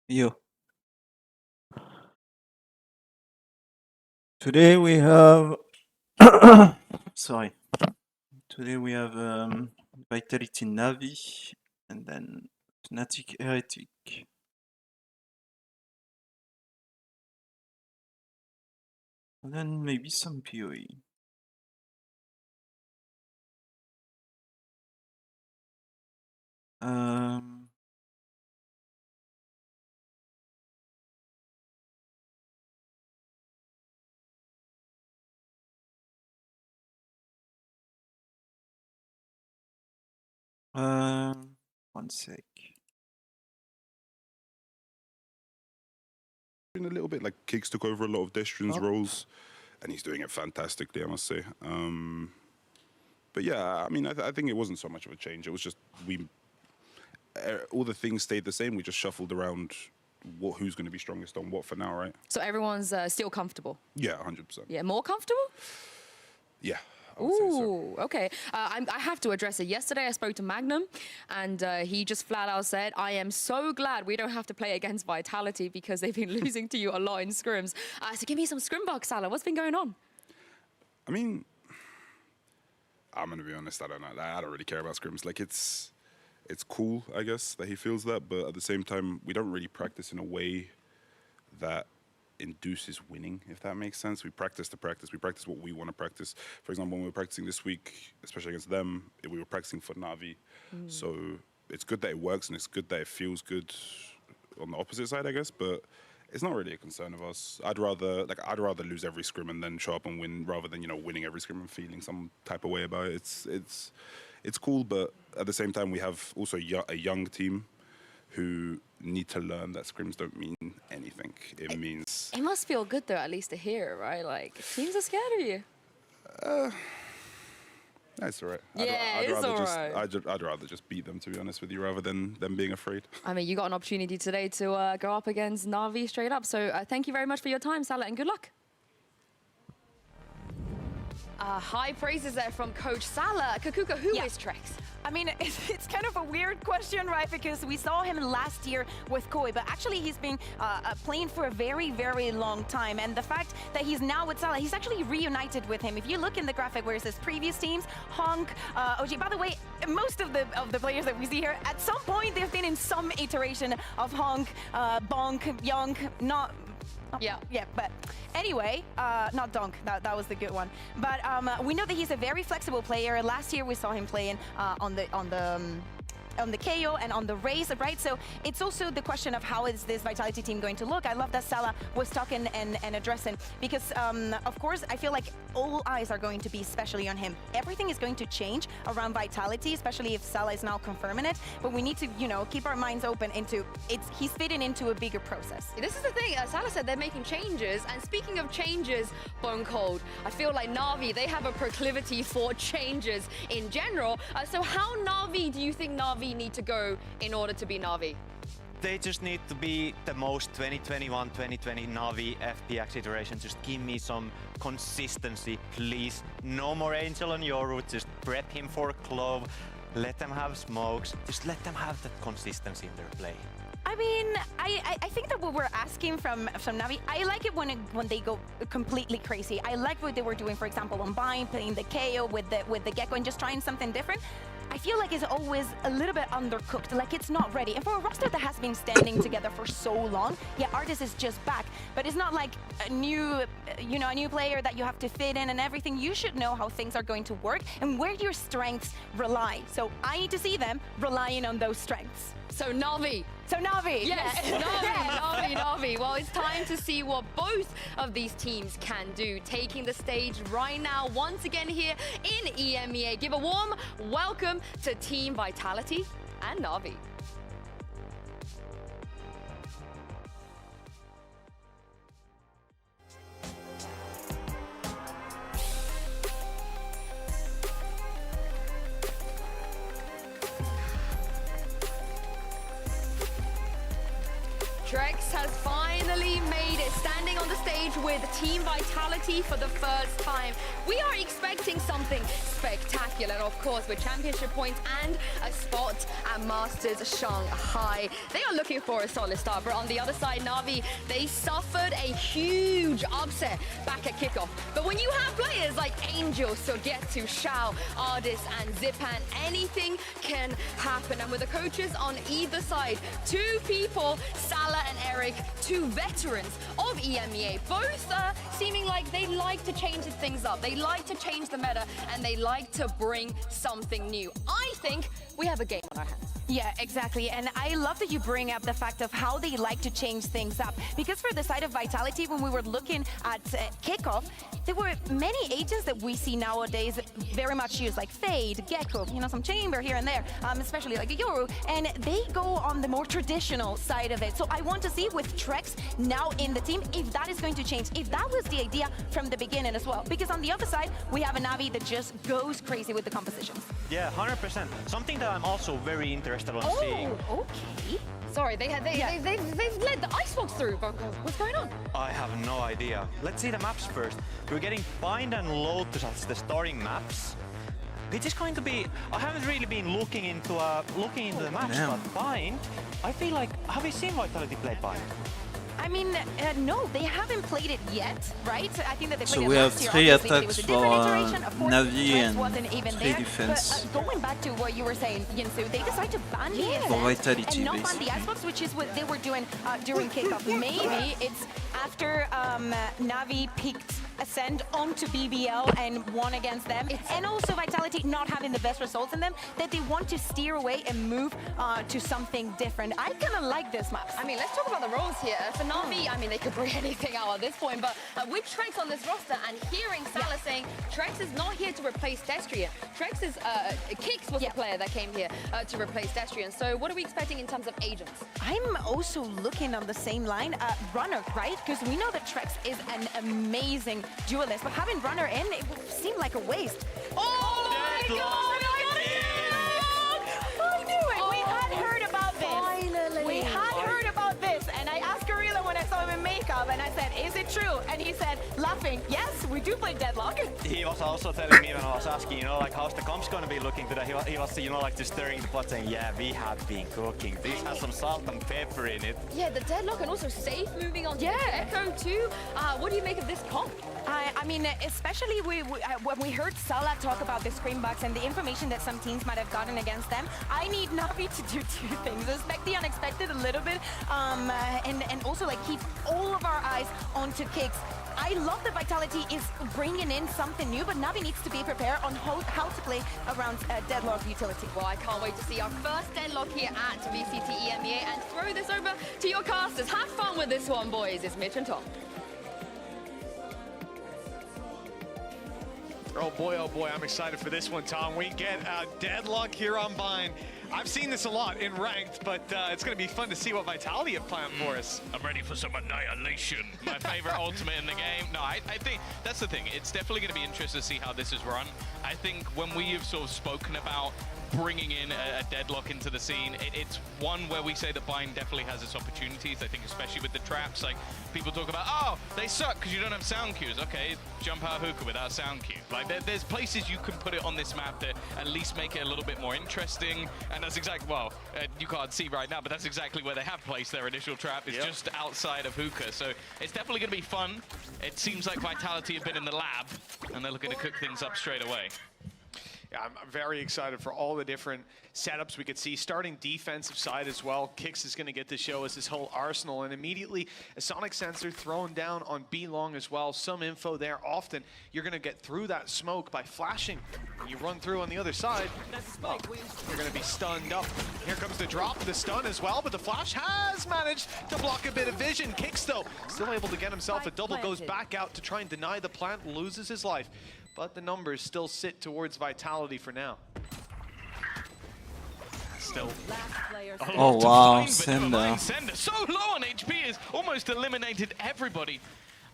Yo, today we have sorry. Today we have Vitality Navi and then Fnatic Heretic. And then maybe some PoE. Um, One sec. Been a little bit like Kiggs took over a lot of Destrian's roles, and he's doing it fantastically, I must say. But yeah, I mean, I think it wasn't so much of a change. It was just all the things stayed the same. We just shuffled around who's going to be strongest on what for now, right? So everyone's still comfortable? Yeah, 100%. Yeah, more comfortable? Yeah. I would say so. Ooh, okay. I have to address it. Yesterday I spoke to Magnum, and he just flat out said, I am so glad we don't have to play against Vitality because they've been losing to you a lot in scrims. So give me some scrim bucks, Salah. What's been going on? I mean, I'm going to be honest, I don't know. I don't really care about scrims. Like, it's cool, I guess, that he feels that, but at the same time, we don't really practice in a way that induces winning, if that makes sense. We practice to practice. We practice what we want to practice. For example, when we were practicing this week, especially against them, we were practicing for Navi. So it's good that it works and it's good that it feels good on the opposite side, I guess, but it's not really a concern of us. I'd rather lose every scrim and then show up and win rather than, winning every scrim and feeling some type of way about it. It's cool, but at the same time, we have also a young team who need to learn that scrims don't mean anything. It means... It must feel good, though, at least to hear, right? Like, teams are scared of you. That's all right. Yeah, it's all right. I'd rather just beat them, to be honest with you, rather than them being afraid. I mean, you got an opportunity today to go up against Navi straight up. So thank you very much for your time, Salah, and good luck. High praises there from Coach Salah. Kakuka, who is Trex? I mean, it's kind of a weird question, right? Because we saw him last year with PoE, but actually he's been playing for a very, very long time. And the fact that he's now with Salah, he's actually reunited with him. If you look in the graphic where it says previous teams, Honk, OG, by the way, most of the players that we see here, at some point they've been in some iteration of Honk, Bonk, Young, not... Yeah, but anyway, not Donk, that was the good one. But we know that he's a very flexible player. Last year we saw him playing on the KO and on the race, right? So it's also the question of how is this Vitality team going to look. I love that Salah was talking and addressing, because of course I feel like all eyes are going to be especially on him. Everything is going to change around Vitality, especially if Salah is now confirming it, but we need to, keep our minds open into he's fitting into a bigger process. This is the thing, Salah said they're making changes, and speaking of changes, Bone Cold, I feel like Na'Vi, they have a proclivity for changes in general. So how Na'Vi do you think Na'Vi need to go in order to be Na'Vi? They just need to be the most 2021-2020 Na'Vi FPX iteration. Just give me some consistency, please. No more Angel on your route, just prep him for Clove. Let them have smokes. Just let them have that consistency in their play. I mean, I think that what we're asking from Na'Vi, I like it when they go completely crazy. I like what they were doing, for example, on Bind, playing the KO with the Gecko and just trying something different. I feel like it's always a little bit undercooked, like it's not ready. And for a roster that has been standing together for so long, yeah, Artis is just back, but it's not like a new, a new player that you have to fit in and everything. You should know how things are going to work and where your strengths rely. So I need to see them relying on those strengths. So Na'Vi. Yes. Na'Vi. Well, it's time to see what both of these teams can do. Taking the stage right now, once again here in EMEA. Give a warm welcome to Team Vitality and Na'Vi. Trex Trex has finally made it, standing on the stage with Team Vitality for the first time. We are expecting something spectacular, of course, with championship points and a spot at Masters Shanghai. They are looking for a solid start, but on the other side, Na'Vi, they suffered a huge upset back at kickoff. But when you have players like Angel, Sogetu, Shao, Ardis, and Zipan, anything can happen. And with the coaches on either side, two people, Salah and Eric, two veterans of EMEA, both seeming like they like to change things up. They like to change the meta, and they like to bring something new. I think we have a game on our hands. Yeah, exactly. And I love that you bring up the fact of how they like to change things up. Because for the side of Vitality, when we were looking at kickoff, there were many agents that we see nowadays very much used, like Fade, Gecko, you know, some Chamber here and there, especially like a Yoru, and they go on the more traditional side of it. So I want to see with Trex now in the team, if that is going to change, if that was the idea from the beginning as well. Because on the other side, we have a Na'Vi that just goes crazy with the compositions. Yeah, 100%. Something that I'm also very interested in seeing. Oh, okay. Sorry, they've led the Icebox through. What's going on? I have no idea. Let's see the maps first. We're getting Bind and Lotus as the starting maps. It is going to be. I haven't really been looking into the maps, Damn. but Bind. I feel like, have you seen Vitality play Bind? I mean, no, they haven't played it yet, right? I think that they played So it we have last year. 3 Obviously, it was attacks a for different iteration. Of course, Na'Vi Trex and wasn't even 3 there. defense. But going back to what you were saying, Yinsu, they decided to ban the For Ascent Vitality, and not ban basically. the Icebox, which is what they were doing during kickoff. Maybe it's after Na'Vi picked Ascend onto BBL and won against them, and also Vitality not having the best results in them, that they want to steer away and move to something different. I kind of like this map. I mean, let's talk about the roles here. For Na'Vi, I mean, they could bring anything out at this point, but with Trex on this roster and hearing Salah saying Trex is not here to replace Destrian. Trex is, Kix was the player that came here to replace Destrian. So what are we expecting in terms of agents? I'm also looking on the same line, Runner, right? Because we know that Trex is an amazing duelist, but having Runner in, it would seem like a waste. Oh my God! I knew it! We had heard about this. Finally. We had heard about this, and I asked Gorilla when I saw him in makeup, and I said, is it true? And he said, laughing, yes, we do play Deadlock. He was also telling me when I was asking, you know, like, how's the comps going to be looking today? He was, you know, like, just stirring the pot saying, yeah, we have been cooking. This has some salt and pepper in it. Yeah, the Deadlock and also Safe moving on to the Echo too. What do you make of this comp? I mean, especially when we heard Salah talk about the Screambox and the information that some teams might have gotten against them, I need Na'Vi to do 2 things. Expect the unexpected a little bit, and also like keep all of our eyes onto Kicks. I love that Vitality is bringing in something new, but Na'Vi needs to be prepared on how to play around Deadlock utility. Well, I can't wait to see our first Deadlock here at VCT EMEA and throw this over to your casters. Have fun with this one, boys. It's Mitch and Tom. Oh boy, I'm excited for this one, Tom. We get a Deadlock here on Bind. I've seen this a lot in ranked, but it's going to be fun to see what Vitality have planned for us. I'm ready for some annihilation. My favorite ultimate in the game. No, I think that's the thing. It's definitely going to be interesting to see how this is run. I think when we have sort of spoken about bringing in a Deadlock into the scene, it's one where we say that Bind definitely has its opportunities. I think especially with the traps, like people talk about, oh, they suck because you don't have sound cues. Okay, jump out hookah without sound cue. Like there's places you can put it on this map that at least make it a little bit more interesting. And that's exactly, well, you can't see right now, but that's exactly where they have placed their initial trap. It's just outside of hookah. So it's definitely going to be fun. It seems like Vitality have been in the lab and they're looking to cook things up straight away. Yeah, I'm very excited for all the different setups we could see. Starting defensive side as well. Kix is going to get to show us his whole arsenal, and immediately a sonic sensor thrown down on B long as well. Some info there. Often you're going to get through that smoke by flashing. When you run through on the other side, well, you're going to be stunned up. Here comes the drop, the stun as well, but the flash has managed to block a bit of vision. Kix though, still able to get himself a double, goes back out to try and deny the plant, loses his life. But the numbers still sit towards Vitality for now. Still. Oh wow, Sender. Sender so low on HP has almost eliminated everybody.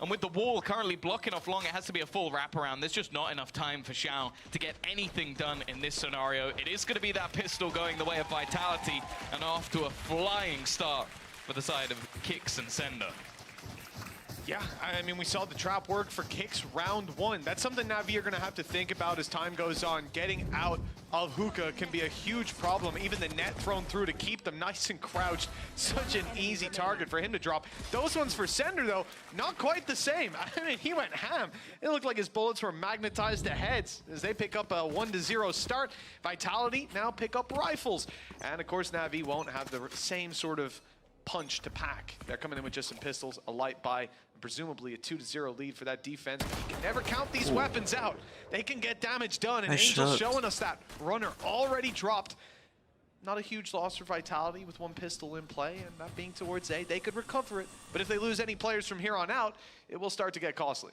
And with the wall currently blocking off long, it has to be a full wraparound. There's just not enough time for Shao to get anything done in this scenario. It is going to be that pistol going the way of Vitality and off to a flying start. for the side of Kix and Sender. Yeah, I mean, we saw the trap work for Kix round 1. That's something Na'Vi are going to have to think about as time goes on. Getting out of hookah can be a huge problem. Even the net thrown through to keep them nice and crouched. Such an easy target for him to drop. Those ones for Sender, though, not quite the same. I mean, he went ham. It looked like his bullets were magnetized to heads as they pick up a 1-0 start. Vitality now pick up rifles. And, of course, Na'Vi won't have the same sort of punch to pack. They're coming in with just some pistols, a light buy, presumably a 2-0 lead for that defense. You can never count these weapons out. They can get damage done, and Angel's showing us that. Runner already dropped. Not a huge loss for Vitality with one pistol in play, and that being towards A, they could recover it. But if they lose any players from here on out, it will start to get costly.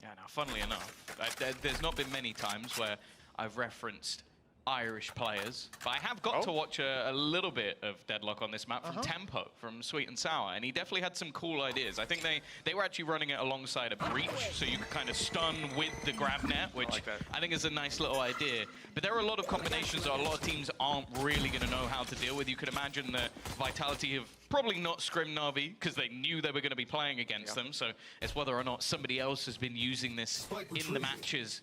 Yeah, now, funnily enough, there's not been many times where I've referenced Irish players, but I have got to watch a little bit of Deadlock on this map from Tempo, from Sweet and Sour, and he definitely had some cool ideas. I think they were actually running it alongside a breach, so you could kind of stun with the grab net, which I think is a nice little idea. But there are a lot of combinations that a lot of teams aren't really going to know how to deal with. You could imagine that Vitality have probably not scrimmed Na'Vi because they knew they were going to be playing against them, so it's whether or not somebody else has been using this in the matches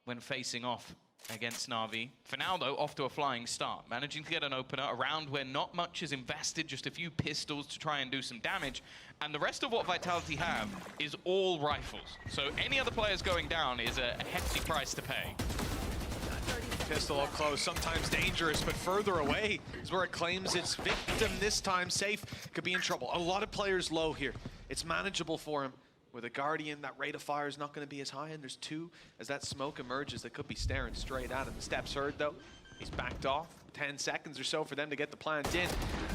when facing off against Na'Vi. For now, though, off to a flying start. Managing to get an opener around where not much is invested, just a few pistols to try and do some damage. And the rest of what Vitality have is all rifles. So any other players going down is a hefty price to pay. Pistol up close, sometimes dangerous, but further away is where it claims its victim this time. Safe could be in trouble. A lot of players low here. It's manageable for him. With a Guardian, that rate of fire is not going to be as high, and there's two as that smoke emerges that could be staring straight at him. The steps heard, though. He's backed off. 10 seconds or so for them to get the plant in.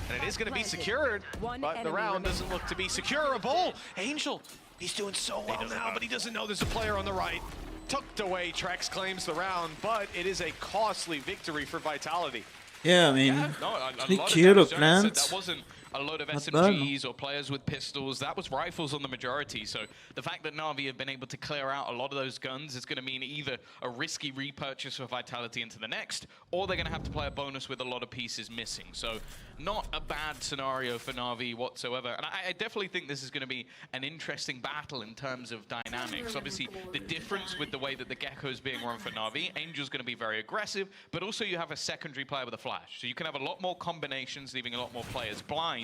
And it is going to be secured, but the round doesn't look to be securable. Angel, he's doing so well now, but he doesn't know there's a player on the right. Tucked away, Trex claims the round, but it is a costly victory for Vitality. Yeah, I mean, no, a lot of Kiro damage. plant. That wasn't a load of Not SMGs or players with pistols. That was rifles on the majority. So the fact that Na'Vi have been able to clear out a lot of those guns is going to mean either a risky repurchase for Vitality into the next, or they're going to have to play a bonus with a lot of pieces missing. So not a bad scenario for Na'Vi whatsoever. And I definitely think this is going to be an interesting battle in terms of dynamics. Obviously, the difference with the way that the Gecko is being run for Na'Vi, Angel's going to be very aggressive, but also you have a secondary player with a flash. So you can have a lot more combinations, leaving a lot more players blind.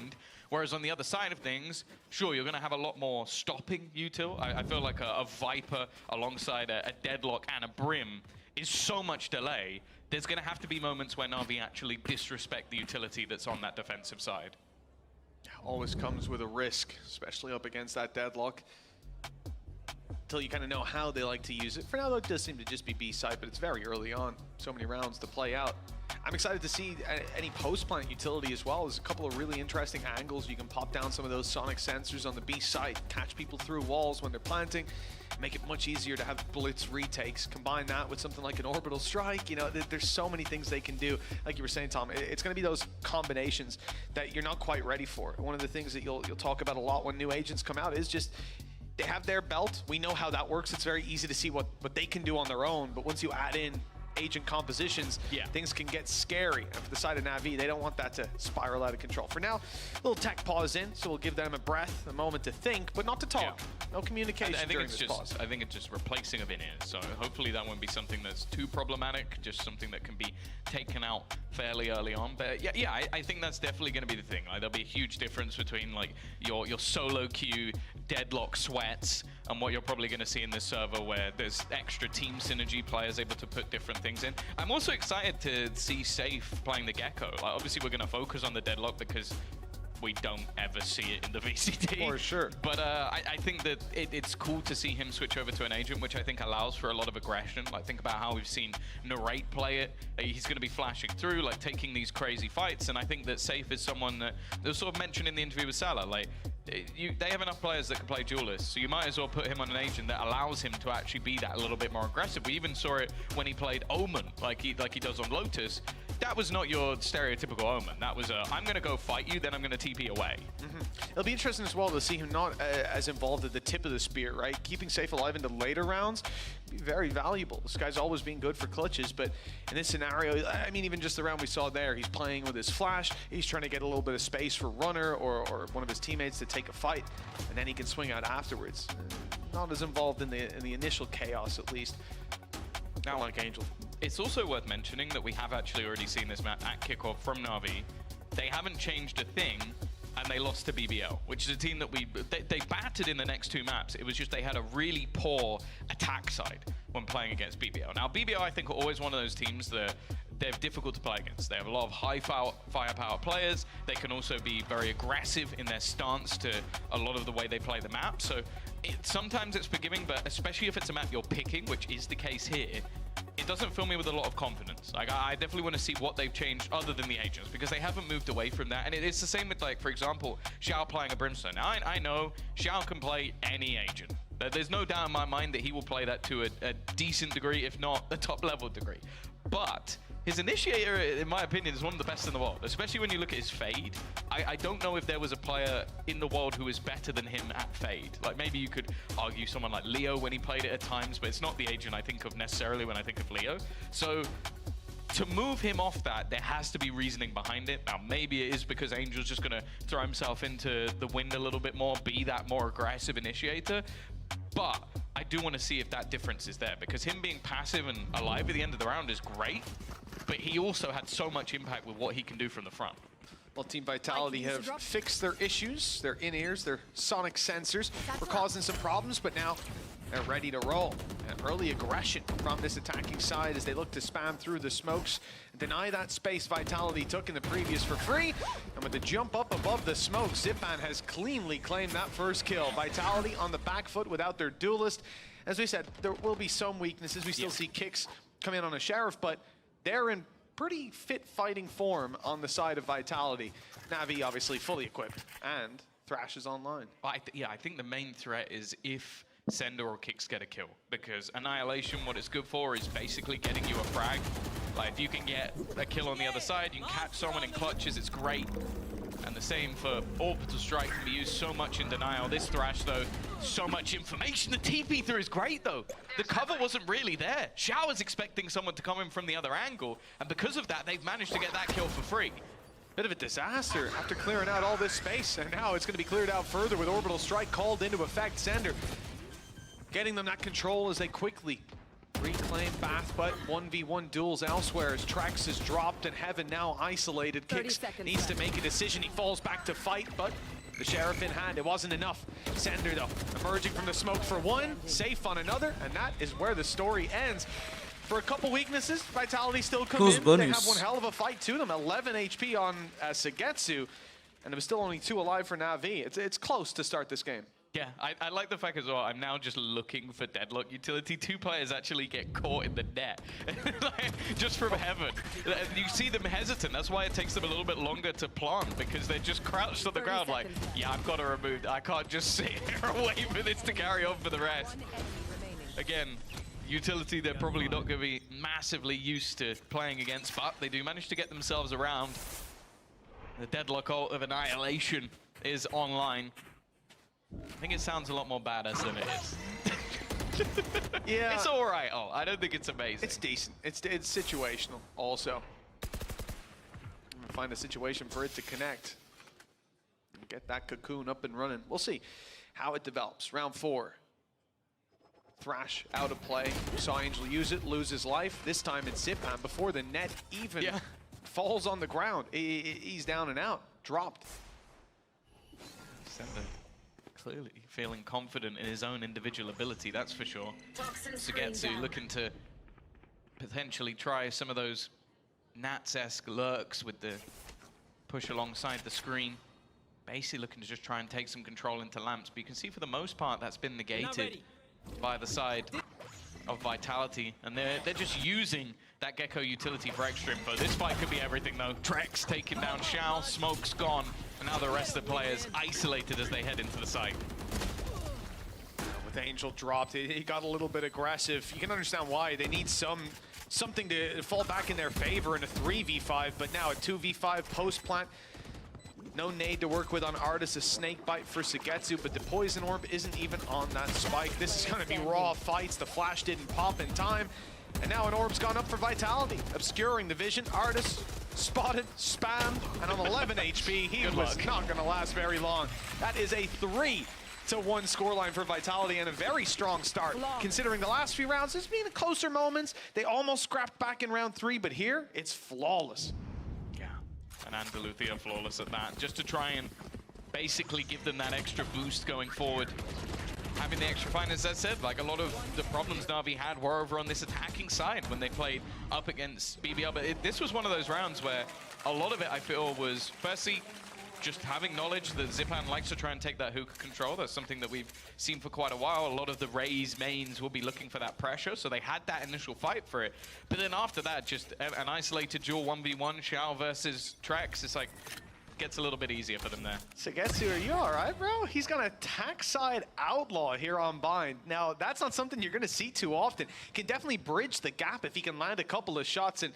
Whereas on the other side of things, sure, you're going to have a lot more stopping util. I feel like a Viper alongside a Deadlock and a Brim is so much delay. There's going to have to be moments where Na'Vi actually disrespect the utility that's on that defensive side. Always comes with a risk, especially up against that Deadlock. Until you kind of know how they like to use it. For now, though, it does seem to just be B-side, but it's very early on. So many rounds to play out. I'm excited to see any post-plant utility as well. There's a couple of really interesting angles. You can pop down some of those sonic sensors on the B side, catch people through walls when they're planting, make it much easier to have blitz retakes. Combine that with something like an orbital strike. You know, there's so many things they can do. Like you were saying, Tom, it's going to be those combinations that you're not quite ready for. One of the things that you'll talk about a lot when new agents come out is just they have their belt. We know how that works. It's very easy to see what they can do on their own. But once you add in agent compositions, things can get scary. And for the side of Na'Vi, they don't want that to spiral out of control. For now, a little tech pause in, so we'll give them a breath, a moment to think, but not to talk. No communication during this pause. I think it's just replacing a veneer, so hopefully that won't be something that's too problematic, just something that can be taken out fairly early on. But yeah, I think that's definitely going to be the thing. Like, there'll be a huge difference between like your solo queue Deadlock sweats and what you're probably going to see in this server where there's extra team synergy, players able to put different things in. I'm also excited to see Safe playing the Gecko. Like, obviously we're going to focus on the Deadlock because we don't ever see it in the VCT. For sure. But I think that it's cool to see him switch over to an agent, which I think allows for a lot of aggression. Like, think about how we've seen Narrate play it. He's going to be flashing through, like taking these crazy fights. And I think that Safe is someone that was sort of mentioned in the interview with Salah. Like, they have enough players that can play duelists, so you might as well put him on an agent that allows him to actually be that a little bit more aggressive. We even saw it when he played Omen, like he does on Lotus. that was not your stereotypical Omen. That was a, I'm going to go fight you, then I'm going to TP away. It'll be interesting as well to see him not as involved at the tip of the spear, right? Keeping Safe alive into later rounds be very valuable. This guy's always been good for clutches, but in this scenario, I mean, even just the round we saw there, he's playing with his flash, he's trying to get a little bit of space for Runner or one of his teammates to take a fight, and then he can swing out afterwards. Not as involved in the initial chaos, at least. Not like Angel. It's also worth mentioning that we have actually already seen this map at kickoff from Na'Vi. They haven't changed a thing, and they lost to BBL, which is a team that they battered in the next two maps. It was just they had a really poor attack side when playing against BBL. Now, BBL, I think, are always one of those teams that they're difficult to play against. They have a lot of high firepower players. They can also be very aggressive in their stance to a lot of the way they play the map. So sometimes it's forgiving, but especially if it's a map you're picking, which is the case here, it doesn't fill me with a lot of confidence. Like, I definitely want to see what they've changed other than the agents, because they haven't moved away from that. And it's the same with, like, for example, Xiao playing a Brimstone. Now, I know Xiao can play any agent. There's no doubt in my mind that he will play that to a decent degree, if not a top-level degree. But his initiator, in my opinion, is one of the best in the world, especially when you look at his fade. I don't know if there was a player in the world who is better than him at fade. Like, maybe you could argue someone like Leo when he played it at times, but it's not the agent I think of necessarily when I think of Leo. So to move him off that, there has to be reasoning behind it. Now, maybe it is because Angel's just going to throw himself into the wind a little bit more, be that more aggressive initiator. But I do want to see if that difference is there, because him being passive and alive at the end of the round is great, but he also had so much impact with what he can do from the front. Well, Team Vitality have fixed their issues. Their in-ears, their sonic sensors were causing some problems, but now they're ready to roll. And early aggression from this attacking side as they look to spam through the smokes and deny that space Vitality took in the previous for free. And with the jump up above the smoke, Zipan has cleanly claimed that first kill. Vitality on the back foot without their duelist. As we said, there will be some weaknesses. We still see Kicks come in on a Sheriff, but they're in pretty fit fighting form on the side of Vitality. Na'Vi obviously fully equipped, and Thrash is online. I think the main threat is if Sender or Kicks get a kill, because Annihilation, what it's good for is basically getting you a frag. Like, if you can get a kill on the other side, you can catch someone in clutches, it's great. And the same for Orbital Strike, can be used so much in denial. This Thrash, though, so much information. The TP through is great, though. The cover wasn't really there. Xiao was expecting someone to come in from the other angle, and because of that, they've managed to get that kill for free. Bit of a disaster after clearing out all this space, and now it's going to be cleared out further with Orbital Strike called into effect. Sender getting them that control as they quickly reclaim Bath, but 1v1 duels elsewhere as Trex is dropped and Heaven now isolated. Kicks needs to make a decision. He falls back to fight, but the Sheriff in hand, it wasn't enough. Sender, though, emerging from the smoke for one, safe on another, and that is where the story ends. For a couple weaknesses, Vitality still come in. They have one hell of a fight to them. 11 HP on Sagetsu, and there was still only 2 alive for Na'Vi. It's close to start this game. Yeah, I like the fact as well, I'm now just looking for deadlock utility. 2 players actually get caught in the net, like, just from Heaven. You see them hesitant, that's why it takes them a little bit longer to plant, because they're just crouched on the ground like, yeah, I've got to remove, I can't just sit here and wait for this to carry on for the rest. Again, utility they're probably not going to be massively used to playing against, but they do manage to get themselves around. The deadlock ult of Annihilation is online. I think it sounds a lot more badass than it is. Yeah. It's all right. Oh, I don't think it's amazing. It's decent. It's situational also. I'm gonna find a situation for it to connect. And get that cocoon up and running. We'll see how it develops. Round 4. Thrash out of play. We saw Angel use it, lose his life. This time it's Zipan before the net even falls on the ground. He's down and out. Dropped. Sender clearly feeling confident in his own individual ability, that's for sure. Sagetsu looking to potentially try some of those Nats-esque lurks with the push alongside the screen. Basically looking to just try and take some control into lamps, but you can see for the most part that's been negated by the side of Vitality, and they're just using that Gecko utility for extra info. This fight could be everything though. Trex taking down Xiao, smoke's gone, and now the rest of the players isolated as they head into the site. With Angel dropped, he got a little bit aggressive. You can understand why. They need some something to fall back in their favor in a 3v5, but now a 2v5 post-plant. No nade to work with on Artis, a snake bite for Sugetsu, but the poison orb isn't even on that spike. This is going to be raw fights. The flash didn't pop in time, and now an orb's gone up for Vitality, obscuring the vision. Artis spotted, spammed, and on 11 HP, he was not going to last very long. That is a 3-1 scoreline for Vitality and a very strong start, considering the last few rounds, there's been closer moments. They almost scrapped back in round 3, but here, it's flawless. And Andaluthia flawless at that, just to try and basically give them that extra boost going forward. Having the extra fight, as I said, like a lot of the problems Na'Vi had were over on this attacking side when they played up against BBL. But this was one of those rounds where a lot of it, I feel, was firstly just having knowledge that Zipan likes to try and take that hookah control. That's something that we've seen for quite a while. A lot of the Raze mains will be looking for that pressure, so they had that initial fight for it. But then after that, just an isolated duel 1v1, Xiao versus Trex, it's like, gets a little bit easier for them there. Sugetsu, are you all right, bro? He's got a attack side outlaw here on Bind. Now, that's not something you're going to see too often. Can definitely bridge the gap if he can land a couple of shots, and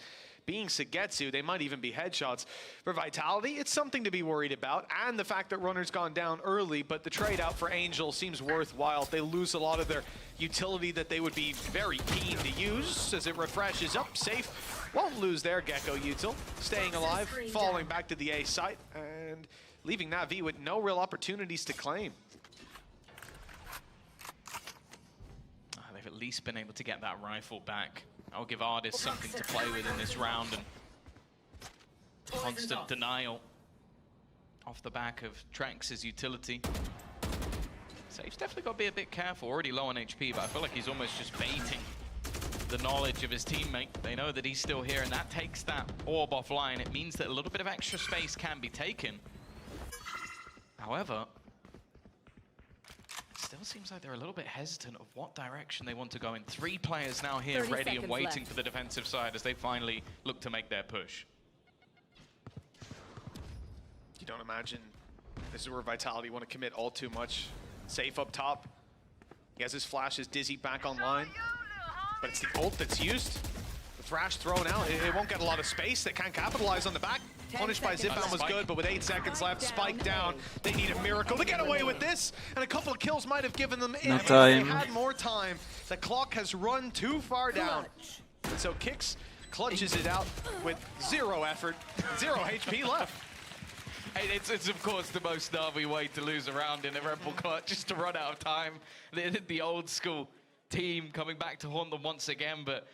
being Sugetsu, they might even be headshots. For Vitality, it's something to be worried about, and the fact that Runner's gone down early, but the trade out for Angel seems worthwhile. They lose a lot of their utility that they would be very keen to use as it refreshes up. Safe won't lose their Gecko util, staying alive, falling back to the A site, and leaving Na'Vi with no real opportunities to claim. They've at least been able to get that rifle back. I'll give Artis something to play with in this round, and constant denial off the back of Trax's utility. Safe's definitely got to be a bit careful, already low on HP, but I feel like he's almost just baiting the knowledge of his teammate. They know that he's still here, and that takes that orb offline. It means that a little bit of extra space can be taken. However, still seems like they're a little bit hesitant of what direction they want to go in. 3 players now here ready and waiting for the defensive side as they finally look to make their push. You don't imagine this is where Vitality want to commit all too much. Safe up top. He has his flashes, Dizzy back online. But it's the ult that's used. The Thrash thrown out. It won't get a lot of space. They can't capitalize on the back. Punished by Zipan was good, but with 8 seconds left, spike down. They need a miracle to get away with this, and a couple of kills might have given them in. If they had more time. The clock has run too far down. And so Kix clutches it out with 0 effort, 0 HP left. Hey, it's of course the most Na'Vi way to lose a round in a Red Bull clutch, just to run out of time. The old school team coming back to haunt them once again, but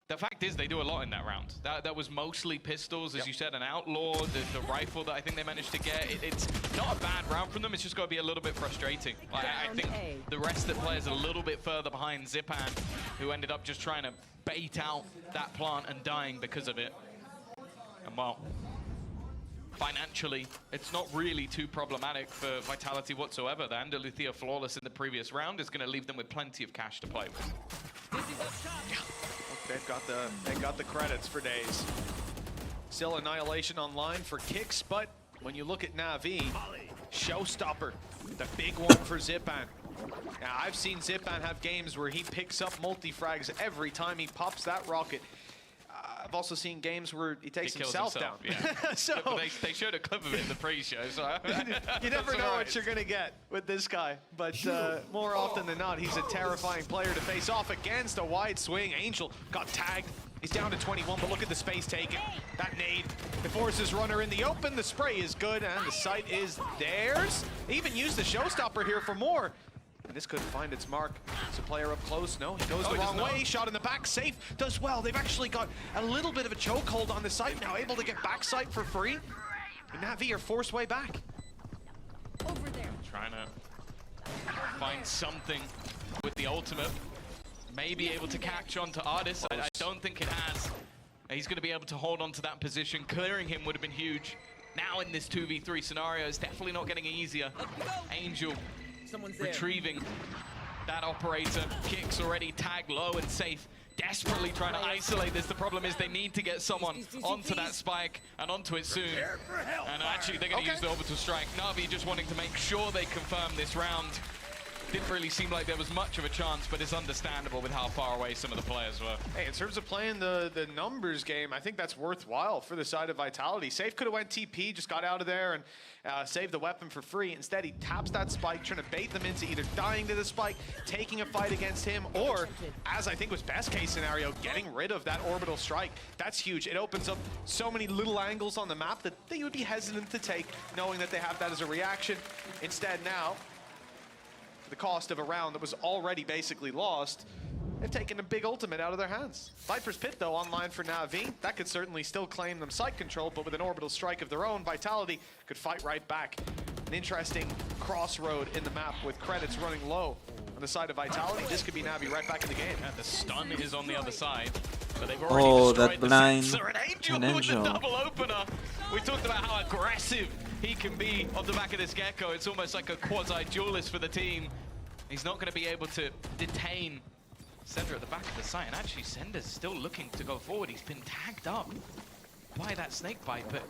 the fact is they do a lot in that round. That was mostly pistols, as you said, an outlaw, the rifle that I think they managed to get. It's not a bad round from them, it's just got to be a little bit frustrating. I think the rest of the players a little bit further behind Zipan, who ended up just trying to bait out that plant and dying because of it. And well, financially, it's not really too problematic for Vitality whatsoever. The Andaluthia flawless in the previous round is going to leave them with plenty of cash to play with. They've got the credits for days. Still Annihilation online for Kix, but when you look at Na'Vi, showstopper, the big one for Zipan. Now, I've seen Zipan have games where he picks up multi-frags every time he pops that rocket. I've also seen games where he takes himself down. Yeah. So but they showed a clip of it in the pre-show, so you never know what you're going to get with this guy. But more often than not, he's a terrifying player to face off against. A wide swing. Angel got tagged. He's down to 21, but look at the space taken. That nade, it forces Runner in the open. The spray is good, and the sight is theirs. They even used the showstopper here for more. And this could find its mark. It's a player up close. No, he goes the wrong way. Shot in the back. Safe does well. They've actually got a little bit of a chokehold on the site now, able to get backside for free. And Na'Vi are forced way back. Over there. Trying to find something with the ultimate. Maybe able to catch on to Artis. I don't think it has. He's going to be able to hold on to that position. Clearing him would have been huge. Now in this 2v3 scenario, it's definitely not getting easier. Angel retrieving that operator. Kicks already tagged low and safe. Desperately trying to isolate this. The problem is they need to get someone onto that spike and onto it soon. And actually they're going to use the orbital strike. Na'Vi just wanting to make sure they confirm this round. didn't really seem like there was much of a chance, but it's understandable with how far away some of the players were. Hey, in terms of playing the numbers game, I think that's worthwhile for the side of Vitality. Safe could have went TP, just got out of there and saved the weapon for free. Instead, he taps that spike, trying to bait them into either dying to the spike, taking a fight against him, or, as I think was best case scenario, getting rid of that orbital strike. That's huge. It opens up so many little angles on the map that they would be hesitant to take, knowing that they have that as a reaction. Instead now, the cost of a round that was already basically lost, they've taken a big ultimate out of their hands. Viper's Pit, though, online for Na'Vi. That could certainly still claim them site control, but with an orbital strike of their own, Vitality could fight right back. An interesting crossroad in the map with credits running low on the side of Vitality. This could be Na'Vi right back in the game. And the stun is on the other side, but they've already destroyed that blind the sensor. And Angel with the double opener. We talked about how aggressive he can be off the back of this Gecko. It's almost like a quasi-duelist for the team. He's not going to be able to detain Sender at the back of the site, and actually Sender's still looking to go forward. He's been tagged up by that snake bite, but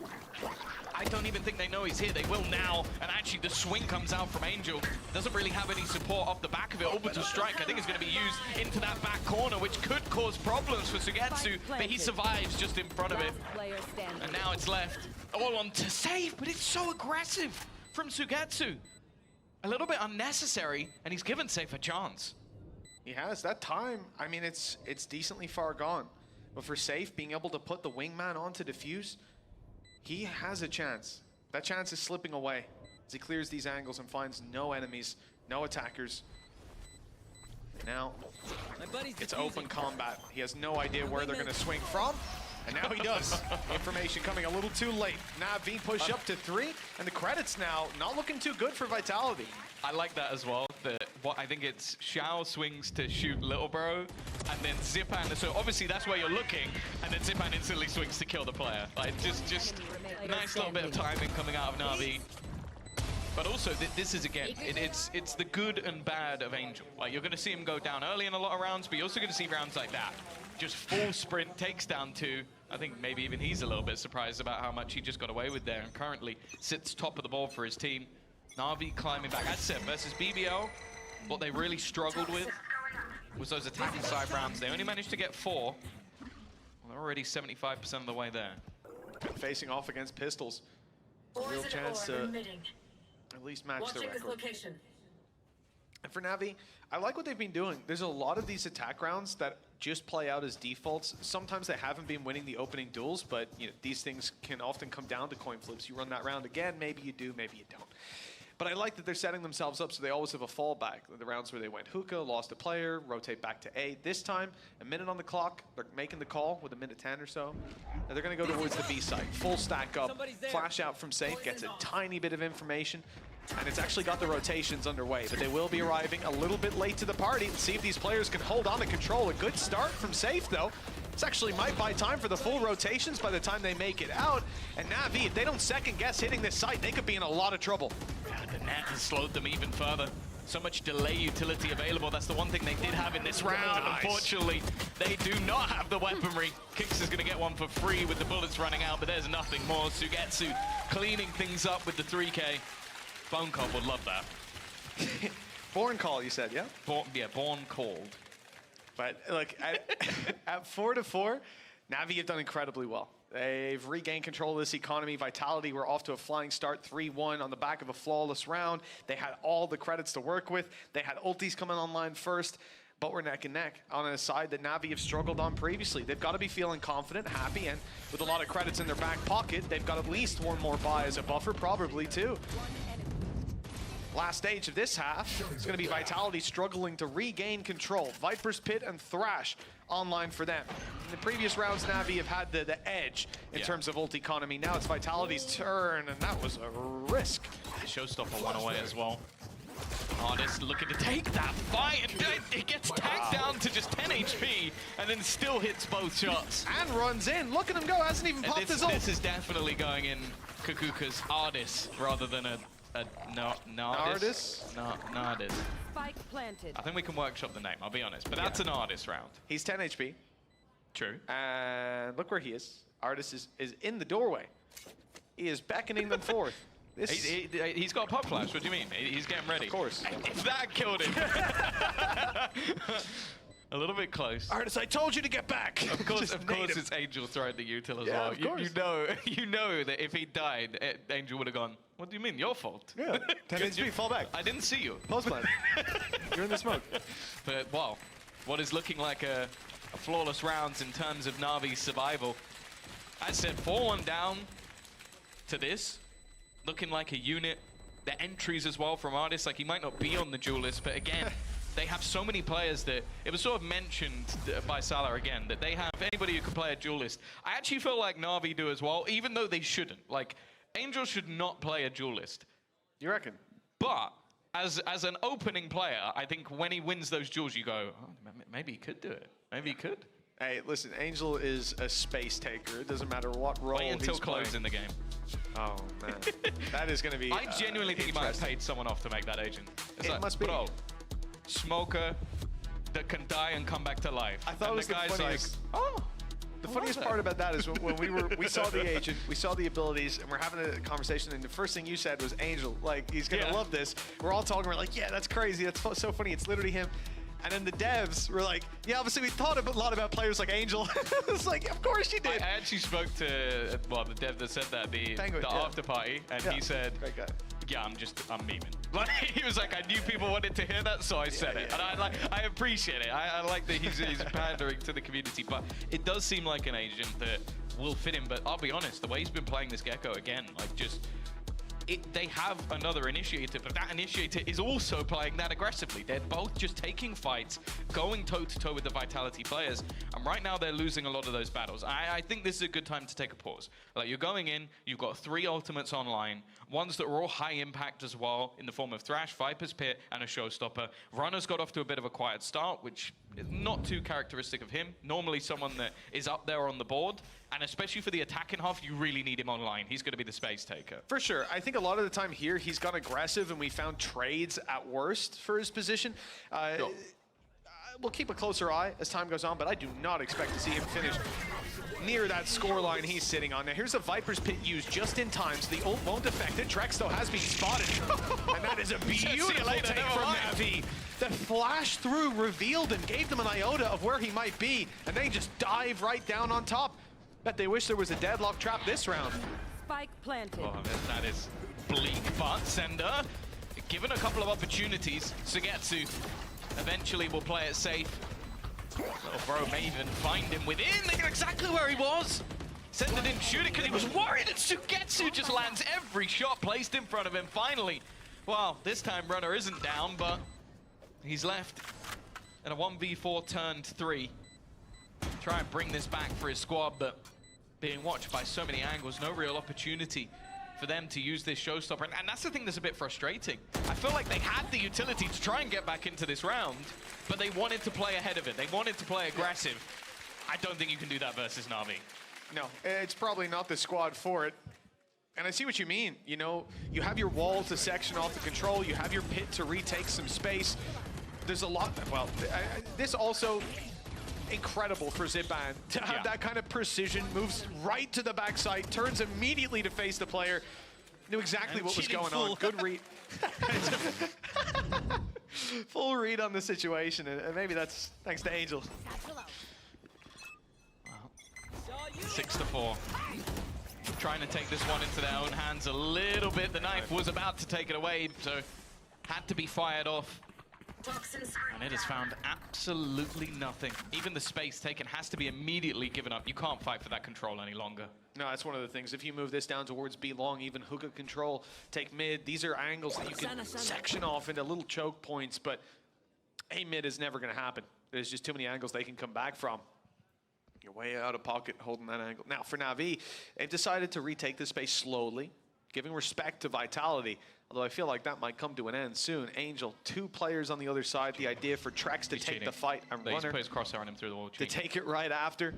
I don't even think they know he's here. They will now, and actually the swing comes out from Angel. Doesn't really have any support off the back of it. Orbital strike, I think, is going to be used into that back corner, which could cause problems for Sugetsu, but he survives just in front of it. And now it's left all on to save, but it's so aggressive from Sugetsu. A little bit unnecessary, and he's given Safe a chance. He has. That time, I mean, it's decently far gone. But for Safe, being able to put the wingman on to defuse, he has a chance. That chance is slipping away as he clears these angles and finds no enemies, no attackers. Now, it's open combat. He has no idea where they're going to swing from, and now he does. Information coming a little too late. Na'Vi push up to 3, and the credits now not looking too good for Vitality. I like that as well. What I think it's Shao swings to shoot Little Bro, and then Zipan. So obviously that's where you're looking, and then Zipan instantly swings to kill the player. Like just nice little bit of timing coming out of Na'Vi. But also this is again, it's the good and bad of Angel. Like you're going to see him go down early in a lot of rounds, but you're also going to see rounds like that. Just full sprint, takes down 2. I think maybe even he's a little bit surprised about how much he just got away with there, and currently sits top of the board for his team. Na'Vi climbing back. As I said, versus BBL, what they really struggled with was those attacking side rounds. They only managed to get 4. Well, they're already 75% of the way there. Facing off against Pistols. Real chance to at least match the record. And for Na'Vi, I like what they've been doing. There's a lot of these attack rounds that just play out as defaults. Sometimes they haven't been winning the opening duels, but you know, these things can often come down to coin flips. You run that round again, maybe you do, maybe you don't. But I like that they're setting themselves up so they always have a fallback. The rounds where they went hookah, lost a player, rotate back to A. This time, a minute on the clock, they're making the call with a minute 10 or so. And they're going to go towards the B site. Full stack up, flash out from Safe, gets a tiny bit of information. And it's actually got the rotations underway, but they will be arriving a little bit late to the party. Let's see if these players can hold on to control. A good start from Safe, though. This actually might buy time for the full rotations by the time they make it out. And Na'Vi, if they don't second guess hitting this site, they could be in a lot of trouble. Yeah, the net has slowed them even further. So much delay utility available. That's the one thing they did have in this round. Nice. Unfortunately, they do not have the weaponry. Kix is going to get one for free with the bullets running out, but there's nothing more. Sugetsu cleaning things up with the 3K. Bone Call would love that. Born Call, you said, yeah? Born Called. But look, at 4-4, Na'Vi have done incredibly well. They've regained control of this economy. Vitality were off to a flying start, 3-1 on the back of a flawless round. They had all the credits to work with. They had ultis coming online first, but we're neck and neck on a side that Na'Vi have struggled on previously. They've got to be feeling confident, happy, and with a lot of credits in their back pocket, they've got at least one more buy as a buffer, probably two. Last stage of this half is going to be Vitality struggling to regain control. Viper's Pit and Thrash online for them. In the previous rounds, Na'Vi have had the edge in terms of ult economy. Now it's Vitality's turn, and that was a risk. Showstopper went away as well. Artist looking to take that fight, and it gets tagged down to just 10 HP, and then still hits both shots. And runs in. Look at him go, hasn't even popped his ult. This is definitely going in Kukuka's Artist rather than a Nardis? Nardis. Spike planted. I think we can workshop the name, I'll be honest. But that's an Artist round. He's 10 HP. True. And look where he is. Artist is in the doorway. He is beckoning them forth. He's got a pop flash. What do you mean? He's getting ready. Of course. If that killed him. A little bit close. Artis, I told you to get back. Of course, it's Angel throwing the util as well. Of course. You know that if he died, Angel would have gone, what do you mean, your fault? Yeah, 10 HP, fall back. I didn't see you. Pulse plan. You're in the smoke. But, wow, what is looking like a flawless rounds in terms of Navi's survival. I said 4-1 down to this. Looking like a unit. The entries as well from Artis, like he might not be on the duelist, but again, they have so many players that it was sort of mentioned by Salah again that they have anybody who can play a duelist. I actually feel like Na'Vi do as well, even though they shouldn't. Like, Angel should not play a duelist. You reckon? But as an opening player, I think when he wins those duels, you go, oh, maybe he could do it. Maybe he could. Hey, listen, Angel is a space taker. It doesn't matter what role Wait until he's close playing. in the game. Oh, man. That is going to be I genuinely think he might have interesting. paid someone off to make that agent. It's It like, must be. bro, smoker that can die and come back to life. I thought and it was the the guy's funniest. like, oh. The funniest part about that is when we saw the agent, we saw the abilities, and we're having a conversation, and the first thing you said was Angel. Like, he's going to love this. We're all talking, we're like, yeah, that's crazy. That's so funny. It's literally him. And then the devs were like, yeah, obviously we thought a lot about players like Angel. It's like, of course you did. I actually spoke to, well, the dev that said that, the Penguin, after party, and he said, Great guy. yeah, I'm memeing. Like, he was like, I knew people wanted to hear that, so I said it. And I appreciate it. I like that he's pandering to the community, but it does seem like an agent that will fit him. But I'll be honest, the way he's been playing this Gecko again, like they have another initiator, but that initiator is also playing that aggressively. They're both just taking fights, going toe-to-toe with the Vitality players, and right now they're losing a lot of those battles. I think this is a good time to take a pause. Like, you're going in, you've got 3 ultimates online, ones that are all high impact as well, in the form of Thrash, Viper's Pit, and a Showstopper. Runner's got off to a bit of a quiet start, which is not too characteristic of him. Normally someone that is up there on the board, and especially for the attacking half, you really need him online. He's going to be the space taker. For sure. I think a lot of the time here, he's gone aggressive, and we found trades at worst for his position. We'll keep a closer eye as time goes on, but I do not expect to see him finish near that score line he's sitting on. Now, here's a Viper's Pit used just in time, so the ult won't affect it. Trex, though, has been spotted. And that is a beautiful take from Navi. The flash through revealed and gave them an iota of where he might be, and they just dive right down on top. Bet they wish there was a deadlock trap this round. Spike planted. Oh, that is bleak, but Sender, given a couple of opportunities, Sugetsu eventually will play it safe. Little bro may even find him within. They know exactly where he was. Sender didn't shoot it because he was worried that Sugetsu just lands every shot placed in front of him. Finally, well, this time Runner isn't down, but he's left in a 1v4 turned 3. Try and bring this back for his squad, but being watched by so many angles, no real opportunity for them to use this showstopper. And that's the thing that's a bit frustrating. I feel like they had the utility to try and get back into this round, but they wanted to play ahead of it. They wanted to play aggressive. I don't think you can do that versus Na'Vi. No, it's probably not the squad for it. And I see what you mean. You know, you have your wall to section off the control. You have your pit to retake some space. There's a lot. Well, this also incredible for Ziban to have that kind of precision. Moves right to the backside, turns immediately to face the player. Knew exactly what was going on. Good read. Full read on the situation, and maybe that's thanks to Angel. 6-4. Trying to take this one into their own hands a little bit. The knife was about to take it away, so had to be fired off. And it has found absolutely nothing. Even the space taken has to be immediately given up. You can't fight for that control any longer. No, that's one of the things. If you move this down towards B long, even hookah control, take mid, these are angles that you can section off into little choke points, but A mid is never going to happen. There's just too many angles they can come back from. You're way out of pocket holding that angle. Now, for Na'Vi, they've decided to retake the space slowly, giving respect to Vitality. Although I feel like that might come to an end soon. Angel, 2 players on the other side. The idea for Trex to take the fight and Runner plays crosshair on him through the wall. to take it right after.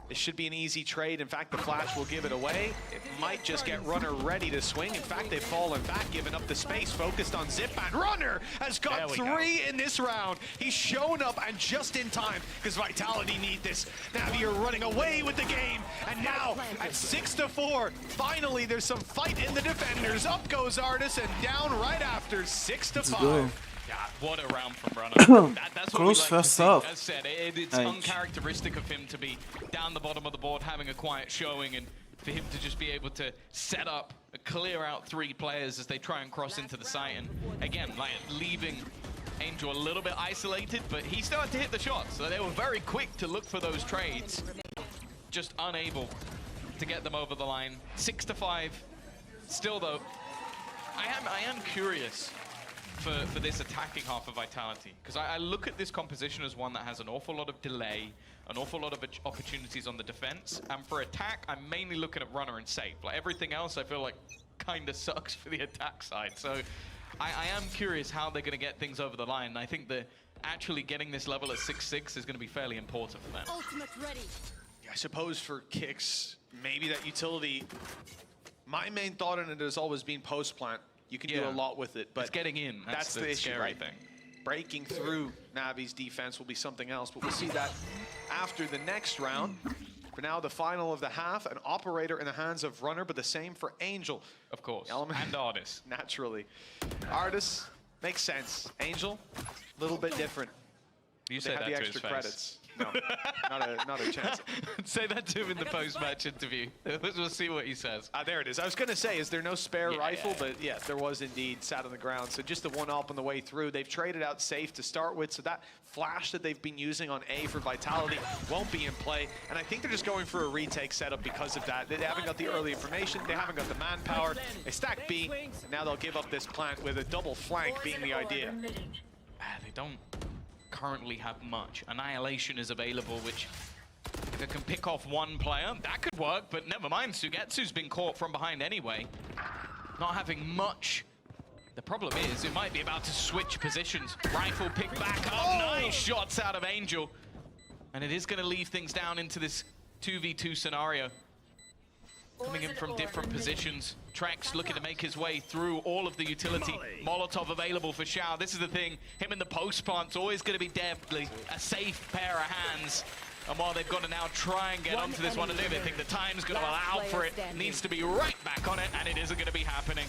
This should be an easy trade. In fact, the flash will give it away. It might just get Runner ready to swing. In fact, they've fallen back, giving up the space, focused on Zip, and Runner has got 3 in this round. He's shown up and just in time, because Vitality need this. Navi are running away with the game, and now at 6-4, finally there's some fight in the defenders. Up goes Artis, and down right after, 6-5. Yeah, what a round from Runner. That's what Close we like first to see. half. As said, it's uncharacteristic of him to be down the bottom of the board, having a quiet showing, and for him to just be able to set up, clear out 3 players as they try and cross into the site. And again, like leaving Angel a little bit isolated, but he started to hit the shots. So they were very quick to look for those trades, just unable to get them over the line. 6-5. Still though, I am curious for this attacking half of Vitality, because I look at this composition as one that has an awful lot of delay, an awful lot of opportunities on the defense, and for attack, I'm mainly looking at Runner and Safe. Like everything else, I feel like kind of sucks for the attack side. So I am curious how they're going to get things over the line. And I think that actually getting this level at 6-6 is going to be fairly important for them. Ultimate ready. I suppose for Kicks, maybe that utility. My main thought on it has always been post-plant. You can do a lot with it, but it's getting in. That's the issue, scary right? thing. Breaking through Navi's defense will be something else, but we'll see that after the next round. For now, the final of the half, an operator in the hands of Runner, but the same for Angel. Of course, Element. and Artis. Naturally. Artis makes sense. Angel, a little bit different. You They said have that the to extra his face. credits. No, not a chance. Say that to him in the post-match interview. We'll see what he says. There it is. I was going to say, is there no spare rifle? Yeah. But yeah, there was indeed, sat on the ground. So just the one up on the way through. They've traded out Safe to start with, so that flash that they've been using on A for Vitality won't be in play. And I think they're just going for a retake setup because of that. They haven't got the early information. They haven't got the manpower. They stack B, and now they'll give up this plant with a double flank being the idea. They don't currently have much. Annihilation is available, which if it can pick off one player, that could work, but never mind. Sugetsu's been caught from behind anyway. Not having much. The problem is it might be about to switch positions. Rifle picked back up. Nice shots out of Angel. And it is going to leave things down into this 2v2 scenario. Coming in from different positions. Trex looking to make his way through all of the utility. Molotov available for Shao. This is the thing. Him in the post plant's always going to be deadly. A safe pair of hands. And while they've got to now try and get onto this one, and they think the time's going to allow for it. Needs to be right back on it, and it isn't going to be happening.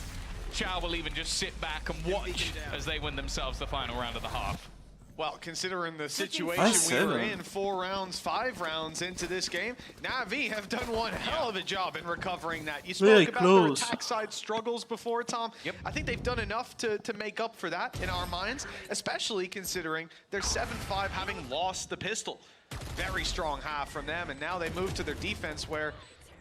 Shao will even just sit back and watch as they win themselves the final round of the half. Well, considering the situation we were in, 4 rounds, 5 rounds into this game, Na'Vi have done one hell of a job in recovering that. You spoke about their attack side struggles before, Tom. Yep. I think they've done enough to make up for that in our minds, especially considering they're 7-5 having lost the pistol. Very strong half from them, and now they move to their defense where,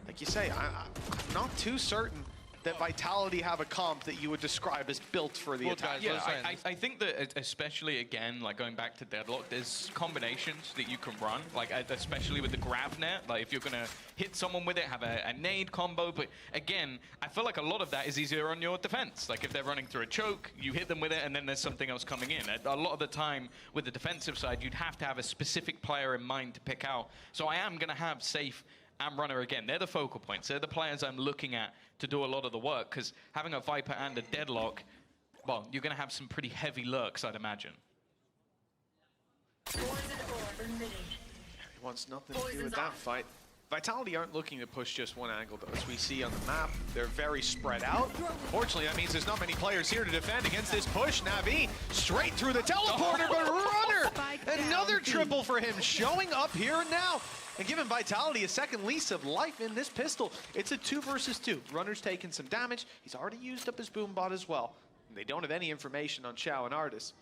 like you say, I'm not too certain that Vitality have a comp that you would describe as built for the attack. Yeah, I think that especially, again, like going back to Deadlock, there's combinations that you can run, like especially with the grab net. Like if you're going to hit someone with it, have a nade combo. But again, I feel like a lot of that is easier on your defense. Like if they're running through a choke, you hit them with it, and then there's something else coming in. A lot of the time with the defensive side, you'd have to have a specific player in mind to pick out. So I am going to have Safe and Runner again. They're the focal points. They're the players I'm looking at to do a lot of the work, because having a Viper and a Deadlock, well, you're going to have some pretty heavy lurks, I'd imagine. He wants nothing to do with that fight. Vitality aren't looking to push just one angle, though. As we see on the map, they're very spread out. Unfortunately, that means there's not many players here to defend against this push. Na'Vi straight through the teleporter, but Runner, another triple for him, showing up here and now. And giving Vitality a second lease of life in this pistol. It's a 2 versus 2. Runner's taking some damage. He's already used up his boom bot as well. And they don't have any information on Shao and Artis.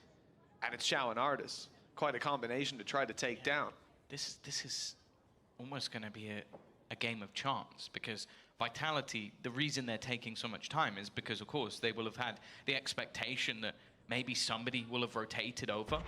And it's Shao and Artis. Quite a combination to try to take down. This is almost going to be a game of chance, because Vitality, the reason they're taking so much time is because, of course, they will have had the expectation that maybe somebody will have rotated over.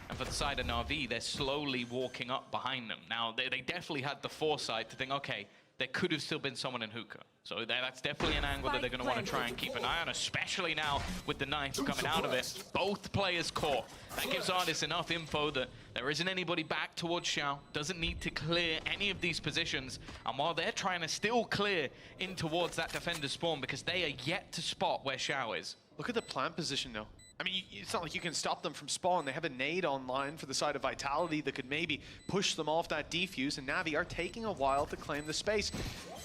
And for the side of Na'Vi, they're slowly walking up behind them. Now, they definitely had the foresight to think, okay, there could have still been someone in hookah. So that's definitely an angle that they're going to want to try and keep an eye on, especially now with the knife coming out of it. Both players caught. That gives Artis enough info that there isn't anybody back towards Xiao. Doesn't need to clear any of these positions. And while they're trying to still clear in towards that defender spawn, because they are yet to spot where Xiao is. Look at the plant position, though. I mean, it's not like you can stop them from spawn. They have a nade online for the side of Vitality that could maybe push them off that defuse, and Navi are taking a while to claim the space.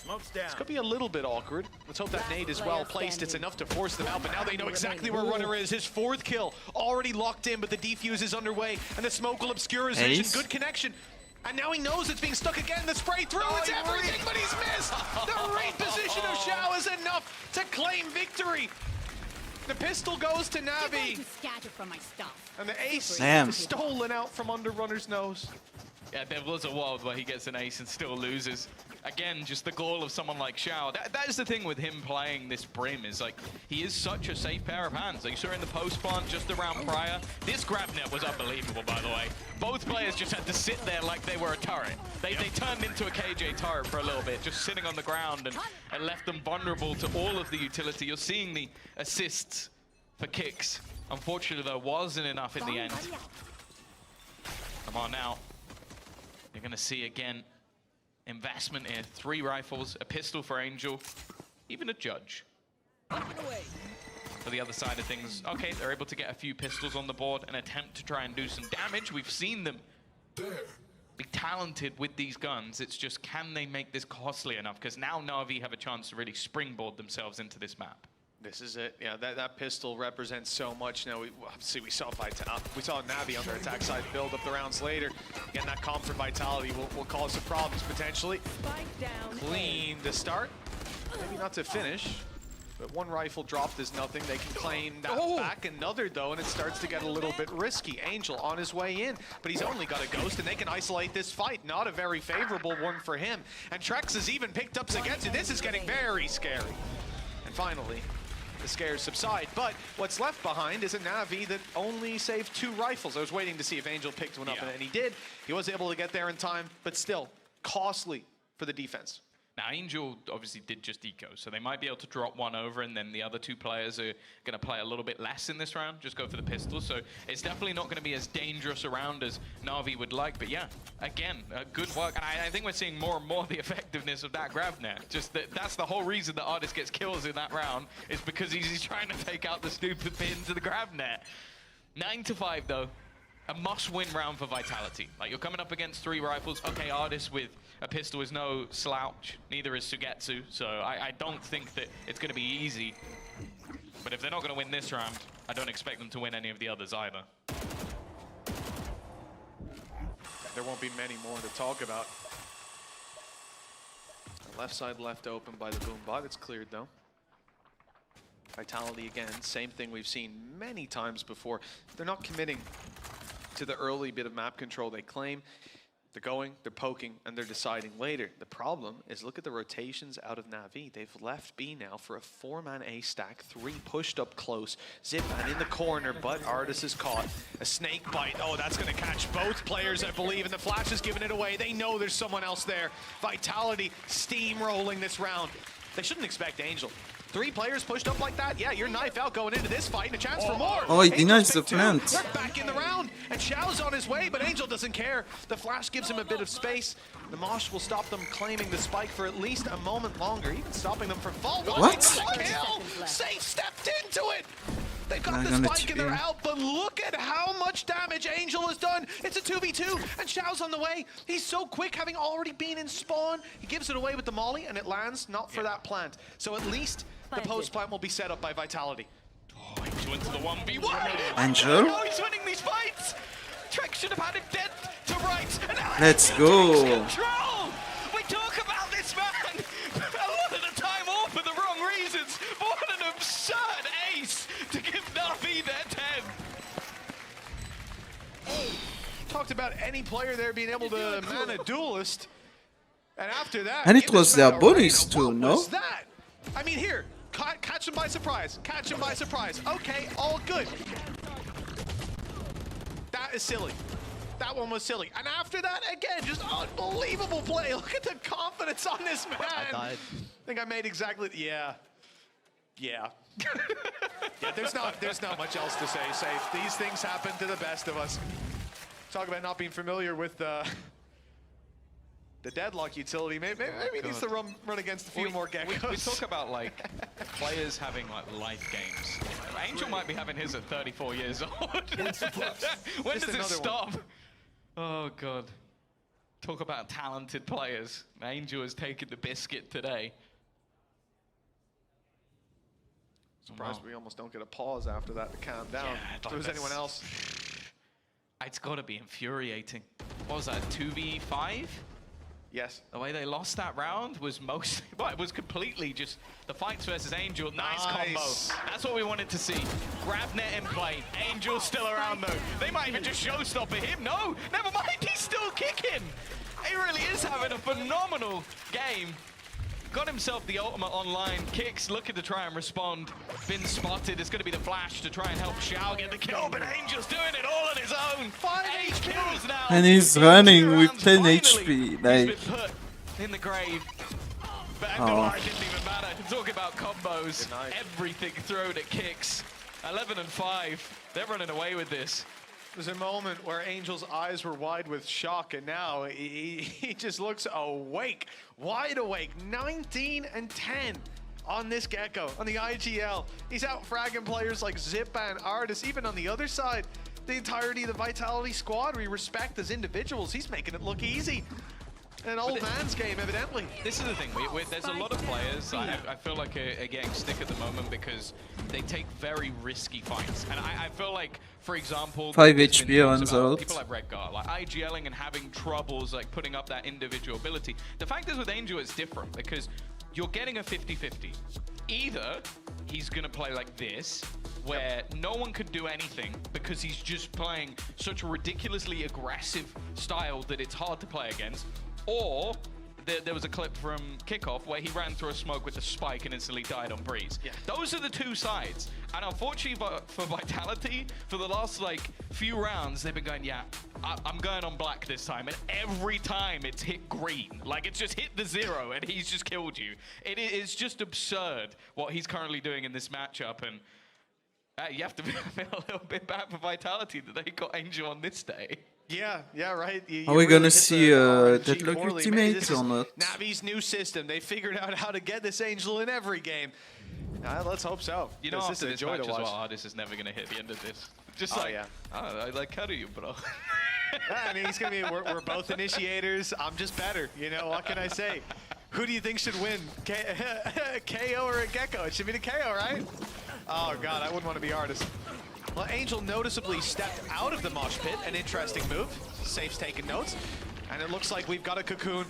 Smoke's down. It's going to be a little bit awkward. Let's hope that nade is well placed. It's enough to force them out, but now they know exactly where Runner is. His 4th kill already locked in, but the defuse is underway, and the smoke will obscure his vision. Good connection. And now he knows it's being stuck again. The spray through, it's everything, but he's missed. The right position of Xiao is enough to claim victory. The pistol goes to Navi. And the ace is stolen out from under Runner's nose. Yeah, there was a world where he gets an ace and still loses. Again, just the gall of someone like Xiao. That is the thing with him playing this Brim, is like, he is such a safe pair of hands. Like you saw in the post plant just around prior. This grab net was unbelievable, by the way. Both players just had to sit there like they were a turret. They turned into a KJ turret for a little bit, just sitting on the ground and left them vulnerable to all of the utility. You're seeing the assists for Kicks. Unfortunately, there wasn't enough in the end. Come on now. You're going to see again investment here. 3 rifles, a pistol for Angel, even a Judge. For the other side of things, okay, they're able to get a few pistols on the board and attempt to try and do some damage. We've seen them be talented with these guns. It's just, can they make this costly enough? Because now Na'Vi have a chance to really springboard themselves into this map. This is it. Yeah, that pistol represents so much. Now, obviously, we saw Navi on their attack side build up the rounds later. Again, that comp for Vitality will cause some problems potentially. Clean to start. Maybe not to finish, but 1 rifle dropped is nothing. They can claim that back. Another, though, and it starts to get a little bit risky. Angel on his way in, but he's only got a ghost, and they can isolate this fight. Not a very favorable one for him. And Trex has even picked up Zagetsu. This is getting very scary. And finally, the scares subside, but what's left behind is a Navi that only saved 2 rifles. I was waiting to see if Angel picked one up, and he did. He was able to get there in time, but still costly for the defense. Now, Angel obviously did just eco, so they might be able to drop 1 over, and then the other 2 players are going to play a little bit less in this round, just go for the pistol. So it's definitely not going to be as dangerous a round as Na'Vi would like. But yeah, again, good work. And I think we're seeing more and more the effectiveness of that grab net. Just that's the whole reason that Artis gets kills in that round, is because he's trying to take out the stupid pin to the grab net. 9-5 though. A must-win round for Vitality. Like, you're coming up against 3 rifles. Okay, Artis with a pistol is no slouch. Neither is Sugetsu. So I don't think that it's going to be easy. But if they're not going to win this round, I don't expect them to win any of the others either. There won't be many more to talk about. The left side left open by the boom bot. It's cleared, though. Vitality again, same thing we've seen many times before. They're not committing to the early bit of map control they claim. They're going, they're poking, and they're deciding later. The problem is, look at the rotations out of Na'Vi. They've left B now for a 4-man A stack, 3 pushed up close. Zipman in the corner, but Artis is caught. A snake bite. Oh, that's going to catch both players, I believe, and the Flash is giving it away. They know there's someone else there. Vitality steamrolling this round. They shouldn't expect Angel. 3 players pushed up like that? Yeah, you're knife out going into this fight and a chance for more. Oh, he denies the plant. They're back in the round, and Xiao's on his way, but Angel doesn't care. The flash gives him a bit of space. The Mosh will stop them claiming the spike for at least a moment longer, even stopping them from fall. What? Kill! Safe stepped into it! They've got the spike and they're out, but look at how much damage Angel has done. It's a 2v2, and Xiao's on the way. He's so quick, having already been in spawn. He gives it away with the molly, and it lands not for that plant. So at least the post plant will be set up by Vitality. Oh, Angel into the 1v1. Angel? No, he's winning these fights. Trex should have had him dead to right. And now Let's go. Control. We talk about this man a lot of the time, all for the wrong reasons. But what an absurd ace to give Na'Vi their 10. Talked about any player there being able to man a duelist. And after that, And it was their bonus too, what no? was that? I mean, here, catch him by surprise. Catch him by surprise. Okay, all good. That is silly. That one was silly. And after that, again, just unbelievable play. Look at the confidence on this man. I died. I think I made exactly, yeah. Yeah, there's not much else to say, Safe. These things happen to the best of us. Talk about not being familiar with the deadlock utility. Maybe he needs to run against a few more geckos. We talk about like players having like life games. Angel might be having his at 34 years old. When does it stop? Oh god. Talk about talented players. Angel has taken the biscuit today. Surprised we almost don't get a pause after that to calm down. Yeah, if there was anyone else. It's got to be infuriating. What was that, 2v5? Yes. The way they lost that round was mostly, well, it was completely just the fights versus Angel. Nice combo. That's what we wanted to see. Grab net in play. Angel's still around though. They might even just showstopper him. No, never mind, he's still kicking. He really is having a phenomenal game. Got himself the ultimate online. Kicks looking to try and respond. Been spotted. It's going to be the flash to try and help Xiao get the kill, but Angel's doing it all on his own. 8 kills now. And he's running with 10 HP. He's Like, been put in the grave. But Abdullah didn't even matter. Talk about combos. Everything thrown at Kicks. 11 and 5. They're running away with this. There's a moment where Angel's eyes were wide with shock, and now he just looks awake, wide awake. 19 and 10 on this Gecko, on the IGL. He's out fragging players like Zipan, Artis, even on the other side. The entirety of the Vitality squad we respect as individuals. He's making it look easy. An old man's game, evidently. This is the thing, there's a lot of players I feel like are getting stick at the moment because they take very risky fights. And I feel like, for example, 5 there's been HP news on about Zalt. people like Redguard, like IGLing and having troubles like putting up that individual ability. The fact is with Angel it's different because you're getting a 50-50. Either he's gonna play like this, where no one could do anything because he's just playing such a ridiculously aggressive style that it's hard to play against, or there was a clip from Kickoff where he ran through a smoke with a spike and instantly died on Breeze. Yeah. Those are the two sides. And unfortunately for Vitality, for the last like few rounds, they've been going, yeah, I'm going on black this time. And every time it's hit green. Like it's just hit the 0 and he's just killed you. It is just absurd what he's currently doing in this matchup. And you have to feel a little bit bad for Vitality that they got Angel on this day. Yeah, right. are we gonna see Deadlock Ultimate or not? Navi's new system. They figured out how to get this Angel in every game. Let's hope so. You know, after this match as well, Artis is never gonna hit the end of this. Just I like carry you, bro. I mean, he's gonna be. We're both initiators. I'm just better. You know, what can I say? Who do you think should win, KO or a Gecko? It should be the KO, right? Oh God, I wouldn't want to be Artis. Well, Angel noticeably stepped out of the mosh pit. An interesting move. Safe's taking notes. And it looks like we've got a cocoon.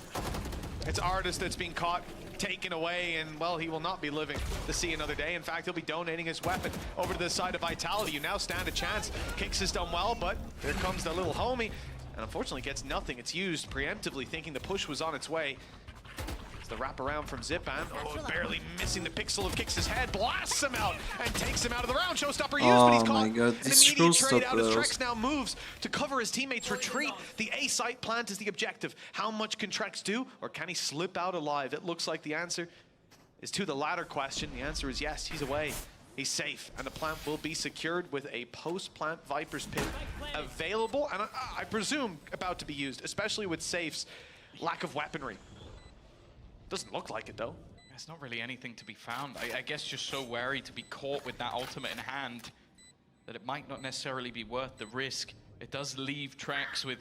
It's Artis that's being caught, taken away, and, well, he will not be living to see another day. In fact, he'll be donating his weapon over to the side of Vitality. You now stand a chance. Kicks has done well, but there comes the little homie. And unfortunately gets nothing. It's used preemptively, thinking the push was on its way. The wraparound from Zipan. Oh, barely missing the pixel of Kicks' head. Blasts him out and takes him out of the round. Showstopper used, but he's caught. Oh my God, An this immediate trade out as showstopper. Trex now moves to cover his teammates' retreat. The A site plant is the objective. How much can Trex do, or can he slip out alive? It looks like the answer is to the latter question. The answer is yes, he's away. He's safe, and the plant will be secured with a post-plant Viper's Pit available, and I presume about to be used, especially with Safe's lack of weaponry. Doesn't look like it, though. There's not really anything to be found. I guess just so wary to be caught with that ultimate in hand that it might not necessarily be worth the risk. It does leave Trex with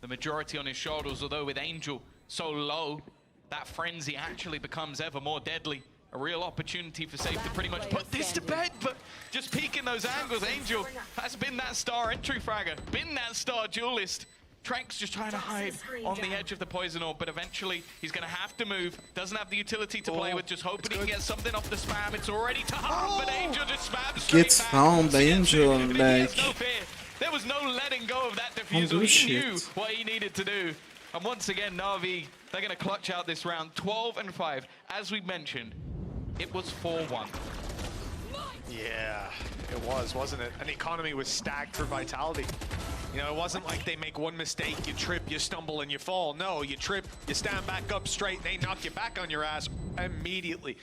the majority on his shoulders, although with Angel so low, that frenzy actually becomes ever more deadly. A real opportunity for Safe to pretty much put this to bed, but just peeking those angles, Angel has been that star entry fragger, been that star duelist. Trex just trying to hide on the edge of the poison orb, but eventually he's going to have to move. Doesn't have the utility to play with, just hoping he can get something off the spam. It's already to harm, but Angel just spams straight Gets back. found by Angel, He like... has no fear. There was no letting go of that Don't diffuser. do He shit. knew what he needed to do. And once again, Na'Vi, they're going to clutch out this round, 12 and 5. As we mentioned, it was 4-1. Yeah, it was, wasn't it? An economy was stacked for Vitality. You know, it wasn't like they make one mistake, you trip, you stumble, and you fall. No, you trip, you stand back up straight, and they knock you back on your ass immediately.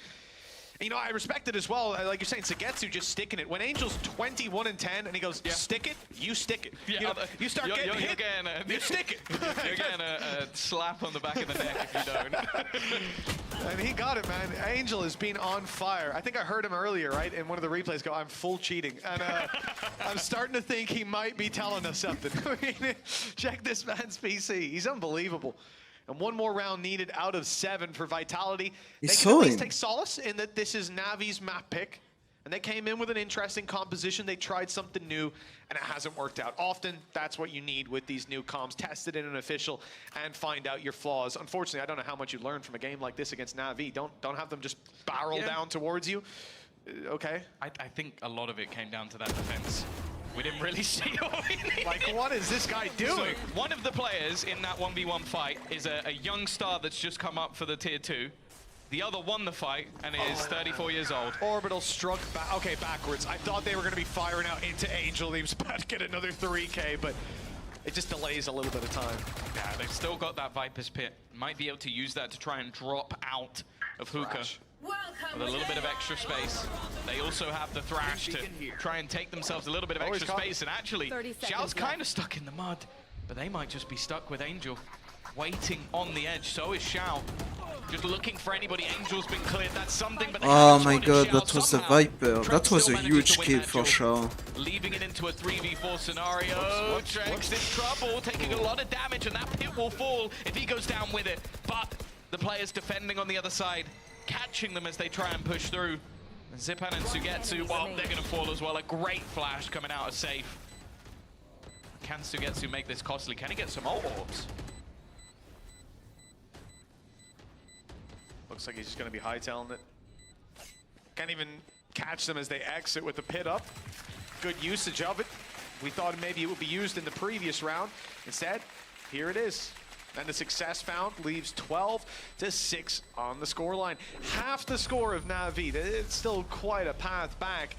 You know, I respect it as well. Like you're saying, Sagetsu just sticking it. When Angel's 21 and 10, and he goes, stick it, you stick it. Yeah, You know, you start getting hit, you stick it. You're getting a slap on the back of the neck if you don't. And he got it, man. Angel has been on fire. I think I heard him earlier, right, in one of the replays go, I'm full cheating. And I'm starting to think he might be telling us something. I mean, check this man's PC. He's unbelievable. And one more round needed out of 7 for Vitality. They can at least take solace in that this is Navi's map pick. And they came in with an interesting composition. They tried something new, and it hasn't worked out. Often, that's what you need with these new comms. Test it in an official and find out your flaws. Unfortunately, I don't know how much you learn from a game like this against Navi. Don't have them just barrel down towards you. Okay. I think a lot of it came down to that defense. We didn't really see what we needed. Like, what is this guy doing? So, one of the players in that 1v1 fight is a young star that's just come up for the tier 2. The other won the fight and is 34 years old. Orbital struck back. Okay, backwards. I thought they were going to be firing out into Angel. He was about to get another 3K, but it just delays a little bit of time. Yeah, they've still got that Viper's Pit. Might be able to use that to try and drop out of Hookah. With a little bit of extra space. They also have the Thrash to try and take themselves a little bit of extra space. And actually, Xiao's kind of stuck in the mud, but they might just be stuck with Angel, waiting on the edge. So is Xiao. Just looking for anybody. Angel's been cleared. That's something, but oh my god, that was a Viper. That was a huge kill for sure. Leaving it into a 3v4 scenario. Trex in trouble, taking a lot of damage, and that pit will fall if he goes down with it. But the players defending on the other side, catching them as they try and push through. And Zipan and Sugetsu, well, they're going to fall as well. A great flash coming out of safe. Can Sugetsu make this costly? Can he get some orbs? Looks like he's just going to be hightailing it. Can't even catch them as they exit with the pit up. Good usage of it. We thought maybe it would be used in the previous round. Instead, here it is. And the success found leaves 12-6 on the scoreline. Half the score of Navi. It's still quite a path back.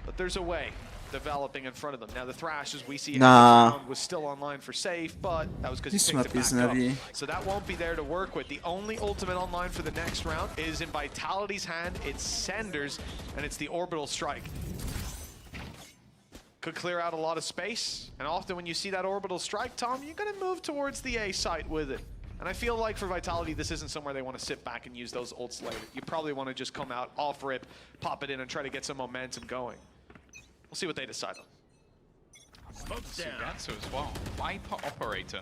But there's a way developing in front of them. Now the Thrash, as we see, was still online for safe, but that was because he picked it back up. So that won't be there to work with. The only ultimate online for the next round is in Vitality's hand. It's Senders, and it's the Orbital Strike. Could clear out a lot of space, and often when you see that Orbital Strike, Tom, you're going to move towards the A site with it. And I feel like for Vitality, this isn't somewhere they want to sit back and use those ults later. You probably want to just come out, off rip, pop it in, and try to get some momentum going. We'll see what they decide on. Sugetsu as well. Viper Operator.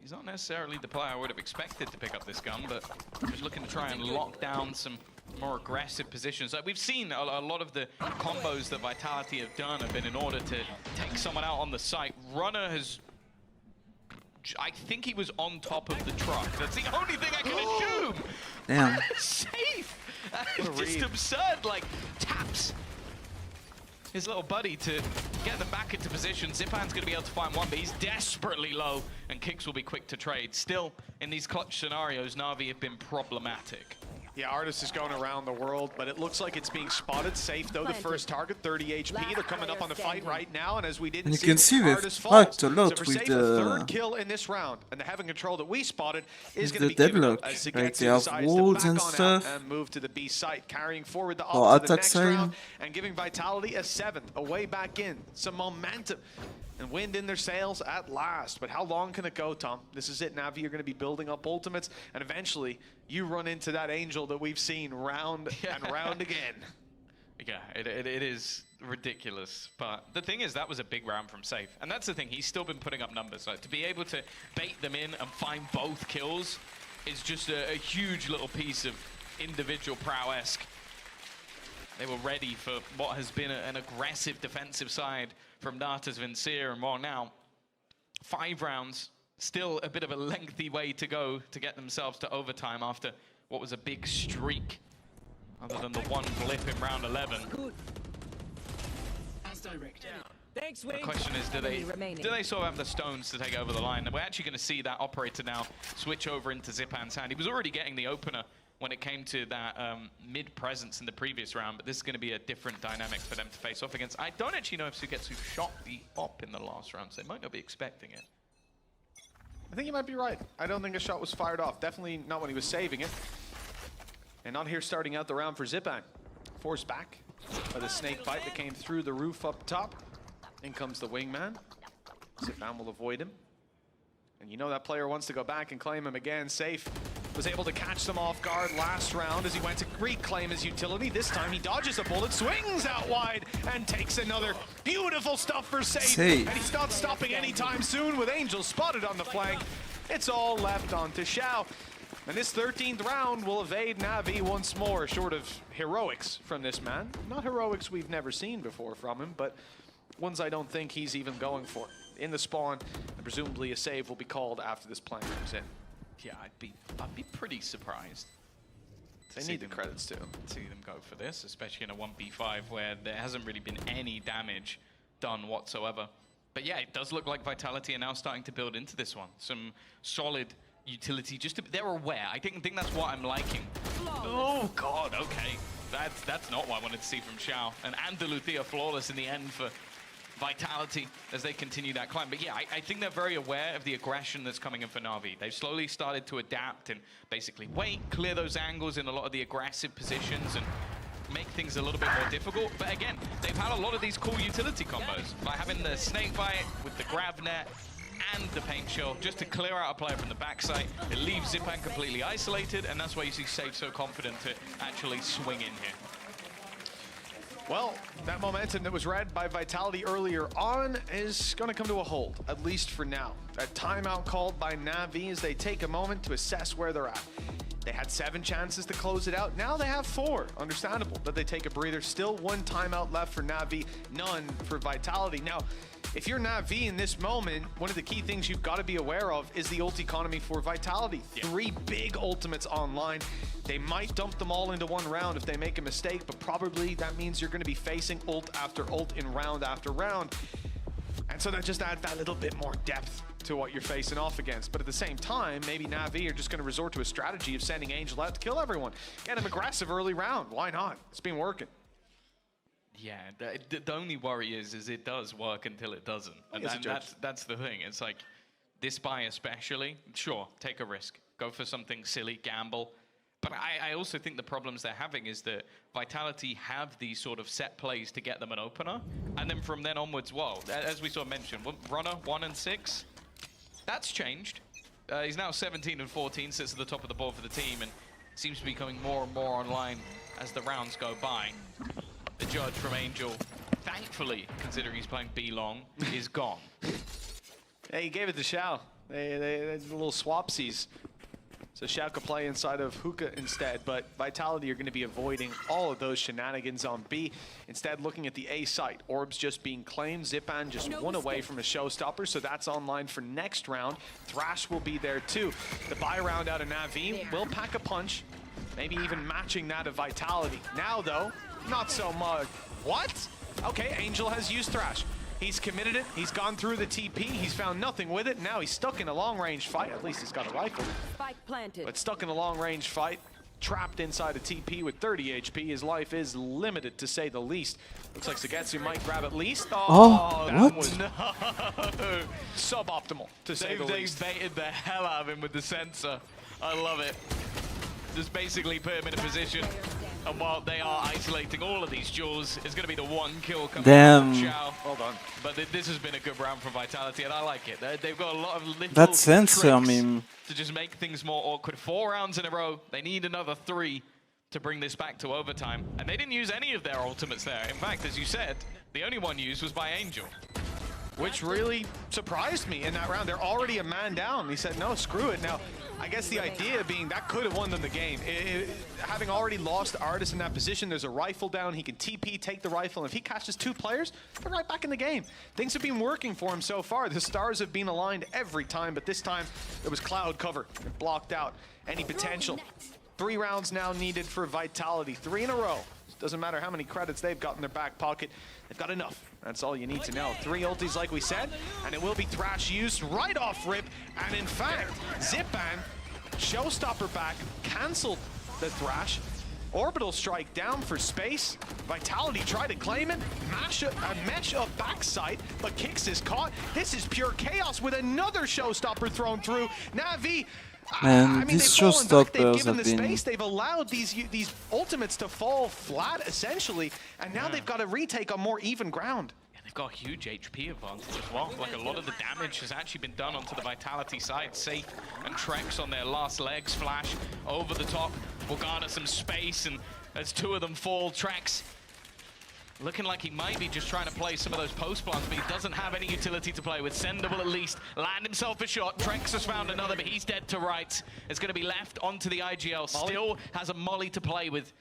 He's not necessarily the player I would have expected to pick up this gun, but just looking to try and lock down some more aggressive positions. Like we've seen a lot of the combos that Vitality have done have been in order to take someone out on the site. Runner has... I think he was on top of the truck. That's the only thing I can assume. Damn. Safe. It's just absurd. Like, taps his little buddy to get them back into position. Zipan's going to be able to find one, but he's desperately low, and Kicks will be quick to trade. Still, in these clutch scenarios, Na'Vi have been problematic. Yeah, Artis is going around the world, but it looks like it's being spotted. Safe, though, the first target, 30 HP. They're coming up on the fight right now, and as we didn't see, Artis falls. A lot so for with Safe, the third kill in this round, and the Heaven Control that we spotted is going to be deadlock. As Right, they have walls and stuff. And move to the B site, carrying forward the up to the next side. round, and giving Vitality a 7, a way back in, some momentum. And wind in their sails at last. But how long can it go, Tom? This is it. Navi, you're going to be building up ultimates, and eventually you run into that Angel that we've seen round and round again. Yeah, it is ridiculous. But the thing is, that was a big round from Safe. And that's the thing, he's still been putting up numbers. Like, to be able to bait them in and find both kills is just a huge little piece of individual prowess. They were ready for what has been an aggressive defensive side from Natas Vincere, and well, now 5 rounds, still a bit of a lengthy way to go to get themselves to overtime after what was a big streak, other than the one blip in round 11. The question is, do they sort of have the stones to take over the line? And we're actually going to see that operator now switch over into Zipan's hand. He was already getting the opener when it came to that mid presence in the previous round, but this is going to be a different dynamic for them to face off against. I don't actually know if Sugetsu shot the op in the last round, so they might not be expecting it. I think you might be right. I don't think a shot was fired off. Definitely not when he was saving it. And not here starting out the round for Zipan. Forced back by the snake bite that came through the roof up top. In comes the wingman. Zipan will avoid him. And you know that player wants to go back and claim him again. Safe was able to catch them off guard last round as he went to reclaim his utility. This time he dodges a bullet, swings out wide, and takes another beautiful stuff for Safe. And he's not stopping anytime soon with Angel spotted on the flank. It's all left onto Xiao. And this 13th round will evade Na'Vi once more, short of heroics from this man. Not heroics we've never seen before from him, but ones I don't think he's even going for. In the spawn, and presumably a save will be called after this plan comes in. Yeah, I'd be pretty surprised. They need the credits too. See them go for this, especially in a 1v5 where there hasn't really been any damage done whatsoever. But yeah, it does look like Vitality are now starting to build into this one. Some solid utility, they're aware. I think that's what I'm liking. Oh god, okay. That's not what I wanted to see from Xiao. And Andaluthia flawless in the end for Vitality as they continue that climb. But yeah, I think they're very aware of the aggression that's coming in for Na'Vi. They've slowly started to adapt and basically wait, clear those angles in a lot of the aggressive positions and make things a little bit more difficult. But again, they've had a lot of these cool utility combos by having the snake bite with the grab net and the paint shell just to clear out a player from the backside. It leaves Zipan completely isolated, and that's why you see Safe so confident to actually swing in here. Well, that momentum that was read by Vitality earlier on is going to come to a hold, at least for now. That timeout called by Na'Vi as they take a moment to assess where they're at. They had 7 chances to close it out. Now they have 4. Understandable that they take a breather. Still 1 timeout left for Na'Vi, none for Vitality. Now, if you're Na'Vi in this moment, one of the key things you've got to be aware of is the ult economy for Vitality. 3 big ultimates online. They might dump them all into one round if they make a mistake, but probably that means you're going to be facing ult after ult in round after round. And so that just adds that little bit more depth to what you're facing off against. But at the same time, maybe Na'Vi are just going to resort to a strategy of sending Angel out to kill everyone. Get him aggressive early round. Why not? It's been working. Yeah, the only worry is it does work until it doesn't. And that's the thing. It's like, this buy especially, sure, take a risk. Go for something silly, gamble. But I also think the problems they're having is that Vitality have these sort of set plays to get them an opener. And then from then onwards, well, as we sort of mentioned, runner 1 and 6, that's changed. He's now 17 and 14, sits at the top of the board for the team, and seems to be coming more and more online as the rounds go by. The judge from Angel, thankfully, considering he's playing B long, is gone. Hey, he gave it to Xiao. They did little swapsies. So Xiao could play inside of Hookah instead, but Vitality are going to be avoiding all of those shenanigans on B. Instead, looking at the A site. Orbs just being claimed. Zipan just 1 away from a showstopper, so that's online for next round. Thrash will be there too. The buy round out of Na'Vi will pack a punch, maybe even matching that of Vitality. Now though, not so much. What? Okay, Angel has used Thrash. He's committed it. He's gone through the TP. He's found nothing with it. Now he's stuck in a long-range fight. At least he's got a rifle. Spike planted. But stuck in a long-range fight, trapped inside a TP with 30 HP. His life is limited, to say the least. Looks like Sugetsu might grab at least. Oh, that what? was suboptimal, to say the least. They baited the hell out of him with the sensor. I love it. Just basically put him in a position. And while they are isolating all of these duels, it's going to be the 1 kill coming from Xiao. Well done. But this has been a good round for Vitality, and I like it. They've got a lot of little That sensor, I tricks mean, to just make things more awkward. 4 rounds in a row. They need another 3 to bring this back to overtime. And they didn't use any of their ultimates there. In fact, as you said, the only one used was by Angel. Which really surprised me in that round. They're already a man down. He said, no, screw it. Now, I guess the idea being that could have won them the game. Having already lost Artis in that position, there's a rifle down. He can TP, take the rifle, and if he catches 2 players, they're right back in the game. Things have been working for him so far. The stars have been aligned every time, but this time it was cloud cover. It blocked out any potential. 3 rounds now needed for Vitality. 3 in a row. Doesn't matter how many credits they've got in their back pocket. They've got enough. That's all you need to know. 3 ultis, like we said, and it will be Thrash used right off rip. And in fact, Zipan, showstopper back, canceled the Thrash. Orbital strike down for space. Vitality tried to claim it. A mesh of backside, but Kix is caught. This is pure chaos with another showstopper thrown through. Na'Vi. And these showstoppers Given have the been... space, they've allowed these ultimates to fall flat, essentially, and now they've got to retake on more even ground. And they've got a huge HP advantage as well. Like, a lot of the damage has actually been done onto the Vitality side. Safe and Trex on their last legs. Flash over the top will garner some space, and as two of them fall, Trex looking like he might be just trying to play some of those post plants, but he doesn't have any utility to play with. Sender will at least land himself a shot. Trex has found another, but he's dead to rights. It's going to be left onto the IGL. Still has a molly to play with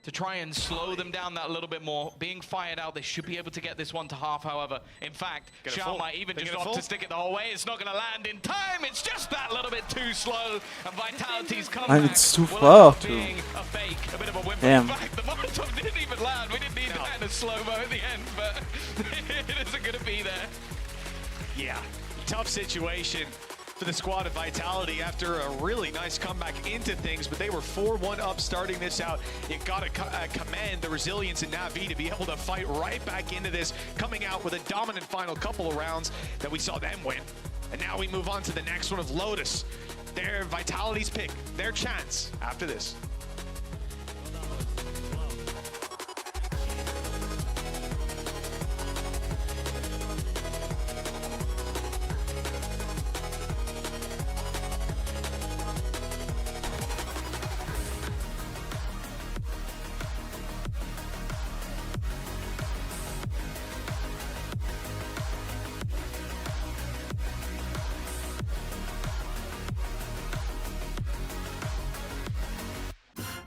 to try and slow them down that little bit more. Being fired out, they should be able to get this one to half, however. In fact, Shao might even just opt to stick it the whole way. It's not going to land in time. It's just that little bit too slow. And Vitality's comeback And it's too far too. being a fake, a bit of a whimper. Damn. In fact, the Molotov didn't even land. We didn't need that in a slow-mo at the end, but it isn't going to be there. Yeah, tough situation for the squad of Vitality after a really nice comeback into things, but they were 4-1 up starting this out. You got to commend the resilience in Na'Vi to be able to fight right back into this, coming out with a dominant final couple of rounds that we saw them win. And now we move on to the next one of Lotus. Their Vitality's pick, their chance after this.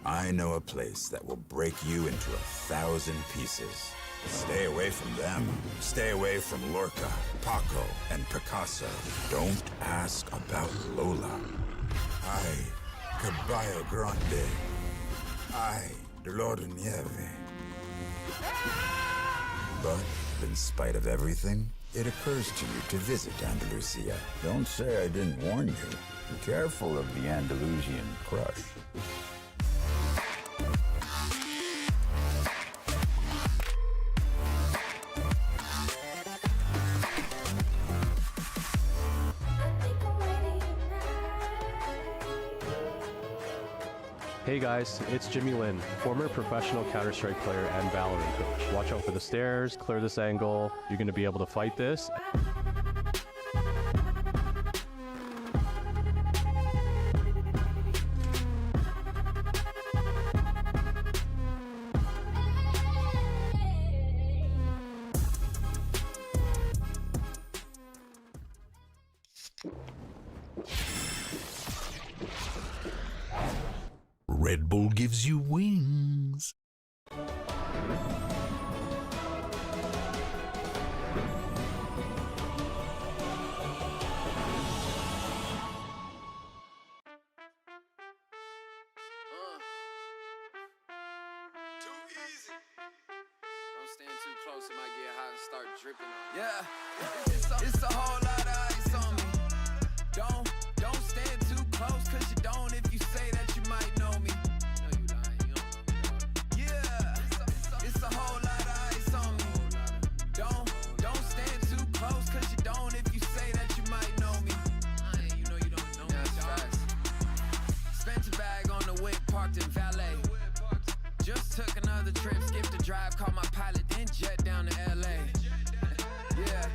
I know a place that will break you into 1,000 pieces. Stay away from them. Stay away from Lorca, Paco, and Picasso. Don't ask about Lola. Ay, Caballo Grande. Ay, Dolor de Nieve. But, in spite of everything, it occurs to you to visit Andalusia. Don't say I didn't warn you. Be careful of the Andalusian crush. Hey guys, it's Jimmy Lin, former professional Counter-Strike player and Valorant coach. Watch out for the stairs, clear this angle, you're going to be able to fight this. Red Bull gives you wings. Stand too close, it might get hot and start dripping on you. Yeah, it's a whole lot of ice on me. Don't stand too close, cause you don't if you say that you might know me. No, you lying, you don't know me, dog. Yeah, it's a whole lot of ice on me. Don't stand too close, cause you don't if you say that you might know me. You know you don't know me, dog. Spent a bag on the whip, parked in valet. Just took another trip, skipped a drive, called my pilot, then jet down to LA. Yeah,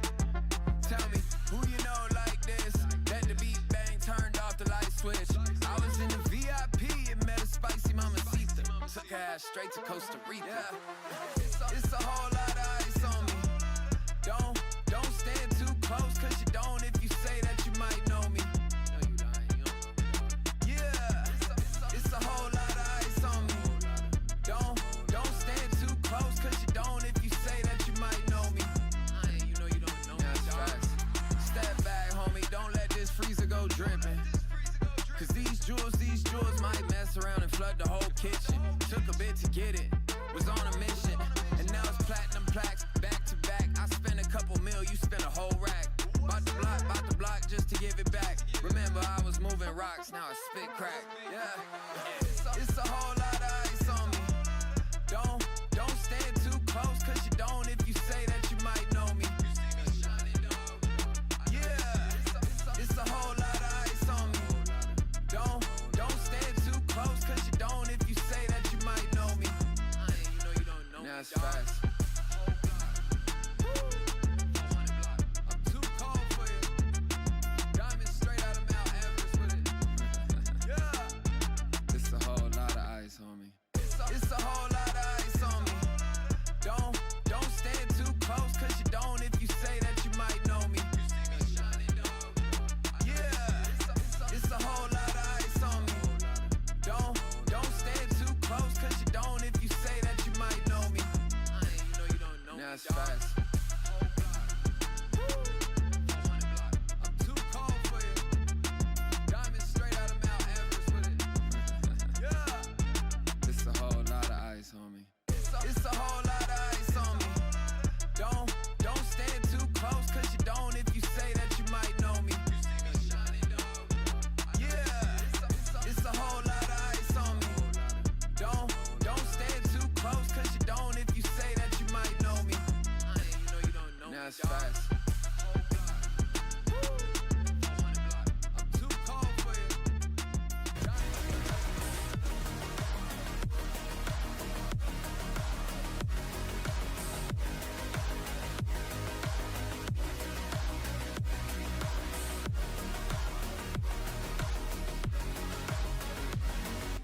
tell me, who you know like this? Let the beat bang, turned off the light switch. I was in the VIP and met a spicy mamacita. Took her ass straight to Costa Rica. Yeah, it's a whole lot of ice on me. Don't stand too close, cause you don't if you say that you might know me. No, you lying, you don't know me, dog. Yeah, it's a whole lot of ice on me. Don't stand too close, cause you don't if you say that you might know me. You know you don't know me, dog. Step back, homie, don't let this freezer go dripping. Cause these jewels might mess around and flood the whole kitchen. Took a bit to get it, was on a mission. And now it's platinum plaques, back to back. I spent a couple mil, you spent a whole rack. Bought the block just to give it back. Remember I was moving rocks, now I spit crack. Yeah, it's it's fast. I'm too cold for you. Diamonds straight out of Mount Everest with it. Yeah. It's a whole lot of ice on me. It's a whole lot of ice on me. Don't stand too close, cause you don't if you say that you might know me. Yeah, it's a whole lot of ice on me. Don't stand too close, cause you don't if you say that you might know me. Now it's fast. I'm too cold for you.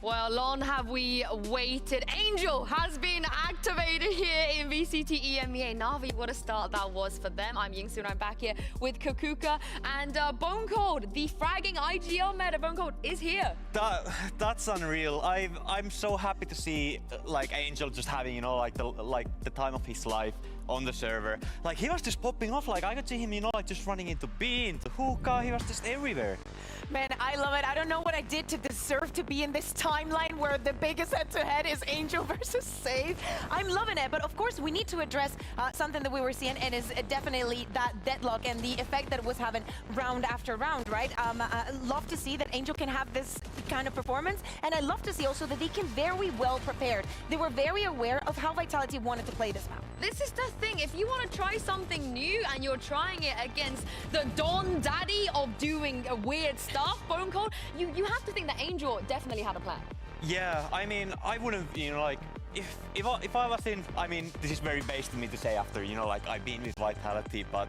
Well, long have we waited. Angel has been activated here in VCT EMEA. Na'Vi, what a start that was for them. I'm Yingsu and I'm back here with Kakuka and Bone Cold. The fragging IGL meta, Bone Cold, is here. That's unreal. I'm so happy to see like Angel just having, you know, like the time of his life on the server. Like he was just popping off. Like I could see him, you know, like just running into B, into hookah. He was just everywhere. Man, I love it. I don't know what I did to deserve to be in this timeline where the biggest head-to-head is Angel versus Save. I'm loving it, but of course we need to address something that we were seeing, and is definitely that deadlock and the effect that it was having round after round, right? I love to see that Angel can have this kind of performance, and I love to see also that they came very well prepared. They were very aware of how Vitality wanted to play this map. This is the thing. If you want to try something new and you're trying it against the Don Daddy of doing weird stuff, Bone Cold, you have to think that Angel definitely had a plan. Yeah, I mean, I wouldn't, you know, like, if I was in, I mean, this is very basic to me to say after, you know, like, I've been with Vitality, but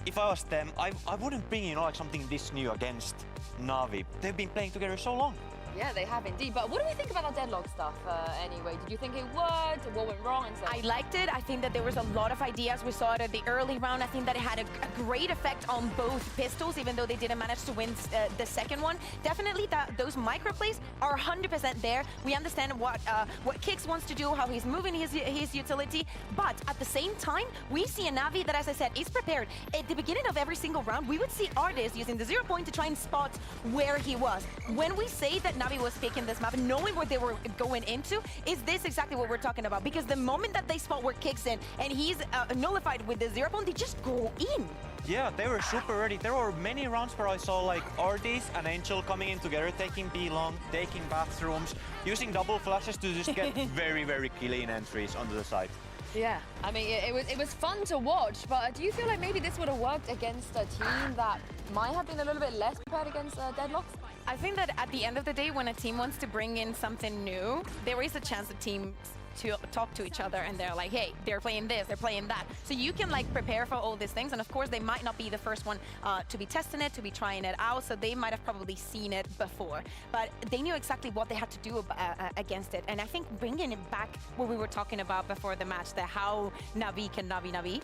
if I was them, I wouldn't bring, you know, like, something this new against Na'Vi. They've been playing together so long. Yeah, they have indeed. But what do we think about that deadlock stuff anyway? Did you think it worked? What went wrong? And so I liked it. I think that there was a lot of ideas. We saw it at the early round. I think that it had a great effect on both pistols, even though they didn't manage to win the second one. Definitely those micro plays are 100% there. We understand what Kix wants to do, how he's moving his utility. But at the same time, we see a Na'Vi that, as I said, is prepared. At the beginning of every single round, we would see Artist using the 0 point to try and spot where he was. When we say that Na'Vi was picking this map, knowing what they were going into, is this exactly what we're talking about? Because the moment that they spot where Kicks in and he's nullified with the 0 point, they just go in. Yeah, they were super ready. There were many rounds where I saw like Ardis and Angel coming in together, taking B long, taking bathrooms, using double flashes to just get very, very clean entries onto the side. Yeah, I mean, it was fun to watch, but do you feel like maybe this would have worked against a team that might have been a little bit less prepared against deadlocks? I think that at the end of the day, when a team wants to bring in something new, there is a chance the teams to talk to each other and they're like, hey, they're playing this, they're playing that. So you can like prepare for all these things, and of course they might not be the first one to be testing it, to be trying it out, so they might have probably seen it before. But they knew exactly what they had to do against it, and I think bringing it back what we were talking about before the match, the how Na'Vi can Na'Vi.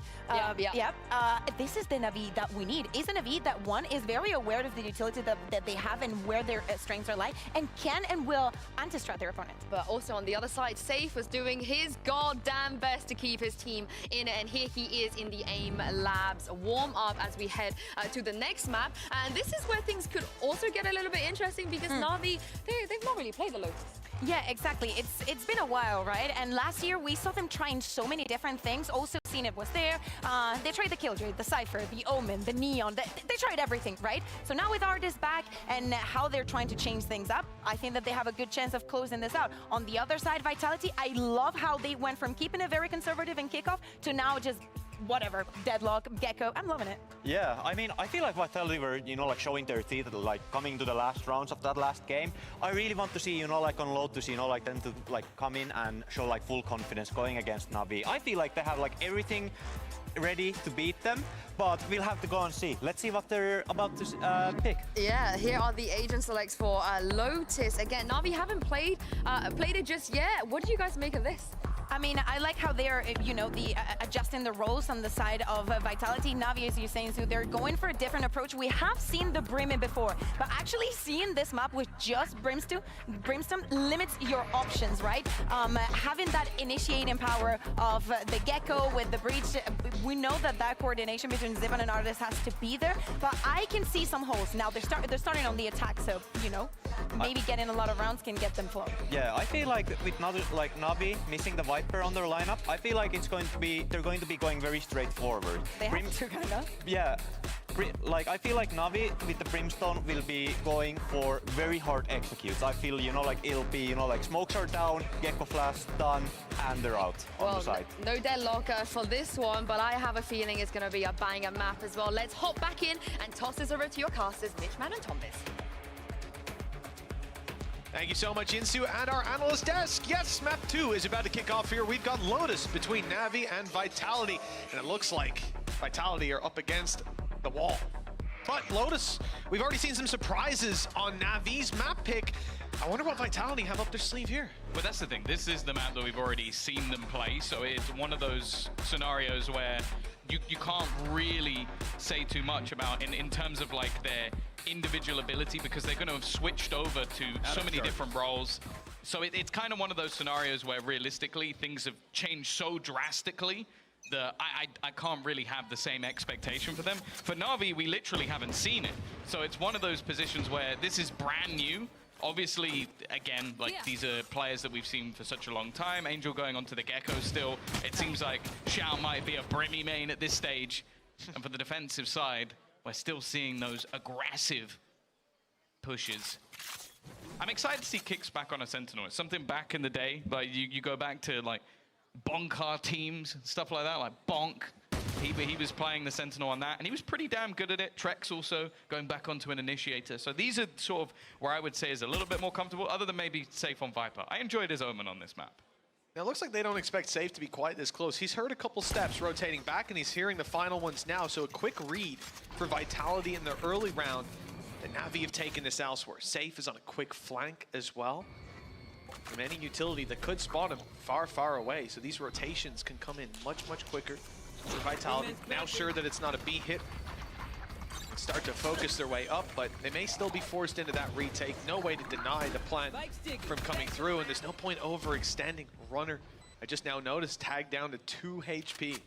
This is the Na'Vi that we need. Is a Na'Vi that, one, is very aware of the utility that they have and where their strengths are like, and can and will anti-strat their opponent. But also on the other side, Safe was doing his goddamn best to keep his team in it, and here he is in the AIM Labs warm-up as we head to the next map. And this is where things could also get a little bit interesting, because Na'Vi, they've not really played the Lotus. Yeah, exactly. It's been a while, right? And last year we saw them trying so many different things. Also, Zenith was there. They tried the Killjoy, the Cypher, the Omen, the Neon. They tried everything, right? So now with Artist back and how they're trying to change things up, I think that they have a good chance of closing this out. On the other side, Vitality, I love how they went from keeping it very conservative in kickoff to now just whatever, deadlock, gecko. I'm loving it. Yeah, I mean, I feel like Vitality were, you know, like showing their teeth, like coming to the last rounds of that last game. I really want to see, you know, like on Lotus, you know, like them to like come in and show like full confidence going against Na'Vi. I feel like they have like everything ready to beat them, but we'll have to go and see. Let's see what they're about to pick. Yeah, here are the agent selects for Lotus. Again, Na'Vi haven't played it just yet. What do you guys make of this? I mean, I like how they're, you know, adjusting the roles on the side of Vitality. Navi, as you're saying, so they're going for a different approach. We have seen the Brim before, but actually seeing this map with just Brimstone limits your options, right? Having that initiating power of the Gecko with the Breach, we know that coordination between Zivan and Artis has to be there, but I can see some holes. Now they're starting on the attack, so, you know, maybe getting a lot of rounds can get them flow. Yeah, I feel like with Navi missing the Viper on their lineup, I feel like they're going to be going very straightforward. They have to kind of. Yeah, like I feel like Navi with the Brimstone will be going for very hard executes. I feel, you know, like it'll be, you know, like smokes are down, Gecko Flash done, and they're out on the side. No deadlock for this one, but I have a feeling it's going to be a banger map as well. Let's hop back in and toss this over to your casters, Mitchman and Tombis. Thank you so much, Insu, and our analyst desk. Yes, map 2 is about to kick off here. We've got Lotus between Navi and Vitality, and it looks like Vitality are up against the wall. But Lotus, we've already seen some surprises on Navi's map pick. I wonder what Vitality have up their sleeve here. But that's the thing, this is the map that we've already seen them play, so it's one of those scenarios where you can't really say too much about in terms of like their individual ability, because they're going to have switched over to so many different roles. So it's kind of one of those scenarios where realistically things have changed so drastically that I can't really have the same expectation for them. For Na'Vi, we literally haven't seen it. So it's one of those positions where this is brand new. Obviously, again, like these are players that we've seen for such a long time. Angel going onto the Gecko still. It seems like Xiao might be a Brimmy main at this stage. And for the defensive side, we're still seeing those aggressive pushes. I'm excited to see Kicks back on a Sentinel. It's something back in the day. Like you go back to like Bonkar teams, stuff like that, like Bonk. He was playing the Sentinel on that, and he was pretty damn good at it. Trex also going back onto an Initiator. So these are sort of where I would say is a little bit more comfortable, other than maybe Safe on Viper. I enjoyed his Omen on this map. Now, it looks like they don't expect Safe to be quite this close. He's heard a couple steps rotating back, and he's hearing the final ones now. So a quick read for Vitality in the early round. And Navi have taken this elsewhere. Safe is on a quick flank as well. From any utility that could spot him far, far away. So these rotations can come in much, much quicker for Vitality. Now sure that it's not a B hit. Start to focus their way up, but they may still be forced into that retake. No way to deny the plan from coming through, and there's no point overextending. Runner, I just now noticed, tagged down to 2 HP.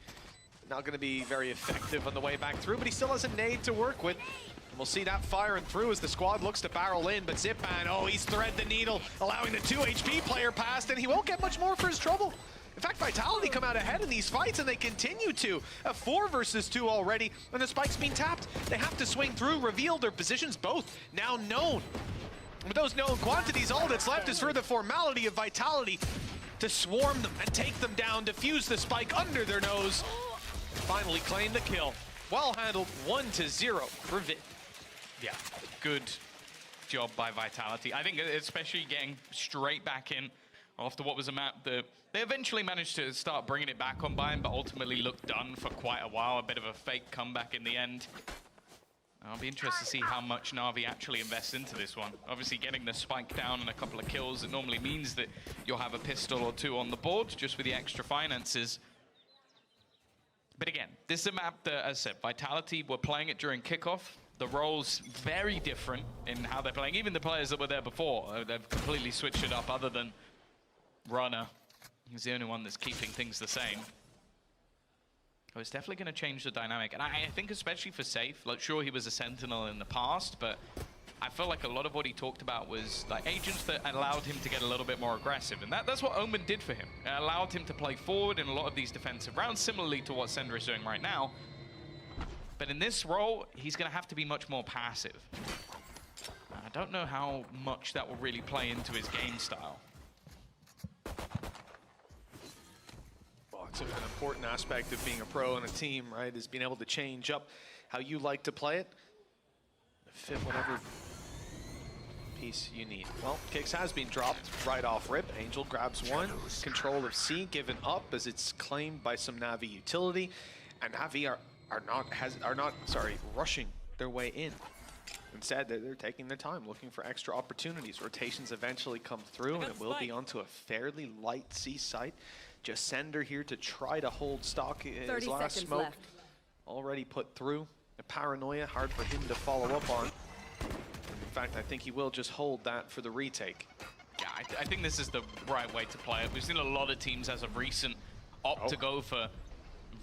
Not going to be very effective on the way back through, but he still has a nade to work with. And we'll see that firing through as the squad looks to barrel in, but Zipman, oh, he's thread the needle, allowing the 2 HP player past, and he won't get much more for his trouble. In fact, Vitality come out ahead in these fights, and they continue to. A 4 versus 2 already, and the spike's being tapped. They have to swing through, reveal their positions, both now known. With those known quantities, all that's left is for the formality of Vitality to swarm them and take them down, defuse the spike under their nose, finally claim the kill. Well handled, 1-0 for Vid. Yeah, good job by Vitality. I think especially getting straight back in after what was a map that they eventually managed to start bringing it back on by him, but ultimately looked done for quite a while. A bit of a fake comeback in the end. I'll be interested to see how much Na'Vi actually invests into this one. Obviously getting the spike down and a couple of kills, it normally means that you'll have a pistol or 2 on the board, just with the extra finances. But again, this is a map that, as I said, Vitality were playing it during kickoff. The roles very different in how they're playing. Even the players that were there before, they've completely switched it up, other than Runner. He's the only one that's keeping things the same. Oh, it's definitely going to change the dynamic. And I think especially for Safe, like sure he was a Sentinel in the past, but I feel like a lot of what he talked about was like agents that allowed him to get a little bit more aggressive. And that's what Omen did for him. It allowed him to play forward in a lot of these defensive rounds, similarly to what Sender is doing right now. But in this role, he's going to have to be much more passive. I don't know how much that will really play into his game style. Well, it's an important aspect of being a pro on a team, right, is being able to change up how you like to play it, fit whatever piece you need. Well, Kicks has been dropped right off rip. Angel grabs one. Control of C given up as it's claimed by some Na'Vi utility, and Na'Vi are not rushing their way in. Instead, they're taking their time, looking for extra opportunities. Rotations eventually come through, and it will be onto a fairly light C site. Just Sender here to try to hold stock. His last smoke left. already put through. A Paranoia, hard for him to follow up on. In fact, I think he will just hold that for the retake. Yeah, I think this is the right way to play it. We've seen a lot of teams as of recent opt to go for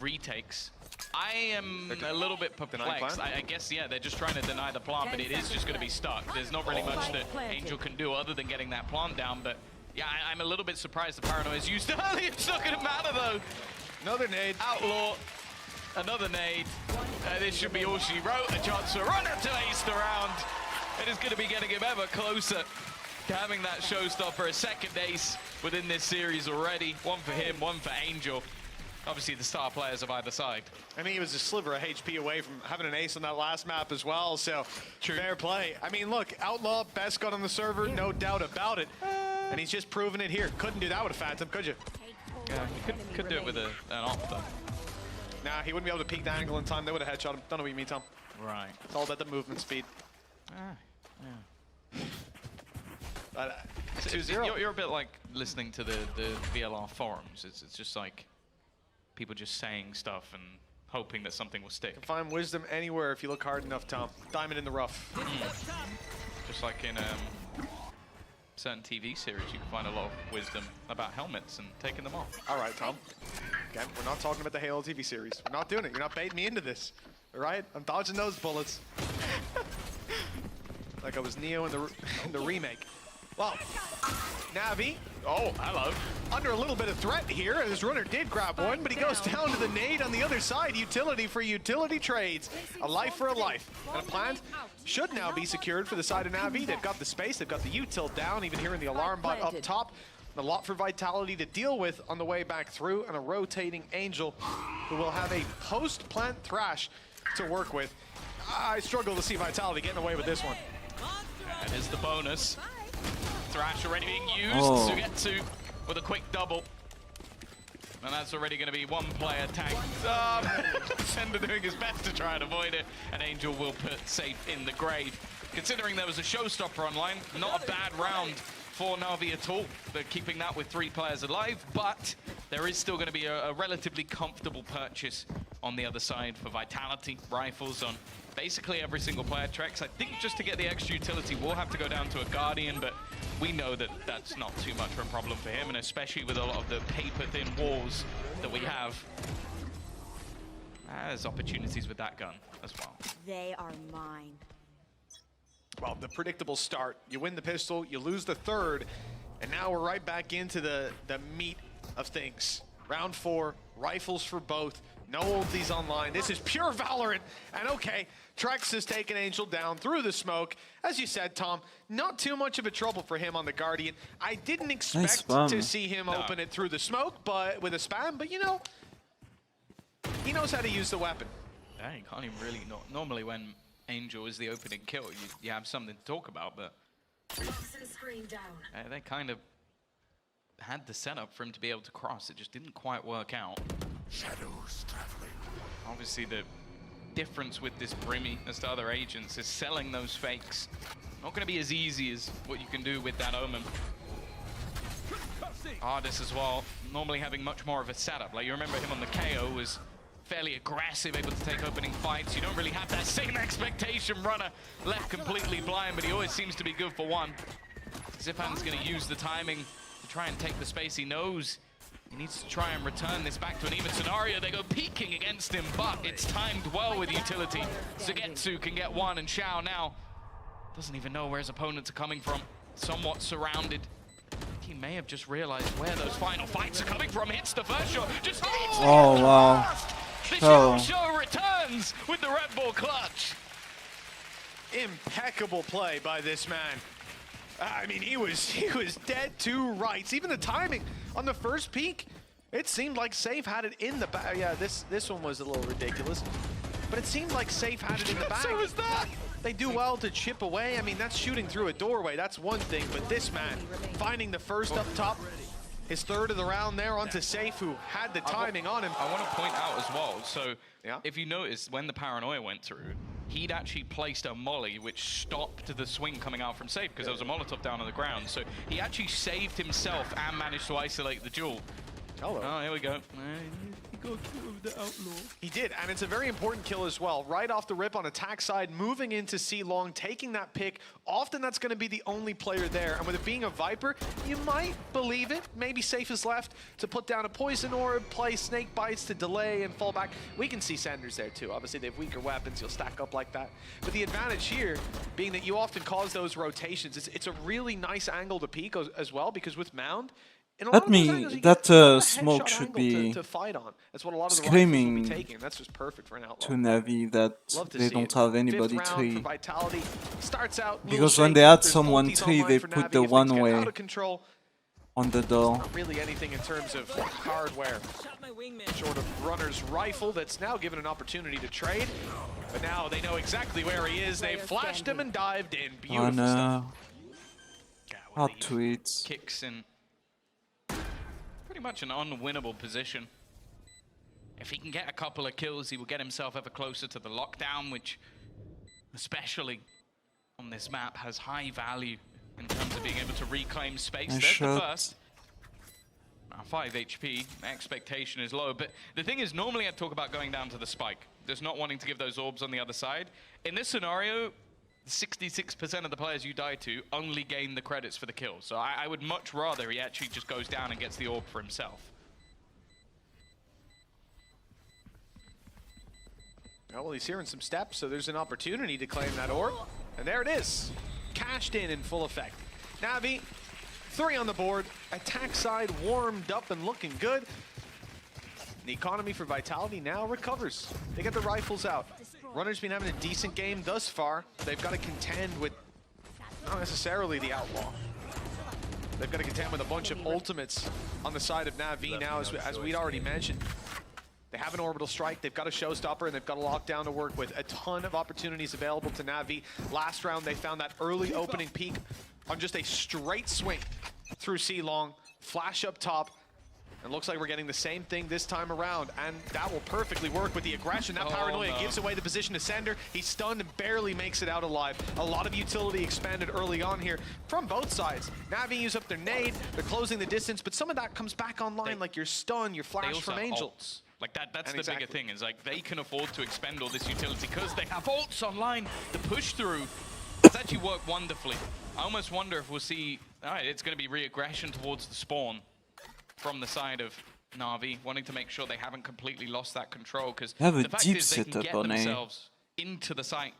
retakes. I am a little bit perplexed. I guess, yeah, they're just trying to deny the plant, but it is just going to be stuck. There's not really much that Angel can do other than getting that plant down, but yeah, I'm a little bit surprised the Paranoia is used early. It's not going to matter, though. Another nade. Outlaw, another nade. This should be all she wrote. A chance for a runner to ace the round. It is going to be getting him ever closer to having that showstopper, a second ace within this series already. One for him, one for Angel. Obviously the star players of either side. I mean, he was a sliver of HP away from having an ace on that last map as well, so fair play. I mean, look, Outlaw, best gun on the server, no doubt about it. And he's just proven it here. Couldn't do that with a Phantom, could you? Yeah, you could do it with an op, though. Nah, he wouldn't be able to peek the angle in time. They would have headshot him. Don't know what you mean, Tom. Right. It's all about the movement speed. Yeah. 2-0. You're a bit like listening to the VLR forums. It's just like people just saying stuff and hoping that something will stick. You can find wisdom anywhere if you look hard enough, Tom. Diamond in the rough. Just like in certain TV series, you can find a lot of wisdom about helmets and taking them off. All right, Tom. Again, we're not talking about the Halo TV series. We're not doing it. You're not baiting me into this. All right? I'm dodging those bullets. Like I was Neo in the remake. Well, Navi. Oh, hello. Under a little bit of threat here. His runner did grab one, but he goes down to the nade on the other side. Utility for utility trades. A life for a life. And a plant should now be secured for the side of Navi. They've got the space. They've got the util down, even hearing the alarm bot up top. A lot for Vitality to deal with on the way back through, and a rotating Angel who will have a post-plant Thrash to work with. I struggle to see Vitality getting away with this one. That is the bonus. Thrash already being used to get to with a quick double. And that's already going to be one player tagged. Sender doing his best to try and avoid it. And Angel will put safe in the grave. Considering there was a showstopper online, not a bad round for Na'Vi at all. They're keeping that with 3 players alive, but there is still going to be a relatively comfortable purchase on the other side for Vitality. Rifles on basically every single player. Trex, I think just to get the extra utility, we'll have to go down to a Guardian, but we know that that's not too much of a problem for him, and especially with a lot of the paper-thin walls that we have. There's opportunities with that gun as well. They are mine. Well, the predictable start. You win the pistol, you lose the third, and now we're right back into the meat of things. Round 4, rifles for both. No ultis online. This is pure Valorant. And okay, Trex has taken Angel down through the smoke. As you said, Tom, not too much of a trouble for him on the Guardian. I didn't expect to see him open it through the smoke, but with a spam, but you know, he knows how to use the weapon. Yeah, you can't even really normally when Angel is the opening kill, you have something to talk about, but they kind of had the setup for him to be able to cross. It just didn't quite work out. Shadows traveling. Obviously, the difference with this Brimmy as to other agents is selling those fakes. Not going to be as easy as what you can do with that Omen. Ardis as well, normally having much more of a setup. Like, you remember him on the KO was fairly aggressive, able to take opening fights. You don't really have that same expectation. Runner left completely blind, but he always seems to be good for one. Zipan's going to use the timing to try and take the space. He knows he needs to try and return this back to an even scenario. They go peeking against him, but it's timed well with utility. Sugetsu can get one, and Xiao now doesn't even know where his opponents are coming from. Somewhat surrounded. He may have just realized where those final fights are coming from. Hits the first shot, just hits it. Oh, wow. The Xiao show returns with the Red Bull clutch. Impeccable play by this man. I mean, he was dead to rights. Even the timing on the first peek, it seemed like Safe had it in the bag. Yeah, this one was a little ridiculous, but it seemed like Safe had it in the bag. So was that. They do well to chip away. I mean, that's shooting through a doorway. That's one thing, but this man finding the first up top, His third of the round there onto Safe, who had the timing on him. I want to point out as well, so Yeah. if you notice, when the paranoia went through, he'd actually placed a molly which stopped the swing coming out from Safe because there was a Molotov down on the ground. So he actually saved himself and managed to isolate the duel. Hello. Oh, here we go. He got killed with the outlaw. He did, and it's a very important kill as well. Right off the rip on attack side, moving into C-Long, taking that pick. Often that's going to be the only player there, and with it being a Viper, you might believe it. Maybe Safe is left to put down a Poison Orb, play Snake Bites to delay and fall back. We can see Sanders there too. Obviously, they have weaker weapons. You'll stack up like that. But the advantage here being that you often cause those rotations. It's a really nice angle to peek as well, because with Mound, in a lot of those angles, you get a smoke headshot should angle be to fight on. That's what a lot of the screaming rifles will be taking, and that's just perfect for an outlaw. to Navi that Love to they see don't it. have Fifth anybody round for tree. Vitality. Starts out Because little when they shaky. add There's someone multis tree, online they for put Navi the if things one get way out of control. on the door. Not really anything in terms of hardware. Short of Runner's rifle that's now given an opportunity to trade. But now they know exactly where he is. They flashed him and dived in. Beautiful Oh stuff. no. Yeah, Hot lead tweets. Kicks in pretty much an unwinnable position. If he can get a couple of kills, he will get himself ever closer to the lockdown, which, especially on this map, has high value in terms of being able to reclaim space. Nice There's the shot. first. 5 HP, expectation is low, but the thing is, normally I'd talk about going down to the spike, just not wanting to give those orbs on the other side. In this scenario, 66% of the players you die to only gain the credits for the kill, so I would much rather he actually just goes down and gets the orb for himself. Well, he's hearing some steps, so there's an opportunity to claim that orb. And there it is. Cashed in full effect. Navi, 3 on the board. Attack side warmed up and looking good. The economy for Vitality now recovers. They get the rifles out. Runner's been having a decent game thus far. They've got to contend with not necessarily the outlaw. They've got to contend with a bunch of ultimates on the side of Navi now, as we'd already mentioned. They have an orbital strike, they've got a showstopper, and they've got a lockdown to work with. A ton of opportunities available to Navi. Last round, they found that early opening peak on just a straight swing through C-Long, flash up top, and looks like we're getting the same thing this time around, and that will perfectly work with the aggression. That paranoia gives away the position to Sender. He's stunned and barely makes it out alive. A lot of utility expanded early on here from both sides. Navi use up their nade, they're closing the distance, but some of that comes back online, like your stun, your flash from Angel. Ults. Like that's And the bigger thing, is like they can afford to expend all this utility because they have ults online. The push through has actually worked wonderfully. I almost wonder if we'll see, all right, it's going to be re-aggression towards the spawn from the side of Na'Vi, wanting to make sure they haven't completely lost that control, because They have a the fact deep is they can setup get on A. themselves into the site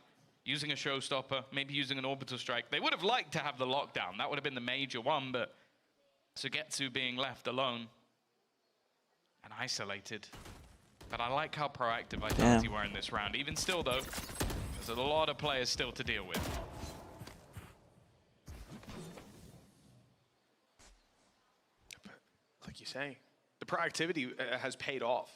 using a showstopper, maybe using an orbital strike. They would have liked to have the lockdown. That would have been the major one, but Sugetsu being left alone and isolated. But I like how proactive Vitality were in this round. Even still, though, there's a lot of players still to deal with. Like you say, the proactivity has paid off.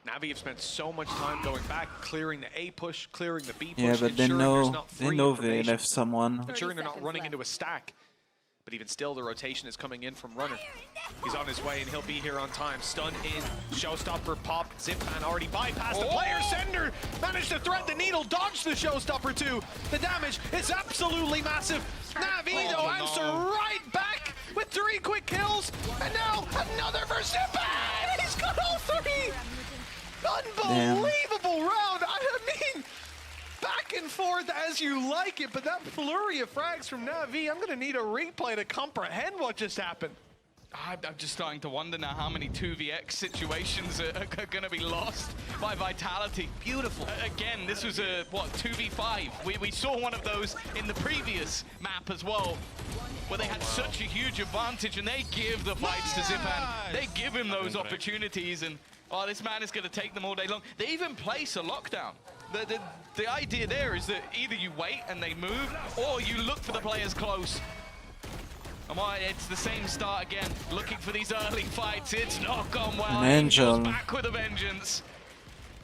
Navi have spent so much time going back, clearing the A push, clearing the B push, Yeah, but they ensuring there's know not they free know they information, left someone. ensuring they're not running into a stack. But even still, the rotation is coming in from Runner. He's on his way, and he'll be here on time. Stun in, showstopper pop, Zipman already bypassed the player. Sender managed to thread the needle, dodge the showstopper too. The damage is absolutely massive. Navi, though, answer right back with 3 quick kills. And now another for Zipman! He's got all 3! Unbelievable round! I mean, back and forth as you like it, but that flurry of frags from Navi, I'm gonna need a replay to comprehend what just happened. I'm just starting to wonder now how many 2vx situations are going to be lost by Vitality. Beautiful. Again, this was a, what, 2v5. We saw one of those in the previous map as well, where they had such a huge advantage, and they give the fights to Zipan. They give him those opportunities, and oh, this man is going to take them all day long. They even place a lockdown. The idea there is that either you wait and they move, or you look for the players close. And it's the same start again, looking for these early fights. It's not gone well. An Angel. Angel's back with a vengeance.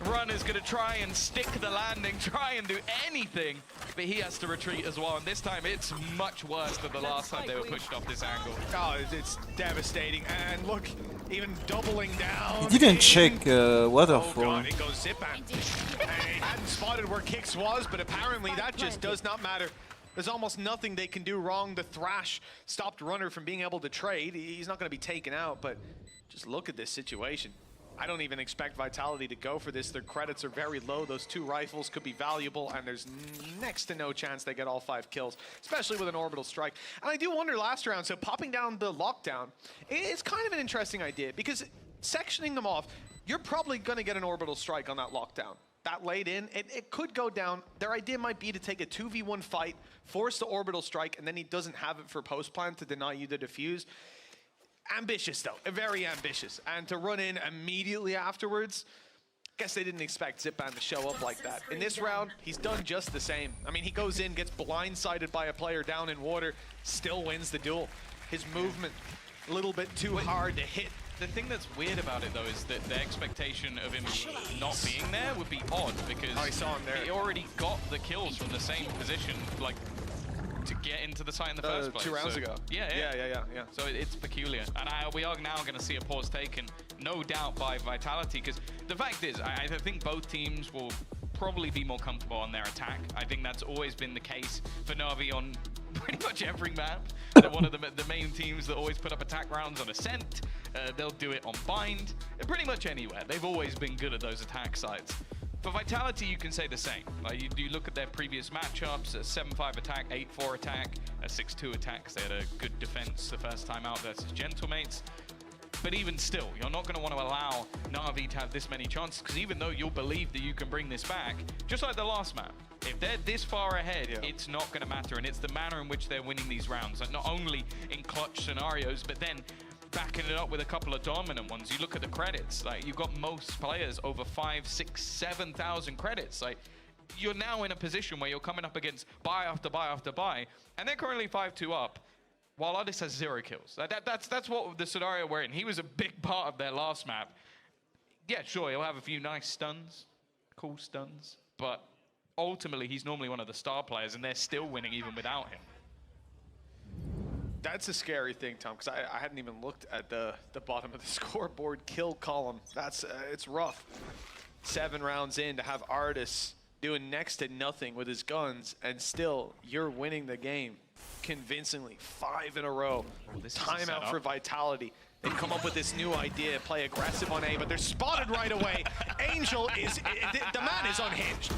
Runner's going to try and stick the landing, try and do anything, but he has to retreat as well. And this time it's much worse than the last time they were pushed off this angle. Oh, it's devastating. And look, even doubling down. He didn't check Oh waterfall. god, it goes Zipan. And he hadn't spotted where Kix was, but apparently that just does not matter. There's almost nothing they can do wrong. The Thrash stopped Runner from being able to trade. He's not going to be taken out, but just look at this situation. I don't even expect Vitality to go for this. Their credits are very low. Those 2 rifles could be valuable, and there's next to no chance they get all 5 kills, especially with an orbital strike. And I do wonder last round, so popping down the lockdown, it's kind of an interesting idea, because sectioning them off, you're probably going to get an orbital strike on that lockdown. That late in, it could go down. Their idea might be to take a 2v1 fight, force the orbital strike, and then he doesn't have it for post-plant to deny you the defuse. Ambitious though, very ambitious. And to run in immediately afterwards, guess they didn't expect Zipan to show up like that. In this round, he's done just the same. I mean, he goes in, gets blindsided by a player down in water, still wins the duel. His movement, a little bit too hard to hit. The thing that's weird about it though is that the expectation of him not being there would be odd, because I saw him there. he already got the kills from the same position, like, to get into the site in the first place. 2 rounds ago. Yeah. So it's peculiar. And we are now going to see a pause taken, no doubt, by Vitality, because the fact is, I think both teams will probably be more comfortable on their attack. I think that's always been the case for Na'Vi on pretty much every map. They're one of the main teams that always put up attack rounds on Ascent. They'll do it on Bind. Pretty much anywhere. They've always been good at those attack sites. For Vitality, you can say the same. Like you look at their previous matchups, a 7-5 attack, 8-4 attack, a 6-2 attack, because they had a good defense the first time out versus Gentlemates. But even still, you're not going to want to allow Na'Vi to have this many chances, because even though you'll believe that you can bring this back, just like the last map, if they're this far ahead, it's not going to matter. And it's the manner in which they're winning these rounds, like not only in clutch scenarios, but then backing it up with a couple of dominant ones. You look at the credits, like you've got most players over 5, 6, 7,000 credits. Like you're now in a position where you're coming up against buy after buy after buy, and they're currently 5-2 up, while Otis has 0 kills. That's what the scenario we're in. He was a big part of their last map. Yeah, sure, he'll have a few nice stuns, cool stuns, but ultimately he's normally one of the star players, and they're still winning even without him. That's a scary thing, Tom, because I hadn't even looked at the bottom of the scoreboard kill column. That's it's rough. 7 rounds in to have Artis doing next to nothing with his guns, and still you're winning the game convincingly. 5 in a row. Timeout for Vitality. They come up with this new idea, play aggressive on A, but they're spotted right away. Angel is, the man is unhinged.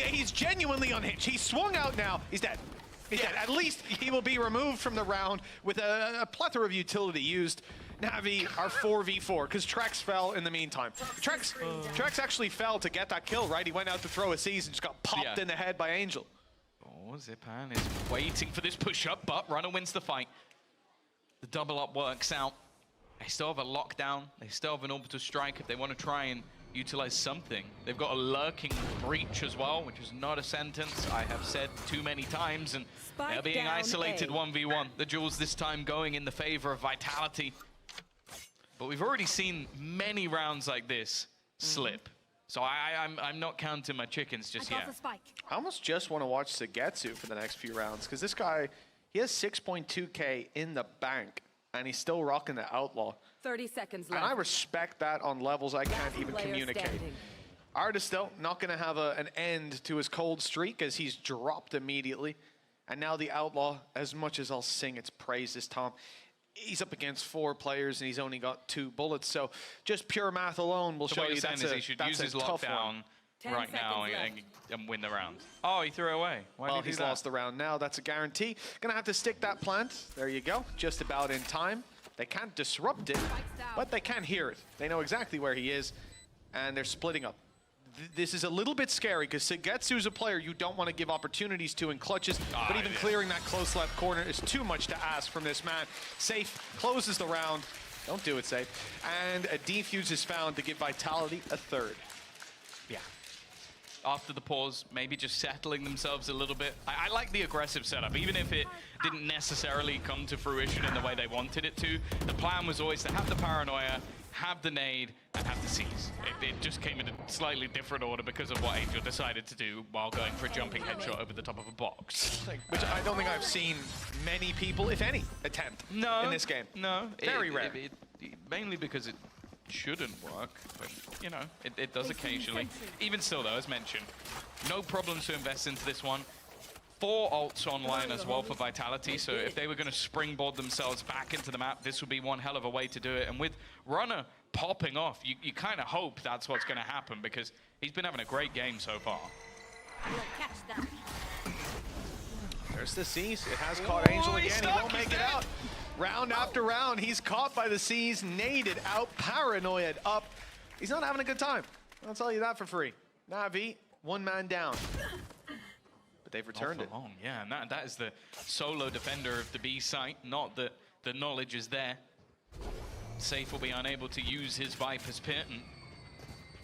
He's genuinely unhinged. He's swung out now. He's dead. He's dead. At least he will be removed from the round with a plethora of utility used. Na'Vi are 4v4 because Trex fell in the meantime. Trex actually fell to get that kill, right? He went out to throw a C's and just got popped in the head by Angel. Oh, Zipan is waiting for this push-up, but Runner wins the fight. The double-up works out. They still have a lockdown. They still have an orbital strike if they want to try and utilize something. They've got a lurking breach as well, which is not a sentence I have said too many times, and they're being isolated 1v1. The duel's this time going in the favor of Vitality. But we've already seen many rounds like this slip. So I'm not counting my chickens just yet. I almost just want to watch Sagetsu for the next few rounds, because this guy, he has 6.2K in the bank, and he's still rocking the Outlaw. 30 seconds left. And I respect that on levels I can't even communicate. Artis, though, not going to have an end to his cold streak, as he's dropped immediately. And now the Outlaw, as much as I'll sing its praises, Tom, he's up against 4 players, and he's only got 2 bullets. So just pure math alone will show you that's he should use his lockdown right now and win the round. Oh, he threw it away. Why did he do he's that? lost the round now. That's a guarantee. Gonna have to stick that plant. There you go. Just about in time. They can't disrupt it, but they can hear it. They know exactly where he is, and they're splitting up. This is a little bit scary, because Sagetsu's a player you don't want to give opportunities to in clutches, but even clearing that close left corner is too much to ask from this man. Safe closes the round. Don't do it, Safe. And a defuse is found to give Vitality a 3rd. Yeah. After the pause, maybe just settling themselves a little bit. I like the aggressive setup, even if it didn't necessarily come to fruition in the way they wanted it to. The plan was always to have the paranoia, have the nade, and have the seize. It just came in a slightly different order because of what Angel decided to do while going for a jumping headshot over the top of a box. Which I don't think I've seen many people, if any, attempt in this game. No. Very rare. Mainly because it shouldn't work, but you know, it does occasionally. Even still though, as mentioned, no problems to invest into this one. 4 ults online as well for Vitality, so if they were going to springboard themselves back into the map, this would be one hell of a way to do it. And with Runner popping off, you kind of hope that's what's going to happen, because he's been having a great game so far. There's the Seize. It has caught Angel again. He won't make it out. Round after round, he's caught by the Seize, naded out, paranoid up. He's not having a good time. I'll tell you that for free. Na'Vi, 1 man down. But they've returned it. Long. Yeah, and that is the solo defender of the B site. Not that the knowledge is there. Safe will be unable to use his Viper's Pit, and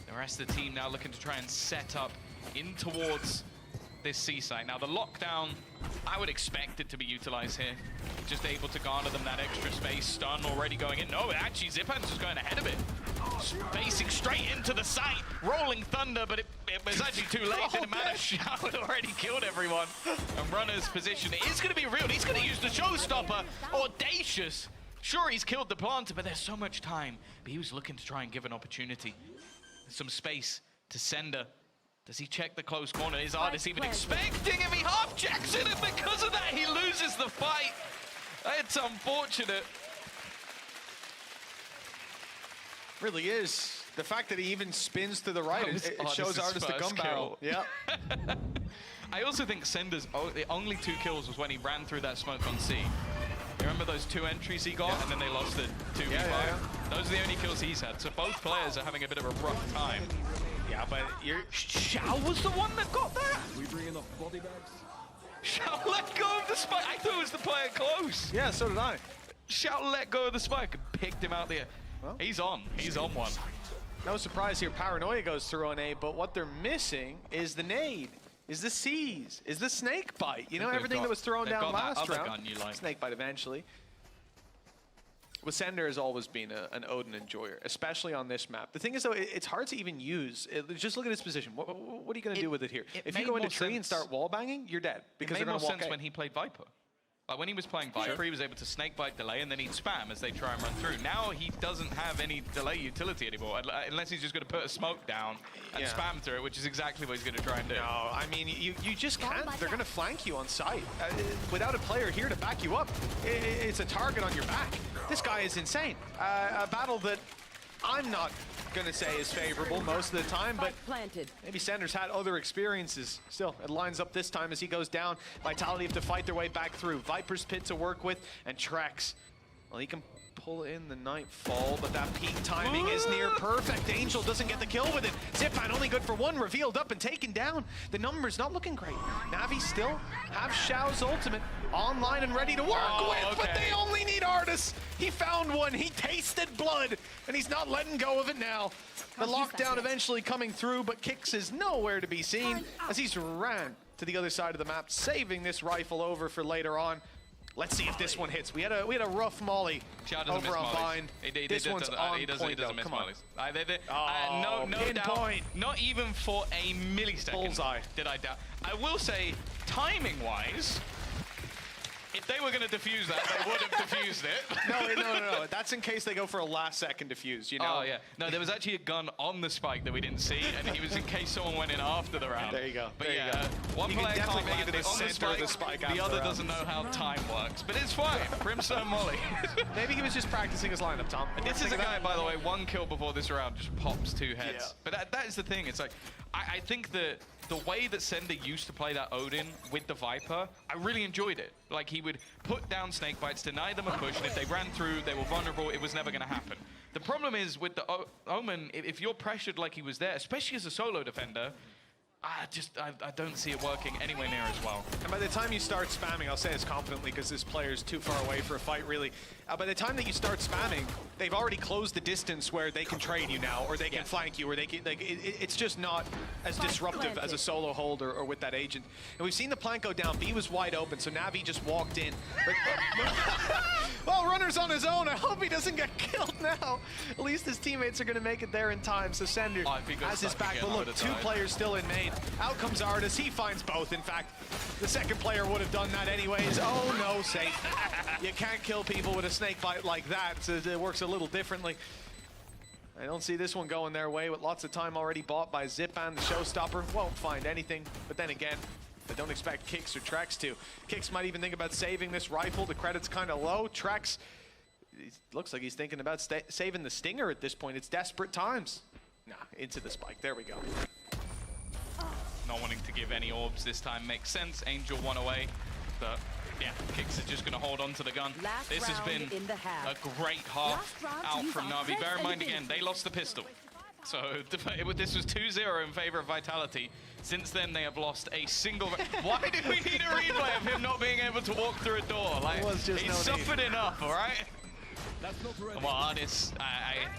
the rest of the team now looking to try and set up in towards this C site. Now the lockdown, I would expect it to be utilized here. Just able to garner them that extra space. Stun already going in. No, actually Zipan's just going ahead of it. Spacing straight into the site. Rolling Thunder, but it was actually too late. Didn't matter. Xiao had already killed everyone. And Runner's position is going to be real. He's going to use the showstopper. Audacious. Sure, he's killed the planter, but there's so much time. But he was looking to try and give an opportunity. Some space to Sender. Does he check the close corner? Is Artis even expecting him? He half checks it, and because of that, he loses the fight. It's unfortunate. Really is. The fact that he even spins to the right, it shows Artis the gun barrel. Yeah. I also think Sender's the only 2 kills was when he ran through that smoke on C. You remember those 2 entries he got, and then they lost it 2v5? Yeah. Those are the only kills he's had. So both players are having a bit of a rough time. Yeah, but Xiao was the one that got that? We bring in the body bags. Xiao let go of the spike. I thought it was the player close. Yeah, so did I. Xiao let go of the spike and picked him out there. Well, he's on one. No surprise here, Paranoia goes through on A, but what they're missing is the nade, is the Seize, is the snake bite. You know, everything that was thrown down last round. Snake bite eventually. With Sender has always been an Odin enjoyer, especially on this map. The thing is, though, it's hard to even use. Just look at his position. What are you going to do with it here? If you go into tree and start wall banging, you're dead. Because it made they're more going to walk sense when he played Viper. Like when he was playing Viper, he was able to snake bite delay, and then he'd spam as they try and run through. Now he doesn't have any delay utility anymore, unless he's just going to put a smoke down and spam through it, which is exactly what he's going to try and do. No, I mean, you just can't. They're going to flank you on site. Without a player here to back you up, it's a target on your back. This guy is insane. A battle that I'm not going to say is favorable most of the time, but maybe Sender's had other experiences. Still, it lines up this time as he goes down. Vitality have to fight their way back through. Viper's Pit to work with, and Trex. Well, he can pull in the Nightfall, but that peak timing is near perfect. Angel doesn't get the kill with it. Zipan only good for 1, revealed up and taken down. The numbers not looking great. Na'Vi still have Xiao's ultimate online and ready to work with, but they only need Artis. He found one, he tasted blood, and he's not letting go of it now. The lockdown eventually coming through, but Kix is nowhere to be seen as he's ran to the other side of the map, saving this rifle over for later on. Let's see if this one hits. We had a rough molly over on Bind. This one's on point though. Come on. No doubt. Not even for a millisecond. Bullseye. Did I doubt? I will say, timing-wise, if they were going to defuse that, they would have defused it. No. That's in case they go for a last-second defuse, you know? Oh, yeah. No, there was actually a gun on the spike that we didn't see, and it was in case someone went in after the round. There you go. But one player can't land it on the spike, the other doesn't know how time works. But it's fine. Brimstone Molly. Maybe he was just practicing his lineup, Tom. This is a guy, by the way, 1 kill before this round just pops 2 heads. Yeah. But that is the thing. It's like, I think that the way that Sender used to play that Odin with the Viper, I really enjoyed it. Like, he would put down snake bites, deny them a push, and if they ran through, they were vulnerable, it was never going to happen. The problem is with the Omen, if you're pressured like he was there, especially as a solo defender, I don't see it working anywhere near as well. And by the time you start spamming, I'll say this confidently because this player's too far away for a fight, really. by the time that you start spamming, they've already closed the distance where they can trade you now, or they can flank you, or they can, like, it's just not as disruptive as a solo hold or with that agent. And we've seen the plant go down. B was wide open, so Navi just walked in. But, well, Runner's on his own. I hope he doesn't get killed now. At least his teammates are going to make it there in time. So Sender has his back. But look, 2 players still in main. Out comes Artis. He finds both. In fact, the second player would have done that anyways. Oh no, safe. You can't kill people with a snake bite like that, so it works a little differently. I don't see this one going their way with lots of time already bought by Zipan. The showstopper won't find anything, but then again, I don't expect Kix or Trex to. Kix might even think about saving this rifle. The credit's kind of low. Trex, looks like he's thinking about saving the Stinger at this point. It's desperate times. Nah, into the spike. There we go. Not wanting to give any orbs this time makes sense. Angel one away, but yeah, Kix is just going to hold on to the gun. This has been a great half out from Na'Vi. Bear in mind again, they lost the pistol. So this was 2-0 in favor of Vitality. Since then, they have lost a single... Why did we need a replay of him not being able to walk through a door? Like, he's suffered enough, all right? Well, Artis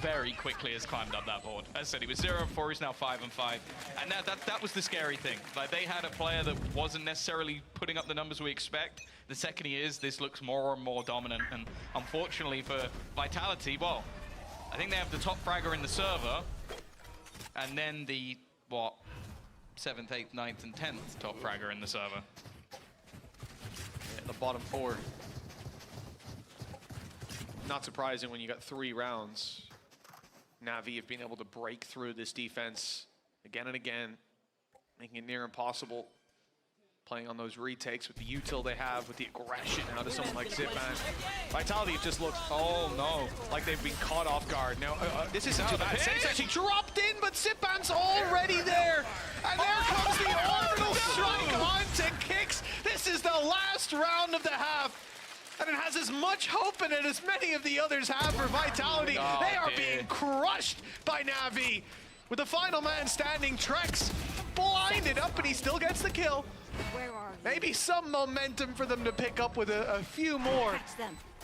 very quickly has climbed up that board. As I said, he was 0-4, he's now 5-5. And that was the scary thing. Like, they had a player that wasn't necessarily putting up the numbers we expect. The second he is, this looks more and more dominant. And unfortunately for Vitality, well, I think they have the top fragger in the server. And then the, what, 7th, 8th, 9th, and 10th top fragger in the server. Yeah, the bottom 4. Not surprising when you got 3 rounds. Na'Vi have been able to break through this defense again and again, making it near impossible. Playing on those retakes with the util they have, with the aggression out of someone like Zipan. Vitality just looks, oh no, like they've been caught off guard. Now, this isn't too bad. Save's actually dropped in, but Zipan's already there. And there comes the orbital strike onto Kix. This is the last round of the half. And it has as much hope in it as many of the others have for Vitality. They are being crushed by Na'Vi. With the final man standing, Trex blinded up, and he still gets the kill. Maybe some momentum for them to pick up with a few more.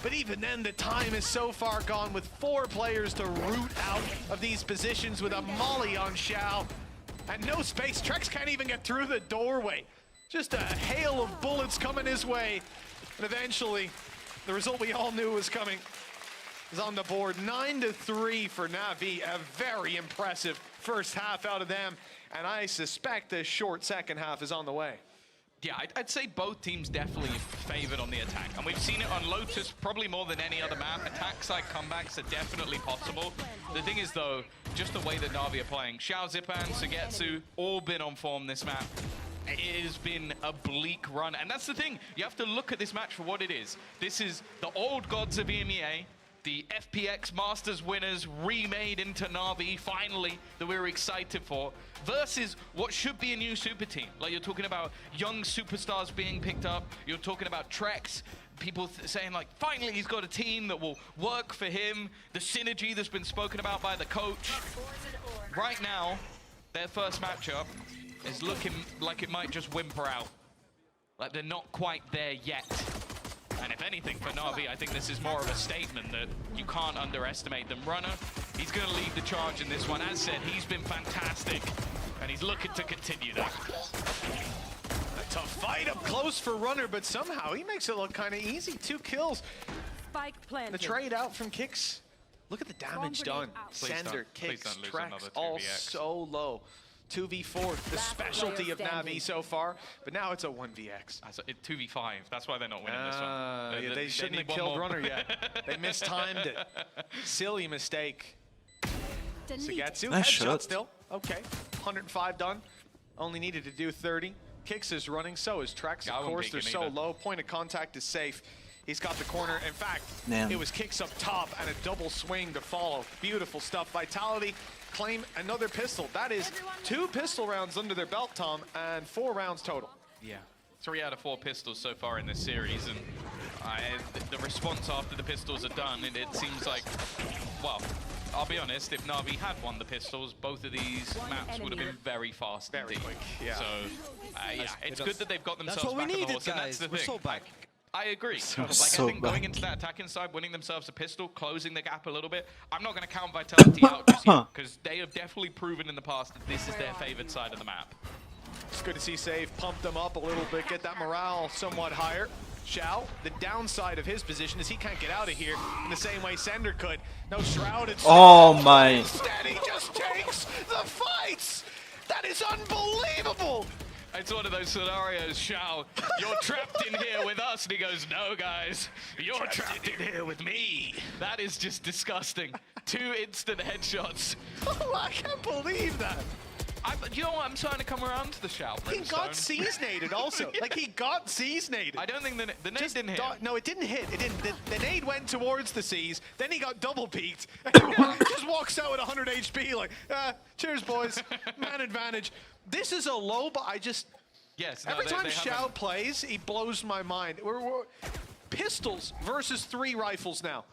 But even then, the time is so far gone with 4 players to root out of these positions with a molly on Xiao. And no space. Trex can't even get through the doorway. Just a hail of bullets coming his way. And eventually, the result we all knew was coming is on the board. 9-3 for Na'Vi. A very impressive first half out of them. And I suspect a short second half is on the way. Yeah, I'd say both teams definitely favored on the attack. And we've seen it on Lotus probably more than any other map. Attack side comebacks are definitely possible. The thing is, though, just the way that Na'Vi are playing. Xiao, Zipan, Sugetsu, all been on form this map. It has been a bleak run. And that's the thing. You have to look at this match for what it is. This is the old gods of EMEA. The FPX Masters winners remade into Na'Vi, finally, that we were excited for, versus what should be a new super team. Like, you're talking about young superstars being picked up, you're talking about Trex, people saying, like, finally he's got a team that will work for him, the synergy that's been spoken about by the coach. Right now, their first matchup is looking like it might just whimper out. Like, they're not quite there yet. And if anything, for Na'Vi, I think this is more of a statement that you can't underestimate them. Runner, he's going to lead the charge in this one. As said, he's been fantastic, and he's looking to continue that. A tough fight up close for Runner, but somehow he makes it look kind of easy. 2 kills. Spike planted. The trade out from Kix. Look at the damage done. Sender, Kix, Trex, all so low. 2v4, the specialty of Na'Vi so far, but now it's a 1vx. 2v5, that's why they're not winning this one. Yeah, they shouldn't have killed Runner yet. They mistimed it. Silly mistake. Sugetsu, headshot still. Okay, 105 done. Only needed to do 30. Kix is running, so is Trex. Of course, they're so low. Point of contact is safe. He's got the corner. In fact, it was Kix up top and a double swing to follow. Beautiful stuff. Vitality claim another pistol. That is 2 pistol rounds under their belt, Tom, and 4 rounds total. Yeah, 3 out of 4 pistols so far in this series, and the response after the pistols are done, it seems like, well, I'll be honest, if Na'Vi had won the pistols, both of these maps would have been very fast very indeed. Quick, yeah. So, yeah, it's good that they've got themselves back on the horse, and that's the thing. We're so back. I agree. So I think going into that attacking side, winning themselves a pistol, closing the gap a little bit. I'm not going to count Vitality out just yet, because they have definitely proven in the past that this is their favored side of the map. It's good to see Save pump them up a little bit, get that morale somewhat higher. Xiao, the downside of his position is he can't get out of here in the same way Sender could. No Shroud. Oh my. Instead, he just takes the fights. That is unbelievable. It's one of those scenarios, Xiao, you're trapped in here with us. And he goes, no, guys, you're trapped in here with me. That is just disgusting. 2 instant headshots. Oh, I can't believe that. You know what? I'm starting to come around to the Xiao. He got Seasonated also. Like, he got Seasonated. I don't think the nade didn't hit. No, it didn't hit. It didn't. The nade went towards the Seas, then he got double peaked. Just walks out with 100 HP like, cheers, boys. Man advantage. This is a low, but I just... Yes, no, every time they Xiao plays, he blows my mind. We're pistols versus 3 rifles now.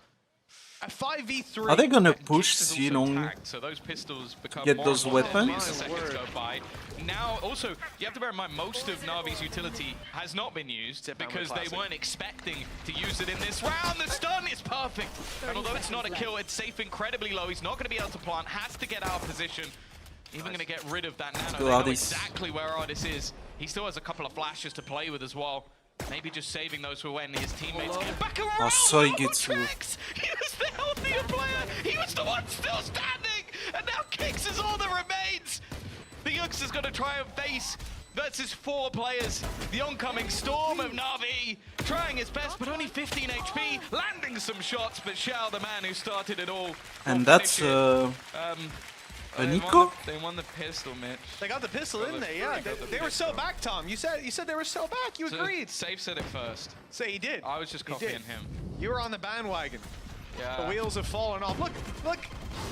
A 5v3. Are they gonna And push Kix is also Xenon? tagged, so those pistols become Get more those and more deadly weapons? as the seconds go by. Now, also, you have to bear in mind, most of Na'Vi's utility has not been used because they weren't expecting to use it in this round. The stun is perfect. And although it's not a kill, it's safe incredibly low. He's not going to be able to plant, has to get out of position. Even going to get rid of that nano. They know exactly where Ardis is. He still has a couple of flashes to play with as well. Maybe just saving those for when his teammates get back around. So he gets He was the healthier player. He was the one still standing. And now Kix is all that remains. The Yux is going to try and face versus 4 players. The oncoming storm of Na'Vi trying his best, but only 15 HP, landing some shots. But Xiao, the man who started it all. And that's Nico? They won the pistol, Mitch. They got the pistol, didn't they? Yeah, they were so back, Tom. You said they were so back. You agreed. Safe said it first. Say he did. I was just copying him. You were on the bandwagon. Yeah. The wheels have fallen off. Look.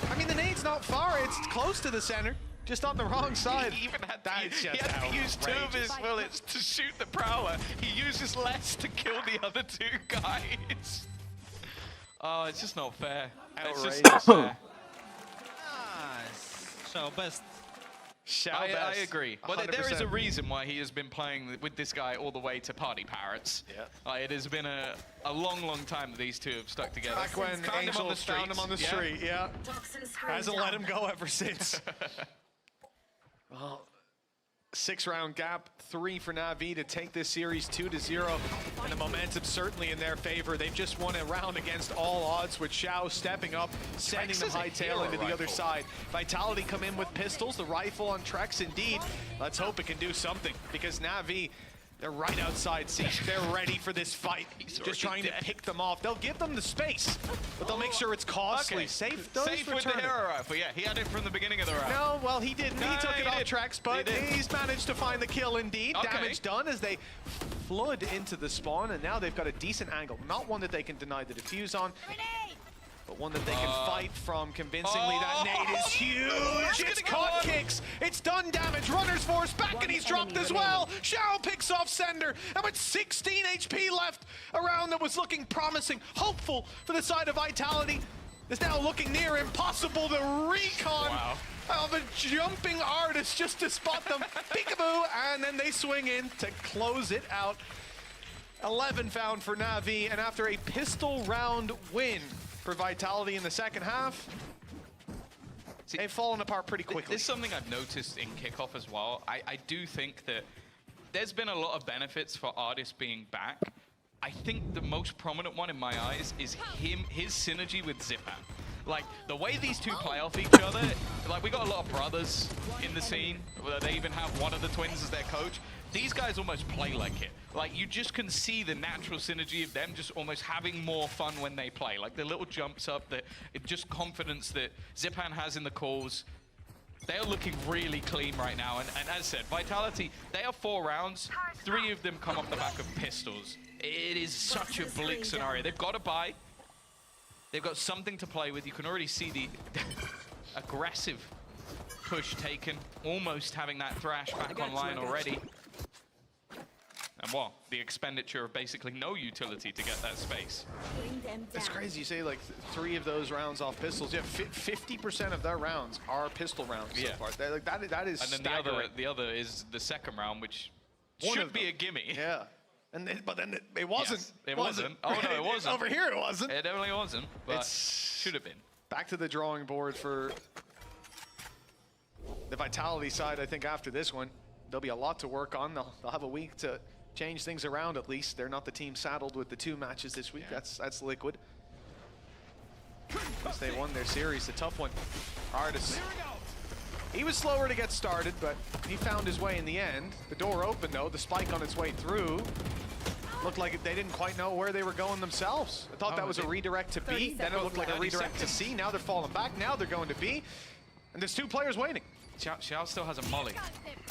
I mean, the nade's not far. It's close to the center. Just on the wrong side. He even had That's he just had to use 2 of his outrageous. bullets to shoot the Prowler. He uses less to kill the other 2 guys. Oh, it's just not fair. It's just not fair. So best. I agree. Well, there is a 100%. reason why he has been playing with this guy all the way to Party Parrots. Yeah. It has been a long, long time that these 2 have stuck together. Back when Angel found him on the street, yeah. Hasn't let him go ever since. Well, 6-round gap, 3 for Na'Vi to take this series 2-0, and the momentum certainly in their favor. They've just won a round against all odds with Xiao stepping up, sending them hightail into the other side. Vitality come in with pistols, the rifle on Trex indeed. Let's hope it can do something, because Na'Vi, they're right outside Siege. They're ready for this fight. Just trying to pick them off. They'll give them the space, but they'll make sure it's costly. Okay. Safe does Safe with the return it. hero rifle. Yeah, he had it from the beginning of the round. No, well, he didn't. No, he took it off did. Trex, but He did. he's managed to find the kill indeed. Okay. Damage done as they flood into the spawn, and now they've got a decent angle. Not one that they can deny the defuse on, but one that they can fight from convincingly. That nade is huge. It's caught Kix. It's done damage. Runner's force back, and he's dropped as well. Xiao picks off Sender, and with 16 HP left, a round that was looking promising, hopeful for the side of Vitality, is now looking near impossible. The recon of a jumping artist just to spot them. Peekaboo, and then they swing in to close it out. 11 found for Na'Vi, and after a pistol round win for Vitality in the second half, they've fallen apart pretty quickly. There's something I've noticed in kickoff as well. I do think that there's been a lot of benefits for Ardis being back. I think the most prominent one in my eyes is his synergy with Zipan. Like, the way these 2 play off each other, like, we got a lot of brothers in the scene. They even have one of the twins as their coach. These guys almost play like it. Like, you just can see the natural synergy of them just almost having more fun when they play. Like, the little jumps up, just confidence that Zipan has in the calls. They are looking really clean right now. And as I said, Vitality, they have 4 rounds. 3 of them come off the back of pistols. It is such a bleak scenario. They've got to buy. They've got something to play with. You can already see the aggressive push taken. Almost having that Thrash back online already. And well, the expenditure of basically no utility to get that space. It's crazy. You say like 3 of those rounds off pistols. Yeah, 50% of their rounds are pistol rounds so far. Like, that is and then staggering. the other is the second round, which One should of be them. a gimme. Yeah. But then it wasn't. Yes, it wasn't. Oh no, it wasn't. Over here it wasn't. It definitely wasn't. But It's- should have been. Back to the drawing board for the Vitality side. I think after this one, there'll be a lot to work on. They'll have a week to change things around at least. They're not the team saddled with the 2 matches this week. That's Liquid. Because they won their series, the tough one. Artis. He was slower to get started, but he found his way in the end. The door opened though, the spike on its way through. Looked like they didn't quite know where they were going themselves. I thought that was a redirect to B, then it looked like a redirect to C. Now they're falling back, now they're going to B. And there's 2 players waiting. Xiao still has a molly.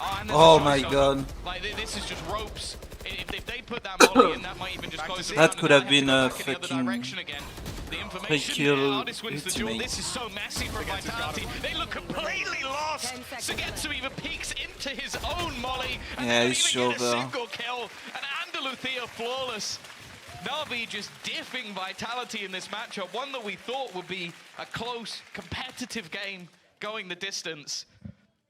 And there's Oh a my shot. god. Like this is just ropes. If they put that molly in, that might even just close it down. That could and have they been to a go back in the other fucking direction again. The information, kill Artis wins the duel. ultimate. This is so messy from Vitality. They look completely lost. Sugetsu even peeks into his own molly. And Yeah, they he's don't even get a over. single kill. And Andaluthia flawless. Na'Vi just diffing Vitality in this matchup. One that we thought would be a close, competitive game going the distance.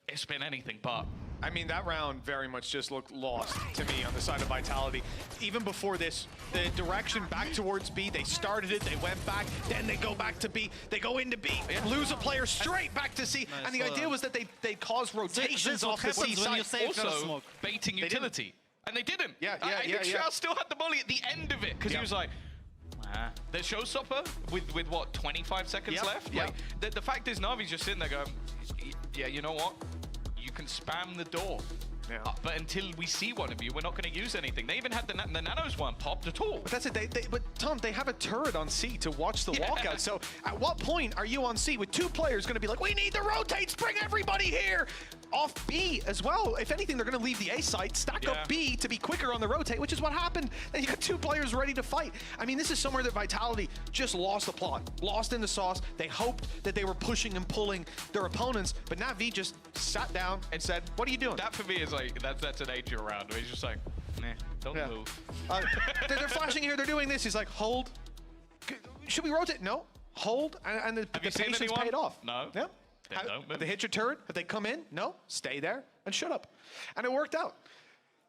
It's been anything but. I mean, that round very much just looked lost to me on the side of Vitality. Even before this, the direction back towards B, they started it, they went back, then they go back to B, they go into B, lose a player straight back to C. And the idea was that they cause rotations off the C side. Also, baiting utility. And they didn't. Yeah. Xiao still had the molly at the end of it, because he was like, the showstopper with what, 25 seconds left? Yeah. Like, the fact is, Na'Vi's just sitting there going, yeah, you know what? You can spam the door. Yeah. But until we see one of you, we're not going to use anything. They even had the nanos weren't popped at all. But that's it. But Tom, they have a turret on C to watch the walkout. So at what point are you on C with 2 players going to be like, we need the rotates, bring everybody here? Off B as well. If anything, they're going to leave the A site, stack up B to be quicker on the rotate, which is what happened. Then you got 2 players ready to fight. I mean, this is somewhere that Vitality just lost the plot, lost in the sauce. They hoped that they were pushing and pulling their opponents, but Na'Vi just sat down and said, what are you doing? That for me is like, that's an age around where he's just like, nah, don't move. They're flashing here, they're doing this. He's like, hold. Should we rotate? No. Hold. And the patience paid off. No. Yeah. Have they hit your turret? Have they come in? No. Stay there and shut up. And it worked out.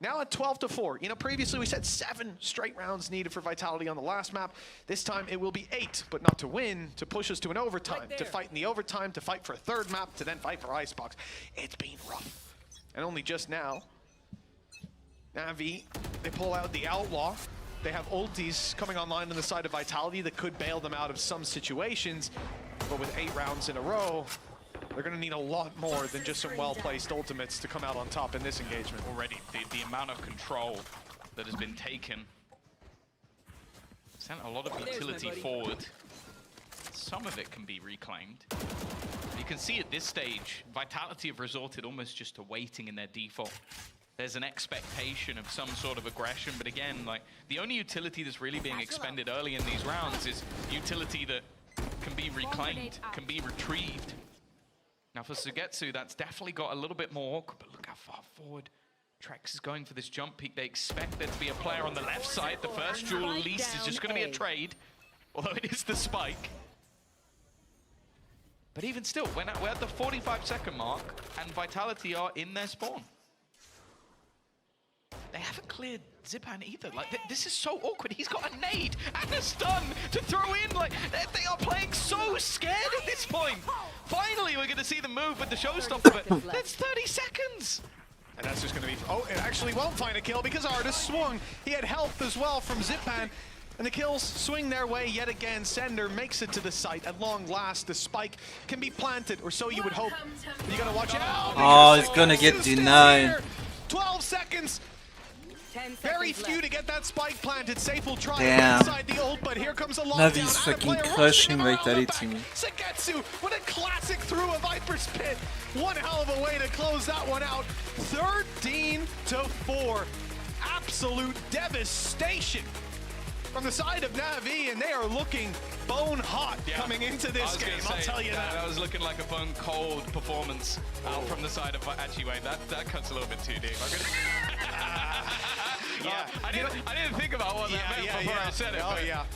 Now at 12-4. You know, previously we said 7 straight rounds needed for Vitality on the last map. This time it will be 8, but not to win, to push us to an overtime, to fight in the overtime, to fight for a 3rd map, to then fight for Icebox. It's been rough. And only just now, Na'Vi, they pull out the Outlaw. They have ultis coming online on the side of Vitality that could bail them out of some situations, but with 8 rounds in a row, they're going to need a lot more than just some well-placed ultimates to come out on top in this engagement. Already, the amount of control that has been taken. Sent a lot of utility forward. Some of it can be reclaimed. You can see at this stage, Vitality have resorted almost just to waiting in their default. There's an expectation of some sort of aggression, but again, like, the only utility that's really being expended early in these rounds is utility that can be reclaimed, can be retrieved. Now for Sugetsu, that's definitely got a little bit more awkward, but look how far forward Trex is going for this jump peak. They expect there to be a player on the left side. The first duel at least is just going to be a trade, although it is the spike. But even still, we're at the 45-second mark, and Vitality are in their spawn. They haven't cleared Zipan either. Like, this is so awkward. He's got a nade and a stun to throw in. Like, they are playing so scared at this point. Finally, we're going to see them move with the showstopper, but that's 30 seconds. And that's just going to be... Oh, it actually won't find a kill because Artis swung. He had help as well from Zipan. And the kills swing their way yet again. Sender makes it to the site. At long last, the spike can be planted, or so you would hope. But you got to watch out. Oh, it's going to get denied. 12 seconds. Very few to get that spike planted. Safe will try inside the ult, but here comes a lockdown. Navi's fucking crushing Vitality. Sugetsu with a classic through a Viper's Pit. One hell of a way to close that one out. 13-4. Absolute devastation from the side of Na'Vi, and they are looking bone hot coming into this game. I'll tell you that. That was looking like a bone cold performance from the side of actually. Wait, that cuts a little bit too deep. I didn't think about what that meant before I said it.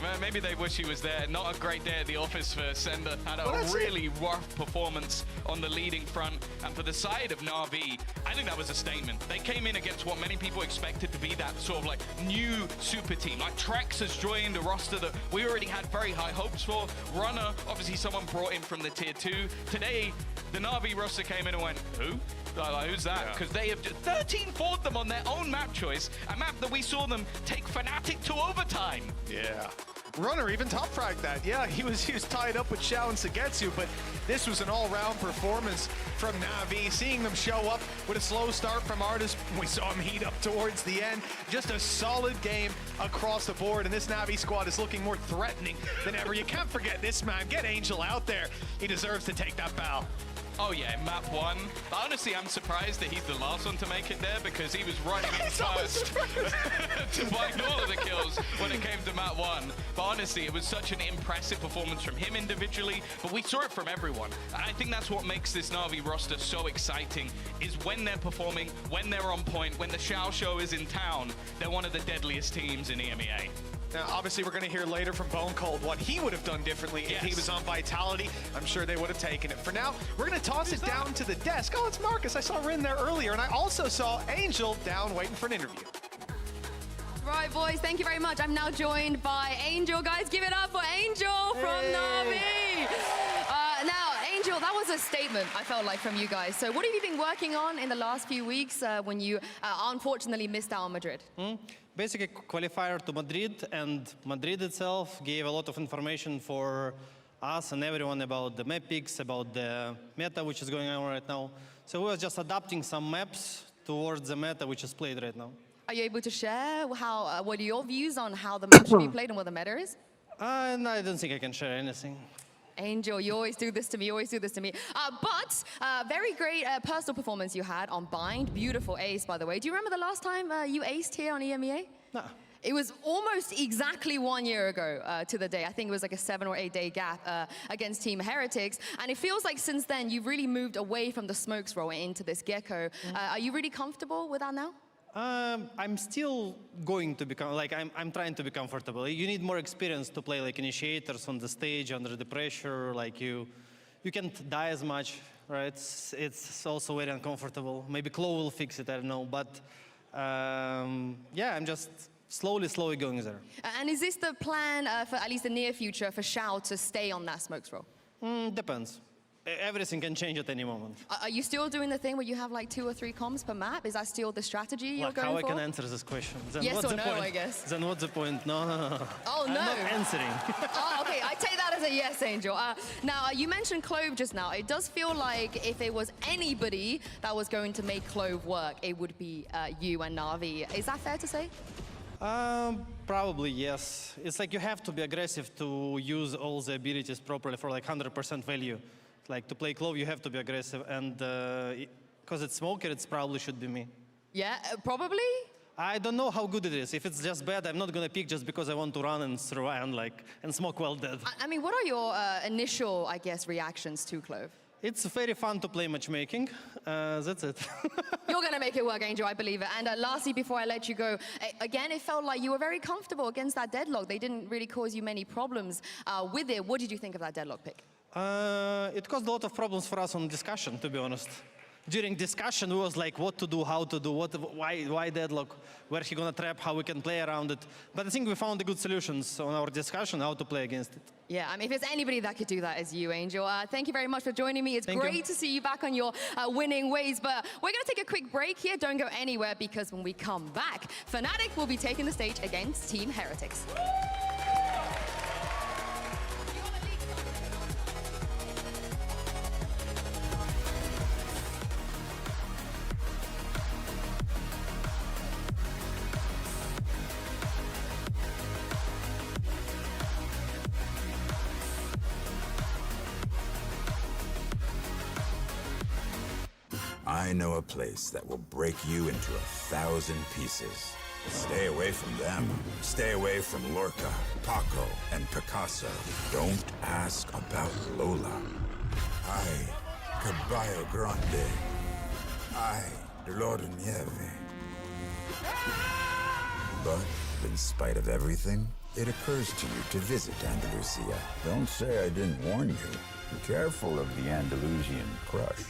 But maybe they wish he was there. Not a great day at the office for Sender. Had a really rough performance on the leading front. And for the side of Na'Vi, I think that was a statement. They came in against what many people expected to be that sort of like new super team. Like Trex has joined a roster that we already had very high hopes for. Runner, obviously someone brought in from the tier 2. Today, the Na'Vi roster came in and went, who? Like, who's that? Because they have 13-4'd them on their own map choice, a map that we saw them take Fnatic to overtime. Yeah. Runner even top fragged that. Yeah, he was tied up with Xiao and Sagetsu, but this was an all-round performance from Na'Vi. Seeing them show up with a slow start from Artis, we saw him heat up towards the end. Just a solid game across the board, and this Na'Vi squad is looking more threatening than ever. You can't forget this man. Get Angel out there. He deserves to take that bow. Oh yeah, map 1. But honestly, I'm surprised that he's the last one to make it there because he was running in first to find all of the kills when it came to map 1. But honestly, it was such an impressive performance from him individually, but we saw it from everyone. And I think that's what makes this Na'Vi roster so exciting, is when they're performing, when they're on point, when the Xiao Show is in town, they're one of the deadliest teams in EMEA. Now, obviously, we're going to hear later from Bone Cold what he would have done differently if he was on Vitality. I'm sure they would have taken it. For now, we're going to toss it down to the desk. Oh, it's Marcus. I saw Rin there earlier, and I also saw Angel down waiting for an interview. Right, boys, thank you very much. I'm now joined by Angel. Guys, give it up for Angel from Na'Vi. Now, Angel, that was a statement, I felt like, from you guys. So what have you been working on in the last few weeks when you unfortunately missed out on Madrid? Basically, qualifier to Madrid, and Madrid itself gave a lot of information for us and everyone about the map picks, about the meta which is going on right now. So we were just adapting some maps towards the meta which is played right now. Are you able to share what are your views on how the map should be played and what the meta is? No, I don't think I can share anything. Angel, you always do this to me, you always do this to me. But very great personal performance you had on Bind. Beautiful ace, by the way. Do you remember the last time you aced here on EMEA? No. It was almost exactly 1 year ago to the day. I think it was like a 7 or 8 day gap against Team Heretics. And it feels like since then, you've really moved away from the smokes role into this Gecko. Are you really comfortable with that now? I'm still going to become, like, I'm trying to be comfortable. You need more experience to play, like, initiators on the stage under the pressure. Like, you can't die as much, right? It's also very uncomfortable. Maybe Chloe will fix it, I don't know. But, yeah, I'm just slowly going there. And is this the plan for at least the near future for Xiao to stay on that smokes role? Depends. Everything can change at any moment. Are you still doing the thing where you have like 2 or 3 comms per map? Is that still the strategy you're going how for? I can answer this question? Then yes what's or the no, point? I guess. Then what's the point? No. Oh, no. I'm not answering. Oh, okay. I take that as a yes, Angel. Now, you mentioned Clove just now. It does feel like if it was anybody that was going to make Clove work, it would be you and Na'Vi. Is that fair to say? Probably yes. It's like you have to be aggressive to use all the abilities properly for like 100% value. Like to play Clove, you have to be aggressive, and because it's Smoker, it probably should be me. Yeah, probably? I don't know how good it is. If it's just bad, I'm not gonna pick just because I want to run and survive and smoke well dead. I mean, what are your initial, I guess, reactions to Clove? It's very fun to play matchmaking. That's it. You're going to make it work, Angel, I believe it. And lastly, before I let you go, again, it felt like you were very comfortable against that deadlock. They didn't really cause you many problems with it. What did you think of that deadlock pick? It caused a lot of problems for us on discussion, to be honest. During discussion, we was like, what to do, how to do, why deadlock, where he gonna trap, how we can play around it. But I think we found the good solutions on our discussion, how to play against it. Yeah, I mean, if there's anybody that could do that, it's you, Angel. Thank you very much for joining me. It's great to see you back on your winning ways. But we're going to take a quick break here. Don't go anywhere, because when we come back, Fnatic will be taking the stage against Team Heretics. I know a place that will break you into 1,000 pieces. Stay away from them. Stay away from Lorca, Paco, and Picasso. Don't ask about Lola. Ay, Caballo Grande. Ay, Lord Nieve. But in spite of everything, it occurs to you to visit Andalusia. Don't say I didn't warn you. Be careful of the Andalusian crush.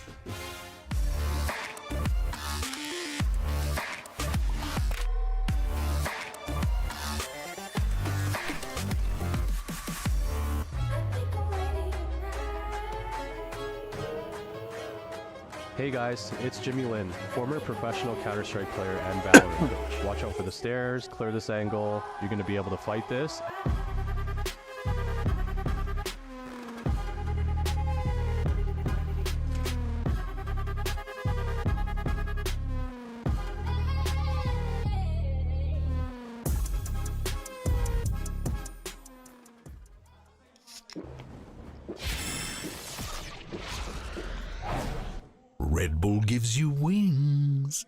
Hey guys, it's Jimmy Lin, former professional Counter-Strike player and Valorant coach. Watch out for the stairs, clear this angle. You're going to be able to fight this. Red Bull gives you wings.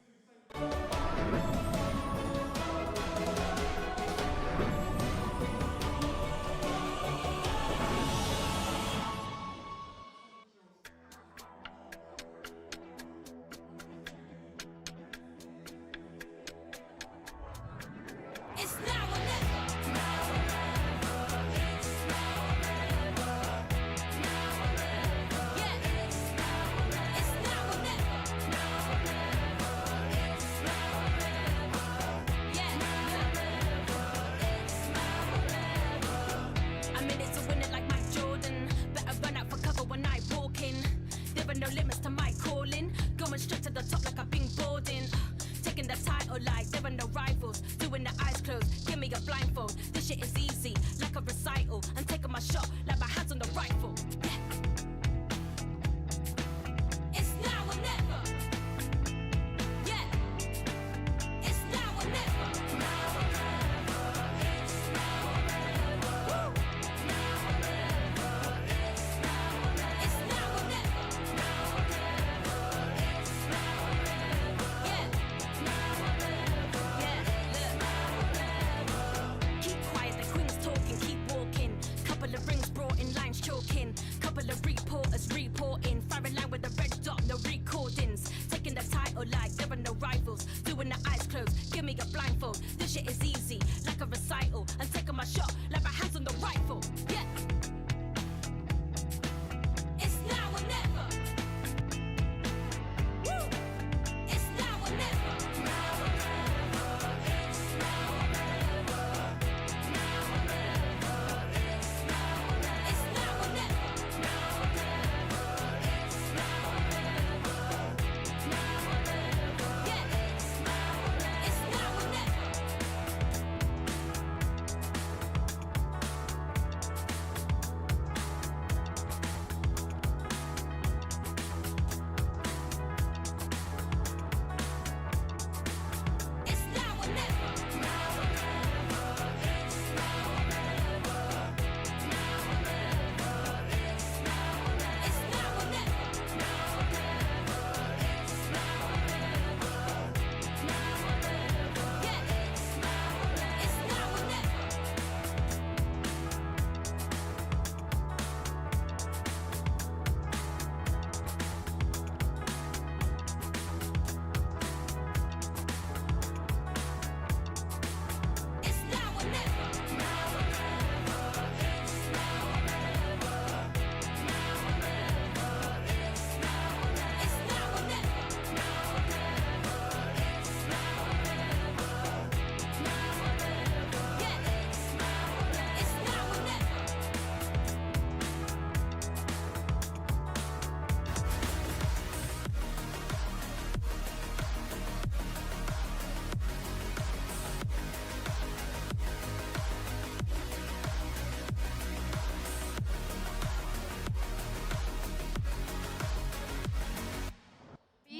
No limits to my calling. Going straight to the top like I've been boarding. Taking the title like there are no rivals. Doing the eyes closed, give me a blindfold. This shit is easy, like a recital. I'm taking my shot like my hands on the rifle. Yeah. It's now or never. Yeah. It's now or never. Woo. It's now or never. Couple of reporters reporting, firing line with a red dot, no recordings. Taking the title like there are no rivals. Doing the eyes closed, give me a blindfold. This shit is easy, like a recital. I'm taking my shot, like my hands on the rifle. Yeah. It's now or never. Woo. It's now or never. It's now or never.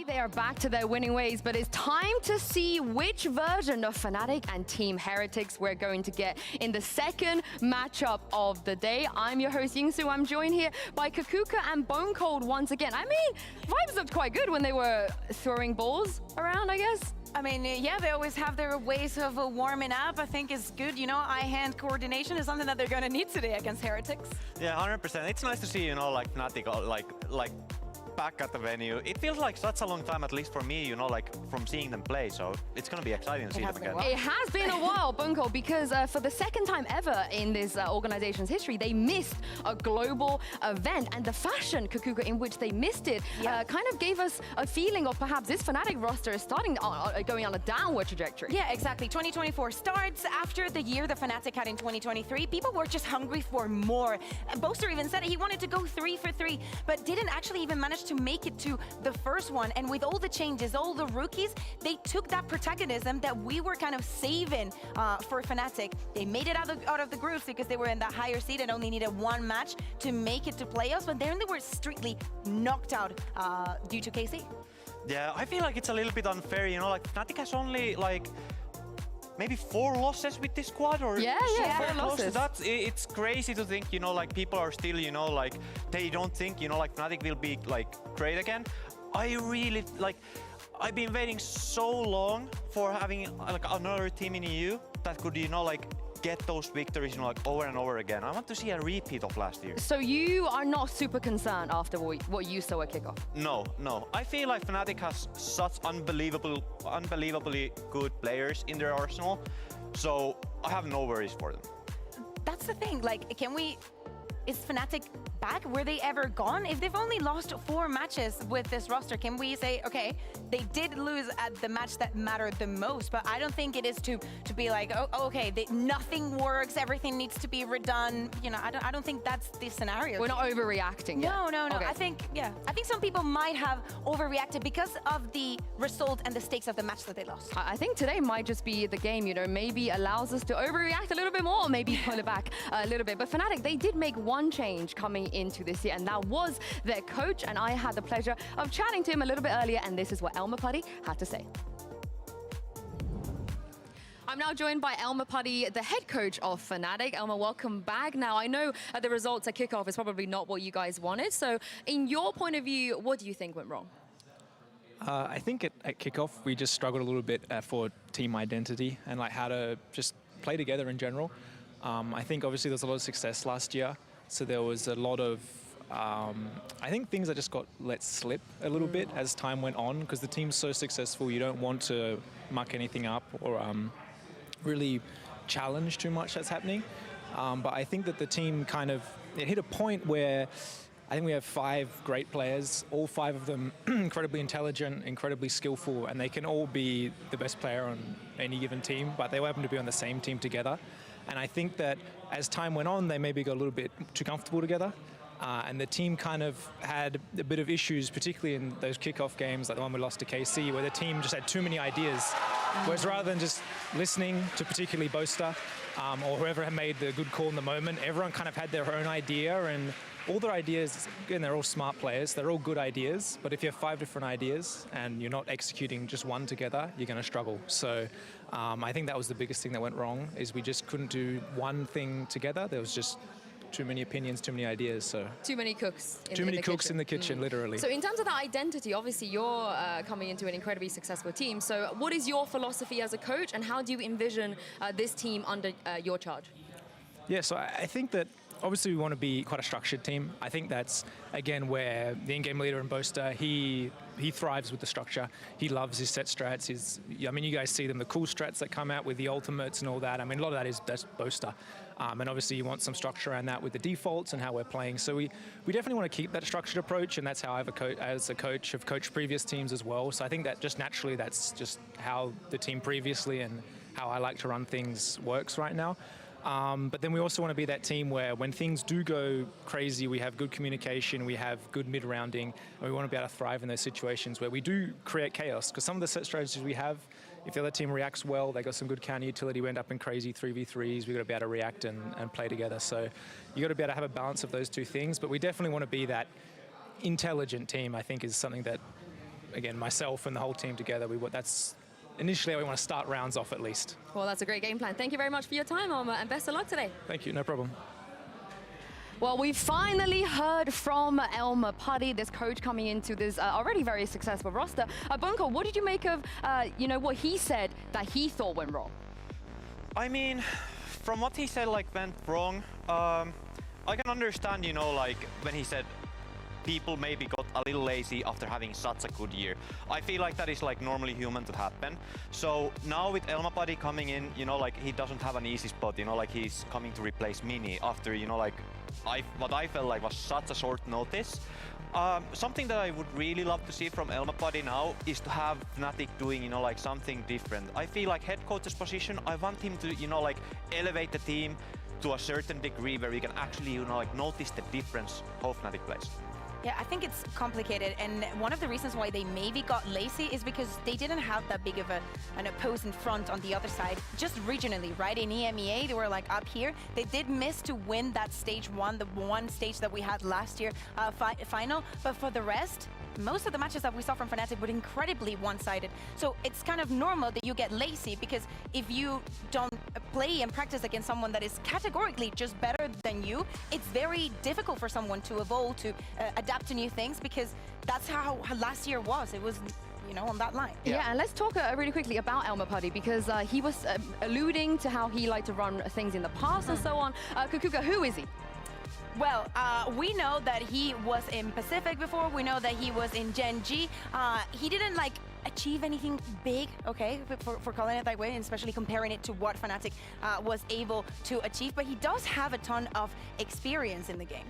They are back to their winning ways, but it's time to see which version of Fnatic and Team Heretics we're going to get in the second matchup of the day. I'm your host, Yingsu. I'm joined here by Kakuka and Bone Cold once again. I mean, vibes looked quite good when they were throwing balls around, I guess. I mean, yeah, they always have their ways of warming up. I think it's good, you know, eye-hand coordination is something that they're going to need today against Heretics. Yeah, 100%. It's nice to see, you know, like Fnatic, like back at the venue. It feels like such a long time, at least for me, you know, like from seeing them play. So it's going to be exciting to see them again. It has been a while, Bunko, because for the second time ever in this organization's history, they missed a global event. And the fashion, Kakuka, in which they missed it, kind of gave us a feeling of perhaps this Fnatic roster is starting going on a downward trajectory. Yeah, exactly. 2024 starts after the year the Fnatic had in 2023. People were just hungry for more. Boaster even said he wanted to go 3 for 3, but didn't actually even manage to make it to the first one. And with all the changes, all the rookies, they took that protagonism that we were kind of saving for Fnatic. They made it out of the groups because they were in that higher seed and only needed one match to make it to playoffs, but then they were strictly knocked out due to KC. Yeah, I feel like it's a little bit unfair, you know, like Fnatic has only like maybe 4 losses with this squad, or yeah, 4 losses. It's crazy to think, you know, like people are still, you know, like they don't think, you know, like Fnatic will be like great again. I really like. I've been waiting so long for having like another team in EU that could, you know, like get those victories, you know, like over and over again. I want to see a repeat of last year. So you are not super concerned after what you saw at kickoff? No. I feel like Fnatic has such unbelievably good players in their arsenal, so I have no worries for them. That's the thing, like, is Fnatic back? Were they ever gone? If they've only lost 4 matches with this roster, can we say, okay, they did lose at the match that mattered the most, but I don't think it is to be like, oh, okay, nothing works, everything needs to be redone. You know, I don't think that's the scenario. We're not overreacting yet. No. Okay. I think some people might have overreacted because of the result and the stakes of the match that they lost. I think today might just be the game, you know, maybe allows us to overreact a little bit more, maybe pull it back a little bit. But Fnatic, they did make one change coming into this year, and that was their coach, and I had the pleasure of chatting to him a little bit earlier, and this is what Elmer Puddy had to say. I'm now joined by Elmer Puddy, the head coach of Fnatic. Elmer, welcome back. Now, I know the results at kickoff is probably not what you guys wanted, so in your point of view, what do you think went wrong? I think at kickoff, we just struggled a little bit for team identity and like how to just play together in general. I think obviously there was a lot of success last year, so there was a lot of, I think things that just got let slip a little bit as time went on, because the team's so successful, you don't want to muck anything up or really challenge too much that's happening. But I think that the team it hit a point where I think we have 5 great players, all 5 of them incredibly intelligent, incredibly skillful, and they can all be the best player on any given team, but they happen to be on the same team together. And I think that as time went on, they maybe got a little bit too comfortable together. And the team kind of had a bit of issues, particularly in those kickoff games, like the one we lost to KC, where the team just had too many ideas. Whereas rather than just listening to particularly Boaster or whoever had made the good call in the moment, everyone kind of had their own idea, and all their ideas, again, they're all smart players, they're all good ideas, but if you have 5 different ideas and you're not executing just one together, you're going to struggle. So I think that was the biggest thing that went wrong, is we just couldn't do one thing together. There was just too many opinions, too many ideas. So too many cooks. Too many cooks in the kitchen, literally. So in terms of that identity, obviously you're coming into an incredibly successful team. So what is your philosophy as a coach, and how do you envision this team under your charge? Yeah, so I think that obviously we want to be quite a structured team. I think that's, again, where the in-game leader in Boaster, he thrives with the structure. He loves his set strats. I mean, you guys see them, the cool strats that come out with the ultimates and all that. I mean, a lot of that's Boaster. And obviously you want some structure around that with the defaults and how we're playing. So we definitely want to keep that structured approach, and that's how as a coach have coached previous teams as well. So I think that just naturally, that's just how the team previously and how I like to run things works right now. But then we also want to be that team where when things do go crazy, we have good communication, we have good mid-rounding, and we want to be able to thrive in those situations where we do create chaos. Because some of the set strategies we have, if the other team reacts well, they got some good counter utility, we end up in crazy 3v3s, we've got to be able to react and play together. So you got to be able to have a balance of those two things, but we definitely want to be that intelligent team, I think, is something that, again, myself and the whole team together, that's initially we want to start rounds off at least. Well, that's a great game plan. Thank you very much for your time, Elmer, and best of luck today. Thank you, no problem. Well, we finally heard from Elmer Puddy, this coach coming into this already very successful roster. Bunko, what did you make of, what he said that he thought went wrong? I mean, from what he said, went wrong, I can understand, when he said people maybe got a little lazy after having such a good year. I feel like that is normally human to happen. So now with Elmer Puddy coming in, he doesn't have an easy spot, he's coming to replace Mini after, what I felt like was such a short notice. Something that I would really love to see from Elmer Puddy now is to have Fnatic doing, something different. I feel like head coach's position, I want him to, elevate the team to a certain degree where we can actually, notice the difference how Fnatic plays. Yeah, I think it's complicated, and one of the reasons why they maybe got lazy is because they didn't have that big of an opposing front on the other side, just regionally, right? In EMEA, they were like up here. They did miss to win that stage one, the one stage that we had last year, final, but for the rest, most of the matches that we saw from Fnatic were incredibly one-sided. So it's kind of normal that you get lazy, because if you don't play and practice against someone that is categorically just better than you, it's very difficult for someone to evolve, to adapt to new things, because that's how last year was. It was, you know, on that line. Yeah, and let's talk really quickly about Elmer Puddy, because he was alluding to how he liked to run things in the past and so on. Kukuka, who is he? Well, we know that he was in Pacific before. We know that he was in Gen G. He didn't like achieve anything big, okay, for calling it that way, and especially comparing it to what Fnatic was able to achieve. But he does have a ton of experience in the game.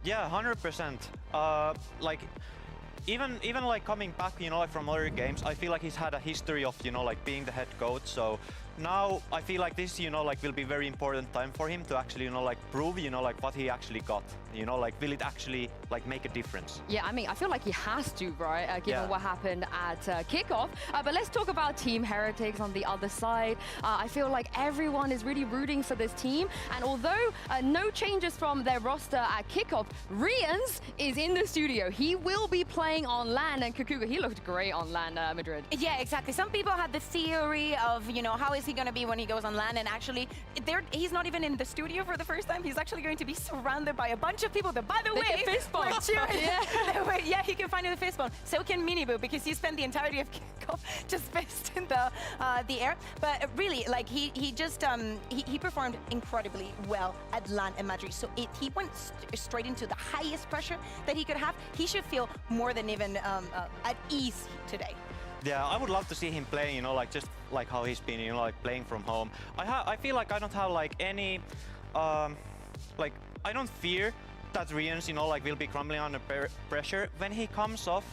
Yeah, 100%. Like, even like coming back, you know, like from other games, I feel like he's had a history of, you know, like being the head coach. So now I feel like this, you know, like will be very important time for him to actually, you know, like prove, you know, like what he actually got. You know, like will it actually like make a difference? Yeah, I mean, I feel like he has to, right? Given what happened at kickoff. But let's talk about Team Heretics on the other side. I feel like everyone is really rooting for this team. And although no changes from their roster at kickoff, Rians is in the studio. He will be playing on LAN, and Kukuka, he looked great on LAN Madrid. Yeah, exactly. Some people had the theory of, you know, how is he going to be when he goes on LAN, and actually, he's not even in the studio for the first time. He's actually going to be surrounded by a bunch of people that, by the way, fist bump. Yeah, he can find the fist bump. So can Minibu, because he spent the entirety of kickoff just fist in the air. But really, like he just he performed incredibly well at LAN and Madrid. So he went straight into the highest pressure that he could have. He should feel more than even at ease today. Yeah, I would love to see him playing, you know, like just like how he's been, you know, like playing from home. I feel like I don't have like any, like I don't fear that Rians, you know, like will be crumbling under pressure when he comes off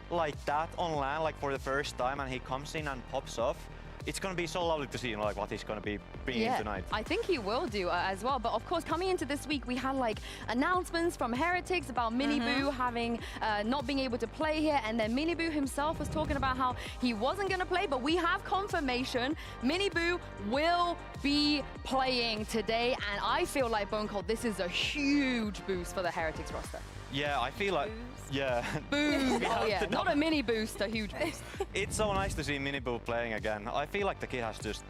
like that on LAN, like for the first time, and he comes in and pops off. It's going to be so lovely to see, you know, like what he's going to be bringing tonight. I think he will do as well. But of course, coming into this week, we had like announcements from Heretics about Minibu having not being able to play here, and then Minibu himself was talking about how he wasn't going to play. But we have confirmation: Minibu will be playing today, and I feel like Bone Cold, this is a huge boost for the Heretics roster. Yeah, I feel like, yeah. Boost. Oh yeah, not a mini boost, a huge boost. It's so nice to see Minibu playing again. I feel like the kid has just,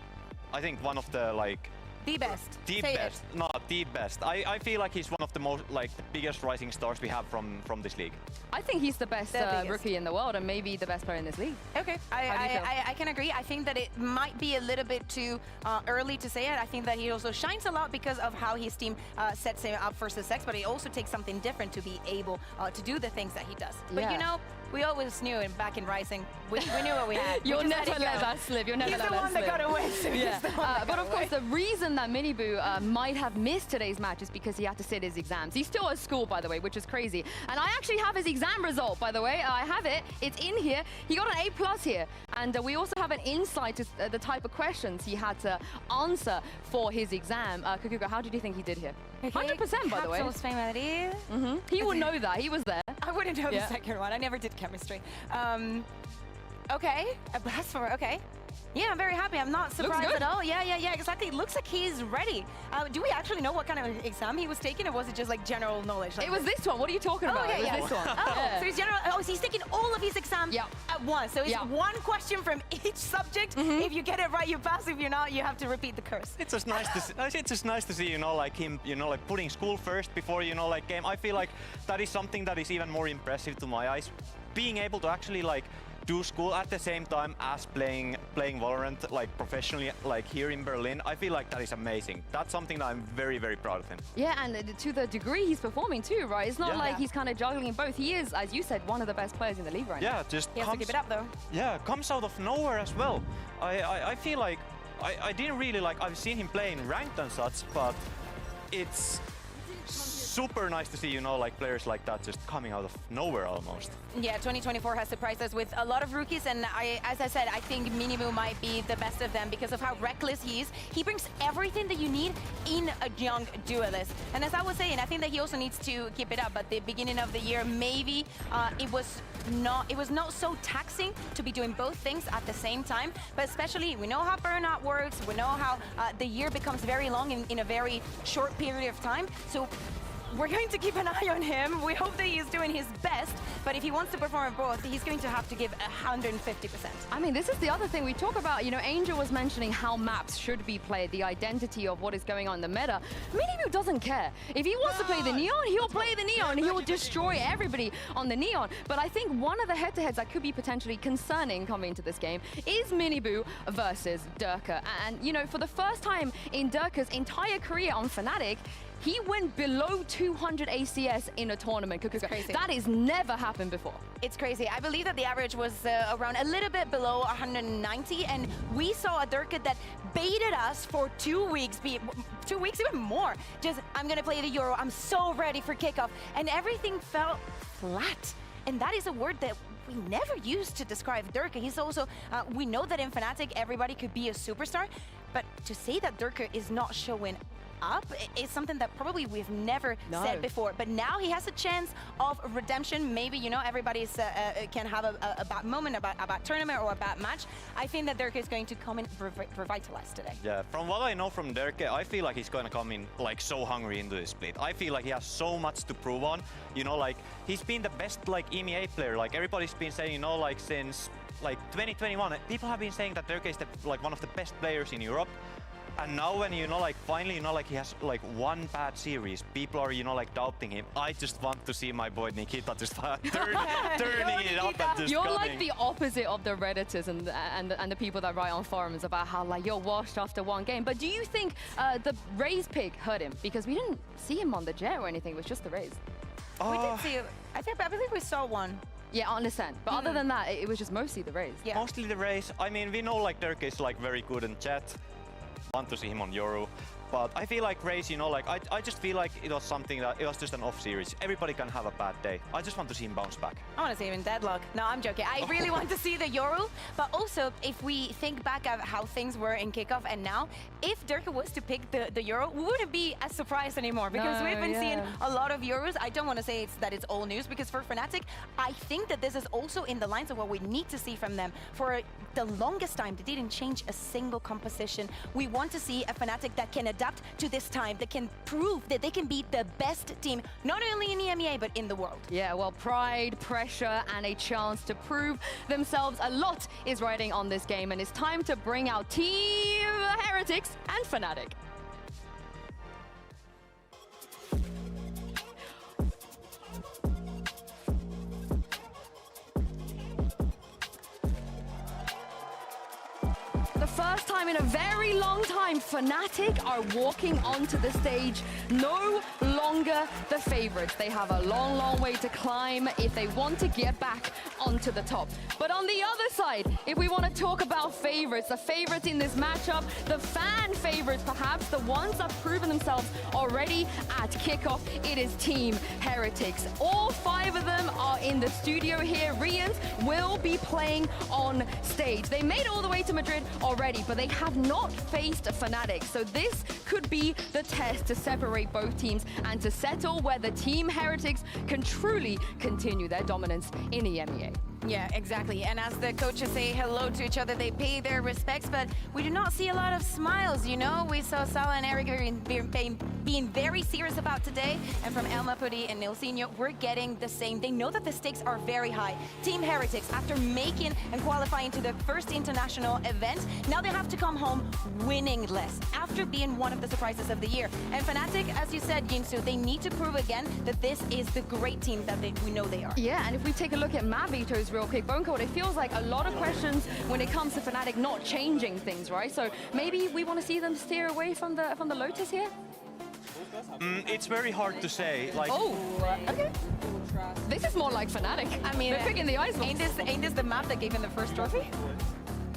I think one of the like, the best. The Say best. It. Not the best. I feel like he's one of the most, like, the biggest rising stars we have from this league. I think he's the best rookie in the world, and maybe the best player in this league. Okay, I can agree. I think that it might be a little bit too early to say it. I think that he also shines a lot because of how his team sets him up for success, but it also takes something different to be able to do the things that he does. But you know, we always knew, and back in Rising, we knew what we had. You'll never let that slip. You'll never let that slip. He's the one that got away. So yeah. But of course, the reason that Minibu might have missed today's match is because he had to sit his exams. He's still at school, by the way, which is crazy. And I actually have his exam result, by the way. I have it. It's in here. He got an A+ here. And we also have an insight to the type of questions he had to answer for his exam. Kukuka, how did you think he did here? 100%, by the way. He would know that. He was there. I wouldn't know the second one. I never did chemistry. Okay, a blasphemer. Okay. Yeah, I'm very happy. I'm not surprised at all. Yeah, exactly. It looks like he's ready. Do we actually know what kind of exam he was taking, or was it just like general knowledge? Like it was this one. What are you talking about? Okay, it was this one. So he's general. Oh, so he's taking all of his exams at once. So it's one question from each subject. If you get it right, you pass. If you're not, you have to repeat the course. It's just nice to see. It's just nice to see, you know, like him, you know, like putting school first before, you know, like game. I feel like that is something that is even more impressive to my eyes. Being able to actually like do school at the same time as playing Valorant like professionally, like here in Berlin. I feel like that is amazing. That's something that I'm very, very proud of him. Yeah, and to the degree he's performing too, right? It's not like he's kind of juggling both. He is, as you said, one of the best players in the league right now. Yeah, just he has to keep it up though. Yeah, comes out of nowhere as well. I feel like I didn't really like. I've seen him play in ranked and such, but it's super nice to see, you know, like players like that just coming out of nowhere almost. Yeah, 2024 has surprised us with a lot of rookies, and as I said, I think Minimu might be the best of them because of how reckless he is. He brings everything that you need in a young duelist. And as I was saying, I think that he also needs to keep it up. At the beginning of the year, maybe it was not so taxing to be doing both things at the same time. But especially, we know how burnout works. We know how the year becomes very long in a very short period of time. So we're going to keep an eye on him. We hope that he's doing his best, but if he wants to perform at both, he's going to have to give 150%. I mean, this is the other thing we talk about. You know, Angel was mentioning how maps should be played, the identity of what is going on in the meta. Minimu doesn't care. If he wants to play the Neon, he'll play the Neon. He will destroy everybody on the Neon. But I think one of the head-to-heads that could be potentially concerning coming into this game is Minibu versus Durka. And, you know, for the first time in Durka's entire career on Fnatic, he went below 200 ACS in a tournament. It's crazy. That has never happened before. It's crazy. I believe that the average was around a little bit below 190, and we saw a Durka that baited us for 2 weeks, 2 weeks, even more. Just, I'm gonna play the Euro, I'm so ready for kickoff, and everything felt flat. And that is a word that we never used to describe Durka. He's also, we know that in Fnatic, everybody could be a superstar, but to say that Durka is not showing up is something that probably we've never said before. But now he has a chance of redemption. Maybe, you know, everybody's can have a bad moment, a bad tournament or a bad match. I think that Durka is going to come in revitalized today. Yeah, from what I know from Durka, I feel like he's going to come in like so hungry into the split. I feel like he has so much to prove on. You know, like he's been the best like EMEA player. Like everybody's been saying, you know, like since like 2021, people have been saying that Durka is like one of the best players in Europe. And now when, you know, like finally, you know, like he has like one bad series, people are, you know, like doubting him. I just want to see my boy Nikita just turning it up and just You're coming. like the opposite of the Redditors and the people that write on forums about how like you're washed after one game. But do you think the Raze pick hurt him? Because we didn't see him on the Jet or anything, it was just the Raze. We did see, I believe we saw one. Yeah, I understand. But other than that, it was just mostly the Raze. Yeah. Mostly the Raze. I mean, we know like Durka is like very good in chat. Want to see him on Euro. But I feel like Raze, you know, like I just feel like it was something that it was just an off series. Everybody can have a bad day. I just want to see him bounce back. I want to see him in deadlock. No, I'm joking. I really want to see the Euro. But also, if we think back at how things were in kickoff and now, if Durka was to pick the Euro, we wouldn't be as surprised anymore because we've been seeing a lot of Euros. I don't want to say that it's all news because for Fnatic, I think that this is also in the lines of what we need to see from them. For the longest time, they didn't change a single composition. We want to see a Fnatic that can adapt to this time, that can prove that they can be the best team, not only in EMEA, but in the world. Yeah, well, pride, pressure, and a chance to prove themselves. A lot is riding on this game, and it's time to bring out Team Heretics and Fnatic. The first time in a very long time, Fnatic are walking onto the stage, no longer the favorites. They have a long, long way to climb if they want to get back onto the top. But on the other side, if we want to talk about favorites, the favorites in this matchup, the fan favorites perhaps, the ones that have proven themselves already at kickoff, it is Team Heretics. All 5 of them are in the studio here. Rians will be playing on stage. They made it all the way to Madrid already, but they have not faced Fnatic. So this could be the test to separate both teams and to settle whether Team Heretics can truly continue their dominance in the EMEA. Yeah, exactly. And as the coaches say hello to each other, they pay their respects, but we do not see a lot of smiles, you know? We saw Sala and Eric being very serious about today, and from Elma, Pudi, and Nilsinho, we're getting the same. They know that the stakes are very high. Team Heretics, after making and qualifying to the first international event, now they have to come home winningless, after being one of the surprises of the year. And Fnatic, as you said, Jinsu, they need to prove again that this is the great team that we know they are. Yeah, and if we take a look at Mavito's real quick, Bone Cold, it feels like a lot of questions when it comes to Fnatic not changing things, right? So maybe we want to see them steer away from the Lotus here? It's very hard to say. Like, oh, okay. This is more like Fnatic. I mean, they're picking the ice. Ain't this the map that gave him the first trophy?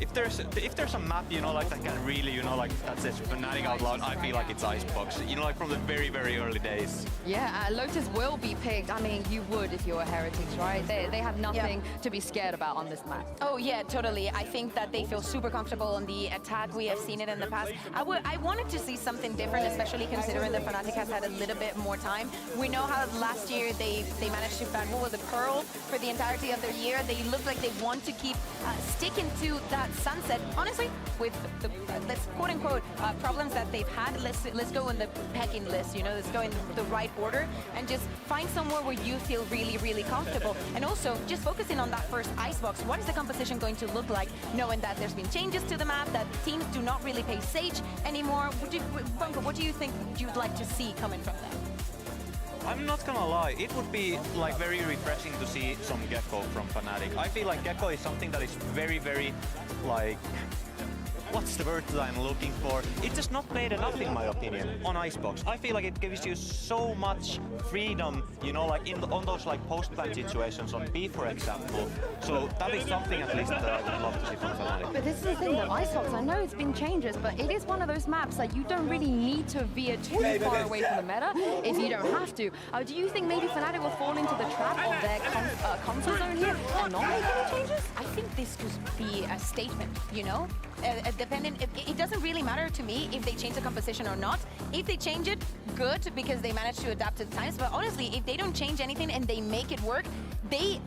if there's a map, you know, like that can really, you know, like that says Fnatic out loud, I feel like it's Icebox. You know, like from the very, very early days. Yeah, Lotus will be picked. I mean, you would if you were Heretics, right? They have nothing to be scared about on this map. Oh yeah, totally. I think that they feel super comfortable on the attack. We have seen it in the past. I wanted to see something different, especially considering that Fnatic has had a little bit more time. We know how last year they managed to ban, what was it, Pearl for the entirety of their year. They look like they want to keep sticking to that sunset. Honestly, with the let's quote unquote problems that they've had, let's go in the pecking list. You know, let's go in the right order and just find somewhere where you feel really, really comfortable. And also just focusing on that first Icebox. What is the composition going to look like, knowing that there's been changes to the map, that teams do not really play Sage anymore? Bunko, what do you think you'd like to see coming from them? I'm not gonna lie, it would be like very refreshing to see some Gecko from Fnatic. I feel like Gecko is something that is very, very like, what's the word that I'm looking for? It's just not played enough in my opinion on Icebox. I feel like it gives you so much freedom, you know, like on those like post-plan situations on B, for example. So that is something at least that I would love to see from Fnatic. But this is the thing that Icebox, I know it's been changes, but it is one of those maps that you don't really need to veer too far away from the meta if you don't have to. Do you think maybe Fnatic will fall into the trap of their comfort zone here and not make any changes? I think this could be a statement, you know? It doesn't really matter to me if they change the composition or not. If they change it, good, because they managed to adapt to the times. But honestly, if they don't change anything and they make it work, they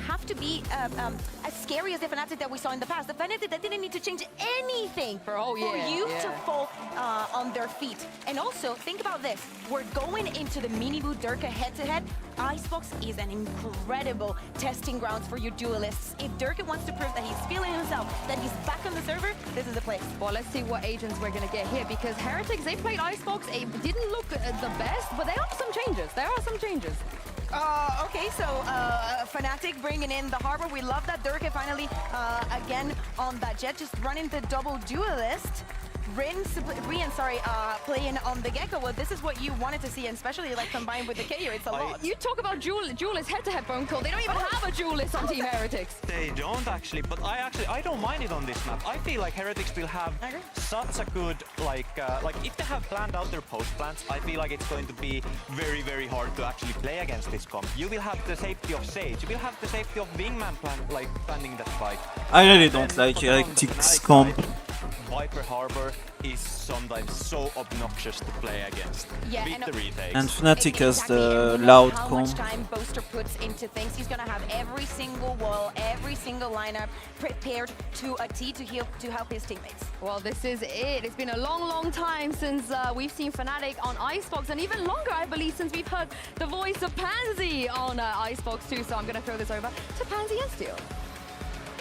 have to be as scary as the Fnatic that we saw in the past. The Fnatic that didn't need to change anything for you to fall on their feet. And also, think about this. We're going into the Minibu Durka head-to-head. Icebox is an incredible testing grounds for your duelists. If Durka wants to prove that he's feeling himself, that he's back on the server, this is the place. Well, let's see what agents we're going to get here, because Heretics, they played Icebox. It didn't look the best, but there are some changes. There are some changes. Okay, so Fnatic bringing in the Harbor. We love that. Durka finally, again, on that jet, just running the double duelist. Rian, playing on the Gecko. Well, this is what you wanted to see, and especially like combined with the KO, it's a lot. You talk about duelist head-to-head phone call. They don't even have a duelist on Team Heretics. They don't actually, but I don't mind it on this map. I feel like Heretics will have such a good, like if they have planned out their post plans, I feel like it's going to be very, very hard to actually play against this comp. You will have the safety of Sage, you will have the safety of Wingman planning that fight. I really don't like Heretics comp. Viper Harbor is sometimes so obnoxious to play against with the retakes. And Fnatic has the loud how comp. much time Boaster puts into things. He's gonna have every single wall, every single lineup prepared to a T to help his teammates. Well, this is it. It's been a long, long time since we've seen Fnatic on Icebox, and even longer, I believe, since we've heard the voice of Pansy on Icebox too. So I'm gonna throw this over to Pansy and Steel.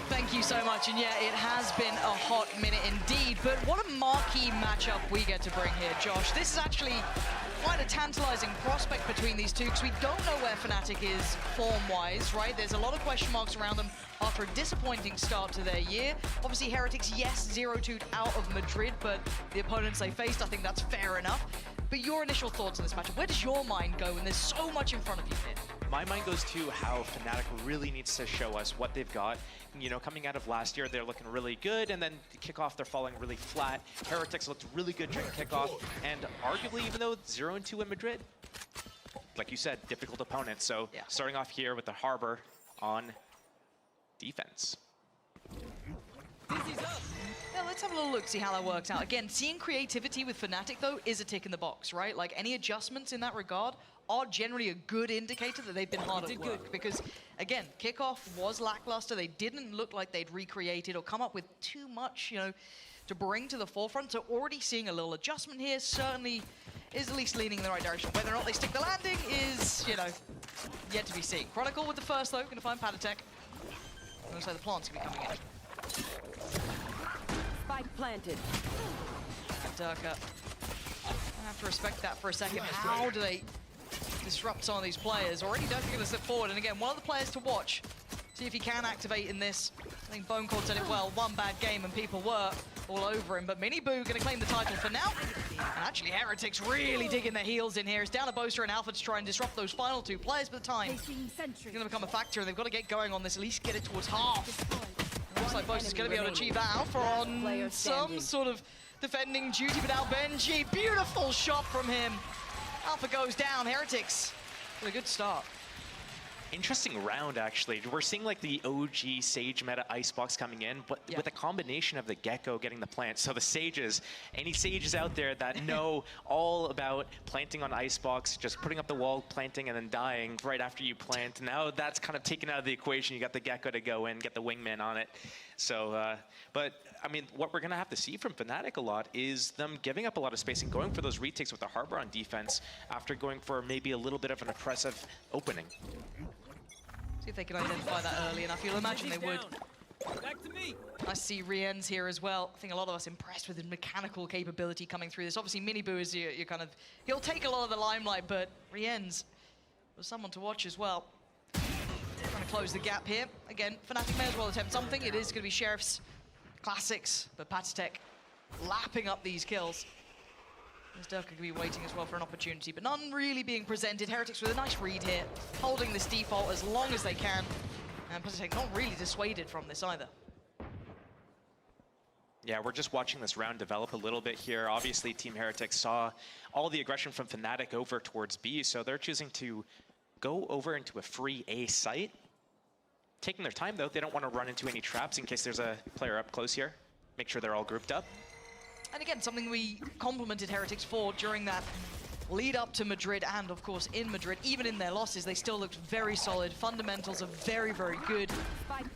Thank you so much, and yeah, it has been a hot minute indeed, but what a marquee matchup we get to bring here, Josh. This is actually quite a tantalizing prospect between these two, because we don't know where Fnatic is form-wise, right? There's a lot of question marks around them after a disappointing start to their year. Obviously, Heretics, yes, 0-2'd out of Madrid, but the opponents they faced, I think that's fair enough. But your initial thoughts on this matchup, where does your mind go when there's so much in front of you here? My mind goes to how Fnatic really needs to show us what they've got. You know, coming out of last year, they're looking really good, and then the kickoff, they're falling really flat. Heretics looked really good during kickoff, and arguably, even though 0-2 in Madrid, like you said, difficult opponent. So starting off here with the Harbor on defense. Yeah, let's have a little look, see how that works out. Again, seeing creativity with Fnatic, though, is a tick in the box, right? Like, any adjustments in that regard are generally a good indicator that they've been hard at work. Because, again, kickoff was lackluster. They didn't look like they'd recreated or come up with too much, you know, to bring to the forefront. So already seeing a little adjustment here certainly is at least leaning in the right direction. Whether or not they stick the landing is, you know, yet to be seen. Chronicle with the first, though, going to find Patatek. Looks like the plant's going to be coming in. Spike planted. Durka. I have to respect that for a second. How do they disrupt some of these players? Already Durka going to step forward, and again, one of the players to watch. See if he can activate in this. I think Bone Cold said it well, one bad game and people were all over him, but Minibu going to claim the title for now. And actually, Heretics really digging their heels in here. It's down to Boaster and Alpha to try and disrupt those final two players, but the time is going to become a factor, and they've got to get going on this, at least get it towards half. Looks like Boast is going to be able to achieve that. Alpha on some sort of defending duty, but now Benji, beautiful shot from him. Alpha goes down, Heretics with a good start. Interesting round, actually. We're seeing like the OG Sage meta Icebox coming in, but with a combination of the Gecko getting the plant. So the Sages, any Sages out there that know all about planting on Icebox, just putting up the wall, planting, and then dying right after you plant. Now that's kind of taken out of the equation. You got the Gecko to go in, get the wingman on it. So, but I mean, what we're going to have to see from Fnatic a lot is them giving up a lot of space and going for those retakes with the Harbor on defense after going for maybe a little bit of an oppressive opening. See if they can identify that early enough. You'll imagine they would. Back to me. I see Rien's here as well. I think a lot of us impressed with his mechanical capability coming through this. Obviously, Miniboo is your kind of... He'll take a lot of the limelight, but Rien's was someone to watch as well. Trying to close the gap here. Again, Fnatic may as well attempt something. It is going to be Sheriff's Classics, but Patitech lapping up these kills. As Durka could be waiting as well for an opportunity, but none really being presented. Heretics with a nice read here, holding this default as long as they can. And Patitech not really dissuaded from this either. Yeah, we're just watching this round develop a little bit here. Obviously, Team Heretics saw all the aggression from Fnatic over towards B, so they're choosing to go over into a free A site. Taking their time, though. They don't want to run into any traps in case there's a player up close here. Make sure they're all grouped up. And again, something we complimented Heretics for during that lead up to Madrid, and of course in Madrid, even in their losses, they still looked very solid. Fundamentals are very, very good.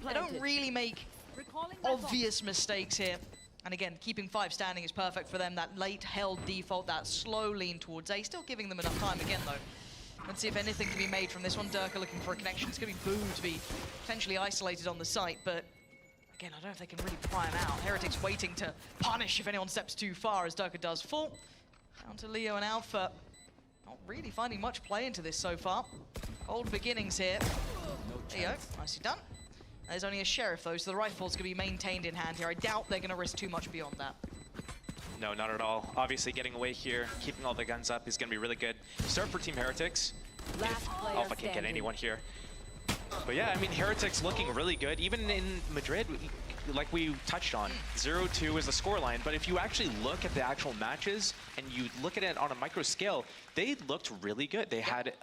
They don't really make obvious mistakes here. And again, keeping 5 standing is perfect for them. That late held default, that slow lean towards A, still giving them enough time again though. Let's see if anything can be made from this one. Durka looking for a connection. It's going to be Boo to be potentially isolated on the site, but again, I don't know if they can really pry him out. Heretics waiting to punish if anyone steps too far as Durka does fall. Down to Leo and Alpha. Not really finding much play into this so far. Old beginnings here. Leo, nicely done. There's only a Sheriff though, so the rifle's going to be maintained in hand here. I doubt they're going to risk too much beyond that. No, not at all. Obviously, getting away here, keeping all the guns up is going to be really good. Start for Team Heretics. If Alpha can't get anyone here. But yeah, I mean, Heretics looking really good. Even in Madrid, like we touched on, 0-2 is the scoreline. But if you actually look at the actual matches and you look at it on a micro scale, they looked really good. They had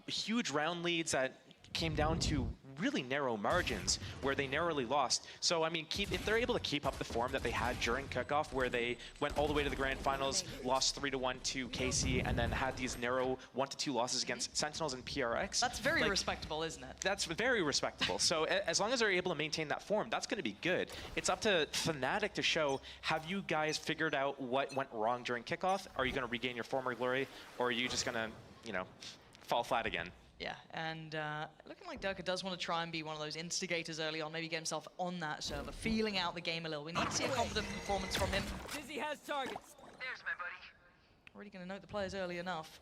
huge round leads that came down to really narrow margins where they narrowly lost. So, I mean, if they're able to keep up the form that they had during kickoff, where they went all the way to the grand finals, lost 3-1 to KC, and then had these narrow 1-2 losses against Sentinels and PRX. That's very respectable, isn't it? That's very respectable. So as long as they're able to maintain that form, that's going to be good. It's up to Fnatic to show, have you guys figured out what went wrong during kickoff? Are you going to regain your former glory? Or are you just going to, you know, fall flat again? Yeah, and looking like Durka does want to try and be one of those instigators early on, maybe get himself on that server, feeling out the game a little. We need to see a confident performance from him. Dizzy has targets. There's my buddy. Already going to note the players early enough.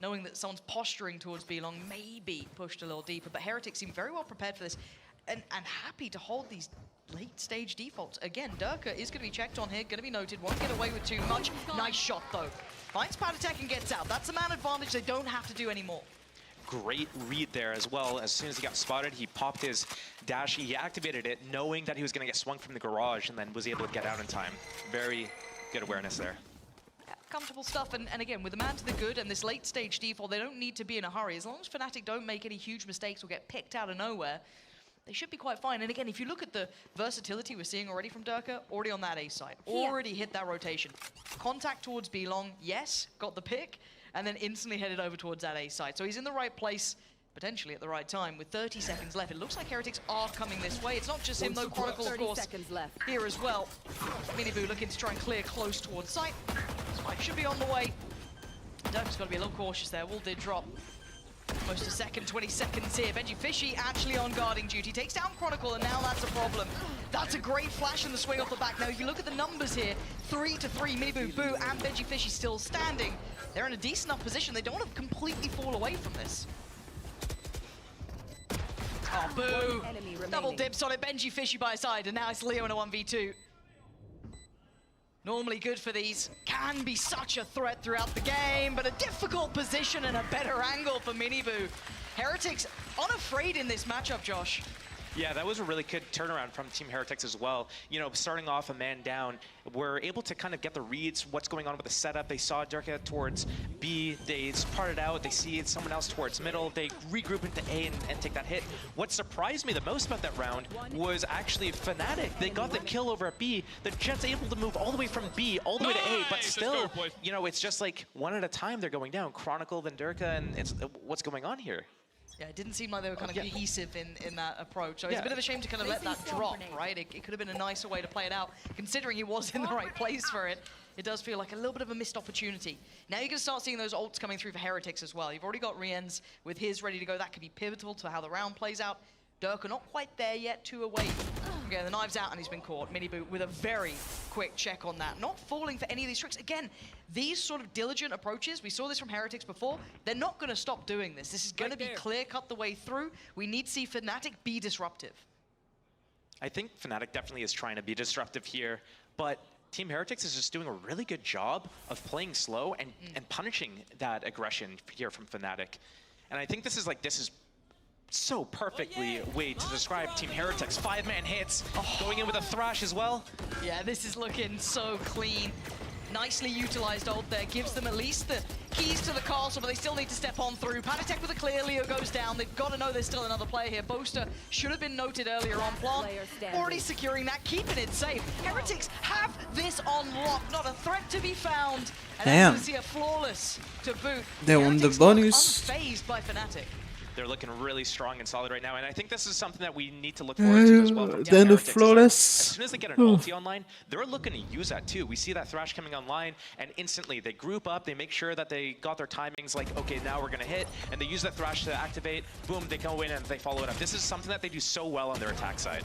Knowing that someone's posturing towards B-Long, maybe pushed a little deeper, but Heretics seem very well prepared for this and happy to hold these late stage defaults. Again, Durka is going to be checked on here, going to be noted, won't get away with too much. Nice shot though. Finds Patitech and gets out. That's a man advantage they don't have to do anymore. Great read there as well. As soon as he got spotted, he popped his dash. He activated it knowing that he was going to get swung from the garage and then was able to get out in time. Very good awareness there. Yeah, comfortable stuff. And again, with a man to the good and this late stage default, they don't need to be in a hurry. As long as Fnatic don't make any huge mistakes or get picked out of nowhere, they should be quite fine. And again, if you look at the versatility we're seeing already from Durka, already on that A side, already hit that rotation. Contact towards B-Long, yes, got the pick, and then instantly headed over towards that A side. So he's in the right place, potentially at the right time, with 30 seconds left. It looks like Heretics are coming this way. It's not just him, though. Chronicle, of course, here as well. Miniboo looking to try and clear close towards site. Spike should be on the way. Durka's got to be a little cautious there. Wall did drop. Almost a second, 20 seconds here. Benji Fishy actually on guarding duty. Takes down Chronicle, and now that's a problem. That's a great flash in the swing off the back. Now, if you look at the numbers here, 3-3, Miniboo, Boo, and Benji Fishy still standing. They're in a decent enough position. They don't want to completely fall away from this. Oh, Boo! Double dips on it. Benji Fishy by his side, and now it's Leo in a 1v2. Normally good for these. Can be such a threat throughout the game, but a difficult position and a better angle for Miniboo. Heretics unafraid in this matchup, Josh. Yeah, that was a really good turnaround from Team Heretics as well. You know, starting off a man down, we're able to kind of get the reads, what's going on with the setup. They saw Durka towards B, they parted out, they see someone else towards middle, they regroup into A and take that hit. What surprised me the most about that round was actually Fnatic. They got the kill over at B. The Jets able to move all the way from B, all the way to A, but still, you know, it's just like one at a time they're going down. Chronicle, then Durka, and it's what's going on here? Yeah, it didn't seem like they were kind of cohesive in that approach. So it's a bit of a shame to kind of let that drop, right? It could have been a nicer way to play it out. Considering he was in the right place for it, it does feel like a little bit of a missed opportunity. Now you're going to start seeing those ults coming through for Heretics as well. You've already got Rienz with his ready to go. That could be pivotal to how the round plays out. Durka not quite there yet, 2 away. Okay, the knive's out and he's been caught. Mini boot with a very quick check on that. Not falling for any of these tricks. Again, these sort of diligent approaches, we saw this from Heretics before, they're not going to stop doing this. This is going to be clear-cut the way through. We need to see Fnatic be disruptive. I think Fnatic definitely is trying to be disruptive here, but Team Heretics is just doing a really good job of playing slow and punishing that aggression here from Fnatic. And I think this is so perfectly way to describe Team Heretics. 5-man hits, going in with a thrash as well. Yeah, this is looking so clean. Nicely utilized ult there, gives them at least the keys to the castle, but they still need to step on through. Panatek with a clear, Leo goes down. They've got to know there's still another player here. Boaster should have been noted earlier on. Plant already securing that, keeping it safe. Heretics have this on lock, not a threat to be found. And Damn. we see a flawless to boot. They won the Heretics look bonus. unfazed by Fnatic. They're looking really strong and solid right now, and I think this is something that we need to look forward to as well. From Team Then the Heretics. flawless. As soon as they get an ulti online, they're looking to use that too. We see that Thrash coming online, and instantly they group up, they make sure that they got their timings, like, okay, now we're gonna hit, and they use that Thrash to activate, boom, they go in and they follow it up. This is something that they do so well on their attack side.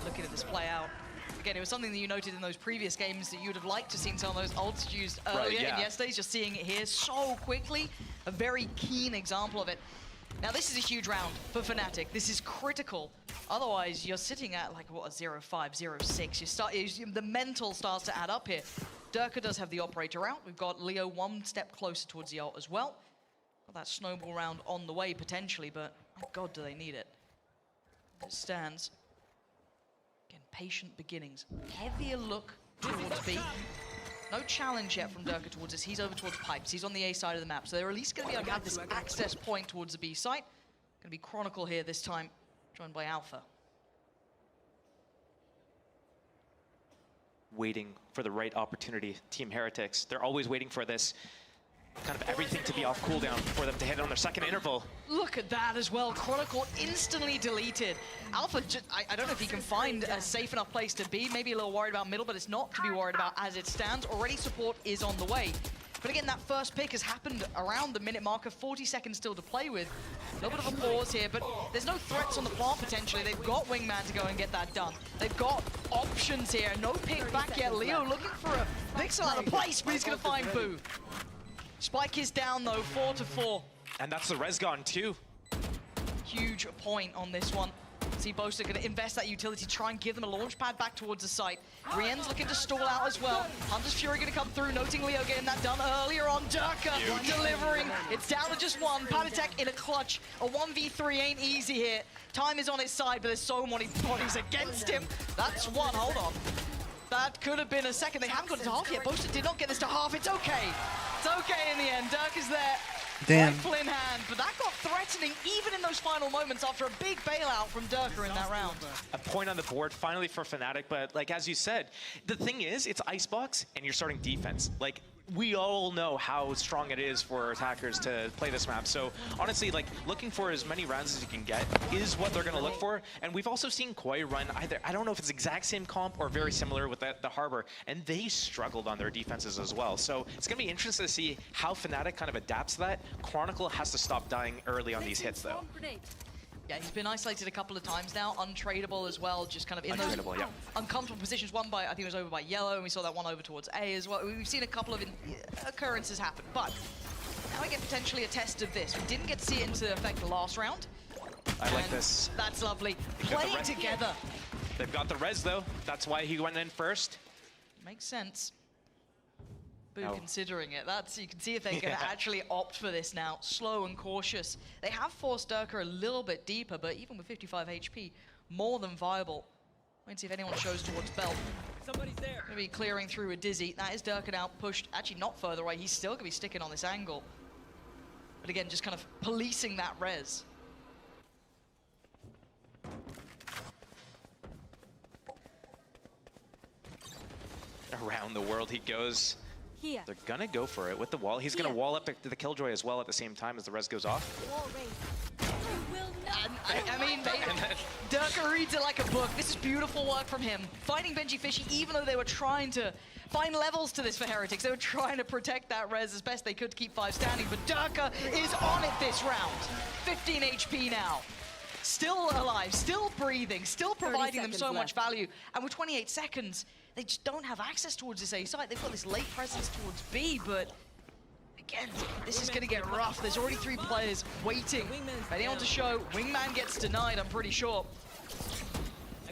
Looking at this play out. Again, it was something that you noted in those previous games that you'd have liked to see some of those ults used earlier in yesterday's. Just seeing it here so quickly, a very keen example of it. Now, this is a huge round for Fnatic. This is critical. Otherwise, you're sitting at like, what, a 0-5, 0-6. The mental starts to add up here. Durka does have the operator out. We've got Leo one step closer towards the ult as well. Got that snowball round on the way, potentially, but my God, do they need it. It stands. Again, patient beginnings. Heavier look towards B. No challenge yet from Durka towards us. He's over towards Pipes. He's on the A side of the map. So they're at least going to be able to have this access point towards the B site. Going to be Chronicle here this time, joined by Alpha. Waiting for the right opportunity, Team Heretics. They're always waiting for this kind of everything to be off cooldown for them to hit on their second interval. Look at that as well. Chronicle instantly deleted. Alpha, I don't know if he can find a safe enough place to be. Maybe a little worried about middle, but it's not to be worried about as it stands. Already support is on the way. But again, that first pick has happened around the minute marker, 40 seconds still to play with. A little bit of a pause here, but there's no threats on the plant potentially. They've got Wingman to go and get that done. They've got options here. No pick back yet. Leo looking for a pixel out of place, but he's going to find Boo. Spike is down though, 4-4. And that's the res gone too. Huge point on this one. See Boaster going to invest that utility, try and give them a launch pad back towards the site. Rien's looking to stall out as well. Hunter's Fury going to come through, noting Leo getting that done earlier on. Durka delivering. It's down to just one. Panatek in a clutch. A 1v3 ain't easy here. Time is on his side, but there's so many bodies against him. That's one, hold on. That could have been a second. They haven't got it to half yet. Boaster did not get this to half. It's okay. It's okay in the end. Durka's there. Damn. Rifle in hand, but that got threatening even in those final moments after a big bailout from Durka in that round. A point on the board finally for Fnatic, but like as you said, the thing is, it's Icebox and you're starting defense. Like, we all know how strong it is for attackers to play this map. So honestly, like, looking for as many rounds as you can get is what they're going to look for. And we've also seen PoE run either, I don't know if it's exact same comp or very similar with the Harbor, and they struggled on their defenses as well. So it's going to be interesting to see how Fnatic kind of adapts to that. Chronicle has to stop dying early on these hits, though. Yeah, he's been isolated a couple of times now, untradeable as well, just kind of in those uncomfortable positions. One by, I think it was over by Yellow, and we saw that one over towards A as well. We've seen a couple of occurrences happen, but now we get potentially a test of this. We didn't get to see it into effect the last round. I like this. That's lovely. Playing together. They've got the res, though. That's why he went in first. Makes sense. Boo No. considering it. You can see if they're going to actually opt for this now. Slow and cautious. They have forced Durka a little bit deeper, but even with 55 HP, more than viable. Wait and see if anyone shows towards Belt. Somebody's there. Going to be clearing through a Dizzy. That is Durka now pushed, actually not further away. He's still going to be sticking on this angle. But again, just kind of policing that res. Around the world he goes. Here. They're gonna go for it with the wall. He's gonna wall up the Killjoy as well at the same time as the res goes off. I mean, Durka reads it like a book. This is beautiful work from him. Fighting Benji Fishy, even though they were trying to find levels to this for Heretics. They were trying to protect that res as best they could to keep 5 standing, but Durka is on it this round. 15 HP now. Still alive, still breathing, still providing them so much value. And with 28 seconds, they just don't have access towards this A site. They've got this late presence towards B, but again, this is going to get rough. There's already 3 players waiting for anyone to show. Wingman gets denied, I'm pretty sure.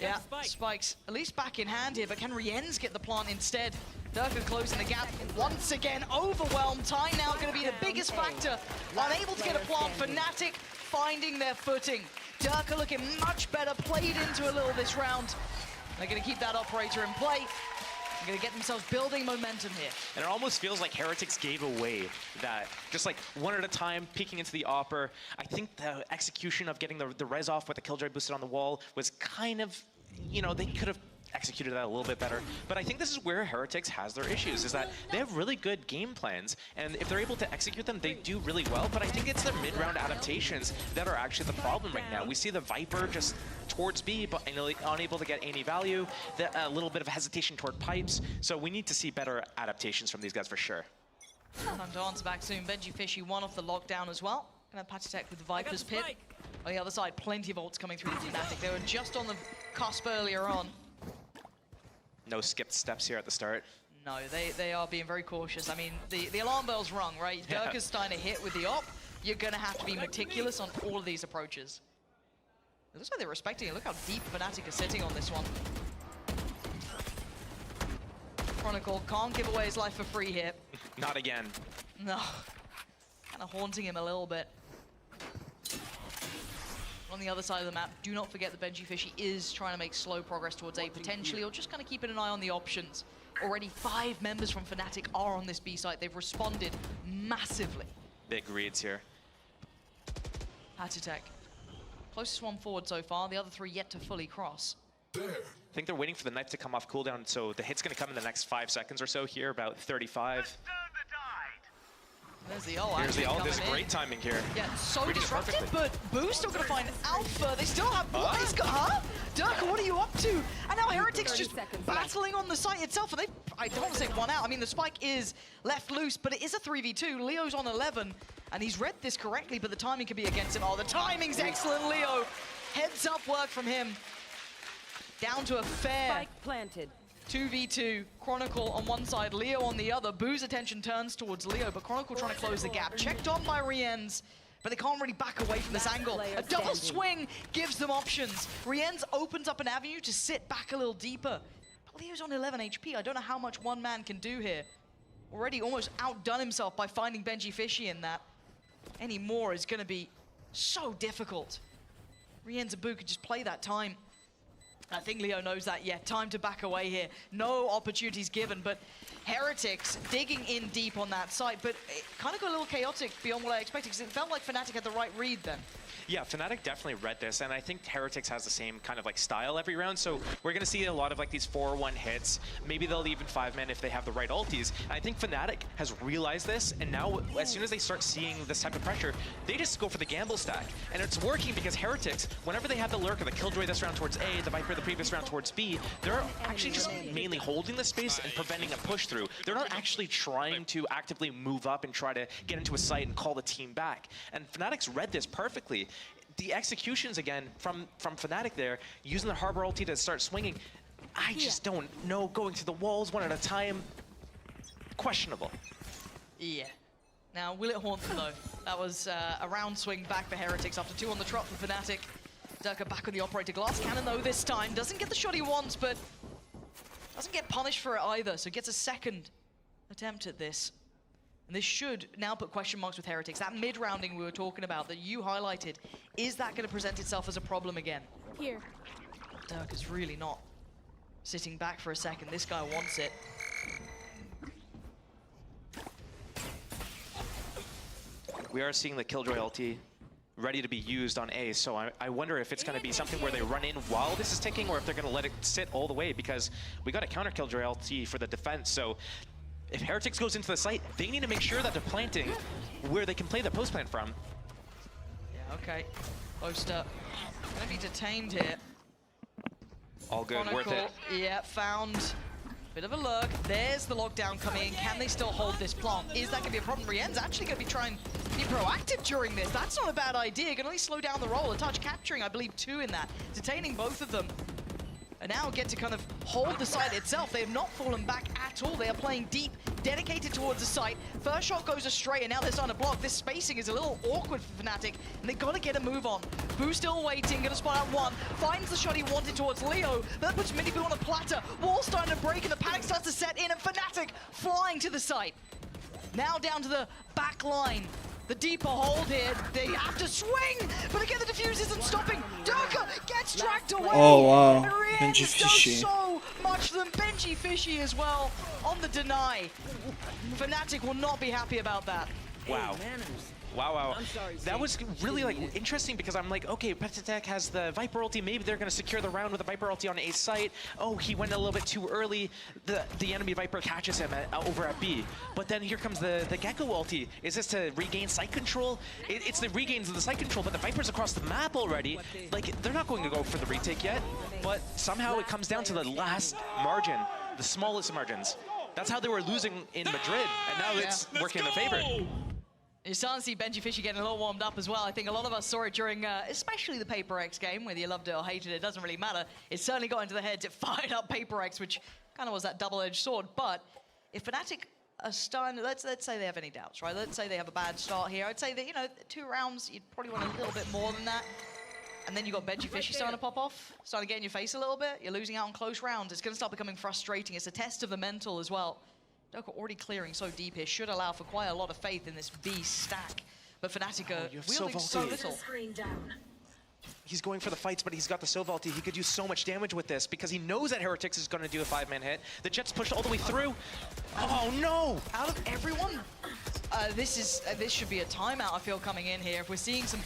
Yeah, Spikes at least back in hand here, but can Rienz get the plant instead? Durka closing the gap once again, overwhelmed. Time now going to be the biggest factor. Unable to get a plant. Fnatic finding their footing. Durka looking much better, played into a little this round. They're going to keep that operator in play. They're going to get themselves building momentum here. And it almost feels like Heretics gave away that, just like one at a time, peeking into the Opper. I think the execution of getting the res off with the Killjoy boosted on the wall was kind of, you know, they could have executed that a little bit better. But I think this is where Heretics has their issues, is that they have really good game plans, and if they're able to execute them, they do really well. But I think it's their mid-round adaptations that are actually the problem right now. We see the Viper just towards B, but unable to get any value, a little bit of hesitation toward pipes. So we need to see better adaptations from these guys for sure. Time to answer back soon. Benji Fishy, one off the lockdown as well. Gonna have Patty Tech with the Viper's Pit. On the other side, plenty of ults coming through the Fnatic. They were just on the cusp earlier on. No skipped steps here at the start. No, they are being very cautious. I mean, the alarm bell's rung, right? Yeah. Durka's starting to hit with the op. You're gonna have to be meticulous on all of these approaches. It looks like they're respecting it. Look how deep Fnatic is sitting on this one. Chronicle can't give away his life for free here. Not again. No. Kind of haunting him a little bit. On the other side of the map, do not forget that Benji Fishy is trying to make slow progress towards A potentially, or just kind of keeping an eye on the options. Already 5 members from Fnatic are on this B site. They've responded massively. Big reads here. Hatitech. Closest one forward so far, the other 3 yet to fully cross. I think they're waiting for the knife to come off cooldown, so the hit's going to come in the next 5 seconds or so here, about 35. There's the ult. Here's the ult. There's coming in. great timing here. Yeah, so Reading it disrupted, perfectly. but Boo's still going to find Alpha. They still have... What is huh? Durka, what are you up to? And now Heretics just battling on the site itself. And I don't want to say one out. I mean, the spike is left loose, but it is a 3v2. Leo's on 11, and he's read this correctly, but the timing could be against him. Oh, the timing's excellent, Leo. Heads up work from him. Down to a fair... Spike planted. 2v2, Chronicle on one side, Leo on the other. Boo's attention turns towards Leo, but Chronicle trying to close the gap. Checked on by Rienz, but they can't really back away from this angle. A double swing gives them options. Rienz opens up an avenue to sit back a little deeper. But Leo's on 11 HP. I don't know how much one man can do here. Already almost outdone himself by finding Benji Fishy in that. Any more is going to be so difficult. Rienz and Boo could just play that time. I think Leo knows that, yeah. Time to back away here. No opportunities given, but Heretics digging in deep on that site, but it kind of got a little chaotic beyond what I expected, because it felt like Fnatic had the right read then. Yeah, Fnatic definitely read this, and I think Heretics has the same kind of like style every round, so we're going to see a lot of like these 4-1 hits. Maybe they'll even 5-man if they have the right ultis. And I think Fnatic has realized this, and now as soon as they start seeing this type of pressure, they just go for the gamble stack. And it's working because Heretics, whenever they have the Lurker, the Killjoy this round towards A, the Viper the previous round towards B, they're actually just mainly holding the space and preventing a push through. They're not actually trying to actively move up and try to get into a site and call the team back. And Fnatic's read this perfectly. The executions, again, from Fnatic there, using the Harbor ulti to start swinging, I just don't know, going to the walls one at a time, questionable. Yeah. Now, will it haunt them, though? That was a round swing back for Heretics after 2 on the trot for Fnatic. Durka back on the operator. Glass cannon, though, this time. Doesn't get the shot he wants, but doesn't get punished for it either, so gets a second. attempt at this. And this should now put question marks with Heretics. That mid-rounding we were talking about that you highlighted, is that going to present itself as a problem again? Here. Dirk is really not sitting back for a second. This guy wants it. We are seeing the Killjoy ulti ready to be used on A, so I wonder if it's going to be something where they run in while this is ticking, or if they're going to let it sit all the way, because we got a counter Killjoy ulti for the defense. So if Heretics goes into the site, they need to make sure that they're planting where they can play the post plant from. Yeah, okay. Boaster gonna be detained here. All good, Chronicle, worth it. yeah, found. Bit of a lurk. There's the lockdown coming in. Can they still hold this plant? Is that gonna be a problem? Rien's actually gonna be trying to be proactive during this. That's not a bad idea. Can only slow down the roll. A touch capturing, I believe, 2 in that. Detaining both of them. And now get to kind of hold the site itself. They have not fallen back at all. They are playing deep, dedicated towards the site. First shot goes astray, and now they're starting to block. This spacing is a little awkward for Fnatic, and they gotta get a move on. Boo still waiting, gonna spot out one. Finds the shot he wanted towards Leo. That puts Mini Boo on a platter. Wall starting to break, and the panic starts to set in, and Fnatic flying to the site. Now down to the back line. The deeper hold here, they have to swing, but again the defuse isn't stopping. Durka gets dragged away. Oh wow, Rien Benji does Fishy. so much to them. Benji Fishy as well on the deny. Fnatic will not be happy about that. Wow. Wow. That was really like interesting, because I'm like, okay, Petatek has the Viper ulti. Maybe they're going to secure the round with a Viper ulti on A site. Oh, he went a little bit too early. The enemy Viper catches him over at B. But then here comes the Gecko ulti. Is this to regain site control? It's the regains of the site control, but the Viper's across the map already. Like, they're not going to go for the retake yet. But somehow it comes down to the last margin, the smallest margins. That's how they were losing in Madrid, and now it's working in their favor. You're starting to see Benji Fishy getting a little warmed up as well. I think a lot of us saw it during, especially the Paper X game, whether you loved it or hated it, doesn't really matter. It certainly got into the heads. It fired up Paper X, which kind of was that double-edged sword. But if Fnatic are starting, let's say they have any doubts, right? Let's say they have a bad start here. I'd say that, you know, 2 rounds, you'd probably want a little bit more than that. And then you got Benji Fishy starting to pop off, starting to get in your face a little bit. You're losing out on close rounds. It's going to start becoming frustrating. It's a test of the mental as well. Doka already clearing so deep here should allow for quite a lot of faith in this B stack. But Fnatic are wielding so little. He's going for the fights, but he's got the Sova ulti. He could do so much damage with this, because he knows that Heretics is going to do a 5-man hit. The Jet's pushed all the way through. Oh no! Out of everyone, this should be a timeout, I feel, coming in here. If we're seeing some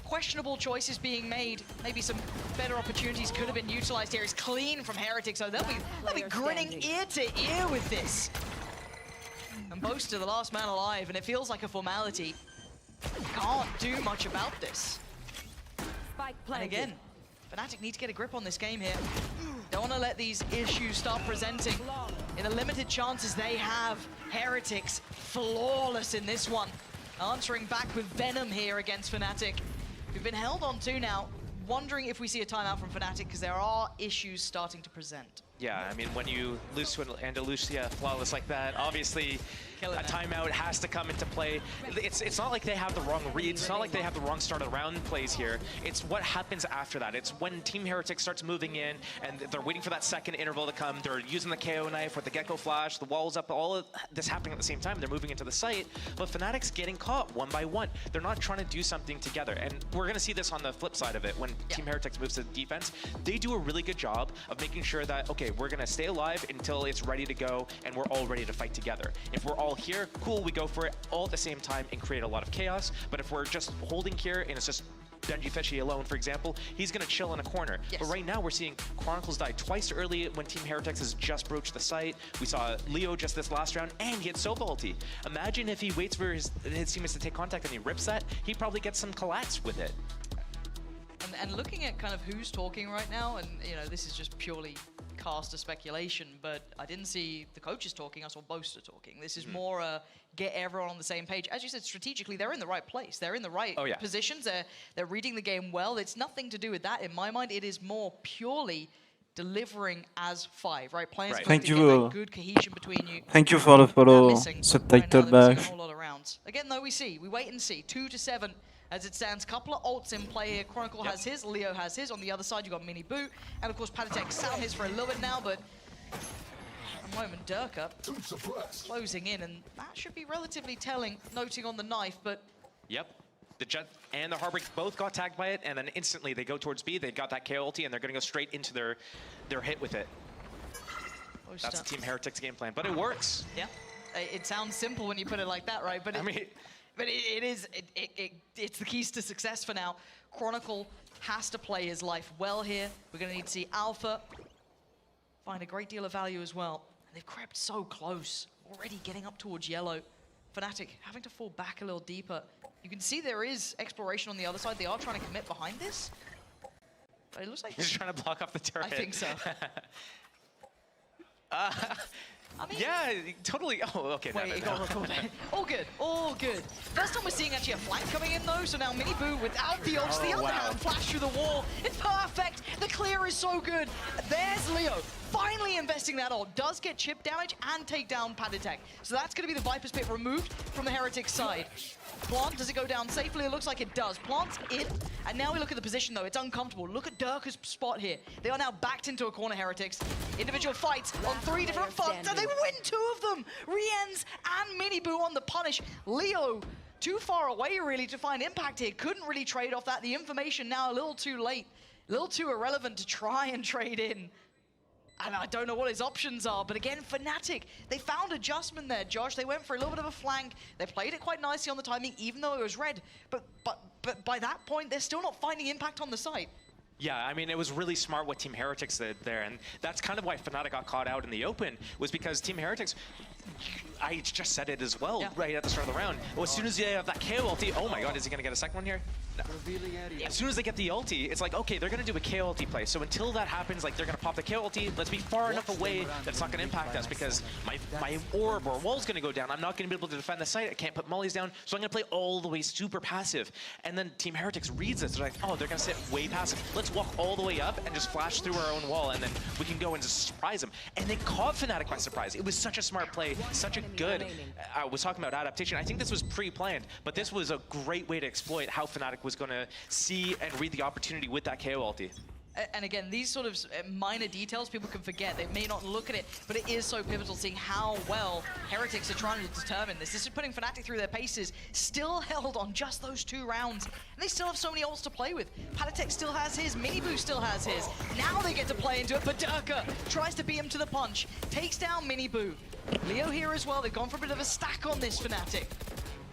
questionable choices being made, maybe some better opportunities could have been utilized here. It's clean from Heretics, so they'll be grinning ear to ear with this. And Boaster, the last man alive, and it feels like a formality. Can't do much about this. And again, Fnatic need to get a grip on this game here. Don't want to let these issues start presenting. In the limited chances they have, Heretics flawless in this one. Answering back with Venom here against Fnatic. We've been held on 2 now. Wondering if we see a timeout from Fnatic, because there are issues starting to present. Yeah, I mean, when you lose to an Andalusia flawless like that, obviously a timeout has to come into play. It's not like they have the wrong reads. It's not like they have the wrong start of the round plays here. It's what happens after that. It's when Team Heretic starts moving in, and they're waiting for that second interval to come. They're using the KO knife with the Gecko flash, the walls up, all of this happening at the same time. They're moving into the site, but Fnatic's getting caught one by one. They're not trying to do something together, and we're going to see this on the flip side of it. When Team Heretics moves to defense, they do a really good job of making sure that, okay, we're going to stay alive until it's ready to go, and we're all ready to fight together. If we're all here, cool, we go for it all at the same time and create a lot of chaos. But if we're just holding here and it's just Benji Fishy alone, for example, he's going to chill in a corner. Yes. But right now we're seeing Chronicles die twice early when Team Heretics has just broached the site. We saw Leo just this last round, and he had Sova ulti. Imagine if he waits for his teammates to take contact and he rips that, he probably gets some collapse with it. And looking at kind of who's talking right now, and you know, this is just purely caster speculation, but I didn't see the coaches talking, I saw Boaster talking. This is more get everyone on the same page. As you said, strategically, they're in the right place. They're in the right positions. They're reading the game well. It's nothing to do with that. In my mind, it is more purely delivering as 5, right? Playing Thank you. That good cohesion between you. Thank you for the follow. Subtitle back. A whole lot of rounds. Again, though, we wait and see. 2-7 as it stands. Couple of ults in play here. Chronicle has his, Leo has his. On the other side, you got Mini Boot, and of course, Patatek sat on his for a little bit now, but a moment, Durka closing in, and that should be relatively telling, noting on the knife, but... Yep. The Jet and the Heartbreak both got tagged by it, and then instantly they go towards B. They've got that KO ulti, and they're going to go straight into their hit with it. That's Team Heretics game plan, but it works. Yeah, it sounds simple when you put it like that, right? But I mean, it's the keys to success for now. Chronicle has to play his life well here. We're going to need to see Alpha find a great deal of value as well. And they've crept so close, already getting up towards yellow. Fnatic having to fall back a little deeper. You can see there is exploration on the other side. They are trying to commit behind this. But it looks like... He's trying to block off the turret. I think so. I mean, yeah, totally. Oh, okay. Wait, it got recorded. All good, all good. First time we're seeing actually a flank coming in though, so now Miniboo without the ults, the other hand flash through the wall. It's perfect. The clear is so good. There's Leo. Finally investing that ult. Does get chip damage and take down Padatek. So that's going to be the Viper's Pit removed from the Heretics side. Plant, does it go down safely? It looks like it does. Plant's in, and now we look at the position though. It's uncomfortable. Look at Durka's spot here. They are now backed into a corner, Heretics. Individual fights on 3 different fronts, and they win 2 of them. Riens and Miniboo on the punish. Leo, too far away really to find impact here. Couldn't really trade off that. The information now a little too late. A little too irrelevant to try and trade in. And I don't know what his options are, but again, Fnatic, they found adjustment there, Josh. They went for a little bit of a flank. They played it quite nicely on the timing, even though it was red. But by that point, they're still not finding impact on the site. Yeah, I mean, it was really smart what Team Heretics did there, and that's kind of why Fnatic got caught out in the open, was because Team Heretics, I just said it as well right at the start of the round. Well, as soon as they have that KO ulti, oh my god, is he going to get a second one here? No. As soon as they get the ulti, it's like, okay, they're going to do a KO ulti play. So until that happens, like, they're going to pop the KO ulti. Let's be far enough away that it's not going to impact us, because my orb or wall's going to go down. I'm not going to be able to defend the site. I can't put mollies down, so I'm going to play all the way super passive. And then Team Heretics reads this. They're like, oh, they're going to sit way passive. Let's walk all the way up and just flash through our own wall, and then we can go and just surprise them. And they caught Fnatic by surprise. It was such a smart play, such a good... I was talking about adaptation. I think this was pre-planned, but this was a great way to exploit how Fnatic was going to see and read the opportunity with that KO ulti. And again, these sort of minor details people can forget. They may not look at it, but it is so pivotal seeing how well Heretics are trying to determine this. This is putting Fnatic through their paces, still held on just those 2 rounds. And they still have so many ults to play with. Padatek still has his, Miniboo still has his. Now they get to play into it, but Durka tries to beat him to the punch, takes down Miniboo. Leo here as well, they've gone for a bit of a stack on this Fnatic.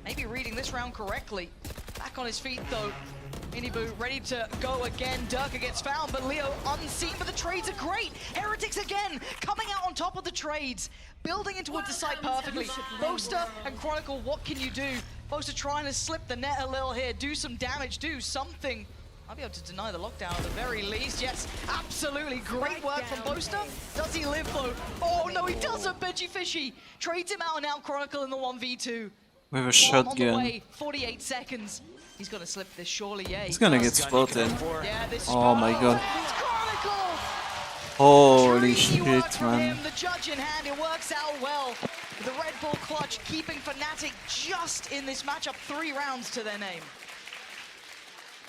Maybe reading this round correctly. Back on his feet though. Miniboo ready to go again. Durka gets found, but Leo unseen, but the trades are great. Heretics again, coming out on top of the trades, building into towards the site perfectly. Boaster and Chronicle, what can you do? Boaster trying to slip the net a little here, do some damage, do something. I'll be able to deny the lockdown at the very least. Yes, absolutely great work from Boaster. Does he live though? Oh no, he doesn't. Benji Fishy trades him out, and now Chronicle in the 1v2. We have a On the shotgun. way, 48 seconds. He's gonna slip this surely, yeah. He's gonna get spotted. Yeah, this Oh my god. It's Chronicle! Holy Tricky work shit, from man. him. The judge in hand, it works out well. The Red Bull clutch keeping Fnatic just in this matchup 3 rounds to their name.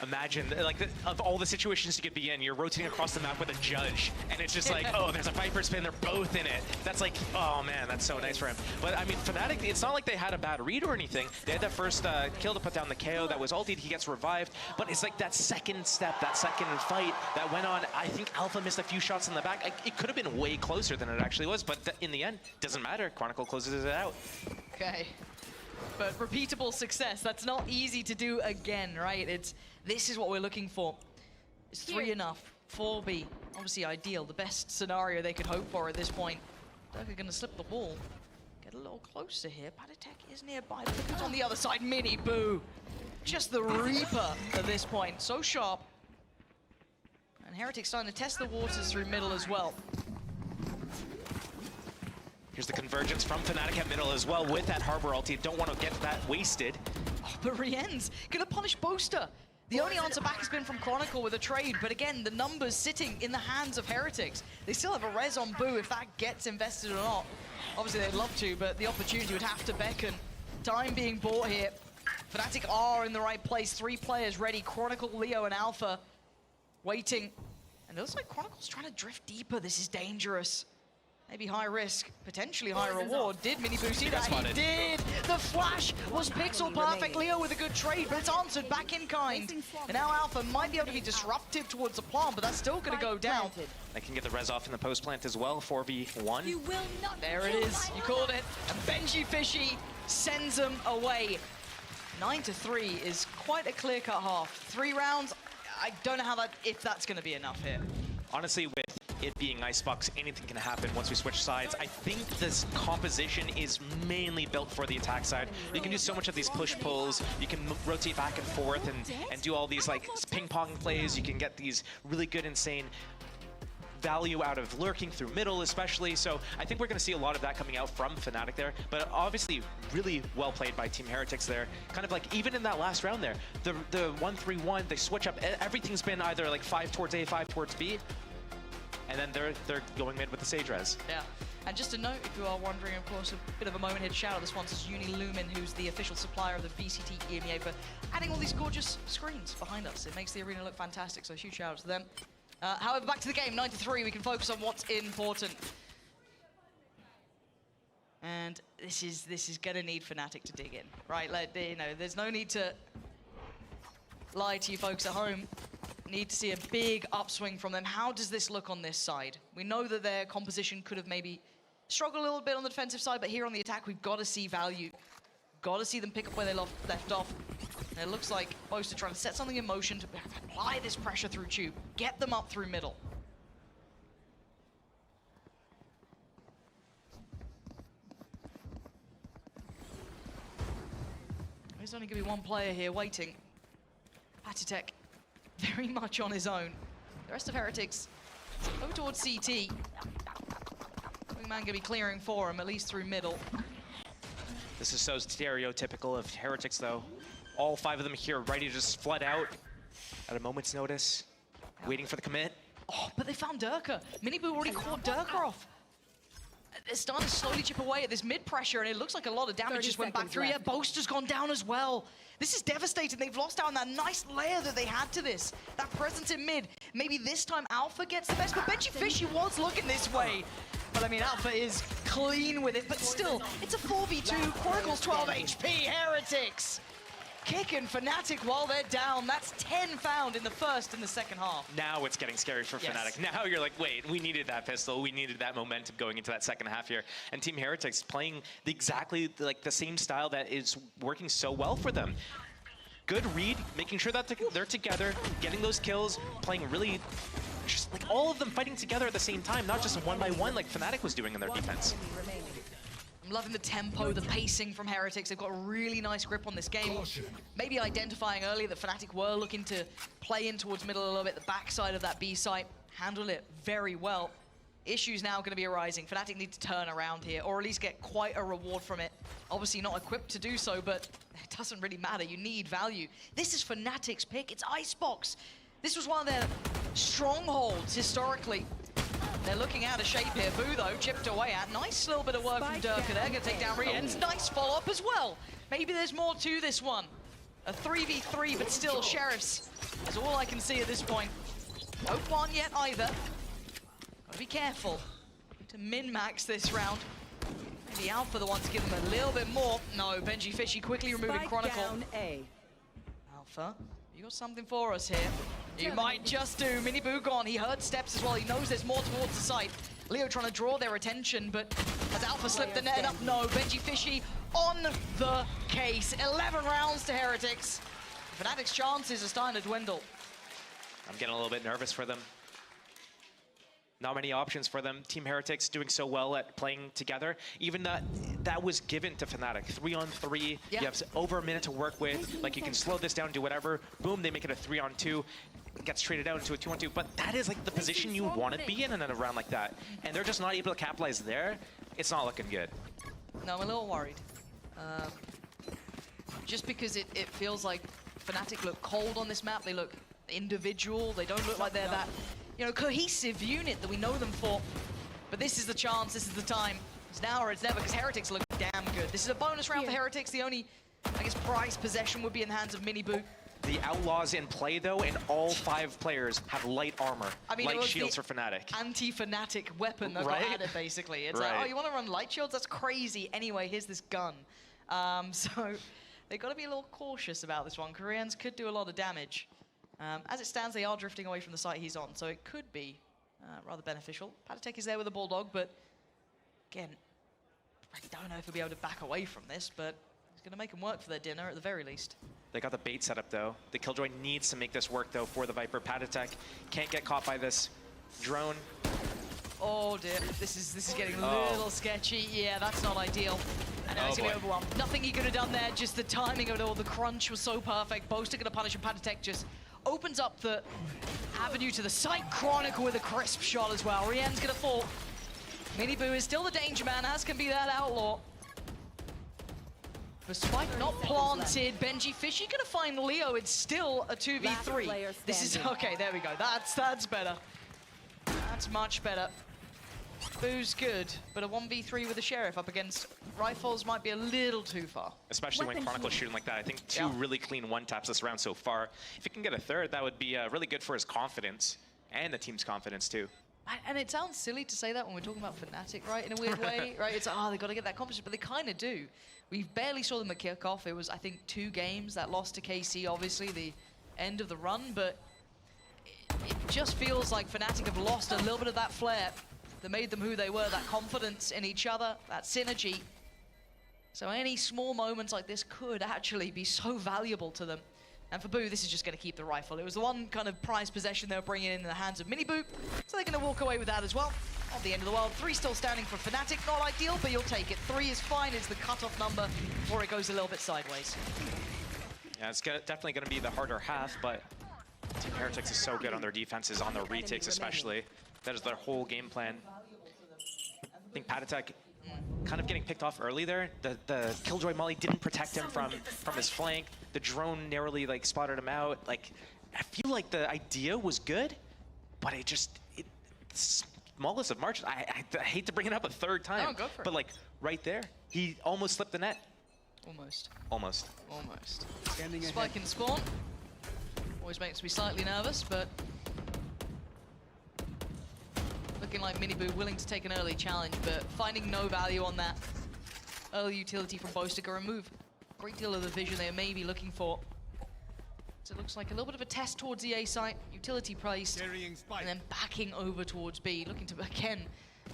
Imagine, like, of all the situations you could be in, you're rotating across the map with a judge, and it's just like, oh, there's a Viper spin, they're both in it. That's like, oh man, that's so nice for him. But I mean, Fnatic, it's not like they had a bad read or anything. They had that first kill to put down the KO that was ultied, he gets revived, but it's like that second step, that second fight that went on. I think Alpha missed a few shots in the back. It could have been way closer than it actually was, but in the end, doesn't matter. Chronicle closes it out. Okay. But repeatable success, that's not easy to do again, right? This is what we're looking for. Is 3 enough? 4B, obviously ideal, the best scenario they could hope for at this point. Durka gonna slip the wall. Get a little closer here. Padatek is nearby, but look who's on the other side. Miniboo. Just the Reaper at this point, so sharp. And Heretic's starting to test the waters through middle as well. Here's the convergence from Fnatic at middle as well with that Harbor ulti. Don't want to get that wasted. Oh, but Rien's gonna punish Boaster. The only answer back has been from Chronicle with a trade, but again, the numbers sitting in the hands of Heretics. They still have a res on Boo if that gets invested or not. Obviously they'd love to, but the opportunity would have to beckon. Time being bought here. Fnatic are in the right place. 3 players ready. Chronicle, Leo, and Alpha waiting. And it looks like Chronicle's trying to drift deeper. This is dangerous. Maybe high risk, potentially high reward. Did Miniboo see He that? got He spotted. did! The flash was pixel perfect. Leo with a good trade, but it's answered back in kind. And now Alpha might be able to be disruptive towards the plant, but that's still going to go down. They can get the res off in the post plant as well, 4v1. You will not There it is, you called it. And Benji Fishy sends them away. 9-3 is quite a clear-cut half. 3 rounds, I don't know if that's going to be enough here. Honestly, with it being Icebox, anything can happen once we switch sides. I think this composition is mainly built for the attack side. You can do so much of these push-pulls. You can rotate back and forth and do all these like ping-pong plays. You can get these really good, insane value out of lurking through middle especially. So I think we're going to see a lot of that coming out from Fnatic there. But obviously really well played by Team Heretics there. Kind of like even in that last round there, the 1-3-1, they switch up. Everything's been either like 5 towards A, 5 towards B. And then they're going mid with the Sage Res. Yeah. And just a note, if you are wondering, of course, a bit of a moment here to shout out this one to Unilumin, who's the official supplier of the VCT EMEA, for adding all these gorgeous screens behind us. It makes the arena look fantastic, so huge shout out to them. However, back to the game, 9-3, we can focus on what's important. And this is gonna need Fnatic to dig in, right? Like, you know, there's no need to lie to you folks at home. Need to see a big upswing from them. How does this look on this side? We know that their composition could have maybe struggled a little bit on the defensive side, but here on the attack, we've got to see value. Got to see them pick up where they left off. And it looks like Boast are trying to set something in motion to apply this pressure through tube, get them up through middle. There's only going to be one player here waiting. Patitek very much on his own. The rest of Heretics go towards CT. Wingman going to be clearing for him, at least through middle. This is so stereotypical of Heretics though. All 5 of them here ready to just flood out at a moment's notice, waiting for the commit. Oh, but they found Durka. Miniboo already caught Durka off. They're starting to slowly chip away at this mid pressure, and it looks like a lot of damage just went back through. Yeah, Boast has gone down as well. This is devastating. They've lost out on that nice layer that they had to this. That presence in mid. Maybe this time Alpha gets the best, but Benji Fishy was looking this way. But I mean, Alpha is clean with it, but still, it's a 4v2. Coracle's 12 HP, Heretics. Kicking Fnatic while they're down. That's 10 found in the first and the second half. Now it's getting scary for Fnatic. Now you're like, wait, we needed that pistol. We needed that momentum going into that second half here. And Team Heretics playing exactly like the same style that is working so well for them. Good read, making sure that they're together, getting those kills, playing really, just like all of them fighting together at the same time, not just one by one like Fnatic was doing in their defense. I'm loving the tempo, the pacing from Heretics. They've got a really nice grip on this game. Maybe identifying earlier that Fnatic were looking to play in towards middle a little bit, the backside of that B site, handled it very well. Issues now going to be arising. Fnatic need to turn around here, or at least get quite a reward from it. Obviously not equipped to do so, but it doesn't really matter. You need value. This is Fnatic's pick. It's Icebox. This was one of their strongholds historically. They're looking out of shape here. Boo, though, chipped away at. Nice little bit of work from Durka there. Going to take down Riens. Nice follow-up as well. Maybe there's more to this one. A 3v3, but still, Sheriffs is all I can see at this point. No plant yet either. Gotta be careful to min-max this round. Maybe Alpha the one to give them a little bit more. No, Benji Fishy quickly removing Chronicle. Alpha, you got something for us here. You might just do. Miniboo gone. He heard steps as well. He knows there's more towards the site. Leo trying to draw their attention, but has Alpha slipped the net up? No. Benji Fishy on the case. 11 rounds to Heretics. Fnatic's chances are starting to dwindle. I'm getting a little bit nervous for them. Not many options for them. Team Heretics doing so well at playing together. Even that was given to Fnatic. 3-on-3. Yeah. You have over a minute to work with. Like, you can slow this down, do whatever. Boom, they make it a 3-on-2. It gets traded out into a 2-on-2. But that is like the position you want to be in a round like that. And they're just not able to capitalize there. It's not looking good. No, I'm a little worried. Just because it feels like Fnatic look cold on this map. They look individual. They don't look like they're that, you know, cohesive unit that we know them for. But this is the chance, this is the time. It's now or it's never, because Heretics look damn good. This is a bonus round for Heretics. The only, I guess, prized possession would be in the hands of Miniboo. the Outlaws in play though, and all 5 players have light armor, I mean, light it was shields the for Fnatic. Anti-Fnatic weapon that Right? got added, basically. It's Right. like, oh, you want to run light shields? That's crazy. Anyway, here's this gun. So they've got to be a little cautious about this one. Koreans could do a lot of damage. As it stands, they are drifting away from the site he's on, so it could be rather beneficial. Patatek is there with a Bulldog, but again, I don't know if he'll be able to back away from this, but he's going to make them work for their dinner at the very least. They got the bait set up though. The Killjoy needs to make this work though for the Viper. Patatek can't get caught by this drone. Oh dear, this is getting a little sketchy. Yeah, that's not ideal. I know he's going to be overwhelmed. Nothing he could have done there, just the timing of it all. The crunch was so perfect. Boaster going to punish, and Patatek just opens up the avenue to the site. Chronicle with a crisp shot as well. Rien's going to fall. Miniboo is still the danger man, as can be that Outlaw. The spike not planted. Benji Fishy going to find Leo. It's still a 2v3. This is, okay, there we go. That's better. That's much better. Boo's good, but a 1v3 with the Sheriff up against Rifles might be a little too far. Especially when Chronicle's shooting like that. I think 2 really clean 1-taps this round so far. If he can get a 3rd, that would be really good for his confidence and the team's confidence too. And it sounds silly to say that when we're talking about Fnatic, right? In a weird way, right? It's, oh, they've got to get that confidence, but they kind of do. We barely saw them at kickoff. It was, I think, 2 games. That loss to KC, obviously, the end of the run, but it just feels like Fnatic have lost a little bit of that flair that made them who they were, that confidence in each other, that synergy. So any small moments like this could actually be so valuable to them. And for Boo, this is just going to keep the rifle. It was the one kind of prized possession they were bringing in the hands of Miniboo, so they're going to walk away with that as well. Not the end of the world. 3 still standing for Fnatic. Not ideal, but you'll take it. 3 is fine. It's the cutoff number before it goes a little bit sideways. Yeah, it's definitely going to be the harder half, but Team Heretics is so good on their defenses, on their retakes especially. That is their whole game plan. I think Patatek kind of getting picked off early there. The Killjoy Molly didn't protect him from his flank. The drone narrowly like spotted him out. Like, I feel like the idea was good, but smallest of margins. I hate to bring it up a 3rd time. No, go for it. But like right there, he almost slipped the net. Almost. Almost. Almost. Spike in spawn. Always makes me slightly nervous, but looking like Miniboo willing to take an early challenge, but finding no value on that early utility from Boaster to remove a great deal of the vision they may be looking for. So it looks like a little bit of a test towards the A site, utility placed, and then backing over towards B, looking to, again,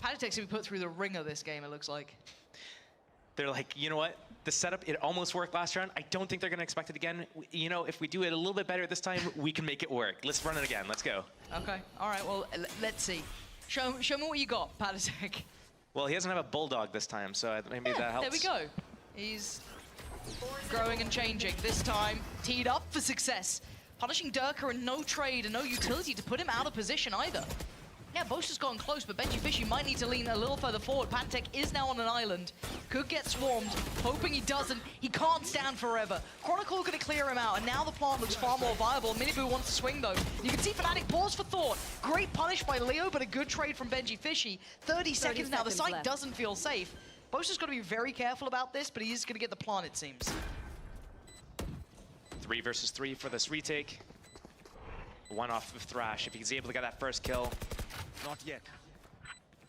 Patatek's to be put through the ringer this game, it looks like. They're like, you know what? The setup, it almost worked last round. I don't think they're going to expect it again. You know, if we do it a little bit better this time, we can make it work. Let's run it again. Let's go. Okay. All right. Well, let's see. Show me what you got, Patatek. Well, he doesn't have a Bulldog this time, so maybe that helps. There we go. He's growing and changing. This time, teed up for success. Punishing Durka and no trade and no utility to put him out of position either. Yeah, Boaster's gotten close, but Benji Fishy might need to lean a little further forward. Patatek is now on an island. Could get swarmed, hoping he doesn't. He can't stand forever. Chronicle gonna clear him out, and now the plant looks far more viable. Miniboo wants to swing, though. You can see Fnatic pause for thought. Great punish by Leo, but a good trade from Benji Fishy. 30 seconds now. The site doesn't feel safe. Boaster's got to be very careful about this, but he is going to get the plant, it seems. 3 versus 3 for this retake. 1 off of Thrash. If he's able to get that first kill. Not yet.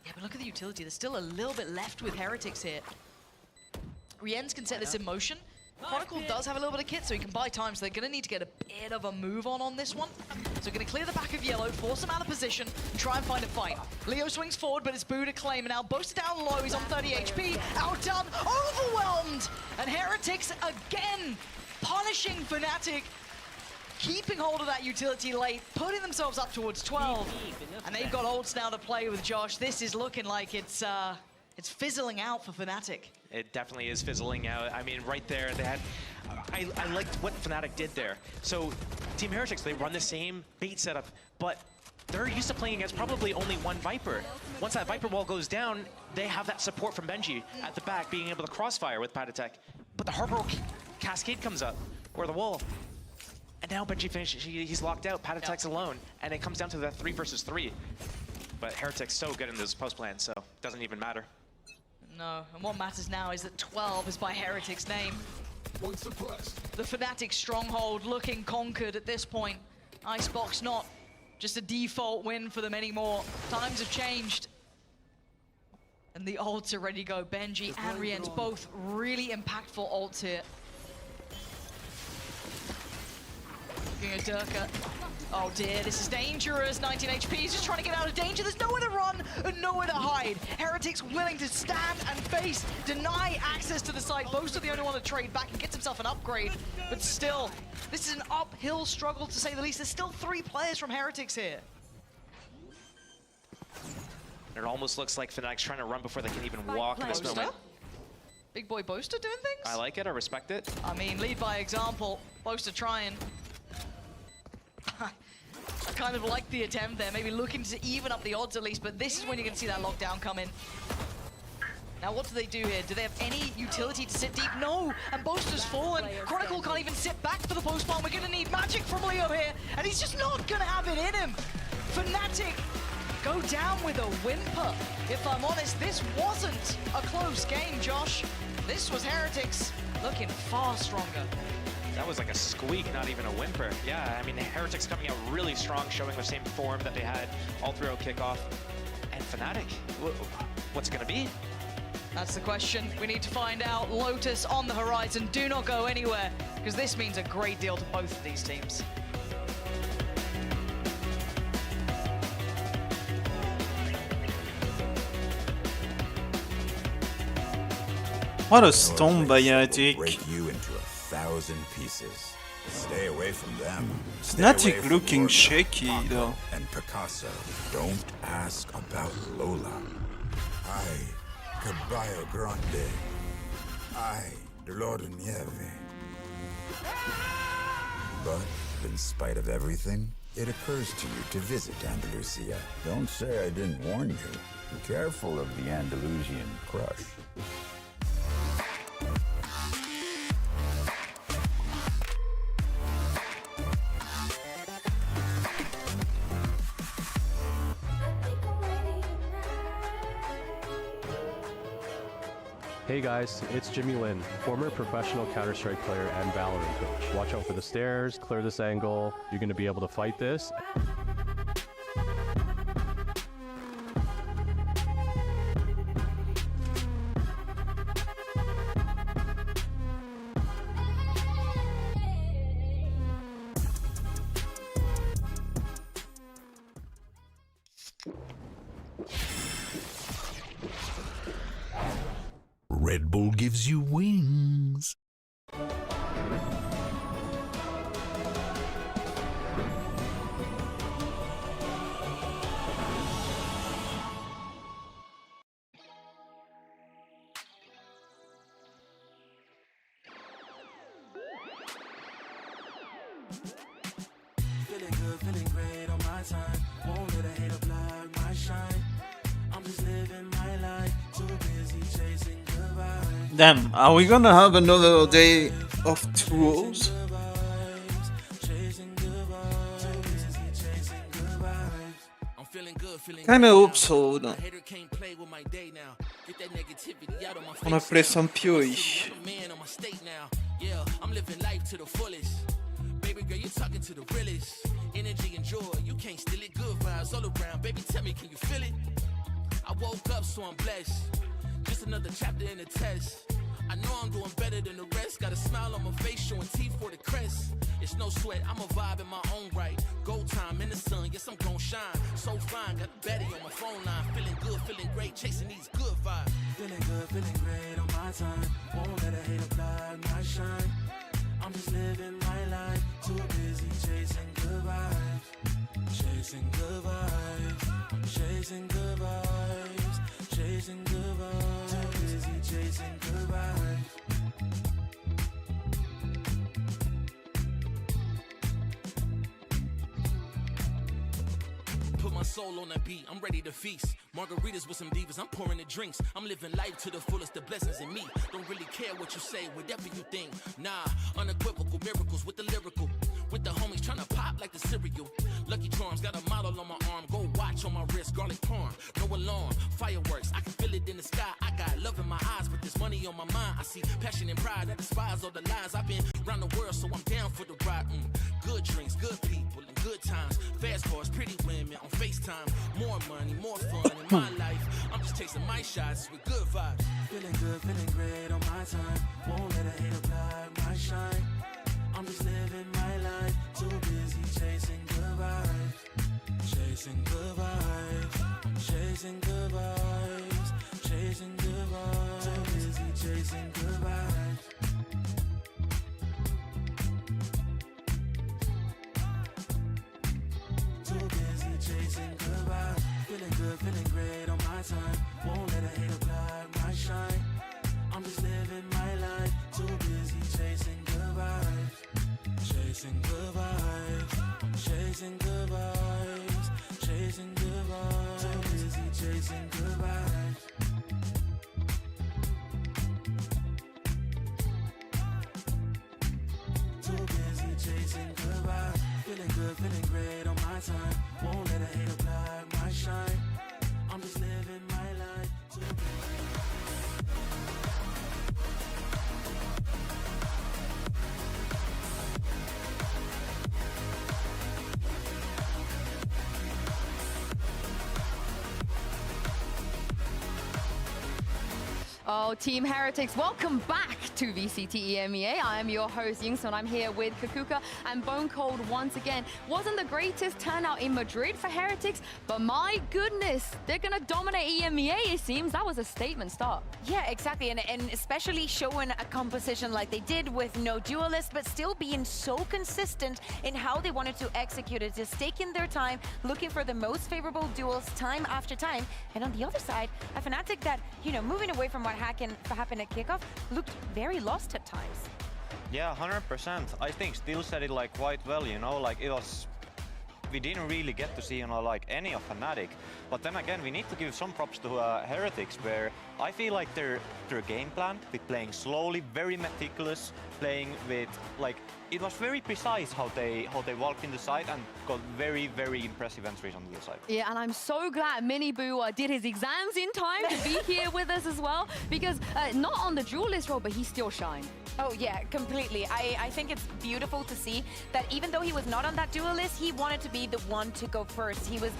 Yeah, but look at the utility. There's still a little bit left with Heretics here. Rienz can set this in motion. Chronicle does have a little bit of kit, so he can buy time, so they're going to need to get a bit of a move on this one. So going to clear the back of Yellow, force him out of position, and try and find a fight. Leo swings forward, but it's Boo to claim, and now Boaster down low, he's on 30 HP, outdone, overwhelmed! And Heretics again punishing Fnatic, keeping hold of that utility late, putting themselves up towards 12. And they've got ults now to play with, Josh. This is looking like it's fizzling out for Fnatic. It definitely is fizzling out. I mean, right there, they had... I liked what Fnatic did there. So, Team Heretics, they run the same bait setup, but they're used to playing against probably only one Viper. Once that Viper wall goes down, they have that support from Benji at the back, being able to crossfire with Patatek. But the Harbor Cascade comes up, or the wall. And now Benji finishes, he's locked out, Patatek's alone, and it comes down to that 3 versus 3. But Heretic's so good in those post plans, so it doesn't even matter. No, and what matters now is that 12 is by Heretic's name. The Fnatic stronghold looking conquered at this point. Icebox not just a default win for them anymore. Times have changed. And the ults are ready to go. Benji and Rienz, both really impactful ults here. Looking at Durka. Oh dear, this is dangerous. 19 HP, he's just trying to get out of danger. There's nowhere to run and nowhere to hide. Heretics willing to stand and face, deny access to the site. Boaster the only one to trade back and gets himself an upgrade. But still, this is an uphill struggle to say the least. There's still 3 players from Heretics here. It almost looks like Fnatic's trying to run before they can even walk in this moment. Big boy Boaster doing things? I like it, I respect it. I mean, lead by example. Boaster trying. I kind of like the attempt there, maybe looking to even up the odds at least, but this is when you're going to see that lockdown come in. Now what do they do here? Do they have any utility to sit deep? No! And Boaster's fallen. Chronicle can't even sit back for the post-bomb. We're going to need magic from Leo here, and he's just not going to have it in him. Fnatic go down with a whimper. If I'm honest, this wasn't a close game, Josh. This was Heretics looking far stronger. That was like a squeak, not even a whimper. Yeah, I mean, Heretics coming out really strong, showing the same form that they had all throughout kickoff. And Fnatic, what's it gonna be? That's the question. We need to find out. Lotus on the horizon. Do not go anywhere, because this means a great deal to both of these teams. What a stone by Fnatic. Break you into 1,000 pieces. Stay away from them. Fnatic looking shaky though. And Picasso. Don't ask about Lola. I, Caballo Grande. I, the Lord of Nieve. But in spite of everything, it occurs to you to visit Andalusia. Don't say I didn't warn you. Be careful of the Andalusian crush. Hey guys, it's Jimmy Lin, former professional Counter-Strike player and Valorant coach. Watch out for the stairs, clear this angle, you're going to be able to fight this. Red Bull gives you wings. Feeling good, feeling great on my time. Won't let a hater block my shine. I'm just living my life, too busy chasing good vibes. Damn, are we gonna have another day of 2 rows? Kinda hope so, though. Wanna play some PoE. Yeah, I'm living life to the fullest. Baby girl, you're talking to the realest. Energy and joy, you can't steal it. Good vibes all around. Baby, tell me, can you feel it? I woke up, so I'm blessed. Just another chapter in the test. I know I'm doing better than the rest. Got a smile on my face, showing teeth for the crest. It's no sweat, I'm a vibe in my own right. Go time in the sun, yes, I'm gon' shine. So fine, got a baddie on my phone line. Feeling good, feeling great, chasing these good vibes. Feeling good, feeling great on my time. Won't let a hater block my shine. I'm just living my life, too busy chasing good vibes. Chasing good vibes, chasing good vibes, chasing good vibes. Too busy chasing good vibes. Put my soul on that beat, I'm ready to feast. Margaritas with some divas, I'm pouring the drinks. I'm living life to the fullest, the blessings in me. Don't really care what you say, whatever you think. Nah, unequivocal miracles with the lyrical. With the homies tryna pop like the cereal. Lucky Charms got a model on my arm, go watch. watch on my wrist, garlic parm, no alarm, fireworks. I can feel it in the sky. I got love in my eyes, but there's money on my mind. I see passion and pride that despise all the lies. I've been around the world, so I'm down for the ride. Good drinks, good people, and good times. Fast cars, pretty women on FaceTime. More money, more fun in my life. I'm just chasing my shots with good vibes. Feeling good, feeling great on my time. Won't let a hater block my shine. I'm just living my life. Too busy chasing good vibes. Chasing good vibes. Chasing good vibes. Chasing good vibes. Too busy chasing good vibes. Too busy chasing good vibes. Feeling good, feeling great on my time. Won't let a hater block my shine. I'm just living my life. Too busy chasing good vibes. Chasing good vibes. Chasing good vibes. Chasing good vibes. Too busy chasing good vibes. Too busy chasing good vibes. Feeling good, feeling great on my time. Won't let a hater block my shine. I'm just living my life. Too Oh, Team Heretics, welcome back to VCT EMEA. I am your host, Yingson. I'm here with Kakuka and Bone Cold once again. Wasn't the greatest turnout in Madrid for Heretics, but my goodness, they're going to dominate EMEA, it seems. That was a statement start. Yeah, exactly. And especially showing a composition like they did with no duelists, but still being so consistent in how they wanted to execute it. Just taking their time, looking for the most favorable duels time after time. And on the other side, a Fnatic that, you know, moving away from what happened at kickoff, looked very lost at times. Yeah, 100%. I think Still said it like quite well, you know, like it was, we didn't really get to see, you know, like any of Fnatic. But then again, we need to give some props to Heretics, where I feel like their game plan with playing slowly, very meticulous, playing with like, it was very precise how they walked in the side and got very, very impressive entries on the side. Yeah, and I'm so glad Mini Boo did his exams in time to be here with us as well, because not on the duelist role, but he still shined. Oh yeah, completely. I think it's beautiful to see that even though he was not on that duelist, he wanted to be the one to go first. He was,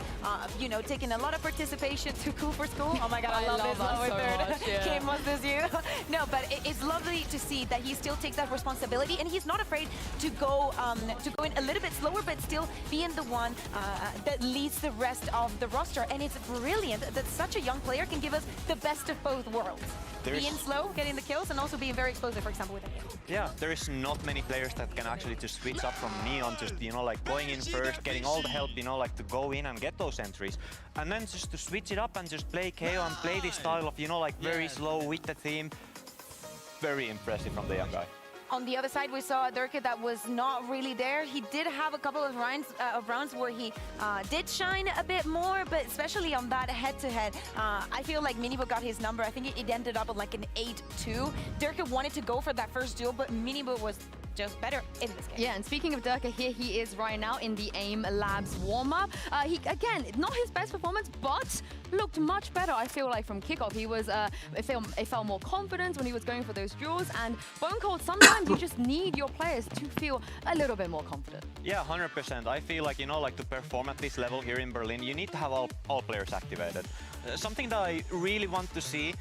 you know, taking a lot of participation to Cool for School. Oh my God, I love this. that so much, yeah. Kim, was this you? No, but it's lovely to see that he still takes that responsibility and he's not afraid to go in a little bit slower, but still being the one that leads the rest of the roster. And it's brilliant that such a young player can give us the best of both worlds. Being slow, getting the kills, and also being very explosive, for example, with it. Yeah, there is not many players that can actually just switch up from Neon, just, you know, like going in first, getting all the help, you know, like to go in and get those entries. And then just to switch it up and just play KO and play this style of, you know, like very slow with the team. Very impressive from the young guy. On the other side, we saw a Durka that was not really there. He did have a couple of rounds where he did shine a bit more, but especially on that head-to-head, I feel like Minibo got his number. I think it ended up at like an 8-2. Durka wanted to go for that first duel, but Minibo was just better in this game. Yeah, and speaking of Durka, here he is right now in the AIM Labs warm-up. He, again, not his best performance, but looked much better, I feel like, from kickoff. He was, it felt more confident when he was going for those duels, and Bone Cold, sometimes you just need your players to feel a little bit more confident. Yeah, 100%. I feel like, you know, like to perform at this level here in Berlin, you need to have all players activated. Something that I really want to see,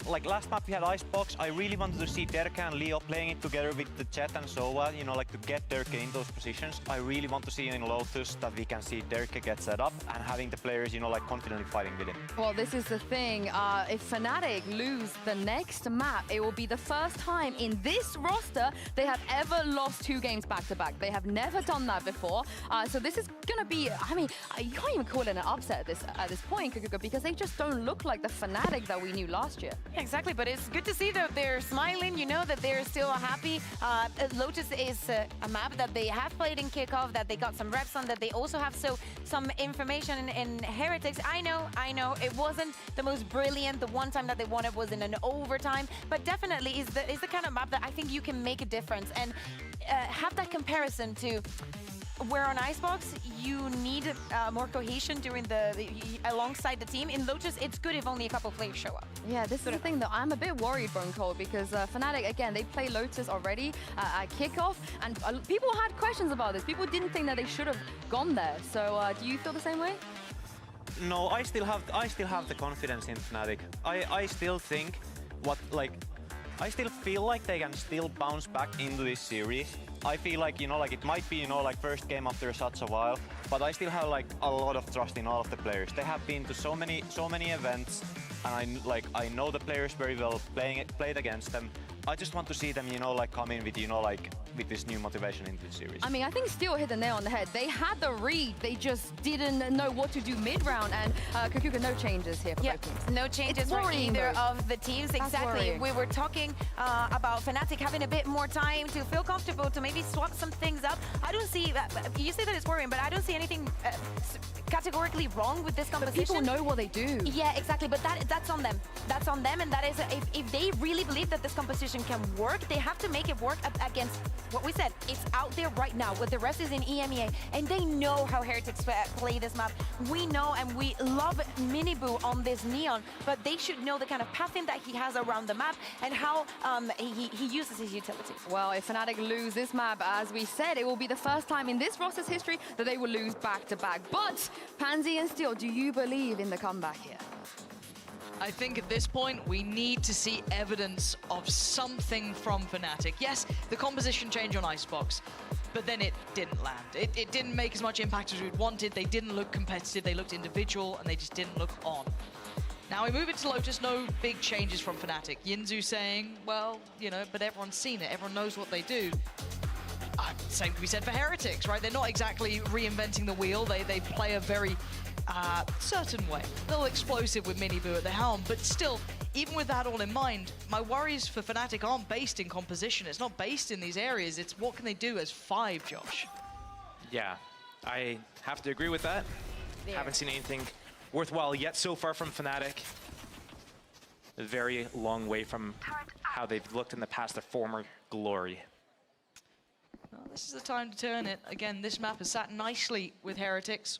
like last map we had Icebox, I really wanted to see Derke and Leo playing it together with the Chet and Sova, you know, like to get Derke in those positions. I really want to see in Lotus that we can see Derke get set up and having the players, you know, like continually fighting with him. Well, this is the thing. If Fnatic lose the next map, it will be the first time in this roster they have ever lost 2 games back-to-back. They have never done that before. So this is going to be, I mean, you can't even call it an upset at this point, because they just don't look like the Fnatic that we knew last year. Yeah, exactly, but it's good to see that they're smiling, you know, that they're still happy. Lotus is a map that they have played in kickoff, that they got some reps on, that they also have some information in Heretics. I know, it wasn't the most brilliant. The one time that they won it was in an overtime, but definitely is the kind of map that I think you can make a difference and have that comparison to where on Icebox you need more cohesion during alongside the team. In Lotus, it's good if only a couple players show up. Yeah, this is the thing though. I'm a bit worried, Bone Cold, because Fnatic, again, they play Lotus already at kickoff, and people had questions about this. People didn't think that they should have gone there. So do you feel the same way? No, I still have the confidence in Fnatic. I still think I still feel like they can still bounce back into this series. I feel like, it might be, first game after such a while, but I still have a lot of trust in all of the players. They have been to so many events, and I know the players very well, played against them. I just want to see them, come in with, with this new motivation into the series. I mean, I think Steel hit the nail on the head. They had the read, they just didn't know what to do mid-round, and Kukuka, no changes here for both teams. No changes for either of the teams. Exactly. We were talking about Fnatic having a bit more time to feel comfortable, to maybe swap some things up. I don't see that. You say that it's worrying, but I don't see anything categorically wrong with this composition. But people know what they do. Yeah, exactly. But that's on them. That's on them, and that is if they really believe that this composition can work, they have to make it work against what we said. It's out there right now. What the rest is in EMEA, and they know how Heretics play this map. We know, and we love Miniboo on this Neon, but they should know the kind of pathing that he has around the map and how he uses his utilities. Well, if Fnatic lose this map, as we said, it will be the first time in this roster's history that they will lose back-to-back. But Pansy and Steel, do you believe in the comeback here? I think at this point, we need to see evidence of something from Fnatic. Yes, the composition change on Icebox, but then it didn't land. It didn't make as much impact as we'd wanted. They didn't look competitive, they looked individual, and they just didn't look on. Now we move into Lotus, no big changes from Fnatic. Yinzu saying, well, but everyone's seen it, everyone knows what they do. Same can be said for Heretics, right? They're not exactly reinventing the wheel. They play a very certain way. A little explosive with Miniboo at the helm, but still, even with that all in mind, my worries for Fnatic aren't based in composition. It's not based in these areas. It's what can they do as 5, Josh? Yeah, I have to agree with that. Haven't seen anything worthwhile yet so far from Fnatic. A very long way from how they've looked in the past, their former glory. Well, this is the time to turn it. Again, this map has sat nicely with Heretics.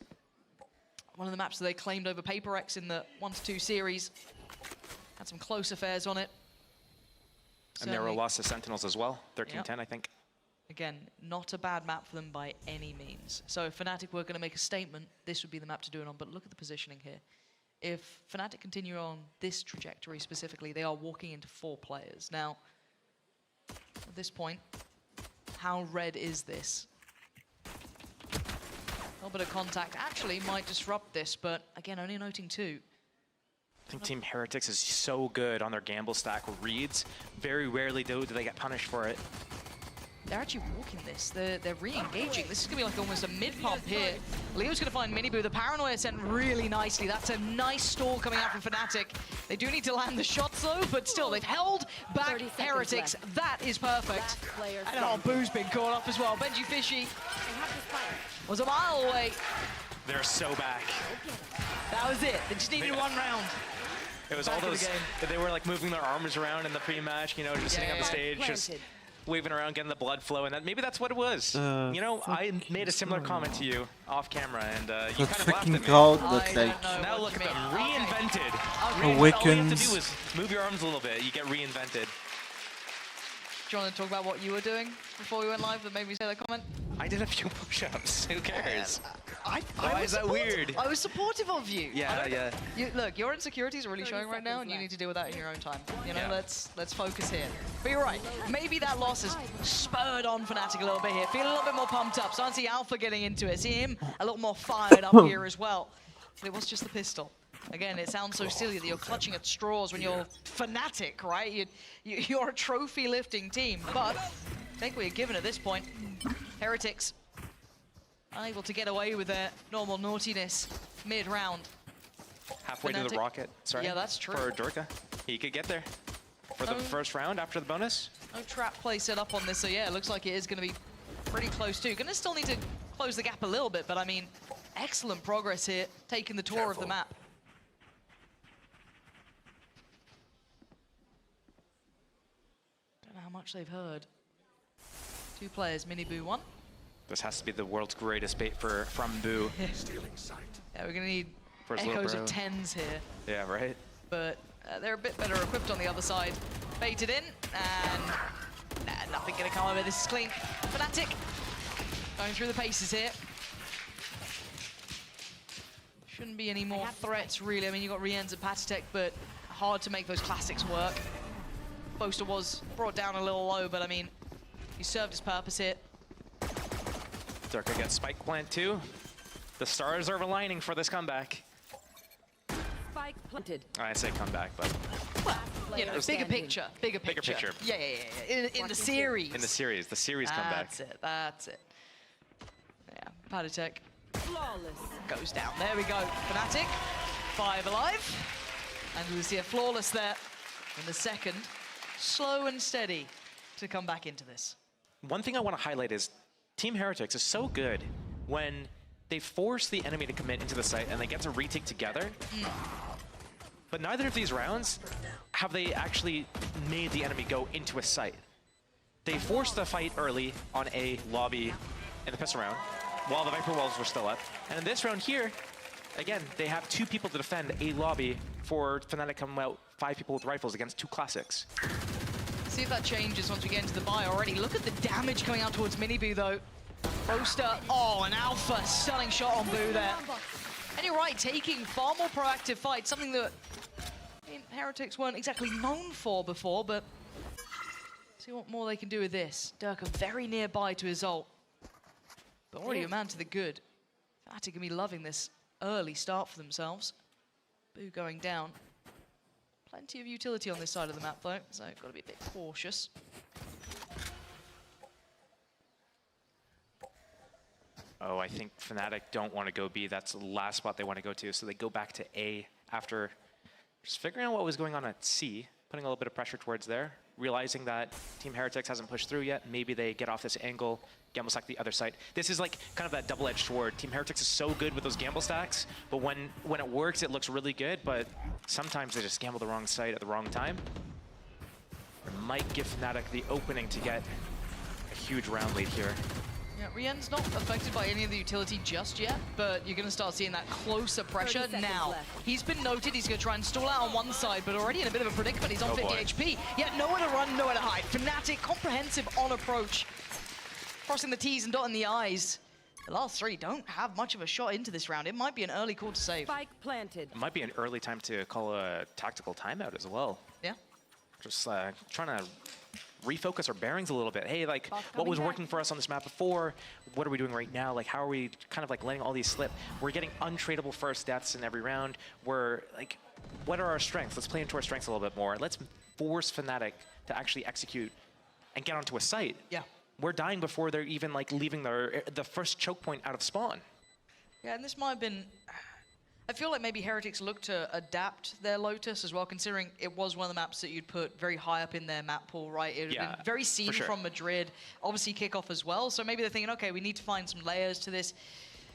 One of the maps that they claimed over PaperX in the 1-2 series. Had some close affairs on it. And there were lots of Sentinels as well, 13-10, I think. Again, not a bad map for them by any means. So if Fnatic were going to make a statement, this would be the map to do it on. But look at the positioning here. If Fnatic continue on this trajectory specifically, they are walking into 4 players. Now, at this point, how red is this? A little bit of contact actually might disrupt this, but again, only noting 2. I think Team Heretics is so good on their gamble stack reads. Very rarely do they get punished for it. They're actually walking this. They're re-engaging. This is going to be like almost a mid-pump here. Leo's going to find Miniboo. The Paranoia sent really nicely. That's a nice stall coming out from Fnatic. They do need to land the shots, though, but still, they've held back Heretics. That is perfect. And Boo's been caught up as well. Benji Fishy was a mile away. They're so back. That was it. They just needed 1 round. It was all those, they were moving their arms around in the pre-match, just sitting on the stage, just waving around, getting the blood flow, and maybe that's what it was. I made a similar comment to you off camera, and you kind of laughed at me. Crowd that Now look at them, reinvented. Awakens. All you have to do is move your arms a little bit, you get reinvented. Do you want to talk about what you were doing before we went live that made me say that comment? I did a few push-ups. Who cares? Why is that weird? I was supportive of you. Yeah. Look, your insecurities are really showing right now, and you need to deal with that in your own time. Let's focus here. But you're right. Maybe that loss has spurred on Fnatic a little bit here. Feeling a little bit more pumped up. Starting to see Alpha getting into it. See him a little more fired up here as well. But it was just the pistol. Again, it sounds so silly that you're clutching at straws when you're Fnatic, right? You're a trophy-lifting team, but I think we're given at this point. Heretics unable to get away with their normal naughtiness mid-round. Halfway to the rocket, sorry. Yeah, that's true. For Dorka. He could get there for the first round after the bonus. No trap play set up on this, so yeah, it looks like it is going to be pretty close too. Gonna still need to close the gap a little bit, but I mean, excellent progress here, taking the tour of the map. Don't know how much they've heard. 2 players, Miniboo 1, This has to be the world's greatest bait from Boo. Yeah, we're gonna need For his little echoes bro. of 10s here. Yeah, right? But they're a bit better equipped on the other side. Baited in, and nothing gonna come of it. This is clean. Fnatic going through the paces here. Shouldn't be any more threats, really. I mean, you got Rienz and Patitek, but hard to make those classics work. Boaster was brought down a little low, but I mean, he served his purpose here. Durka gets spike plant too. The stars are aligning for this comeback. Spike planted. I say comeback, but You know, bigger picture. Bigger picture. Yeah. In the series. in the series comeback. That's it. Yeah, Patitek Flawless. goes down. There we go. Fnatic, 5 alive. And we see a flawless there in the second. Slow and steady to come back into this. One thing I want to highlight is Team Heretics is so good when they force the enemy to commit into the site and they get to retake together. But neither of these rounds have they actually made the enemy go into a site. They forced the fight early on a lobby in the pistol round while the Viper walls were still up. And in this round here, again, they have 2 people to defend a lobby for Fnatic coming out 5 people with rifles against 2 classics. See if that changes once we get into the buy already. Look at the damage coming out towards Mini-Boo, though. Roaster, an alpha, stunning shot on Boo there. And you're right, taking far more proactive fights, something that Heretics weren't exactly known for before, but see what more they can do with this. Durka very nearby to his ult, but already a man to the good. Fnatic gonna be loving this early start for themselves. Boo going down. Plenty of utility on this side of the map, though, so got to be a bit cautious. Oh, I think Fnatic don't want to go B. That's the last spot they want to go to, so they go back to A after just figuring out what was going on at C, putting a little bit of pressure towards there, realizing that Team Heretics hasn't pushed through yet. Maybe they get off this angle, gamble stack the other side. This is like kind of that double-edged sword. Team Heretics is so good with those gamble stacks, but when it works, it looks really good, but sometimes they just gamble the wrong side at the wrong time. It might give Fnatic the opening to get a huge round lead here. Yeah, Rien's not affected by any of the utility just yet, but you're going to start seeing that closer pressure now. He's been noted, he's going to try and stall out on one side, but already in a bit of a predicament. He's on 50 HP, yet nowhere to run, nowhere to hide. Fnatic, comprehensive on approach. Crossing the T's and dotting the I's. The last 3 don't have much of a shot into this round. It might be an early call to save. Spike planted. It might be an early time to call a tactical timeout as well. Yeah. Just trying to refocus our bearings a little bit. Hey, like, what was working for us on this map before? What are we doing right now? Like, how are we kind of like letting all these slip? We're getting untradeable first deaths in every round. We're like, what are our strengths? Let's play into our strengths a little bit more. Let's force Fnatic to actually execute and get onto a site. Yeah. We're dying before they're even like leaving the first choke point out of spawn. Yeah, and this might have been... I feel like maybe Heretics looked to adapt their Lotus as well, considering it was one of the maps that you'd put very high up in their map pool, right? It would have been very seen from Madrid, obviously kickoff as well. So maybe they're thinking, okay, we need to find some layers to this.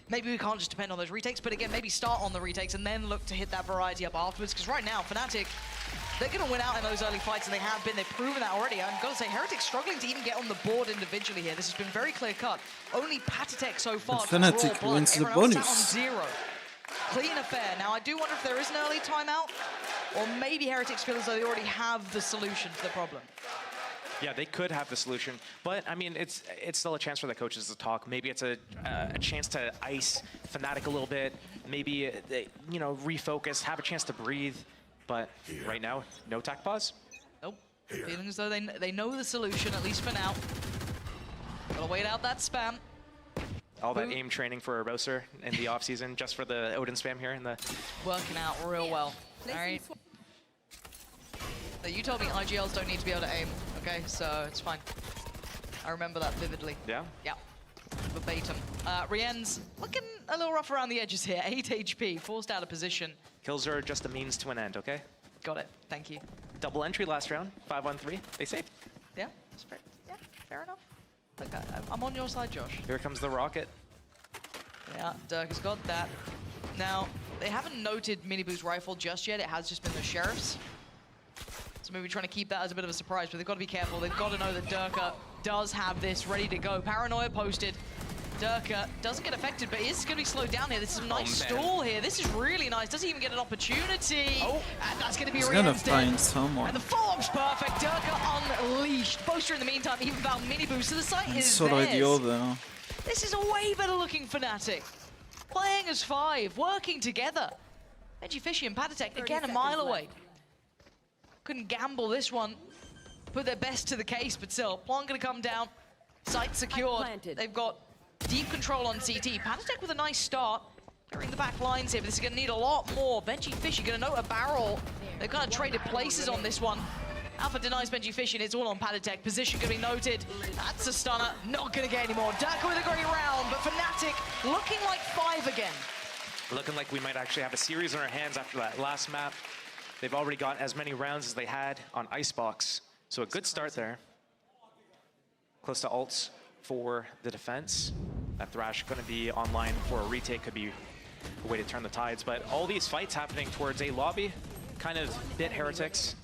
Maybe we can't just depend on those retakes, but again, maybe start on the retakes and then look to hit that variety up afterwards. Because right now, Fnatic, they're going to win out in those early fights, and they have been. They've proven that already. I've got to say, Heretics struggling to even get on the board individually here. This has been very clear-cut. Only Patitek so far. Fnatic wins the bonus. On 0. Clean affair. Now, I do wonder if there is an early timeout, or maybe Heretics feel as though they already have the solution to the problem. Yeah, they could have the solution, but I mean, it's still a chance for the coaches to talk. Maybe it's a chance to ice Fnatic a little bit. Maybe they, refocus, have a chance to breathe. But right now, no tac pause. Nope. Feeling as though they know the solution, at least for now. Gotta wait out that spam. All that aim training for a Roaster in the off season, just for the Odin spam here in the. Working out real well. All right. So you told me IGLs don't need to be able to aim. Okay, so it's fine. I remember that vividly. Yeah? Yeah. Verbatim. Rien's looking a little rough around the edges here. 8 HP, forced out of position. Kills are just a means to an end, okay? Got it. Thank you. Double entry last round, 5-on-3. They saved. Yeah, that's fair. Yeah, fair enough. Look, I'm on your side, Josh. Here comes the rocket. Yeah, Dirk has got that. Now, they haven't noted Mini-Boo's rifle just yet. It has just been the Sheriff's. So maybe trying to keep that as a bit of a surprise, but they've got to be careful. They've got to know that Durka does have this ready to go. Paranoia posted. Durka doesn't get affected, but is going to be slowed down here. This is a nice stall here. This is really nice. Doesn't even get an opportunity. Oh, and that's going to be He's gonna Rien's find dead. someone. And the follow-up's perfect. Durka unleashed. Boaster in the meantime even found mini boost, so the site is Solo theirs. ideal though. This is a way better looking Fnatic. Playing as 5, working together. Benji Fishy and Patatek again a mile away. Couldn't gamble this one. Put their best to the case, but still, Plant gonna come down. Site secured. They've got deep control on CT. Patatek with a nice start. Clearing the back lines here, but this is gonna need a lot more. Benji Fishy gonna note a barrel. They've kind of traded places on this one. Alpha denies Benji Fishy, and it's all on Patatek. Position gonna be noted. That's a stunner. Not gonna get any more. Durka with a great round, but Fnatic looking like 5 again. Looking like we might actually have a series on our hands after that last map. They've already got as many rounds as they had on Icebox. So a good start there. Close to ults for the defense. That Thrash going to be online for a retake, could be a way to turn the tides. But all these fights happening towards A lobby kind of bit Heretics.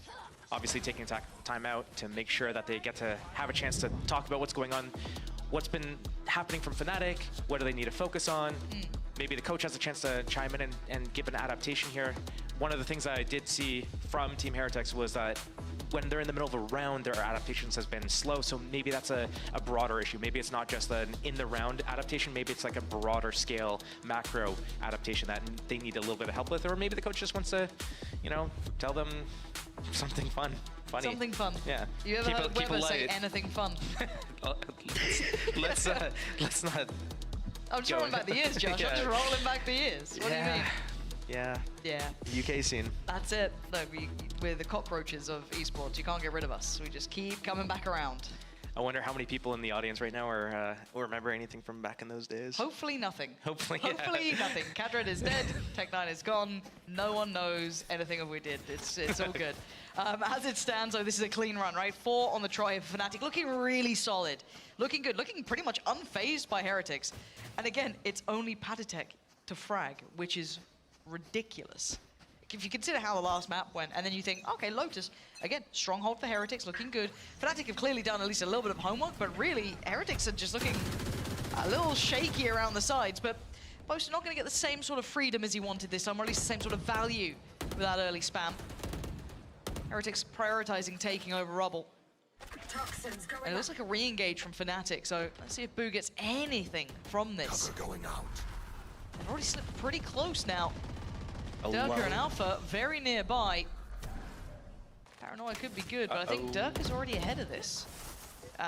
Obviously taking time out to make sure that they get to have a chance to talk about what's going on, what's been happening from Fnatic, what do they need to focus on. Maybe the coach has a chance to chime in and give an adaptation here. One of the things that I did see from Team Heretics was that when they're in the middle of a round, their adaptations has been slow, so maybe that's a broader issue. Maybe it's not just an in-the-round adaptation, maybe it's like a broader scale macro adaptation that they need a little bit of help with, or maybe the coach just wants to, you know, tell them something funny. Something fun. Yeah. You ever heard keep Weber it say light. anything fun? let's not. I'm just rolling back the years, Josh. Yeah. I'm just rolling back the years. What do you mean? Yeah. Yeah. UK scene. That's it. Look, we're the cockroaches of esports. You can't get rid of us. We just keep coming back around. I wonder how many people in the audience right now are remember anything from back in those days. Hopefully nothing. Hopefully nothing. Cadred is dead. Tech9 is gone. No one knows anything of we did. It's all good. As it stands, though, this is a clean run, right? 4 on the try of Fnatic. Looking really solid. Looking good. Looking pretty much unfazed by Heretics. And again, it's only Patatek to frag, which is ridiculous. If you consider how the last map went, and then you think, okay, Lotus, again, stronghold for Heretics, looking good. Fnatic have clearly done at least a little bit of homework, but really, Heretics are just looking a little shaky around the sides, but Boaster not going to get the same sort of freedom as he wanted this time, or at least the same sort of value with that early spam. Heretics prioritizing taking over Rubble. And it looks like a re-engage from Fnatic, so let's see if Boo gets anything from this. Going out. They've already slipped pretty close now. Alone. Durka and Alpha very nearby. Paranoia could be good, but I think Durka's already ahead of this.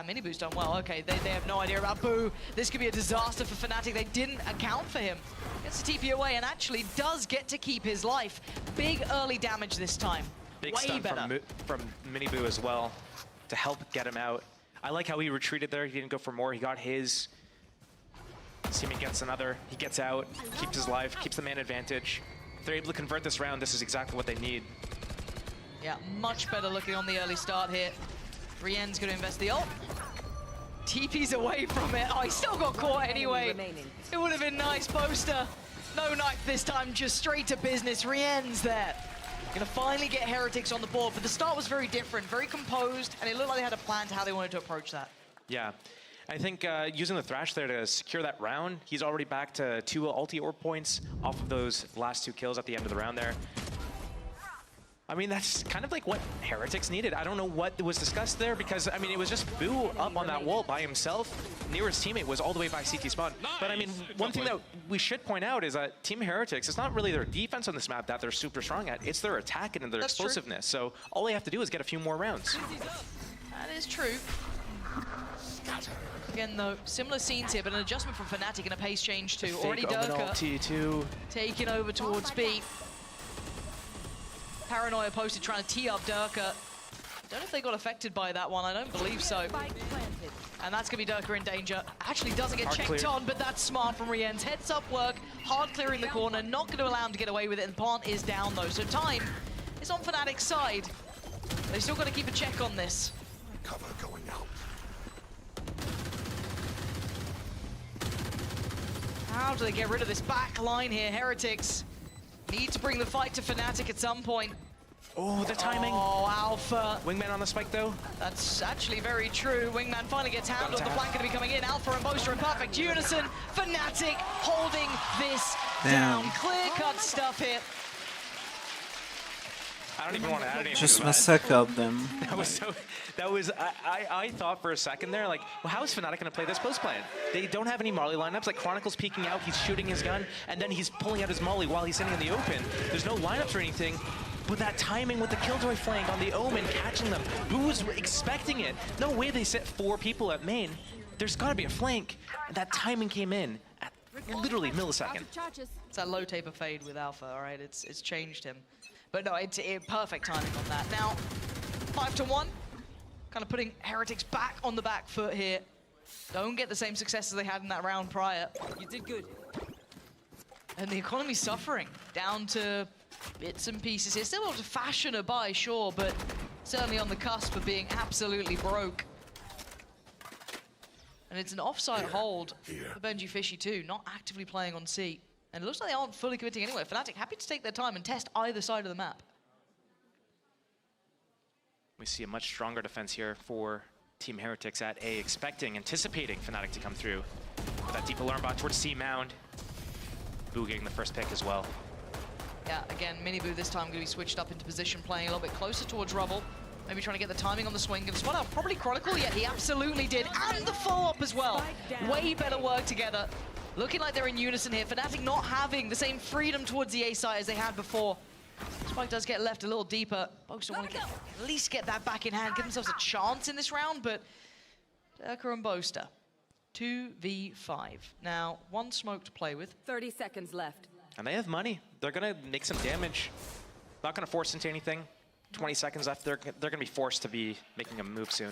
Mini Boo's done well. Okay, they have no idea about Boo. This could be a disaster for Fnatic. They didn't account for him. Gets the TP away and actually does get to keep his life. Big early damage this time. Big Way stun better. from Mini Boo as well to help get him out. I like how he retreated there. He didn't go for more. He got his. Seeming gets another. He gets out, keeps his life, keeps the man advantage. If they're able to convert this round, this is exactly what they need. Yeah, much better looking on the early start here. Rien's going to invest the ult. TP's away from it. Oh, he still got caught anyway. It would have been nice, Boaster. No knife this time, just straight to business. Rien's there. Gonna finally get Heretics on the board, but the start was very different, very composed, and it looked like they had a plan to how they wanted to approach that. Yeah. I think using the Thrash there to secure that round, he's already back to 2 ulti orb points off of those last 2 kills at the end of the round there. I mean, that's kind of like what Heretics needed. I don't know what was discussed there because, I mean, it was just Boo up on that wall by himself. Nearest teammate was all the way by CT spawn. But I mean, one thing that we should point out is that Team Heretics, it's not really their defense on this map that they're super strong at. It's their attack and their explosiveness. So all they have to do is get a few more rounds. That is true. Again, though, similar scenes here, but an adjustment from Fnatic and a pace change too. Already Durka T2 taking over towards B. Paranoia posted trying to tee up Durka. Don't know if they got affected by that one. I don't believe so. And that's going to be Durka in danger. Actually doesn't get checked on, but that's smart from Rien's. Heads up work, hard clearing the corner, not going to allow him to get away with it, and Plant is down though. So time is on Fnatic's side. They still got to keep a check on this. Cover going out. How do they get rid of this back line here? Heretics need to bring the fight to Fnatic at some point. Oh, the timing. Oh, Alpha. Wingman on the spike, though. That's actually very true. Wingman finally gets handled. The flank going to be coming in. Alpha and Boaster in perfect unison. Fnatic holding this down. Clear-cut stuff here. I don't even want to add anything. Just to that. massacre them. I thought for a second there, like, well, how is Fnatic going to play this post plan? They don't have any Marley lineups. Like, Chronicle's peeking out, he's shooting his gun, and then he's pulling out his Molly while he's sitting in the open. There's no lineups or anything. But that timing with the Killjoy flank on the Omen, catching them. Boo was expecting it. No way they set 4 people at main. There's got to be a flank. And that timing came in at literally millisecond. It's that low taper fade with Alpha, all right? It's changed him. But no, it's perfect timing on that. Now, 5-1. Kind of putting Heretics back on the back foot here. Don't get the same success as they had in that round prior. You did good. And the economy's suffering. Down to bits and pieces here. Still able to fashion a buy, sure, but certainly on the cusp of being absolutely broke. And it's an offside hold for Benji Fishy too, not actively playing on C. And it looks like they aren't fully committing anyway. Fnatic happy to take their time and test either side of the map. We see a much stronger defense here for Team Heretics at A, anticipating Fnatic to come through. With that deep alarm bot towards C mound. Boo getting the first pick as well. Yeah, again, Miniboo this time going to be switched up into position, playing a little bit closer towards Rubble. Maybe trying to get the timing on the swing. Gonna spot out probably Chronicle, yeah, he absolutely did. And the follow-up as well. Way better work together. Looking like they're in unison here. Fnatic not having the same freedom towards the A side as they had before. Spike does get left a little deeper. Boaster want to at least get that back in hand, give themselves a chance in this round, but Durka and Boaster, 2v5. Now, 1 smoke to play with. 30 seconds left. And they have money. They're going to make some damage. Not going to force into anything. 20 seconds left. They're going to be forced to be making a move soon.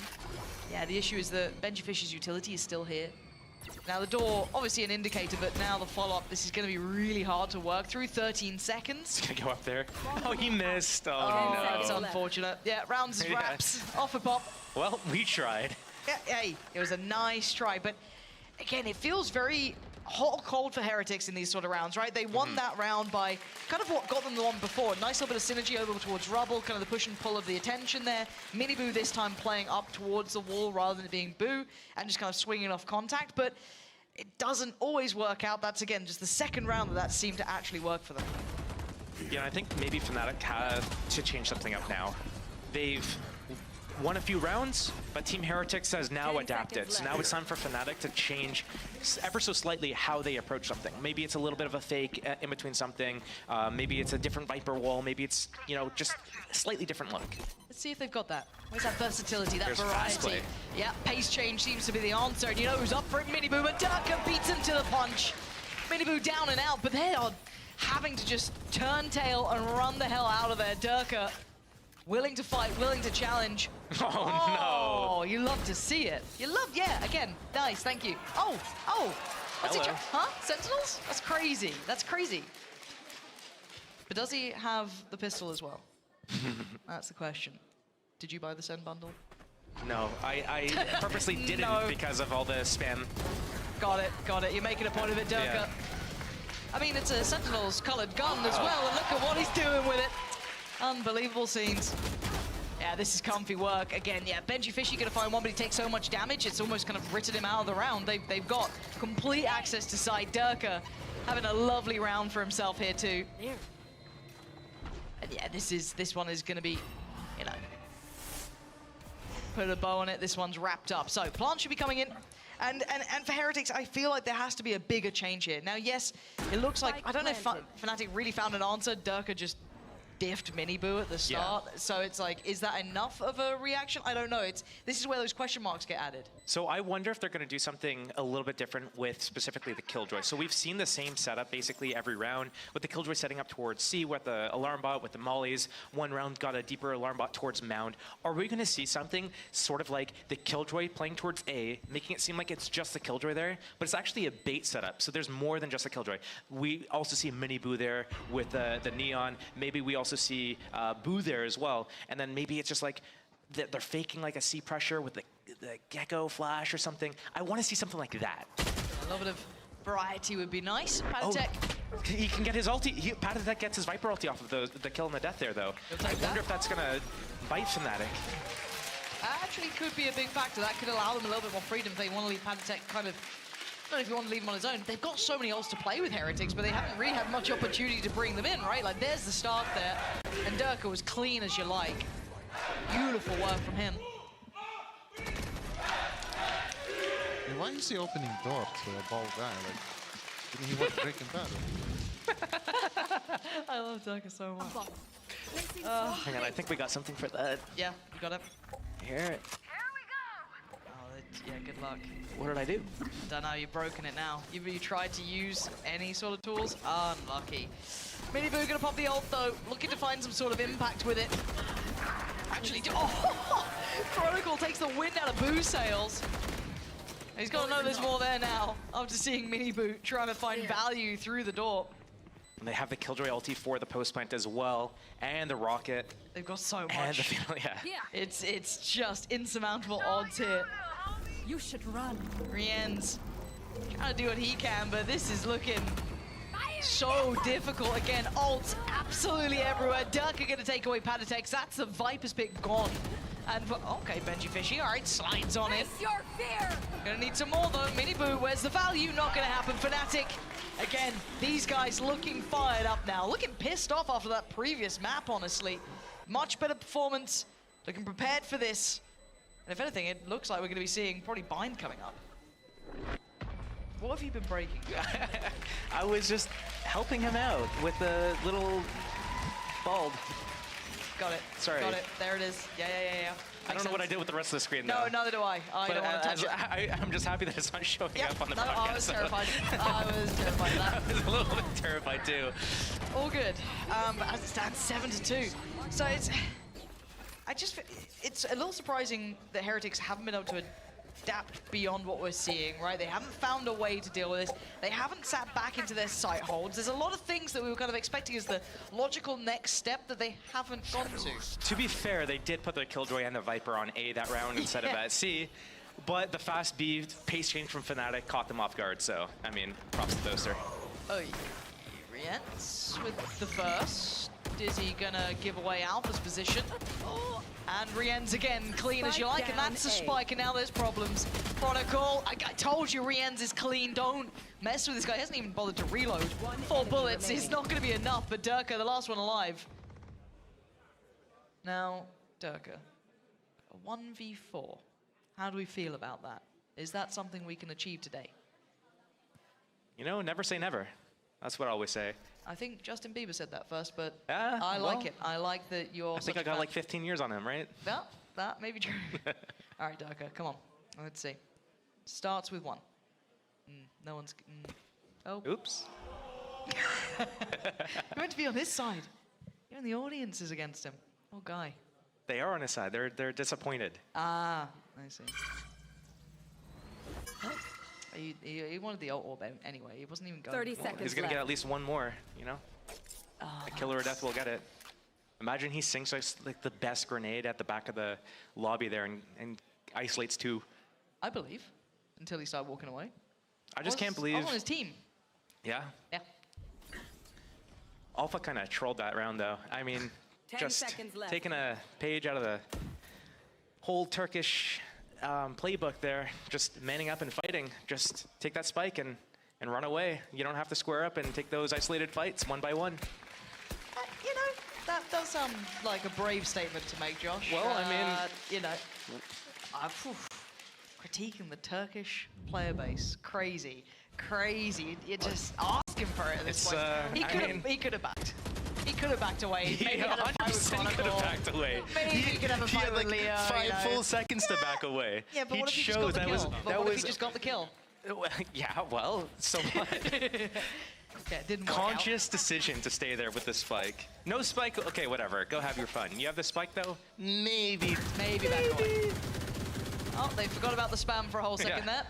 Yeah, the issue is that Benji Fish's utility is still here. Now the door, obviously an indicator, but now the follow-up, this is going to be really hard to work through. 13 seconds. He's going to go up there. Oh, he missed. Oh, Oh, no. that's unfortunate. Yeah, rounds Yeah. wraps. Off a pop. Well, we tried. Yeah, hey, it was a nice try, but again, it feels very hot or cold for Heretics in these sort of rounds, right? They won that round by kind of what got them the one before. Nice little bit of synergy over towards Rubble, kind of the push and pull of the attention there. Miniboo this time playing up towards the wall rather than it being Boo, and just kind of swinging off contact, but it doesn't always work out. That's, again, just the second round that seemed to actually work for them. Yeah, I think maybe Fnatic have to change something up now. They've won a few rounds, but Team Heretics has now adapted. So now it's time for Fnatic to change ever so slightly how they approach something. Maybe it's a little bit of a fake in between something. Maybe it's a different Viper wall. Maybe it's, you know, just a slightly different look. Let's see if they've got that. Where's that versatility, that There's fast variety? play. Yeah, pace change seems to be the answer. And you know who's up for it? Miniboo, but Durka beats him to the punch. Miniboo down and out, but they are having to just turn tail and run the hell out of there. Durka willing to fight, willing to challenge. Oh, no. You love to see it. You love, yeah, again, nice, thank you. Oh, what's he Hello. huh? Sentinels? That's crazy, that's crazy. But does he have the pistol as well? That's the question. Did you buy the Sen bundle? No, I purposely didn't No. because of all the spam. Got it. You're making a point of it, Durka. Yeah. I mean, it's a Sentinel's colored gun as well, and look at what he's doing with it. Unbelievable scenes. Yeah, this is comfy work. Again, yeah, Benji Fishy gonna find one, but he takes so much damage, it's almost kind of written him out of the round. They've got complete access to side. Durka having a lovely round for himself here too. And yeah, this one is gonna be, you know, put a bow on it. This one's wrapped up. So Plant should be coming in. And for Heretics, I feel like there has to be a bigger change here. Now, yes, it looks like, I don't know if Fnatic really found an answer. Durka just diffed Miniboo at the start. So it's like, is that enough of a reaction? I don't know. This is where those question marks get added. So I wonder if they're going to do something a little bit different with specifically the Killjoy. So we've seen the same setup basically every round with the Killjoy setting up towards C with the alarm bot, with the mollies. One round got a deeper alarm bot towards mound. Are we going to see something sort of like the Killjoy playing towards A, making it seem like it's just the Killjoy there, but it's actually a bait setup. So there's more than just a Killjoy. We also see Miniboo there with the Neon. Maybe we also see Boo there as well. And then maybe it's just like they're faking like a C pressure with the Gecko flash or something. I want to see something like that. A little bit of variety would be nice. Patatech He can get his ulti. Patitech gets his Viper ulti off of the kill and the death there, though. I wonder if that's gonna bite Fnatic. Actually could be a big factor. That could allow them a little bit more freedom if they want to leave Patitech kind of... I don't know if you want to leave him on his own. They've got so many ults to play with Heretics, but they haven't really had much opportunity to bring them in, right? Like, there's the start there. And Durka was clean as you like. Beautiful work from him. And why is he opening door to a bald guy? Like, didn't he watch Breaking Bad? I love Durka so much. Hang on, I think we got something for that. Yeah, you got it. Here. Yeah, good luck. What did I do? Don't know, you've broken it now. You tried to use any sort of tools? Unlucky. Miniboo gonna pop the ult though, looking to find some sort of impact with it. Actually, Protocol takes the wind out of Boo's sails. He's got to know there's more there now, after seeing Miniboo trying to find value through the door. And they have the Killjoy ulti for the post plant as well, and the rocket. They've got so much. And the final, yeah. It's just insurmountable odds here. You should run. Rien's trying to do what he can, but this is looking so difficult. Again, ults absolutely everywhere. Durka gonna take away Patitech. That's the Viper's pick gone. And okay, Benji Fishy, all right, slides on it. Your fear. Gonna need some more though. Miniboo, where's the value? Not gonna happen. Fnatic, again, these guys looking fired up now. Looking pissed off after that previous map, honestly. Much better performance. Looking prepared for this. And if anything, it looks like we're gonna be seeing probably Bind coming up. What have you been breaking? I was just helping him out with the little bulb. Got it. Sorry. Got it. There it is. Yeah. I don't know what I did with the rest of the screen, No, though. neither do I. I don't want to touch it. I'm just happy that it's not showing up on the No, podcast. I was terrified. I was terrified of that. I was a little bit terrified, too. All good. But as it stands, 7-2. So it's a little surprising that Heretics haven't been able to adapt beyond what we're seeing, right? They haven't found a way to deal with this. They haven't sat back into their sight holds. There's a lot of things that we were kind of expecting as the logical next step that they haven't gone to. To be fair, they did put the Killjoy and the Viper on A that round instead of at C, but the fast B pace change from Fnatic caught them off guard, so, I mean, props to Toaster. Oh, Rienz with the first. Is he gonna give away Alpha's position? And Rienz again, clean as you like, and that's the spike, and now there's problems. Protocol, I told you Rienz is clean, don't mess with this guy. He hasn't even bothered to reload. 4 bullets, it's not gonna be enough, but Durka, the last one alive. Now, Durka, a 1v4. How do we feel about that? Is that something we can achieve today? You know, never say never. That's what I always say. I think Justin Bieber said that first, but Yeah, I well, like it. I like that you're I think such I a got fan. like 15 years on him, right? Yeah, that may be true. All right, Durka, come on. Let's see. Starts with 1. No one's... Oh. Oops. You're meant to be on his side. Even the audience is against him. Oh, guy. They are on his side. They're disappointed. Ah, I see. He wanted the ult orb anyway. He wasn't even going. 30 seconds He's going to get at least one more, you know? A killer or death will get it. Imagine he sinks like the best grenade at the back of the lobby there and isolates 2. I believe. Until he started walking away. I just can't I believe... was on his team. Yeah? Yeah. Alpha kind of trolled that round, though. I mean, 10 just seconds left. taking a page out of the whole Turkish playbook there, just manning up and fighting. Just take that spike and run away. You don't have to square up and take those isolated fights one by one. You know, that does sound like a brave statement to make, Josh. Well, I mean... You know, critiquing the Turkish player base. Crazy. You're just asking for it at this point. He could have backed. He could have backed away. Maybe had a fight with 100% could have backed away. Maybe he could have a fight with Leo. 5 full seconds to back away. Yeah, but He'd what if he just show got the kill? that was if he just got the kill? Yeah, well, so what? Yeah, it didn't work Conscious decision to stay there with the spike. No spike, okay, whatever. Go have your fun. You have the spike, though? Maybe. Maybe back away. Oh, they forgot about the spam for a whole second there.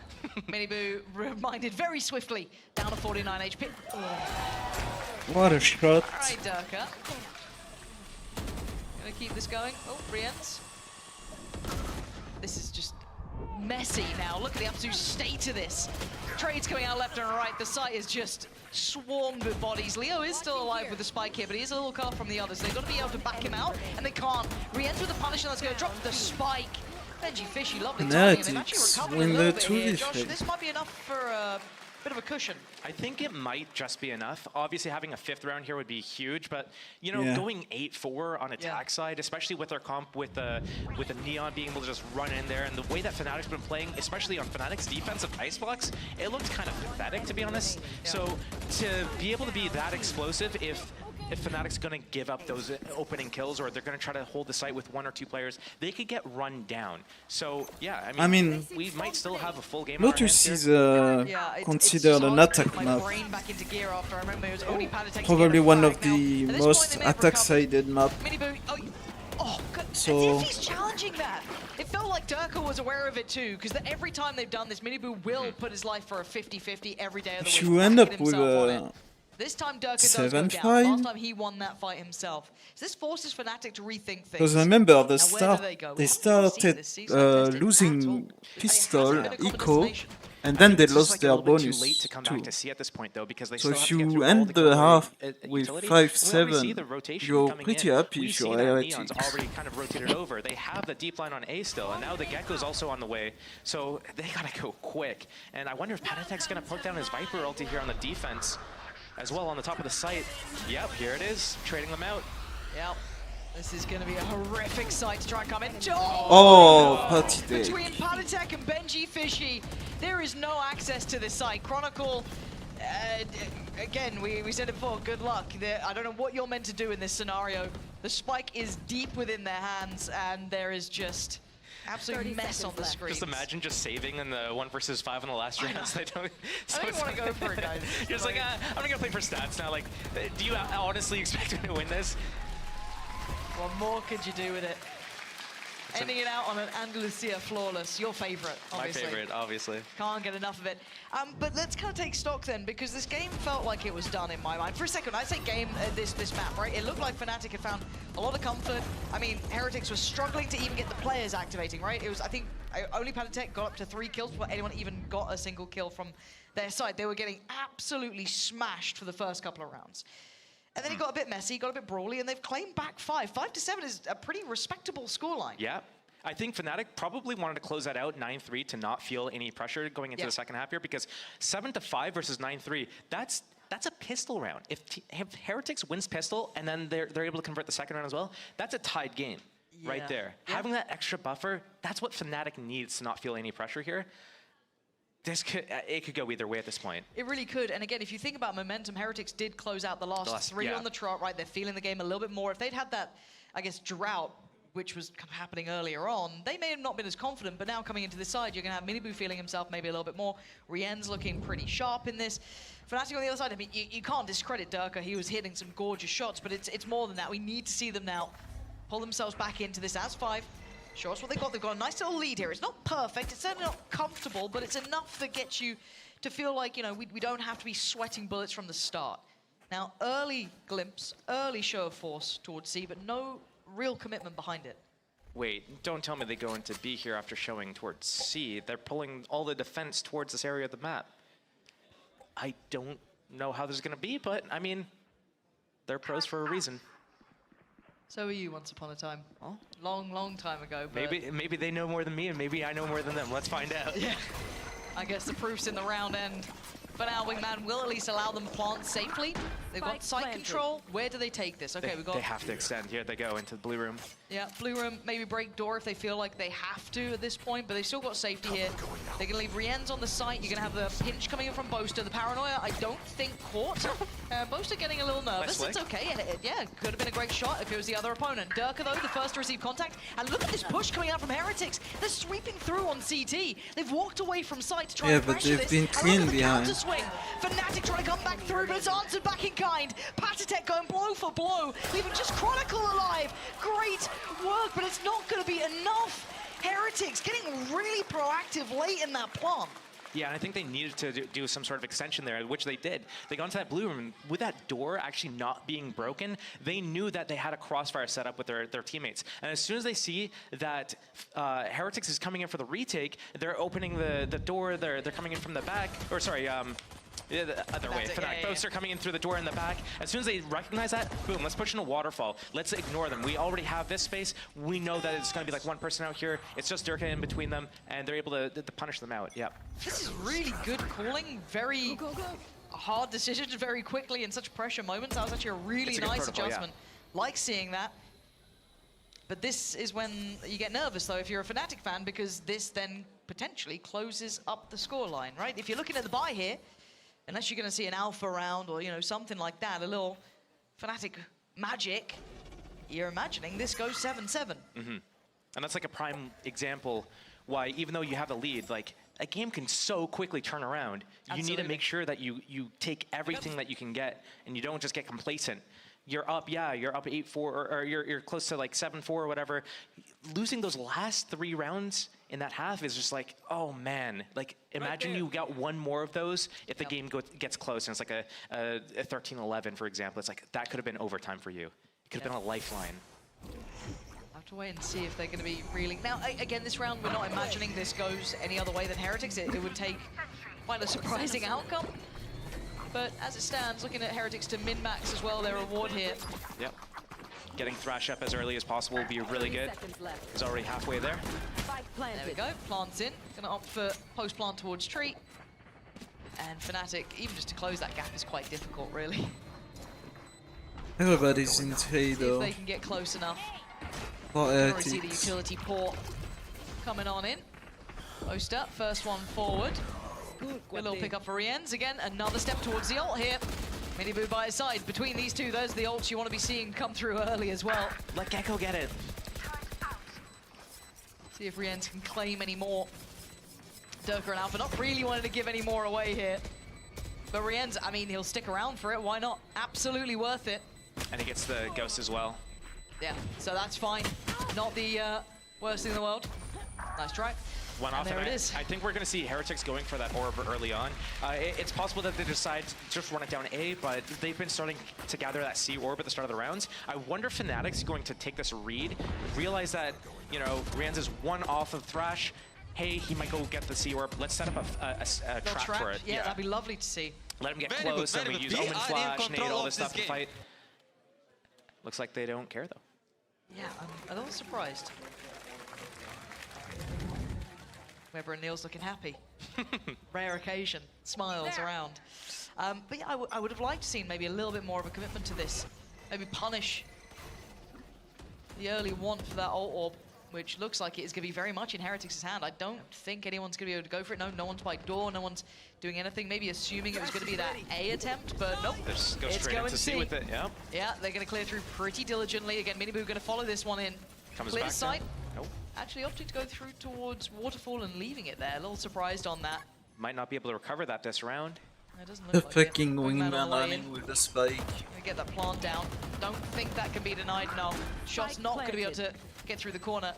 Miniboo reminded very swiftly, down to 49 HP. What a shot. All right, Durka. Gonna keep this going. Oh, Rienz. This is just messy now. Look at the absolute state of this. Trades coming out left and right. The site is just swarmed with bodies. Leo is still alive with the spike here, but he is a little cut off from the others. So they've got to be able to back him out, and they can't. Re-enter with the punish, and that's going to drop the spike. Benji Fishy, lovely timing, and they've actually recovered a little bit here. Josh, this might be enough for a bit of a cushion. I think it might just be enough. Obviously, having a 5th round here would be huge, but you know, going 8-4 on attack side, especially with their comp with the Neon being able to just run in there, and the way that Fnatic's been playing, especially on Fnatic's defensive ice blocks, it looked kind of pathetic, to be honest. So to be able to be that explosive, if Fnatic's going to give up those opening kills, or they're going to try to hold the site with 1 or 2 players, they could get run down. So, yeah, I mean we might still have a full game. Lotus is considered an attack map. Probably one of the most attack-sided map. So he's challenging that. It felt like Durka was aware of it too, because every time they've done this, Minibu will put his life for a 50-50 every day of the week. if you end up with this time Durka does go down. 7-5? Last time he won that fight himself. So this forces Fnatic to rethink things. Because remember, the Now, where do they go? started losing pistol, eco, and then they lost their bonus Too late to come too. back to see at this point, though, because they So still have if to get you through all end the the half utility. with We already see 5-7, the rotation you're coming pretty in. happy We if see you're that ART. Neon's already kind of rotated over. They have the deep line on A still, and now the Gecko's also on the way. So they gotta go quick. And I wonder if Patatek's gonna poke down his Viper ulti here on the defense as well on the top of the site. Yep, here it is, trading them out. Yep. This is going to be a horrific sight to try and come in. Patatek. Between Patatek and Benji Fishy, there is no access to this site. Chronicle, again, we said it before, good luck. I don't know what you're meant to do in this scenario. The spike is deep within their hands, and there is just absolute mess on the screen. Just imagine just saving in the 1 versus 5 in the last rounds. They don't. I don't want to go for it, guys. You're just like, I'm gonna play for stats now. Like, do you honestly expect me to win this? What more could you do with it? Ending it out on an Andalusia flawless, your favorite, obviously. My favorite, obviously. Can't get enough of it. But let's kind of take stock then, because this game felt like it was done in my mind. For a second, I say game, this map, right? It looked like Fnatic had found a lot of comfort. I mean, Heretics was struggling to even get the players activating, right? It was, I think, only Patatek got up to 3 kills before anyone even got a single kill from their side. They were getting absolutely smashed for the first couple of rounds. And then it got a bit messy, got a bit brawly, and they've claimed back 5. 5-7 is a pretty respectable scoreline. Yeah. I think Fnatic probably wanted to close that out 9-3 to not feel any pressure going into the second half here, because 7-5 versus 9-3, that's a pistol round. If Heretics wins pistol and then they're able to convert the second round as well, that's a tied game right there. Yeah. Having that extra buffer, that's what Fnatic needs to not feel any pressure here. It could go either way at this point. It really could. And again, if you think about momentum, Heretics did close out the last 3 on the trot, right? They're feeling the game a little bit more. If they'd had that, I guess, drought, which was happening earlier on, they may have not been as confident, but now coming into this side, you're going to have Minibu feeling himself maybe a little bit more. Rien's looking pretty sharp in this. Fnatic on the other side, I mean, you can't discredit Durka. He was hitting some gorgeous shots, but it's more than that. We need to see them now pull themselves back into this as 5. Show us what they've got. They've got a nice little lead here. It's not perfect. It's certainly not comfortable, but it's enough that gets you to feel like, you know, we don't have to be sweating bullets from the start. Now, early glimpse, early show of force towards C, but no real commitment behind it. Wait, don't tell me they go into B here after showing towards C. They're pulling all the defense towards this area of the map. I don't know how this is going to be, but, I mean, they're pros for a reason. So were you once upon a time. Oh. Long time ago. But maybe they know more than me, and maybe I know more than them. Let's find out. Yeah. I guess the proof's in the round end. For now, Wingman will at least allow them plant safely. They've got site control. Where do they take this? Okay, we've got... They have to extend. Here they go into the blue room. Yeah, blue room, maybe break door if they feel like they have to at this point, but they've still got safety here. They're going to leave Rien's on the site. You're going to have the pinch coming in from Boaster. The paranoia, I don't think caught. Boaster getting a little nervous. It's okay. Yeah, could have been a great shot if it was the other opponent. Durka, though, the first to receive contact. And look at this push coming out from Heretics. They're sweeping through on CT. They've walked away from site to try and pressure this. Yeah, but they've been clean behind. Swing. Fnatic trying to come back through, but it's answered back in kind. Patatek going blow for blow, leaving just Chronicle alive. Great work, but it's not going to be enough. Heretics getting really proactive late in that plant. Yeah, and I think they needed to do some sort of extension there, which they did. They got into that blue room, and with that door actually not being broken, they knew that they had a crossfire set up with their teammates. And as soon as they see that Heretics is coming in for the retake, they're opening the door, they're coming in from the back, or sorry, yeah, the other way. Fnatic both are coming in through the door in the back. As soon as they recognize that, boom, let's push in a waterfall. Let's ignore them. We already have this space. We know that it's going to be like one person out here. It's just Durka in between them, and they're able to punish them out. Yep. This is really good calling. Very hard decisions very quickly in such pressure moments. That was actually a really nice adjustment. Yeah. Like seeing that. But this is when you get nervous, though, if you're a Fnatic fan, because this then potentially closes up the scoreline, right? If you're looking at the buy here, unless you're going to see an alpha round or, you know, something like that, a little Fnatic magic, you're imagining this goes 7-7. And that's like a prime example why, even though you have the lead, like, a game can so quickly turn around. Absolutely. You need to make sure that you take everything that you can get, and you don't just get complacent. You're up, yeah, you're up 8-4, or you're close to like 7-4 or whatever. Losing those last 3 rounds in that half is just like, oh man. Like, imagine you got one more of those if the game gets close, and it's like a 13-11, for example. It's like, that could have been overtime for you. It could have been a lifeline. I'll have to wait and see if they're going to be reeling. Now, again, this round, we're not imagining this goes any other way than Heretics. It would take quite a surprising outcome. But as it stands, looking at Heretics to min-max as well, their reward here. Yep. Getting Thrash up as early as possible will be really good. He's already halfway there. There we go, plants in. Gonna opt for post-plant towards tree. And Fnatic, even just to close that gap is quite difficult, really. Everybody's in tree, though. See if they can get close enough. Not Already see the utility port coming on in. Post up, first one forward. A little pick up for Rienz. Again, another step towards the ult here. Miniboo by his side. Between these two, those are the ults you want to be seeing come through early as well. Let Gecko get it. See if Rienz can claim any more. Durka and Alpha not really wanting to give any more away here. But Rienz, I mean, he'll stick around for it. Why not? Absolutely worth it. And he gets the Ghost as well. Yeah, so that's fine. Not the worst thing in the world. Nice try. One off, there and it is. I think we're going to see Heretics going for that orb early on. It's possible that they decide to just run it down A, but they've been starting to gather that C orb at the start of the rounds. I wonder if Fnatic's going to take this read, realize that, you know, Rienz is one off of Thrash. Hey, he might go get the C orb. Let's set up a trap for it. Yeah, that'd be lovely to see. Let him get close, and we use Omen Flash, nade, all this stuff to fight. Looks like they don't care, though. Yeah, I'm a little surprised. Weber and Neil's looking happy. Rare occasion, smiles around. But yeah, I would have liked to see maybe a little bit more of a commitment to this. Maybe punish the early want for that ult orb, which looks like it is going to be very much in Heretics' hand. I don't think anyone's going to be able to go for it. No one's by door, no one's doing anything. Maybe assuming it was going to be that A attempt, but nope. Just go it's straight going into C with it, yeah. Yeah, they're going to clear through pretty diligently. Again, Miniboo going to follow this one in. Comes Clear back sight. Nope. Actually opting to go through towards Waterfall and leaving it there. A little surprised on that. Might not be able to recover that this round. It doesn't The look like it. fucking Wingman wingman all the way landing in. with the spike. Gonna get that plant down. Don't think that can be denied, no. Shot's not going to be able to get through the corner.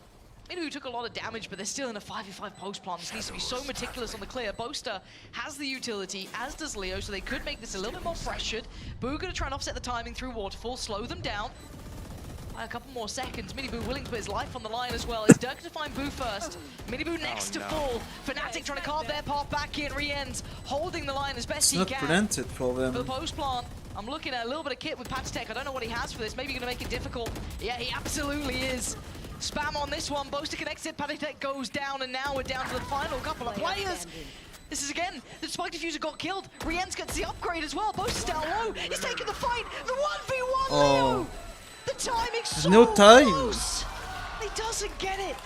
Miniboo took a lot of damage, but they're still in a 5v5 post plant. This needs to be so meticulous on the clear. Boaster has the utility, as does Leo, so they could make this a little bit more pressured. Boo going to try and offset the timing through Waterfall, slow them down. A couple more seconds. Miniboo willing to put his life on the line as well. It's Durka to find Boo first. Miniboo next to full. Fnatic trying to carve their path back in. Rienz holding the line as best he It's can. not prevented for them. For the post plant, I'm looking at a little bit of kit with Patitech. I don't know what he has for this. Maybe going to make it difficult. Yeah, he absolutely is. Spam on this one. Boaster connects it. Patitech goes down, and now we're down to the final couple of players. This is again, the Spike Diffuser got killed. Rienz gets the upgrade as well. Boaster's down low. He's taking the fight. The 1v1 Leo. The timing's so no time. close. He doesn't get it.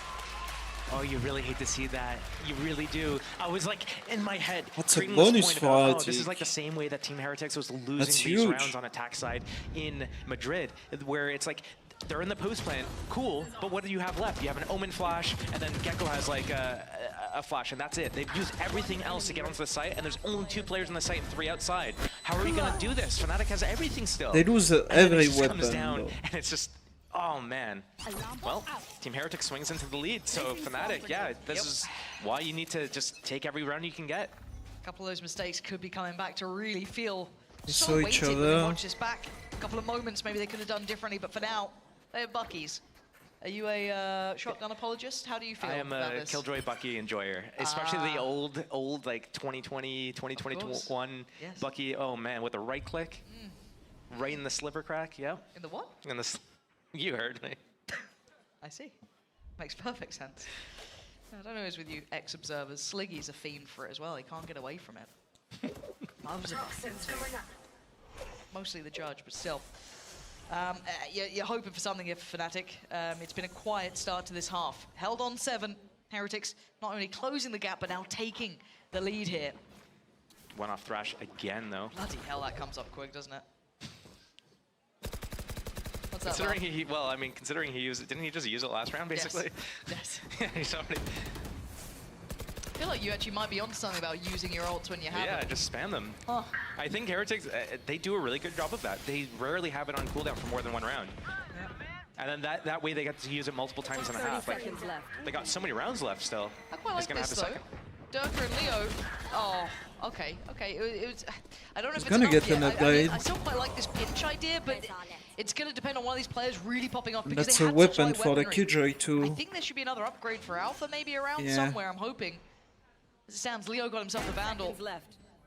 Oh, you really hate to see that. You really do. I was like, in my head, That's a creating bonus this for point about, Arctic. this is like the same way that Team Heretics was losing That's these huge. rounds on attack side in Madrid, where it's like, they're in the post plant, cool, but what do you have left? You have an Omen Flash, and then Gecko has like a flash, and that's it. They've used everything else to get onto the site, and there's only 2 players on the site and 3 outside. How are we gonna do this? Fnatic has everything still. They lose And then every it just weapon, comes down, though. and it's just, oh man. Well, Team Heretics swings into the lead, so Fnatic, yeah, this is why you need to just take every round you can get. A couple of those mistakes could be coming back to really feel They so saw each weighted when they other. watch this back. A couple of moments maybe they could have done differently, but for now, they're Buckies. Are you a shotgun apologist? How do you feel I am about a this? Killjoy Bucky enjoyer, especially the old like 2020, 2021 Yes. Bucky. Oh man, with the right click, right in the sliver crack. Yeah. In the what? In the. You heard me. I see. Makes perfect sense. I don't know who's with you ex-observers. Sliggy's a fiend for it as well. He can't get away from it. Loves it. Mostly the judge, but still. You're hoping for something here for Fnatic. It's been a quiet start to this half. Held on 7. Heretics not only closing the gap, but now taking the lead here. One off Thrash again, though. Bloody hell, that comes up quick, doesn't it? What's that? Considering well, I mean, considering he used it, didn't he just use it last round, basically? Yes. He's already. I feel like you actually might be onto something about using your ults when you have Yeah, it. just spam them. Oh. I think Heretics, they do a really good job of that. They rarely have it on cooldown for more than one round. And then that way they get to use it multiple times in a half. Like, they got so many rounds left still. I quite like gonna this, have a though. second. Durka and Leo. Oh, okay. It was, I don't know if it's gonna enough get yet. an I upgrade. still quite like this pinch idea, but it's going to depend on one of these players really popping off And because that's they a had such weapon high for the weaponry. Killjoy I too. think there should be another upgrade for Alpha maybe around Yeah. somewhere, I'm hoping. As it sounds, Leo got himself a Vandal.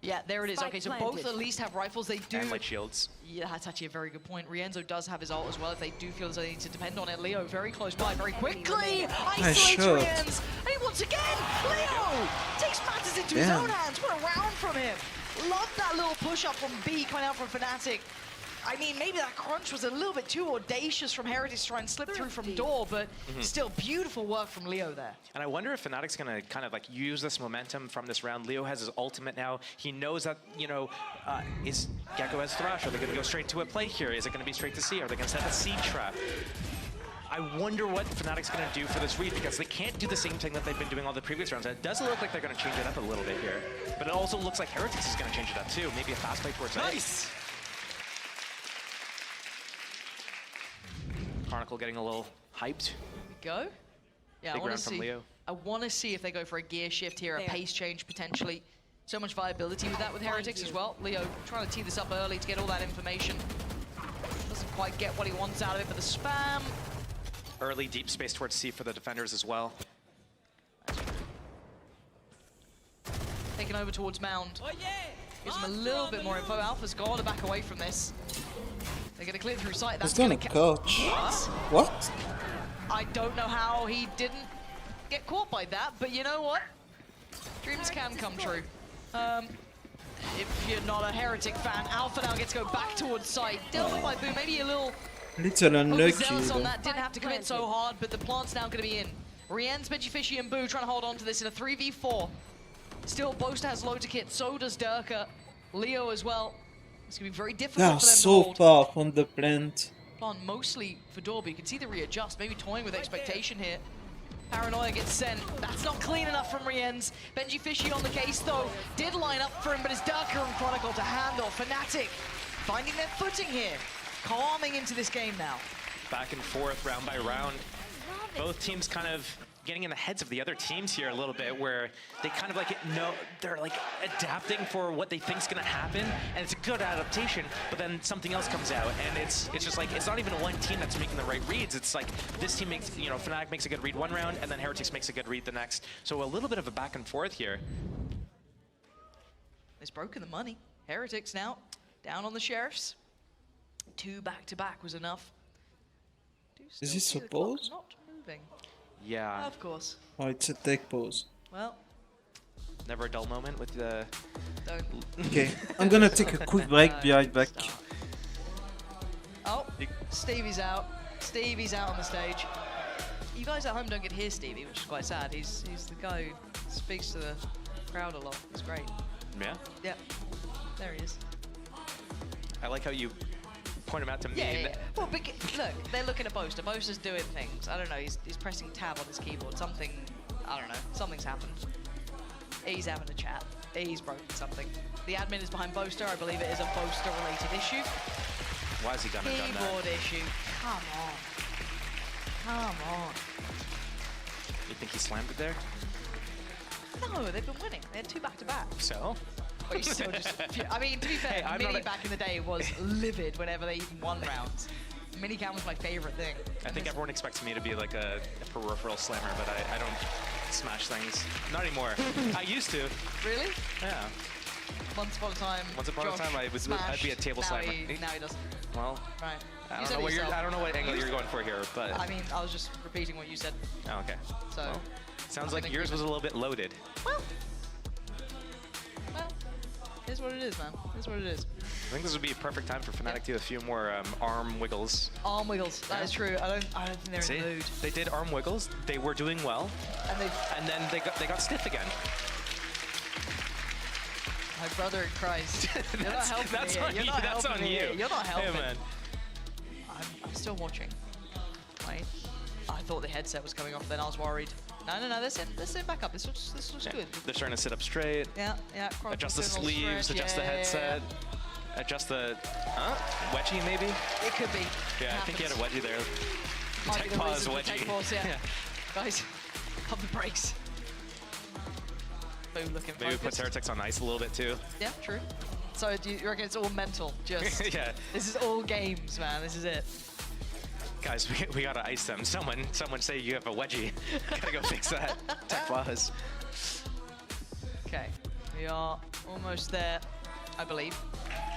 Yeah, there it is. Okay, so both at least have rifles. They do. And light shields. Yeah, that's actually a very good point. Rienzo does have his ult as well if they do feel as though they need to depend on it. Leo very close by, very quickly. Isolates shot. Rienz. And once again, Leo takes matters into his Damn. own hands. What a round from him. Love that little push up from B coming out from Fnatic. I mean, maybe that crunch was a little bit too audacious from Heritage to try and slip through from door, but still beautiful work from Leo there. And I wonder if Fnatic's gonna kind of like use this momentum from this round. Leo has his ultimate now. He knows that, you know, is Gecko has Thrash. Are they gonna go straight to a play here? Is it gonna be straight to C? Are they gonna set a seed trap? I wonder what Fnatic's gonna do for this read, because they can't do the same thing that they've been doing all the previous rounds. And it does look like they're gonna change it up a little bit here. But it also looks like Heretics is gonna change it up too. Maybe a fast fight towards Nice! Chronicle getting a little hyped. Here we go. Yeah, Big I want round to from see. Leo. I want to see if they go for a gear shift here, a pace change potentially. So much viability with that with Heretics as well. Leo trying to tee this up early to get all that information. Doesn't quite get what he wants out of it, but the spam. Early deep space towards C for the defenders as well. Taken over towards Mound. Gives him a little bit more info. Alpha's got to back away from this. They're going to clear through sight. It's That's gonna gonna catch. What? What? I don't know how he didn't get caught by that, but you know what? Dreams can come true. If you're not a Heretic fan, Alpha now gets to go back towards site. Dealt with by Boo, maybe a little Little unlucky. overzealous on though. that. Didn't have to commit so hard, but the plant's now going to be in. Rienz, Benjifishy, and Boo trying to hold on to this in a 3v4. Still, Boaster has loads of kit, so does Durka. Leo as well. It's going to be very difficult They are for them to so hold. far from the plant. Plan mostly for Dorby. You can see the readjust, maybe toying with expectation here. Paranoia gets sent. That's not clean enough from Rienz. Benjifishy on the case, though. Did line up for him, but it's Durka and Chronicle to handle. Fnatic finding their footing here. Calming into this game now. Back and forth, round by round. Both teams kind of getting in the heads of the other teams here a little bit, where they kind of like know they're like adapting for what they think's gonna happen, and it's a good adaptation. But then something else comes out, and it's just like it's not even one team that's making the right reads. It's like this team makes, you know, Fnatic makes a good read one round, and then Heretics makes a good read the next. So a little bit of a back and forth here. It's broken the money. Heretics now down on the Sheriffs. 2 back-to-back was enough. Is he supposed? Not moving. Yeah. Of course. Oh, it's a take pause. Well, Never a dull moment with the. don't. Okay, I'm gonna take a quick break. Be right back. Oh, Stevie's out. Stevie's out on the stage. You guys at home don't get to hear Stevie, which is quite sad. He's the guy who speaks to the crowd a lot. He's great. Yeah. Yep. There he is. I like how you point him out to me. Yeah. Well, look, they're looking at Boaster. Boaster's doing things. I don't know. He's pressing tab on his keyboard. Something. I don't know. Something's happened. He's having a chat. He's broken something. The admin is behind Boaster. I believe it is a Boaster-related issue. Why has he done that? Keyboard issue. Come on. Come on. You think he slammed it there? No, they've been winning. They had 2 back-to-back. So? But you're still just... I mean, to be fair, Hey, Mini back in the day was livid whenever they even won rounds. Minicam was my favorite thing. I think everyone expects me to be like a peripheral slammer, but I don't smash things. Not anymore. I used to. Really? Yeah. Once upon a time, Once upon a time, I'd be a table now slammer. Now he doesn't. Well, Right. I You don't said know what yourself. I don't know what angle you're going for here, but I mean, I was just repeating what you said. oh, okay. So, Well, sounds I'm like gonna yours keep was a little bit loaded. Well, here's what it is, man. Here's what it is. I think this would be a perfect time for Fnatic to do a few more arm wiggles. Arm wiggles. That is true. I don't think they're See, in the mood. they did arm wiggles. They were doing well, And then they got stiff again. My brother in Christ. You're not helping that's me here. on You're you. not That's helping on me you. here. You're not helping. Hey, man. I'm still watching. Right? I thought the headset was coming off, then I was worried. No, let's sit back up. This looks good. They're starting to sit up straight. Yeah. Adjust the cross-internal sleeves, stretch, adjust the headset, adjust the wedgie maybe. It could be. Yeah, I think you had a wedgie there. Might Tech be the pause reason for wedgie. tech pause, yeah. Guys, pump the brakes. Boo looking Maybe put focused. Heretics on ice a little bit too. Yeah, true. So do you reckon it's all mental? Just Yeah. This is all games, man. This is it. Guys, we gotta ice them. Someone say you have a wedgie. Gotta go fix that. Tech pause. Okay, we are almost there, I believe.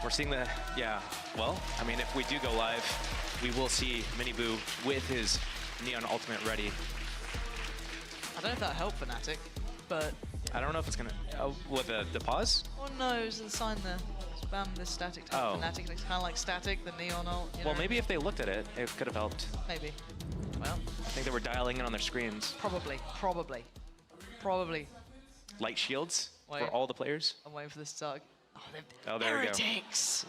We're seeing the, yeah, well, I mean, if we do go live, we will see Miniboo with his Neon Ultimate ready. I don't know if that'll help Fnatic, but... I don't know if it's gonna, what, the pause? Oh no, it's the sign there. Spam this static type Oh. Fnatic. It's kind of like static, the Neon ult, you Well, know? maybe if they looked at it, it could have helped. Maybe. Well, I think they were dialing in on their screens. probably. Light shields Wait. for all the players. I'm waiting for this to start. Oh, there we go. Heretics!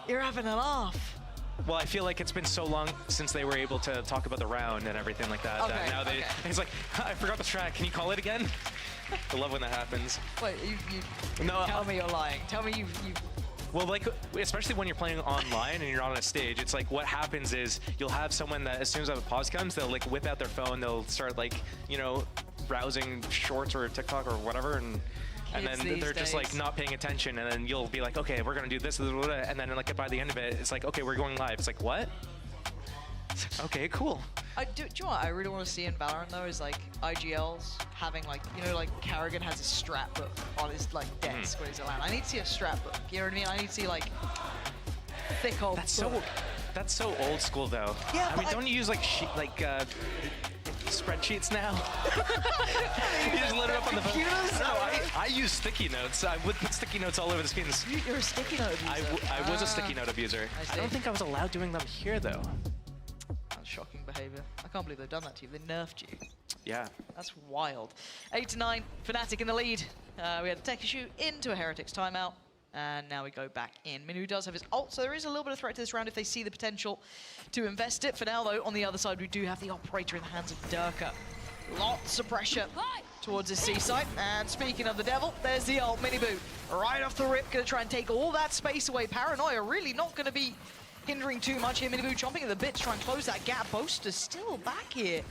You're having a laugh. Well, I feel like it's been so long since they were able to talk about the round and everything like that. Okay, that now they, it's like, I forgot the track. Can you call it again? I love when that happens. Wait, you No, tell me you're lying. Tell me you Well, like, especially when you're playing online and you're not on a stage, it's like what happens is you'll have someone that as soon as a pause comes, they'll like whip out their phone, they'll start like, you know, browsing shorts or TikTok or whatever, and then Kids they're these just like days. not paying attention, and then you'll be like, okay, we're gonna do this, and then like by the end of it, it's like, okay, we're going live. It's like, what? Okay, cool. do you know what I really want to see in Valorant though is like IGLs having like, you know, like Karrigan has a strat book on his like desk when he's around. I need to see a strat book. You know what I mean? I need to see like thick old book. That's so old school though. Yeah, I mean, don't you use like spreadsheets now? You just load it up on the phone. No, I use sticky notes. I would put sticky notes all over the screens. You're a sticky note abuser. I was a sticky note abuser. I don't think I was allowed doing them here though. That's shocking behavior. I can't believe they've done that to you. They nerfed you. Yeah. That's wild. 8-9, Fnatic in the lead. We had a tech issue into a Heretics timeout, and now we go back in. Minu does have his ult, so there is a little bit of threat to this round if they see the potential to invest it. For now, though, on the other side, we do have the operator in the hands of Durka. Lots of pressure towards his C site. And speaking of the devil, there's the ult, Miniboo. Right off the rip, gonna try and take all that space away. Paranoia really not gonna be hindering too much here. Miniboo chomping at the bit to try and close that gap. Boaster's still back here.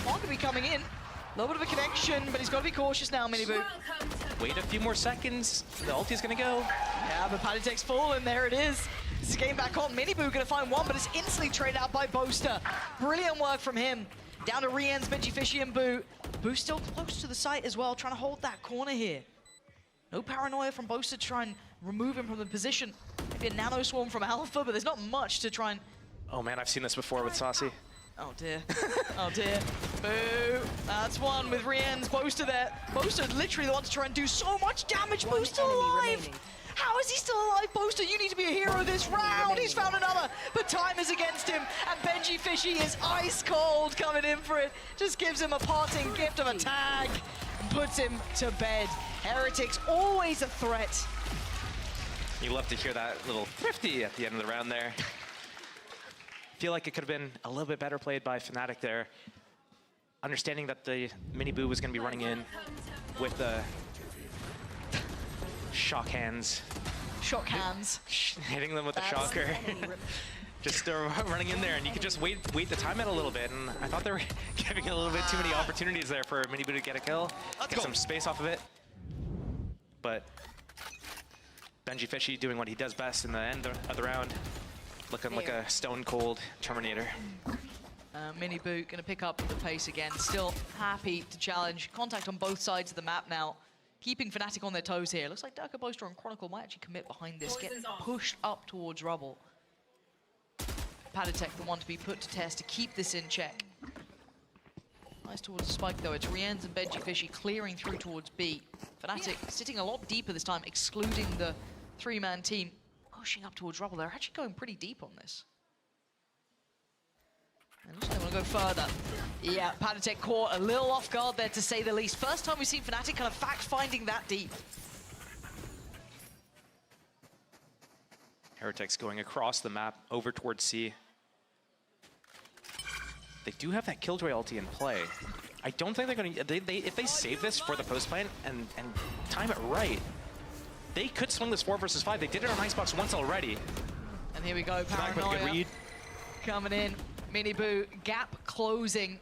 Not gonna be coming in. A little bit of a connection, but he's got to be cautious now, Miniboo. Wait a few more seconds. The ulti's gonna go. Yeah, but Palitek's fallen. There it is. This is game back on. Miniboo gonna find one, but it's instantly traded out by Boaster. Brilliant work from him. Down to Rien's, Benji Fishy, and Boo. Boo still close to the site as well, trying to hold that corner here. No paranoia from Boaster to try and remove him from the position. Maybe a nano swarm from Alpha, but there's not much to try and... Oh man, I've seen this before with Saucy. Oh dear. Oh dear. Boo. That's one with Rien's. Boaster there. Boaster literally the one to try and do so much damage. Boo's still alive. How is he still alive, Boaster? You need to be a hero this round. He's found another, but time is against him. And Benji Fishy is ice cold coming in for it. Just gives him a parting gift of a tag and puts him to bed. Heretics always a threat. You love to hear that little thrifty at the end of the round there. Feel like it could have been a little bit better played by Fnatic there. Understanding that the Miniboo was going to be running in with the shock hands. Shock hands. Hitting them with the shocker. just running in there, and you could just wait the time out a little bit. And I thought they were giving a little bit too many opportunities there for Minibu to get a kill, get some space off of it. But Benji Fishy doing what he does best in the end of the round, looking like a stone cold Terminator. Minibu gonna pick up the pace again, still happy to challenge. Contact on both sides of the map now, keeping Fnatic on their toes here. Looks like Durka Boaster and Chronicle might actually commit behind this, get pushed up towards rubble. Patatek the one to be put to test to keep this in check. Nice towards the spike though, it's Rienz and Benji Fishy clearing through towards B. Fnatic sitting a lot deeper this time, excluding the three-man team, pushing up towards rubble. They're actually going pretty deep on this. And looks like they want to go further. Yeah, Patatek caught a little off guard there, to say the least. First time we've seen Fnatic kind of fact-finding that deep. Heretics going across the map over towards C. They do have that Killjoy ulti in play. I don't think they're going to... if they save this for the post plant and time it right, they could swing this 4 versus 5. They did it on Icebox once already. And here we go, Paranoia coming in. Minibu, gap closing.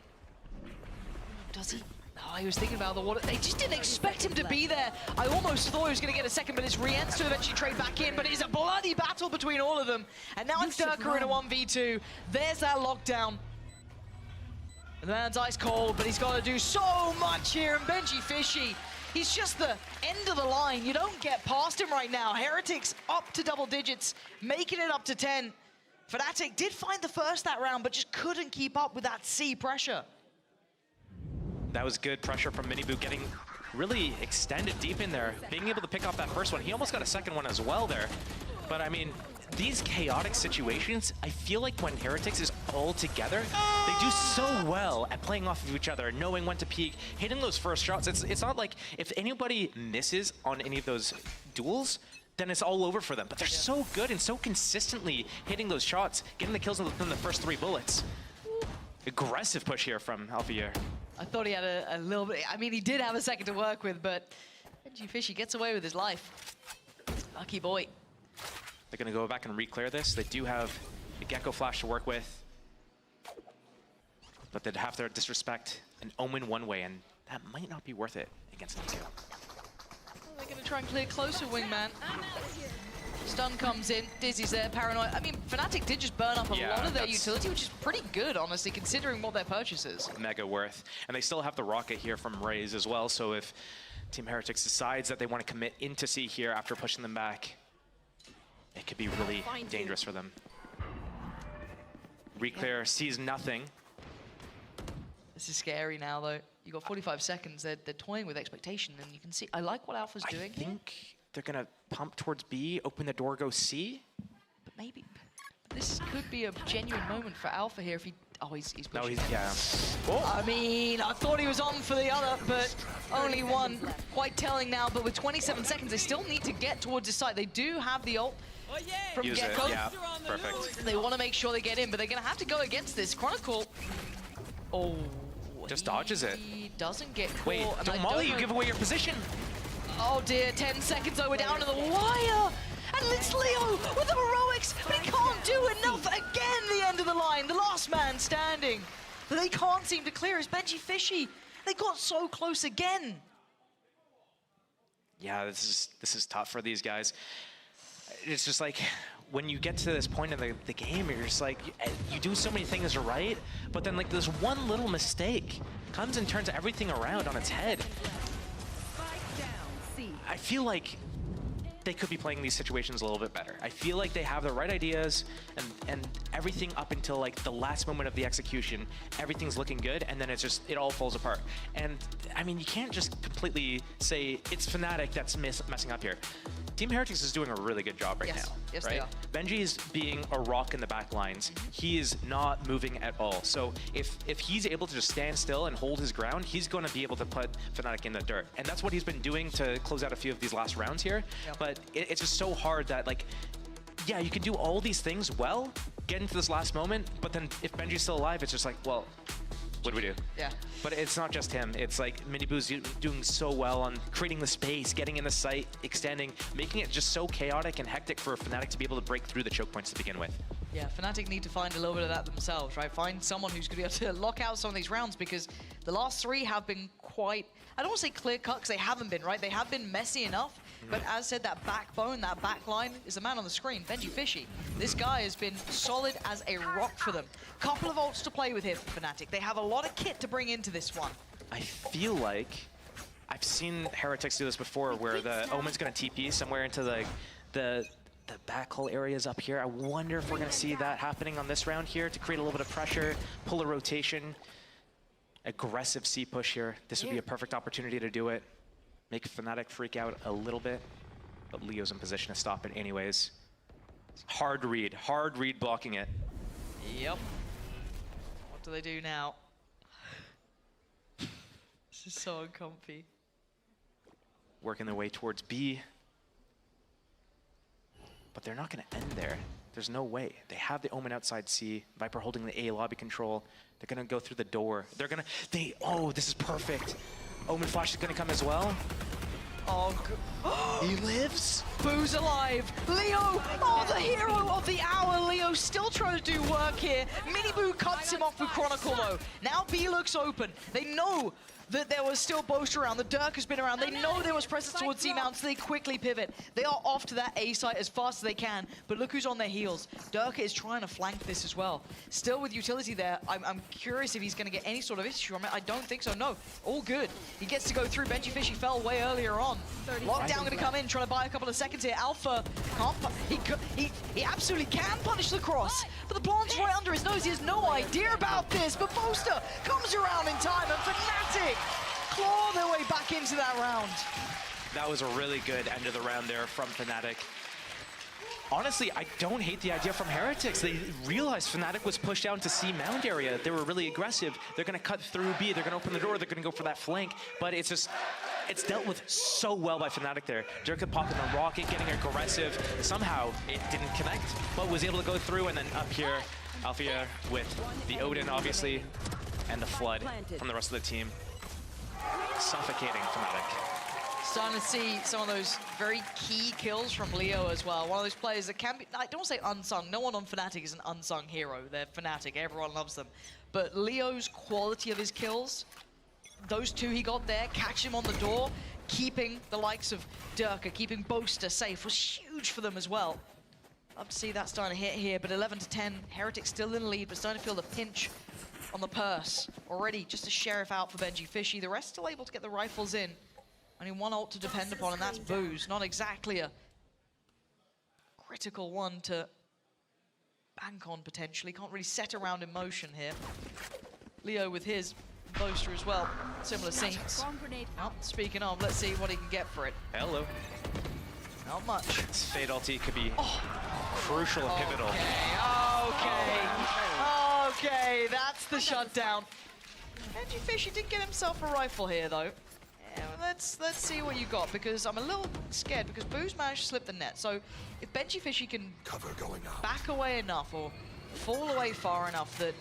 Does he? Oh, he was thinking about the water. They just didn't expect him to be there. I almost thought he was going to get a second, but it's Rienz to eventually trade back in. But it is a bloody battle between all of them. And now it's Durka in a 1v2. There's that lockdown. The man's ice cold, but he's got to do so much here. And Benji Fishy, he's just the end of the line. You don't get past him right now. Heretics up to double digits, making it up to 10. Fnatic did find the first that round, but just couldn't keep up with that C pressure. That was good pressure from Minibu, getting really extended deep in there, being able to pick off that first one. He almost got a second one as well there. But I mean, these chaotic situations, I feel like when Heretics is all together, they do so well at playing off of each other, knowing when to peek, hitting those first shots. It's not like if anybody misses on any of those duels, then it's all over for them. But they're so good and so consistently hitting those shots, getting the kills within the first 3 bullets. Aggressive push here from Alfier. I thought he had a little bit, I mean, he did have a second to work with, but Benji Fishy gets away with his life. Lucky boy. They're gonna go back and re-clear this. They do have a Gecko Flash to work with, but they'd have to disrespect an Omen one way, and that might not be worth it against them too. They're going to try and clear closer, Wingman. Stun comes in, Dizzy's there, Paranoid. I mean, Fnatic did just burn up a lot of their utility, which is pretty good, honestly, considering what their purchase is. Mega worth. And they still have the rocket here from Raze as well, so if Team Heretics decides that they want to commit into C here after pushing them back, it could be really dangerous for them. Reclear sees nothing. This is scary now, though. You got 45 seconds. They're toying with expectation, and you can see. I like what Alpha's doing. I think they're gonna pump towards B, open the door, go C. But maybe this could be a genuine moment for Alpha here if he. Oh, he's pushing. No, he's yeah. I mean, I thought he was on for the other, but only one. Quite telling now. But with 27 seconds, they still need to get towards the site. They do have the ult from Use Gecko. it. Yeah, perfect. They want to make sure they get in, but they're gonna have to go against this. Chronicle. Oh. Just dodges it. He doesn't get caught. Wait, and don't Molly, you give away your position. Oh dear, 10 seconds though, we're down to the wire. And it's Leo with the heroics, but he can't do enough. Again, the end of the line, the last man standing. But they can't seem to clear. It's Benji Fishy. They got so close again. Yeah, this is tough for these guys. It's just like, when you get to this point in the game, you're just like, you do so many things right, but then like this one little mistake comes and turns everything around on its head. I feel like they could be playing these situations a little bit better. I feel like they have the right ideas and everything up until like the last moment of the execution, everything's looking good, and then it's just, it all falls apart. And I mean, you can't just completely say it's Fnatic that's messing up here. Team Heretics is doing a really good job right now. Yes, right? they are. Benji's being a rock in the back lines. He is not moving at all. So if he's able to just stand still and hold his ground, he's going to be able to put Fnatic in the dirt. And that's what he's been doing to close out a few of these last rounds here. Yep. But it's just so hard that, like, yeah, you can do all these things well, get into this last moment, but then if Benji's still alive, it's just like, well, what do we do? Yeah. But it's not just him. It's like Minibu's doing so well on creating the space, getting in the site, extending, making it just so chaotic and hectic for Fnatic to be able to break through the choke points to begin with. Yeah, Fnatic need to find a little bit of that themselves, right? Find someone who's going to be able to lock out some of these rounds, because the last 3 have been quite, I don't want to say clear-cut, because they haven't been, right? They have been messy enough, but as said, that backbone, that backline is the man on the screen, Benji Fishy. This guy has been solid as a rock for them. Couple of ults to play with here for Fnatic. They have a lot of kit to bring into this one. I feel like I've seen Heretics do this before, where the Omen's going to TP somewhere into the back hole areas up here. I wonder if we're going to see that happening on this round here to create a little bit of pressure, pull a rotation, aggressive C push here. This would be a perfect opportunity to do it. Make Fnatic freak out a little bit, but Leo's in position to stop it anyways. Hard read blocking it. Yep. What do they do now? This is so uncomfy. Working their way towards B. But they're not going to end there. There's no way. They have the Omen outside C. Viper holding the A lobby control. They're going to go through the door. They're going to... Oh, this is perfect. Omen Flash is going to come as well. Oh, he lives? Boo's alive. Leo, oh, the hero of the hour. Leo still trying to do work here. Mini Boo cuts him off with Chronicle though. Now B looks open. They know that there was still Boast around. The Dirk has been around. They know there was presence towards C-Mount, so they quickly pivot. They are off to that A site as fast as they can, but look who's on their heels. Dirk is trying to flank this as well. Still with utility there, I'm curious if he's going to get any sort of issue on it. I don't think so, no. All good. He gets to go through. Benji Fishy fell way earlier on. Lockdown going to come in, trying to buy a couple of seconds here. Alpha can't, he absolutely can punish the cross, but the plant's right under his nose. He has no idea about this, but Boaster comes around in time, and Fnatic claw their way back into that round. That was a really good end of the round there from Fnatic. Honestly, I don't hate the idea from Heretics. They realized Fnatic was pushed out into C-Mount area. They were really aggressive. They're going to cut through B. They're going to open the door. They're going to go for that flank. But it's just, it's dealt with so well by Fnatic there. Dirk popping the rocket, getting aggressive. Somehow it didn't connect, but was able to go through. And then up here, Althea with the Odin, obviously, and the Flood from the rest of the team. Suffocating Fnatic. Starting to see some of those very key kills from Leo as well. One of those players that can be, I don't say unsung. No one on Fnatic is an unsung hero. They're Fnatic. Everyone loves them. But Leo's quality of his kills, those 2 he got there, catch him on the door, keeping the likes of Durka, keeping Boaster safe was huge for them as well. Love to see that starting to hit here, but 11-10, Heretic still in the lead, but starting to feel the pinch on the purse. Already just a sheriff out for Benji Fishy. The rest still able to get the rifles in. Only one ult to depend upon, and that's Boo's. Not exactly a critical one to bank on, potentially. Can't really set around in motion here. Leo with his Boaster as well. Similar scenes. Oh, speaking of, let's see what he can get for it. Hello. Not much. This Fade ulti could be crucial and pivotal. Okay, that's the shutdown. Benji Fishy did get himself a rifle here, though. Let's see what you got, because I'm a little scared because Boo's managed to slip the net. So if Benji Fishy can back away enough or fall away far enough that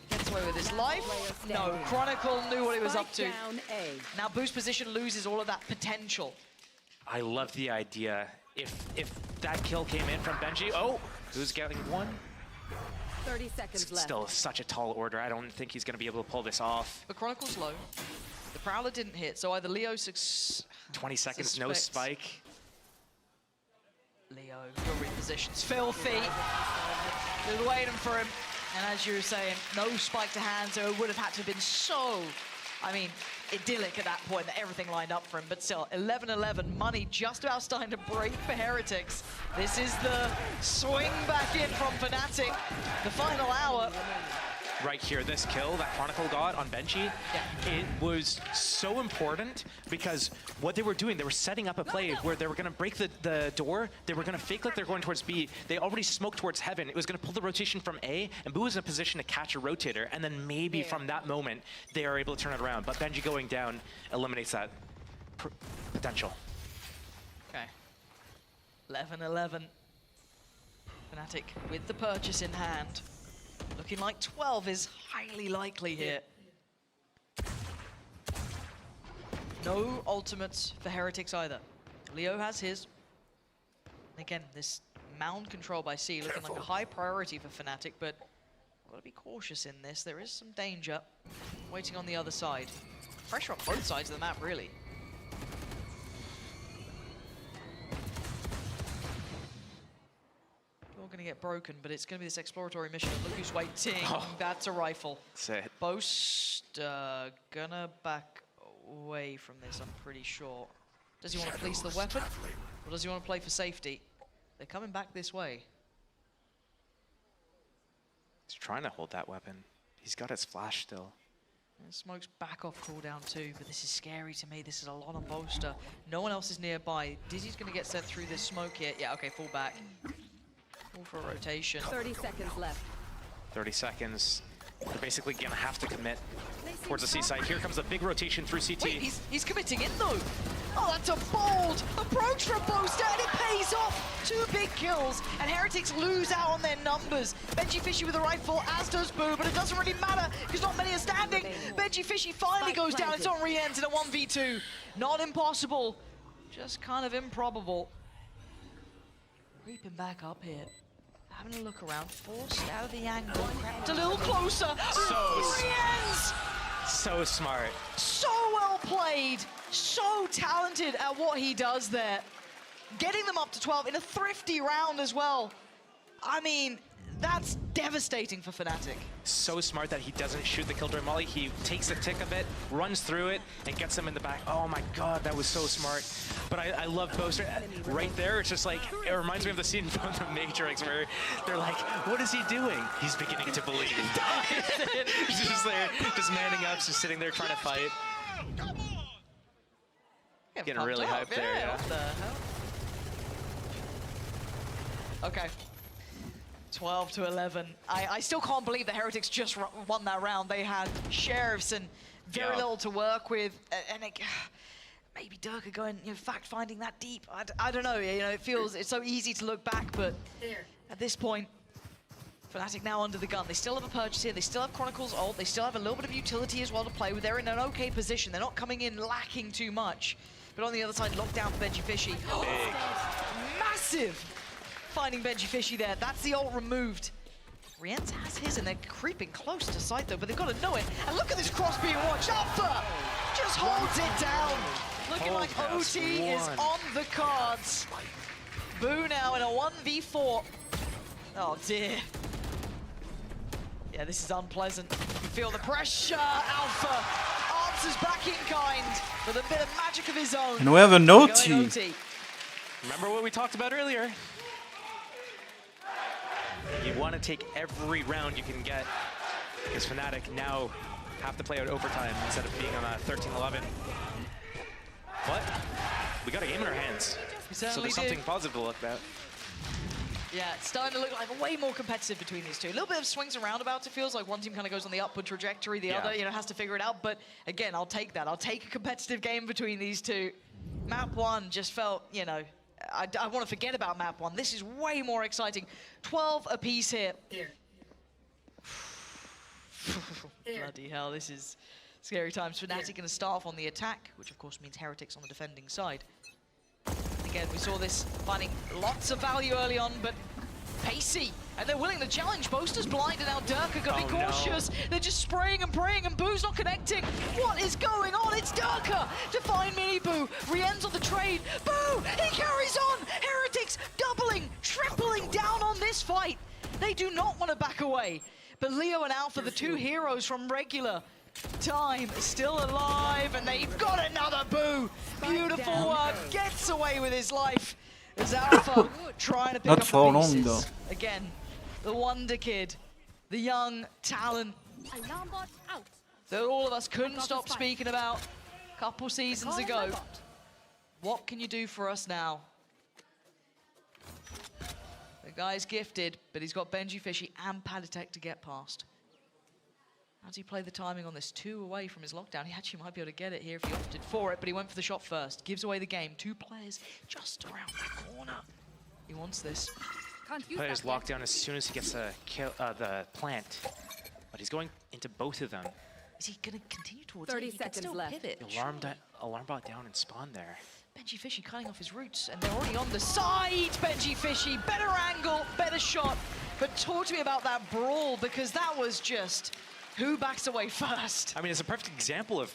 gets away with his life, no, Chronicle knew what he was up to. Now Boo's position loses all of that potential. I love the idea. If that kill came in from Benji, who's getting one? 30 seconds left. Still such a tall order. I don't think he's going to be able to pull this off. But Chronicle's low. The Prowler didn't hit, so either Leo 20 seconds, no spike. Leo, your reposition's filthy. They're waiting for him. And as you were saying, no spike to hand, so it would have had to have been so, I mean, idyllic at that point that everything lined up for him. But still, 11-11, money just about starting to break for Heretics. This is the swing back in from Fnatic. The final hour. Right here, this kill that Chronicle got on Benji, it was so important because what they were doing, they were setting up a play where they were going to break the door, they were going to fake like they're going towards B, they already smoked towards Heaven, it was going to pull the rotation from A, and Boo was in a position to catch a rotator, and then maybe from that moment, they are able to turn it around. But Benji going down eliminates that potential. Okay, 11-11. Fnatic with the purchase in hand. Looking like 12 is highly likely here. No ultimates for Heretics either. Leo has his. Again, this Mound control by C, looking like a high priority for Fnatic, but got to be cautious in this. There is some danger waiting on the other side. Pressure on both sides of the map, really. All going to get broken, but it's going to be this exploratory mission. Look who's waiting. Oh. That's a rifle. That's it. Boast gonna back away from this, I'm pretty sure. Does he want to fleece the weapon, or does he want to play for safety? They're coming back this way. He's trying to hold that weapon. He's got his flash still. And Smoke's back off cooldown too, but this is scary to me. This is a lot on Boaster. No one else is nearby. Dizzy's going to get sent through this smoke here. Yeah, okay, fall back. Fall for a rotation. 30 seconds left. 30 seconds. They're basically going to have to commit towards the C side. Here comes a big rotation through CT. Wait, he's committing in though. Oh, that's a bold approach from Boaster, and it pays off. 2 big kills, and Heretics lose out on their numbers. Benji Fishy with a rifle, as does Boo, but it doesn't really matter because not many are standing. Benji Fishy finally goes down. It's on Rienz in a 1v2. Not impossible, just kind of improbable. Creeping back up here. Having a look around, forced out of the angle, crept a little closer. Rienz! So smart. So well played, so talented at what he does there. Getting them up to 12 in a thrifty round as well. I mean, that's devastating for Fnatic. So smart that he doesn't shoot the Killjoy Molly. He takes the tick of it, runs through it, and gets them in the back. Oh my god, that was so smart. But I love Boaster. Right there, it's just like, it reminds me of the scene from The Matrix where they're like, what is he doing? He's beginning to believe. He's just there, just manning up, just sitting there trying to fight. Getting really hyped there, yeah. What the hell? Okay. 12 to 11. I still can't believe the Heretics just won that round. They had Sheriffs and very little to work with, and it, maybe Durka going, fact-finding that deep. I don't know. It's so easy to look back, but at this point, Fnatic now under the gun. They still have a purchase here. They still have Chronicles ult. They still have a little bit of utility as well to play with. They're in an okay position. They're not coming in lacking too much. But on the other side, lockdown for Benji Fishy. Massive! Finding Benji Fishy there. That's the ult removed. Rienz has his, and they're creeping close to site though, but they've got to know it. And look at this cross being watched. Alpha just holds it down. Looking like OT is on the cards. Boo now in a 1v4. Oh dear. Yeah, this is unpleasant. You feel the pressure. Alpha answers back in kind with a bit of magic of his own. And we have an OT. Remember what we talked about earlier? You want to take every round you can get, because Fnatic now have to play out overtime instead of being on a 13-11. But we got a game in our hands, so there's something positive to look at. Yeah, it's starting to look like way more competitive between these two. A little bit of swings and roundabouts, it feels like one team kind of goes on the upward trajectory, the other, has to figure it out. But again, I'll take that. I'll take a competitive game between these two. Map 1 just felt, I want to forget about map 1. This is way more exciting. 12 apiece here. Bloody hell, this is scary times. Fnatic going to start off on the attack, which of course means Heretics on the defending side. Again, we saw this finding lots of value early on, but pacey. And they're willing to challenge. Boaster's blind, and now Durka got to be cautious. No. They're just spraying and praying, and Boo's not connecting. What is going on? It's Durka to find Mini Boo. Rienz on the trade. Boo! He carries on! Heretics doubling, tripling down on this fight. They do not want to back away. But Leo and Alpha, the two heroes from regular time, still alive, and they've got another Boo. Beautiful work. Gets away with his life. As Alpha trying to pick up the pieces. Again, the Wonder Kid, the young talent that all of us couldn't stop speaking about a couple seasons ago. What can you do for us now? The guy's gifted, but he's got Benji Fishy and Padatek to get past. How does he play the timing on this? 2 away from his lockdown. He actually might be able to get it here if he opted for it, but he went for the shot first. Gives away the game. 2 players just around the corner. He wants this. Players locked down as soon as he gets the plant. But he's going into both of them. Is he going to continue towards 30 it? He seconds can still left. pivot. Alarm bot down and spawn there. Benji Fishy cutting off his roots, and they're already on the side. Benji Fishy, better angle, better shot. But talk to me about that brawl, because that was just who backs away first. I mean, it's a perfect example of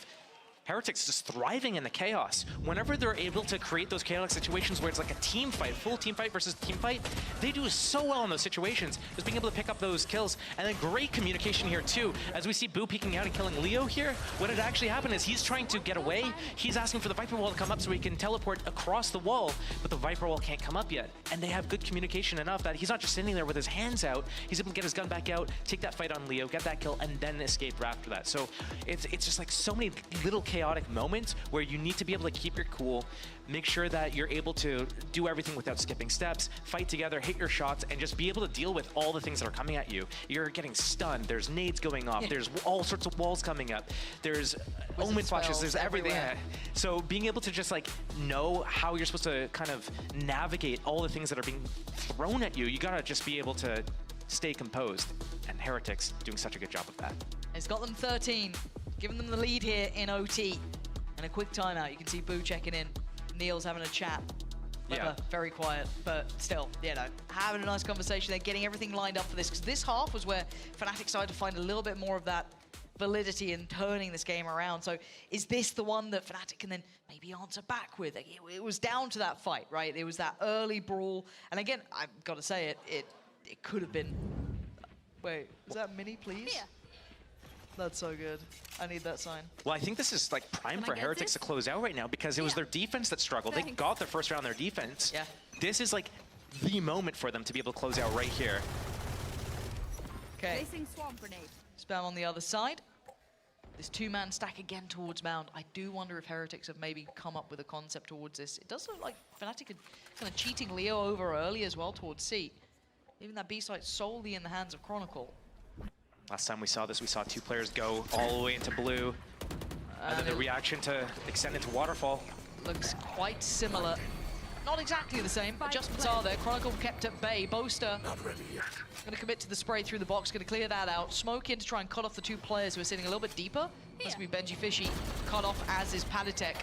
Heretics just thriving in the chaos. Whenever they're able to create those chaotic situations where it's like a team fight, full team fight versus team fight, they do so well in those situations, just being able to pick up those kills. And then great communication here too. As we see Boo peeking out and killing Leo here, what had actually happened is he's trying to get away. He's asking for the Viper Wall to come up so he can teleport across the wall, but the Viper Wall can't come up yet. And they have good communication enough that he's not just sitting there with his hands out, he's able to get his gun back out, take that fight on Leo, get that kill, and then escape after that. So it's just like so many little chaotic moments where you need to be able to keep your cool, make sure that you're able to do everything without skipping steps, fight together, hit your shots, and just be able to deal with all the things that are coming at you. You're getting stunned, there's nades going off, there's all sorts of walls coming up, there's omen flashes, there's everything. So being able to just like know how you're supposed to kind of navigate all the things that are being thrown at you, you gotta just be able to stay composed. And Heretics doing such a good job of that. It's got them 13, giving them the lead here in OT. And a quick timeout, you can see Boo checking in. Neil's having a chat. Yeah. Very quiet, but still, you know, having a nice conversation. They're getting everything lined up for this, because this half was where Fnatic started to find a little bit more of that validity in turning this game around. So is this the one that Fnatic can then maybe answer back with? It was down to that fight, right? It was that early brawl. And again, I've got to say it could have been... Wait, is that Mini, please? Yeah. That's so good. I need that sign. Well, I think this is like prime for Heretics to close out right now, because it was their defense that struggled. They got their first round their defense. Yeah. This is like the moment for them to be able to close out right here. Okay. Spam on the other side. This two-man stack again towards Mound. I do wonder if Heretics have maybe come up with a concept towards this. It does look like Fnatic are kind of cheating Leo over early as well towards C. Even that B site solely in the hands of Chronicle. Last time we saw this, we saw two players go all the way into blue. And then the reaction to extend into Waterfall. Looks quite similar. Not exactly the same. Adjustments are there. Chronicle kept at bay. Boaster going to commit to the spray through the box. Going to clear that out. Smoke in to try and cut off the two players who are sitting a little bit deeper. Must be Benji Fishy. Cut off, as is Padatek.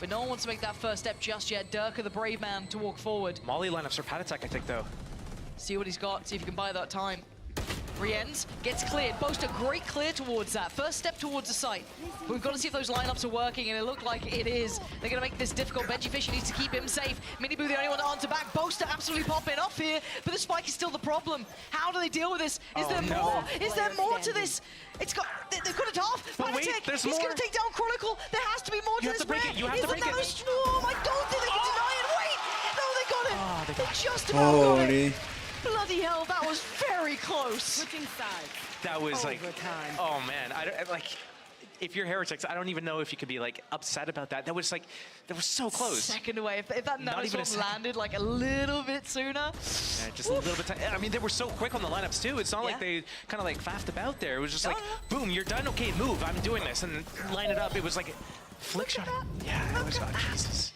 But no one wants to make that first step just yet. Durka, the brave man, to walk forward. Molly lineups for Padatek, I think, though. See what he's got. See if he can buy that time. Riens gets cleared. Boaster, great clear towards that. First step towards the site. But we've got to see if those lineups are working, and it looked like it is. They're going to make this difficult. Benji Fisher needs to keep him safe. Miniboo, the only one to answer back. Boaster absolutely popping off here, but the spike is still the problem. How do they deal with this? Is there more? Is there more to this? They've got it off. But wait, there's he's more. going to take down Chronicle. There has to be more to this. You have to break it. Isn't that a swarm? I don't think they can deny it. Wait! No, they got it. Oh, they just about got it. Holy. Bloody hell, that was very close. Switching sides. That was like, oh man, if you're Heretics, I don't even know if you could be like upset about that. That was like, that was so close. Second away. If that nanoswarm landed like a little bit sooner. Yeah, just a little bit. I mean, they were so quick on the lineups too. It's not like they kind of like faffed about there. It was just like, boom, you're done. Okay, move. I'm doing this, and line it up. It was like flick shot. Yeah, it was. Oh, Jesus.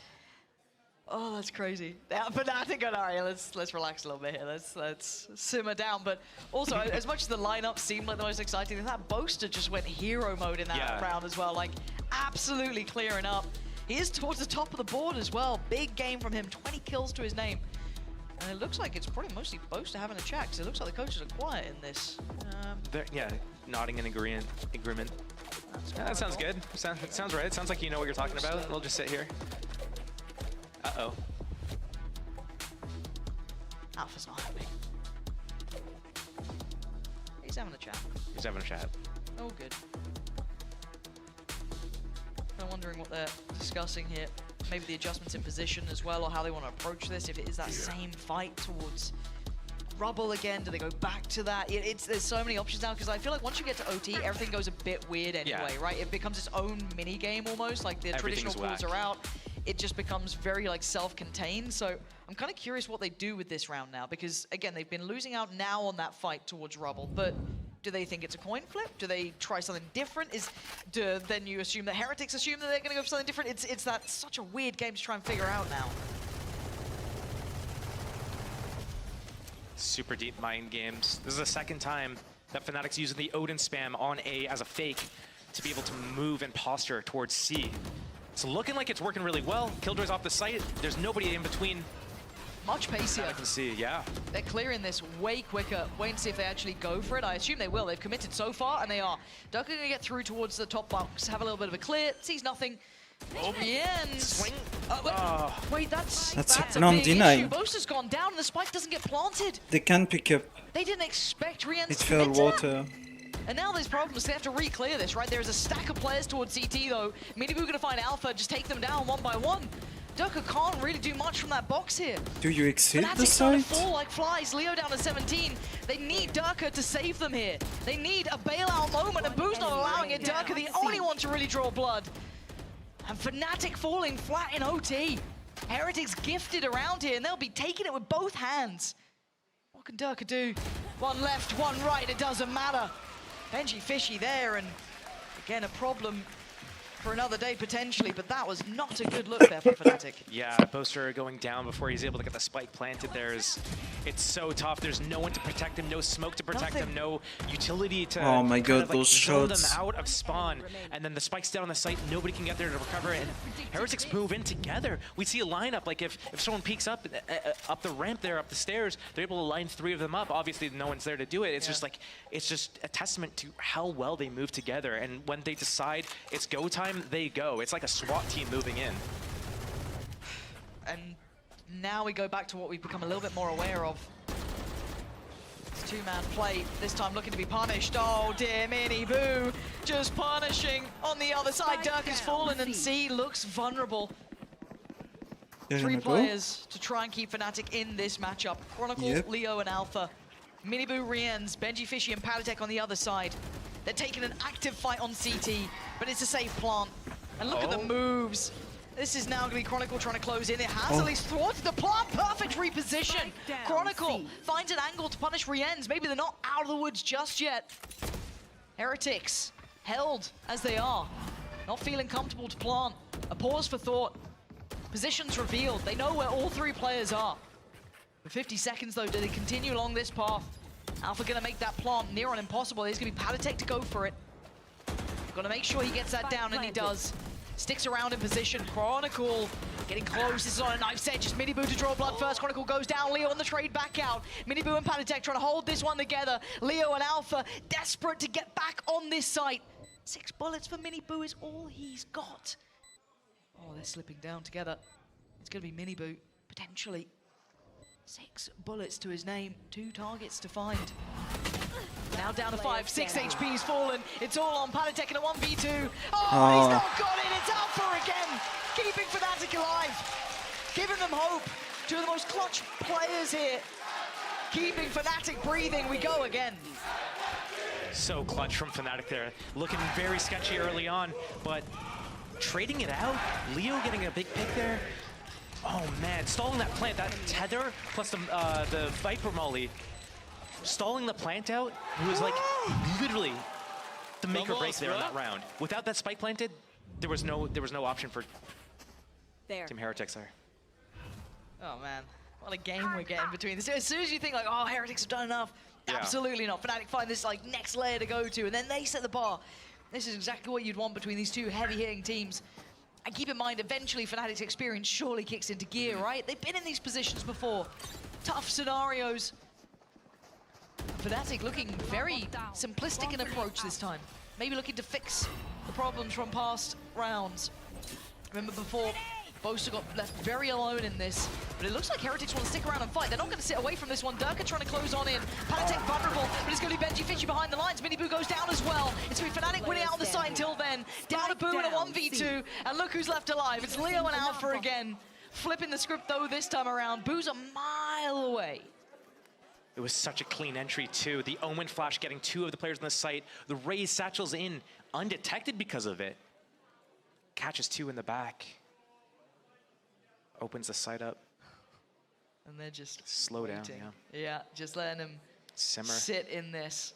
Oh, that's crazy. Yeah, but I think, all right, let's relax a little bit here. Let's simmer down. But also, as much as the lineup seemed like the most exciting, that Boaster just went hero mode in that round as well. Like, absolutely clearing up. He is towards the top of the board as well. Big game from him. 20 kills to his name. And it looks like it's probably mostly Boaster having a chat, because it looks like the coaches are quiet in this. Yeah, nodding in agreement. Yeah, that sounds good. Sounds right. It sounds like you know what you're talking about. We'll just sit here. Uh-oh. Alpha's not happy. He's having a chat. He's having a chat. Oh, good. I'm wondering what they're discussing here. Maybe the adjustments in position as well, or how they want to approach this. If it is that same fight towards Rubble again, do they go back to that? There's so many options now, because I feel like once you get to OT, everything goes a bit weird anyway, right? It becomes its own mini game almost. Like the traditional pools are out. It just becomes very like self-contained. So I'm kind of curious what they do with this round now, because again, they've been losing out now on that fight towards Rubble, but do they think it's a coin flip? Do they try something different? Then you assume that Heretics assume that they're going to go for something different? It's that such a weird game to try and figure out now. Super deep mind games. This is the second time that Fnatic's using the Odin spam on A as a fake to be able to move and posture towards C. It's looking like it's working really well. Killjoy's off the site. There's nobody in between. Much pacier. I can see, yeah. They're clearing this way quicker. Wait and see if they actually go for it. I assume they will. They've committed so far, and they are. Durka gonna get through towards the top box, have a little bit of a clear, sees nothing. Oh, swing. Wait, that's That's a non-deny. big issue. Boaster's gone down, and the spike doesn't get planted. They can pick up. They didn't expect Rien's It to fell commit to that. water. And now there's problems. They have to re-clear this, right? There's a stack of players towards CT, though. Minibu gonna find Alpha, just take them down one by one. Durka can't really do much from that box here. Do you exit the Fnatic's trying site? to fall like flies. Leo down to 17. They need Durka to save them here. They need a bailout moment, and Boo's not allowing it. Durka the only one to really draw blood. And Fnatic falling flat in OT. Heretics gifted around here, and they'll be taking it with both hands. What can Durka do? One left, one right, it doesn't matter. Benji Fishy there, and again, a problem for another day potentially, but that was not a good look there for Fnatic. Yeah, Boaster going down before he's able to get the spike planted. It's so tough. There's no one to protect him, no smoke to protect him, no utility to Oh my God, kind of, like, those zone shots. them out of spawn. And then the spike's down on the site, nobody can get there to recover it. And Heretics move in together. We see a lineup, like if someone peeks up the ramp there, up the stairs, they're able to line 3 of them up. Obviously, no one's there to do it. It's just like, it's just a testament to how well they move together. And when they decide it's go time, they go. It's like a SWAT team moving in. And now we go back to what we've become a little bit more aware of. It's a 2-man play, this time looking to be punished. Oh dear, Minibu just punishing on the other side. Dirk has fallen and C looks vulnerable. They're 3 gonna go. players to try and keep Fnatic in this matchup. Chronicle, Yep. Leo, and Alpha. Minibu, Riens, Benji Fishy, and Palitek on the other side. They're taking an active fight on CT, but it's a safe plant. And look at the moves. This is now going to be Chronicle trying to close in. It has at least thwarted the plant. Perfect reposition. Chronicle finds an angle to punish Riens. Maybe they're not out of the woods just yet. Heretics held as they are. Not feeling comfortable to plant. A pause for thought. Positions revealed. They know where all 3 players are. For 50 seconds, though, do they continue along this path? Alpha going to make that plant near on impossible. There's going to be Palitek to go for it. Got to make sure he gets that down, and he does. Sticks around in position. Chronicle getting close. This is on a knife's edge. It's Minibu to draw blood first. Chronicle goes down. Leo on the trade back out. Minibu and Palitek trying to hold this one together. Leo and Alpha desperate to get back on this site. 6 bullets for Minibu is all he's got. Oh, they're slipping down together. It's going to be Minibu, potentially. 6 bullets to his name, 2 targets to find. Now down to 5, 6 HP's fallen. It's all on Palitek in a 1v2. Oh, he's not got it, it's Alpha again. Keeping Fnatic alive. Giving them hope. 2 of the most clutch players here. Keeping Fnatic breathing, we go again. So clutch from Fnatic there. Looking very sketchy early on, but trading it out. Leo getting a big pick there. Oh man, stalling that plant, that tether plus the Viper Molly. Stalling the plant out, it was like literally the make or break there in that round. Without that spike planted, there was no option for Team Heretics there. Oh man, what a game we're getting between this. As soon as you think like, oh, Heretics have done enough, absolutely not. Fnatic find this like next layer to go to, and then they set the bar. This is exactly what you'd want between these 2 heavy-hitting teams. And keep in mind, eventually Fnatic's experience surely kicks into gear, right? They've been in these positions before. Tough scenarios. Fnatic looking very simplistic in approach this time. Maybe looking to fix the problems from past rounds. Remember before, Boaster got left very alone in this, but it looks like Heretics want to stick around and fight. They're not going to sit away from this one. Durka trying to close on in. Palitek vulnerable, but it's going to be Benji Fishy behind the lines. Minibu goes down as well. It's going to be Fnatic winning out on the side until then. Down to Boo in a 1v2, and look who's left alive. It's Leo and Alpha again. Flipping the script though this time around. Boo's a mile away. It was such a clean entry too. The Omen Flash getting 2 of the players on the site. The Raze satchels in undetected because of it. Catches 2 in the back. Opens the site up. And they're just slow down, Yeah, just letting them simmer. Sit in this.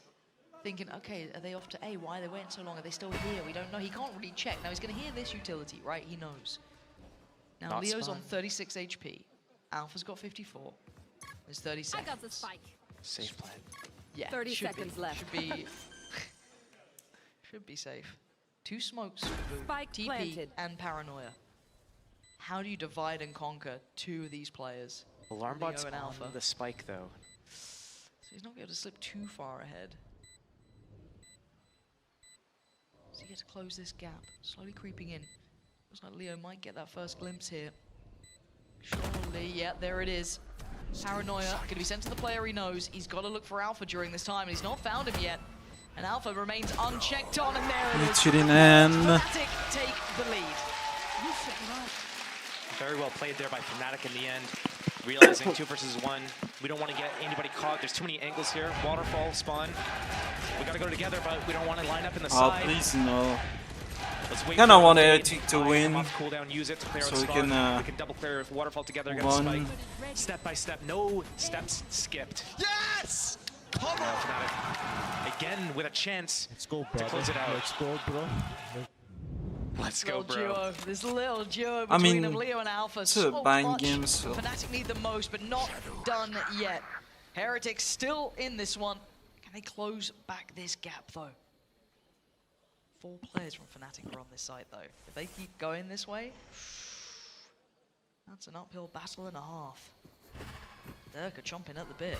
Thinking, okay, are they off to A? Why are they waiting so long? Are they still here? We don't know. He can't really check. Now he's going to hear this utility, right? He knows. Now Not Leo's spawn. on 36 HP. Alpha's got 54. There's 30 seconds. I got the spike. Safe plan. Yeah, 30 should seconds be, left. Should be safe. 2 smokes, Spike TP planted. and Paranoia. How do you divide and conquer 2 of these players? Alarmbot's Leo and on Alpha. the spike though. So he's not going to slip too far ahead. So he gets to close this gap, slowly creeping in. Looks like Leo might get that first glimpse here. Surely, yeah, there it is. Paranoia going to be sent to the player he knows. He's got to look for Alpha during this time, and he's not found him yet. And Alpha remains unchecked on, and there it is. It's in end. Fnatic take the lead. Very well played there by Fnatic in the end. Realizing 2 versus 1. We don't want to get anybody caught. There's too many angles here. Waterfall, spawn. We got to go together, but we don't want to line up in the Oh, side. please no. Let's wait Kinda for want the Heretic to win, cooldown, use it to clear out so we spawn. can We can double clear Waterfall together move against on. Spike. Step by step, no steps skipped. Yes! Come on! Fnatic again with a chance go, to close it out. Let's go, bro. Let's go, Little bro. duo, this little duo I between mean, them, Leo and Alpha. it's a So buying much game, so- Fnatic need the most, but not done yet. Heretics still in this one. Can they close back this gap, though? 4 players from Fnatic are on this side, though. If they keep going this way, that's an uphill battle and a half. Durka chomping at the bit.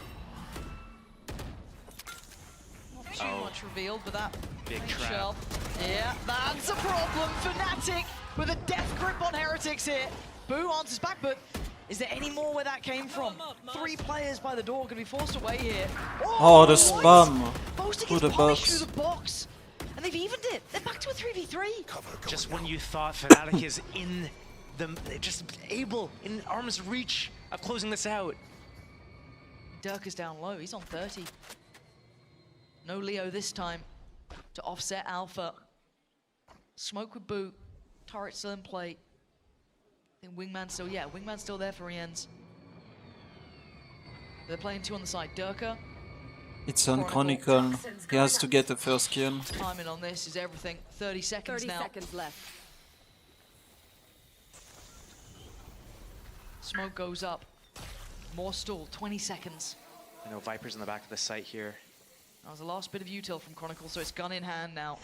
Not too much revealed, but that Big trap. shell. Yeah, that's a problem. Fnatic with a death grip on Heretics here. Boo answers back, but is there any more where that came from? 3 players by the door going to be forced away here. Oh, the spam Boasting to is the punished box. through the box. And they've evened it. They're back to a 3v3. Just when you thought Fnatic is in the, just able, in arm's reach of closing this out. Durka's down low. He's on 30. No Leo this time to offset Alpha. Smoke with Boo. Turret still in play. I think Wingman's still, yeah, Wingman's still there for Rienz. They're playing 2 on the side. Durka. It's on Chronicle. He has to get the first kill. Timing on this is everything. 30 seconds 30 now. seconds left. Smoke goes up. More stall. 20 seconds. I know Viper's in the back of the site here. That was the last bit of util from Chronicle, so it's gun in hand now.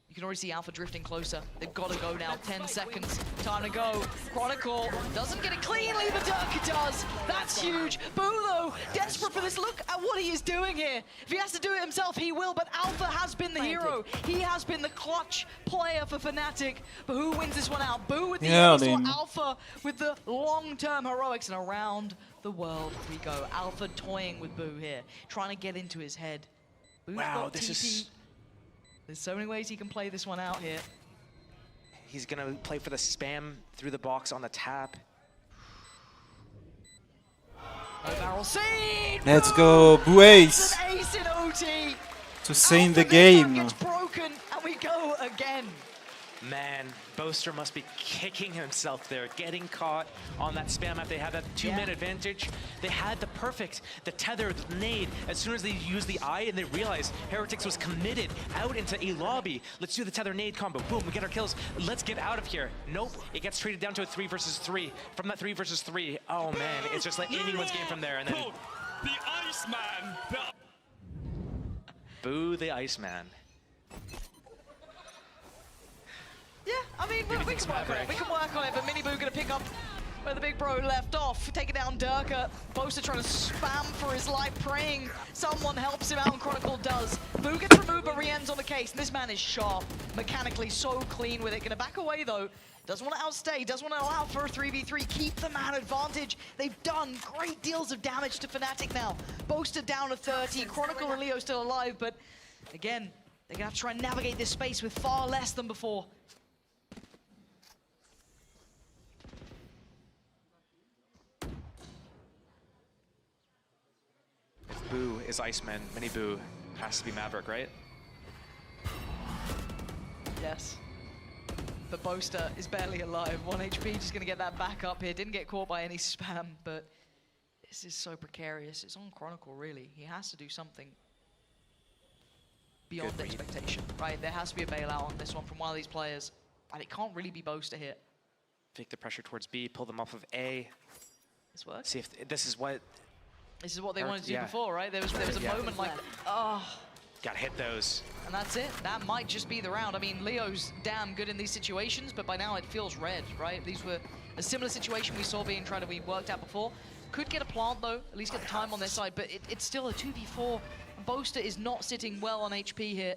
You can already see Alpha drifting closer. They've got to go now. 10 seconds. Time to go. Chronicle doesn't get it cleanly, but Durka does. That's huge. Boo, though, desperate for this. Look at what he is doing here. If he has to do it himself, he will, but Alpha has been the hero. He has been the clutch player for Fnatic. But who wins this one out? Boo with the early start, Alpha with the long-term heroics, and around the world we go. Alpha toying with Boo here, trying to get into his head. Boo's Wow, got this TP. is... There's so many ways he can play this one out here. He's gonna play for the spam through the box on the tap. No barrel scene! Let's go, Boo Ace! It's an ace in OT! To save the Alpha this time game. gets broken, and we go again. Man, Boaster must be kicking himself there, getting caught on that spam map. They had that 2-minute advantage. They had the perfect, the tether, the nade. As soon as they used the eye and they realized Heretics was committed out into a lobby. Let's do the tether nade combo. Boom, we get our kills. Let's get out of here. Nope, it gets treated down to a 3 versus 3. From that 3 versus 3, oh man, it's just like anyone's game from there. And then the Iceman. Boo the Iceman. Yeah, I mean, we can work on it. We can work on it, but Miniboo gonna pick up where the big bro left off, taking down Durka. Boaster trying to spam for his life, praying someone helps him out, and Chronicle does. Boo gets removed, but Rien's on the case, and this man is sharp, mechanically so clean with it. Gonna back away though. Doesn't want to outstay, doesn't want to allow for a 3v3, keep the man advantage. They've done great deals of damage to Fnatic now. Boaster down to 30, Chronicle and Leo still alive, but again, they're gonna have to try and navigate this space with far less than before. Boo is Iceman, Mini Boo has to be Maverick, right? Yes. But Boaster is barely alive. 1 HP, just gonna get that back up here. Didn't get caught by any spam, but this is so precarious. It's on Chronicle, really. He has to do something beyond expectation, right? There has to be a bailout on this one from one of these players, and it can't really be Boaster here. Take the pressure towards B, pull them off of A. This works. See if this is what... This is what they wanted to do before, right? There was a moment like, Gotta hit those. And that's it. That might just be the round. I mean, Leo's damn good in these situations, but by now it feels red, right? These were a similar situation we saw being tried to be worked out before. Could get a plant, though, at least get the time on their side, but it's still a 2v4. Boaster is not sitting well on HP here.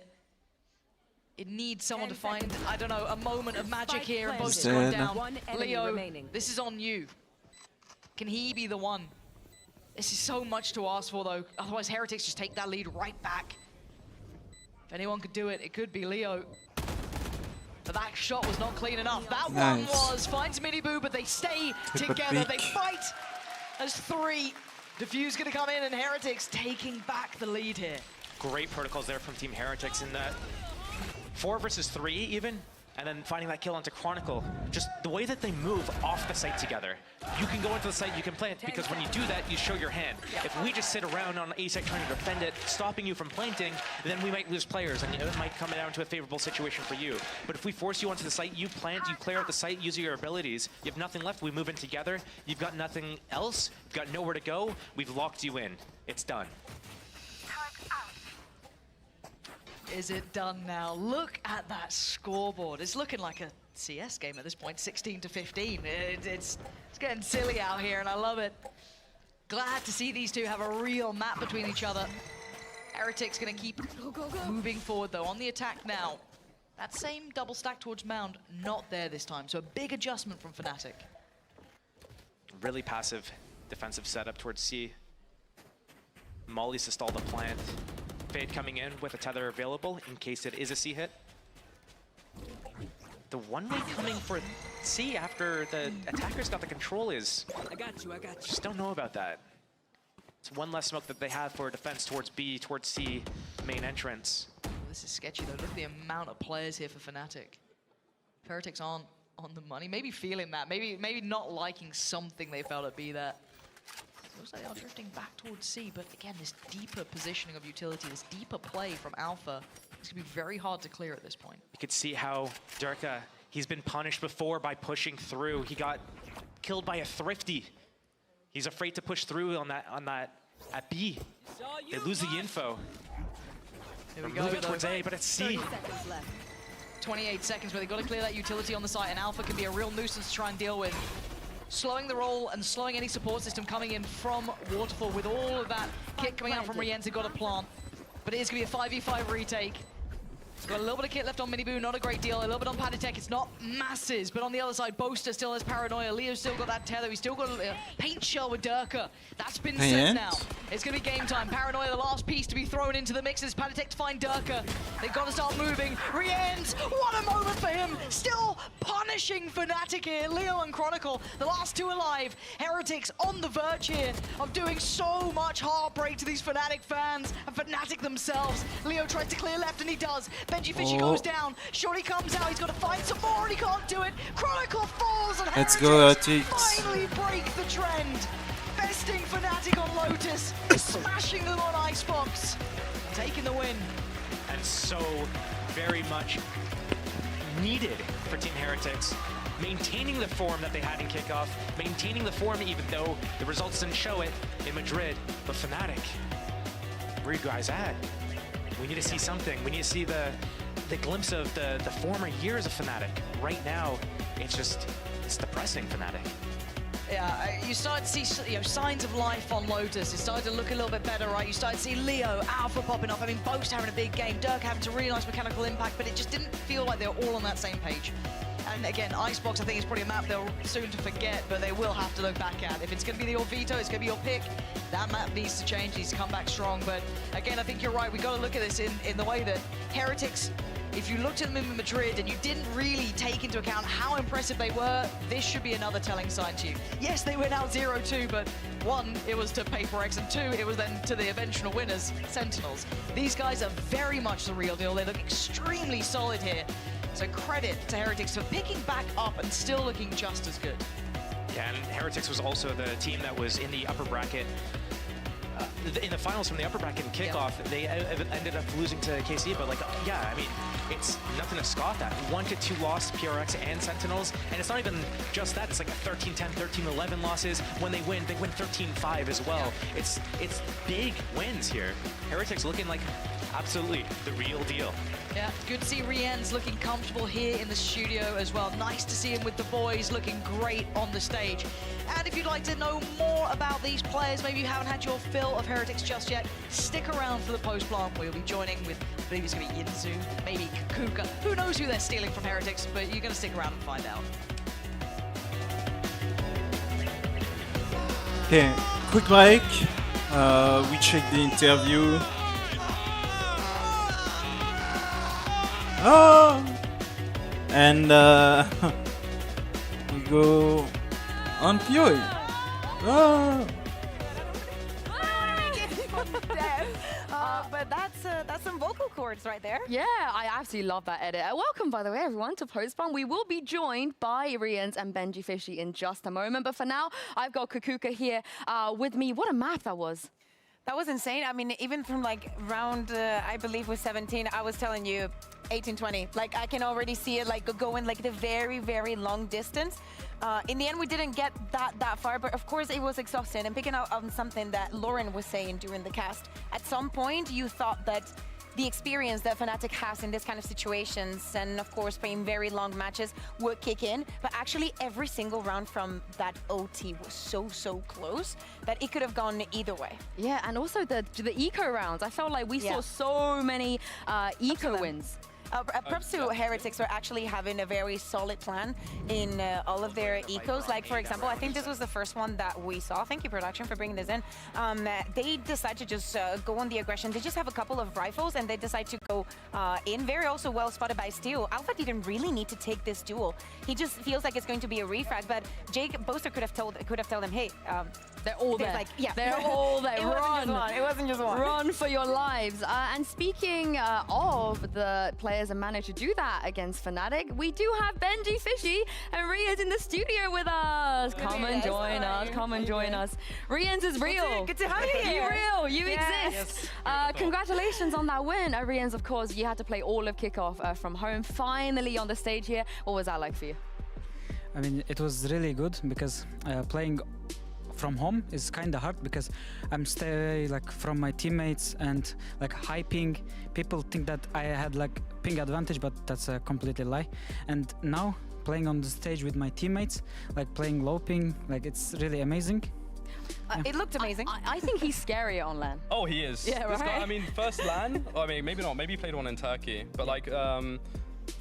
It needs someone to find, I don't know, a moment of magic here, and Boaster's gone down. Leo, this is on you. Can he be the one? This is so much to ask for, though. Otherwise, Heretics just take that lead right back. If anyone could do it, it could be Leo. But that shot was not clean enough. That one was. Finds Miniboo, but they stay together. They fight as three. Diffuse gonna come in, and Heretics taking back the lead here. Great protocols there from Team Heretics in that 4 versus 3 even. And then finding that kill onto Chronicle. Just the way that they move off the site together. You can go into the site, you can plant, because when you do that, you show your hand. If we just sit around on A site trying to defend it, stopping you from planting, then we might lose players, and it might come down to a favorable situation for you. But if we force you onto the site, you plant, you clear out the site using your abilities, you have nothing left, we move in together, you've got nothing else, you've got nowhere to go, we've locked you in. It's done. Is it done now? Look at that scoreboard. It's looking like a CS game at this point, 16-15. It's getting silly out here, and I love it. Glad to see these two have a real map between each other. Heretics gonna keep moving forward, though, on the attack now. That same double stack towards Mound, not there this time, so a big adjustment from Fnatic. Really passive defensive setup towards C. Molly's to stall the plant. Fade coming in with a tether available in case it is a C hit. The one-way coming for C after the attackers got the control is... I got you. Just don't know about that. It's one less smoke that they have for defense towards B, towards C, main entrance. This is sketchy, though. Look at the amount of players here for Fnatic. Heretics aren't on the money. Maybe feeling that. Maybe not liking something they felt at B there. Looks like they are drifting back towards C, but again, this deeper positioning of utility, this deeper play from Alpha, it's gonna be very hard to clear at this point. You could see how Durka, he's been punished before by pushing through. He got killed by a Thrifty. He's afraid to push through on that at B. They lose the info. Here we go. Moving towards A, but it's C. 28 seconds where they got to clear that utility on the site, and Alpha can be a real nuisance to try and deal with. Slowing the roll and slowing any support system coming in from Waterfall with all of that kit coming out from Rienzi, got a plant. But it is going to be a 5v5 retake. Got a little bit of kit left on Miniboo, not a great deal. A little bit on Paditech, it's not masses. But on the other side, Boaster still has Paranoia. Leo's still got that tether. He's still got a paint shell with Durka. That's been set now. It's going to be game time. Paranoia, the last piece to be thrown into the mix is Paditech to find Durka. They've got to start moving. Rienz, what a moment for him. Still punishing Fnatic here. Leo and Chronicle, the last two alive. Heretics on the verge here of doing so much heartbreak to these Fnatic fans and Fnatic themselves. Leo tries to clear left, and he does. Benji Fishy goes down. Shorty comes out. He's got to find some more, and he can't do it. Chronicle falls, and Heretics finally break the trend. Besting Fnatic on Lotus, smashing them on Icebox, taking the win. And so very much needed for Team Heretics. Maintaining the form that they had in kickoff, maintaining the form even though the results didn't show it in Madrid. But Fnatic, where are you guys at? We need to see something. We need to see the glimpse of the former years of Fnatic. Right now, it's depressing, Fnatic. Yeah, you start to see signs of life on Lotus. It started to look a little bit better, right? You started to see Leo, Alpha popping up. I mean, Boast having a big game, Dirk having some really nice mechanical impact, but it just didn't feel like they were all on that same page. And again, Icebox, I think, is probably a map they'll soon to forget, but they will have to look back at. If it's going to be your veto, it's going to be your pick. That map needs to change, needs to come back strong. But again, I think you're right. We've got to look at this in the way that Heretics, if you looked at them in Madrid and you didn't really take into account how impressive they were, this should be another telling sign to you. Yes, they went out 0-2, but one, it was to Paper X, and two, it was then to the eventual winners, Sentinels. These guys are very much the real deal. They look extremely solid here. So credit to Heretics for picking back up and still looking just as good. Yeah, and Heretics was also the team that was in the upper bracket. In the finals from the upper bracket in kickoff, they ended up losing to KC, but yeah, I mean, it's nothing to scoff at. 1-2 loss, PRX and Sentinels, and it's not even just that, it's like a 13-10, 13-11 losses. When they win 13-5 as well. It's big wins here. Heretics looking like absolutely the real deal. Yeah, good to see Rien's looking comfortable here in the studio as well. Nice to see him with the boys looking great on the stage. And if you'd like to know more about these players, maybe you haven't had your fill of Heretics just yet, stick around for the post-plant. We'll be joining with, I believe it's going to be Yinzu, maybe Kakuka. Who knows who they're stealing from Heretics, but you're going to stick around and find out. Okay, quick break. We check the interview. Oh! And we go on PoE. Oh! But that's some vocal cords right there. Yeah, I absolutely love that edit. Welcome, by the way, everyone, to Postplan. We will be joined by Riens and Benji Fishy in just a moment. But for now, I've got Kakuka here with me. What a map that was. That was insane. I mean, even from like round, I believe was 17, I was telling you 18, 20. Like I can already see it like going like the very, very long distance. In the end, we didn't get that far, but of course it was exhausting. And picking out on something that Lauren was saying during the cast, at some point you thought that the experience that Fnatic has in this kind of situations and of course playing very long matches would kick in, but actually every single round from that OT was so close that it could have gone either way. Yeah, and also the eco rounds. I felt like we saw so many eco wins. Props to Heretics for actually having a very solid plan in all of their ecos. Like, for example, I think this was the first one that we saw. Thank you, production, for bringing this in. They decide to just go on the aggression. They just have a couple of rifles, and they decide to go in. Very also well spotted by Steel. Alpha didn't really need to take this duel. He just feels like it's going to be a refrag, but Jake Boaster could have told him, hey, they're all there. Like, yeah, they're all there. It wasn't just one. Run for your lives. And speaking of the players and managed to do that against Fnatic, we do have Benji Fishy and Riens in the studio with us. Come and join us. Come and join us. Riens is real. Good to have you here. You're real. You exist. Congratulations on that win. Riens, of course, you had to play all of kickoff from home. Finally on the stage here. What was that like for you? I mean, it was really good because playing from home is kind of hard because I'm stay like from my teammates and like high ping. People think that I had like ping advantage, but that's a completely lie. And now playing on the stage with my teammates, like playing low ping, like it's really amazing. It looked amazing. I think he's scarier on LAN. Oh, he is. Yeah, this right? guy, I mean, first LAN, I mean, maybe not. Maybe he played one in Turkey, but like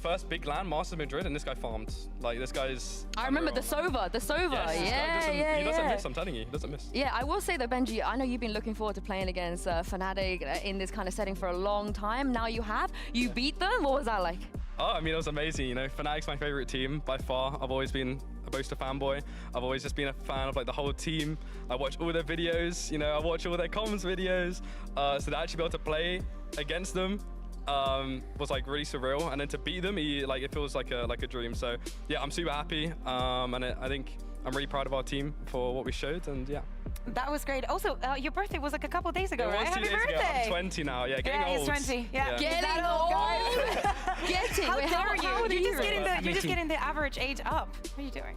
first big LAN, Masters Madrid, and this guy farmed. Like this guy's. I remember the Sova. Yes, He doesn't miss. I'm telling you, he doesn't miss. Yeah, I will say that, Benji, I know you've been looking forward to playing against Fnatic in this kind of setting for a long time. Now you have. You beat them. What was that like? Oh, I mean, it was amazing. You know, Fnatic's my favorite team by far. I've always been a Boaster fanboy. I've always just been a fan of like the whole team. I watch all their videos. You know, I watch all their comms videos. So to actually be able to play against them was like really surreal, and then to beat them, it feels like a dream. So yeah, I'm super happy, and I think I'm really proud of our team for what we showed, and yeah. That was great. Also, your birthday was like a couple days ago, right? Happy birthday! Ago. I'm 20 now. Yeah, getting old. He's 20. Yeah, getting old. Getting. How dare you? You're just Me getting the average age up. What are you doing?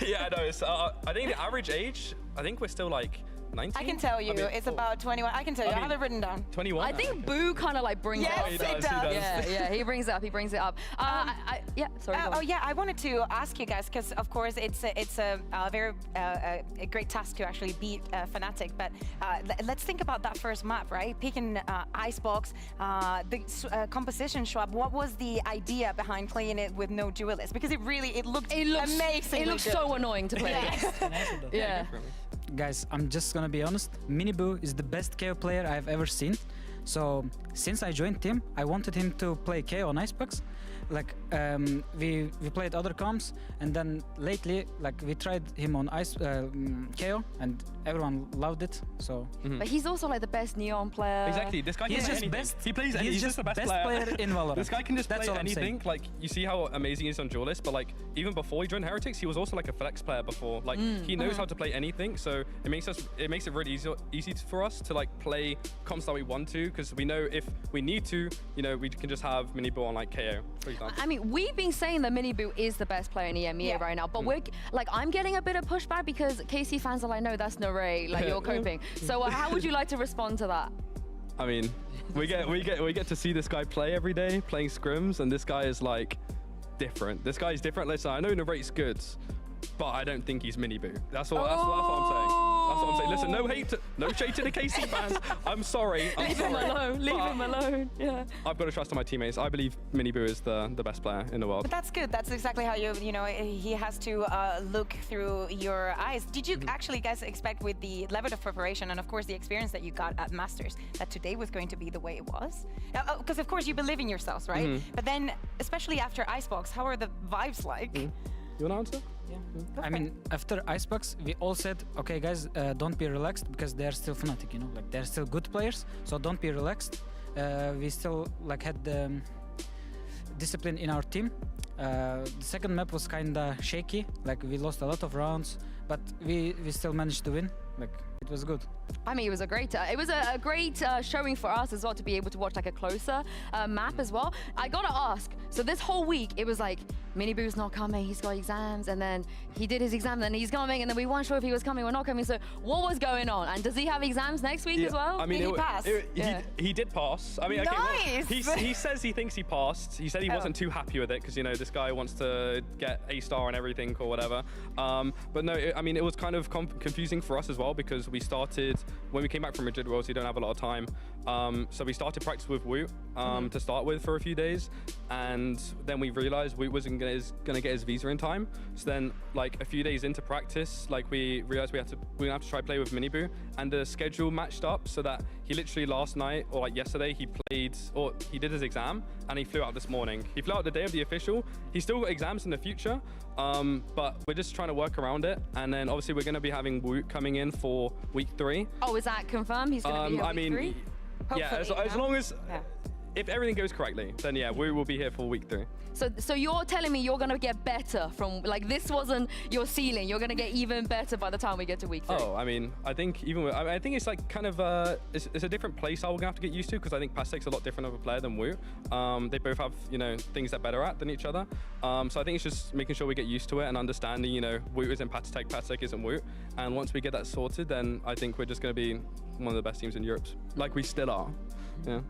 Yeah, I know. It's, I think the average age. I think we're still like 19? I can tell you, it's about 21. I can tell you, I have it written down. 21? I think Boo kind of like brings it up. Yes, it does. Yeah, he brings it up. Yeah, sorry. Oh yeah, I wanted to ask you guys, because of course it's a very great task to actually beat Fnatic, but let's think about that first map, right? Picking Icebox, the composition swap. What was the idea behind playing it with no duelist? Because it looked amazing. It looks so annoying to play. Yeah. Guys, I'm just gonna be honest. Miniboo is the best KO player I've ever seen. So since I joined team, I wanted him to play KO on Icebox. Like we played other comps, and then lately like we tried him on KO, and everyone loved it. So. But he's also like the best Neon player. Exactly. This guy can play anything. He plays. He's just the best player in Valorant. This guy can just play anything. Like you see how amazing he is on Duelist, but like even before he joined Heretics, he was also like a flex player before. Like he knows how to play anything. So it makes it really easy for us to like play comps that we want to, because we know if we need to, you know, we can just have Miniboo on like KO. I mean, we've been saying that Miniboo is the best player in EMEA right now, but we're like, I'm getting a bit of pushback because KC fans are like, no, that's no Ray, like you're coping. So how would you like to respond to that? I mean, we get to see this guy play every day, playing scrims, and this guy is like different. This guy is different. Listen, I know Narat's good, but I don't think he's mini boo. That's what I'm saying. That's what I'm saying. Listen, no shade to the KC fans. I'm sorry. Leave him alone. Leave him alone. Yeah. I've got to trust in my teammates. I believe Mini Boo is the best player in the world. But that's good. That's exactly how you know, he has to look through your eyes. Did you actually, guys, expect with the level of preparation and, of course, the experience that you got at Masters that today was going to be the way it was? Because, of course, you believe in yourselves, right? But then, especially after Icebox, how are the vibes like? You want to answer? Yeah. I mean, after Icebox, we all said, okay, guys, don't be relaxed because they're still Fnatic, you know, like they're still good players, so don't be relaxed. We still like had the discipline in our team. The second map was kinda shaky, like we lost a lot of rounds, but we still managed to win. Like it was good. I mean, it was a great showing for us as well to be able to watch like a closer map as well. I gotta ask, so this whole week it was like Mini Boo's not coming, he's got exams, and then he did his exam, then he's coming, and then we weren't sure if he was coming or not coming. So what was going on? And does he have exams next week as well? I mean, did he pass? He did pass. I mean, okay, nice. well, he says he thinks he passed. He said he wasn't too happy with it because, you know, this guy wants to get A star and everything or whatever. But no, I mean, it was kind of confusing for us as well because we started, when we came back from Madrid Worlds, you don't have a lot of time. So we started practice with Woot to start with for a few days. And then we realized Woot wasn't going to get his visa in time. So then, like, a few days into practice, like, we realized we're going to have to try play with Mini Boo. And the schedule matched up so that he literally last night, or like yesterday, he played, or he did his exam, and he flew out this morning. He flew out the day of the official. He's still got exams in the future, but we're just trying to work around it. And then, obviously, we're going to be having Woot coming in for week 3. Oh, is that confirmed? He's going to be here week 3? Yeah, as long as, if everything goes correctly, then yeah, we will be here for week 3. So you're telling me you're going to get better from, like, this wasn't your ceiling. You're going to get even better by the time we get to week 3. Oh, I mean, I think even with, I think it's like kind of, it's a different play style we're going to have to get used to because I think Pastek's a lot different of a player than Woot. They both have, you know, things they're better at than each other. So I think it's just making sure we get used to it and understanding, you know, Woot isn't Pastek, Pastek isn't Woot. And once we get that sorted, then I think we're just going to be one of the best teams in Europe, like we still are. Yeah.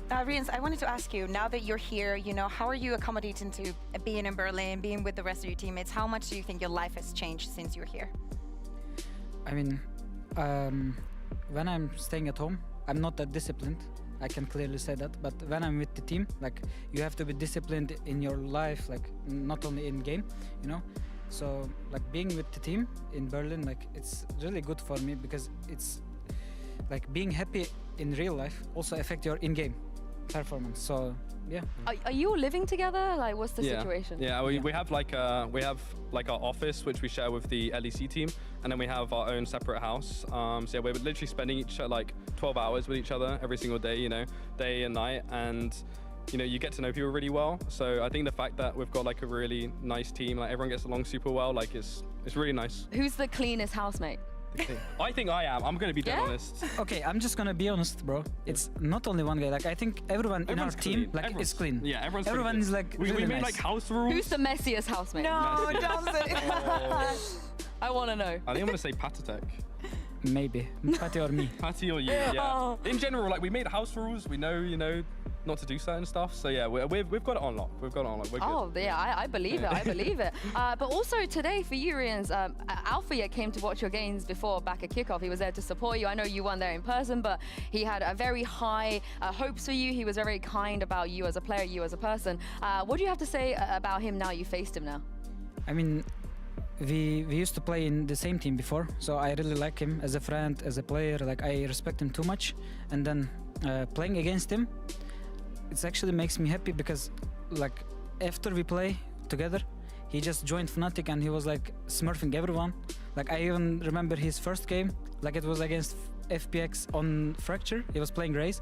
Rians, I wanted to ask you, now that you're here, you know, how are you accommodating to being in Berlin, being with the rest of your teammates? How much do you think your life has changed since you're here? I mean, when I'm staying at home, I'm not that disciplined. I can clearly say that. But when I'm with the team, like, you have to be disciplined in your life, like, not only in game, you know? So, like, being with the team in Berlin, like, it's really good for me because it's, like, being happy in real life also affect your in-game performance. So yeah. Are you all living together? Like, what's the situation? Yeah, we have like our office which we share with the LEC team, and then we have our own separate house. So yeah, we're literally spending like 12 hours with each other every single day, you know, day and night, and you know, you get to know people really well. So I think the fact that we've got like a really nice team, like everyone gets along super well, like it's really nice. Who's the cleanest housemate? I think I am. I'm going to be dead honest. Okay, I'm just going to be honest, bro. It's not only one guy. Like, I think everyone in our team like is clean. Yeah, everyone is like really we made nice. like house rules. Who's the messiest housemate? No, don't say I want to know. I think I'm going to say Patatek. Maybe. Patty or me. Patty or you, yeah. In general, like, we made house rules. We know, you know, not to do certain stuff. So yeah, we've got it on lock. We've got it on lock. We're good. Yeah, I believe it. I believe it. But also today for you, Rians, Alpha came to watch your games before back at kickoff. He was there to support you. I know you weren't there in person, but he had a very high hopes for you. He was very kind about you as a player, you as a person. What do you have to say about him now you faced him now? I mean, we used to play in the same team before, so I really like him as a friend, as a player. Like, I respect him too much, and then playing against him, it actually makes me happy because, like, after we play together, he just joined Fnatic and he was like smurfing everyone. Like, I even remember his first game, like it was against FPX on Fracture. He was playing Raze.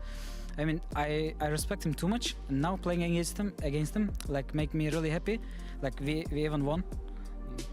I mean, I respect him too much, and now playing against him, like, make me really happy. Like, we even won.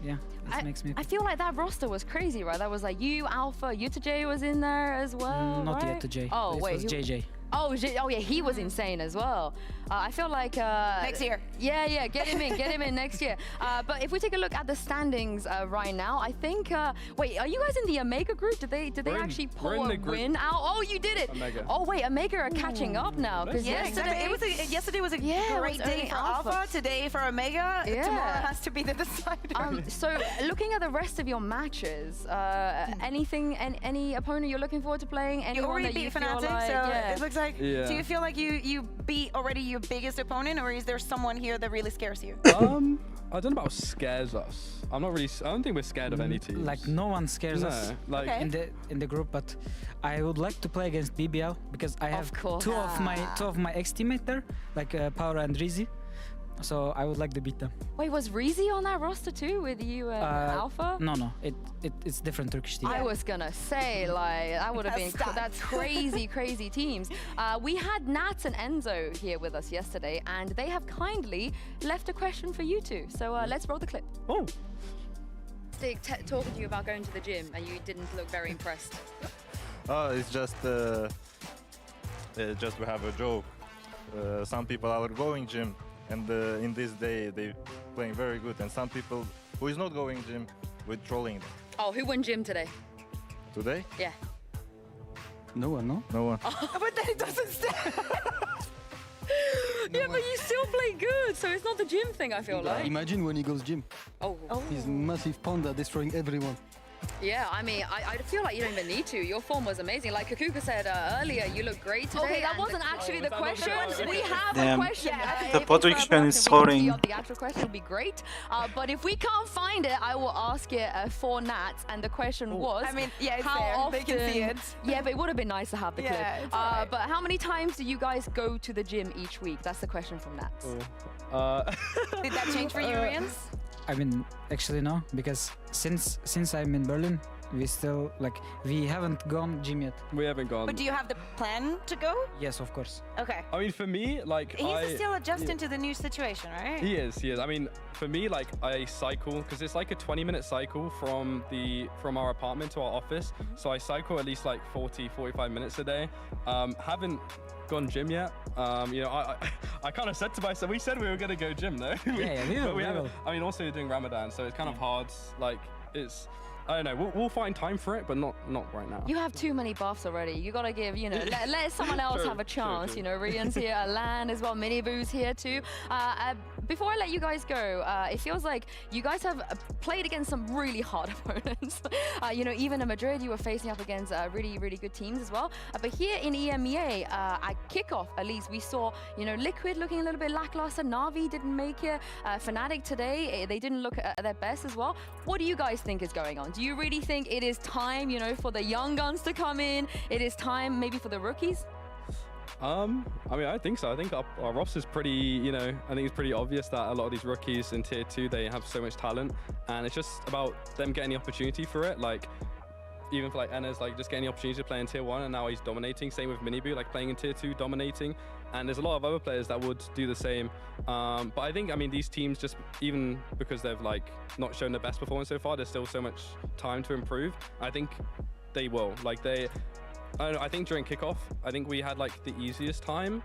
Yeah, it makes me happy. I feel like that roster was crazy, right? That was like you, Alpha, Yuta J was in there as well. Not right? Yuta J. Oh, it wait. was JJ. Oh yeah, he was insane as well. I feel like next year. Yeah, get him in next year. But if we take a look at the standings right now, I think. Wait, are you guys in the EMEA group? Did they actually pull a win out? Oh, you did it. EMEA. Oh wait, EMEA are catching up now because yesterday was a great day for Alpha. Today for EMEA. Yeah. Tomorrow has to be the decider. So looking at the rest of your matches, any opponent you're looking forward to playing? You already beat Fnatic, so it looks like. Yeah. Do you feel like you beat already your biggest opponent, or is there someone here that really scares you? I don't know about scares us. I don't think we're scared of any teams. Like no one scares us like in the group, but I would like to play against BBL because I have two of my ex-teammates there, like Power and Rizzy. So I would like to beat them. Wait, was Rizzy on that roster too with you Alpha? No, it's different Turkish team. I was gonna say, like, that would have been that's crazy teams. We had Nats and Enzo here with us yesterday, and they have kindly left a question for you two. So let's roll the clip. Oh. Stick talking to you about going to the gym, and you didn't look very impressed. Oh, it's just we have a joke. Some people are going gym. And in this day, they playing very good. And some people who is not going gym, with trolling them. Oh, who won gym today? Today? Yeah. No one, no? No one. But then it doesn't stand. Yeah, but you still play good, so it's not the gym thing, I feel like. Imagine when he goes gym. Oh. He's massive panda destroying everyone. Yeah, I mean, I feel like you don't even need to. Your form was amazing. Like Kakuka said earlier, you look great today. Okay, that wasn't actually the question. We have a question. The production is soaring. The actual question would be great. But if we can't find it, I will ask it for Nats. And the question was, I mean, yeah, it's how there. often? They can see it. Yeah, but it would have been nice to have the clip. Yeah, it's alright. But how many times do you guys go to the gym each week? That's the question from Nats. Did that change for you, Rians? I mean, actually no, because since I'm in Berlin, we haven't gone gym yet. We haven't gone. But do you have the plan to go? Yes, of course. Okay. I mean, for me, like he's still adjusting to the new situation, right? He is. I mean, for me, like I cycle because it's like a 20-minute cycle from our apartment to our office. So I cycle at least like 40-45 minutes a day. Haven't gone gym yet. I kind of said to myself, we said we were gonna go gym though. But we haven't. I mean, also doing Ramadan, so it's kind of hard. Like it's. I don't know. We'll find time for it, but not right now. You have too many buffs already. You gotta give, let someone else have a chance. True. Rian's here, Alan as well, Miniboo's here too. Before I let you guys go, it feels like you guys have played against some really hard opponents. Even in Madrid, you were facing up against really good teams as well. But here in EMEA, at kickoff at least, we saw Liquid looking a little bit lackluster. Na'Vi didn't make it. Fnatic today, they didn't look at their best as well. What do you guys think is going on? Do you really think it is time, for the young guns to come in? It is time maybe for the rookies? I mean, I think so. I think our roster is pretty, I think it's pretty obvious that a lot of these rookies in tier 2, they have so much talent, and it's just about them getting the opportunity for it. Like, even for like Enes, like just getting the opportunity to play in tier 1, and now he's dominating. Same with Miniboo, like playing in tier 2, dominating. And there's a lot of other players that would do the same. But I think, these teams just, even because they've like not shown their best performance so far, there's still so much time to improve. I think they will. I think during kickoff, I think we had like the easiest time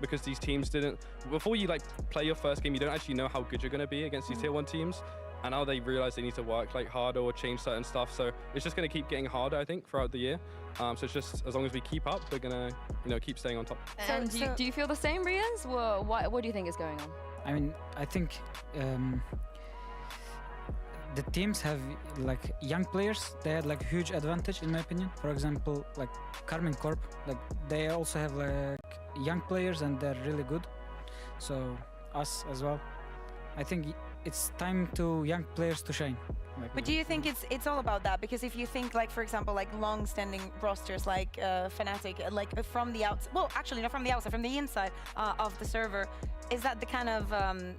because these teams didn't. Before you like play your first game, you don't actually know how good you're going to be against these tier 1 teams. And now they realize they need to work like harder or change certain stuff. So it's just going to keep getting harder, I think, throughout the year. So it's just as long as we keep up, we're going to, keep staying on top. And do you feel the same, Rians? Well, what do you think is going on? I mean, I think the teams have like young players. They had like huge advantage in my opinion. For example, like Carmine Corp, like they also have like young players and they're really good. So us as well. I think it's time to young players to shine. But do you think it's all about that? Because if you think like, for example, like long-standing rosters like Fnatic, like from the outside, well, actually not from the outside, from the inside of the server, is that the kind of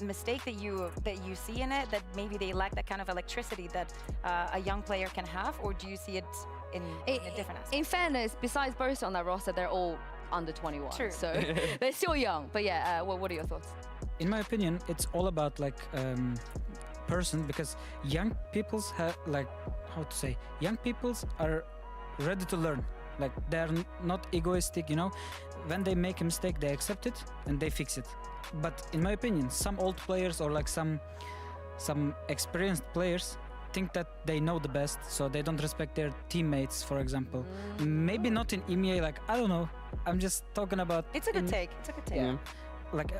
mistake that you see in it, that maybe they lack that kind of electricity that a young player can have, or do you see it in a different aspect? In fairness, besides Bosa on that roster, they're all under 21, True. So they're still young. But yeah, what are your thoughts? In my opinion, it's all about like person, because young people's have like, how to say, young peoples are ready to learn. Like they're not egoistic, you know. When they make a mistake, they accept it and they fix it. But in my opinion, some old players or like some experienced players think that they know the best, so they don't respect their teammates, for example. Maybe not in EMEA, like, I don't know. I'm just talking about... It's a good take. It's a good take. Yeah. Like,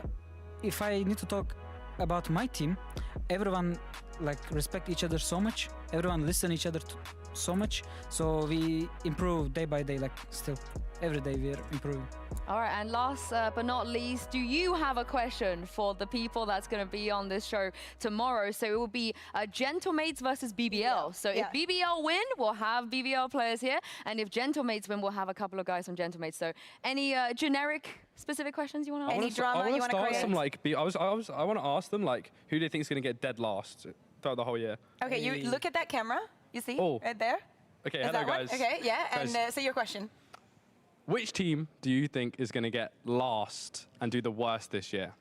if I need to talk about my team, everyone, like, respect each other so much. Everyone listen each other so much. So we improve day by day, like, still. Every day we're improving. All right, and last but not least, do you have a question for the people that's going to be on this show tomorrow? So it will be Gentlemates versus BBL. So if BBL win, we'll have BBL players here, and if Gentlemates win, we'll have a couple of guys from Gentlemates. So any generic, specific questions you want to ask? Any drama you want to create? Some, like, I want to ask them, like, who do you think is going to get dead last throughout the whole year? Okay, you look at that camera. You see? Right there? Okay, Is hello, that one? guys. Okay, yeah, Guys, and say your question. which team do you think is going to get last and do the worst this year?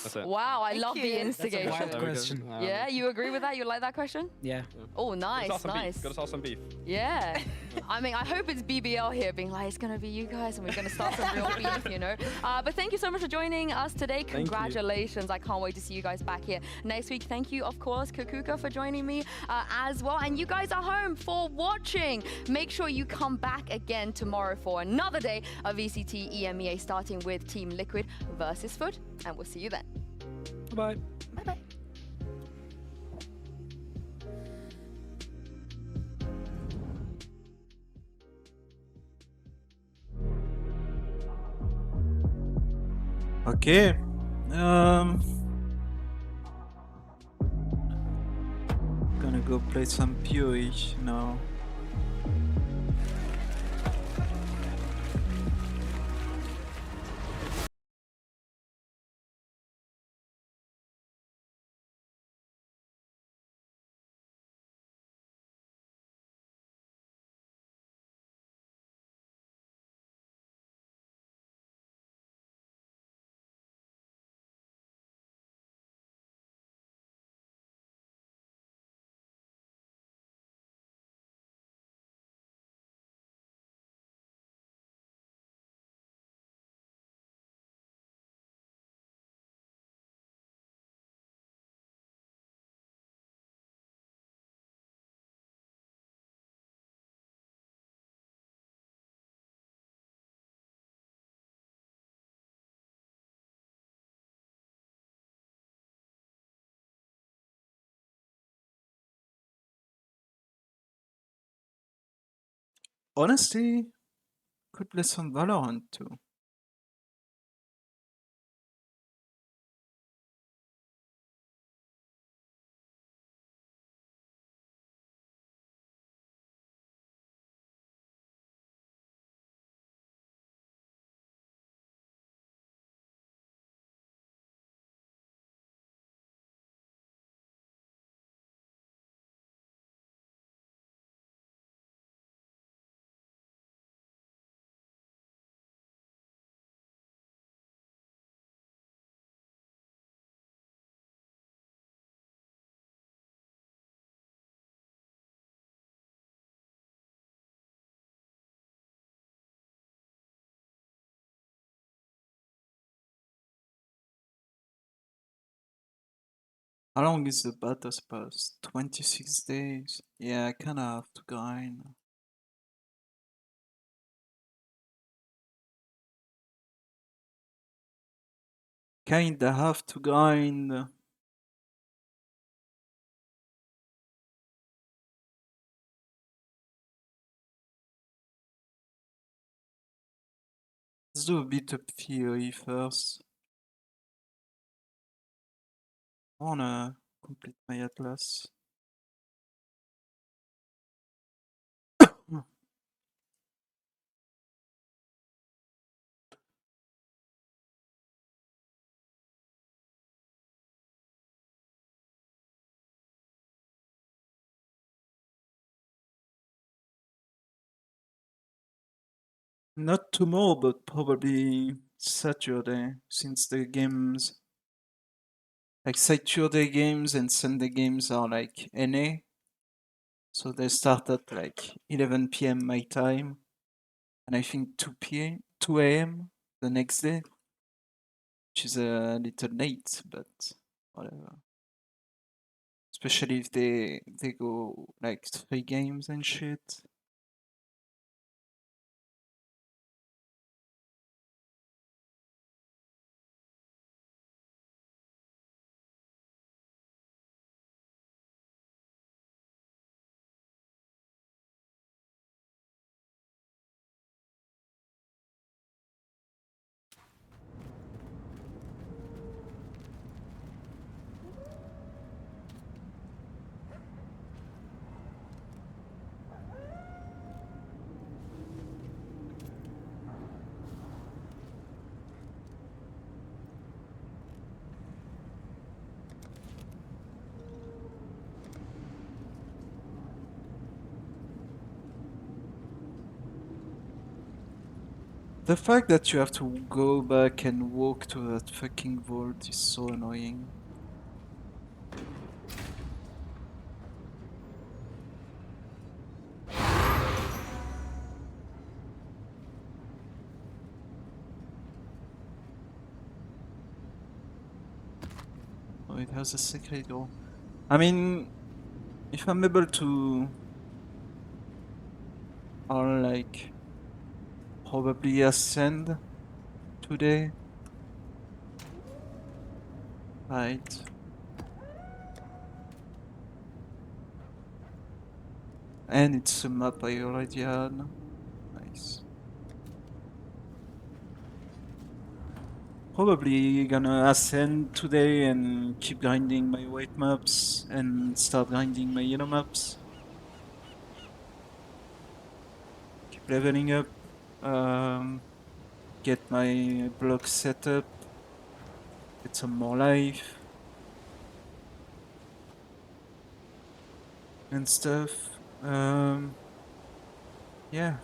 That's it. Wow, I love the instigation. That's a wild question. Yeah, you agree with that? You like that question? Yeah. Oh, nice, nice. Got to start some beef. Yeah. I mean, I hope it's BBL here being like, it's going to be you guys and we're going to start some real beef, you know? But thank you so much for joining us today. Congratulations. I can't wait to see you guys back here next week. Thank you, of course, Kakuka, for joining me as well. And you guys at home for watching. Make sure you come back again tomorrow for another day of VCT EMEA, starting with Team Liquid versus Foot. And we'll see you then. Bye-bye. Bye-bye. Okay. Gonna go play some PoE now. Honestly, could play some Valorant too. How long is the battle pass? 26 days. Yeah, I kinda have to grind. Kinda have to grind. Let's do a bit of theory first. I wanna complete my atlas. Not tomorrow, but probably Saturday, since the games, like Saturday games and Sunday games are like NA. So they start at like 11 p.m. my time, and I think 2 a.m. the next day, which is a little late, but whatever. Especially if they go like 3 games and shit. The fact that you have to go back and walk to that fucking vault is so annoying. Oh, it has a secret door. I mean, if I'm able to... I'll like... probably ascend today. Right. And it's a map I already had. Nice. Probably gonna ascend today and keep grinding my white maps and start grinding my yellow maps. Keep leveling up. Get my block set up. Get some more life. And stuff. Yeah.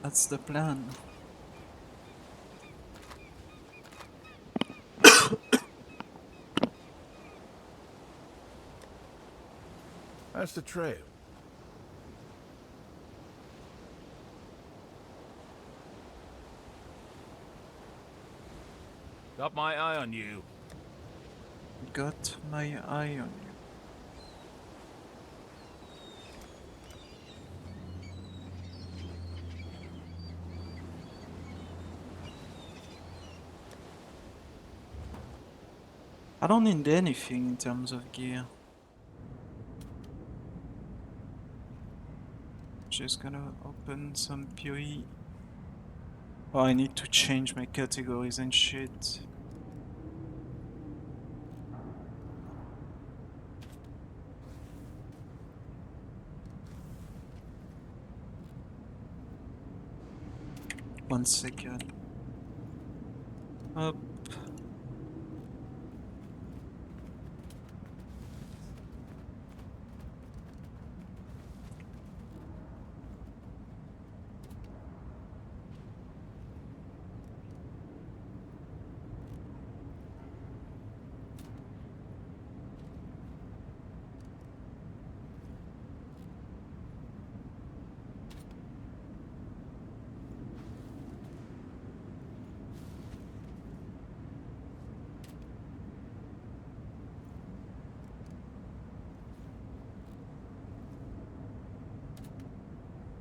That's the plan. That's the trail. Got my eye on you. Got my eye on you. I don't need anything in terms of gear. Just gonna open some PoE. Oh, I need to change my categories and shit. One second. Up.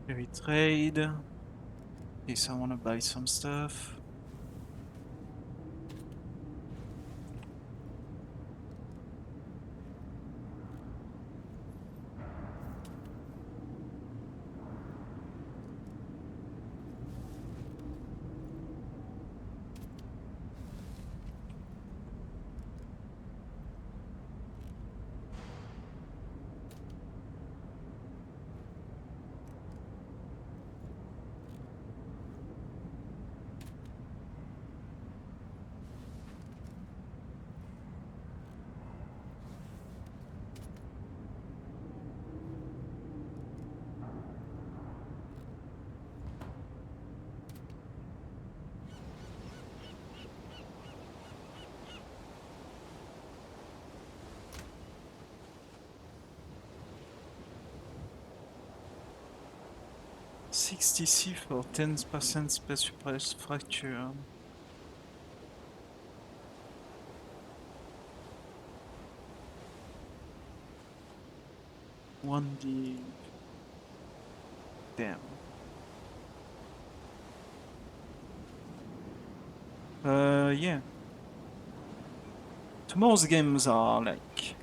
Maybe trade. In case I wanna buy some stuff. 60C for 10% space suppress fracture. W1D. Damn. Yeah. Tomorrow's games are like...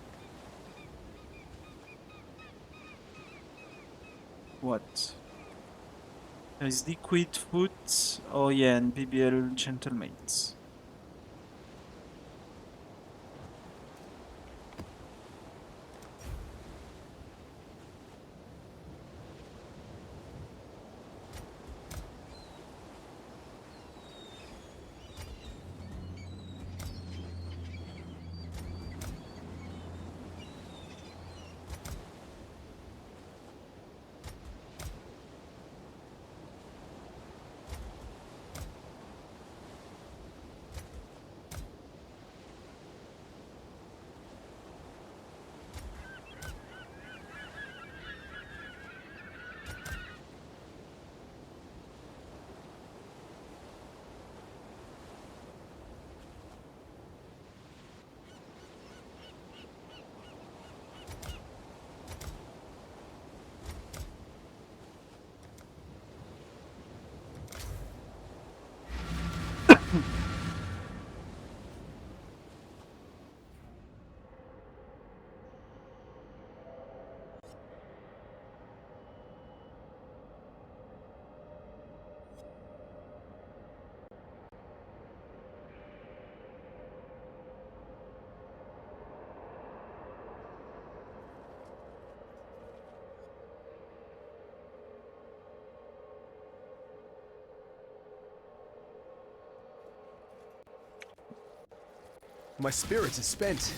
What? There's Liquid Foot, oh yeah, and BBL Gentlemates. My spirits is spent.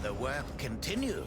The work continues.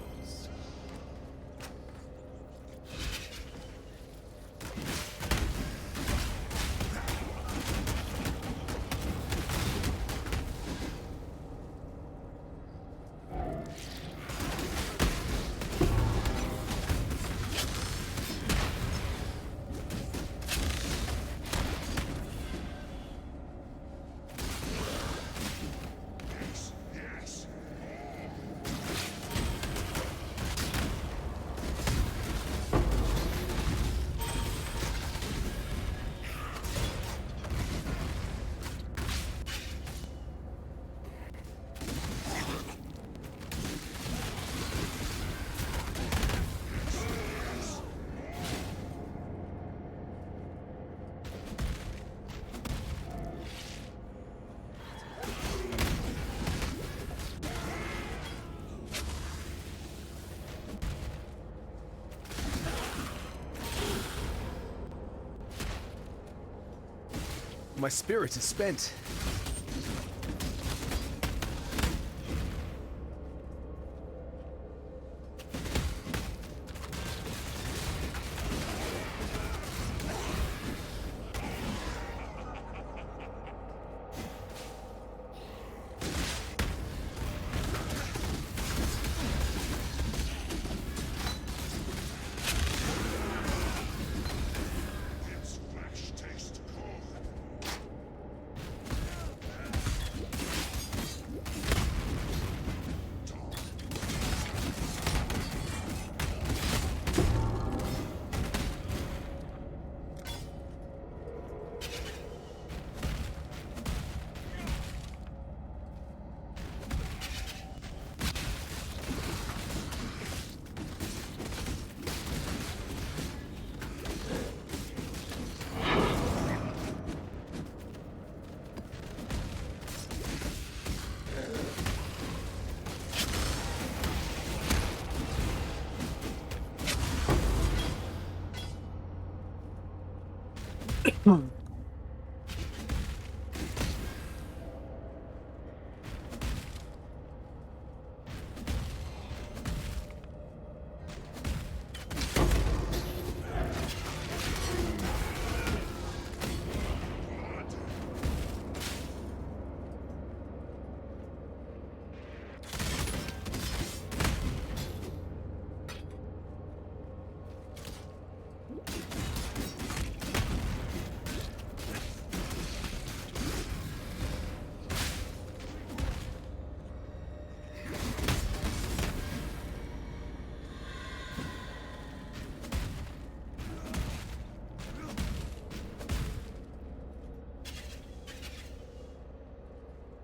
My spirit is spent.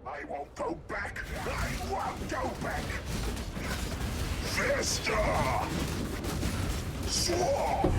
I won't go back! I won't go back! Vista! Swarm!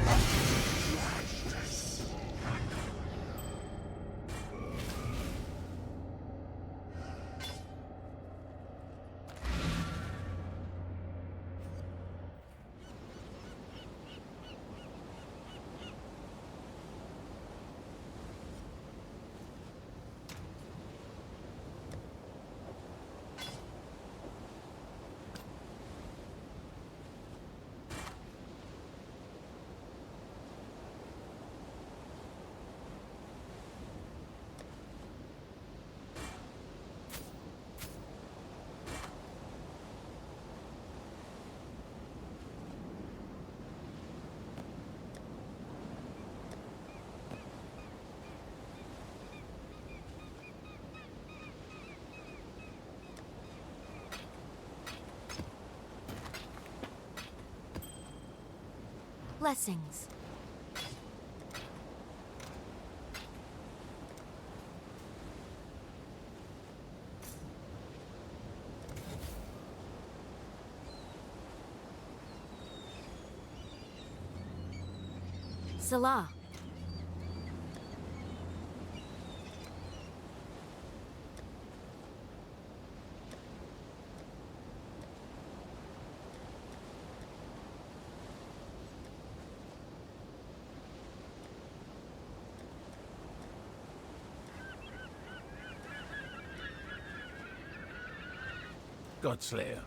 Blessings. Salah. Godslayer.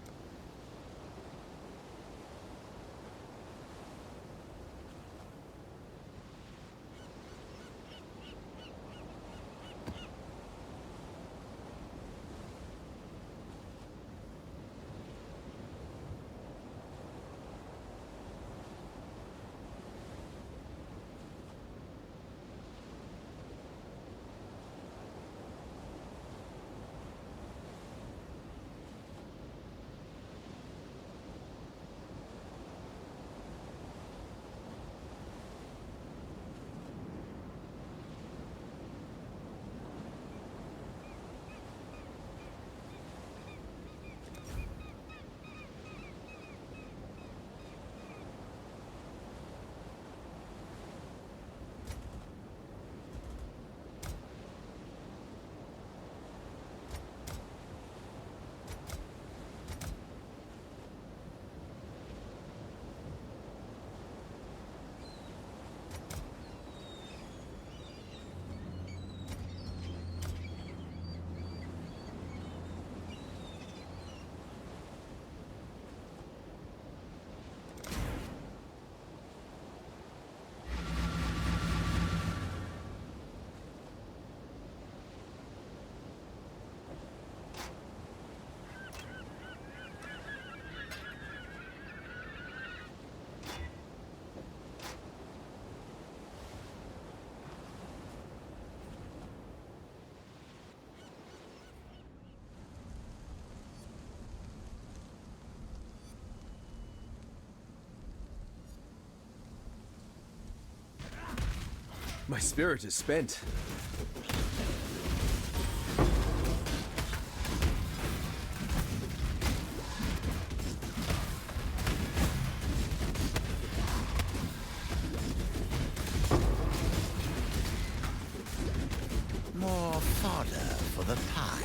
My spirit is spent. More fodder for the pile.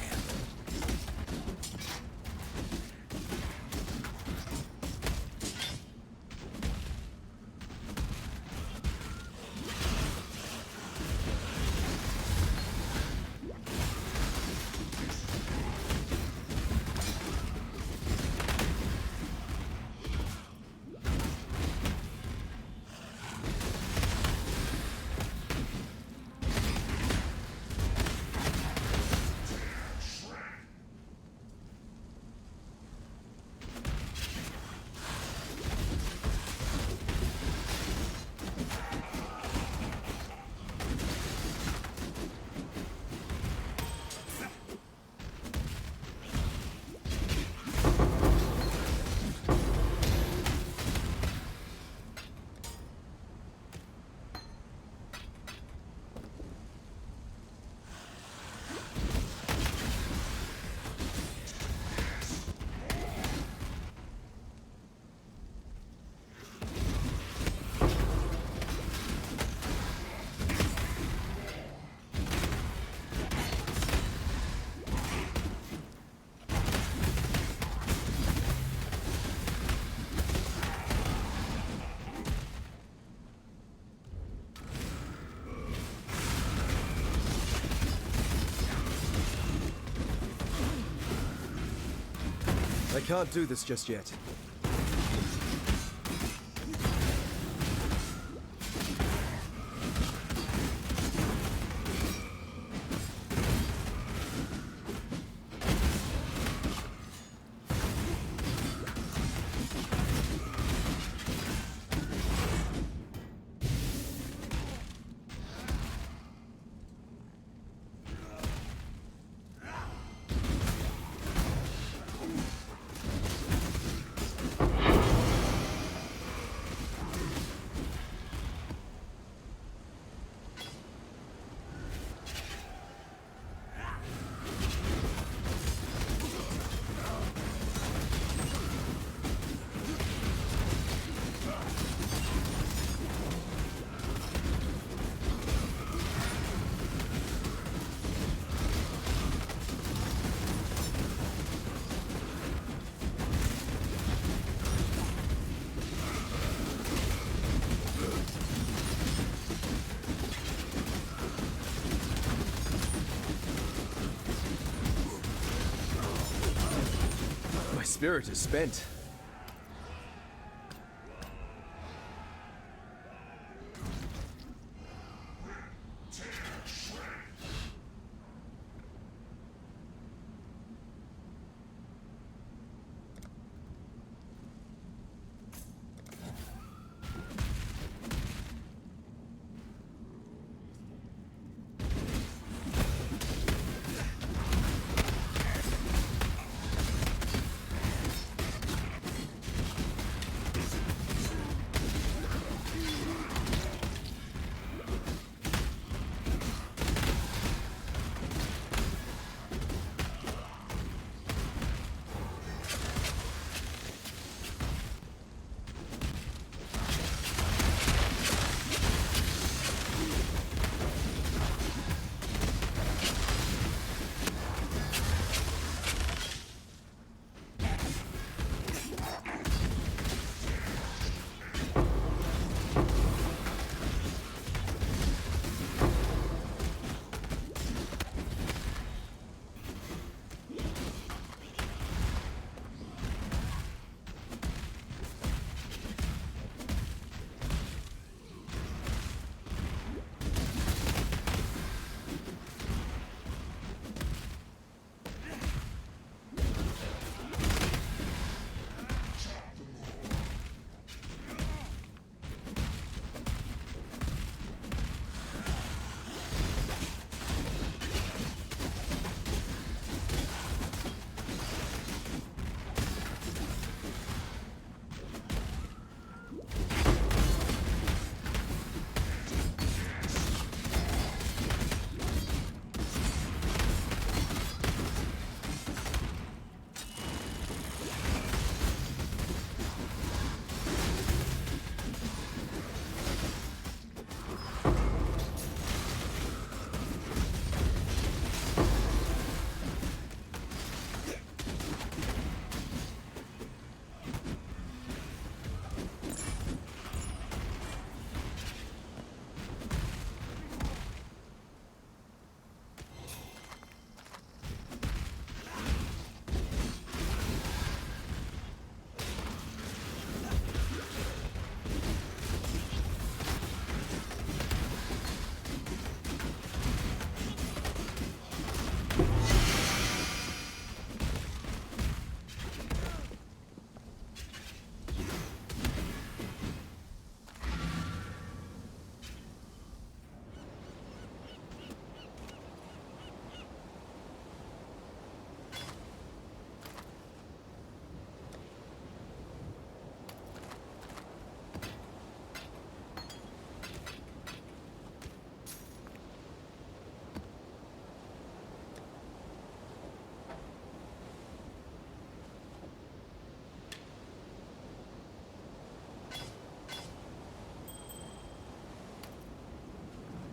I can't do this just yet. My spirit is spent.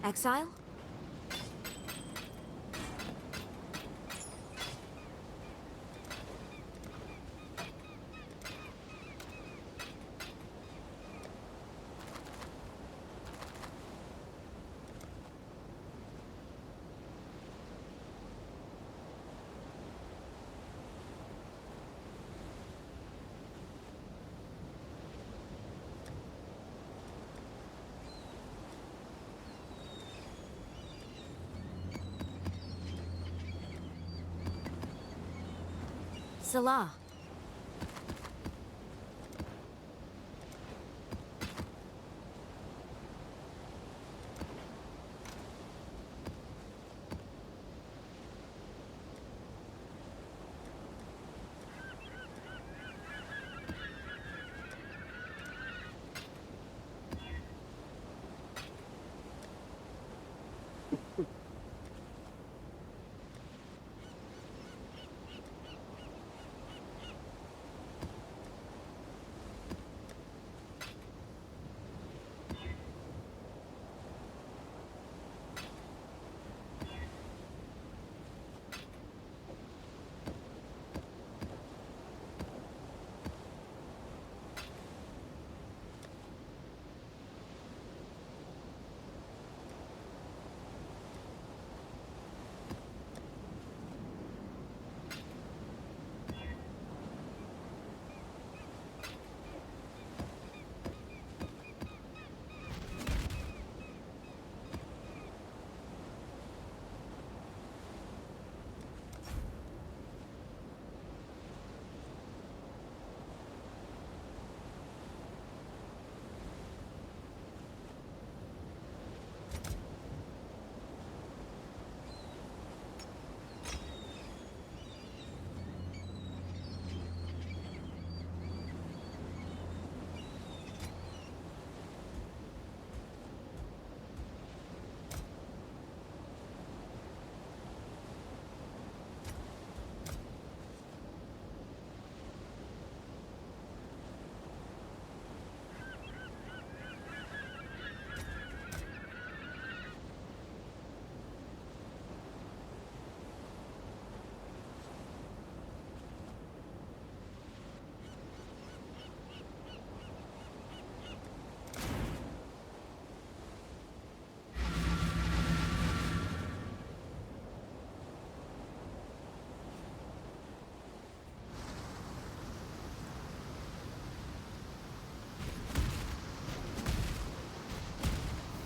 Exile? Salah.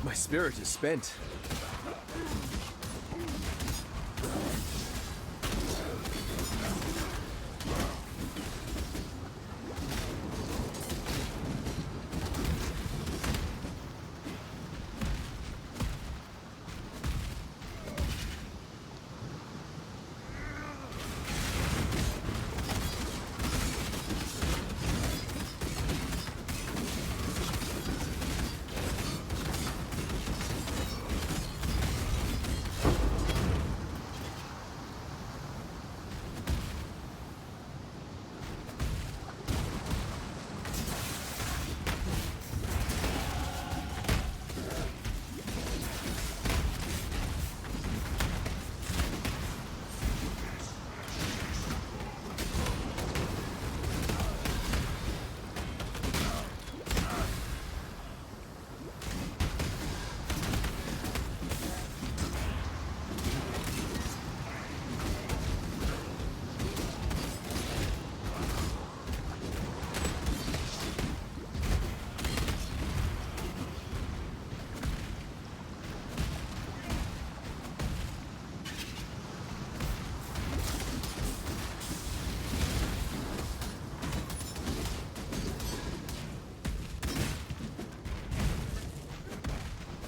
My spirit is spent.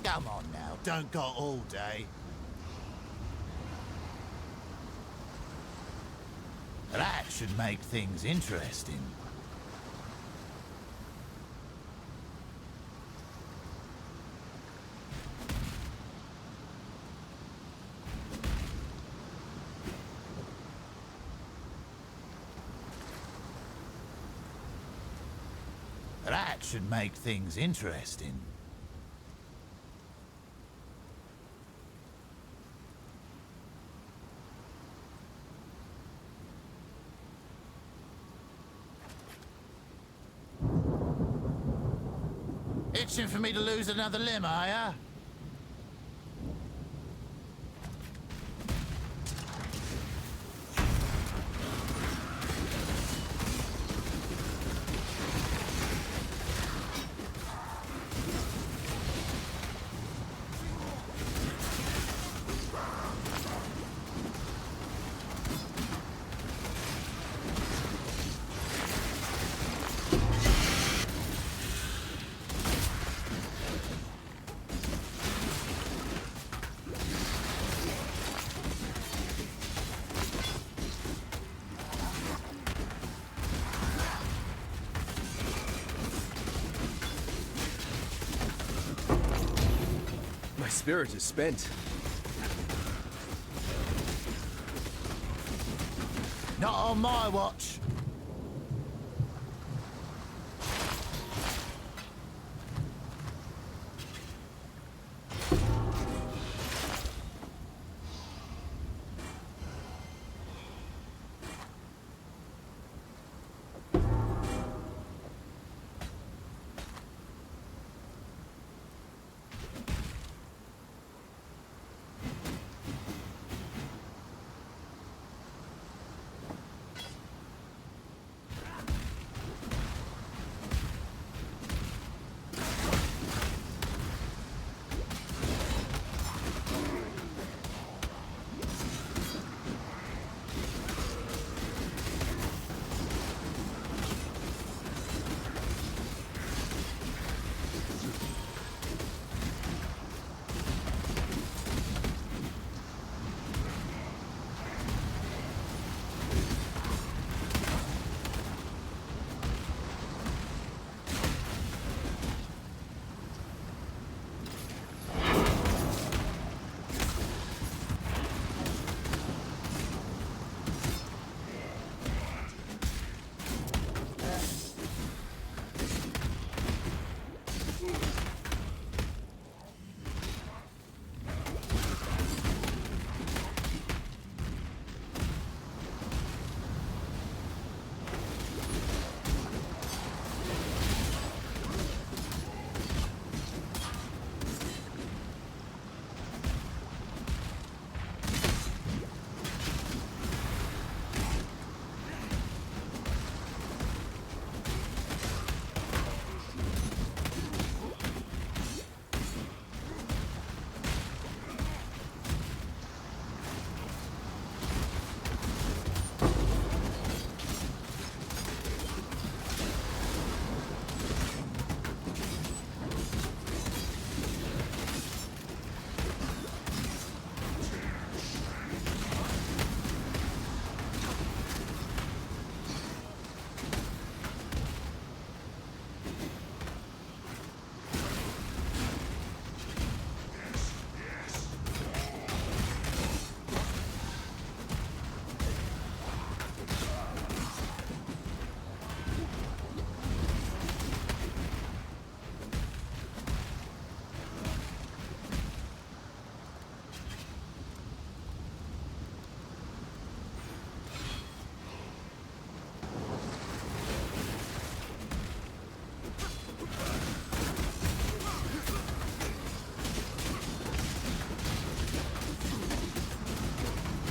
Come on now, don't go all day. That should make things interesting. That should make things interesting. Itching for me to lose another limb, are ya? My spirit is spent. Not on my watch.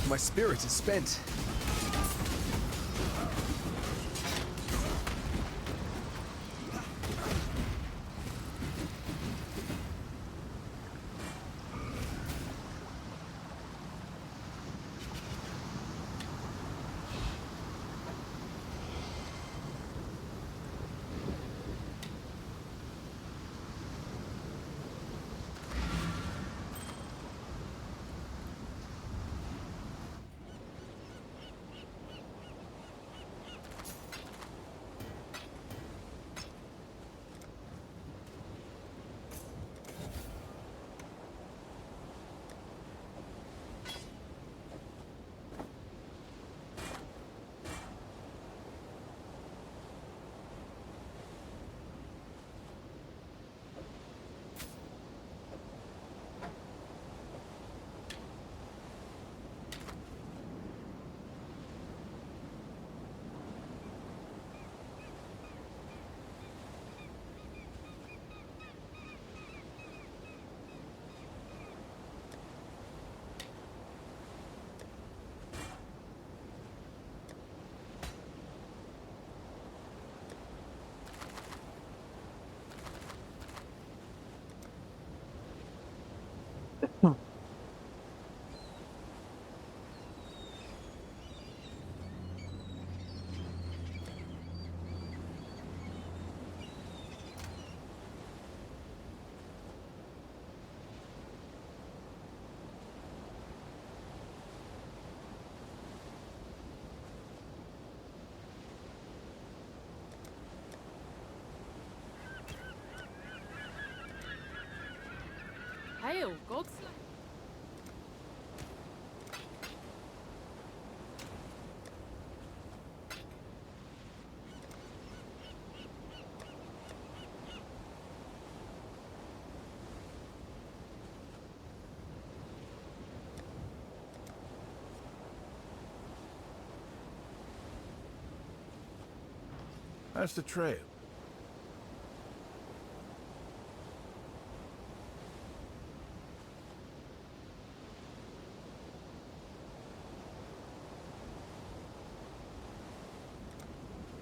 My spirit is spent. Hail, Godslayer. How's the trail?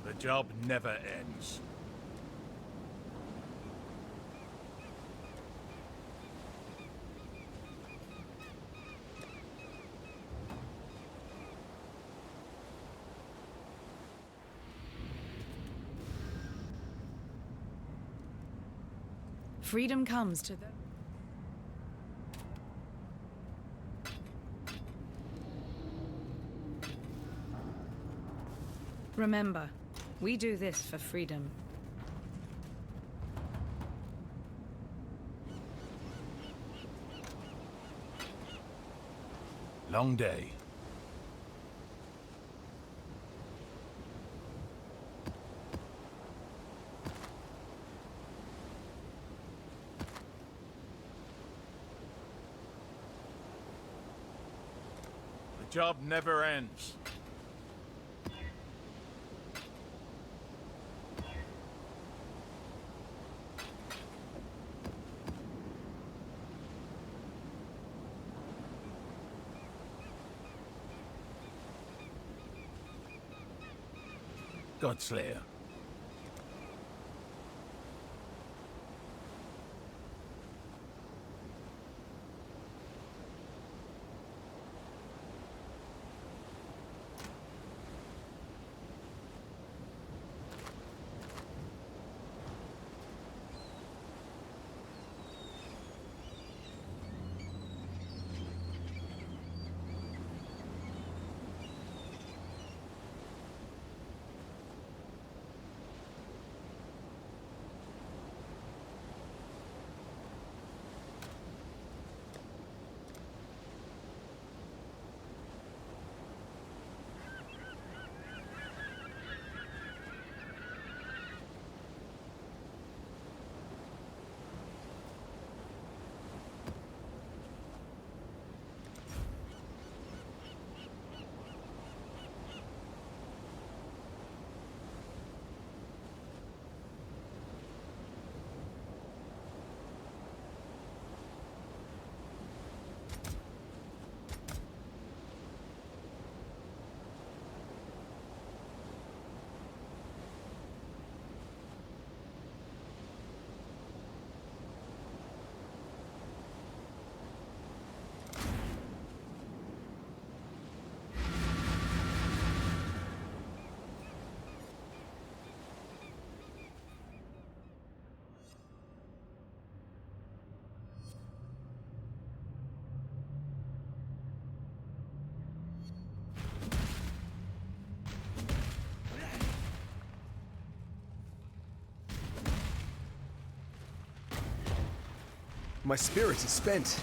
The job never ends. Freedom comes to them. Remember, we do this for freedom. Long day. The job never ends. Godslayer. My spirit is spent.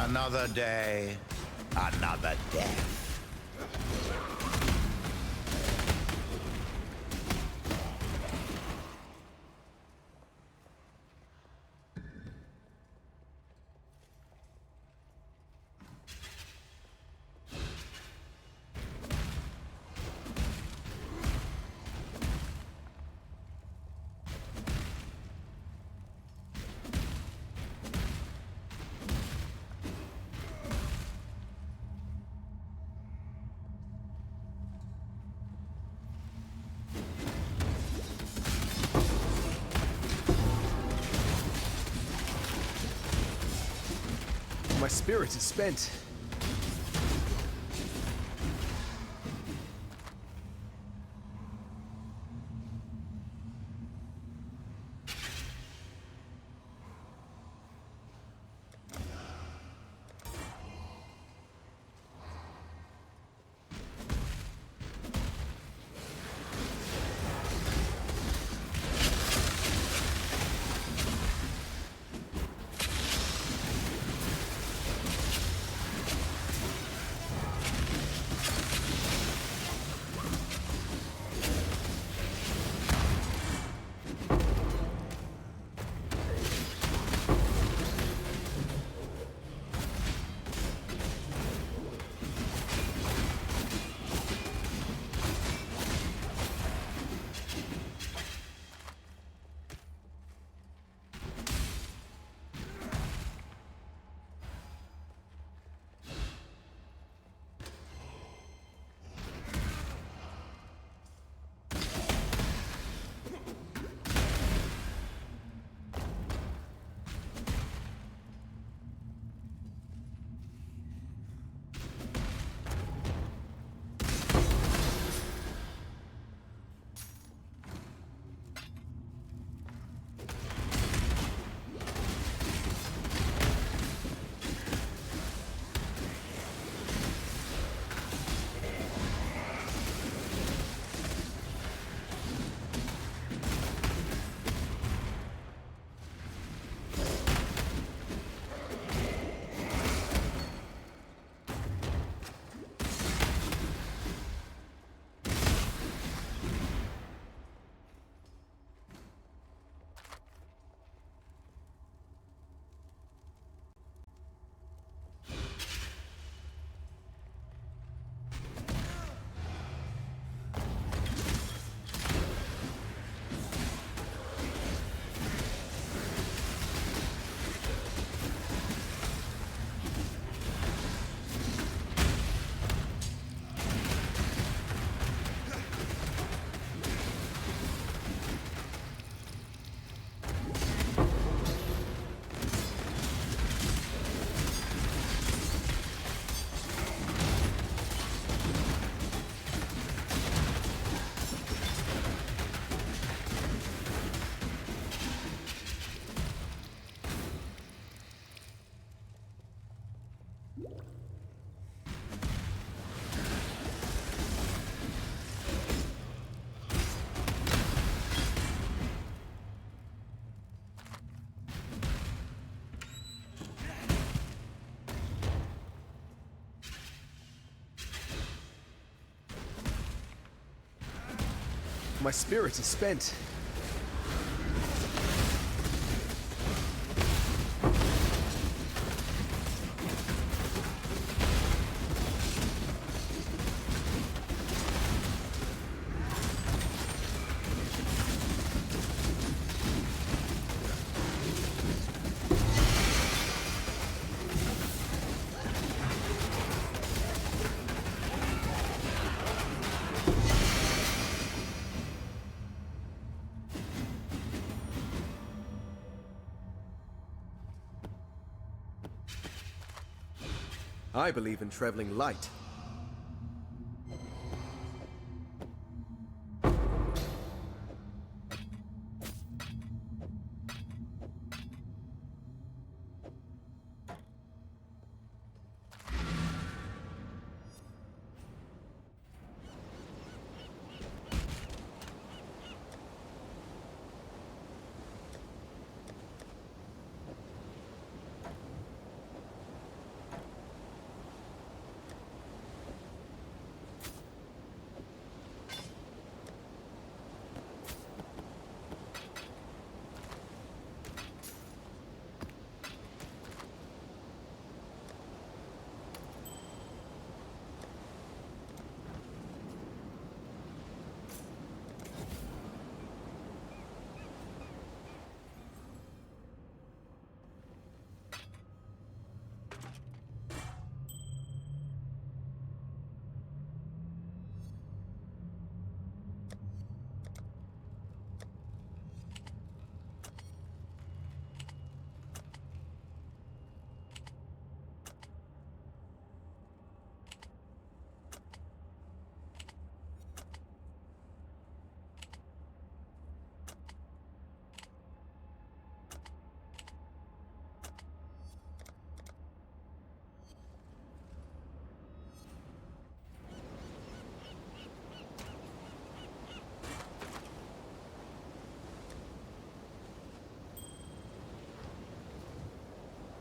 Another day, another death. My spirit is spent. My spirit is spent. I believe in traveling light.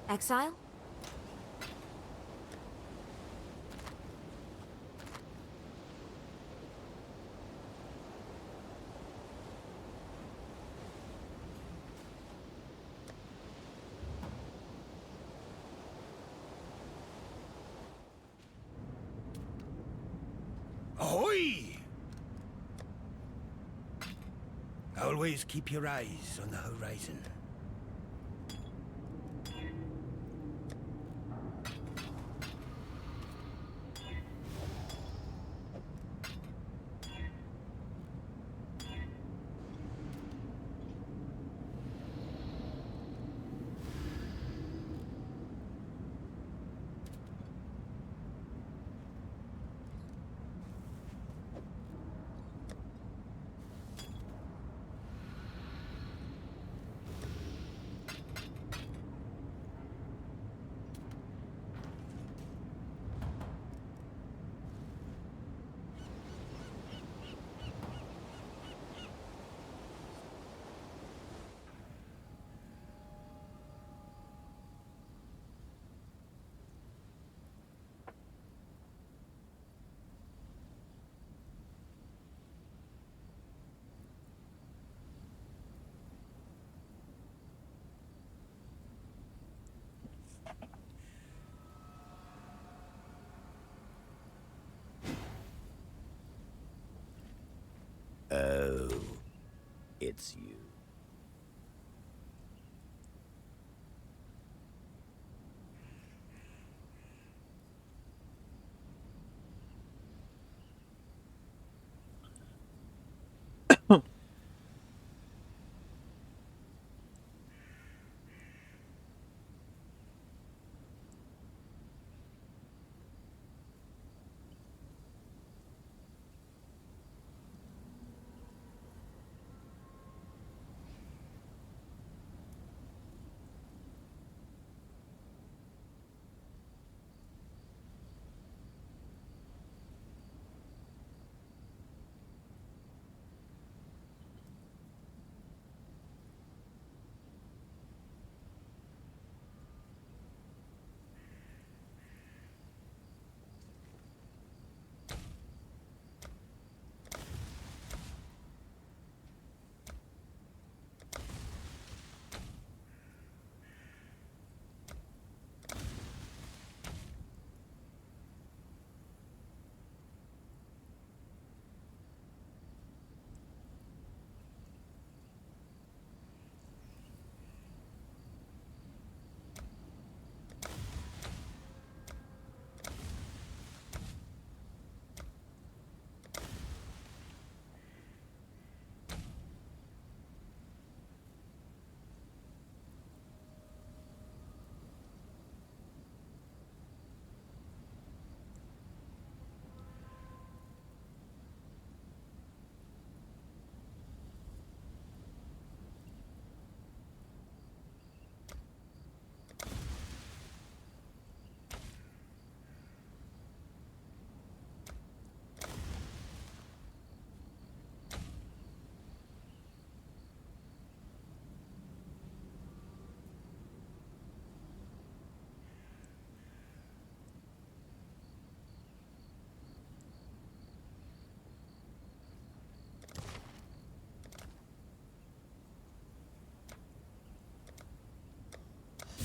Exile? Ahoy! Always keep your eyes on the horizon. Oh, it's you.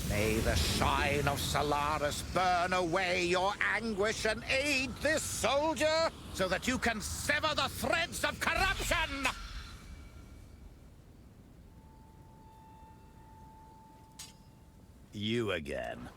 May the shine of Solaris burn away your anguish and aid this soldier, so that you can sever the threads of corruption! You again.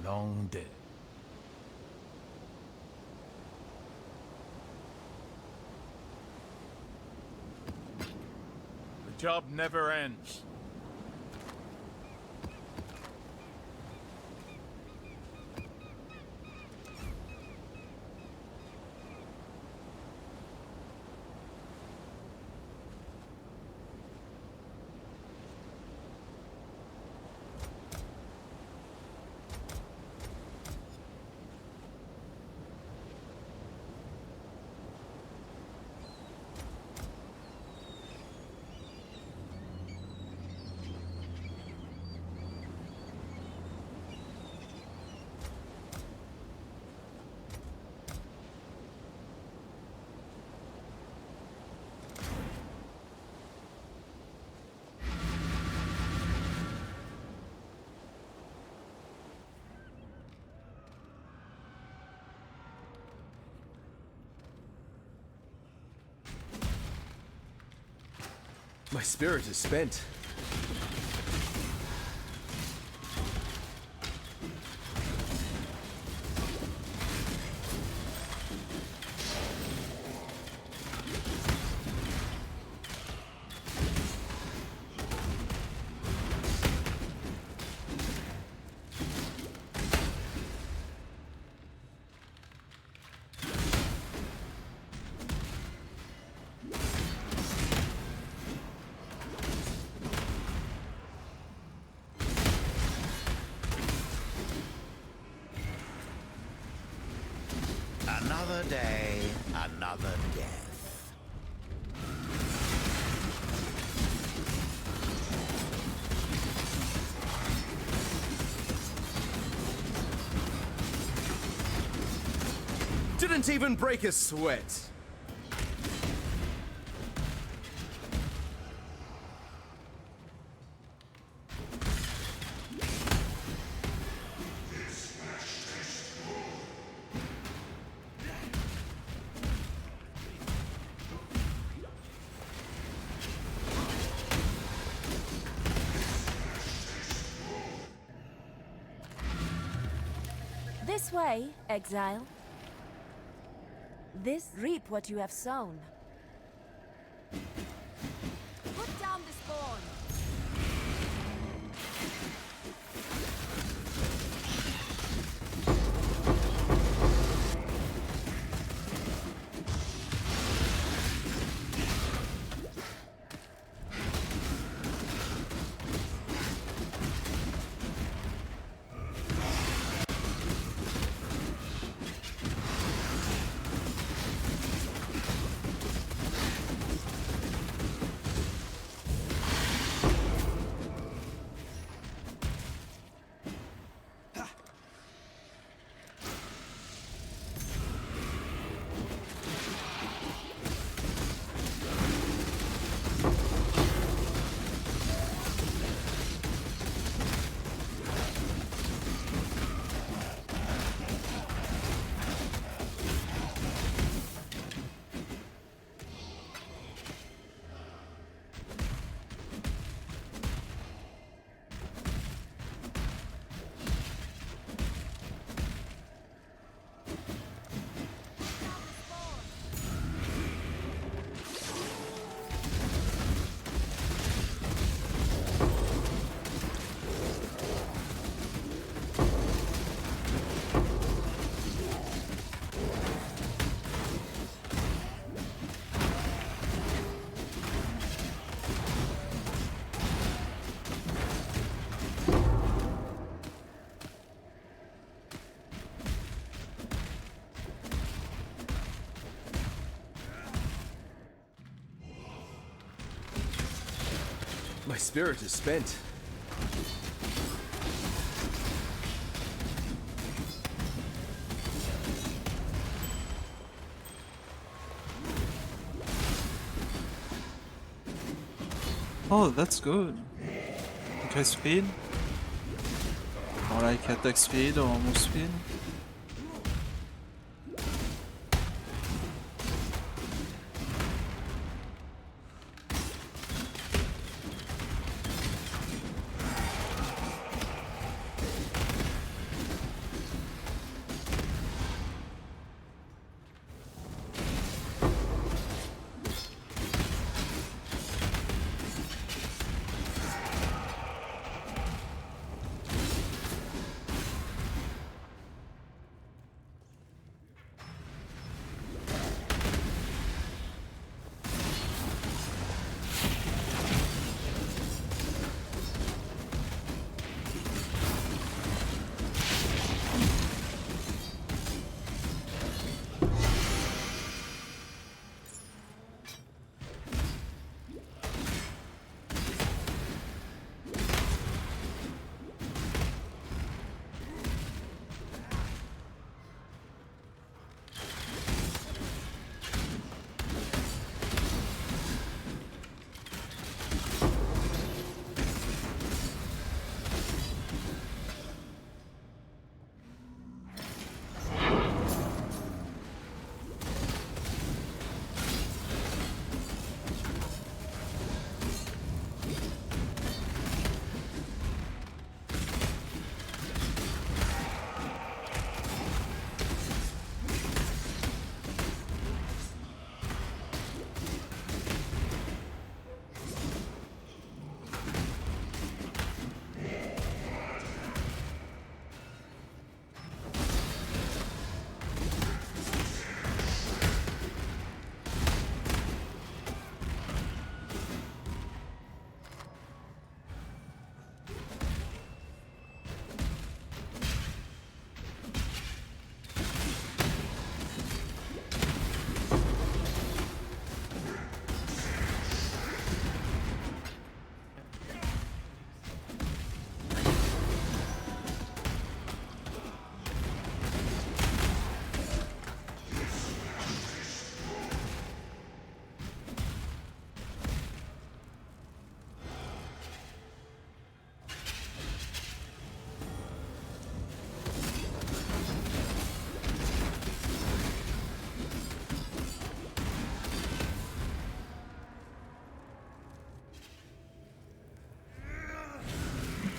long dead. The job never ends. My spirit is spent. Another day, another death. Didn't even break a sweat. This way, exile. This reap what you have sown. Put down the spawn. My spirit is spent. Oh, that's good. Increase speed. Or like attack speed or move speed.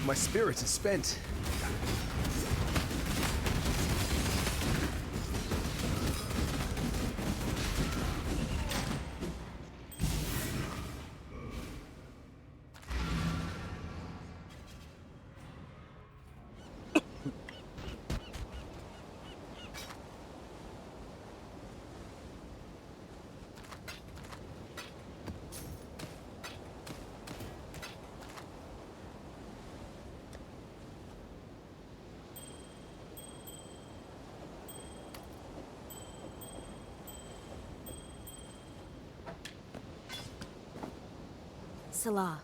My spirit is spent. Salah.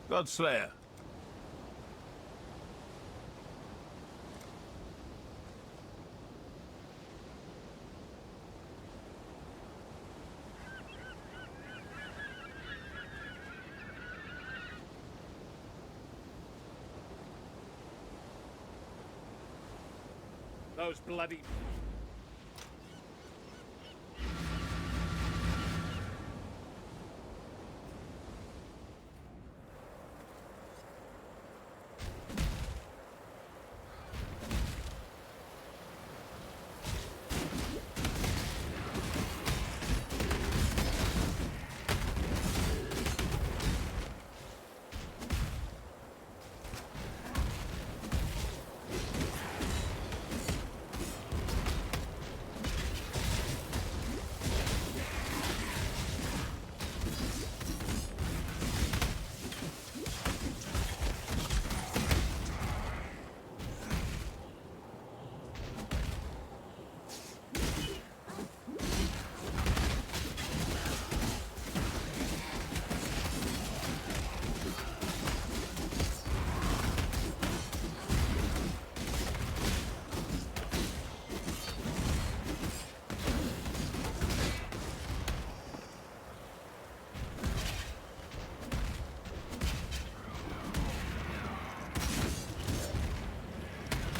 Godslayer. Those bloody...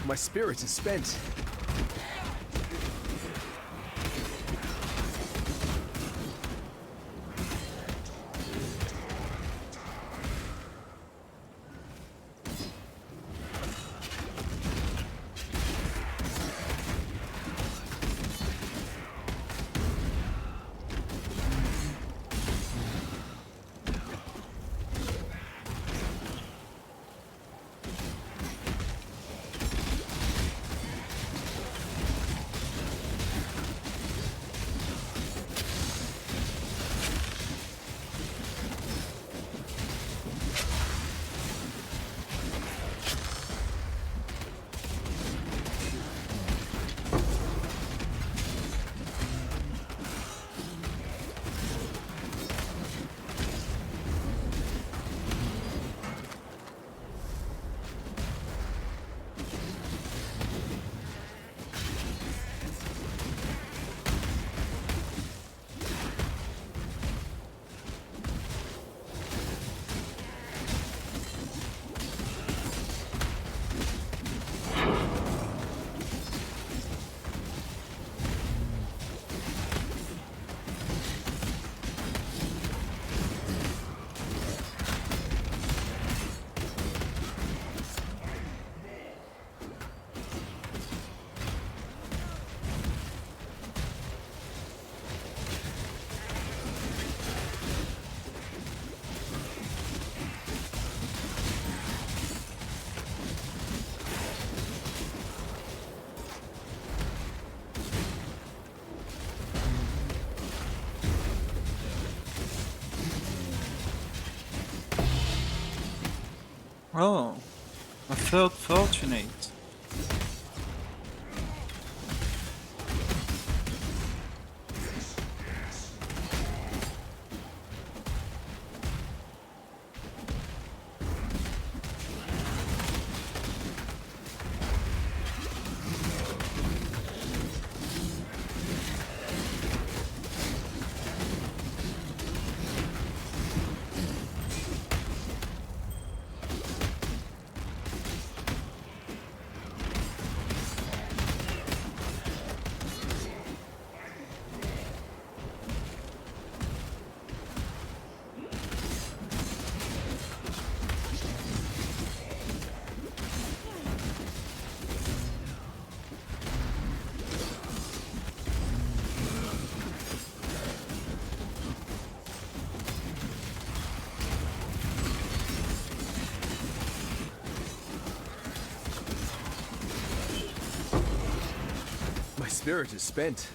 My spirit is spent. Oh, A third fortunate. My spirit is spent.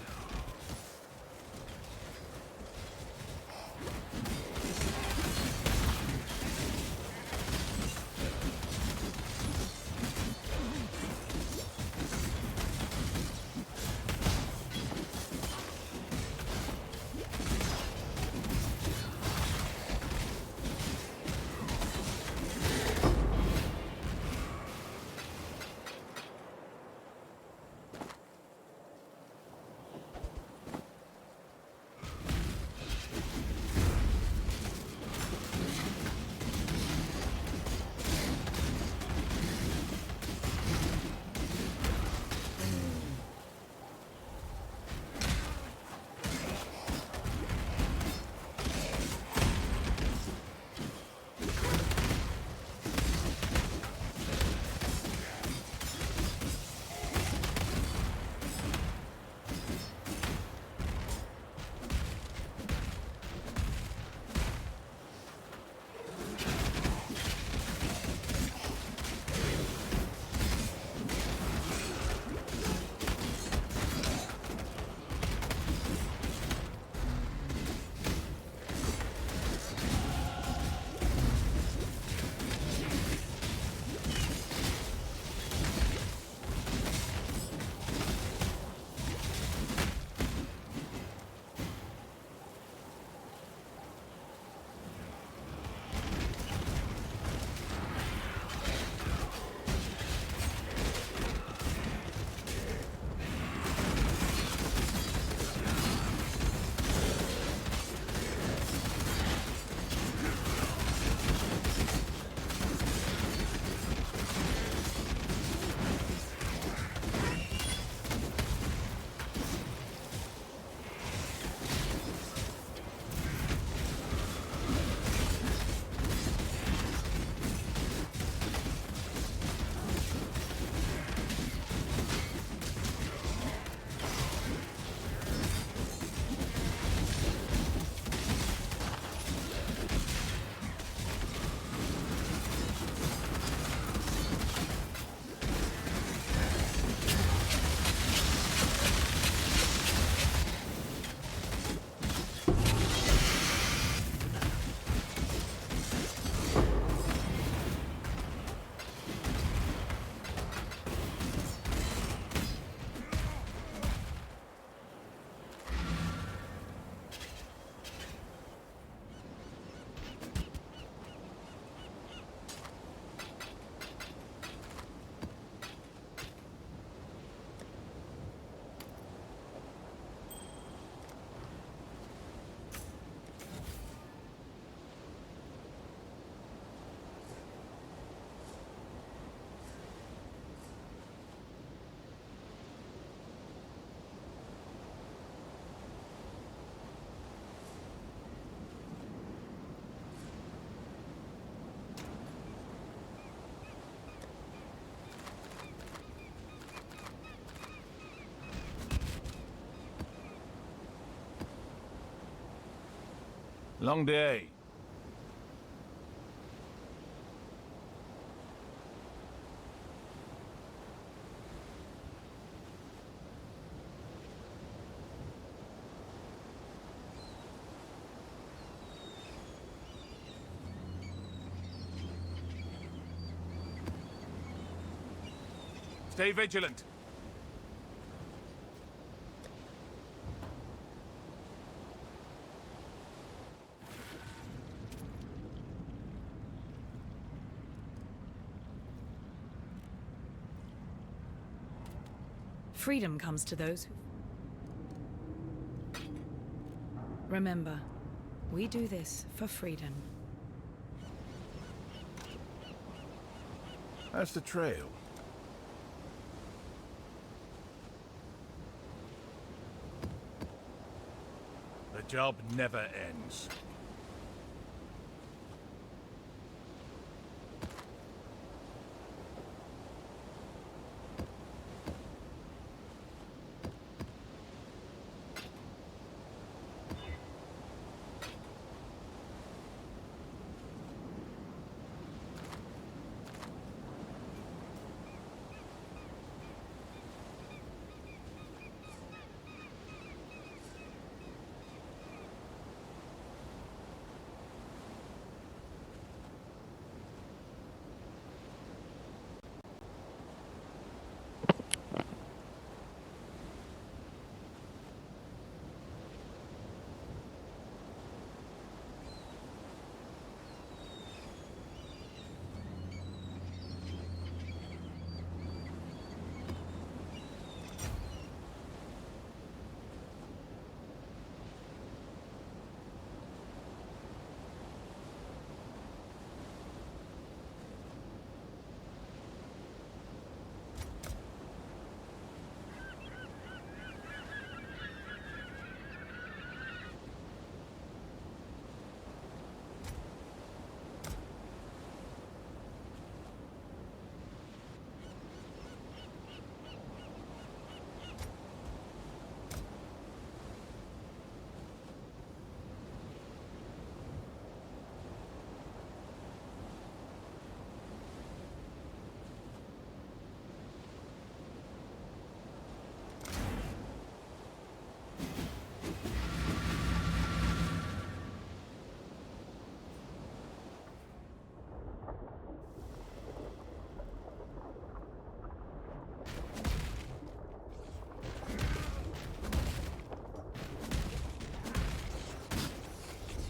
Long day. Stay vigilant. Freedom comes to those who... Remember, we do this for freedom. That's the trail. The job never ends.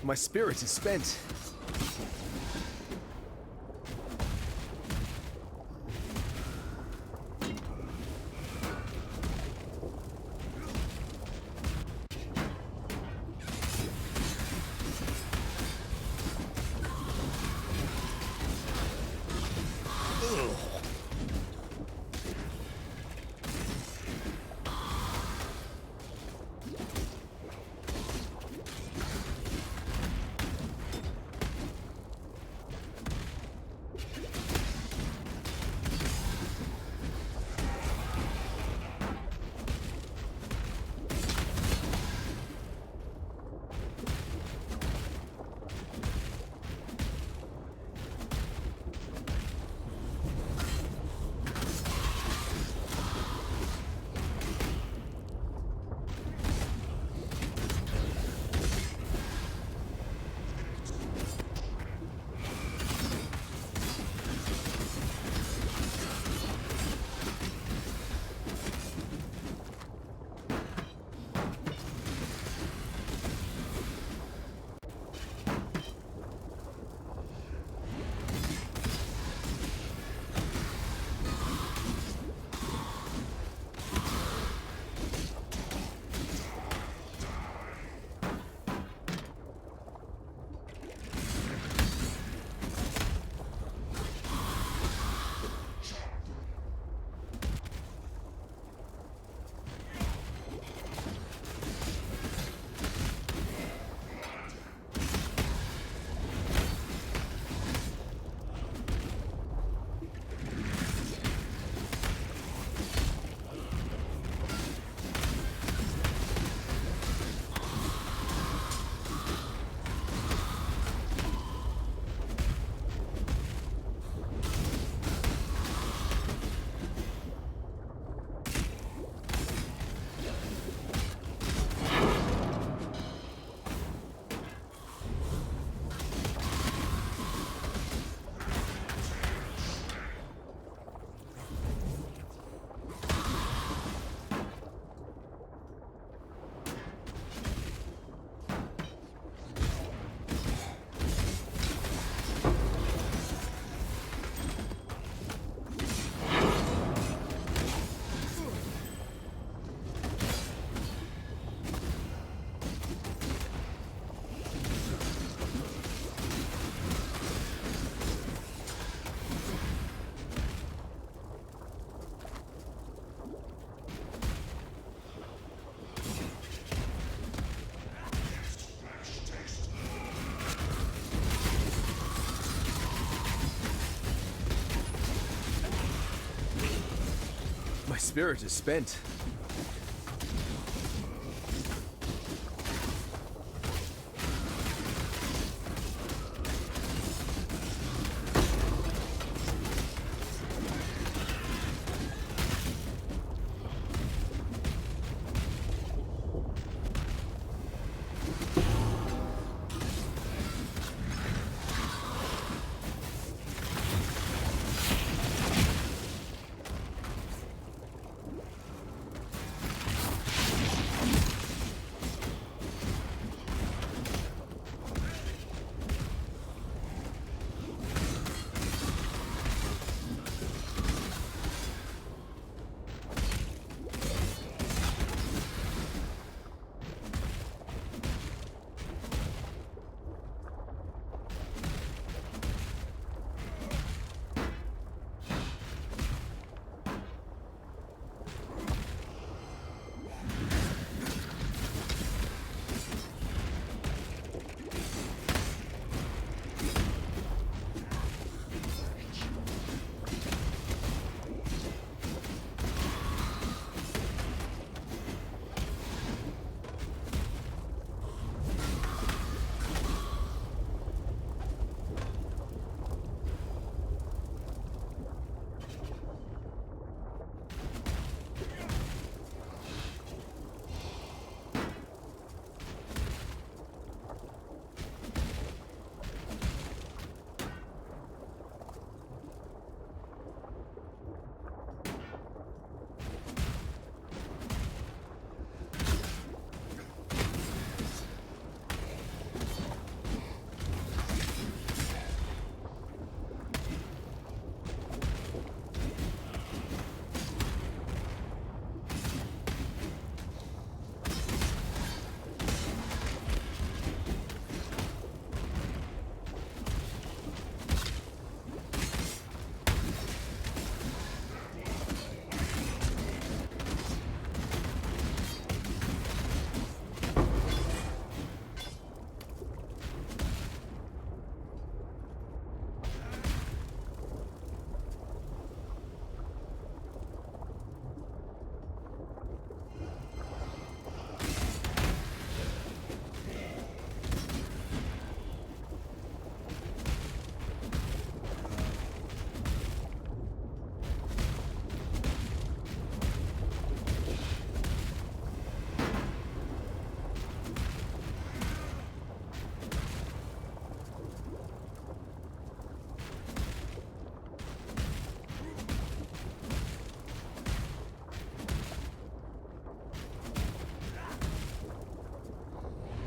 My spirit is spent. My spirit is spent.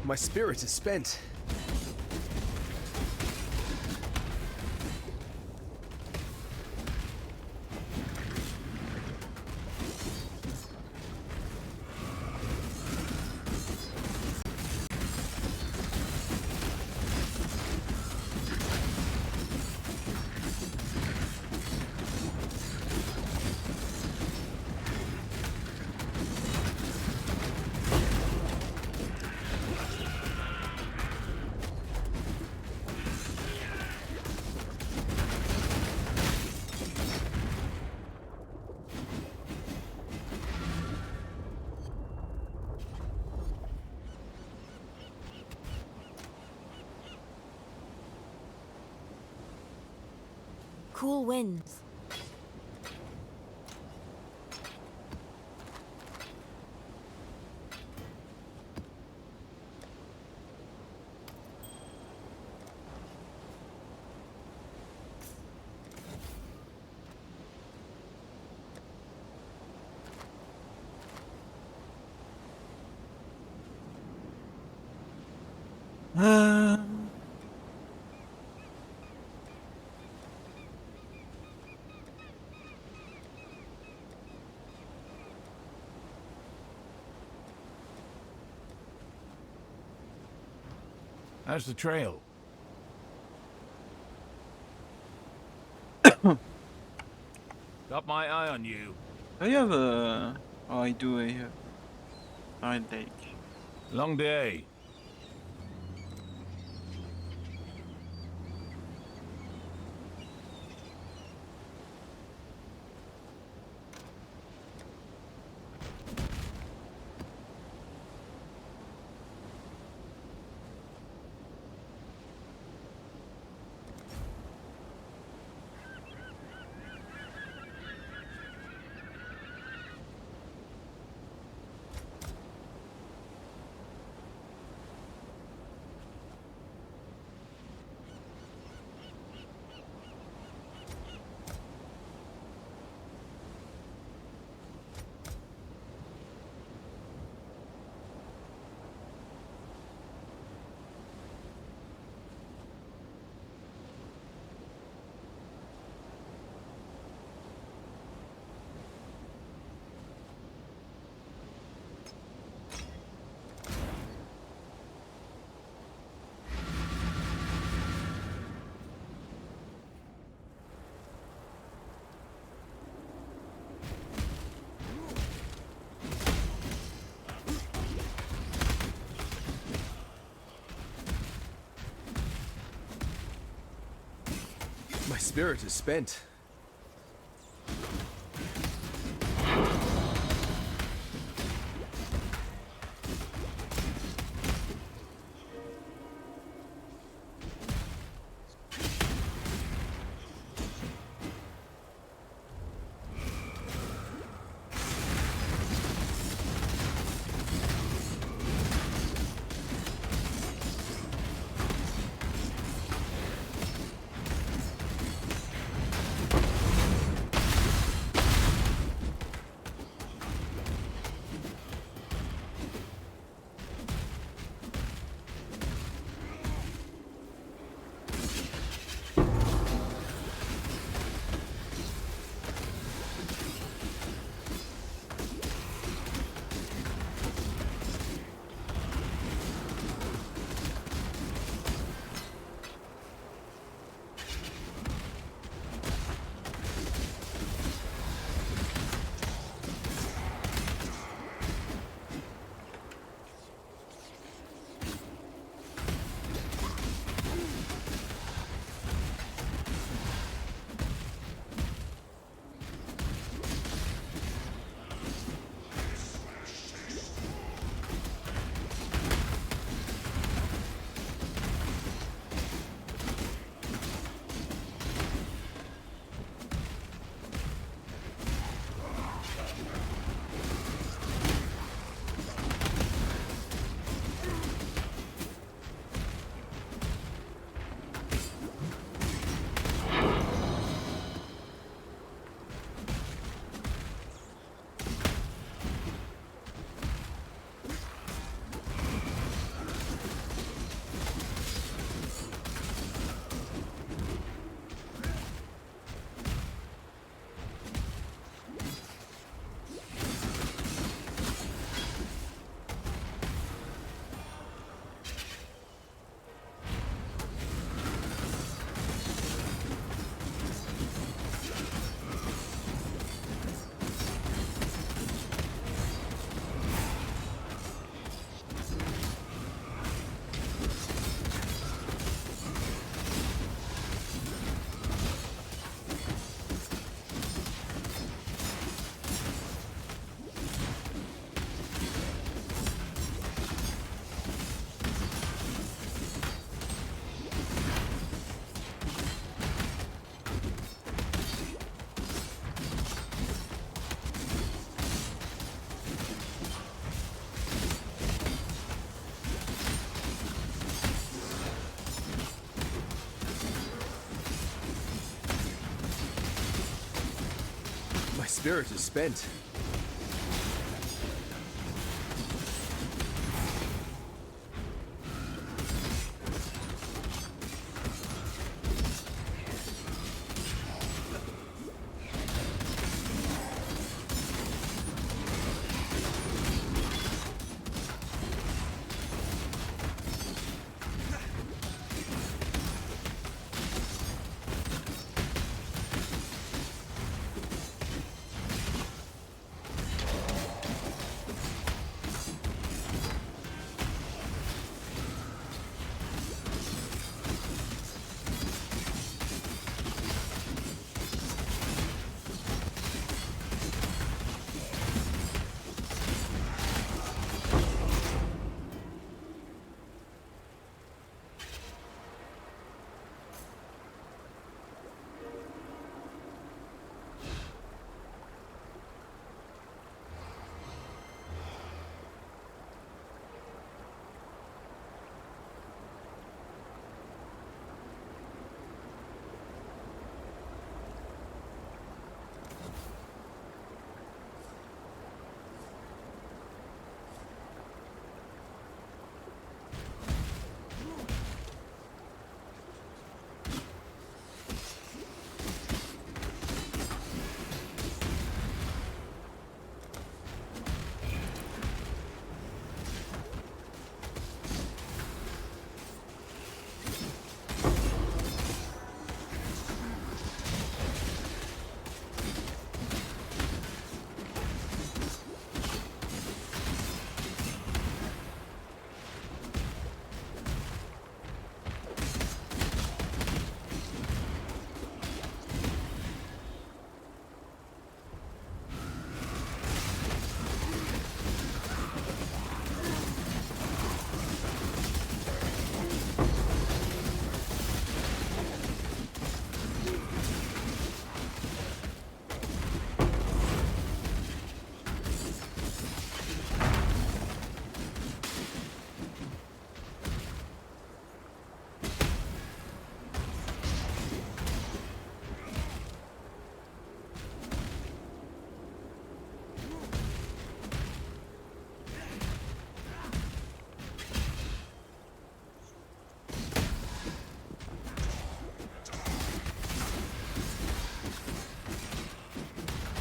My spirit is spent. Cool winds. How's the trail? Got my eye on you. I have a... Oh, I do a... Iron Lake. Long day. spirit is spent. My spirit is spent.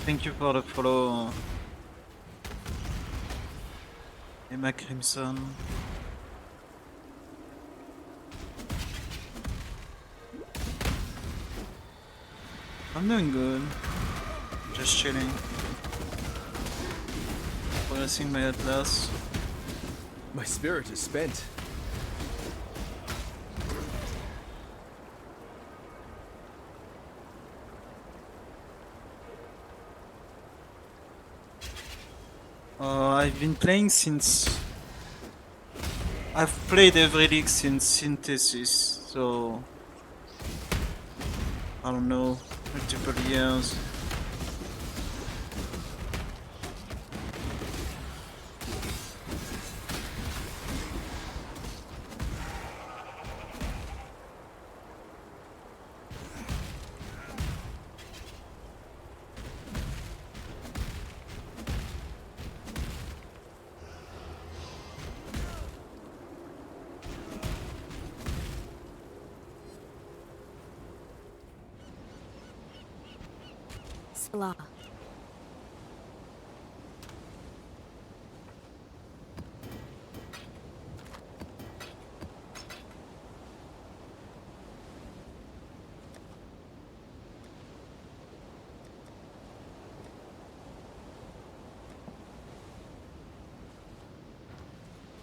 Thank you for the follow. EMEA Crimson. I'm doing good. Just chilling. Progressing my Atlas. My spirit is spent. I've been playing since... I've played every league since Synthesis, so... I don't know, multiple years. Salah.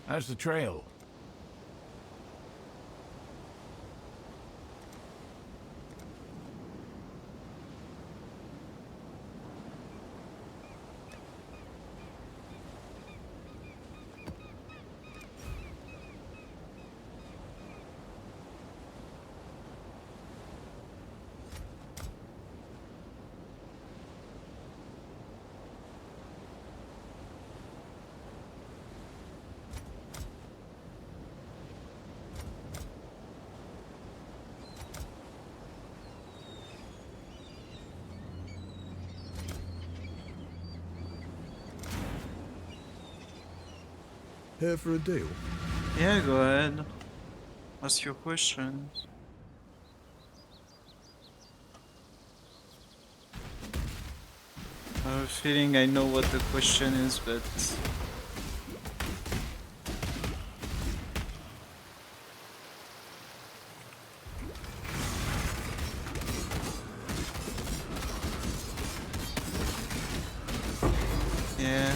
How's the trail? Here for a deal? Yeah, go ahead. Ask your questions. I have a feeling I know what the question is, but... Yeah,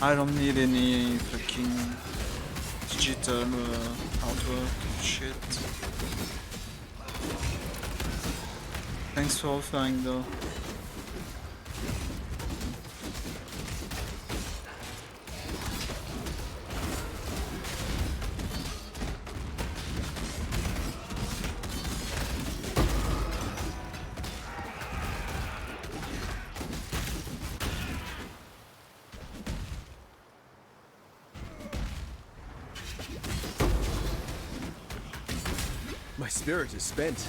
I don't need any fucking digital artwork shit. Thanks for offering though. My spirit is spent.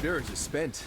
spirit is spent.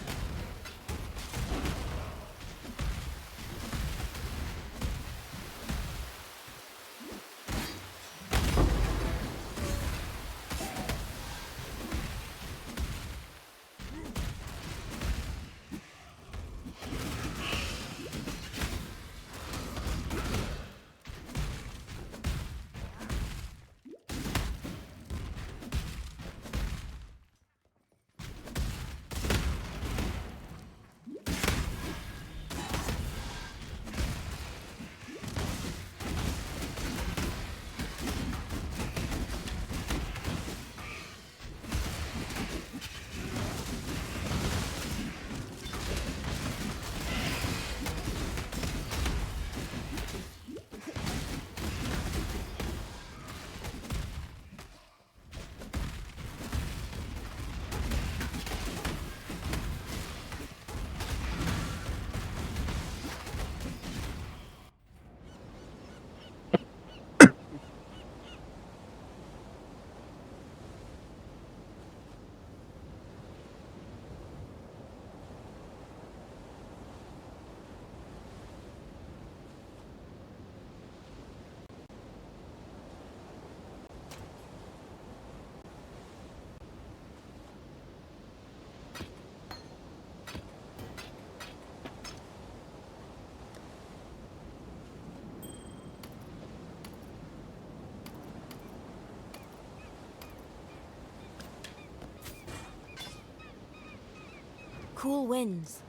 Cool winds.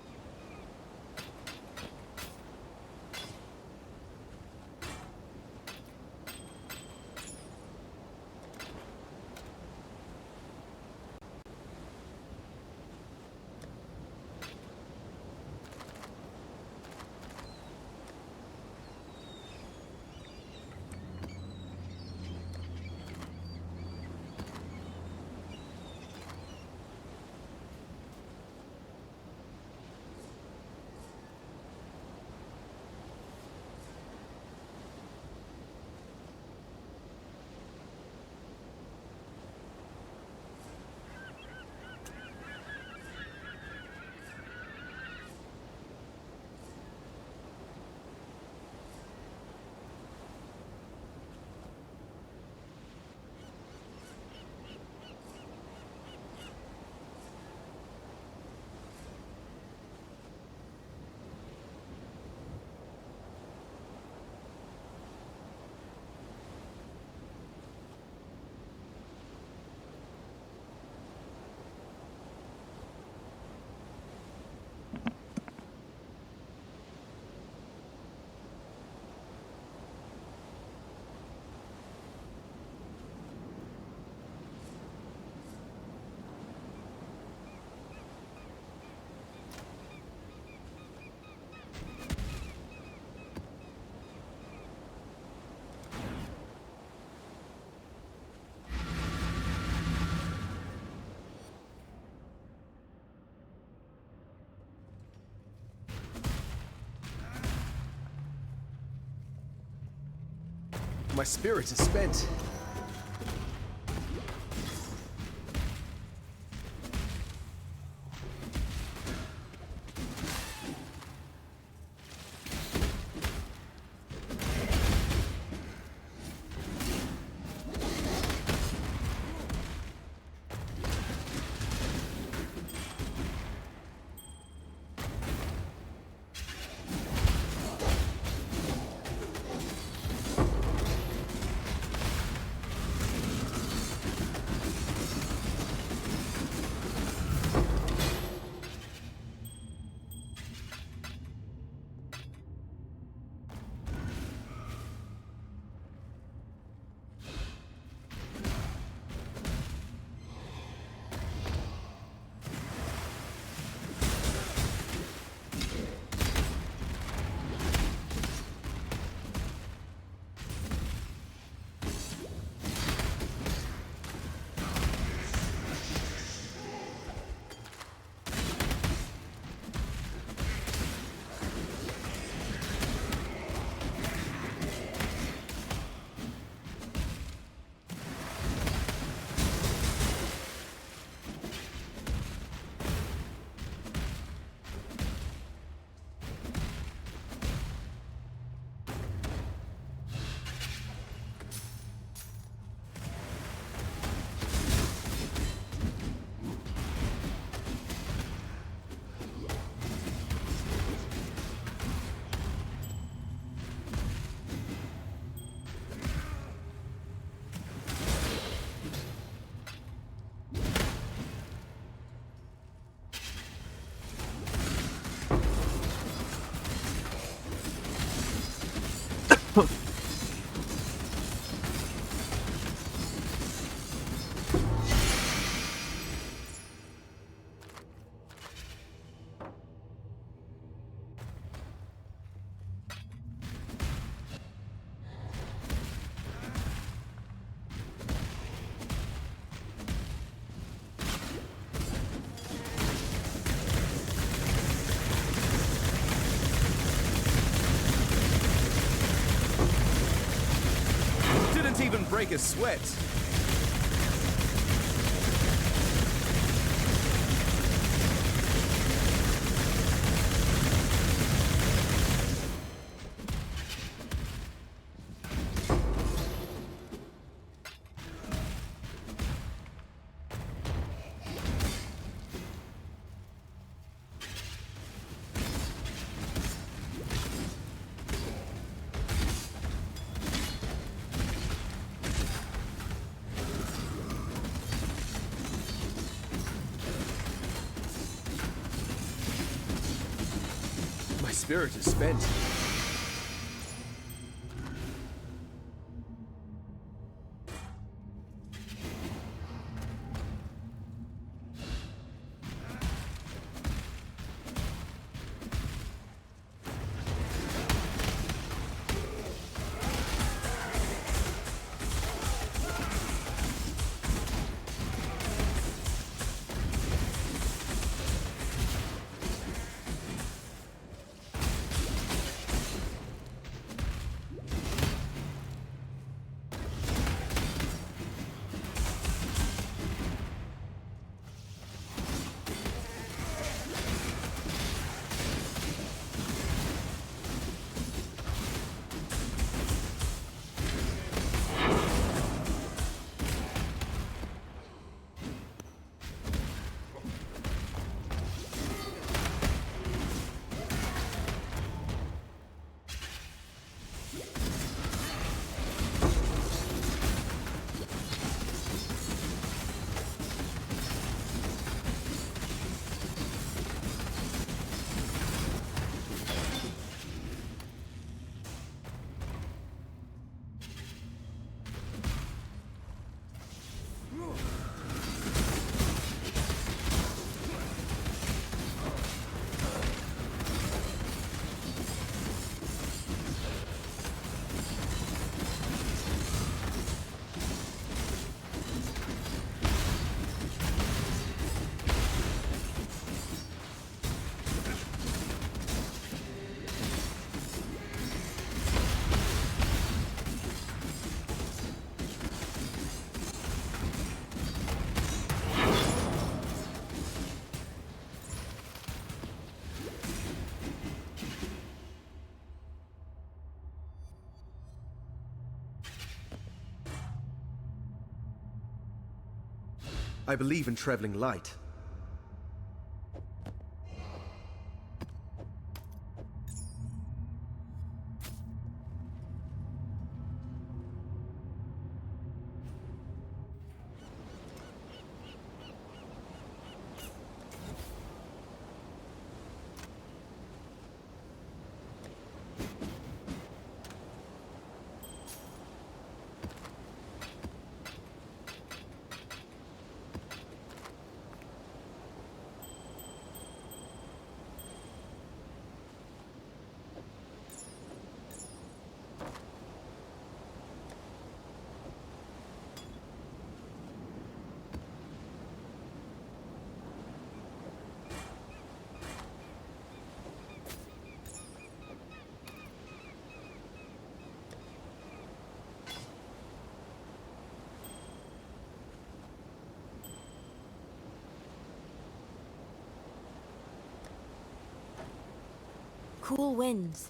My spirit is spent. Didn't even break a sweat. My spirit is spent. I believe in traveling light. Cool winds.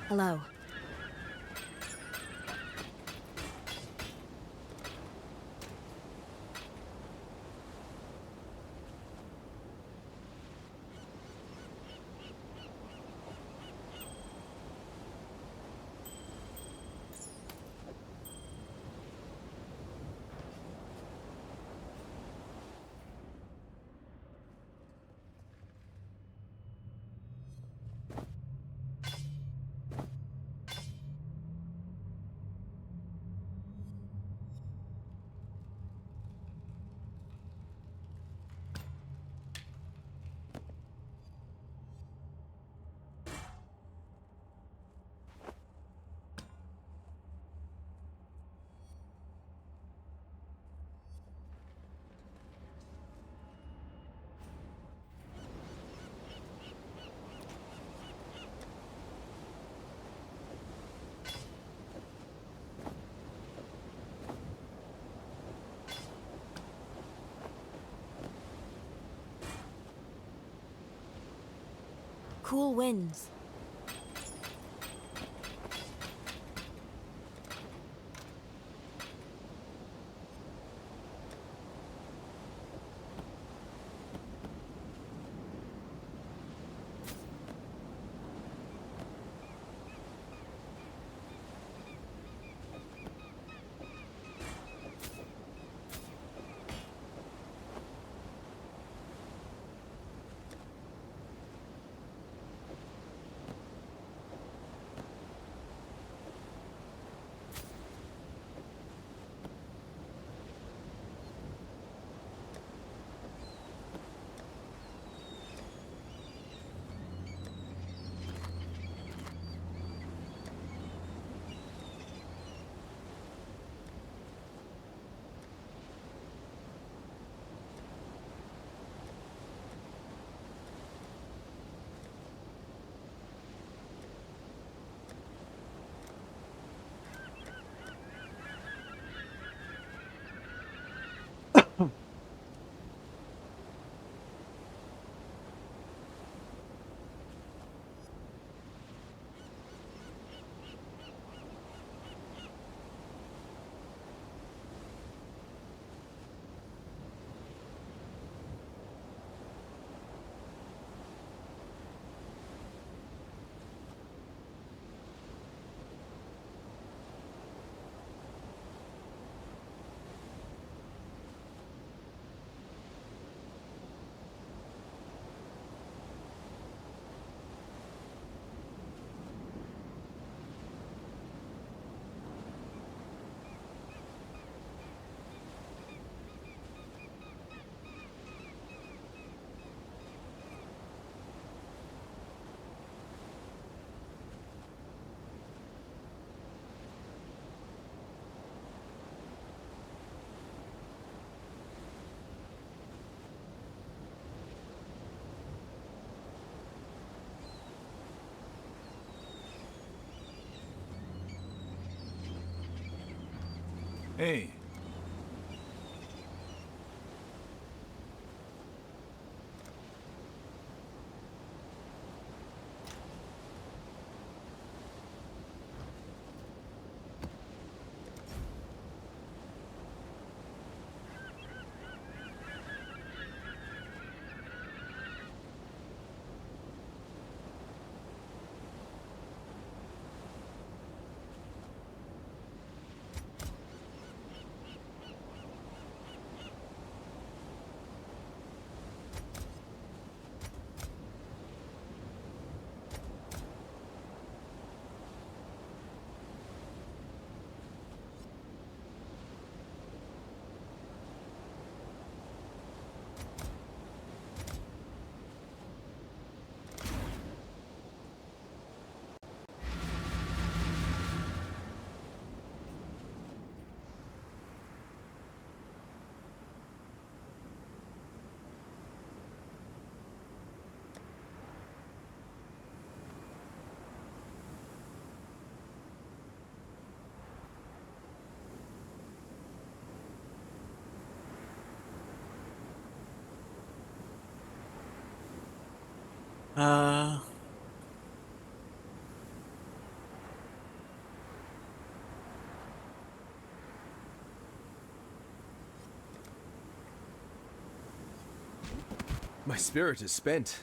Hello. Cool winds. Hey. My spirit is spent.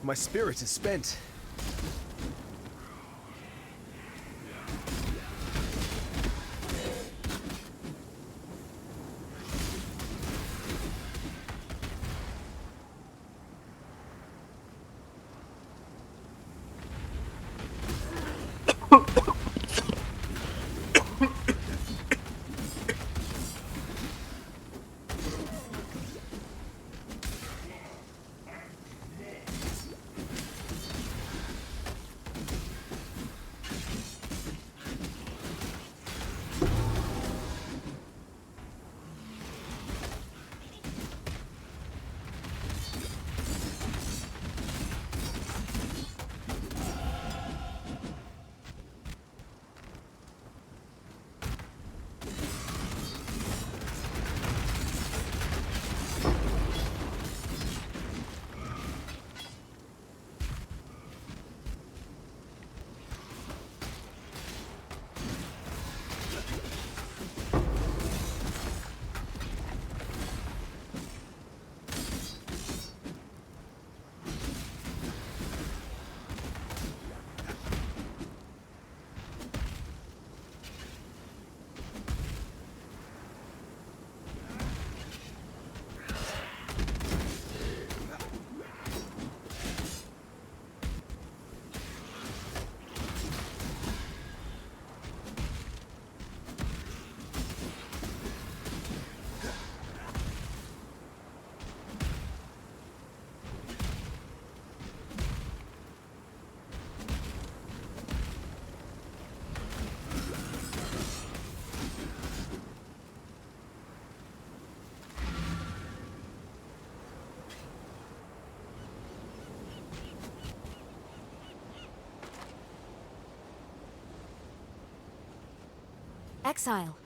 My spirit is spent. Exile.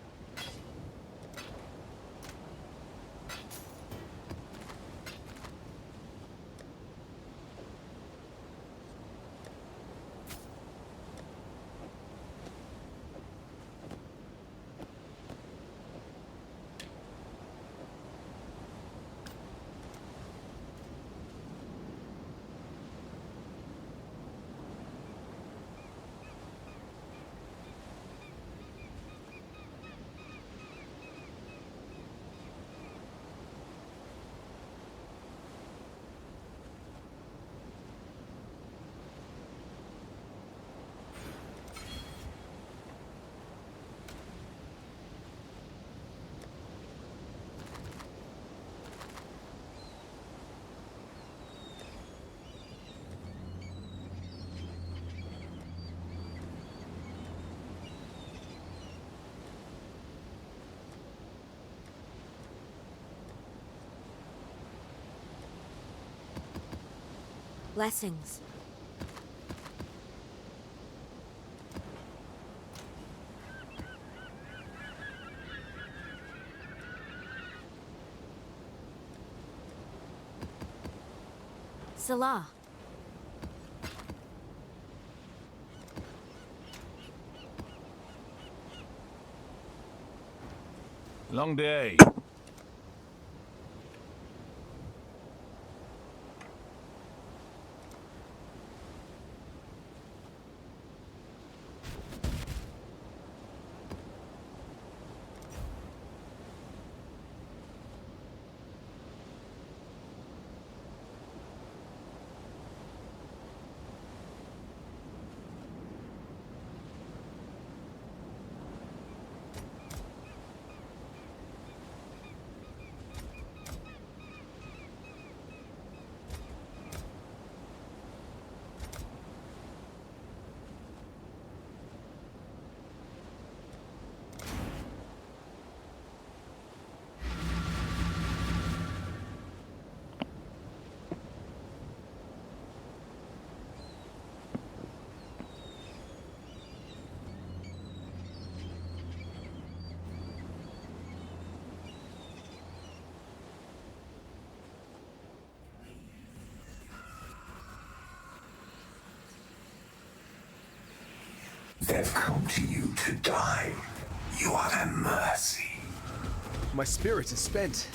Blessings. Salah. Long day. They've come to you to die. You are their mercy. My spirit is spent.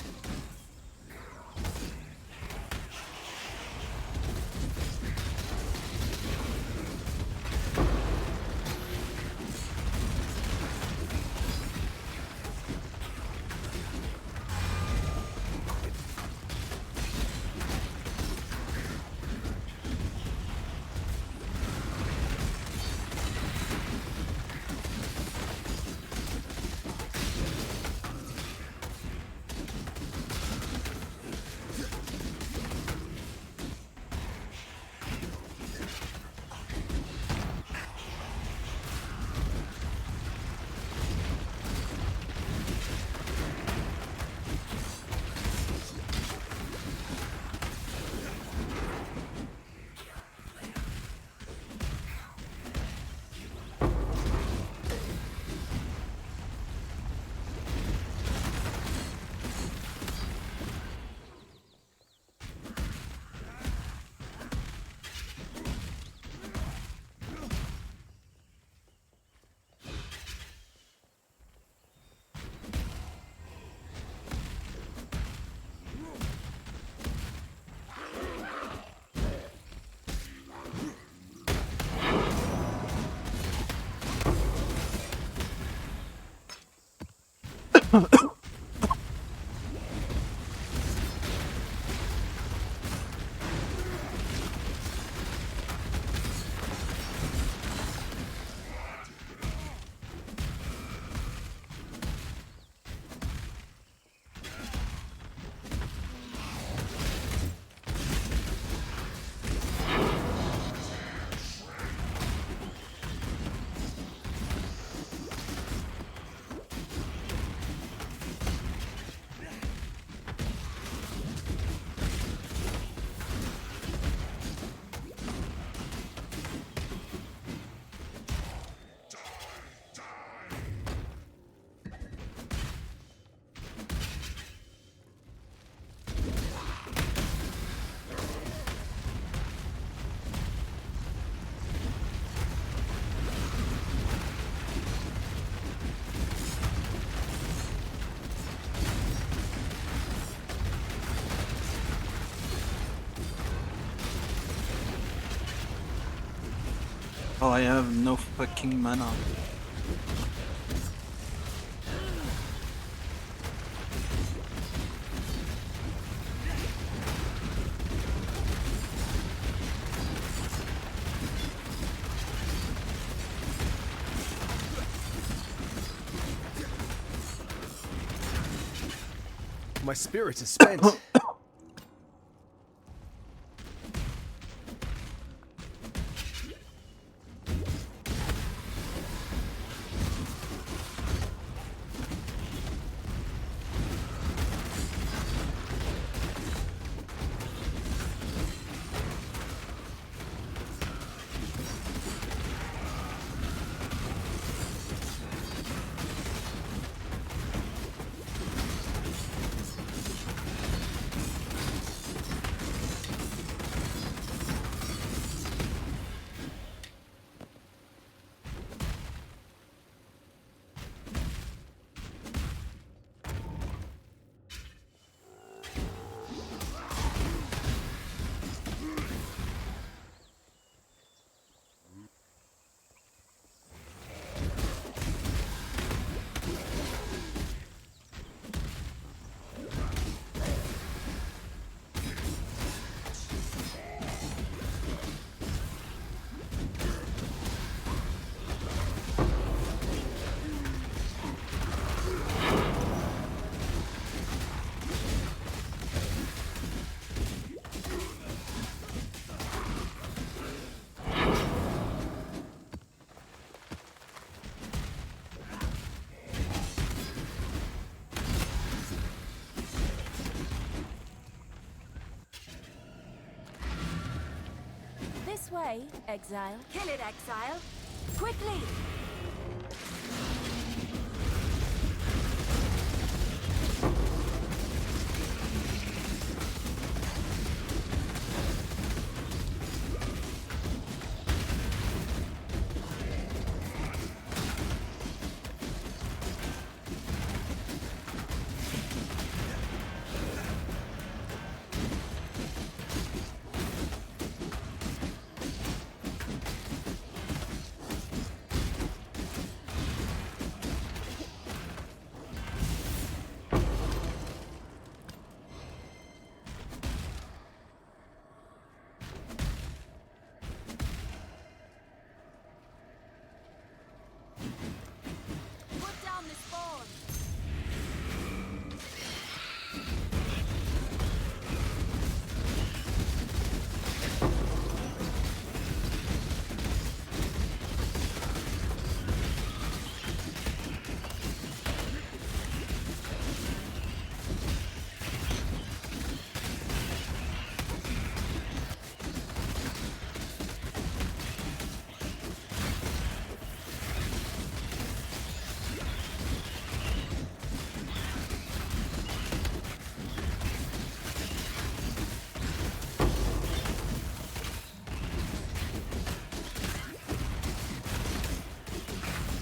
Oh, I have no fucking mana. My spirit is spent. This way, Exile. Kill it, Exile. Quickly! Put down this spawn!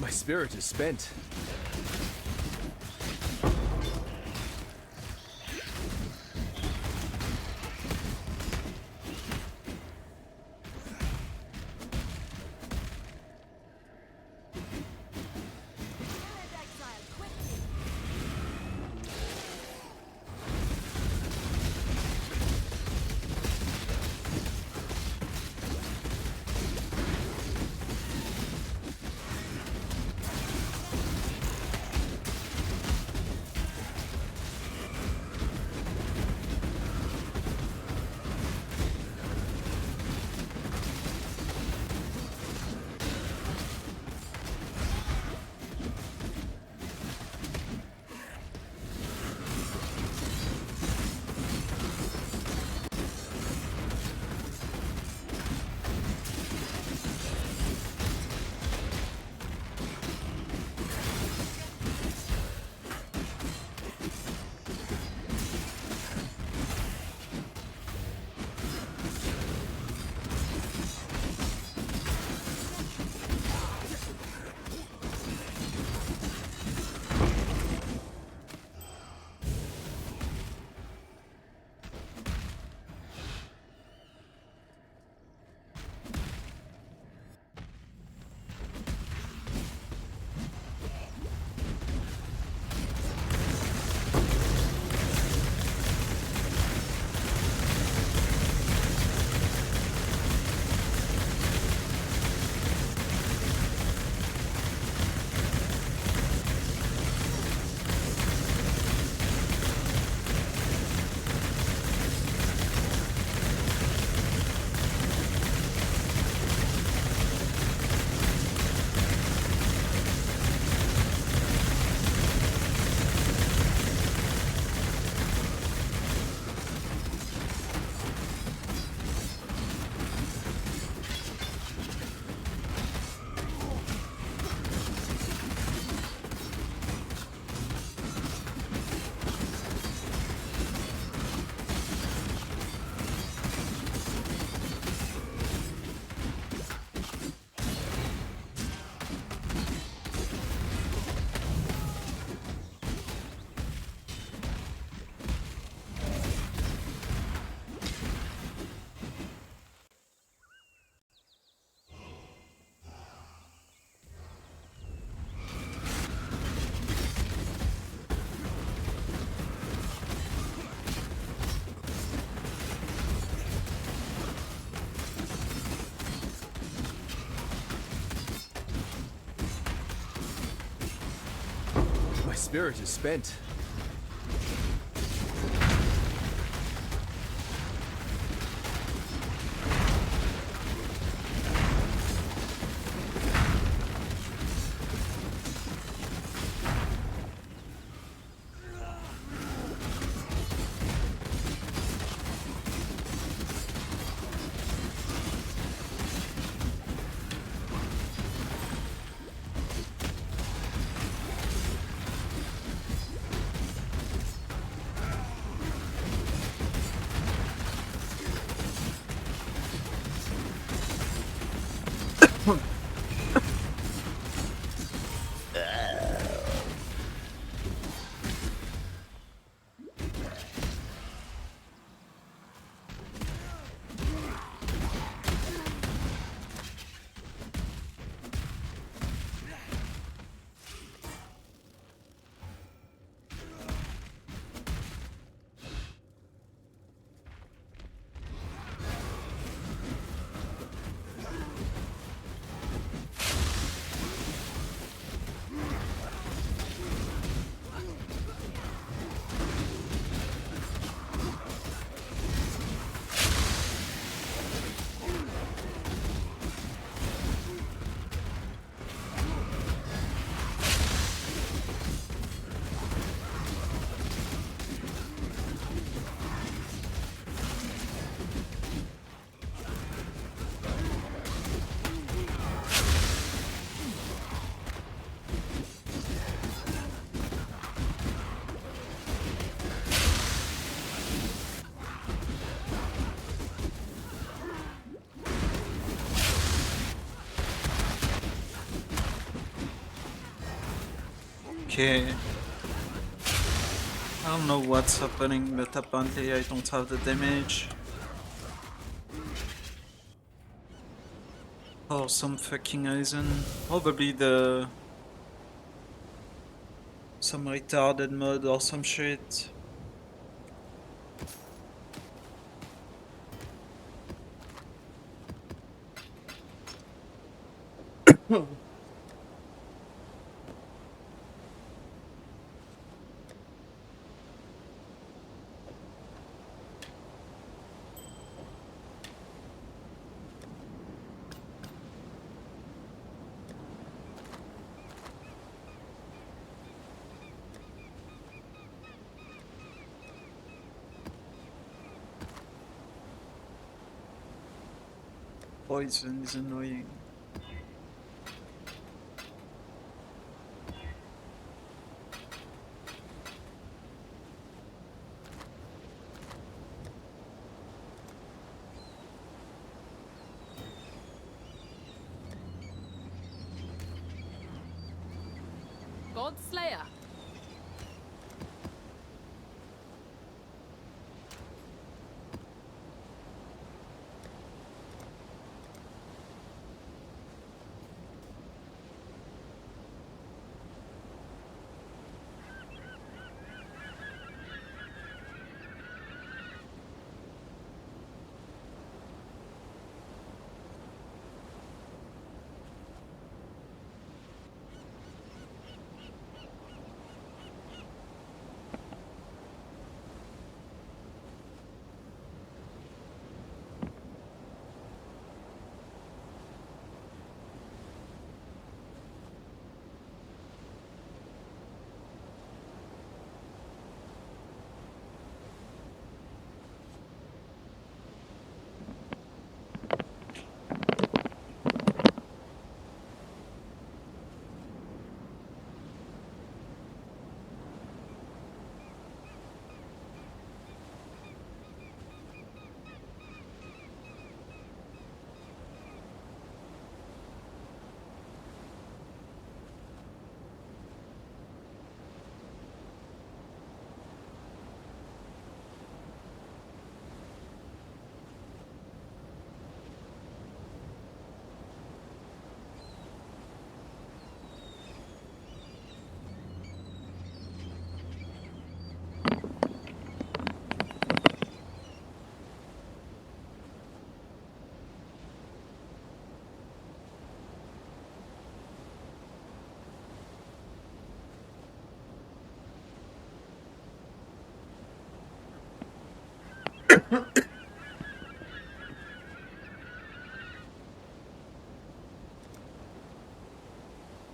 My spirit is spent. spirit is spent. Okay. I don't know what's happening, but apparently I don't have the damage. For some fucking reason. Probably some retarded mod or some shit. Poison is annoying. God Slayer.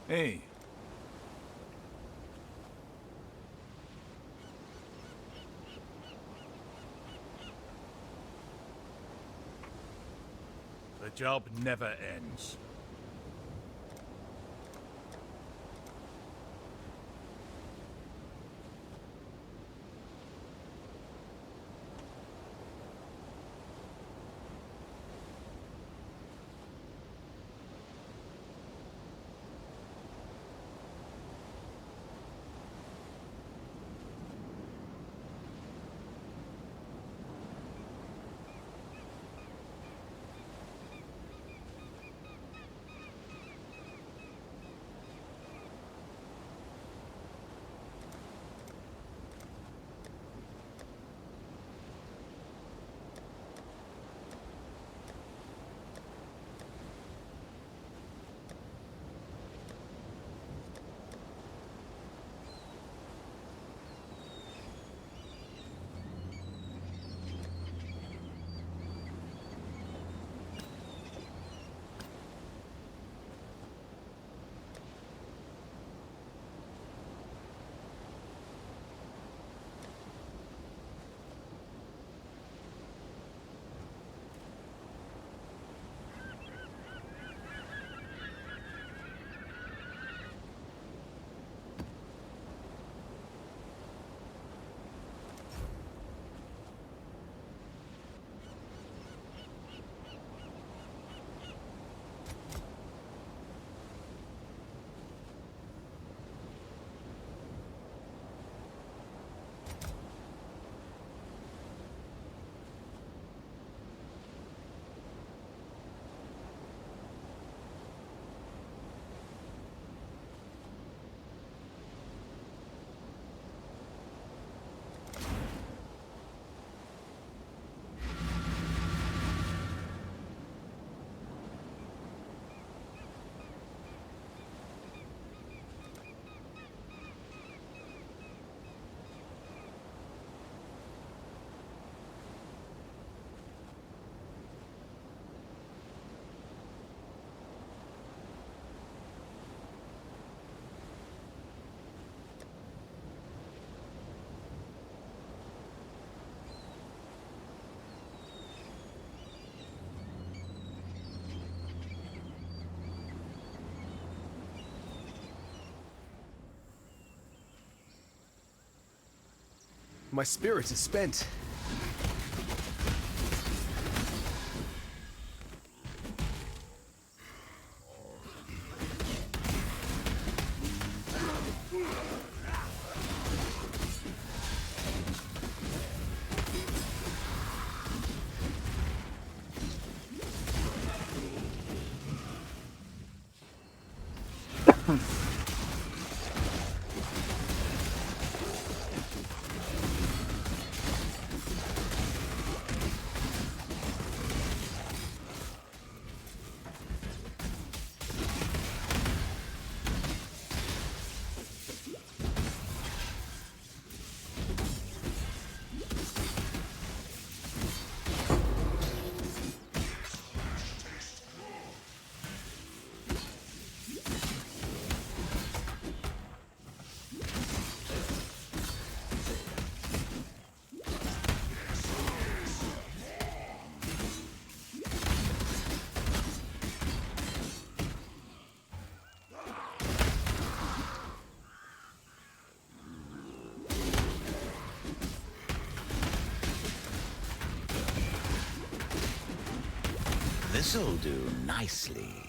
Hey. The job never ends. My spirit is spent. This'll do nicely.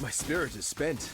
My spirit is spent.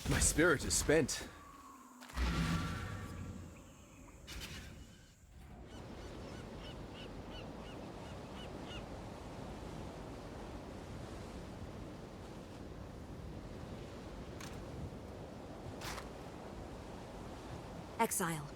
My spirit is spent. Exile.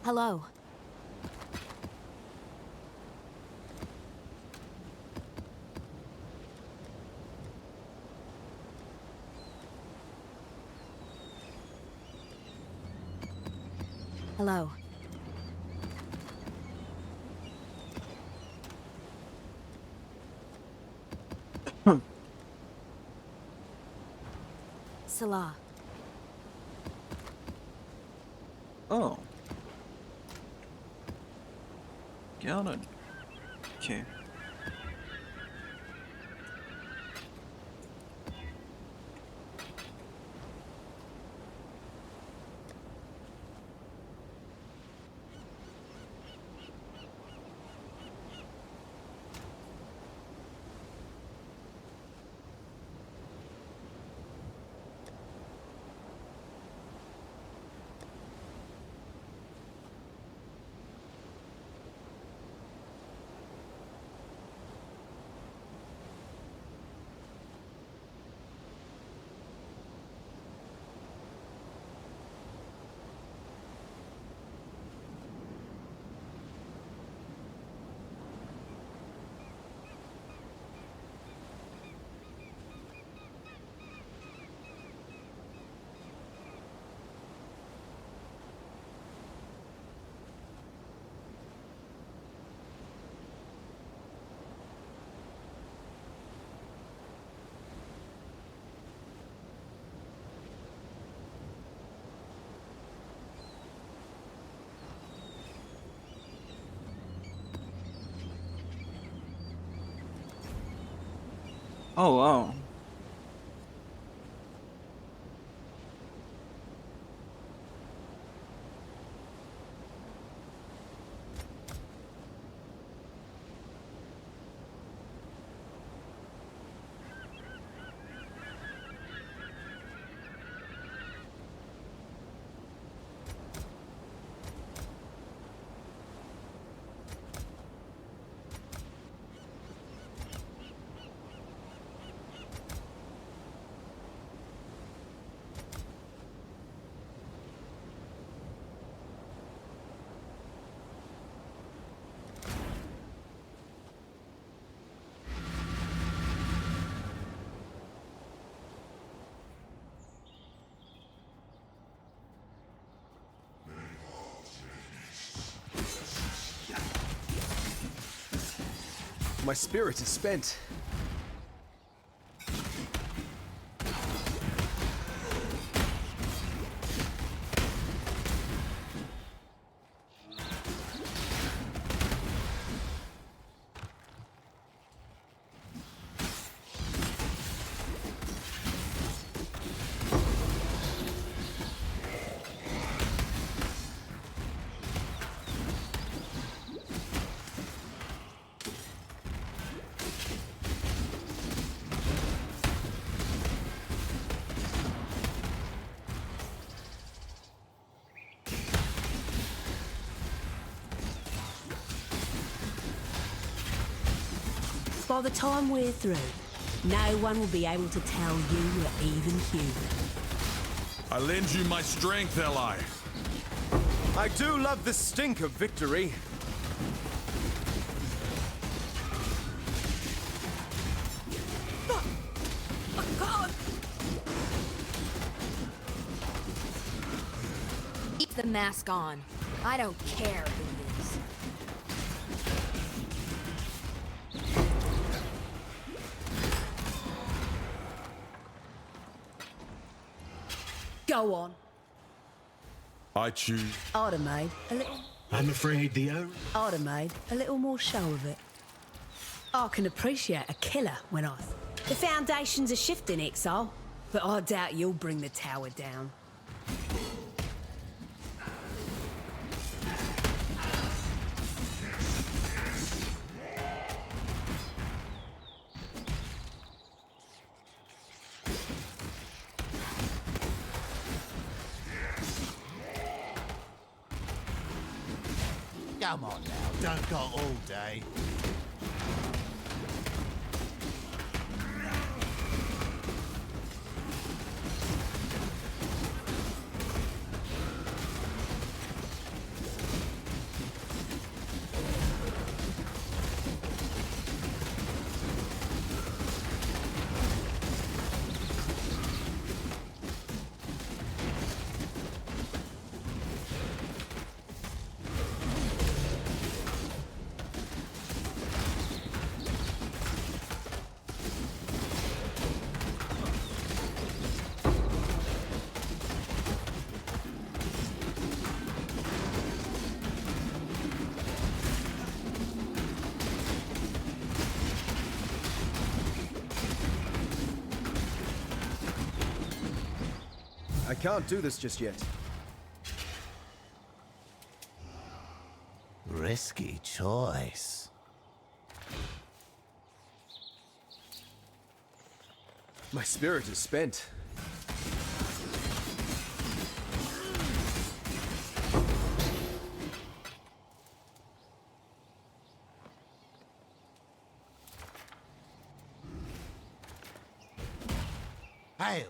Hello. Hello. Salah. Oh. Got it. Okay. Oh wow. My spirit is spent. By the time we're through, no one will be able to tell you we're even human. I lend you my strength, Eli. I do love the stink of victory. Oh, God! Keep the mask on. I don't care who it is. Go on. I choose. I'd have made a little... I'm afraid the only... I'd have made a little more show of it. I can appreciate a killer when I... The foundations are shifting, Exile, but I doubt you'll bring the tower down. Come on now, don't go all day. I can't do this just yet. Risky choice. My spirit is spent. Hail!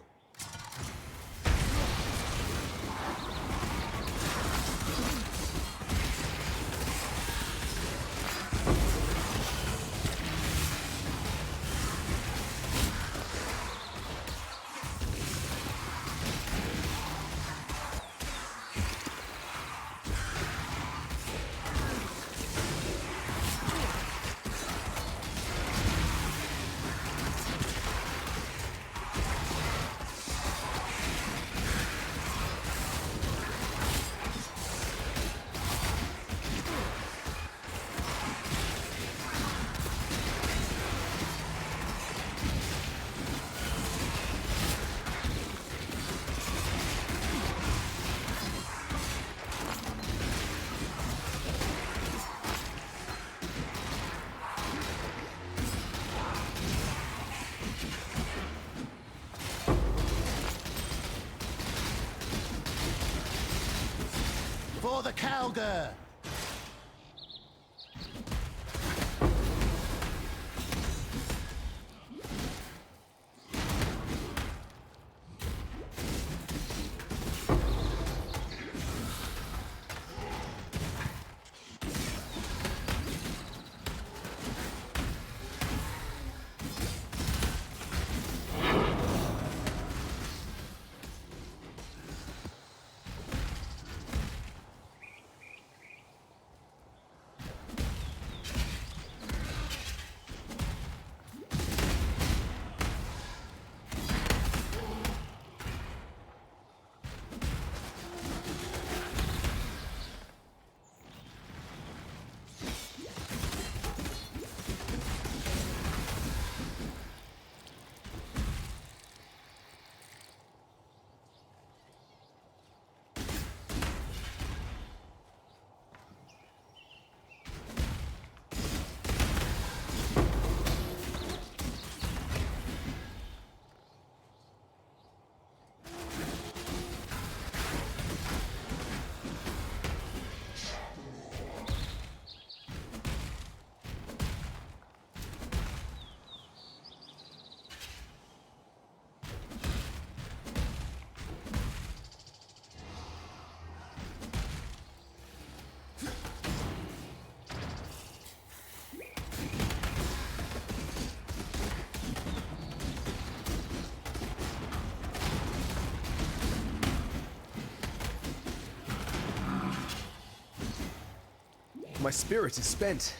For the Calgar! My spirit is spent.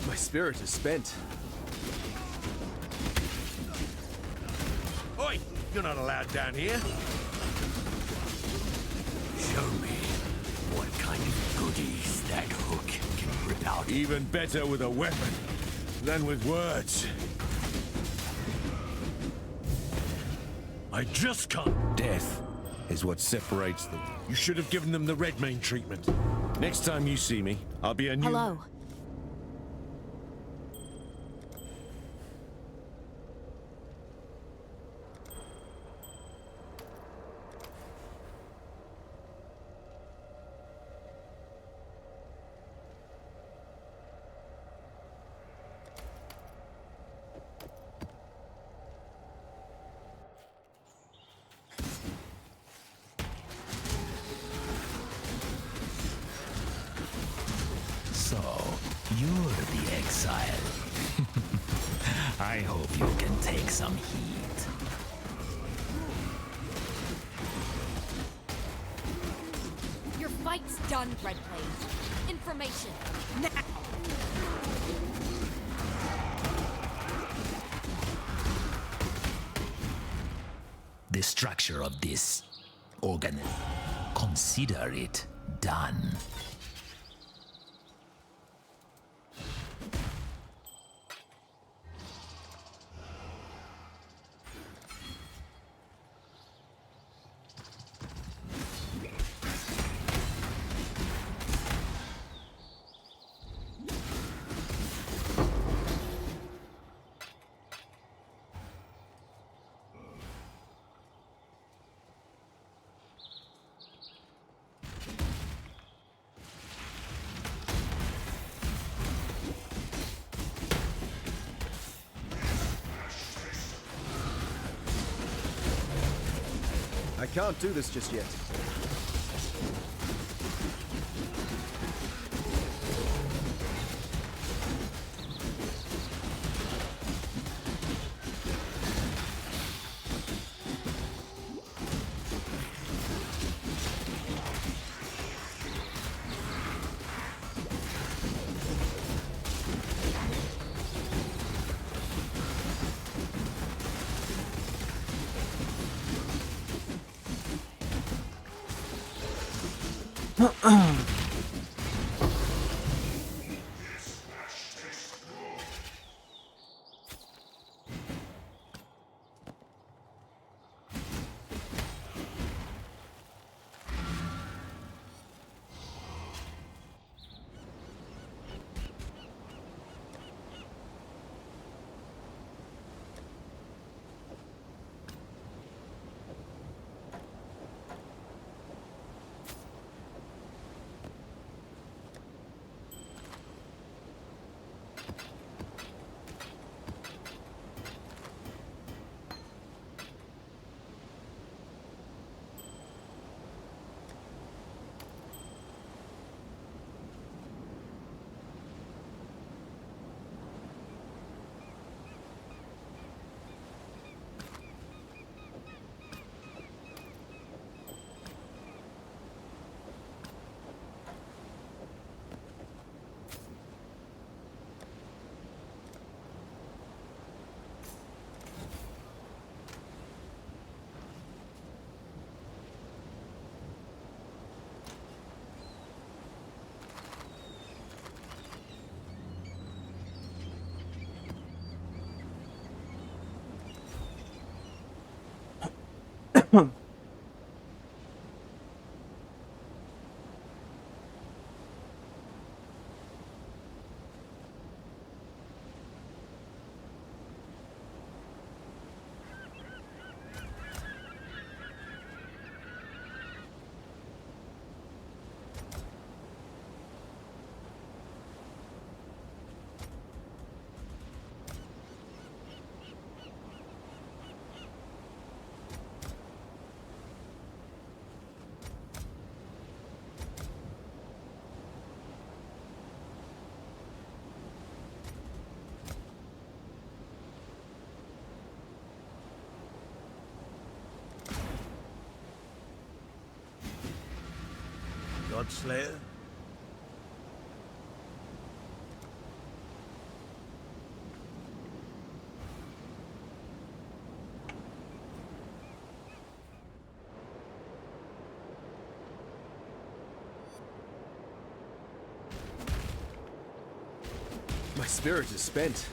My spirit is spent. Oi! You're not allowed down here. Show me what kind of goodies that hook can rip out. Even better with a weapon than with words. I just can't. Death is what separates them. You should have given them the red mane treatment. Next time you see me, I'll be a new... Hello. So, you're the exile. I hope you can take some heat. Your fight's done, Redblade. Information. Now! The structure of this organism. Consider it done. I can't do this just yet. Godslayer? My spirit is spent.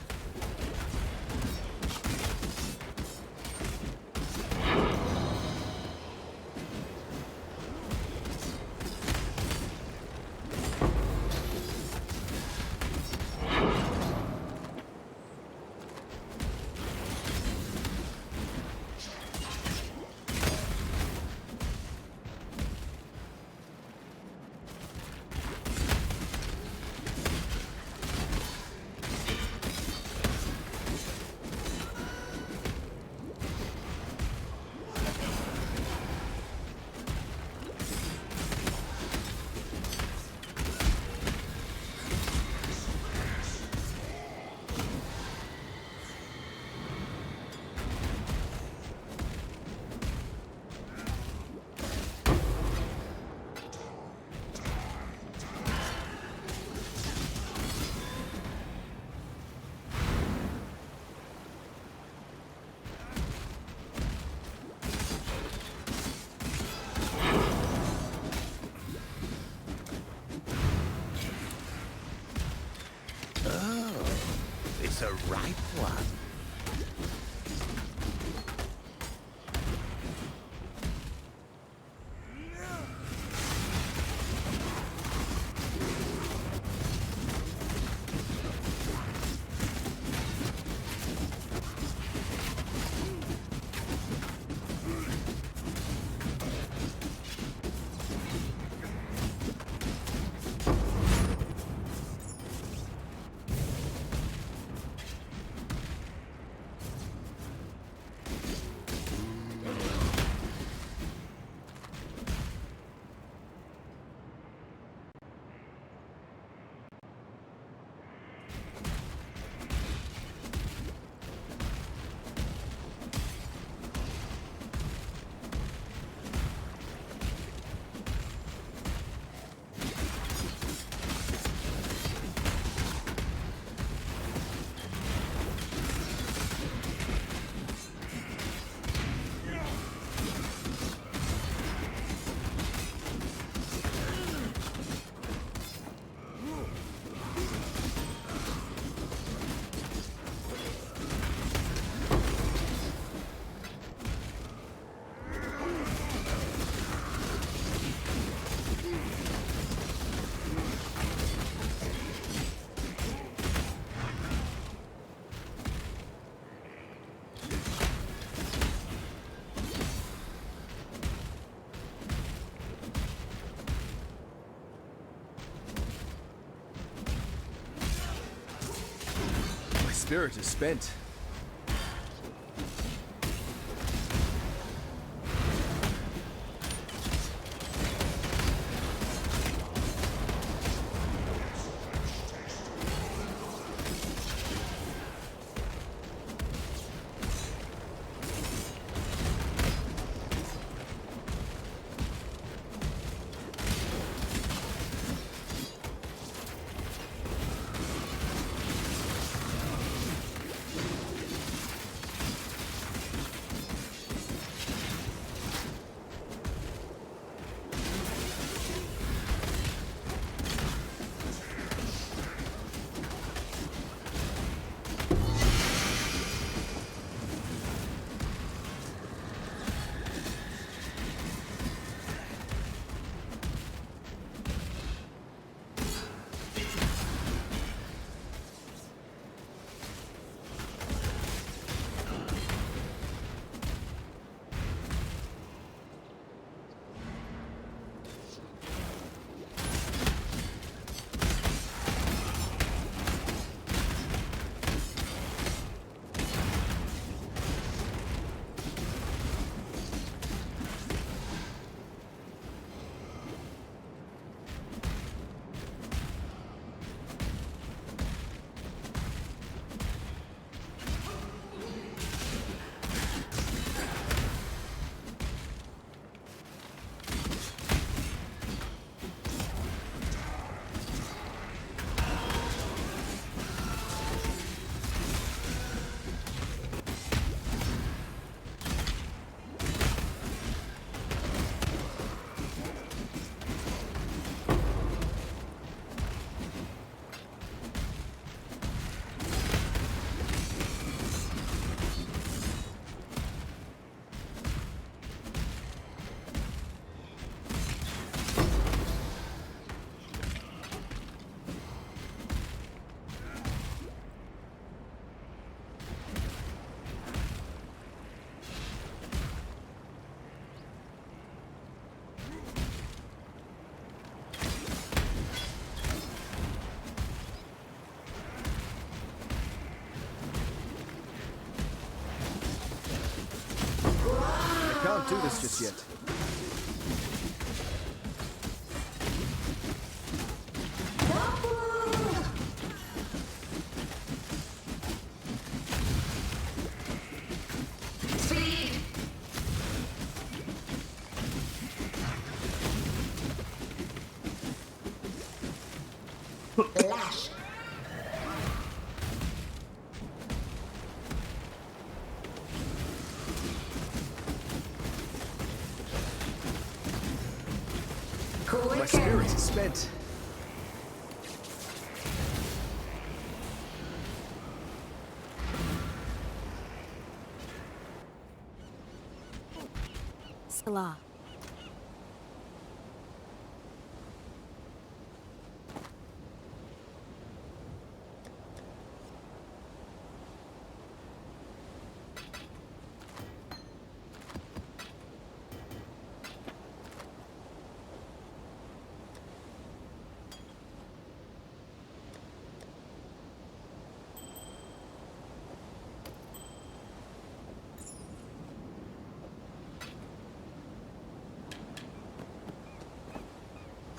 A ripe one. Spirit is spent. do this just yet. Lash. My spirit is spent. Salah.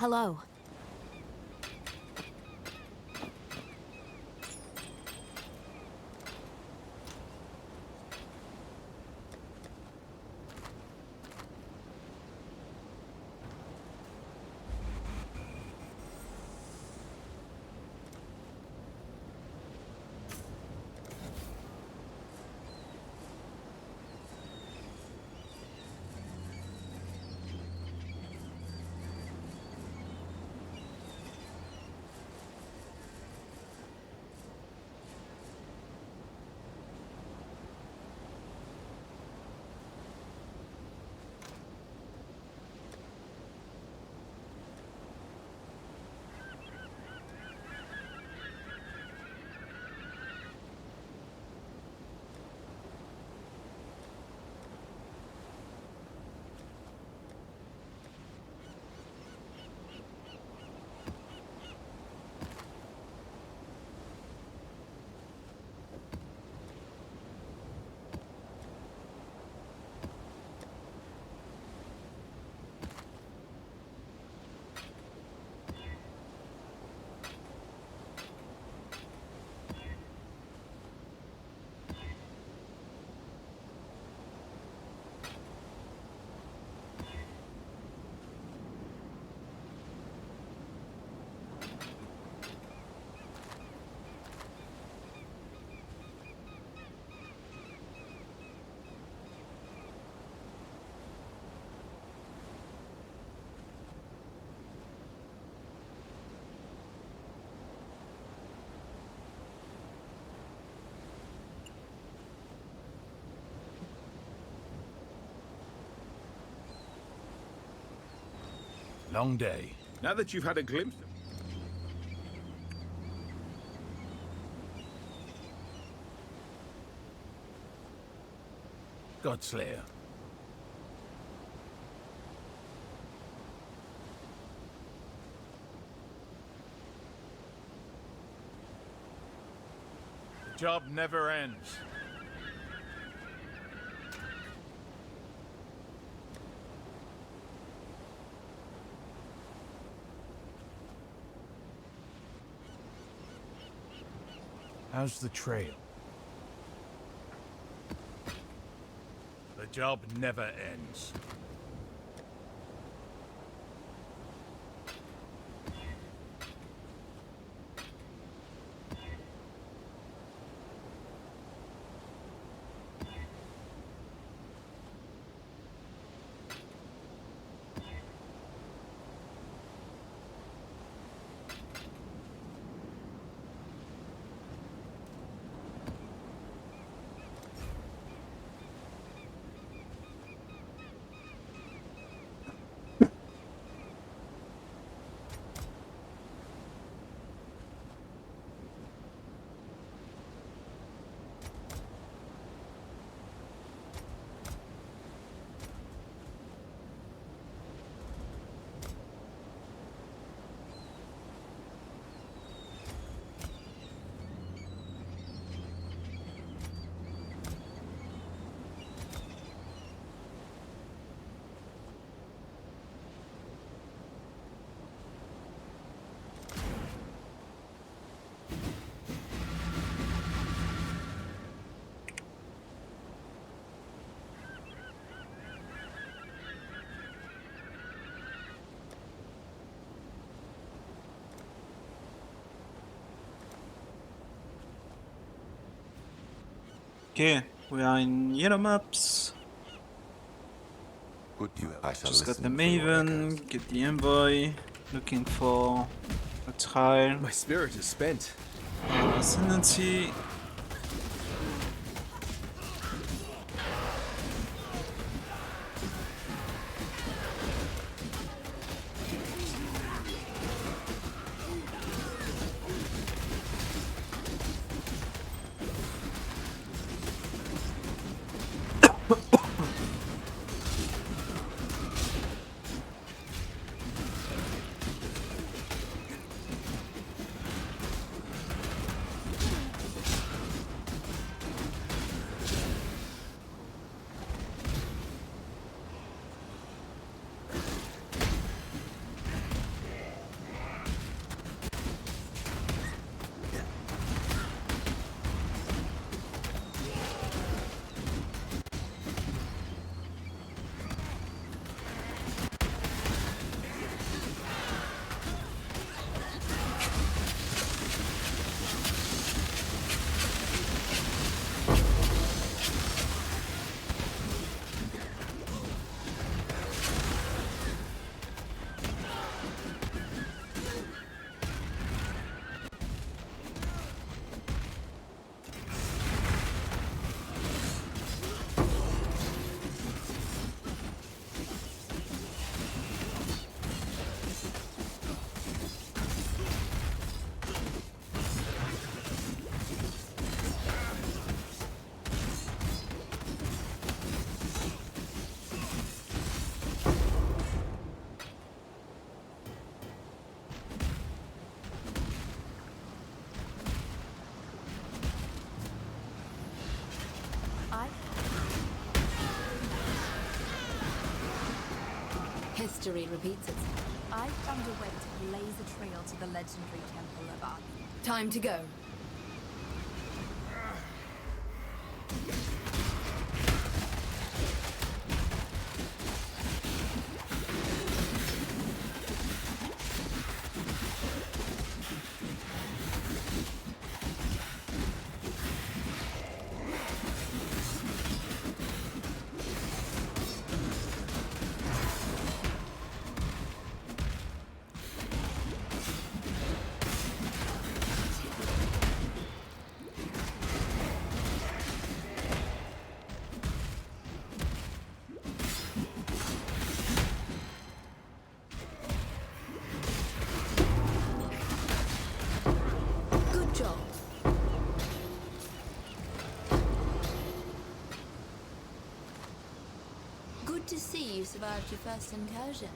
Hello. Long day. Now that you've had a glimpse of... Godslayer. The job never ends. How's the trail? The job never ends. Okay, we are in yellow maps. Just got the Maven, get the Envoy, looking for a trial. My spirit is spent. Ascendancy. History repeats itself. I found a way to blaze a trail to the legendary temple of Art. Time to go. Good to see you survived your first incursion.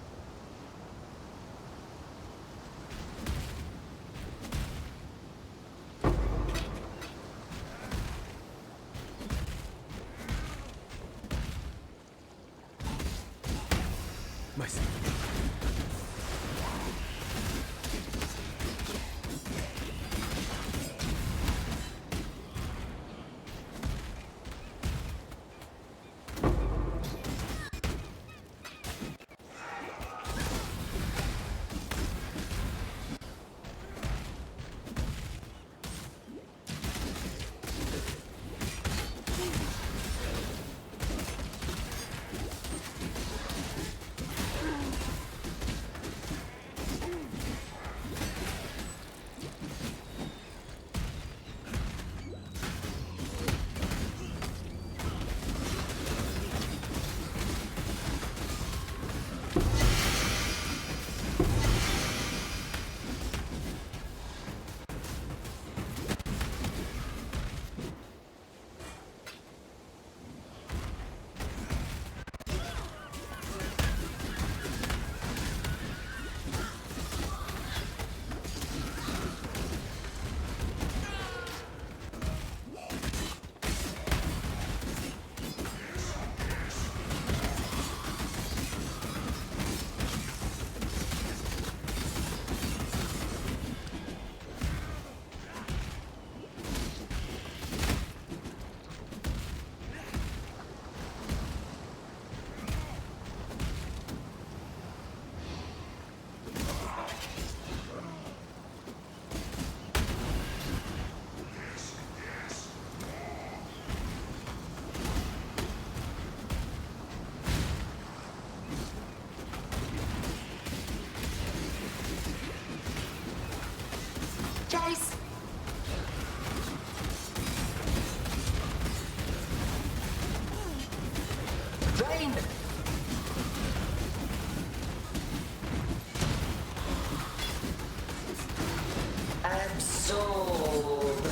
Absorb.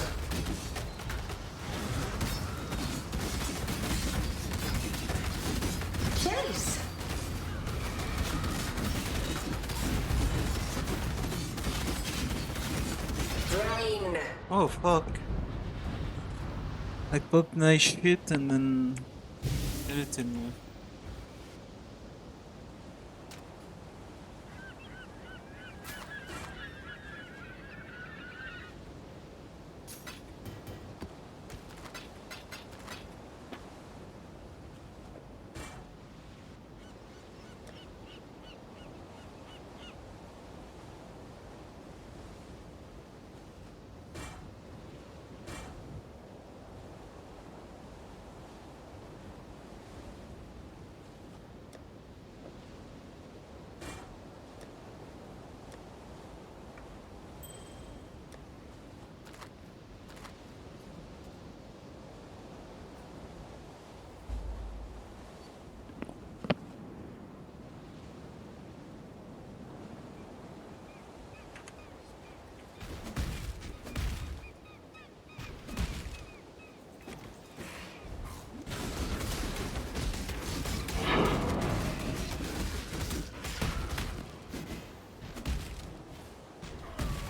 Chase. Drain. Oh fuck. I popped nice shit and then skeleton move.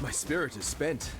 My spirit is spent.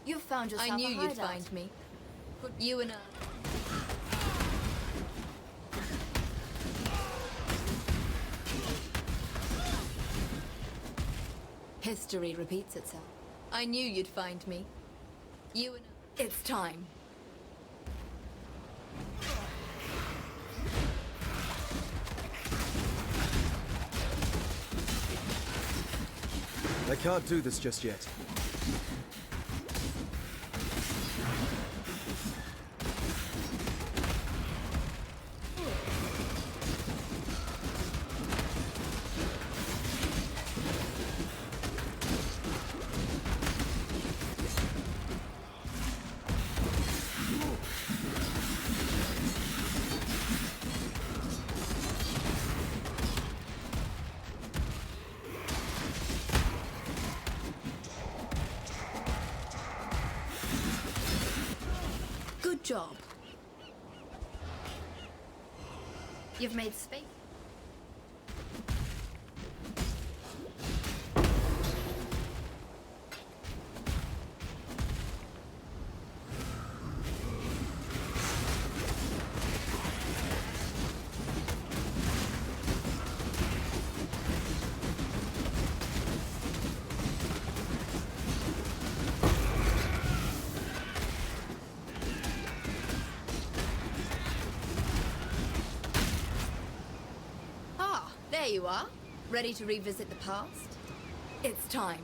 You found yourself I knew a you'd hideout. find me. Put you in a... History repeats itself. I knew you'd find me. You and a... It's time. I can't do this just yet. Good job. You've made space. There you are. Ready to revisit the past? It's time.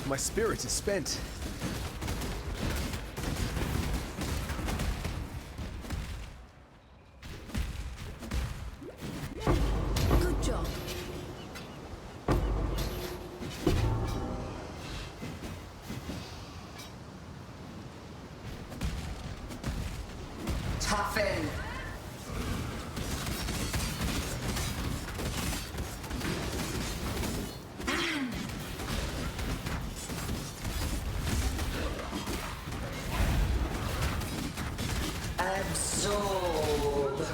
My spirit is spent. Good job. Toughen. Absorb.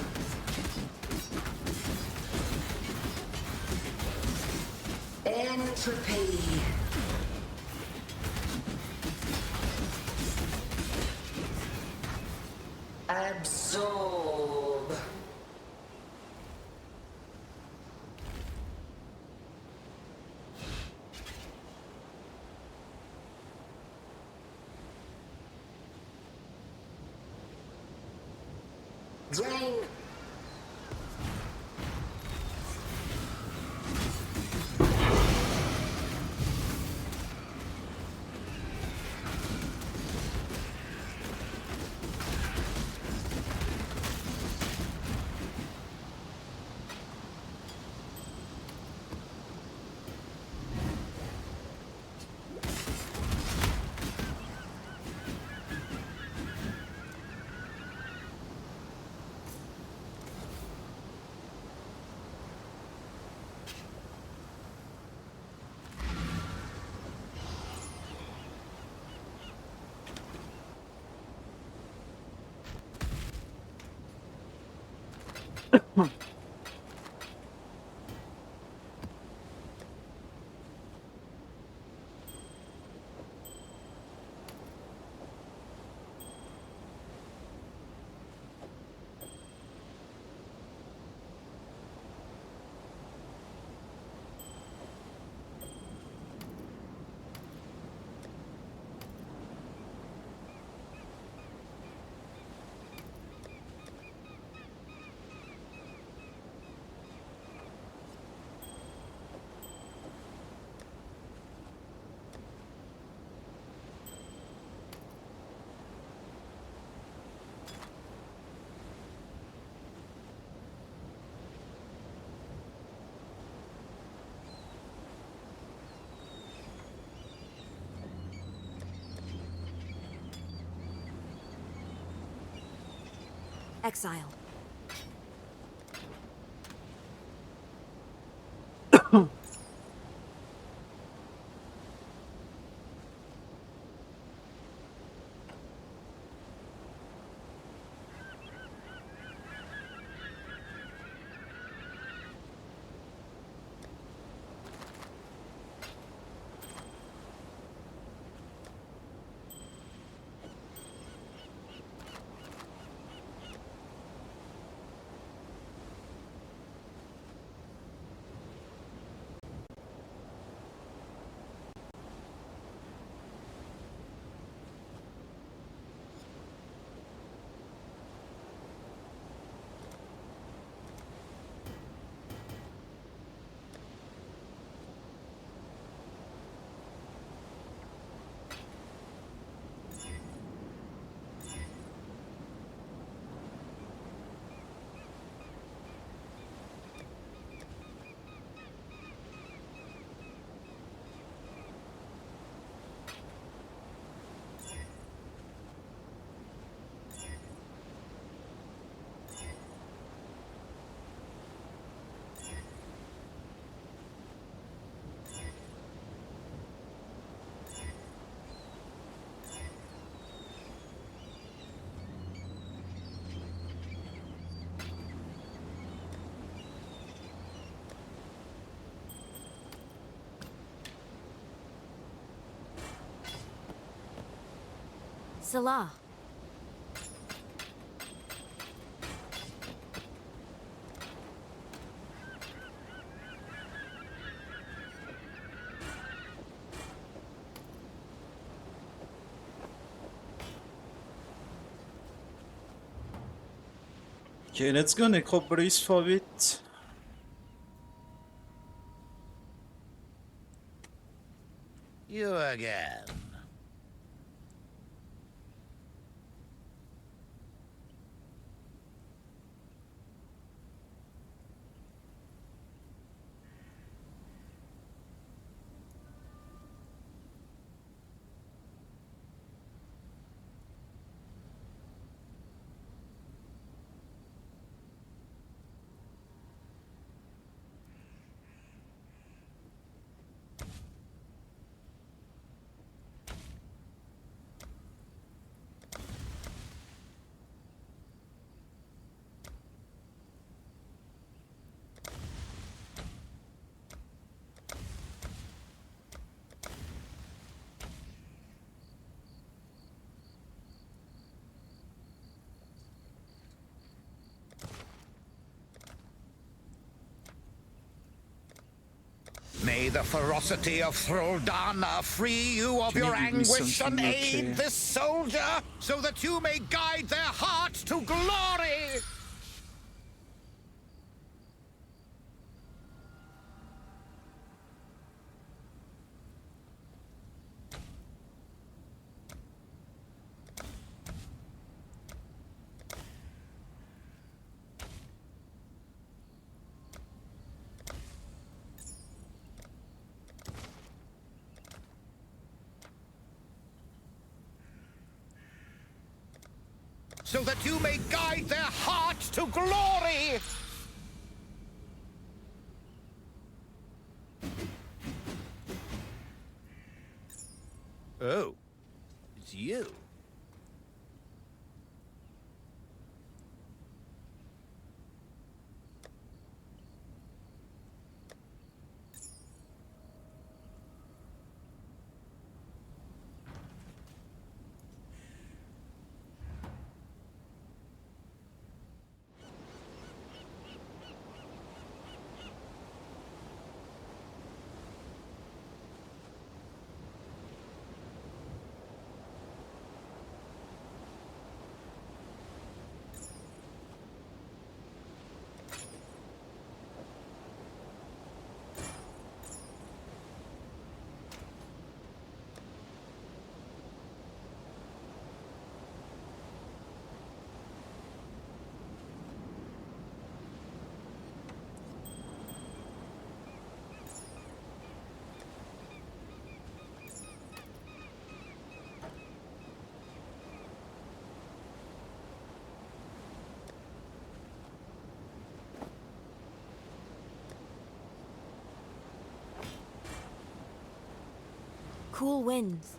Entropy. Absorb. Drain. Exile. Salah. Okay, let's go Necropolis for a bit. You again. May the ferocity of Thraldana free you of Can you your give me anguish and something aid okay? this soldier, so that you may guide their hearts to glory! So that you may guide their hearts to glory! Oh, it's you. Cool winds.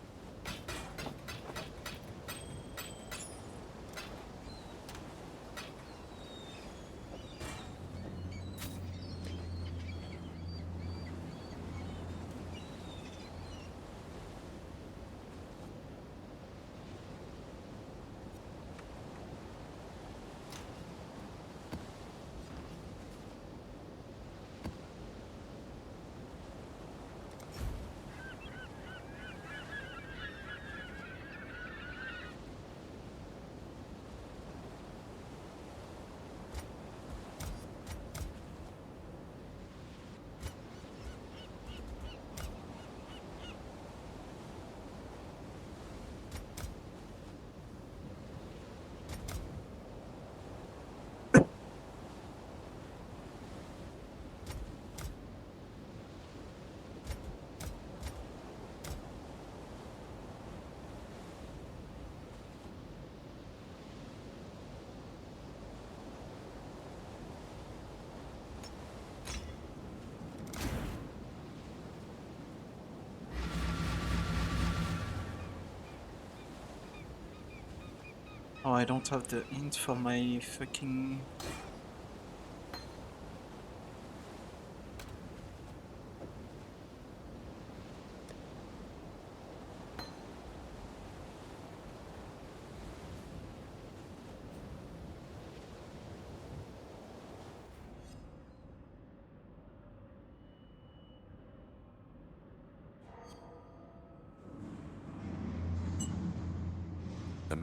Oh, I don't have the int for my fucking...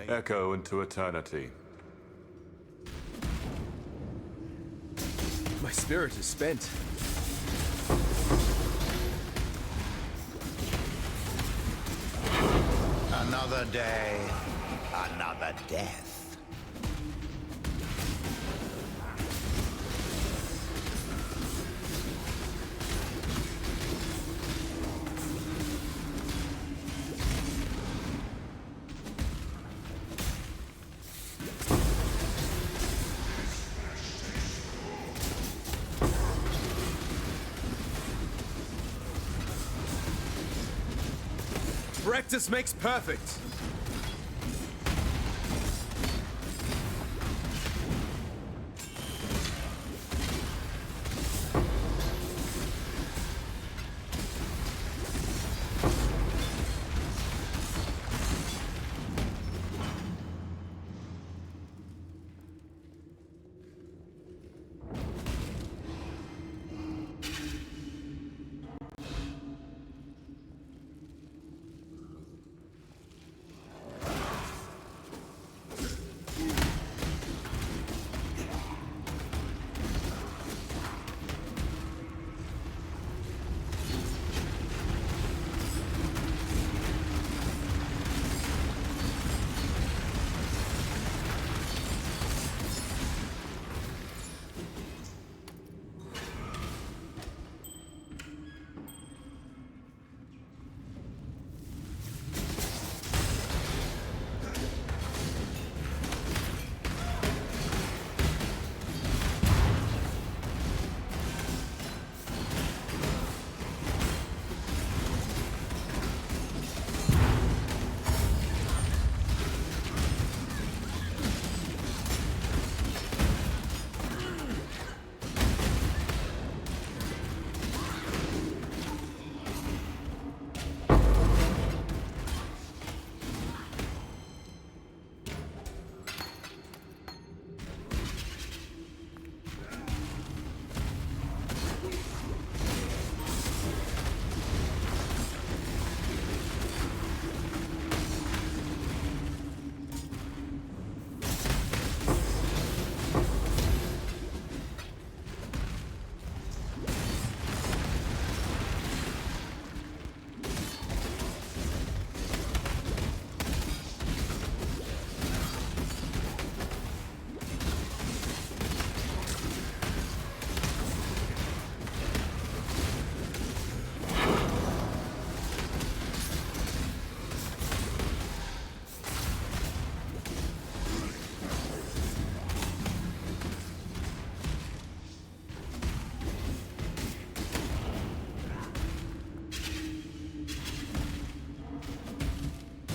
Echo into eternity. My spirit is spent. Another day, another death. Practice makes perfect.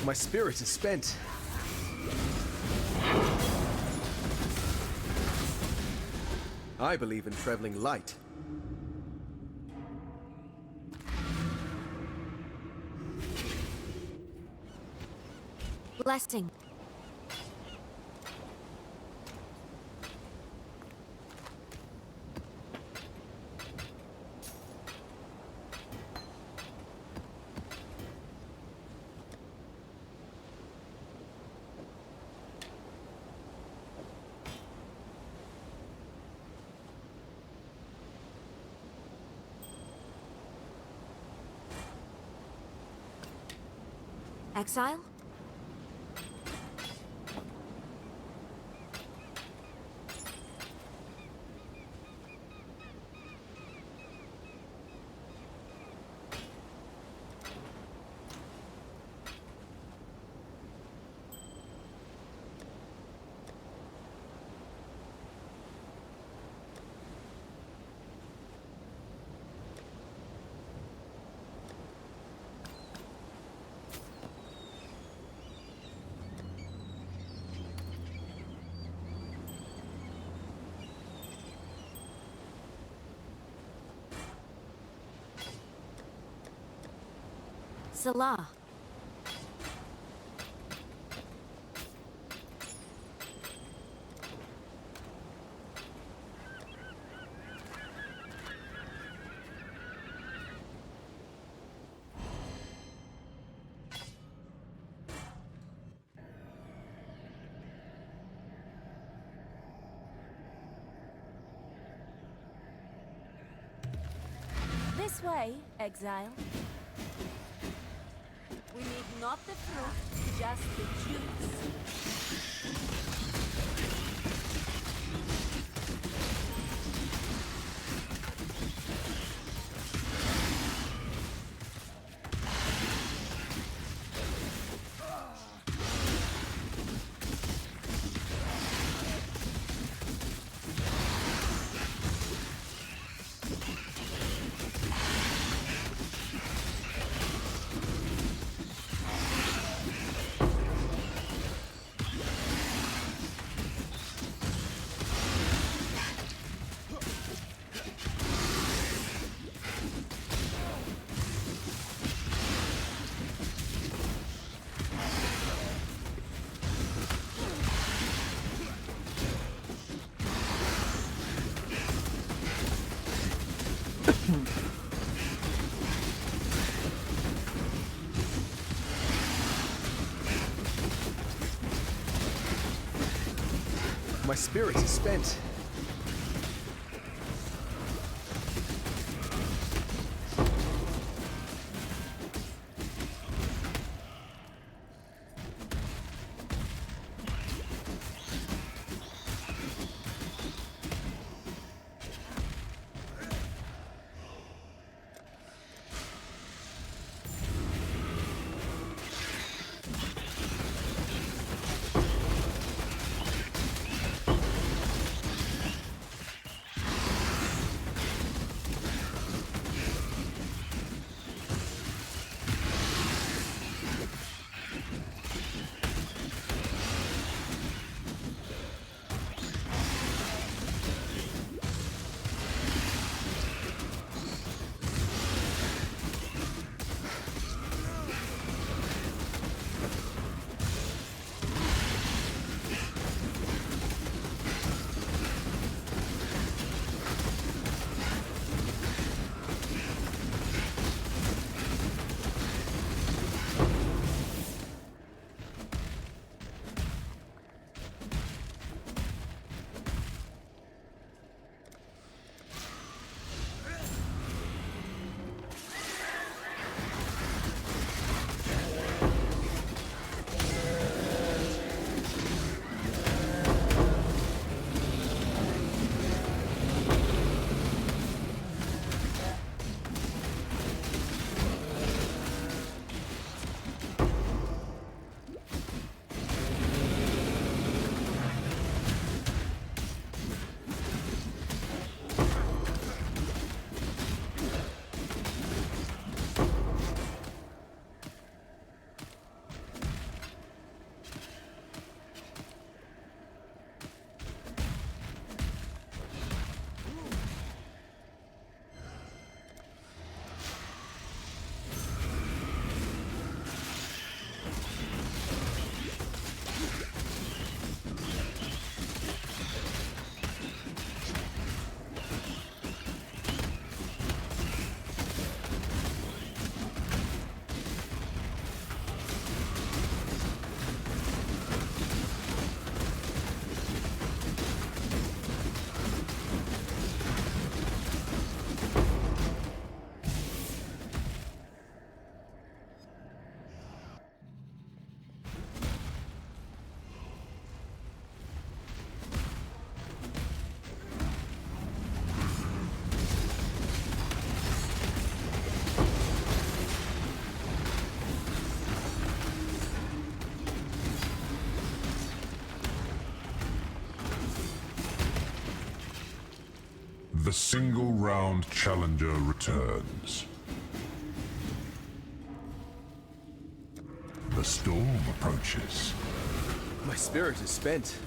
My spirit is spent. I believe in traveling light. Blessing. Exile? Salah. This way, Exile. We need not the fruit, just the juice. My spirit is spent. The single-round challenger returns. The storm approaches. My spirit is spent.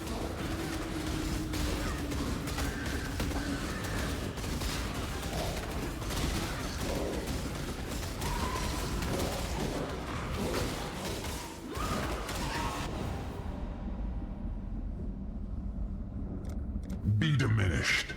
Be diminished.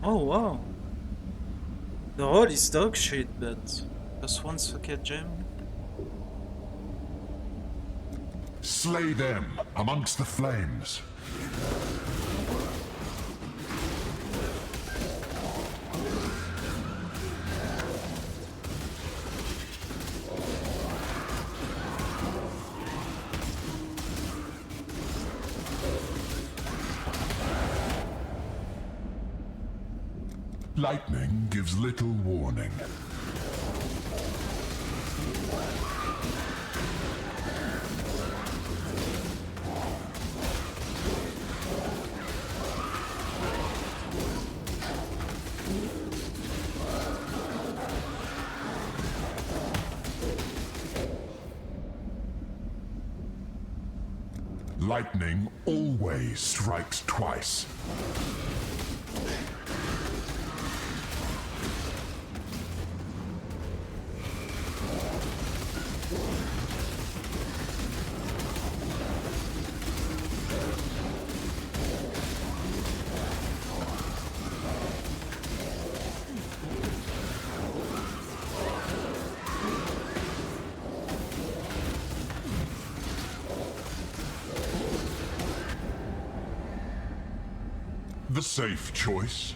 Oh wow. The roll is dog shit, but just one socket gem. Slay them amongst the flames. Lightning gives little warning. Lightning always strikes twice. The safe choice.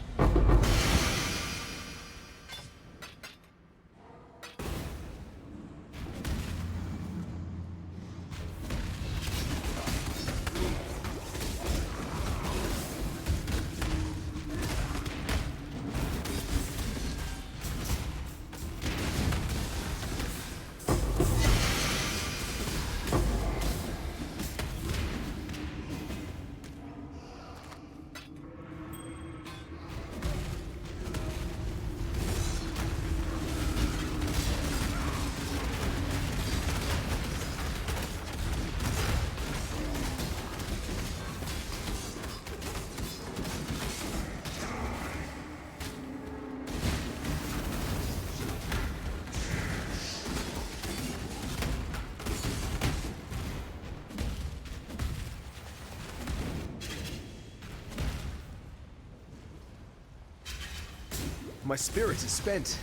My spirit is spent.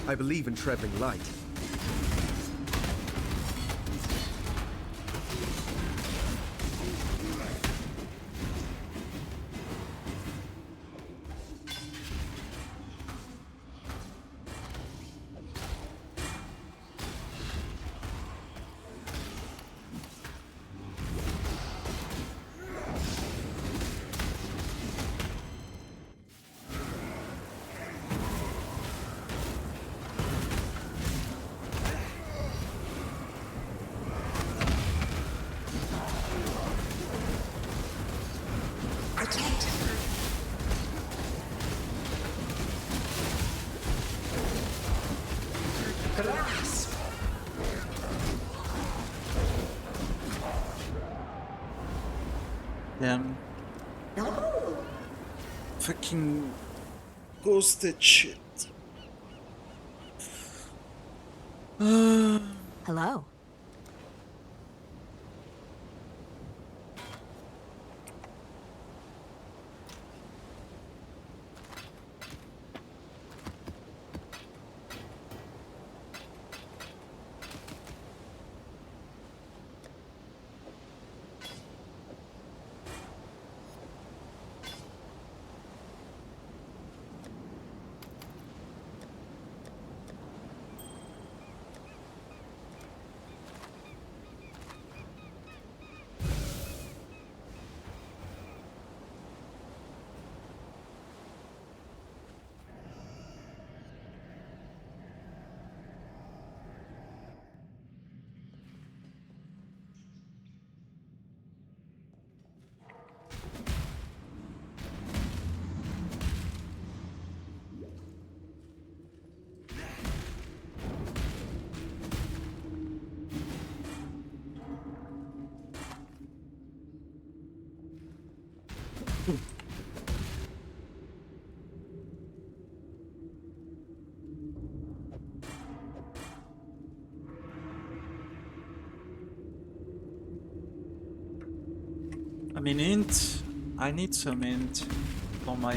I believe in traveling light. Damn. Fucking ghosted shit. Hello. I mean, int. I need some int for my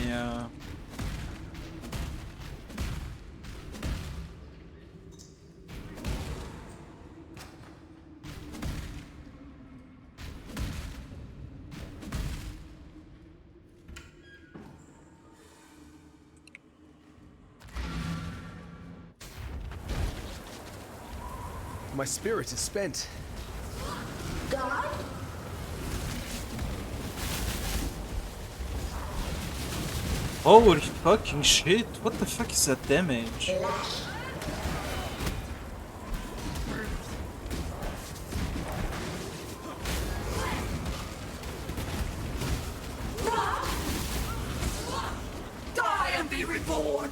My spirit is spent. God? Holy fucking shit, what the fuck is that damage? Die and be reborn!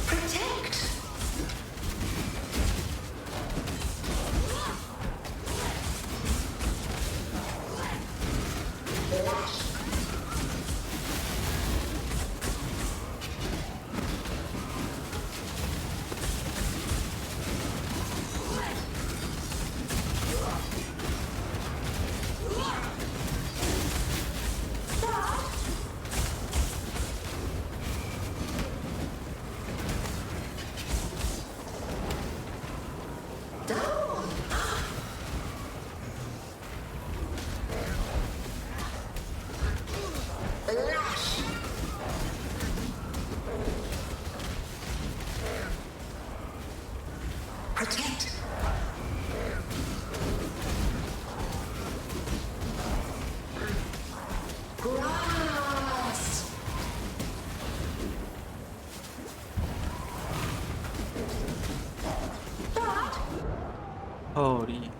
Protect! Protect! Grass! Holy.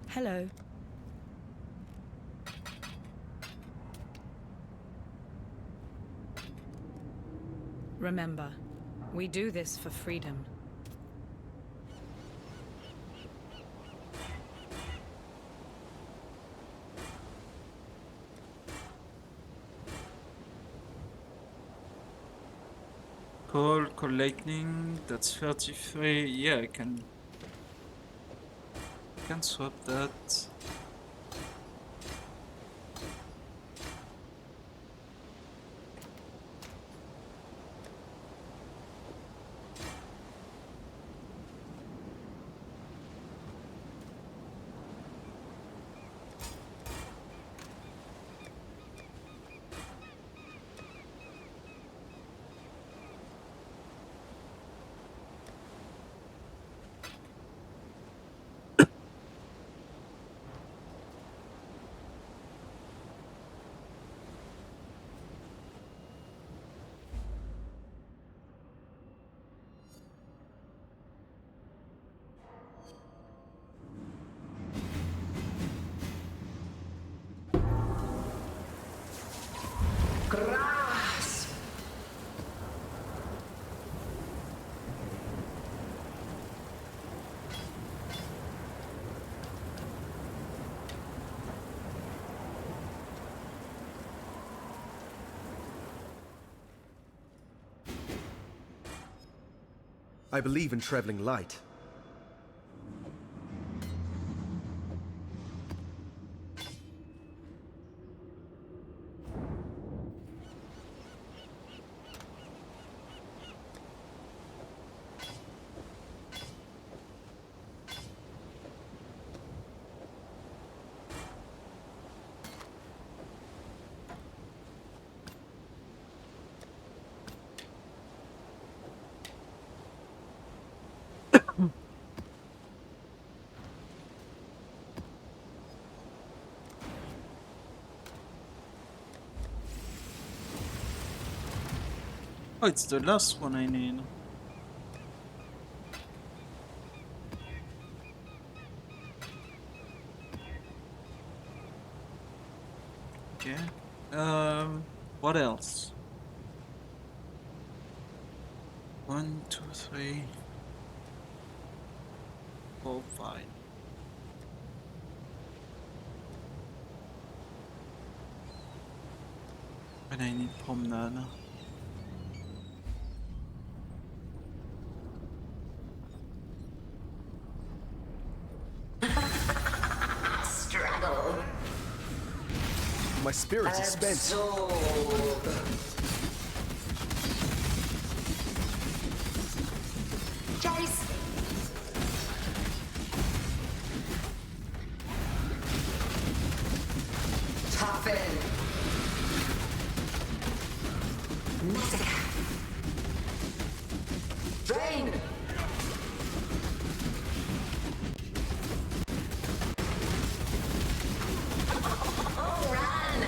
Hello. Remember, we do this for freedom. Call lightning, that's 33. Yeah, I can swap that. Grass. I believe in traveling light. Oh, it's the last one I need. Okay. What else? 1, 2, 3, 4, 5. And I need promenade. Struggle. My spirit is spent. Absorb. Chase. Toughen. Massacre. Drain. Run.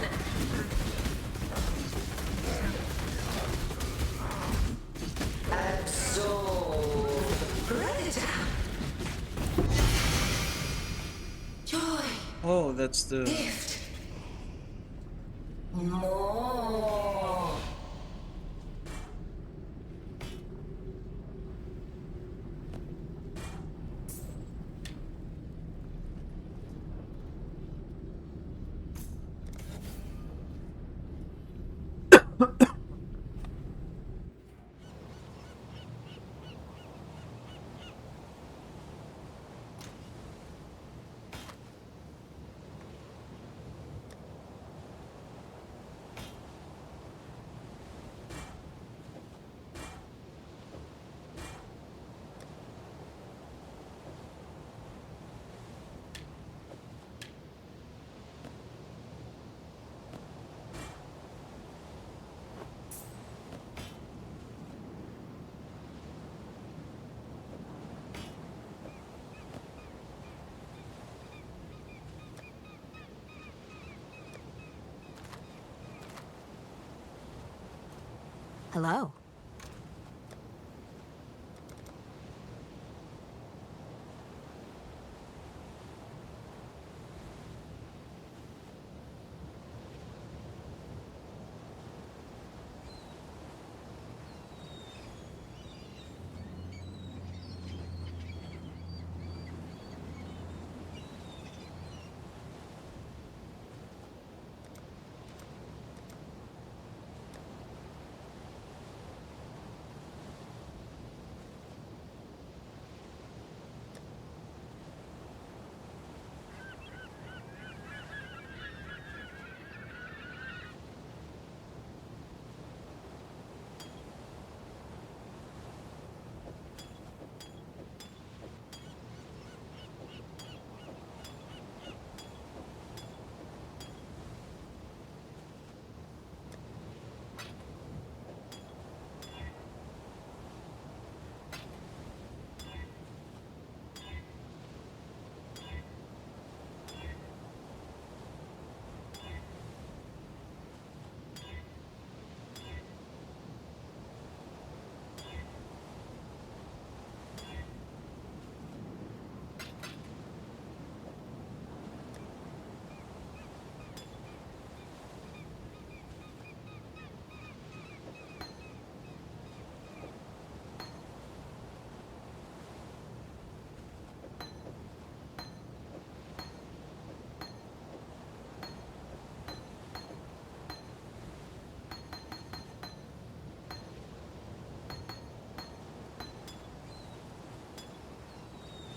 Absorb. Predator. Joy. Oh, that's the... Gift. More. Hello.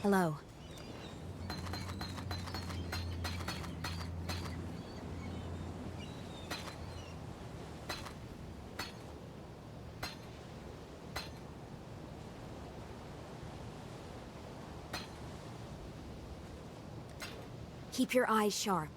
Hello. Keep your eyes sharp.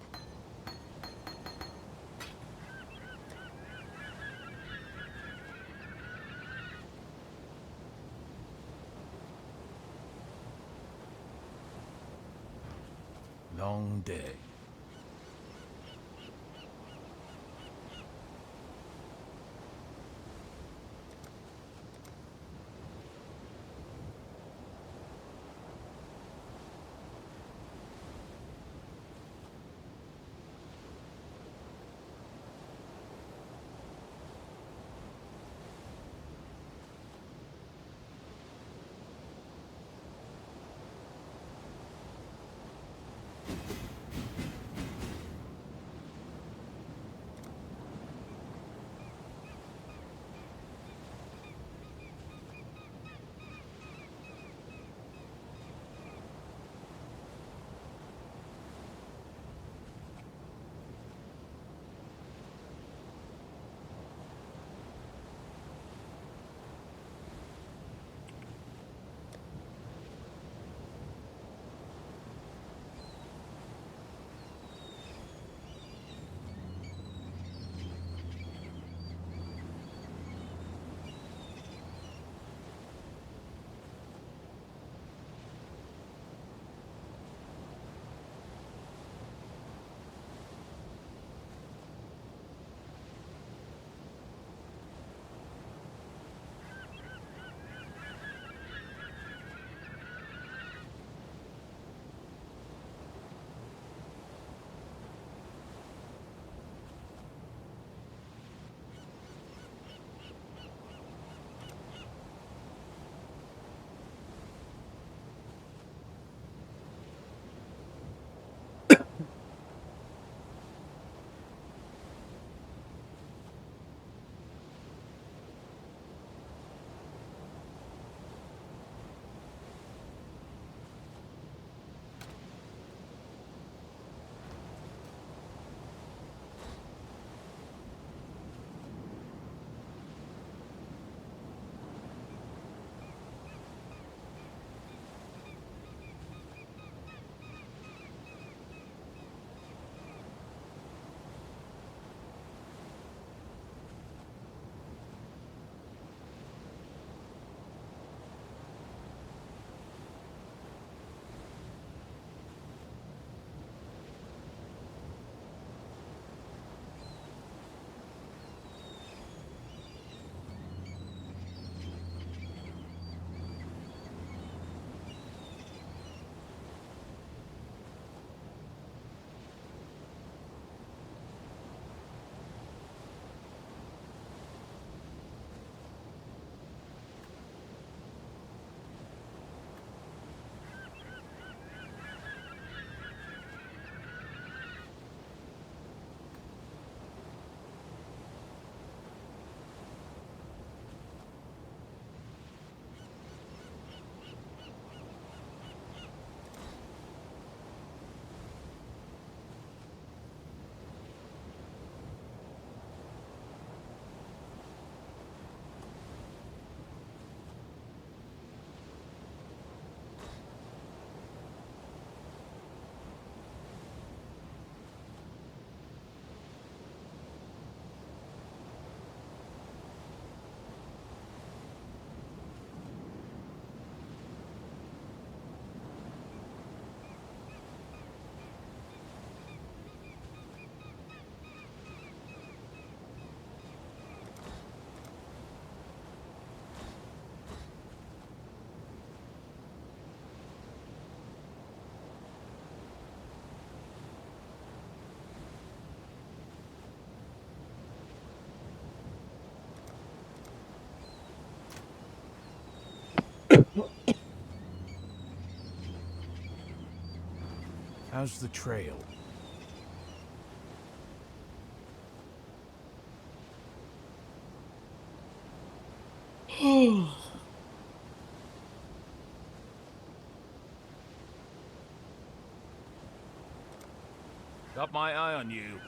Long day. How's the trail? Got my eye on you.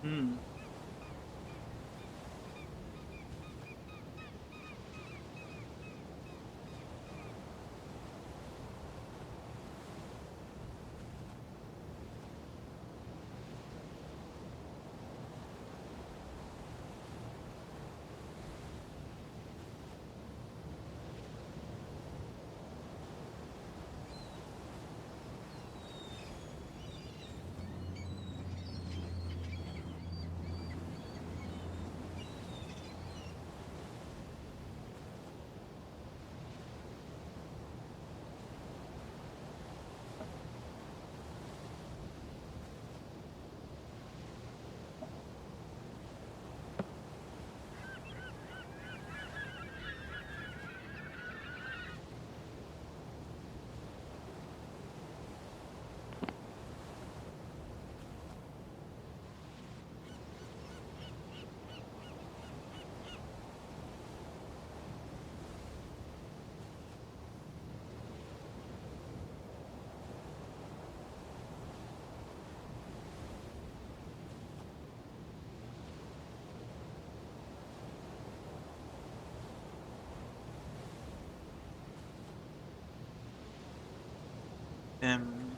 Hmm.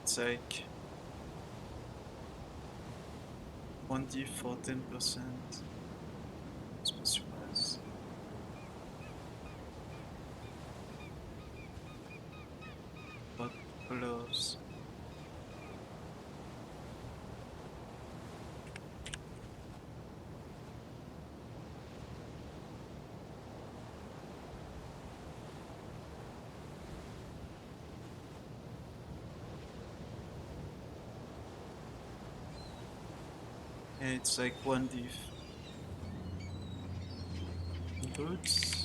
It's like 1D for 10%. It's not surprised. But colors. Yeah, it's like 1D boots.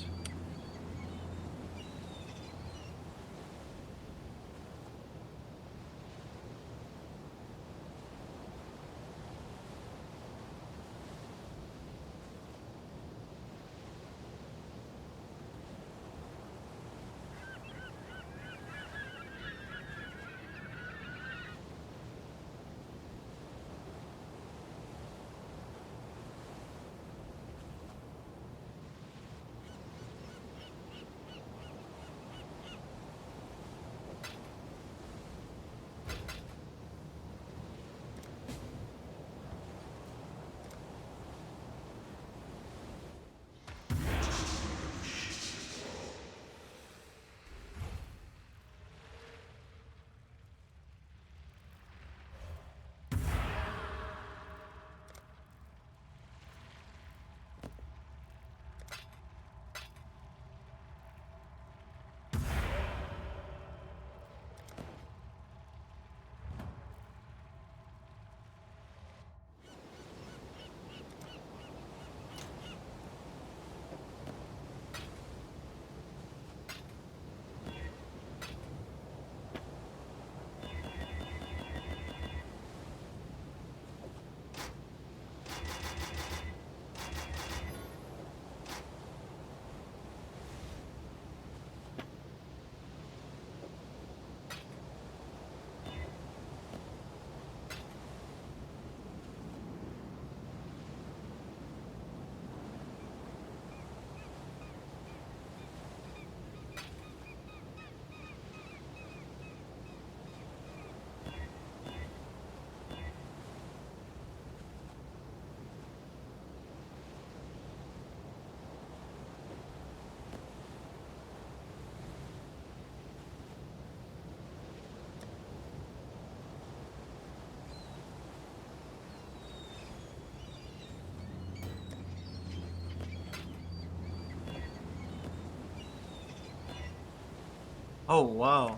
Oh wow.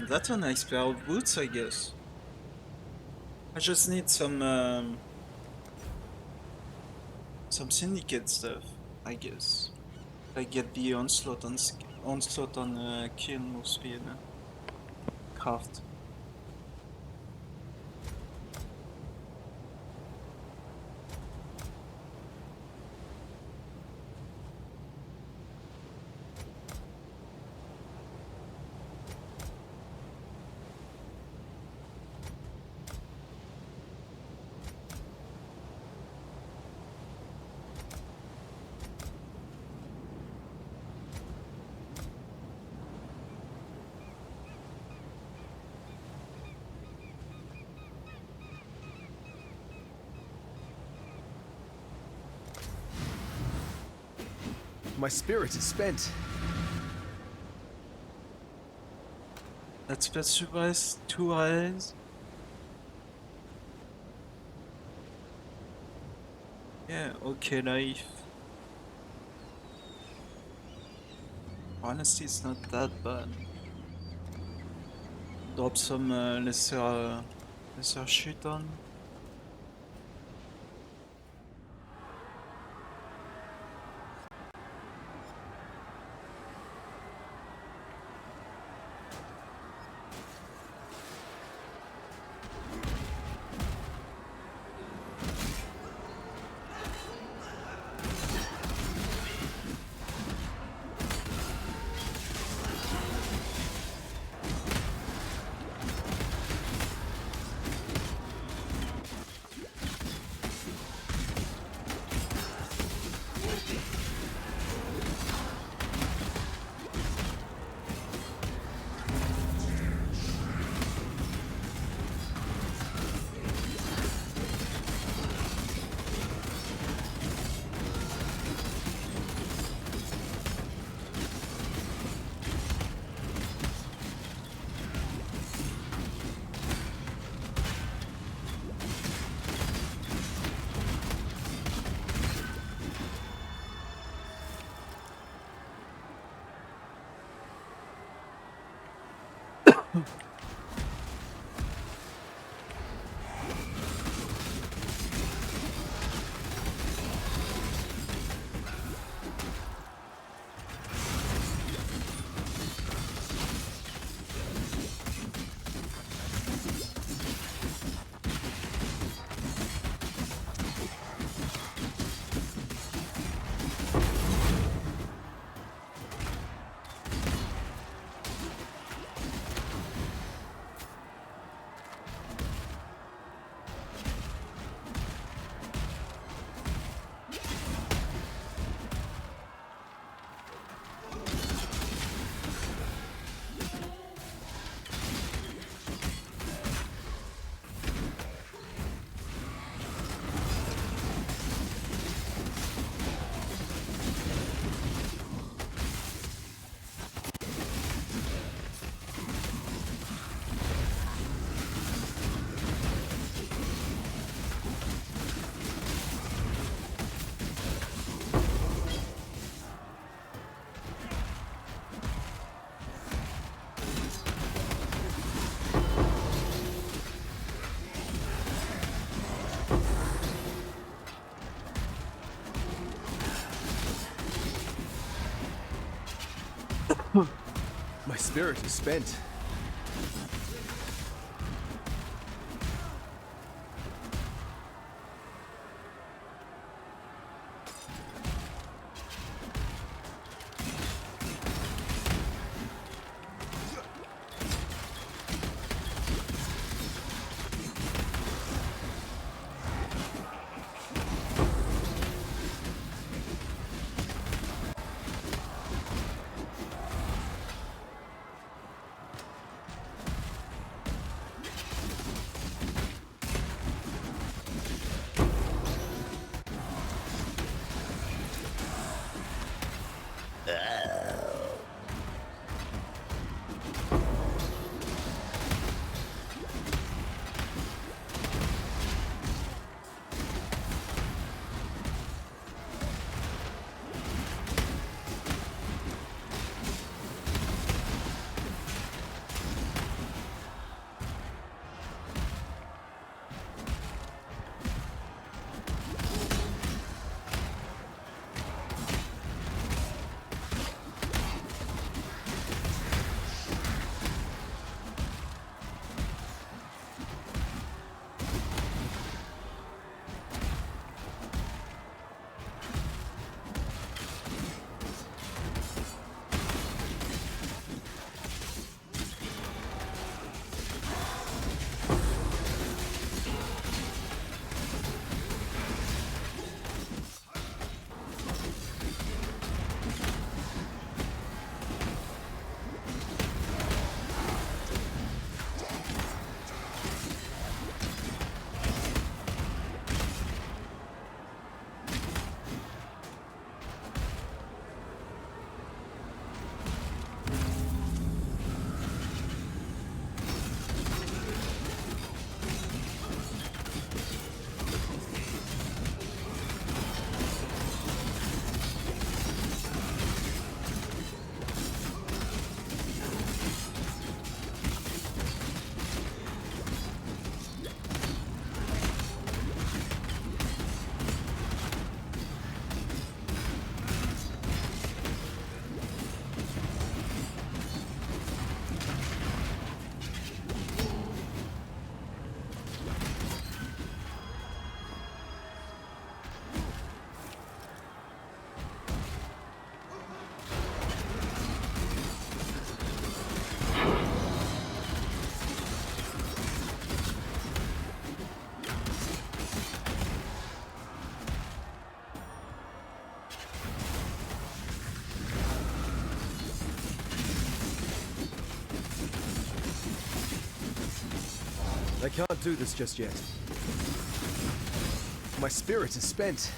That's a nice pair of boots, I guess. I just need some syndicate stuff, I guess. I get the onslaught on kill move speed craft. My spirit is spent. Let's specialize 2 eyes. Yeah, okay, knife. Honestly, it's not that bad. Drop some lesser shit on. My spirit is spent. I can't do this just yet. My spirit is spent.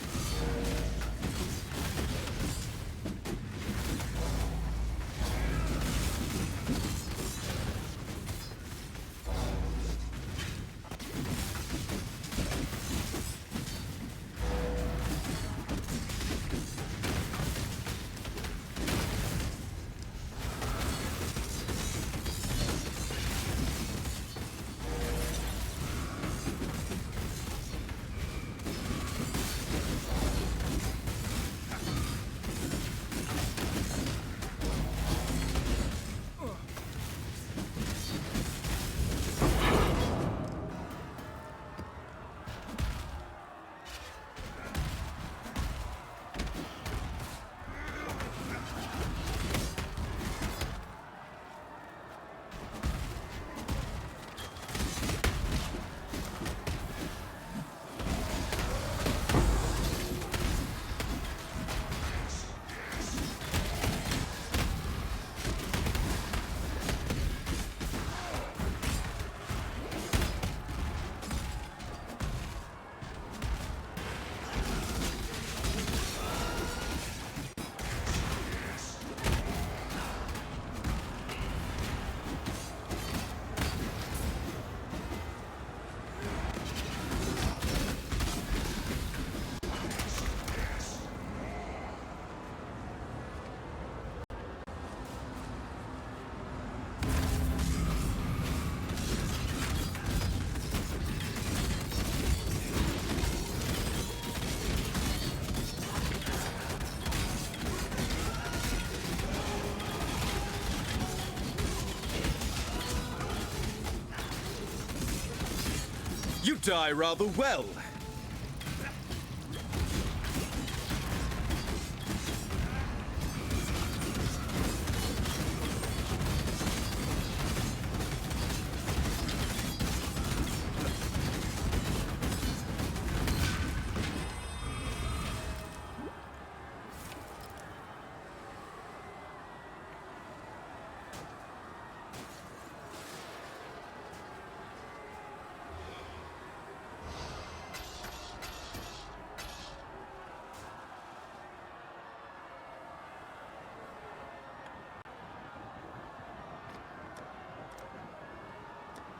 You die rather well.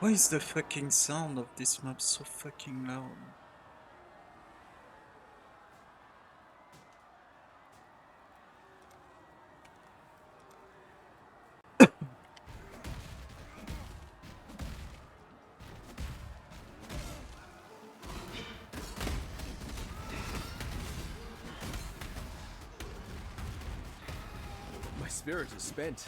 Why is the fucking sound of this map so fucking loud? My spirit is spent.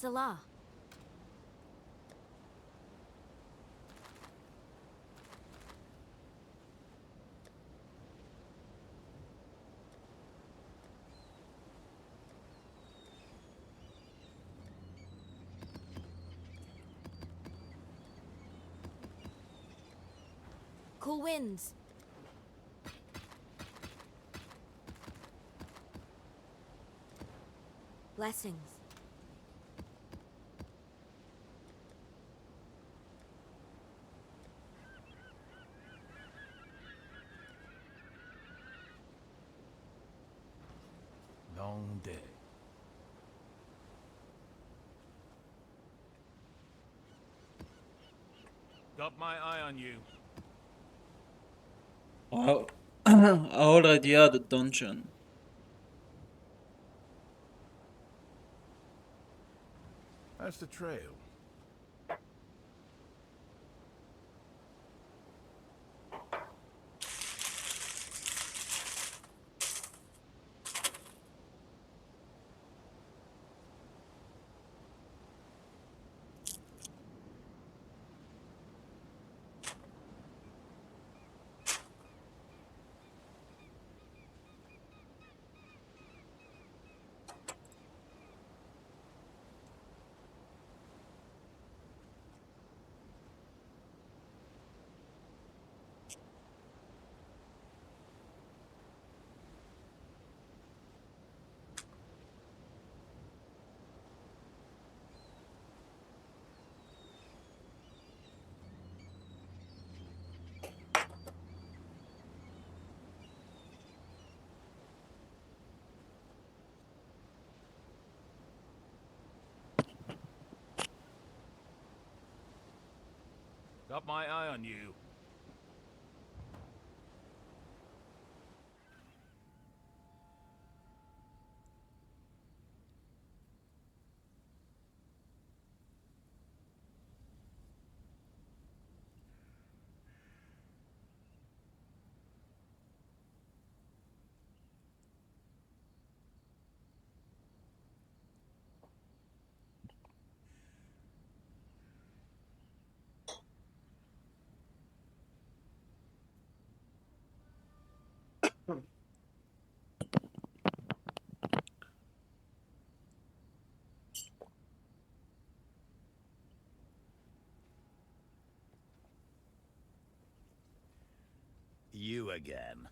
Salah. Cool winds. Blessings. Long day. Got my eye on you. Wow. I already had a dungeon. That's the trail. Got my eye on you. You again.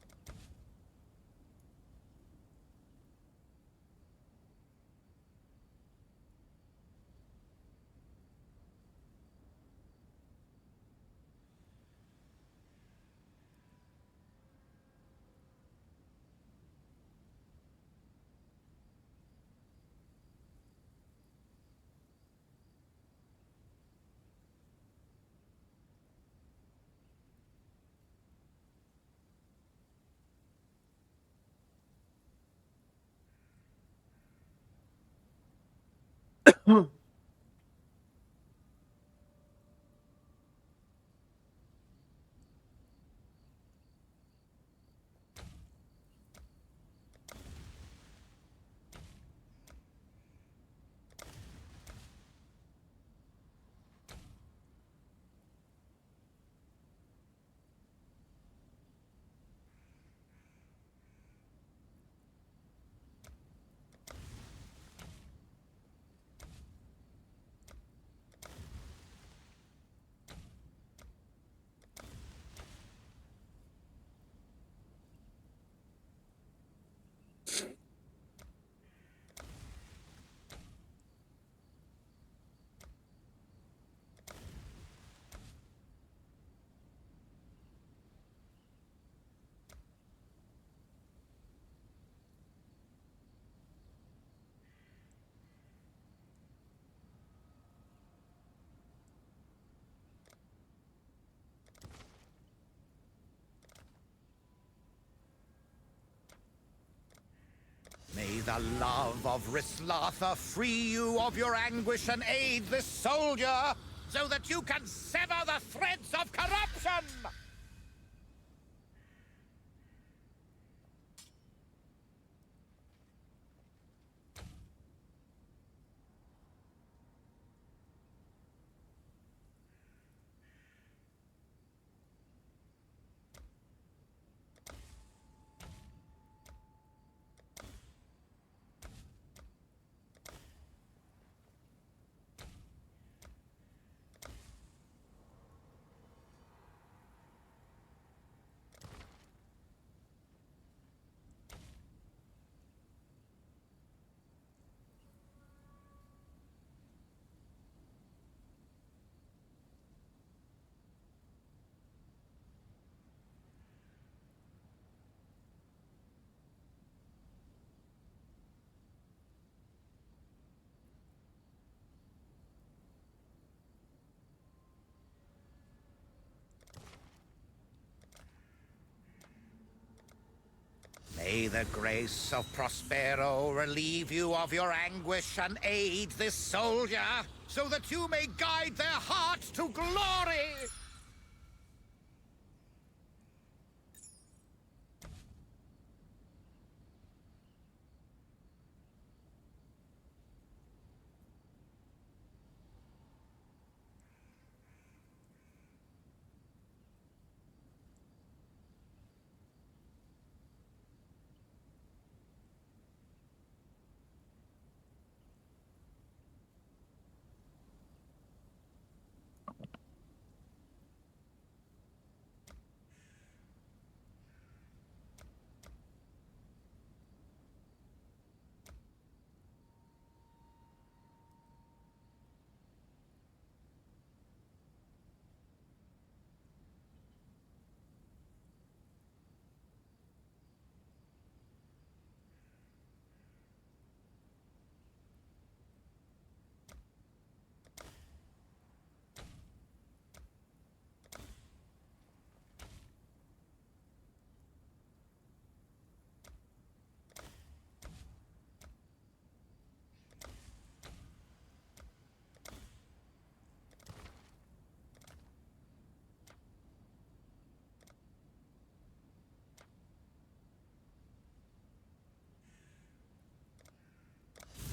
May the love of Rislatha free you of your anguish and aid this soldier, so that you can sever the threads of corruption! May the grace of Prospero relieve you of your anguish and aid this soldier, so that you may guide their hearts to glory!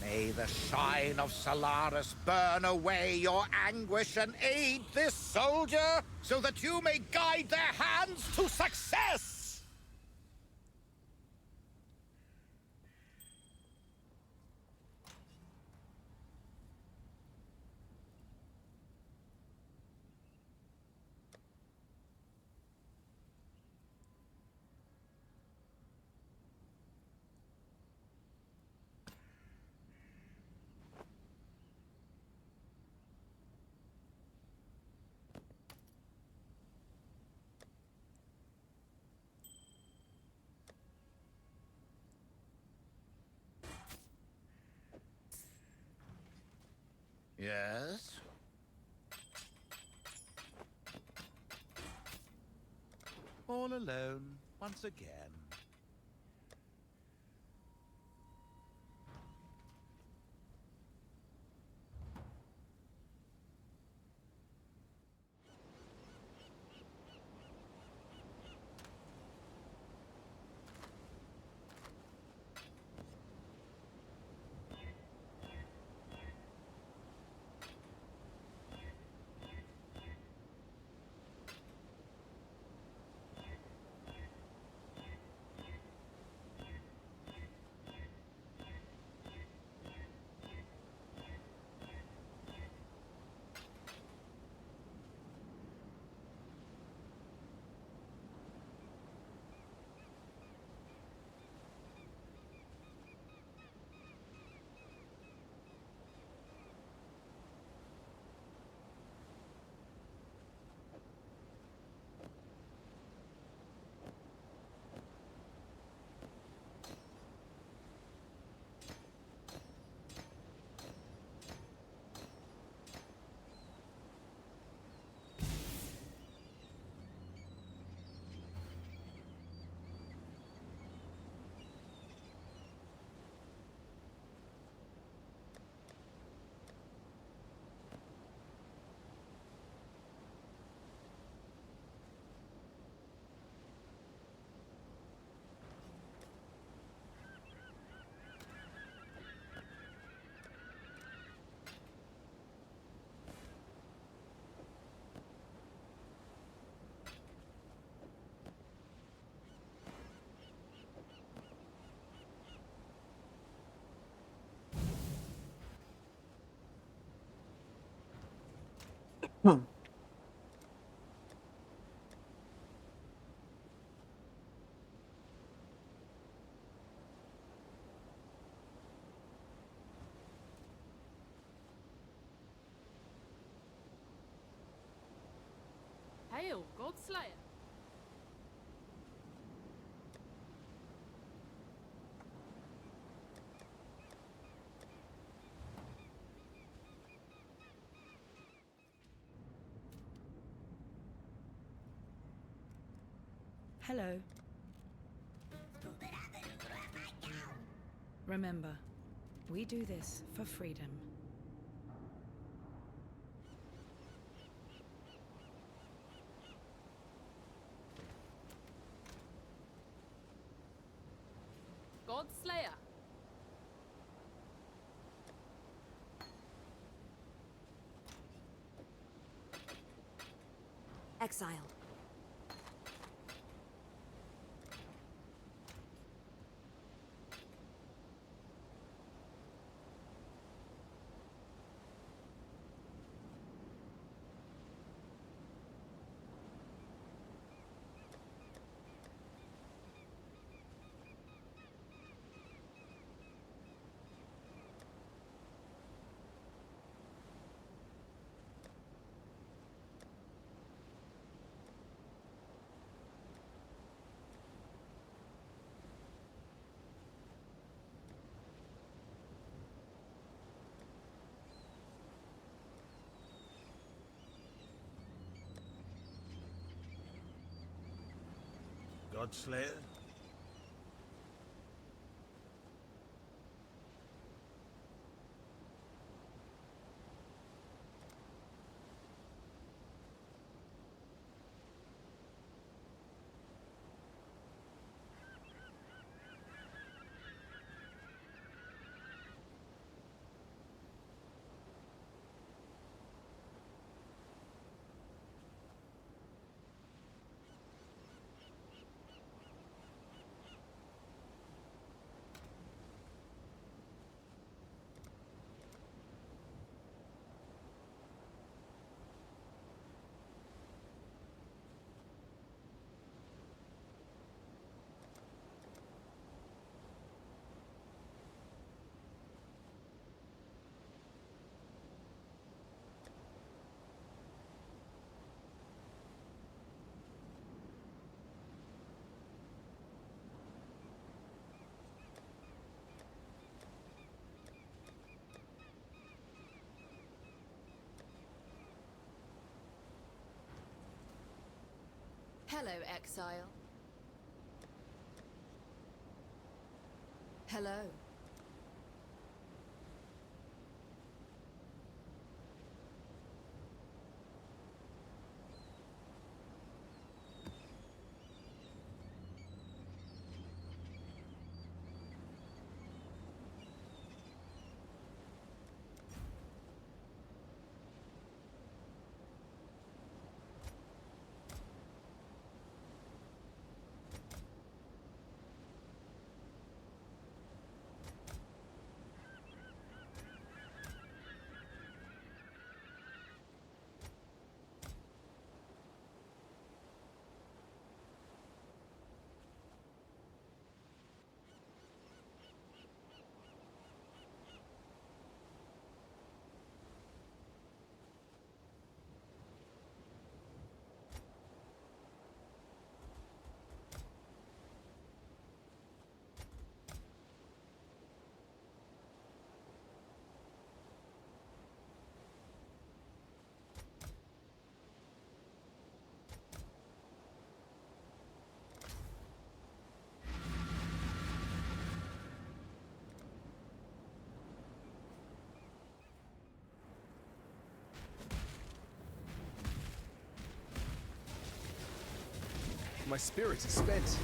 May the shine of Solaris burn away your anguish and aid this soldier, so that you may guide their hands to success! Yes? All alone, once again. Hail, Godslayer. Hello. Remember, we do this for freedom. Godslayer. Exile. Godslayer? Hello, exile. Hello. My spirit is spent.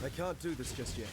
I can't do this just yet.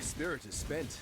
spirit is spent.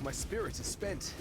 My spirit is spent.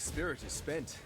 spirit is spent.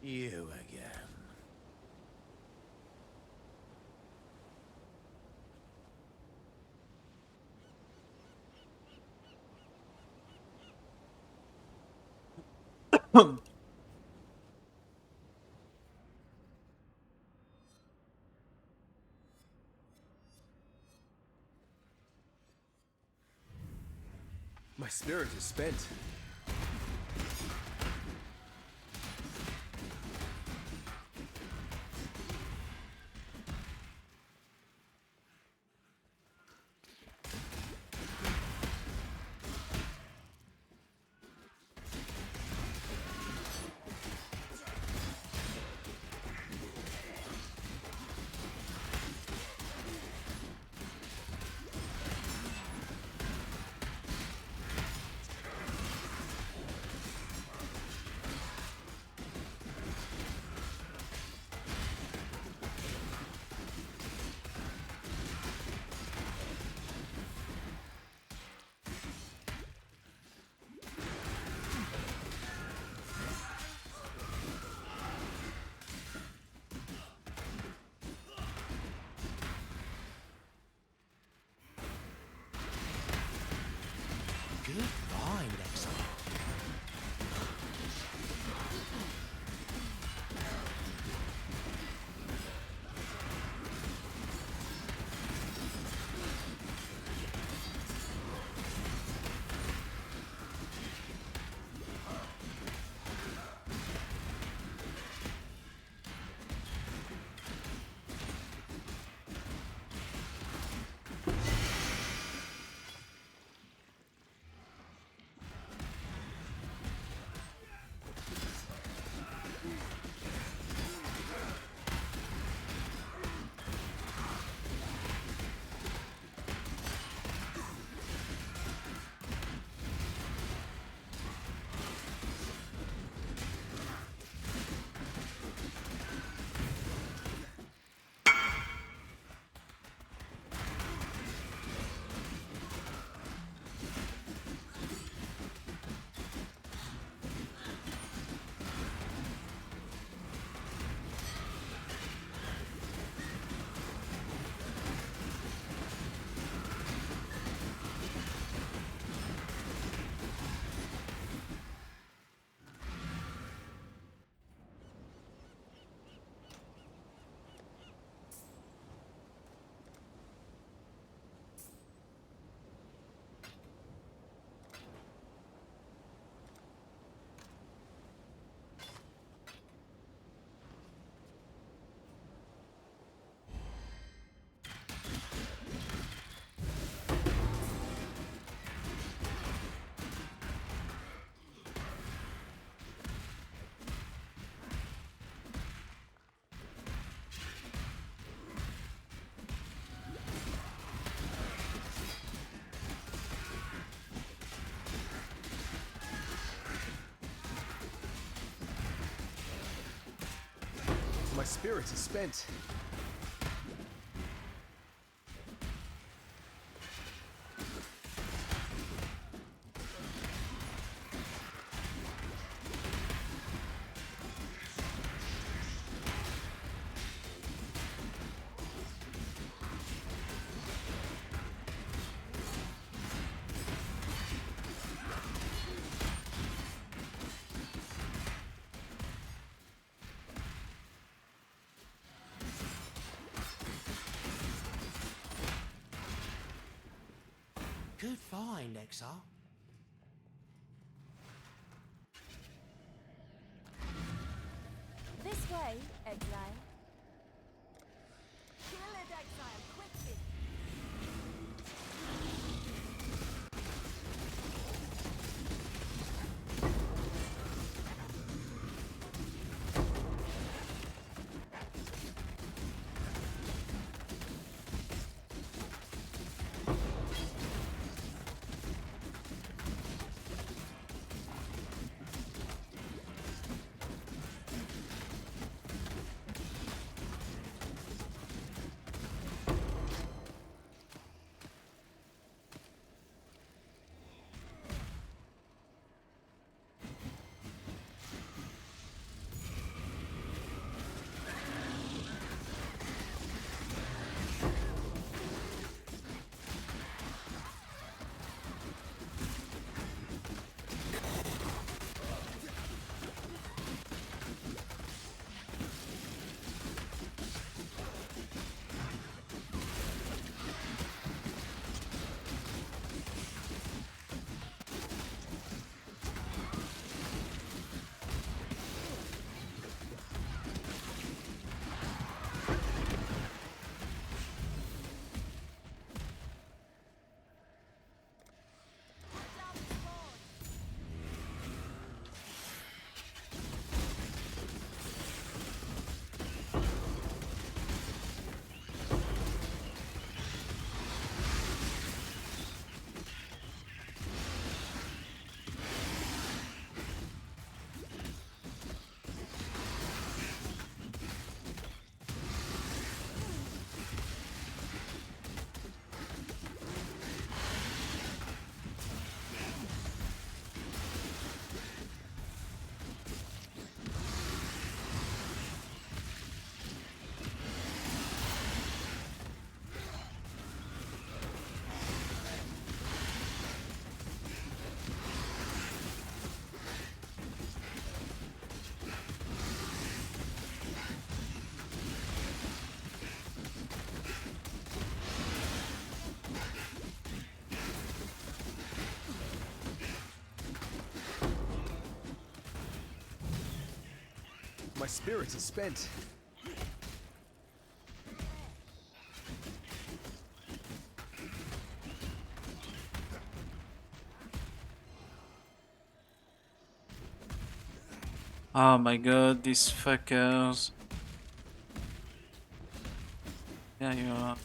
You again. My spirit is spent. My spirit is spent. Good find, Exile. This way, exile. Kill it, exile, quickly. My spirit is spent. Oh my god, these fuckers. There you are.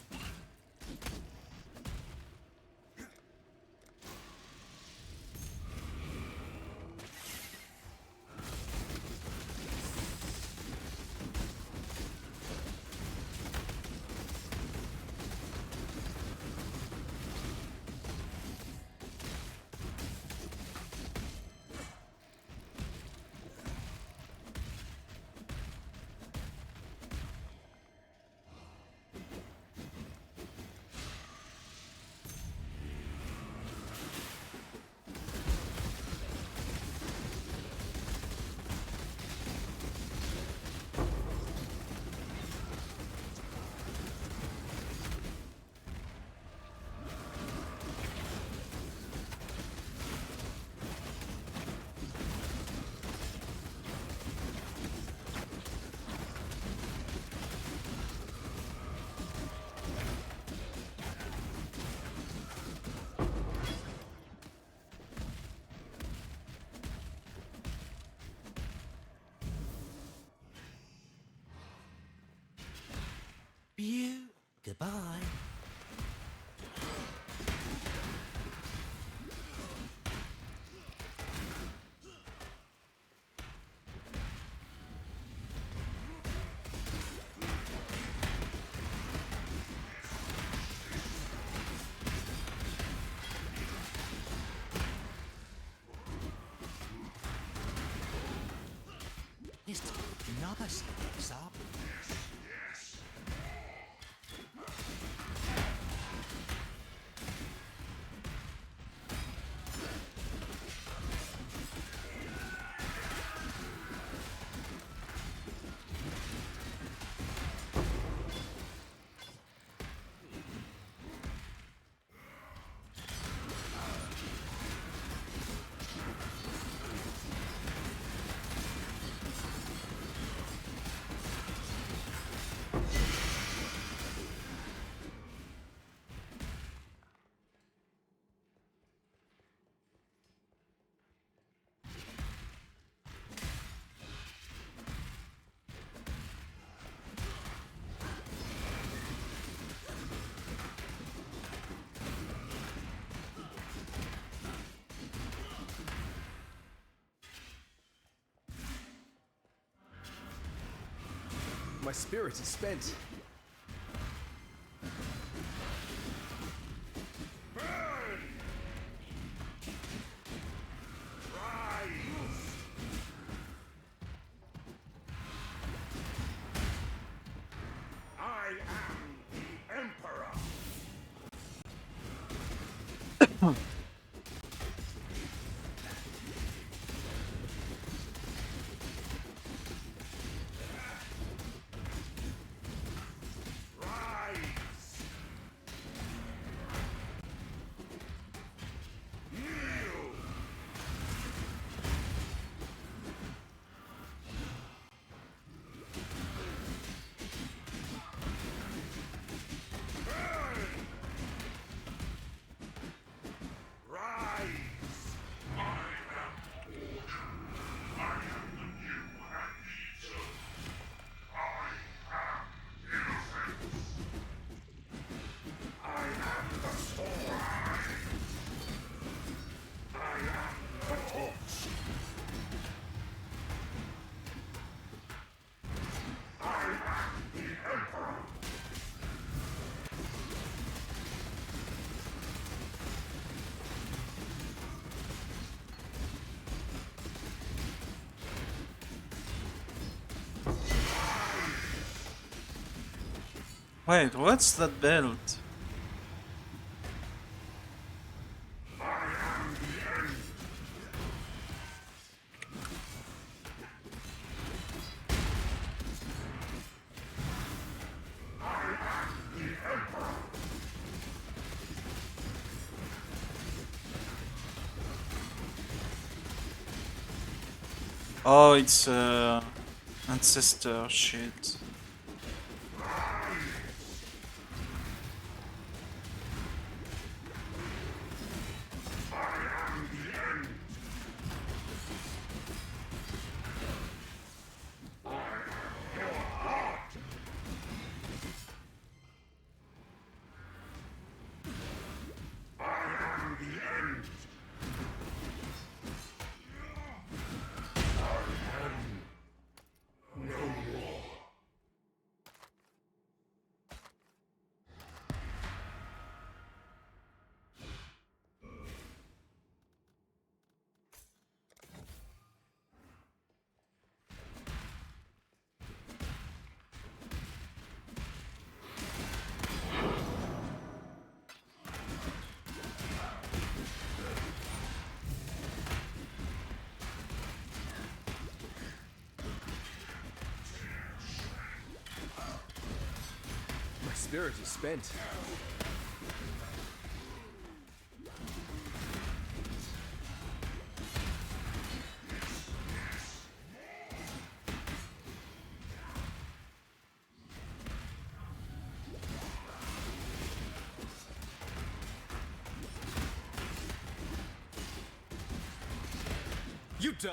Goodbye. Nice. Stop. My spirit is spent. Burn! Rise! I am the Emperor. Rise! Kneel! Burn! Rise! I am order. I am the new and eater. I am innocence. I am the storm. I am the torch. I am the Emperor. Wait, what's that belt? I am the end. I am the Emperor. Oh, it's ancestor shit. I am the end. I am your heart. I am the end. I am no more. My spirit is spent. You die!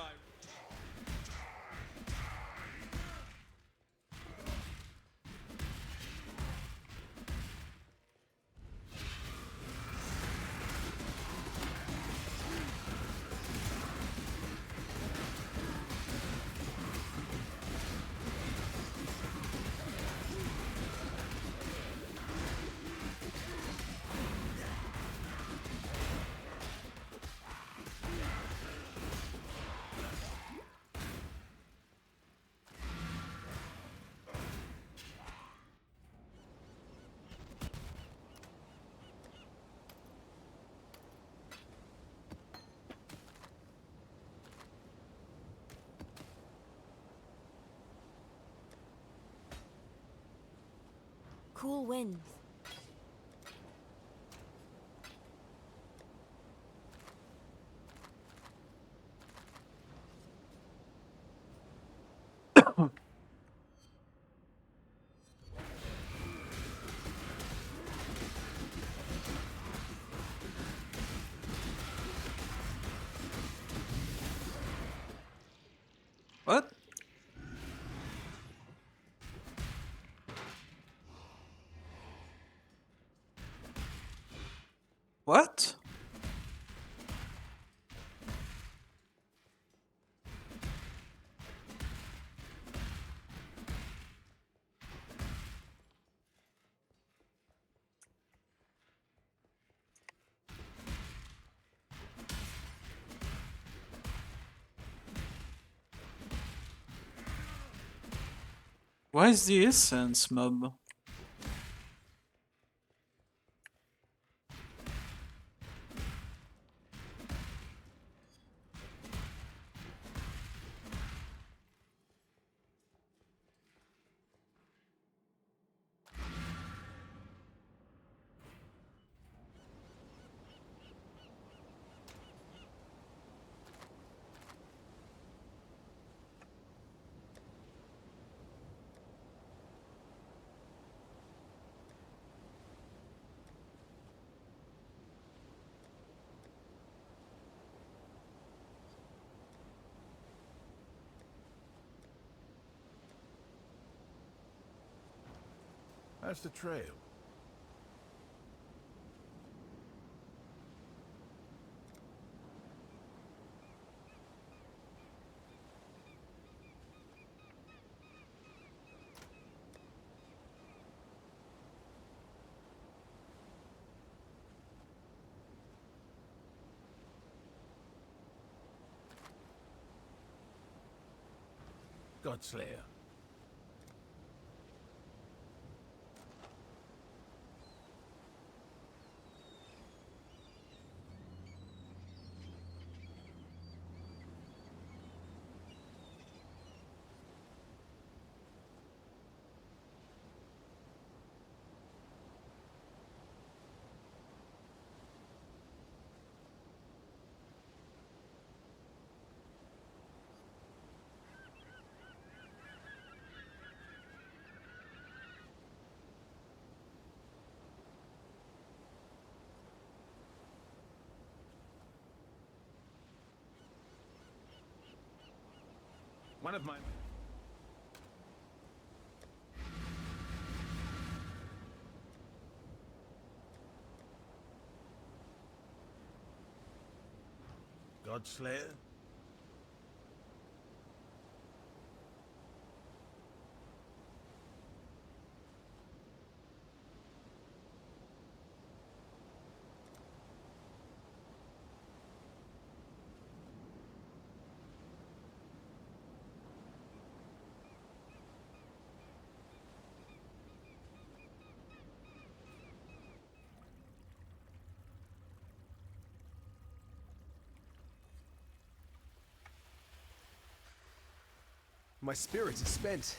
Cool winds. What? What? Why is the essence mob? How's the trail? Godslayer. One of my... Godslayer? My spirits are spent.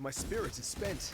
My spirit is spent.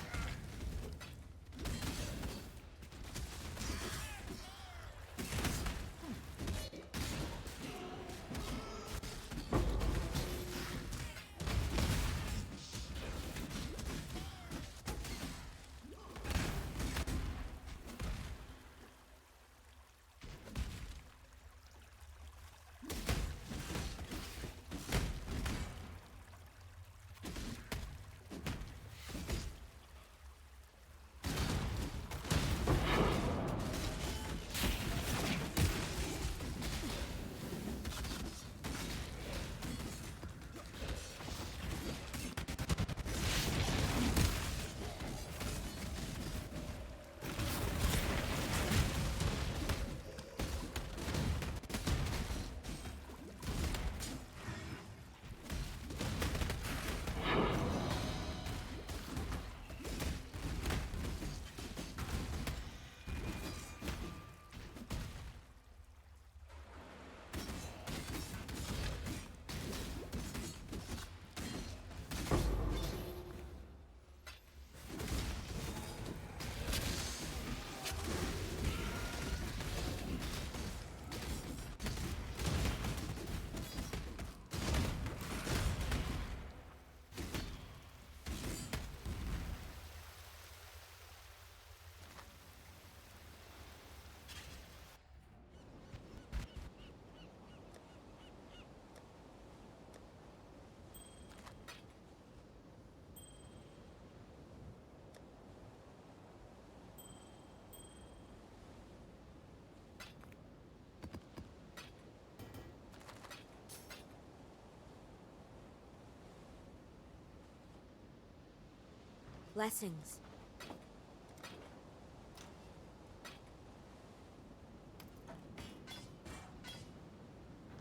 Blessings.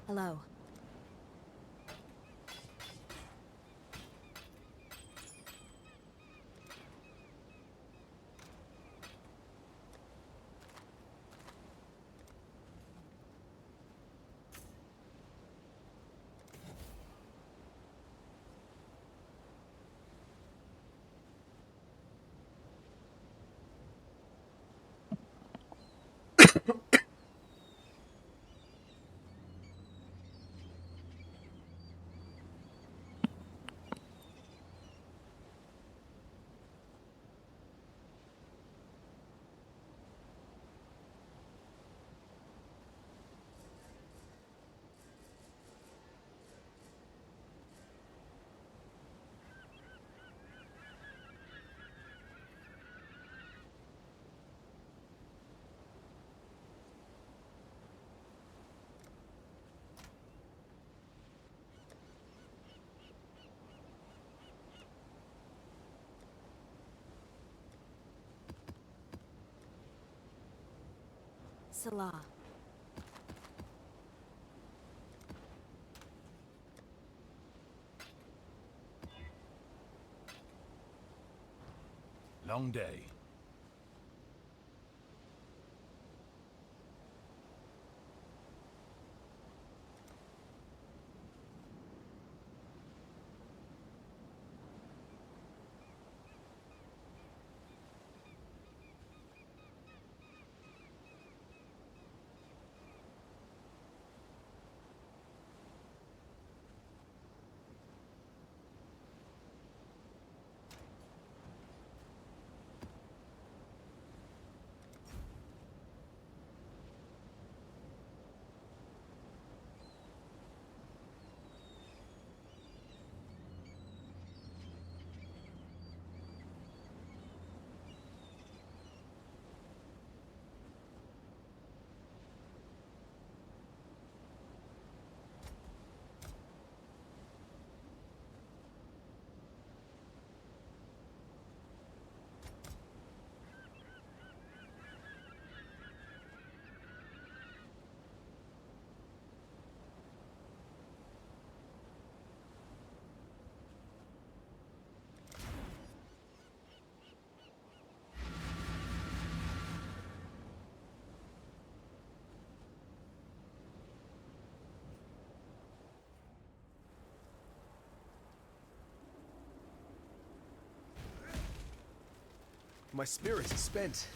Hello. Salah. Long day. My spirit is spent.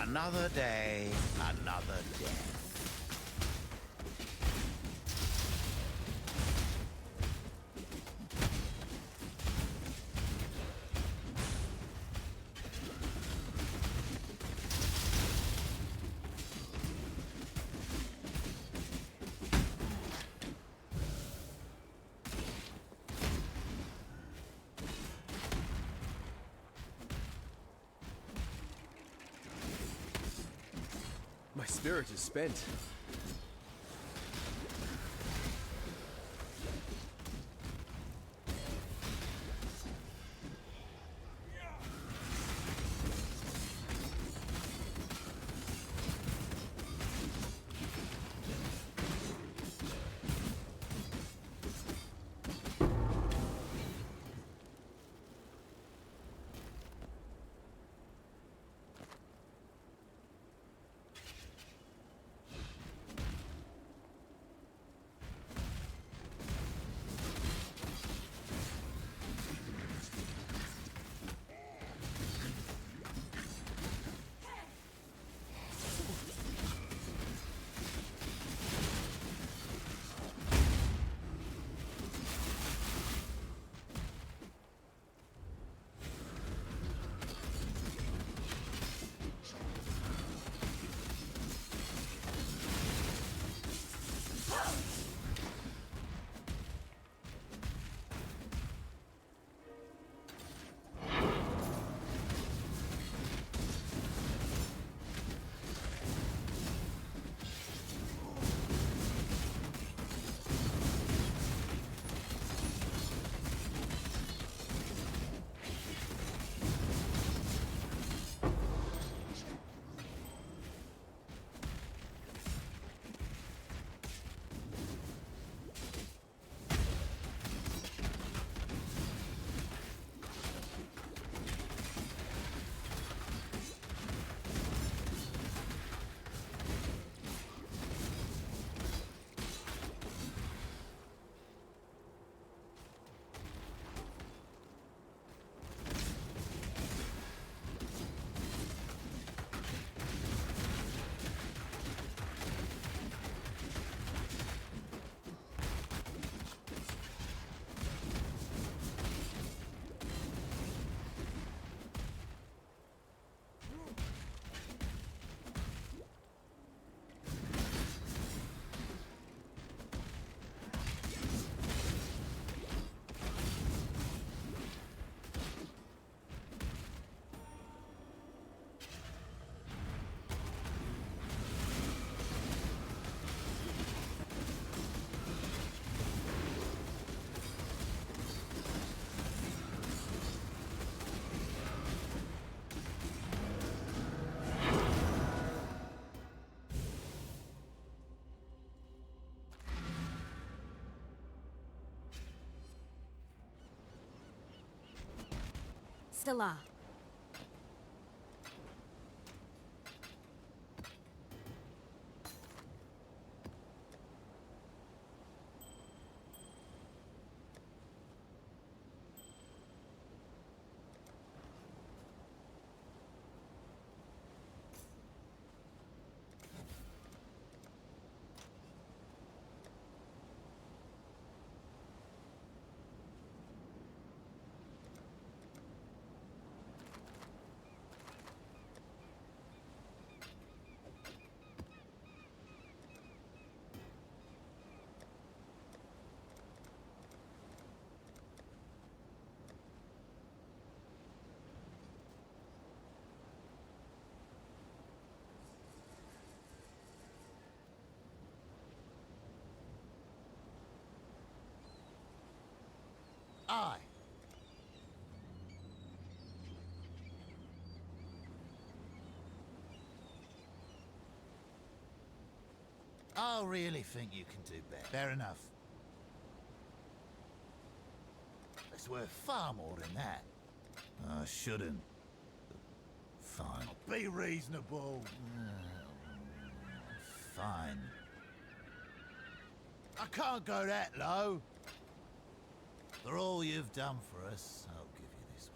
Another day, another death. My spirit is spent. Salah. Aye. I really think you can do better. Fair enough. It's worth far more than that. I shouldn't. Fine. Be reasonable. Fine. I can't go that low. For all you've done for us, I'll give you this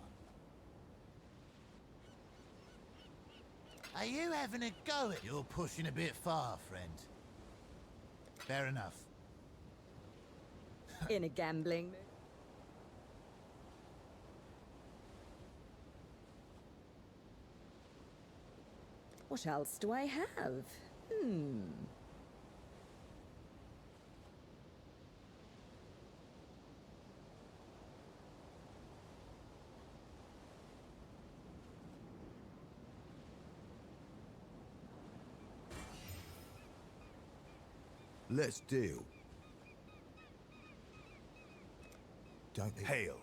one. Are you having a go at? You're pushing a bit far, friend. Fair enough. In a gambling mood. What else do I have? Let's deal. Don't hail.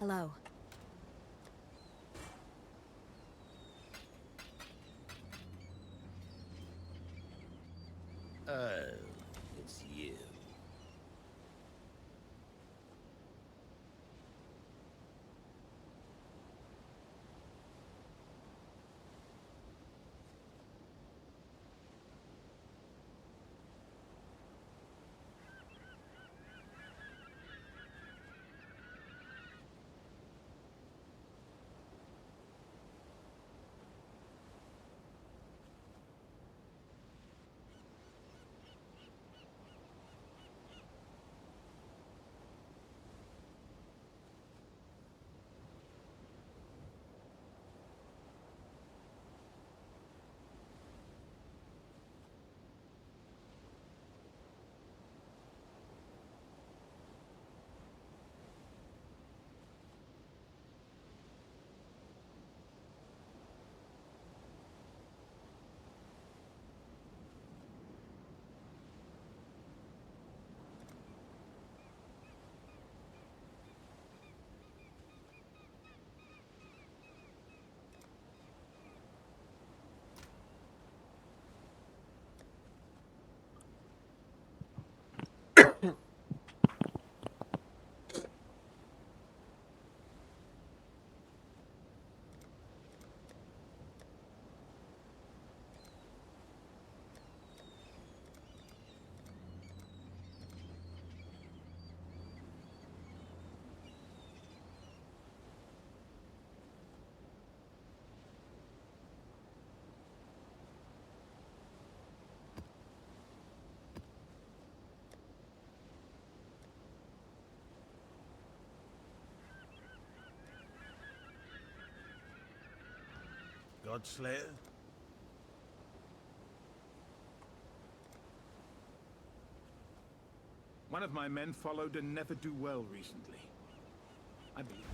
Hello. Oh, it's you. Godslayer? One of my men followed a never-do-well recently. I believe.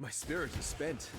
My spirit is spent.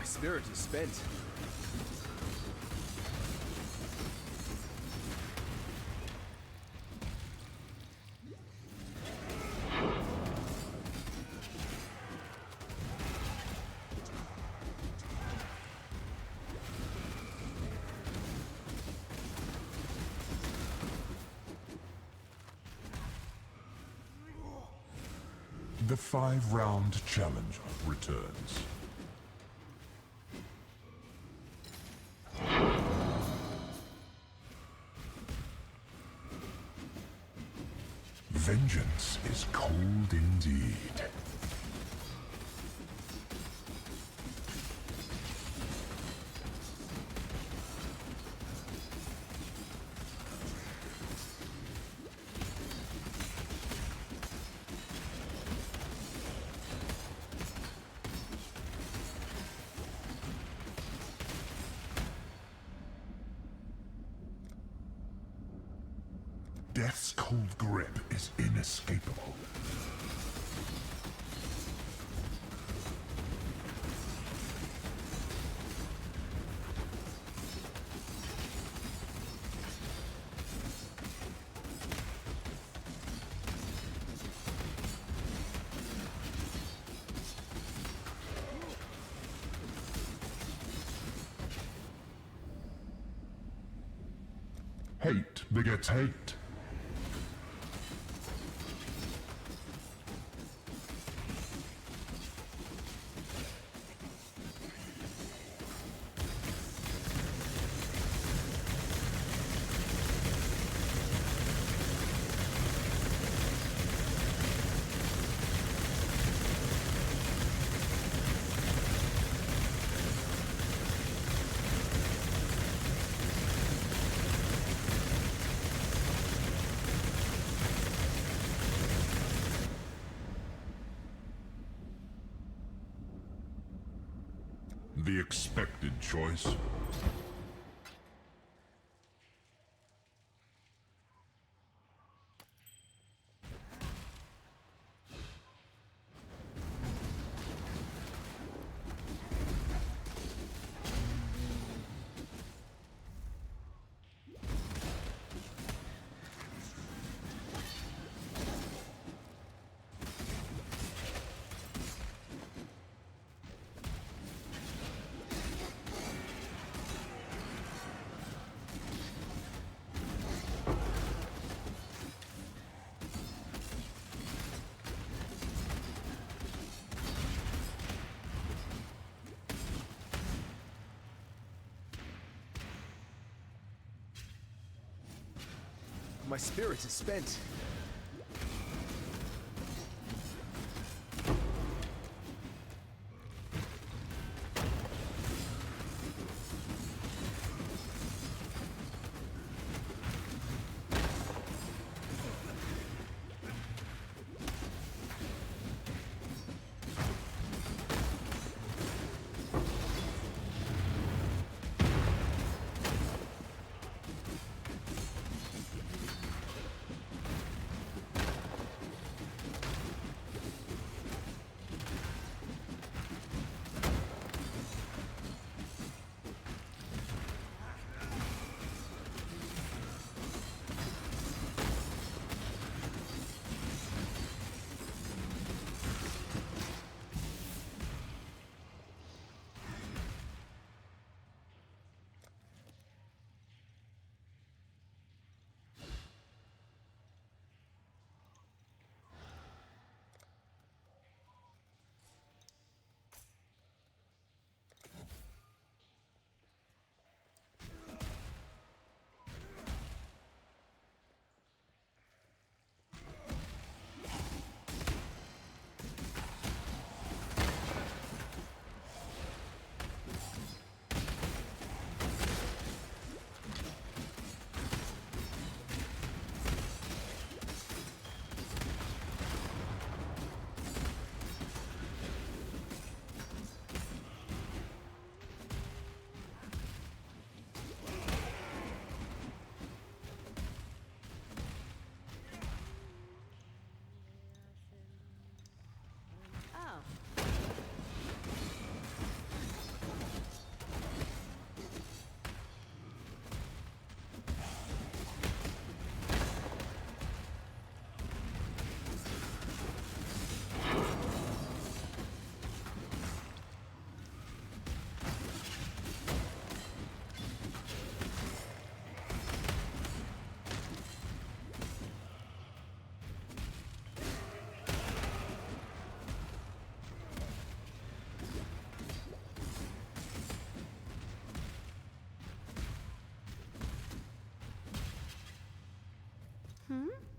Spirit is spent. The 5-round challenge returns. Vengeance is cold indeed. Death's cold grip is inescapable. Hate begets hate. The expected choice. My spirit is spent.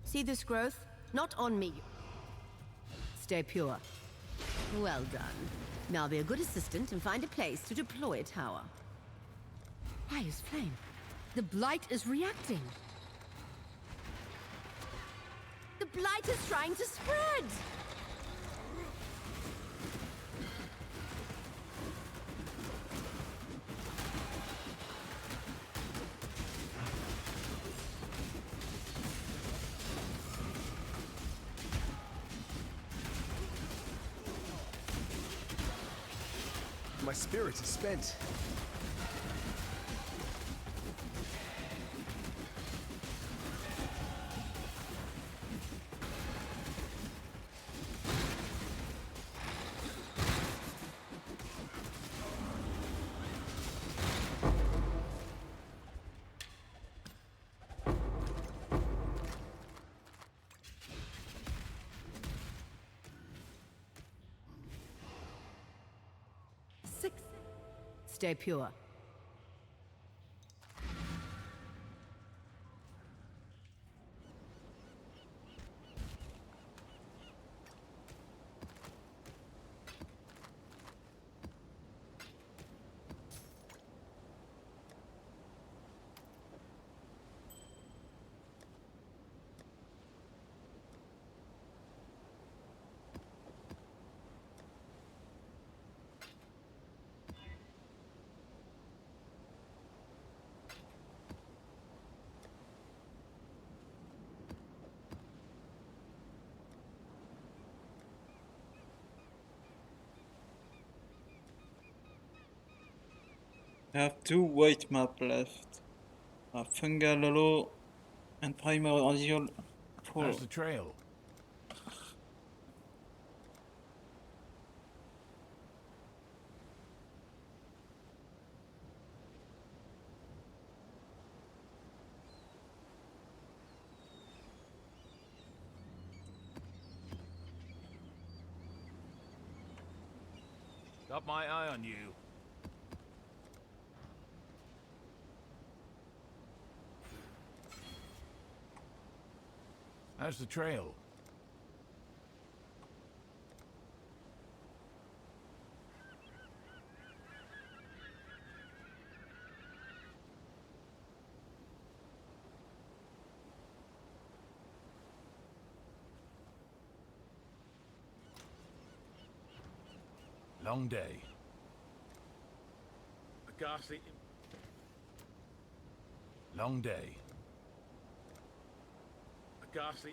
See this growth? Not on me. Stay pure. Well done. Now be a good assistant and find a place to deploy a tower. Why is flame? The blight is reacting. The blight is trying to spread! My spirit is spent. Stay pure. I have 2 white map left. Fungal Hollow and Primordial Hollow. How's the trail? Got my eye on you. How's the trail? Long day. A ghastly... Long day. A ghastly...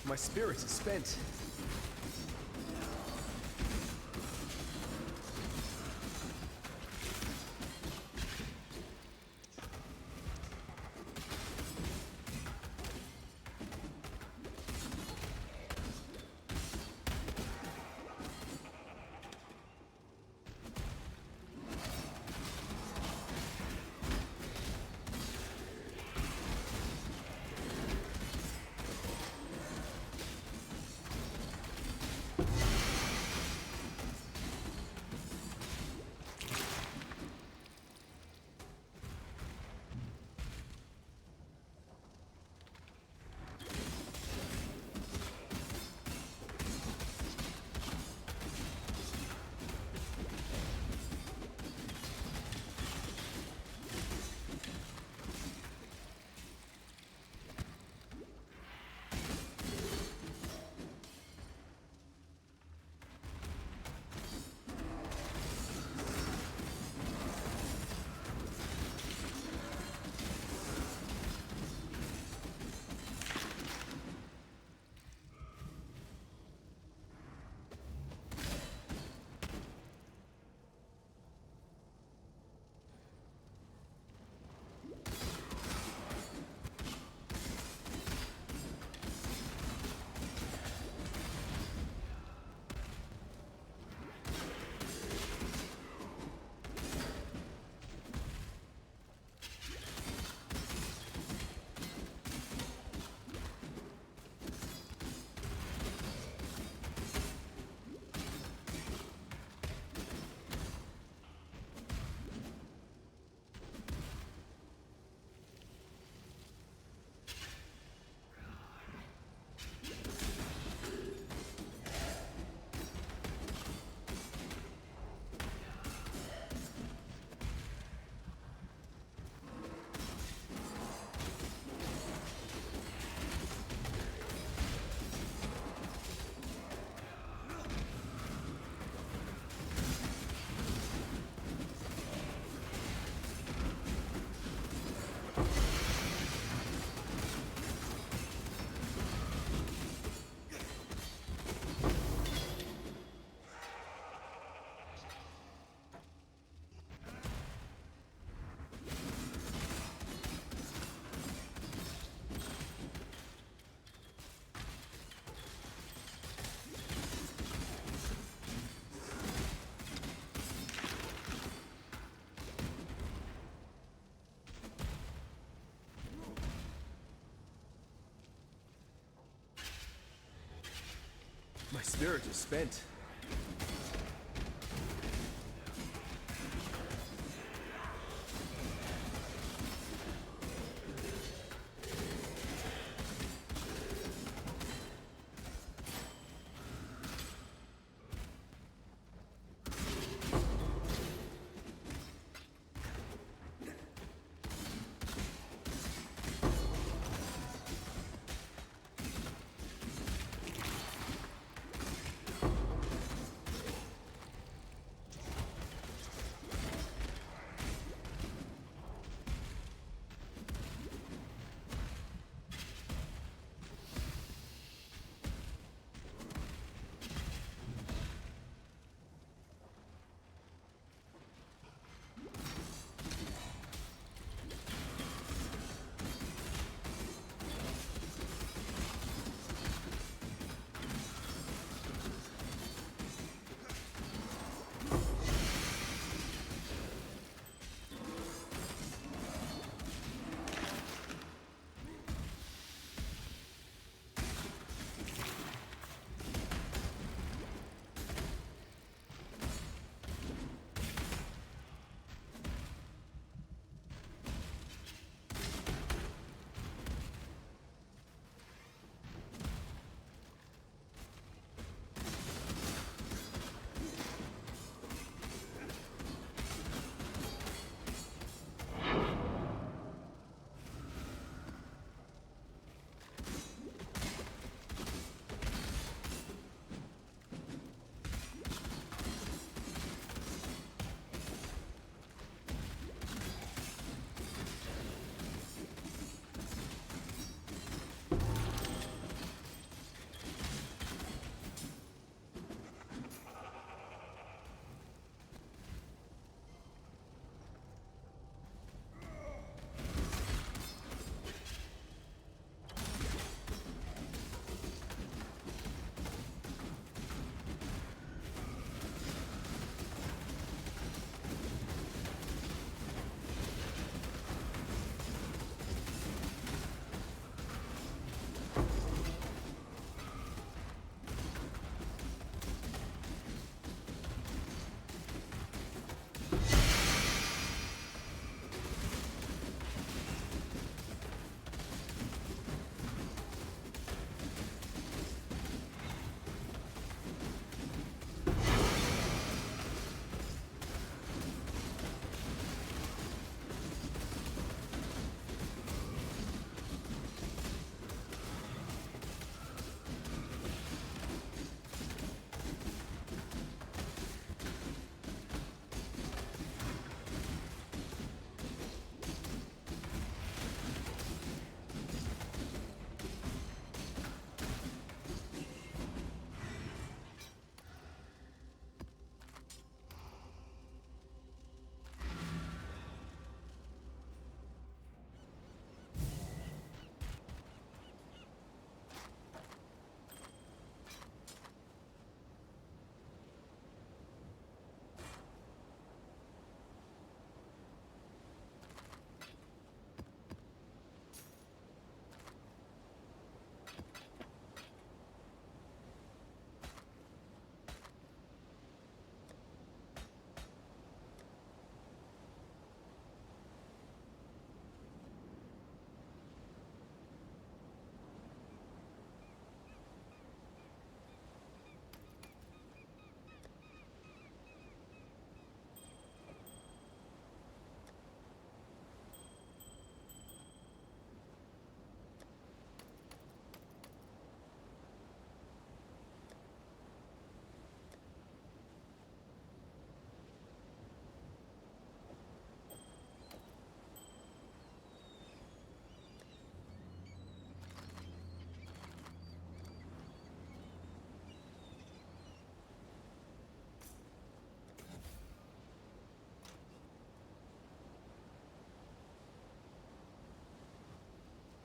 My spirit is spent. My spirit is spent.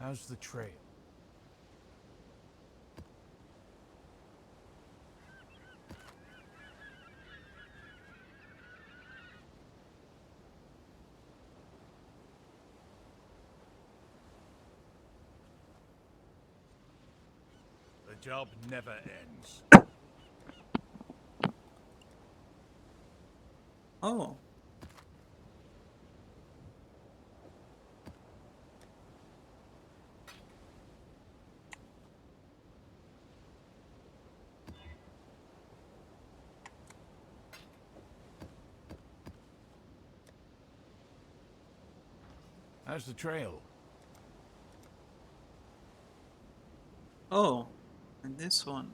How's the trail? The job never ends. Oh. How's the trail? Oh. And this one.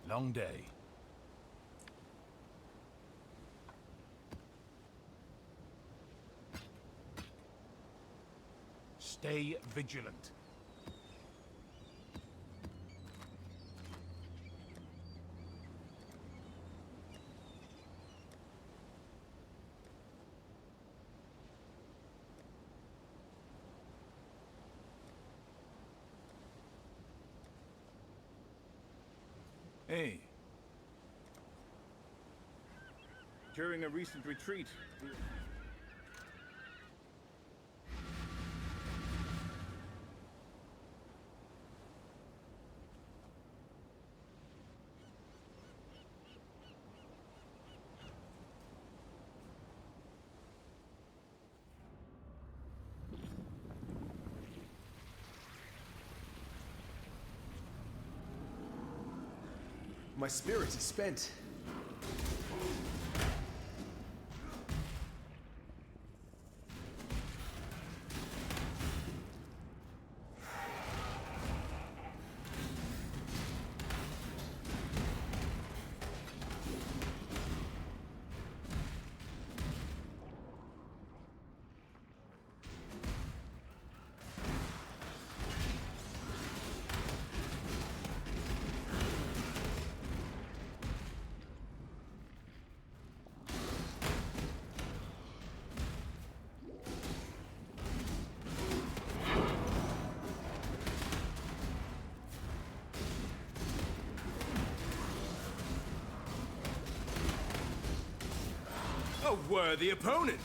Long day. Stay vigilant. Hey. During a recent retreat, My spirit is spent. A worthy opponent!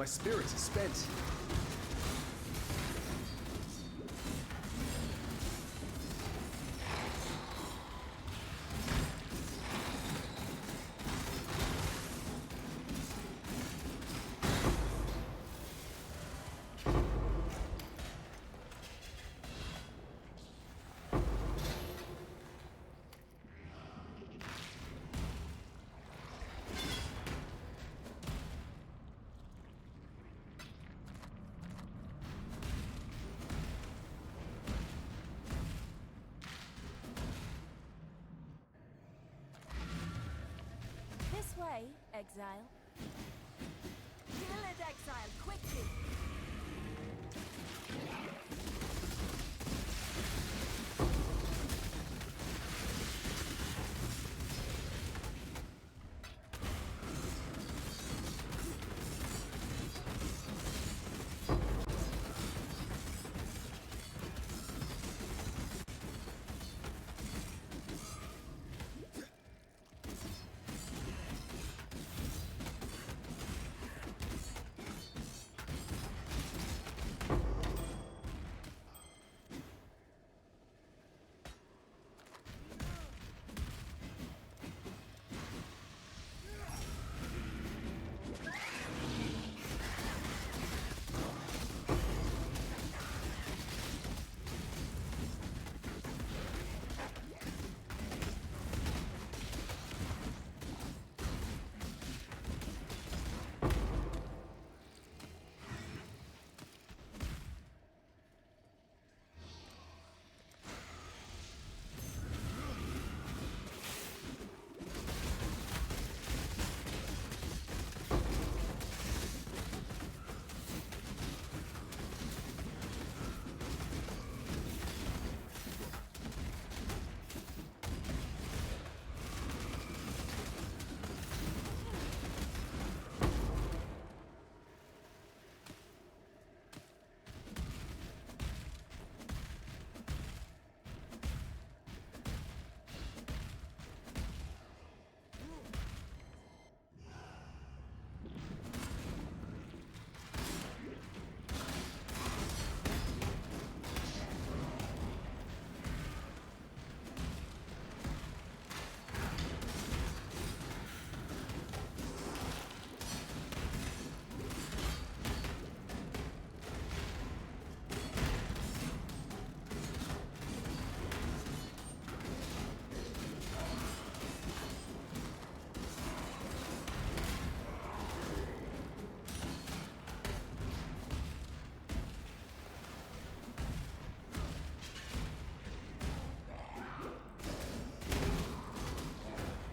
My spirit is spent. This way, exile. Kill it, exile, quickly!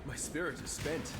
My spirit is spent.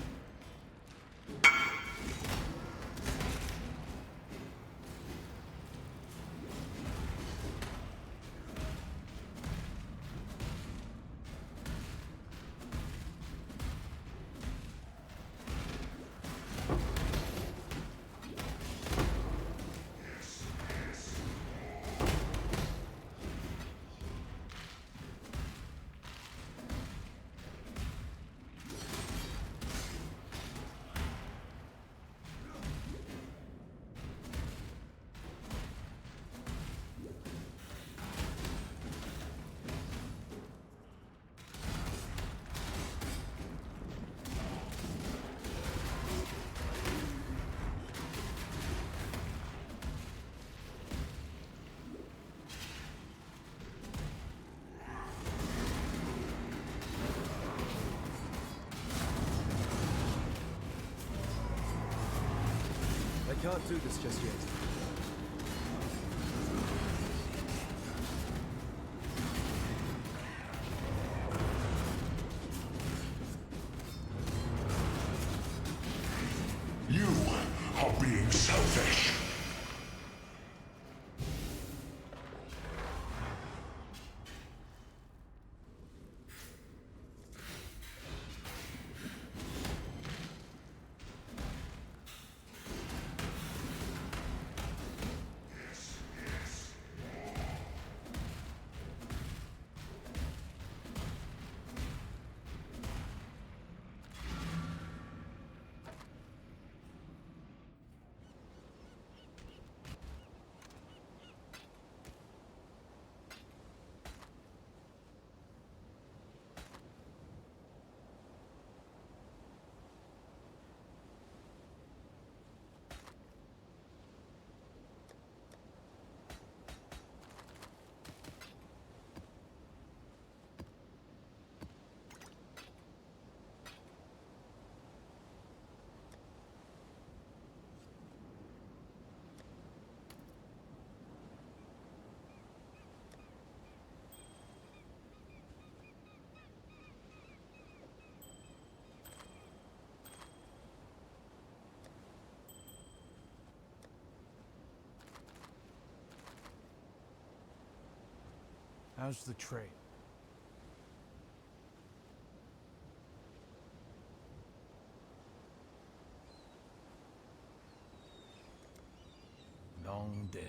I can't do this just yet. You are being selfish. How's the trade? Long day.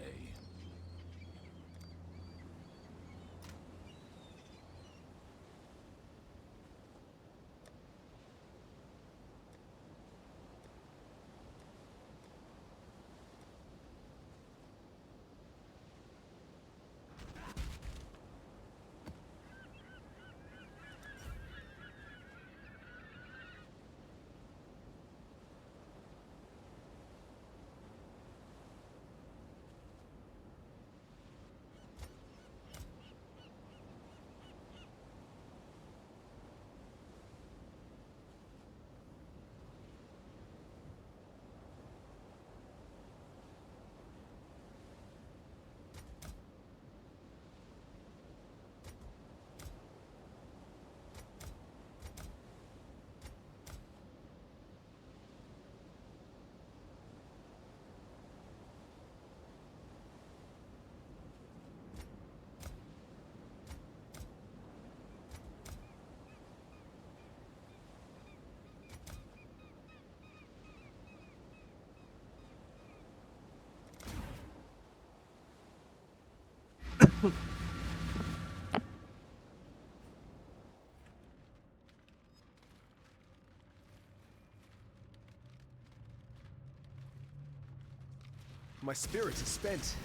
My spirit is spent.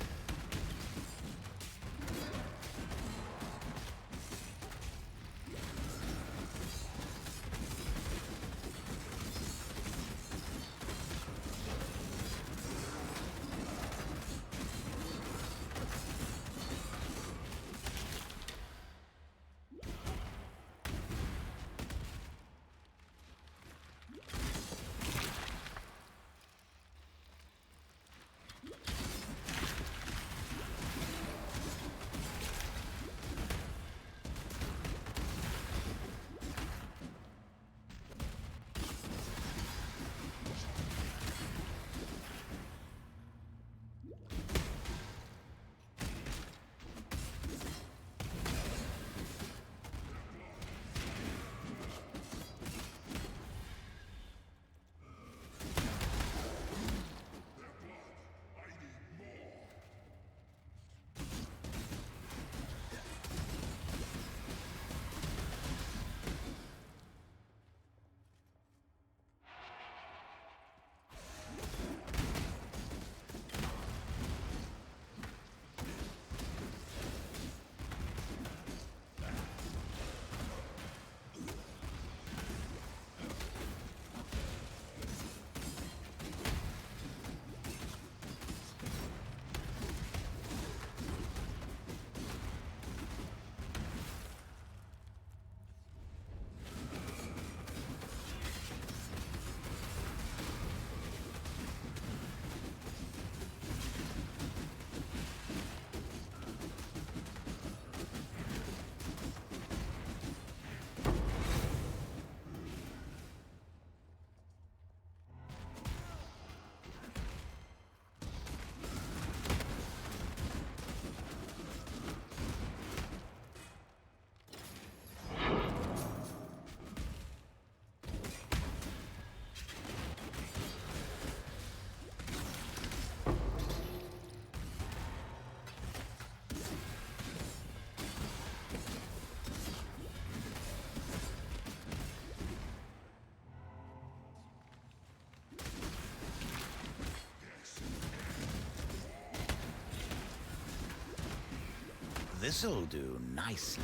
This'll do nicely.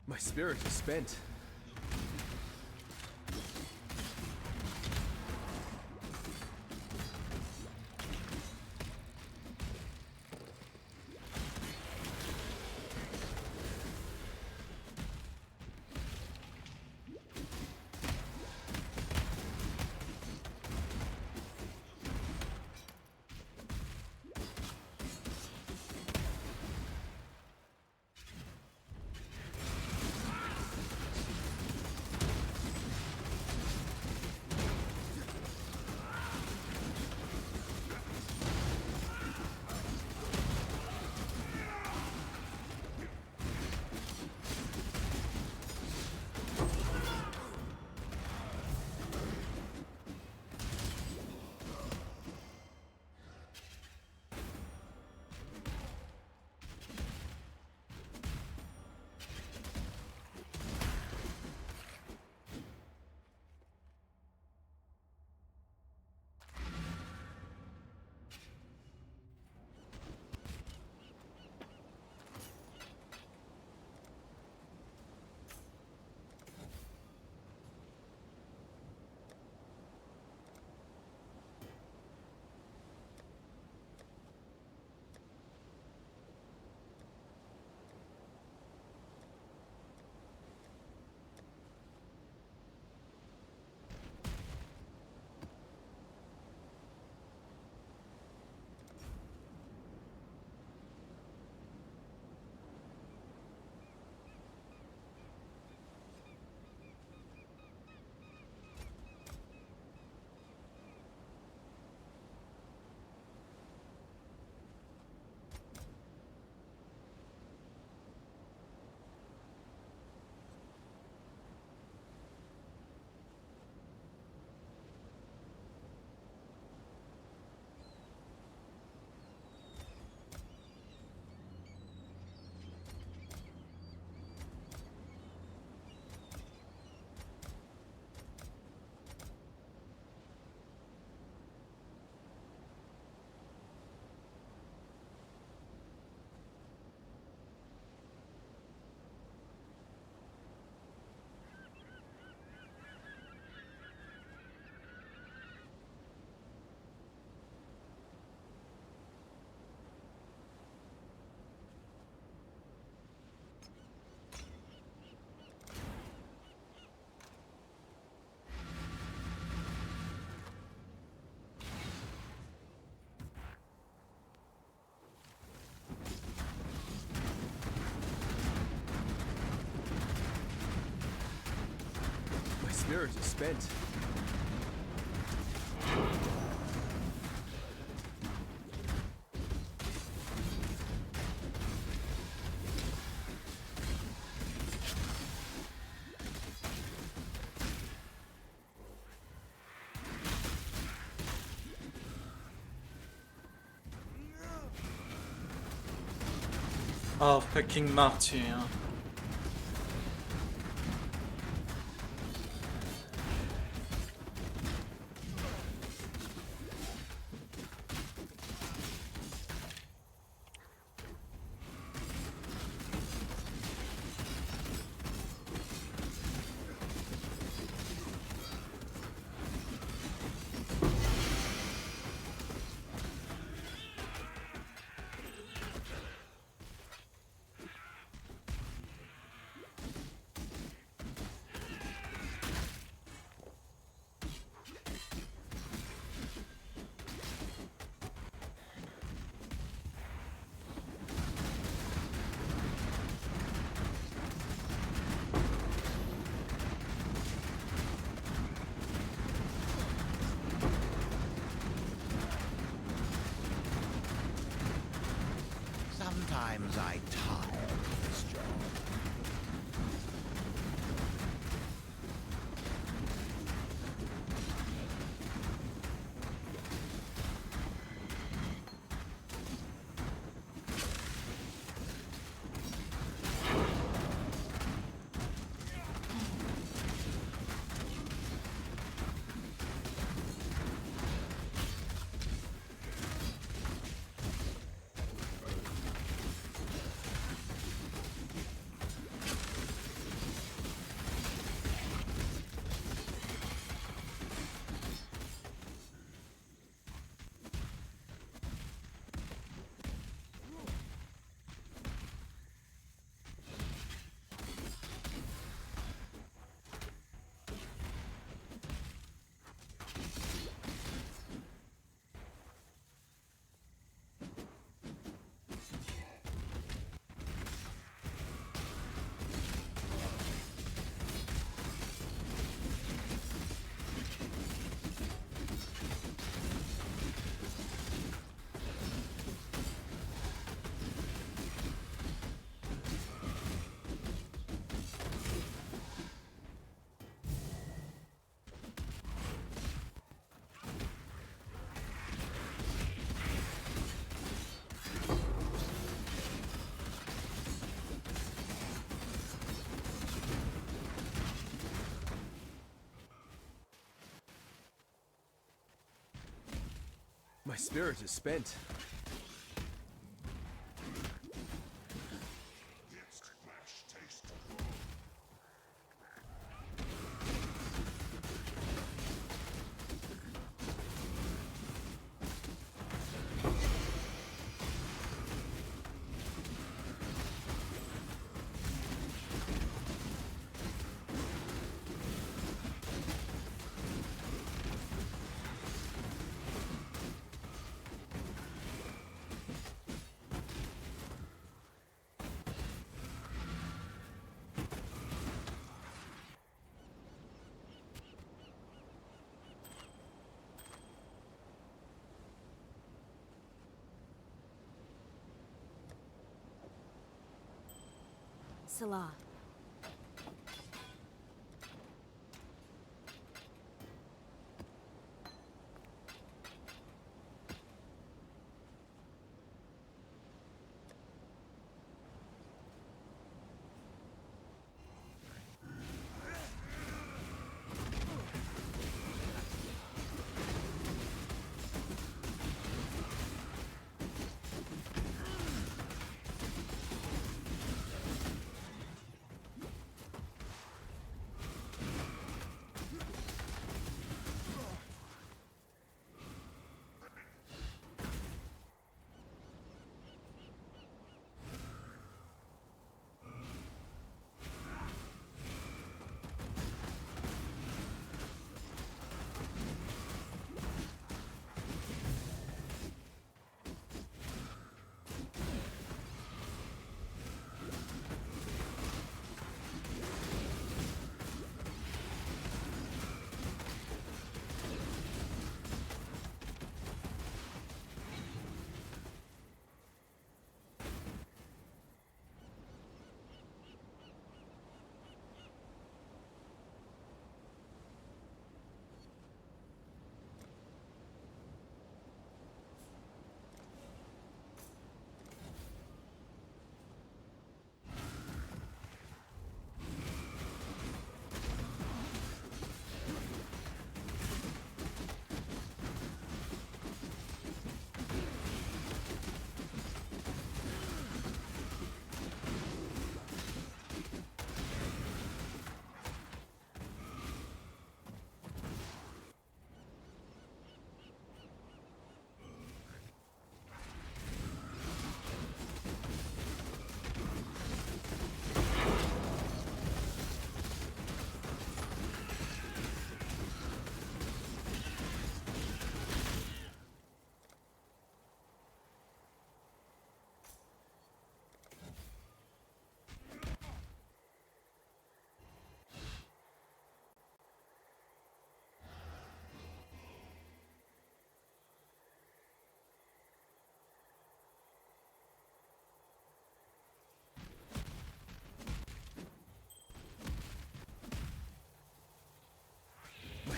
My spirit is spent. spirit is spent. Oh, fucking martyr. Sometimes I tire of this job. My spirit is spent. Salah.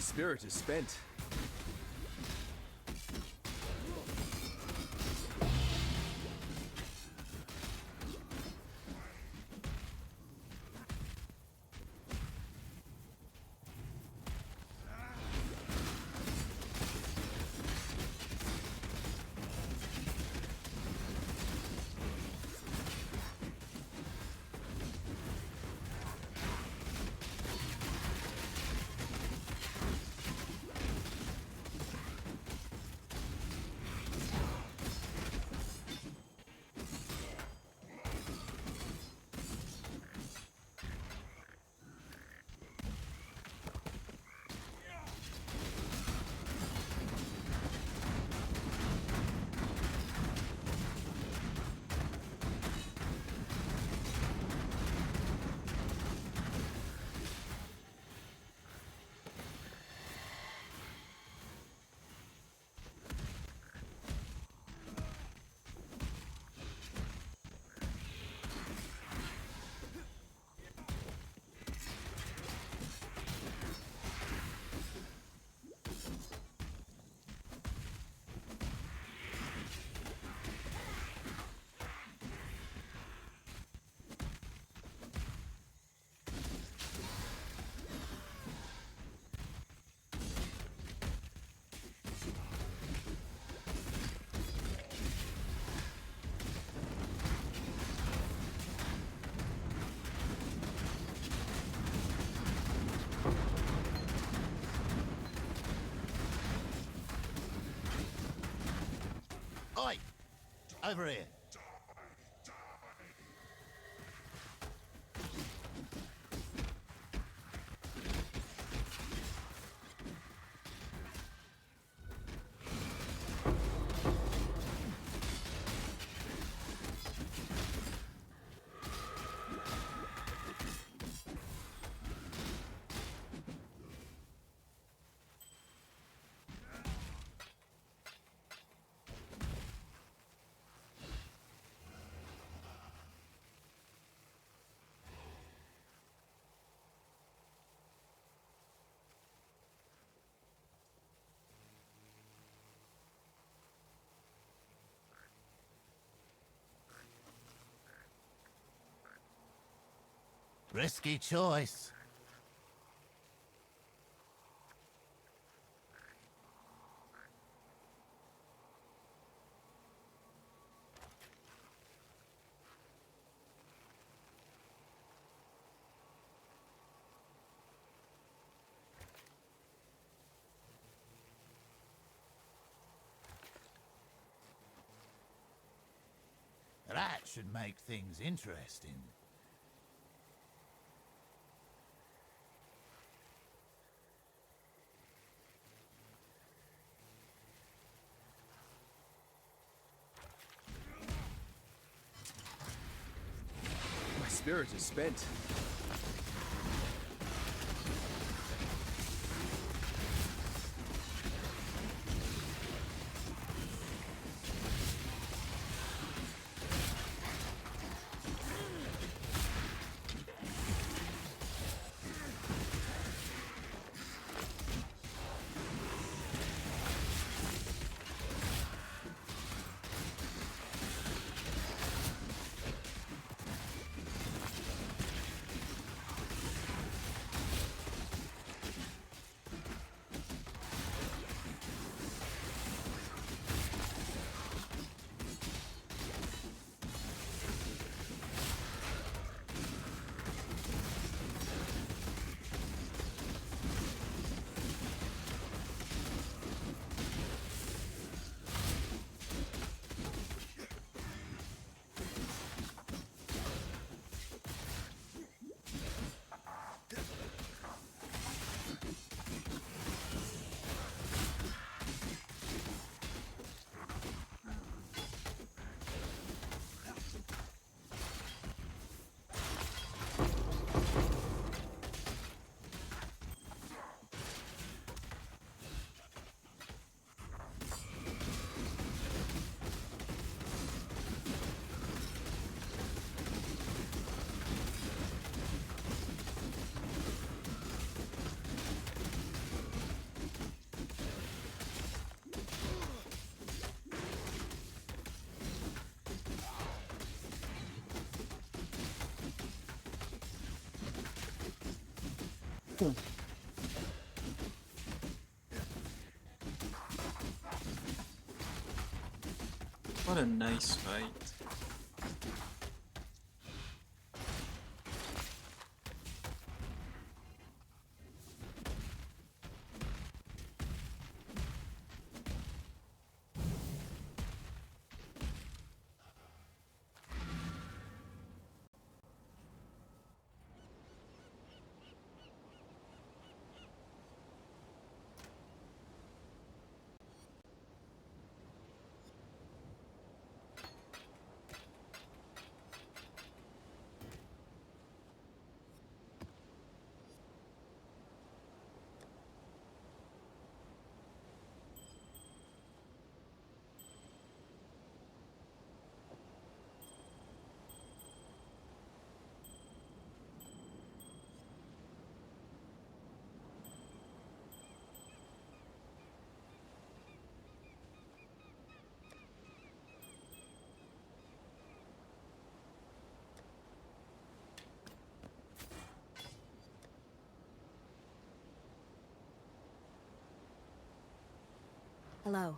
spirit is spent. Oi! Over here. Risky choice. That should make things interesting. My spirit is spent. What a nice fight. Hello.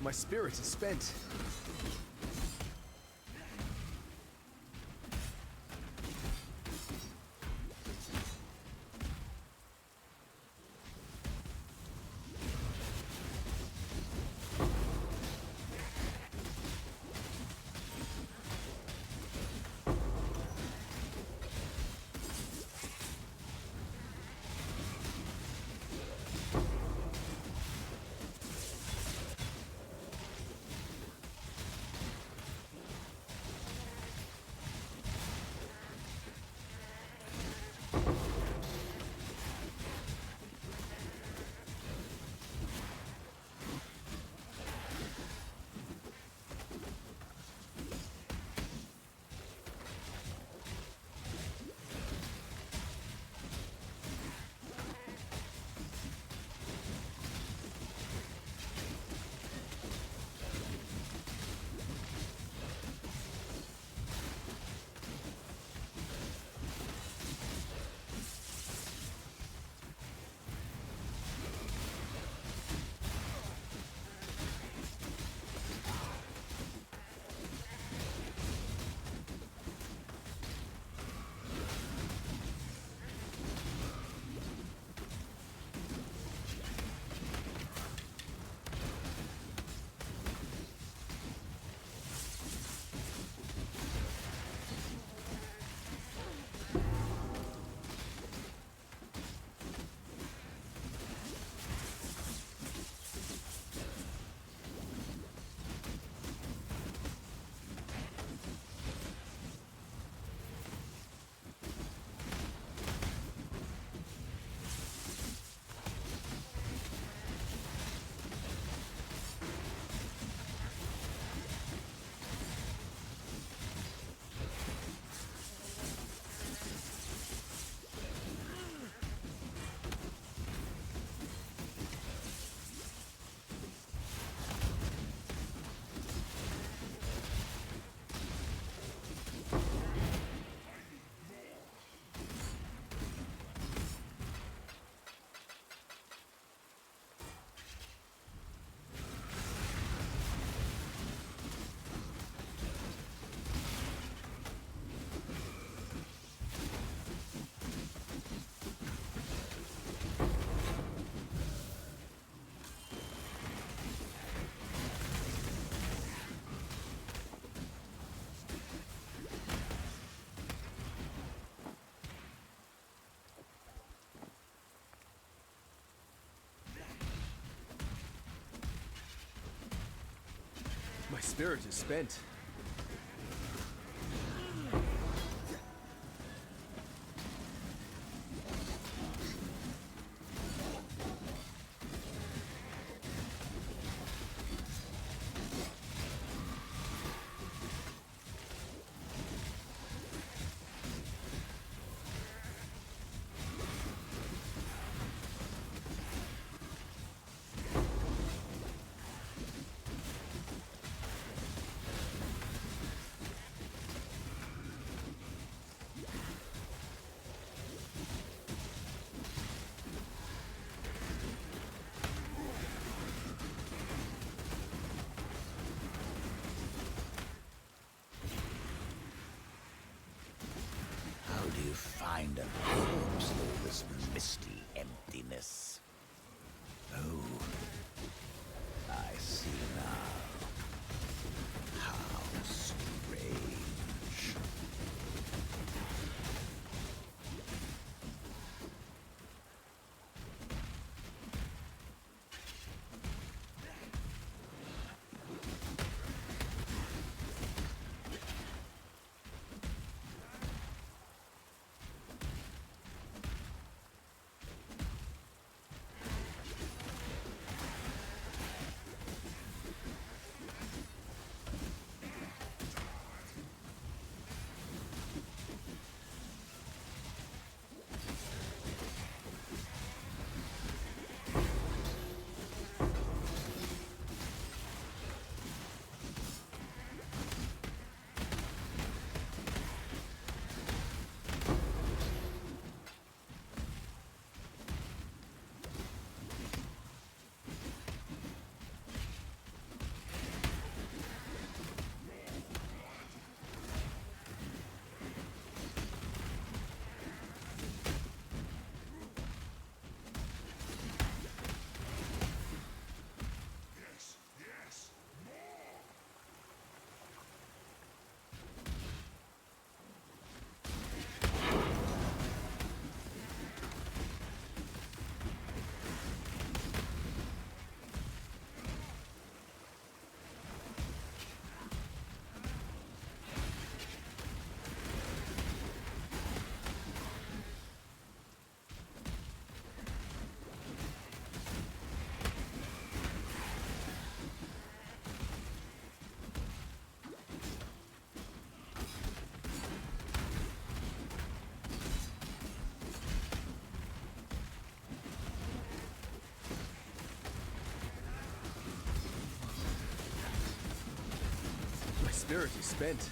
My spirit is spent. My spirit is spent. How do you find a corpse through this misty emptiness? Oh, I see now. How strange. spirit is spent.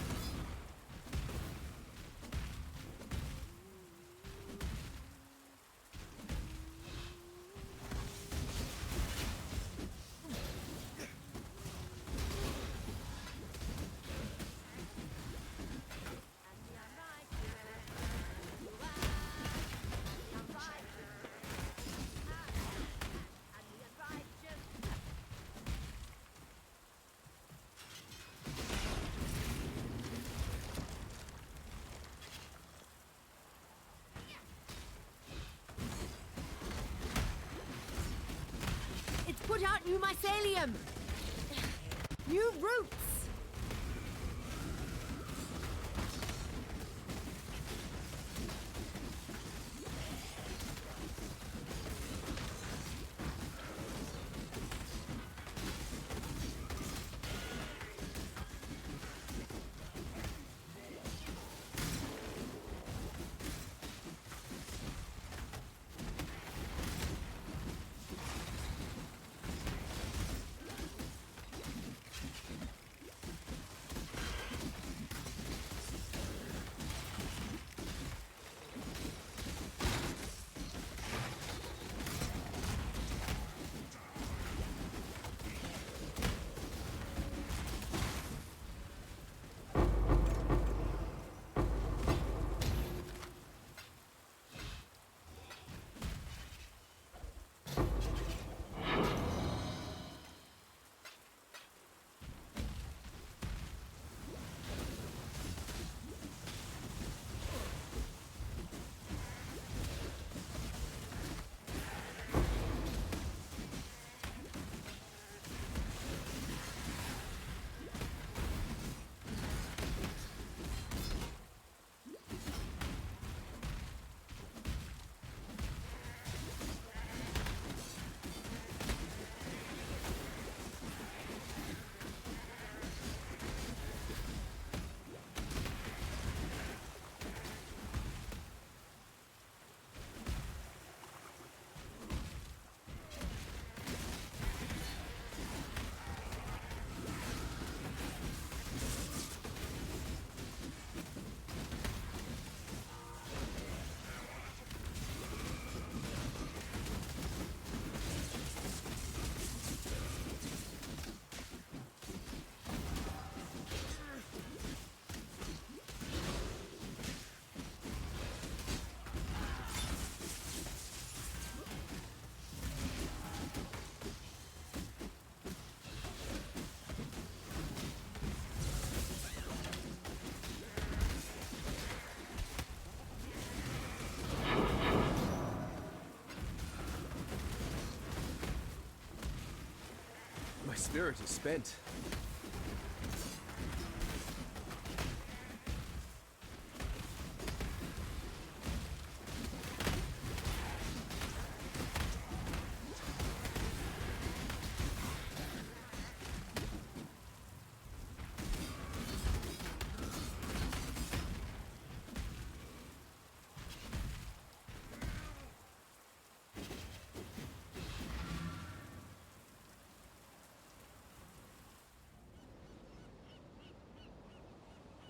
It's put out new mycelium! New roots! My spirit is spent.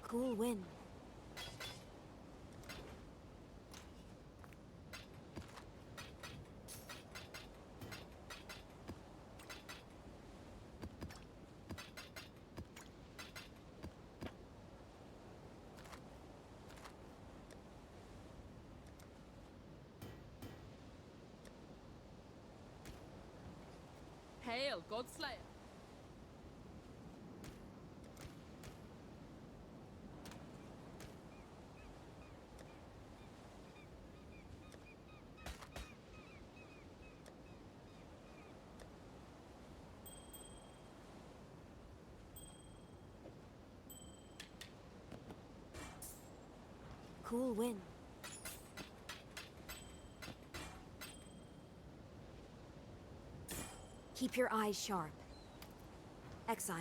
Cool wind. Hail, Godslayer. Cool wind. Keep your eyes sharp. Exile.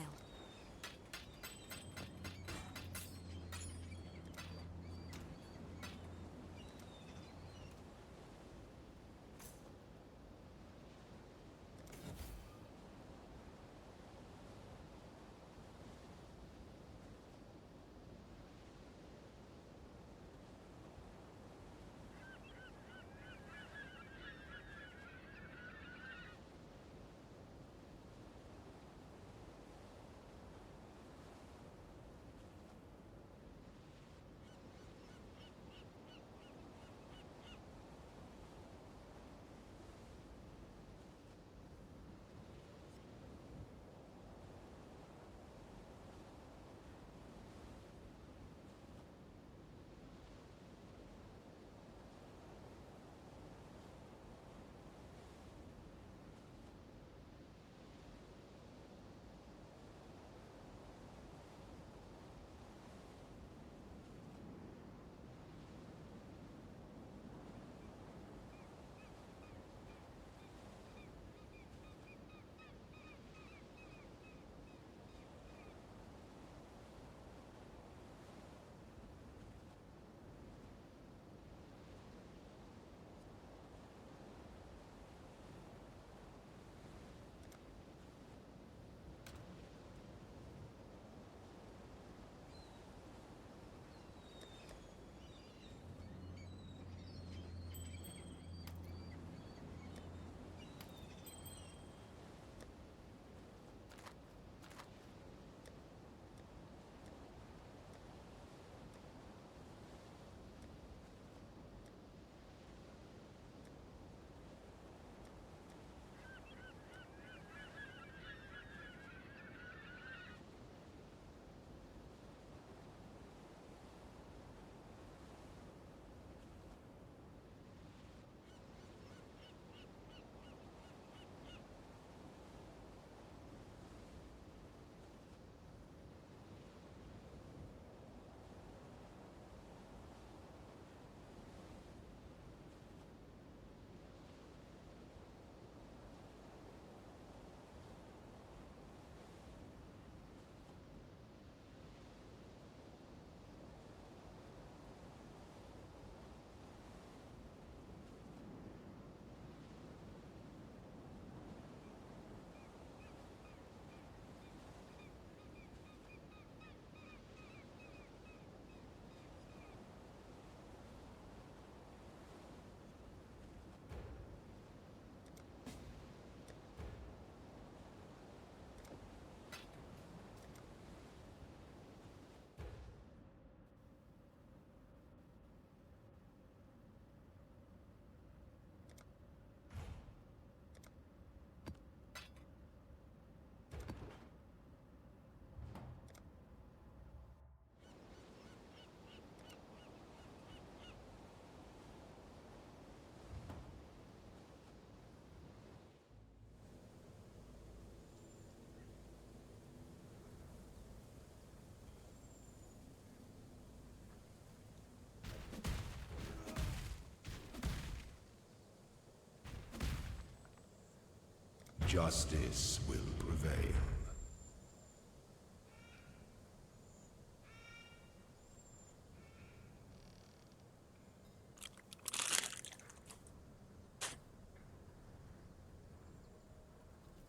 Justice will prevail.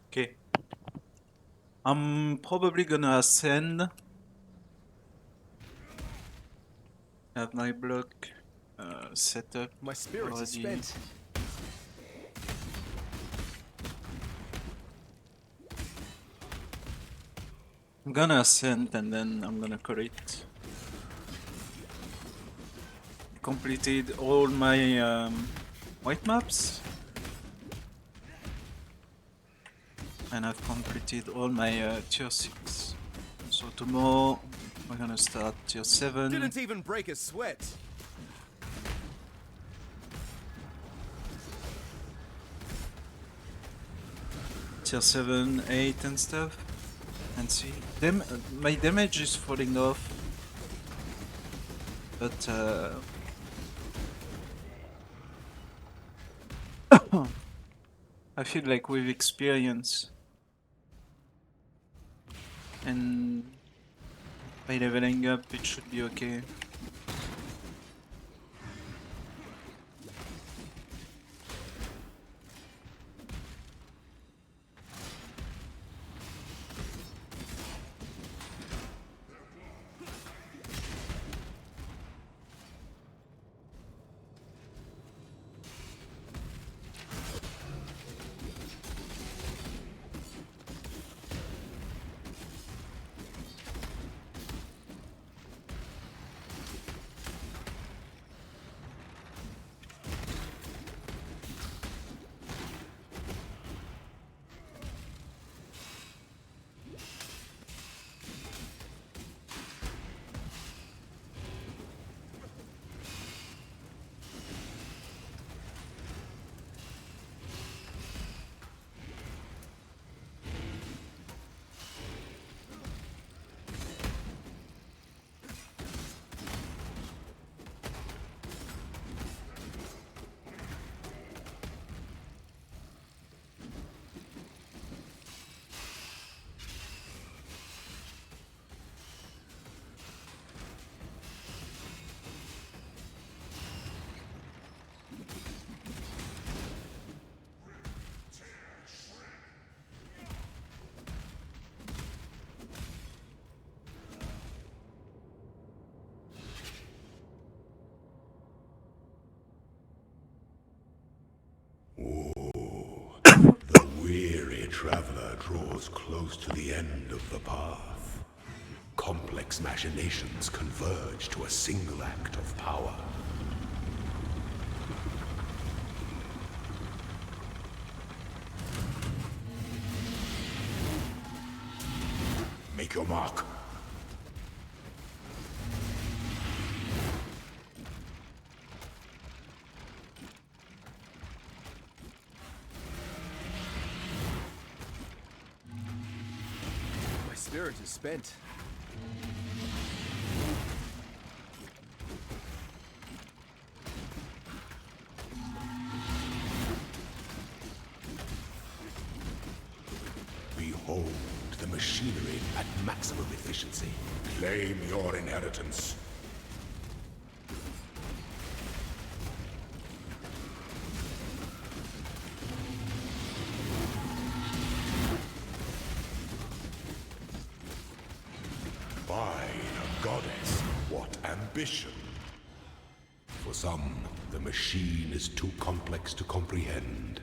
Okay. I'm probably gonna ascend. Have my block set up. My spirit is already. spent. I'm gonna ascend and then I'm gonna call it. Completed all my white maps. And I've completed all my tier 6. So tomorrow we're gonna start tier 7. Didn't even break a sweat. Tier 7, 8 and stuff. And see. My damage is falling off. But I feel like with experience and by leveling up it should be okay. The weary traveler draws close to the end of the path. Complex machinations converge to a single act of power. Make your mark. My spirit is spent. Behold the machinery at maximum efficiency. Claim your inheritance. By a goddess, what ambition! For some, the machine is too complex to comprehend.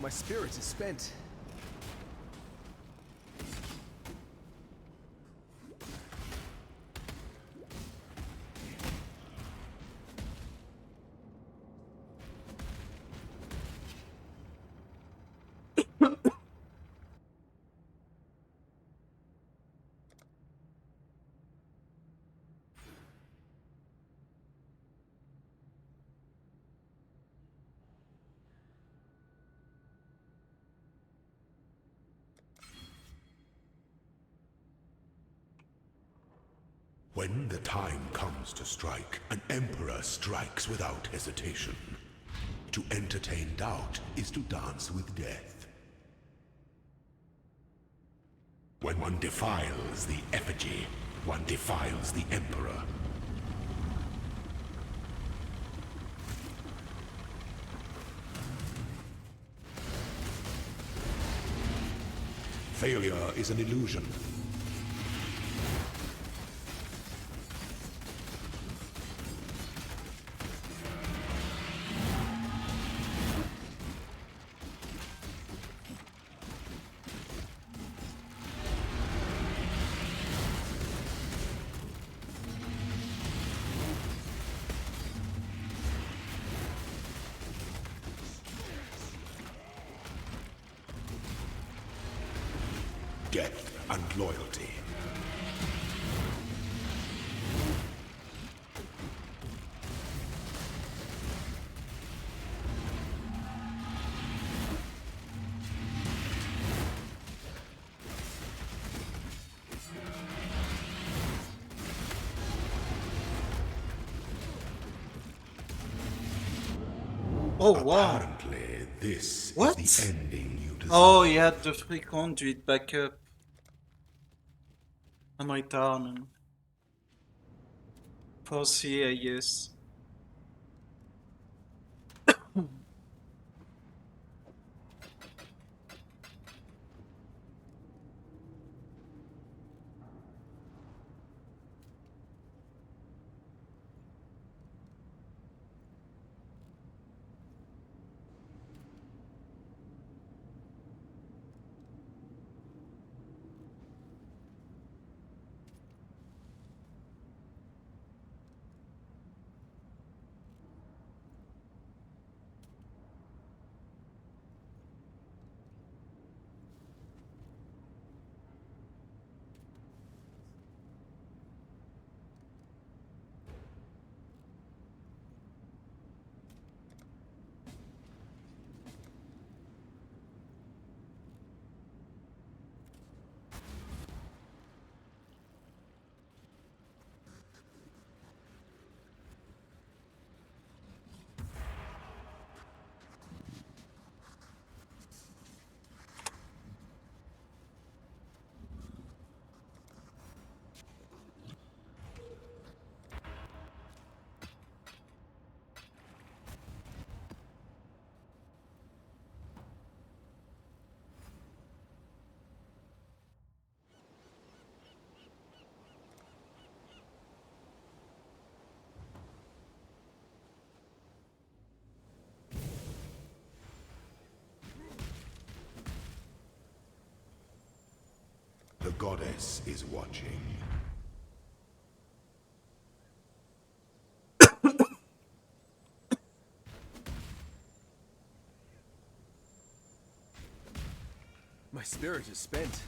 My spirit is spent. When the time comes to strike, an emperor strikes without hesitation. To entertain doubt is to dance with death. When one defiles the effigy, one defiles the emperor. Failure is an illusion. Depth and loyalty. Oh wow! Apparently, this What? is the ending you desire. Oh, he had the free conduit backup. And return. For C, I guess. The goddess is watching. My spirit is spent.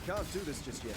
Can't do this just yet.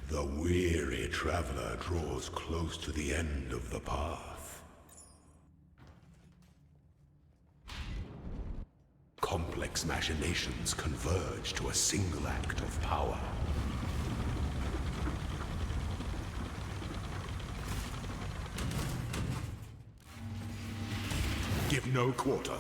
The weary traveler draws close to the end of the path. Complex machinations converge to a single act of power. Give no quarter.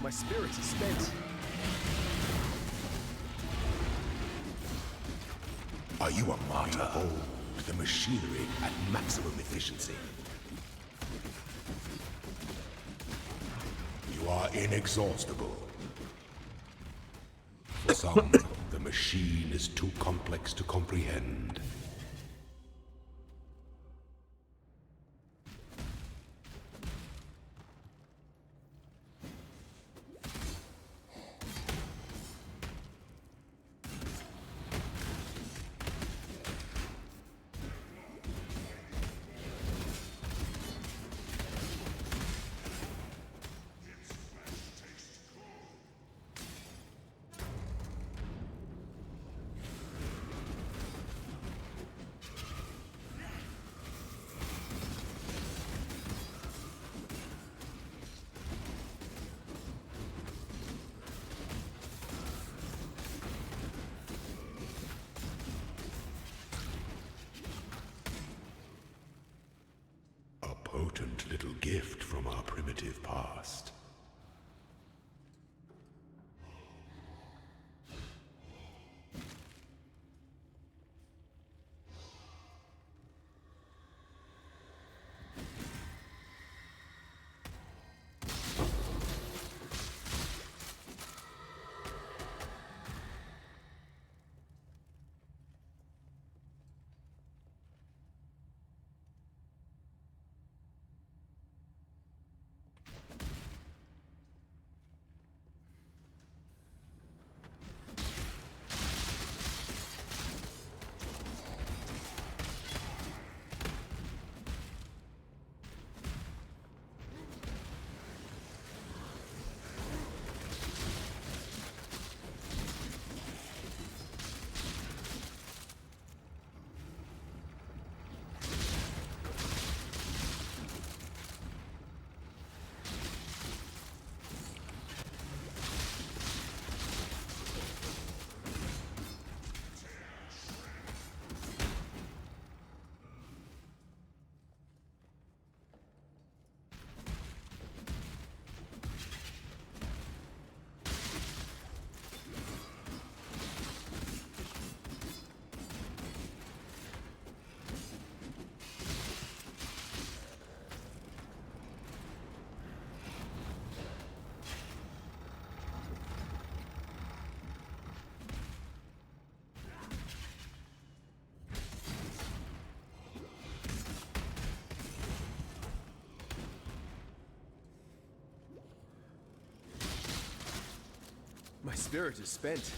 My spirit is spent. Are you a martyr? Hold the machinery at maximum efficiency. You are inexhaustible. For some, the machine is too complex to comprehend. Potent little gift from our primitive past. My spirit is spent.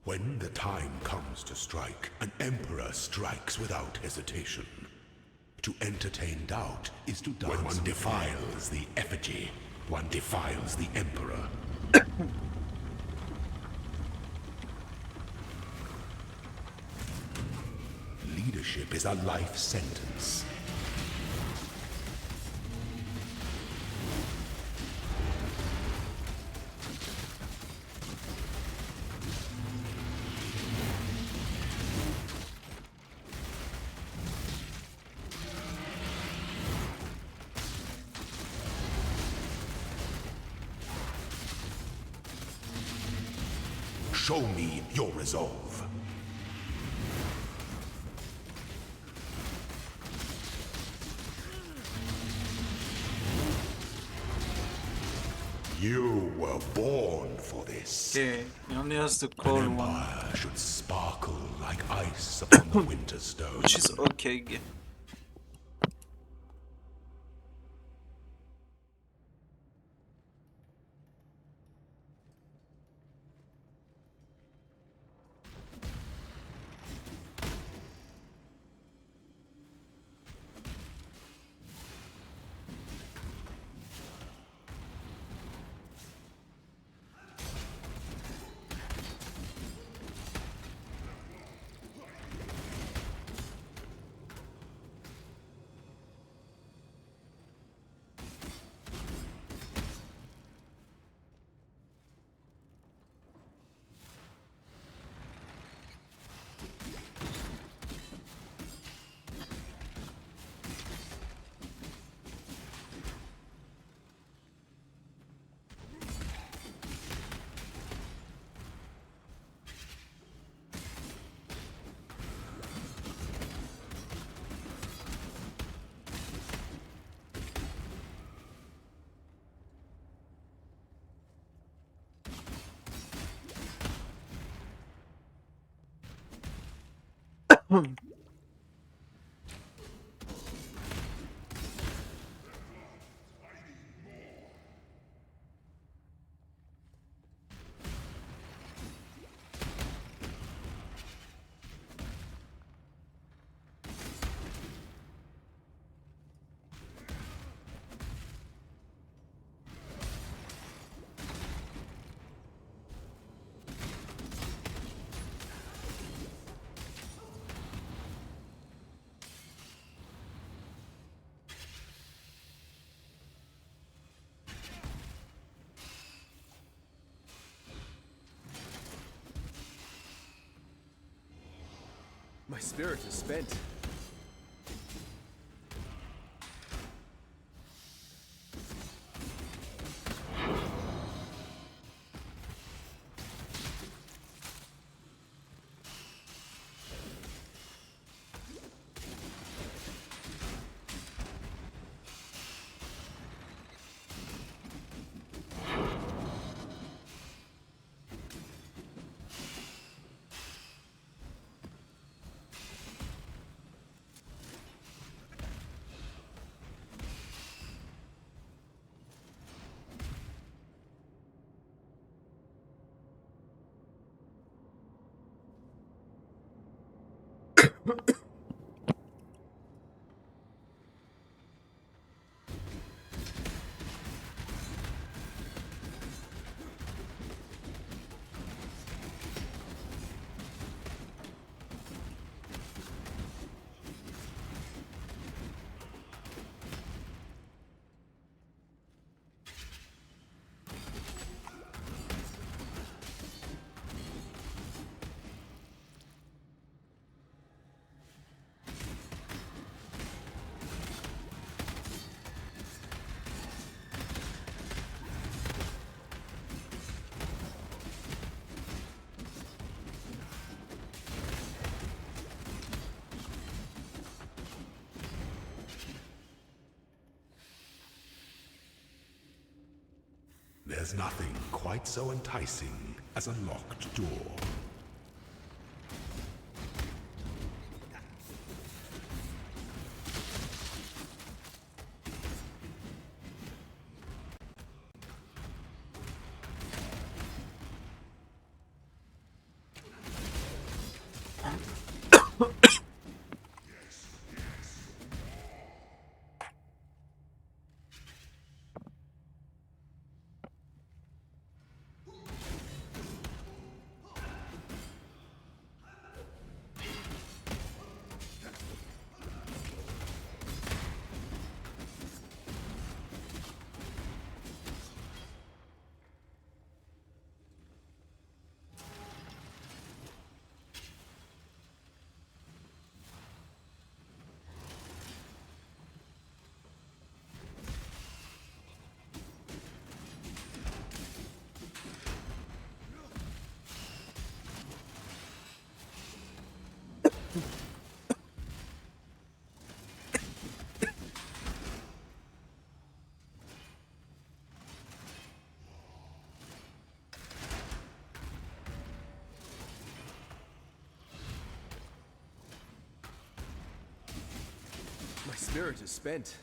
When the time comes to strike, an emperor strikes without hesitation. To entertain doubt is to dance. When one defiles the effigy, one defiles the emperor. Leadership is a life sentence. Show me your resolve. You were born for this. Okay, he only has the An cold one, empire should sparkle like ice upon the winter stone. which is okay. My spirit is spent. There's nothing quite so enticing as a locked door. spirit is spent.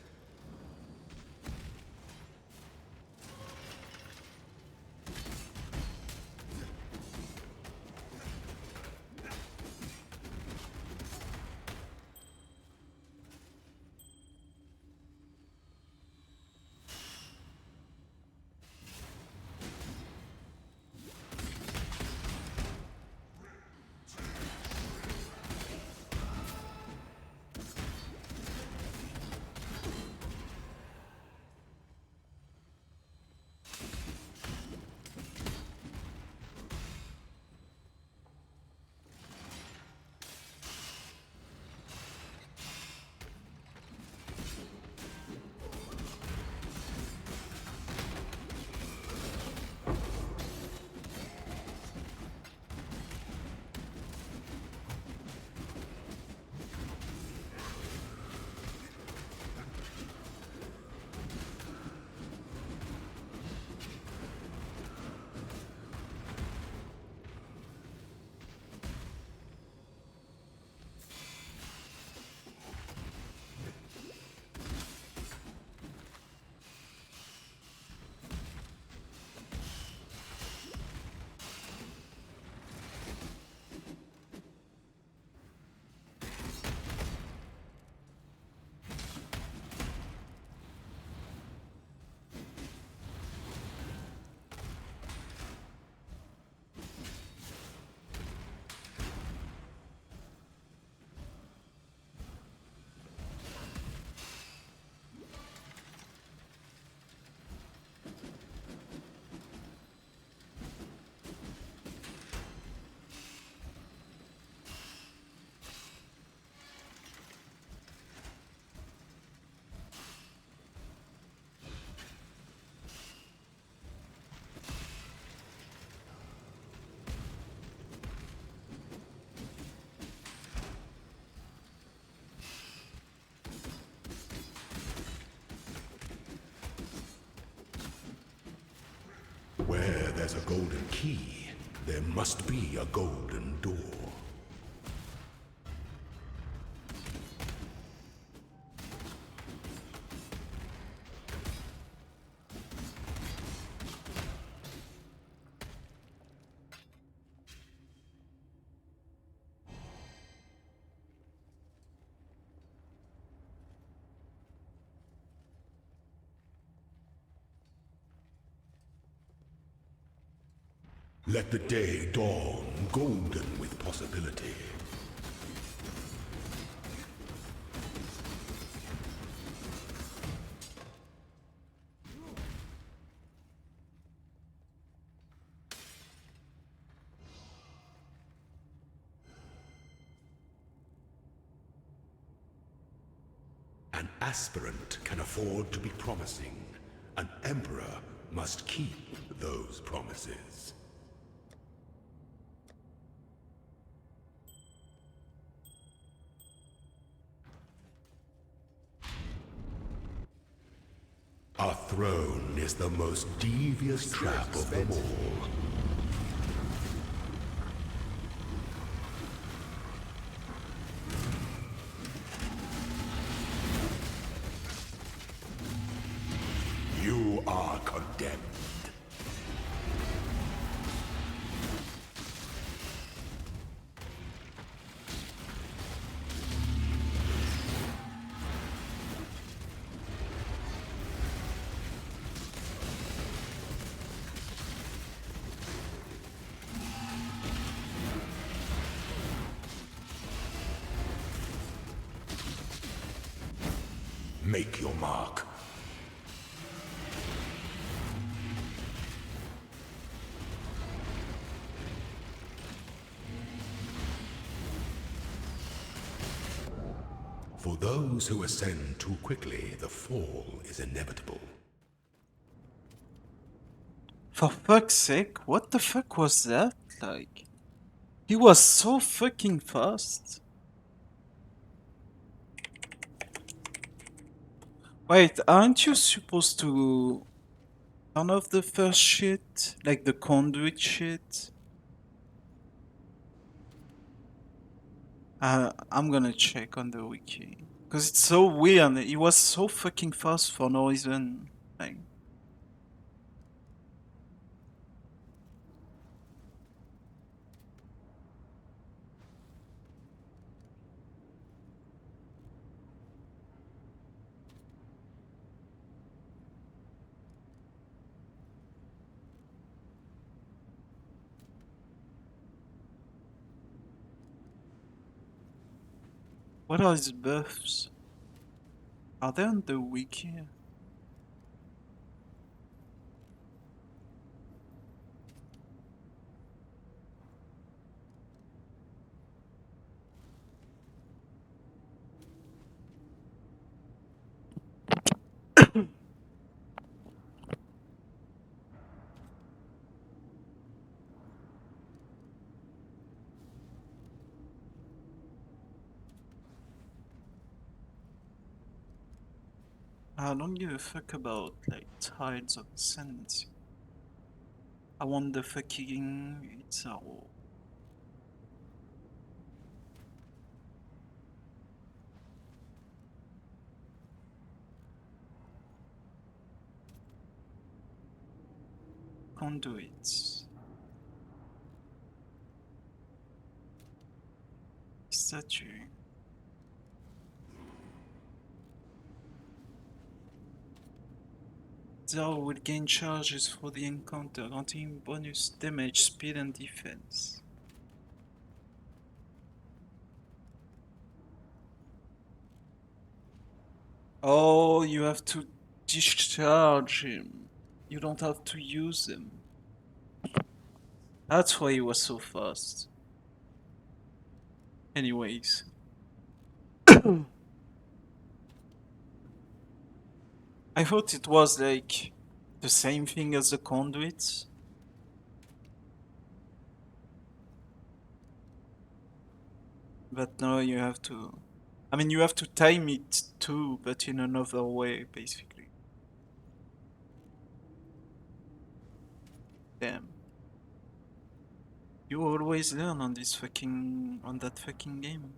Where there's a golden key, there must be a golden door. Let the day dawn golden with possibility. An aspirant can afford to be promising. An emperor must keep those promises. Our throne is the most devious trap of them all. You are condemned. Make your mark. For those who ascend too quickly, the fall is inevitable. For fuck's sake, what the fuck was that? Like, he was so fucking fast. Wait, aren't you supposed to turn off the first shit? Like the conduit shit? I'm gonna check on the wiki. Because it's so weird. He was so fucking fast for no reason. Like, what are his buffs? Are they on the wiki? I don't give a fuck about like tides of ascendancy. I want the fucking it's all. Conduits. Statue. Zao will gain charges for the encounter, granting bonus damage, speed, and defense. Oh, you have to discharge him. You don't have to use him. That's why he was so fast. Anyways. I thought it was like the same thing as the conduits. But no, you have to. I mean, you have to time it too, but in another way, basically. Damn. You always learn on this fucking. On that fucking game.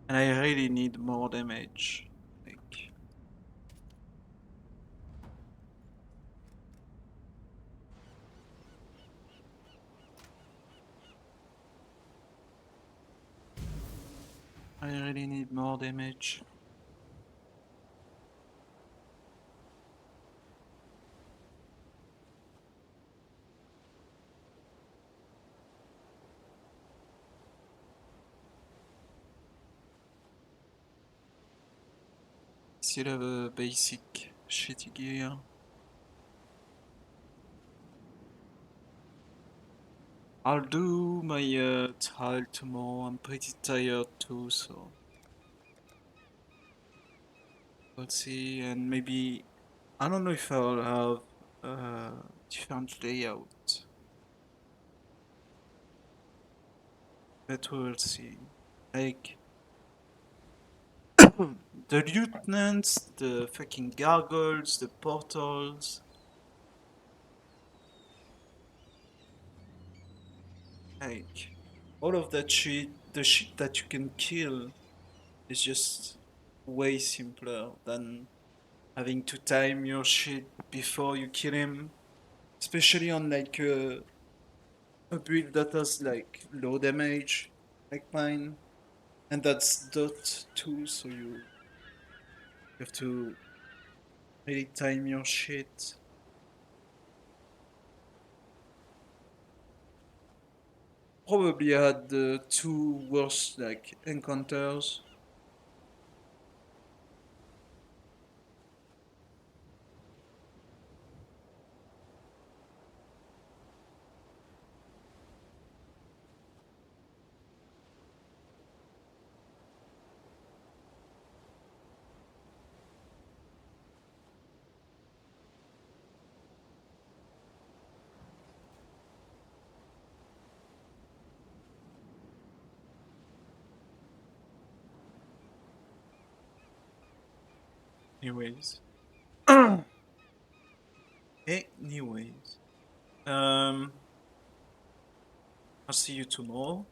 And I really need more damage. Like. I really need more damage. Still have a basic shitty gear. I'll do my tile tomorrow. I'm pretty tired too, so we'll see. And maybe I don't know if I'll have different layout, but we'll see. Like the lieutenants, the fucking gargoyles, the portals. Like all of that shit, the shit that you can kill is just way simpler than having to time your shit before you kill him. Especially on like a build that has like low damage, like mine. And that's dot 2, so you have to really time your shit. Probably had the two worst like encounters. Anyways. Anyways. I'll see you tomorrow.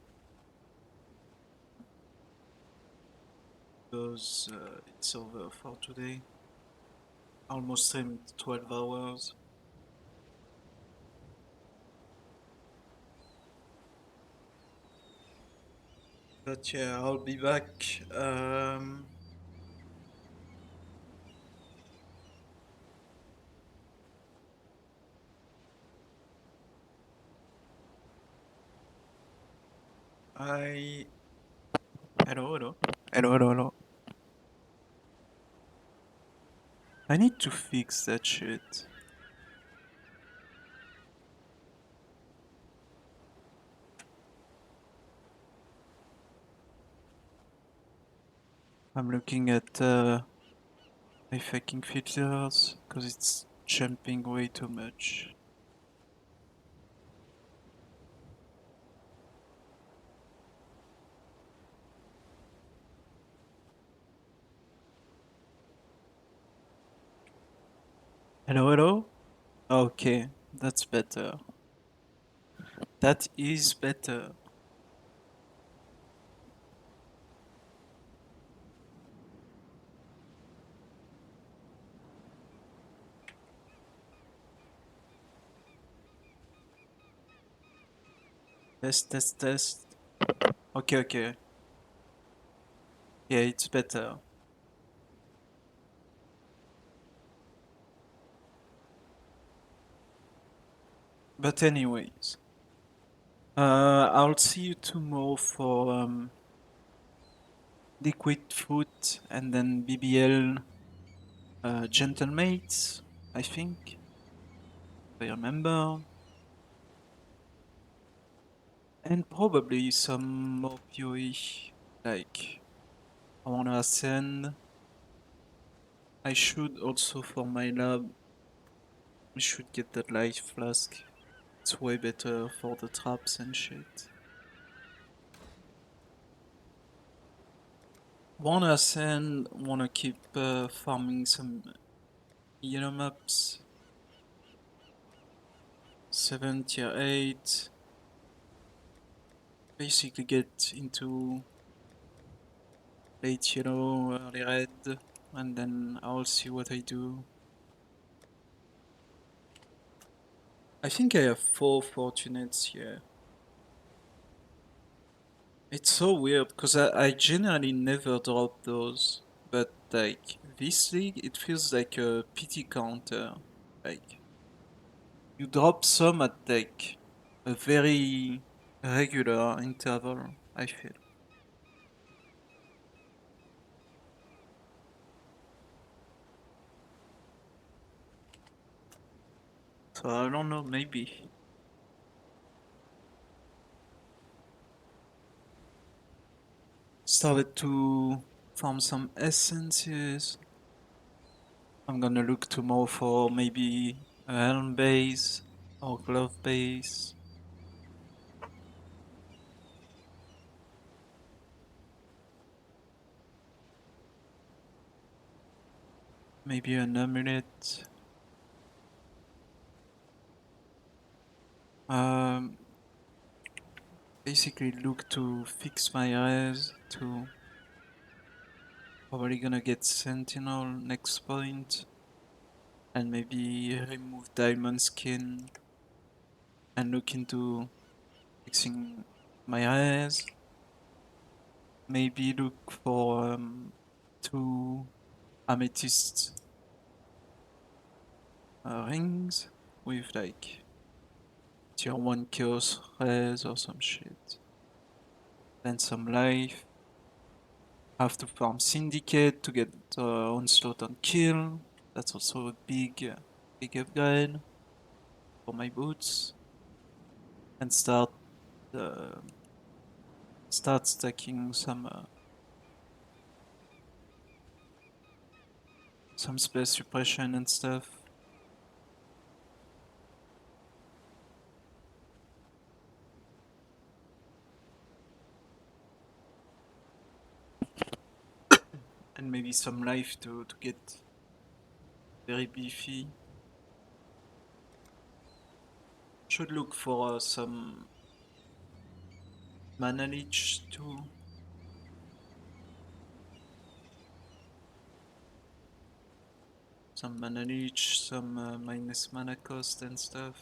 because it's over for today. Almost streamed 12 hours. But yeah, I'll be back. Hello. I need to fix that shit. I'm looking at my fucking filters because it's jumping way too much. Hello? Okay, that's better. That is better. Test. Okay. Yeah, it's better. But anyways, I'll see you tomorrow for Liquid Fruit and then BBL Gentlemates, I think, if I remember. And probably some more PoE, like I wanna ascend. I should also for my lab, I should get that life flask. It's way better for the traps and shit. Wanna ascend, wanna keep farming some yellow maps. 7 tier 8. Basically get into late yellow, early red, and then I'll see what I do. I think I have 4 fortunates here. It's so weird because I generally never drop those, but like this league, it feels like a pity counter. Like you drop some at like a very regular interval, I feel. So I don't know, maybe. Started to farm some essences. I'm gonna look tomorrow for maybe a helm base or glove base. Maybe an amulet. Basically look to fix my eyes to probably gonna get sentinel next point and maybe remove diamond skin and look into fixing my eyes. Maybe look for 2 amethyst rings with like tier 1 chaos rays or some shit. Then some life. Have to farm syndicate to get onslaught and kill. That's also a big upgrade for my boots. And start stacking some space suppression and stuff. And maybe some life to get very beefy. Should look for some mana leech too. some mana leech, some minus mana cost and stuff.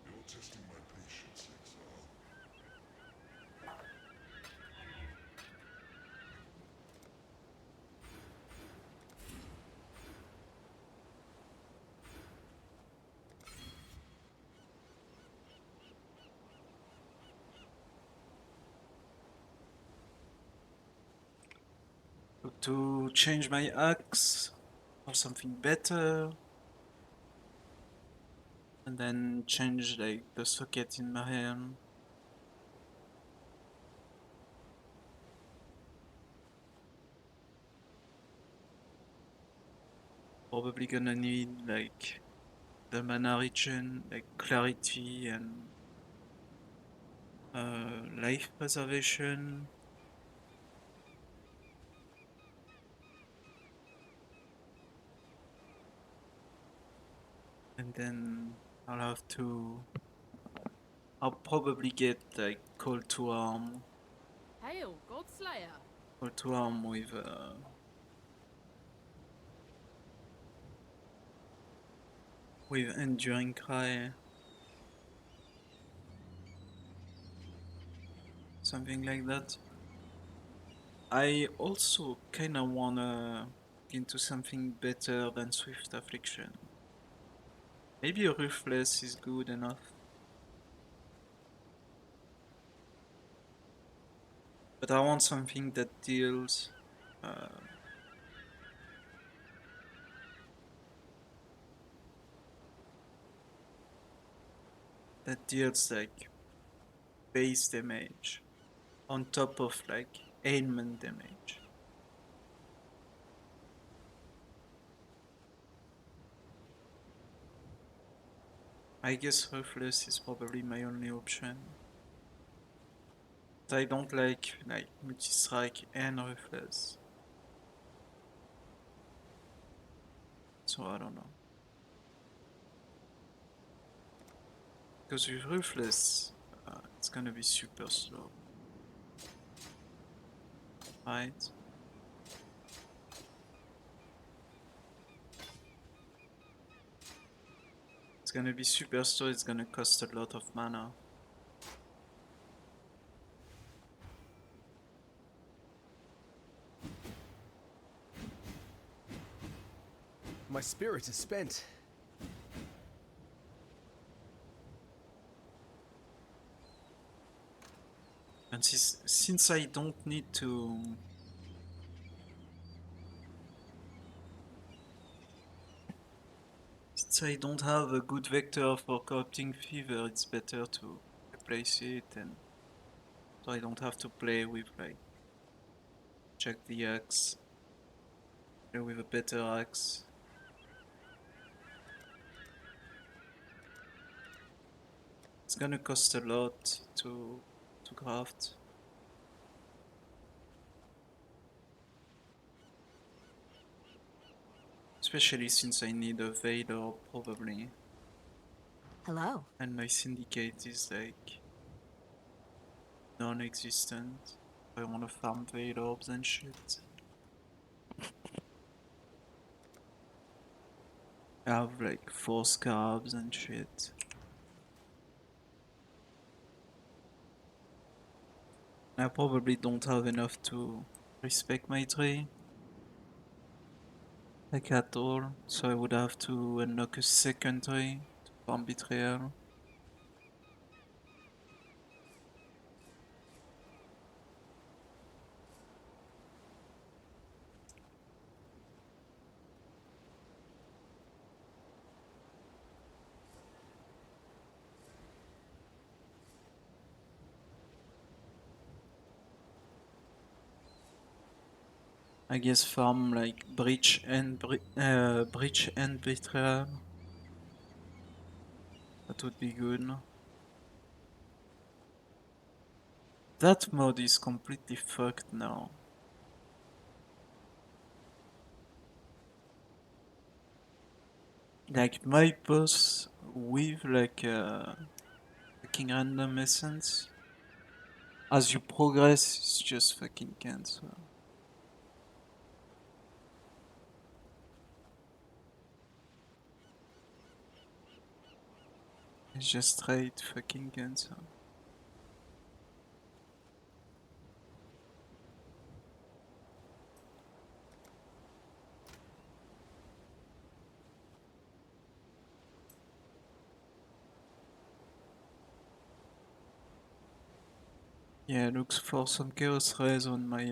You're testing my patience, exile. To change my axe or something better, and then change like the socket in my hand. Probably gonna need like the mana regen, like clarity and life preservation. And then I'll probably get like call to arm. Hail, Godslayer. Call to arm with enduring cry. Something like that. I also kinda wanna get into something better than Swift Affliction. Maybe Ruthless is good enough. But I want something that deals like base damage on top of like ailment damage. I guess Ruthless is probably my only option. But I don't like multi-strike and Ruthless. So I don't know. Because with Ruthless, it's gonna be super slow. Right? It's gonna be super slow, it's gonna cost a lot of mana. My spirit is spent. And since I don't need to... Since I don't have a good vector for corrupting fever, it's better to replace it, and so I don't have to play with like check the axe, play with a better axe. It's gonna cost a lot to craft. Especially since I need a Vader probably. Hello. And my syndicate is like non-existent. I wanna farm Vader orbs and shit. I have like 4 scarabs and shit. I probably don't have enough to respect my tree. Like at all, so I would have to unlock a second tree to farm betrayal. I guess farm like breach and betrayal. That would be good. That mod is completely fucked now. Like my boss with like fucking random essence as you progress, it's just fucking cancer. It's just straight fucking cancer. Yeah, looks for some chaos rays on my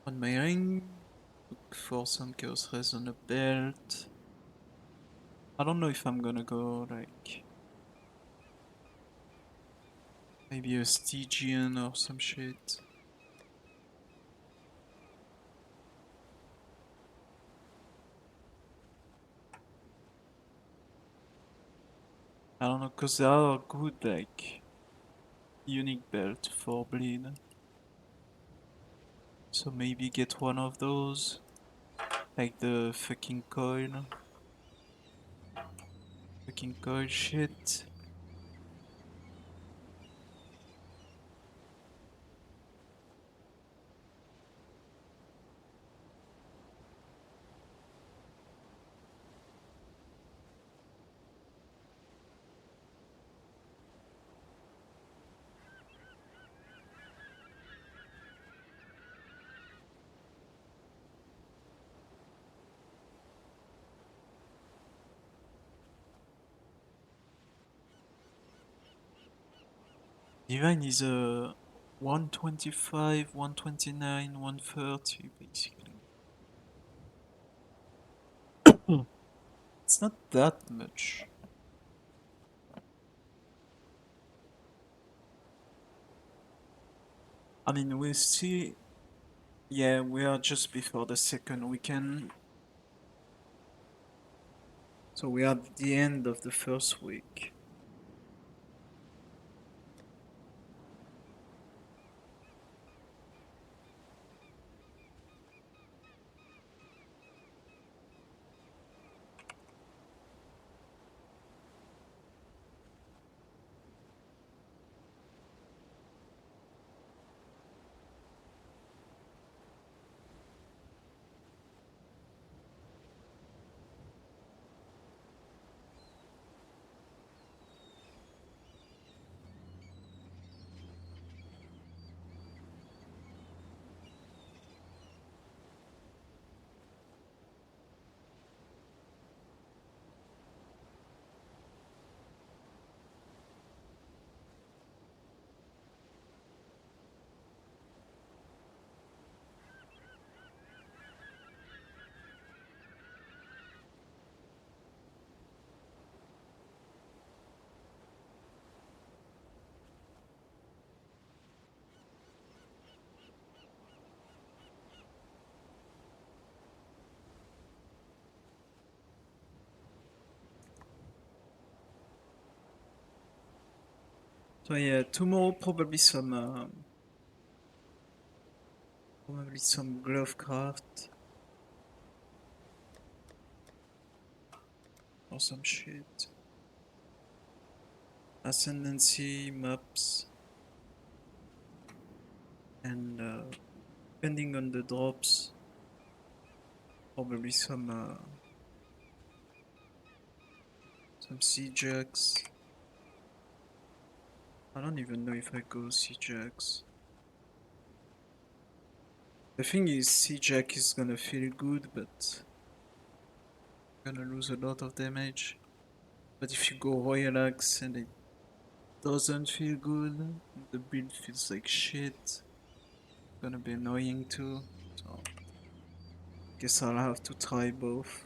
ring. Look for some chaos rays on the belt. I don't know if I'm gonna go like maybe a Stygian or some shit. I don't know, cause they are good like unique belt for bleed. So maybe get one of those. Like the fucking coil. Fucking coil shit. Divine is a 125, 129, 130 basically. It's not that much. I mean, we see. Yeah, we are just before the second weekend. So we are at the end of the first week. So yeah, tomorrow probably some glove craft or some shit. Ascendancy maps and depending on the drops, probably some C-Jacks. I don't even know if I go C-Jacks. The thing is, C-Jack is gonna feel good, but gonna lose a lot of damage. But if you go Royal Axe and it doesn't feel good, the build feels like shit, gonna be annoying too. So guess I'll have to try both.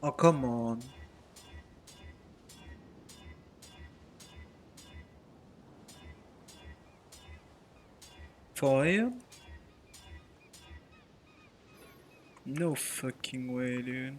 Oh, come on. For real? No fucking way, dude.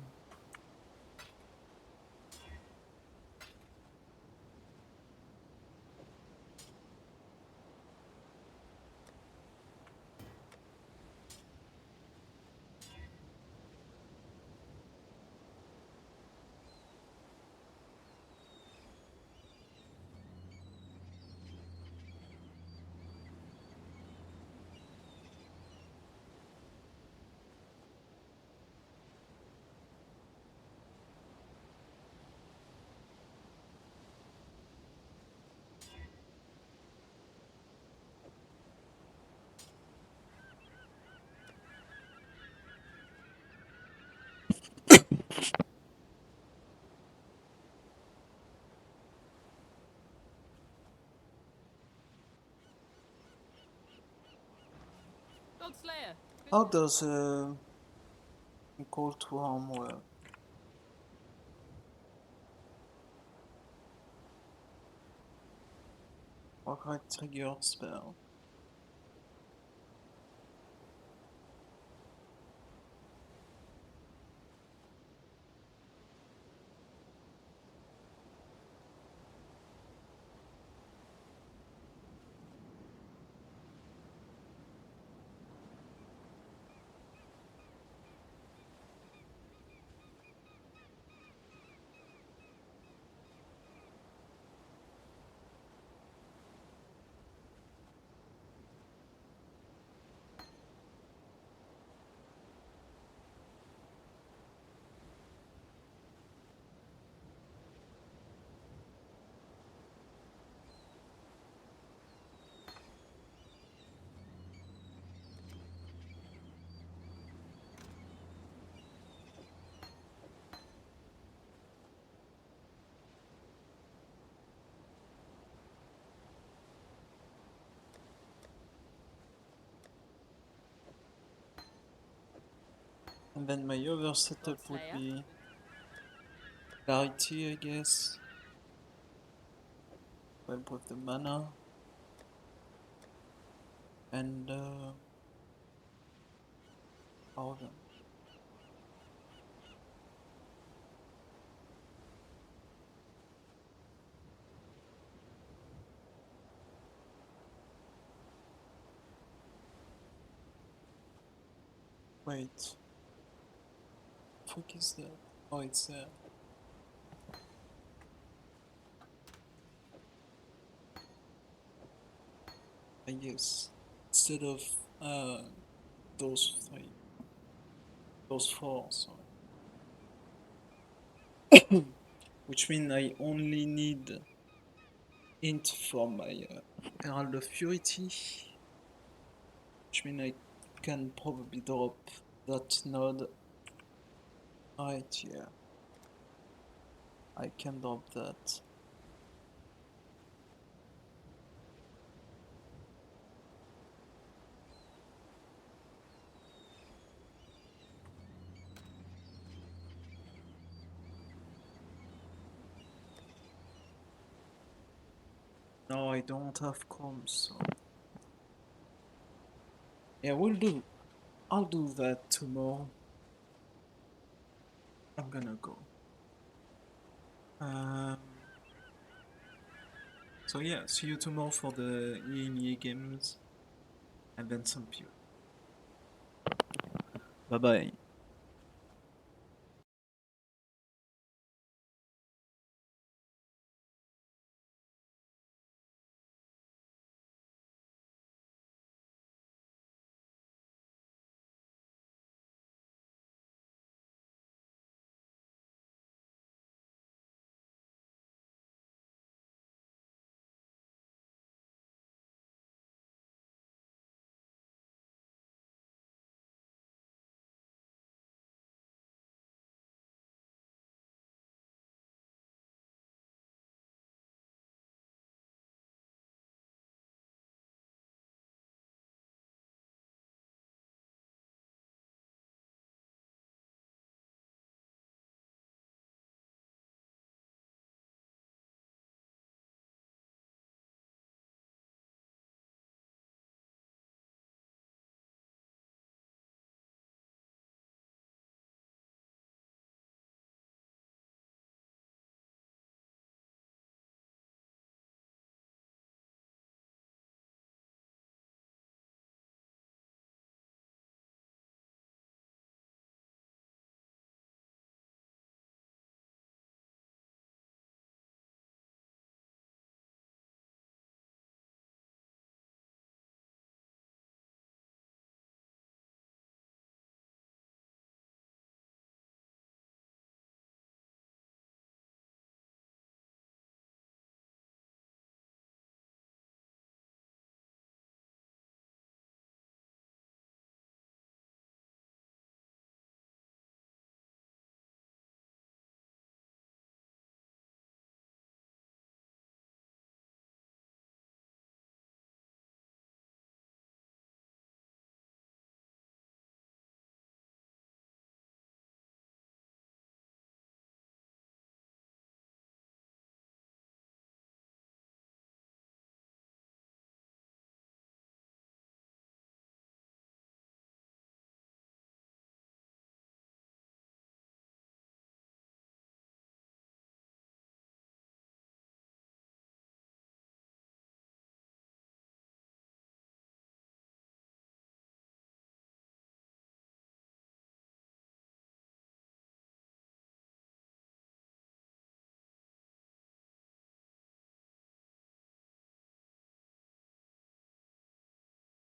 God Slayer. How does call to arm work? Or can I trigger spell? And then my other setup would be Clarity, I guess. Help with the mana. And all of them. Wait. What the fuck is that? Oh, it's there. I guess. Instead of those three. Those four, sorry. Which means I only need int for my Herald of Purity. Which means I can probably drop that node right here. I can drop that. No, I don't have comms, so yeah, I'll do that tomorrow. I'm gonna go. So yeah, see you tomorrow for the EMEA games and then some PoE. Bye bye.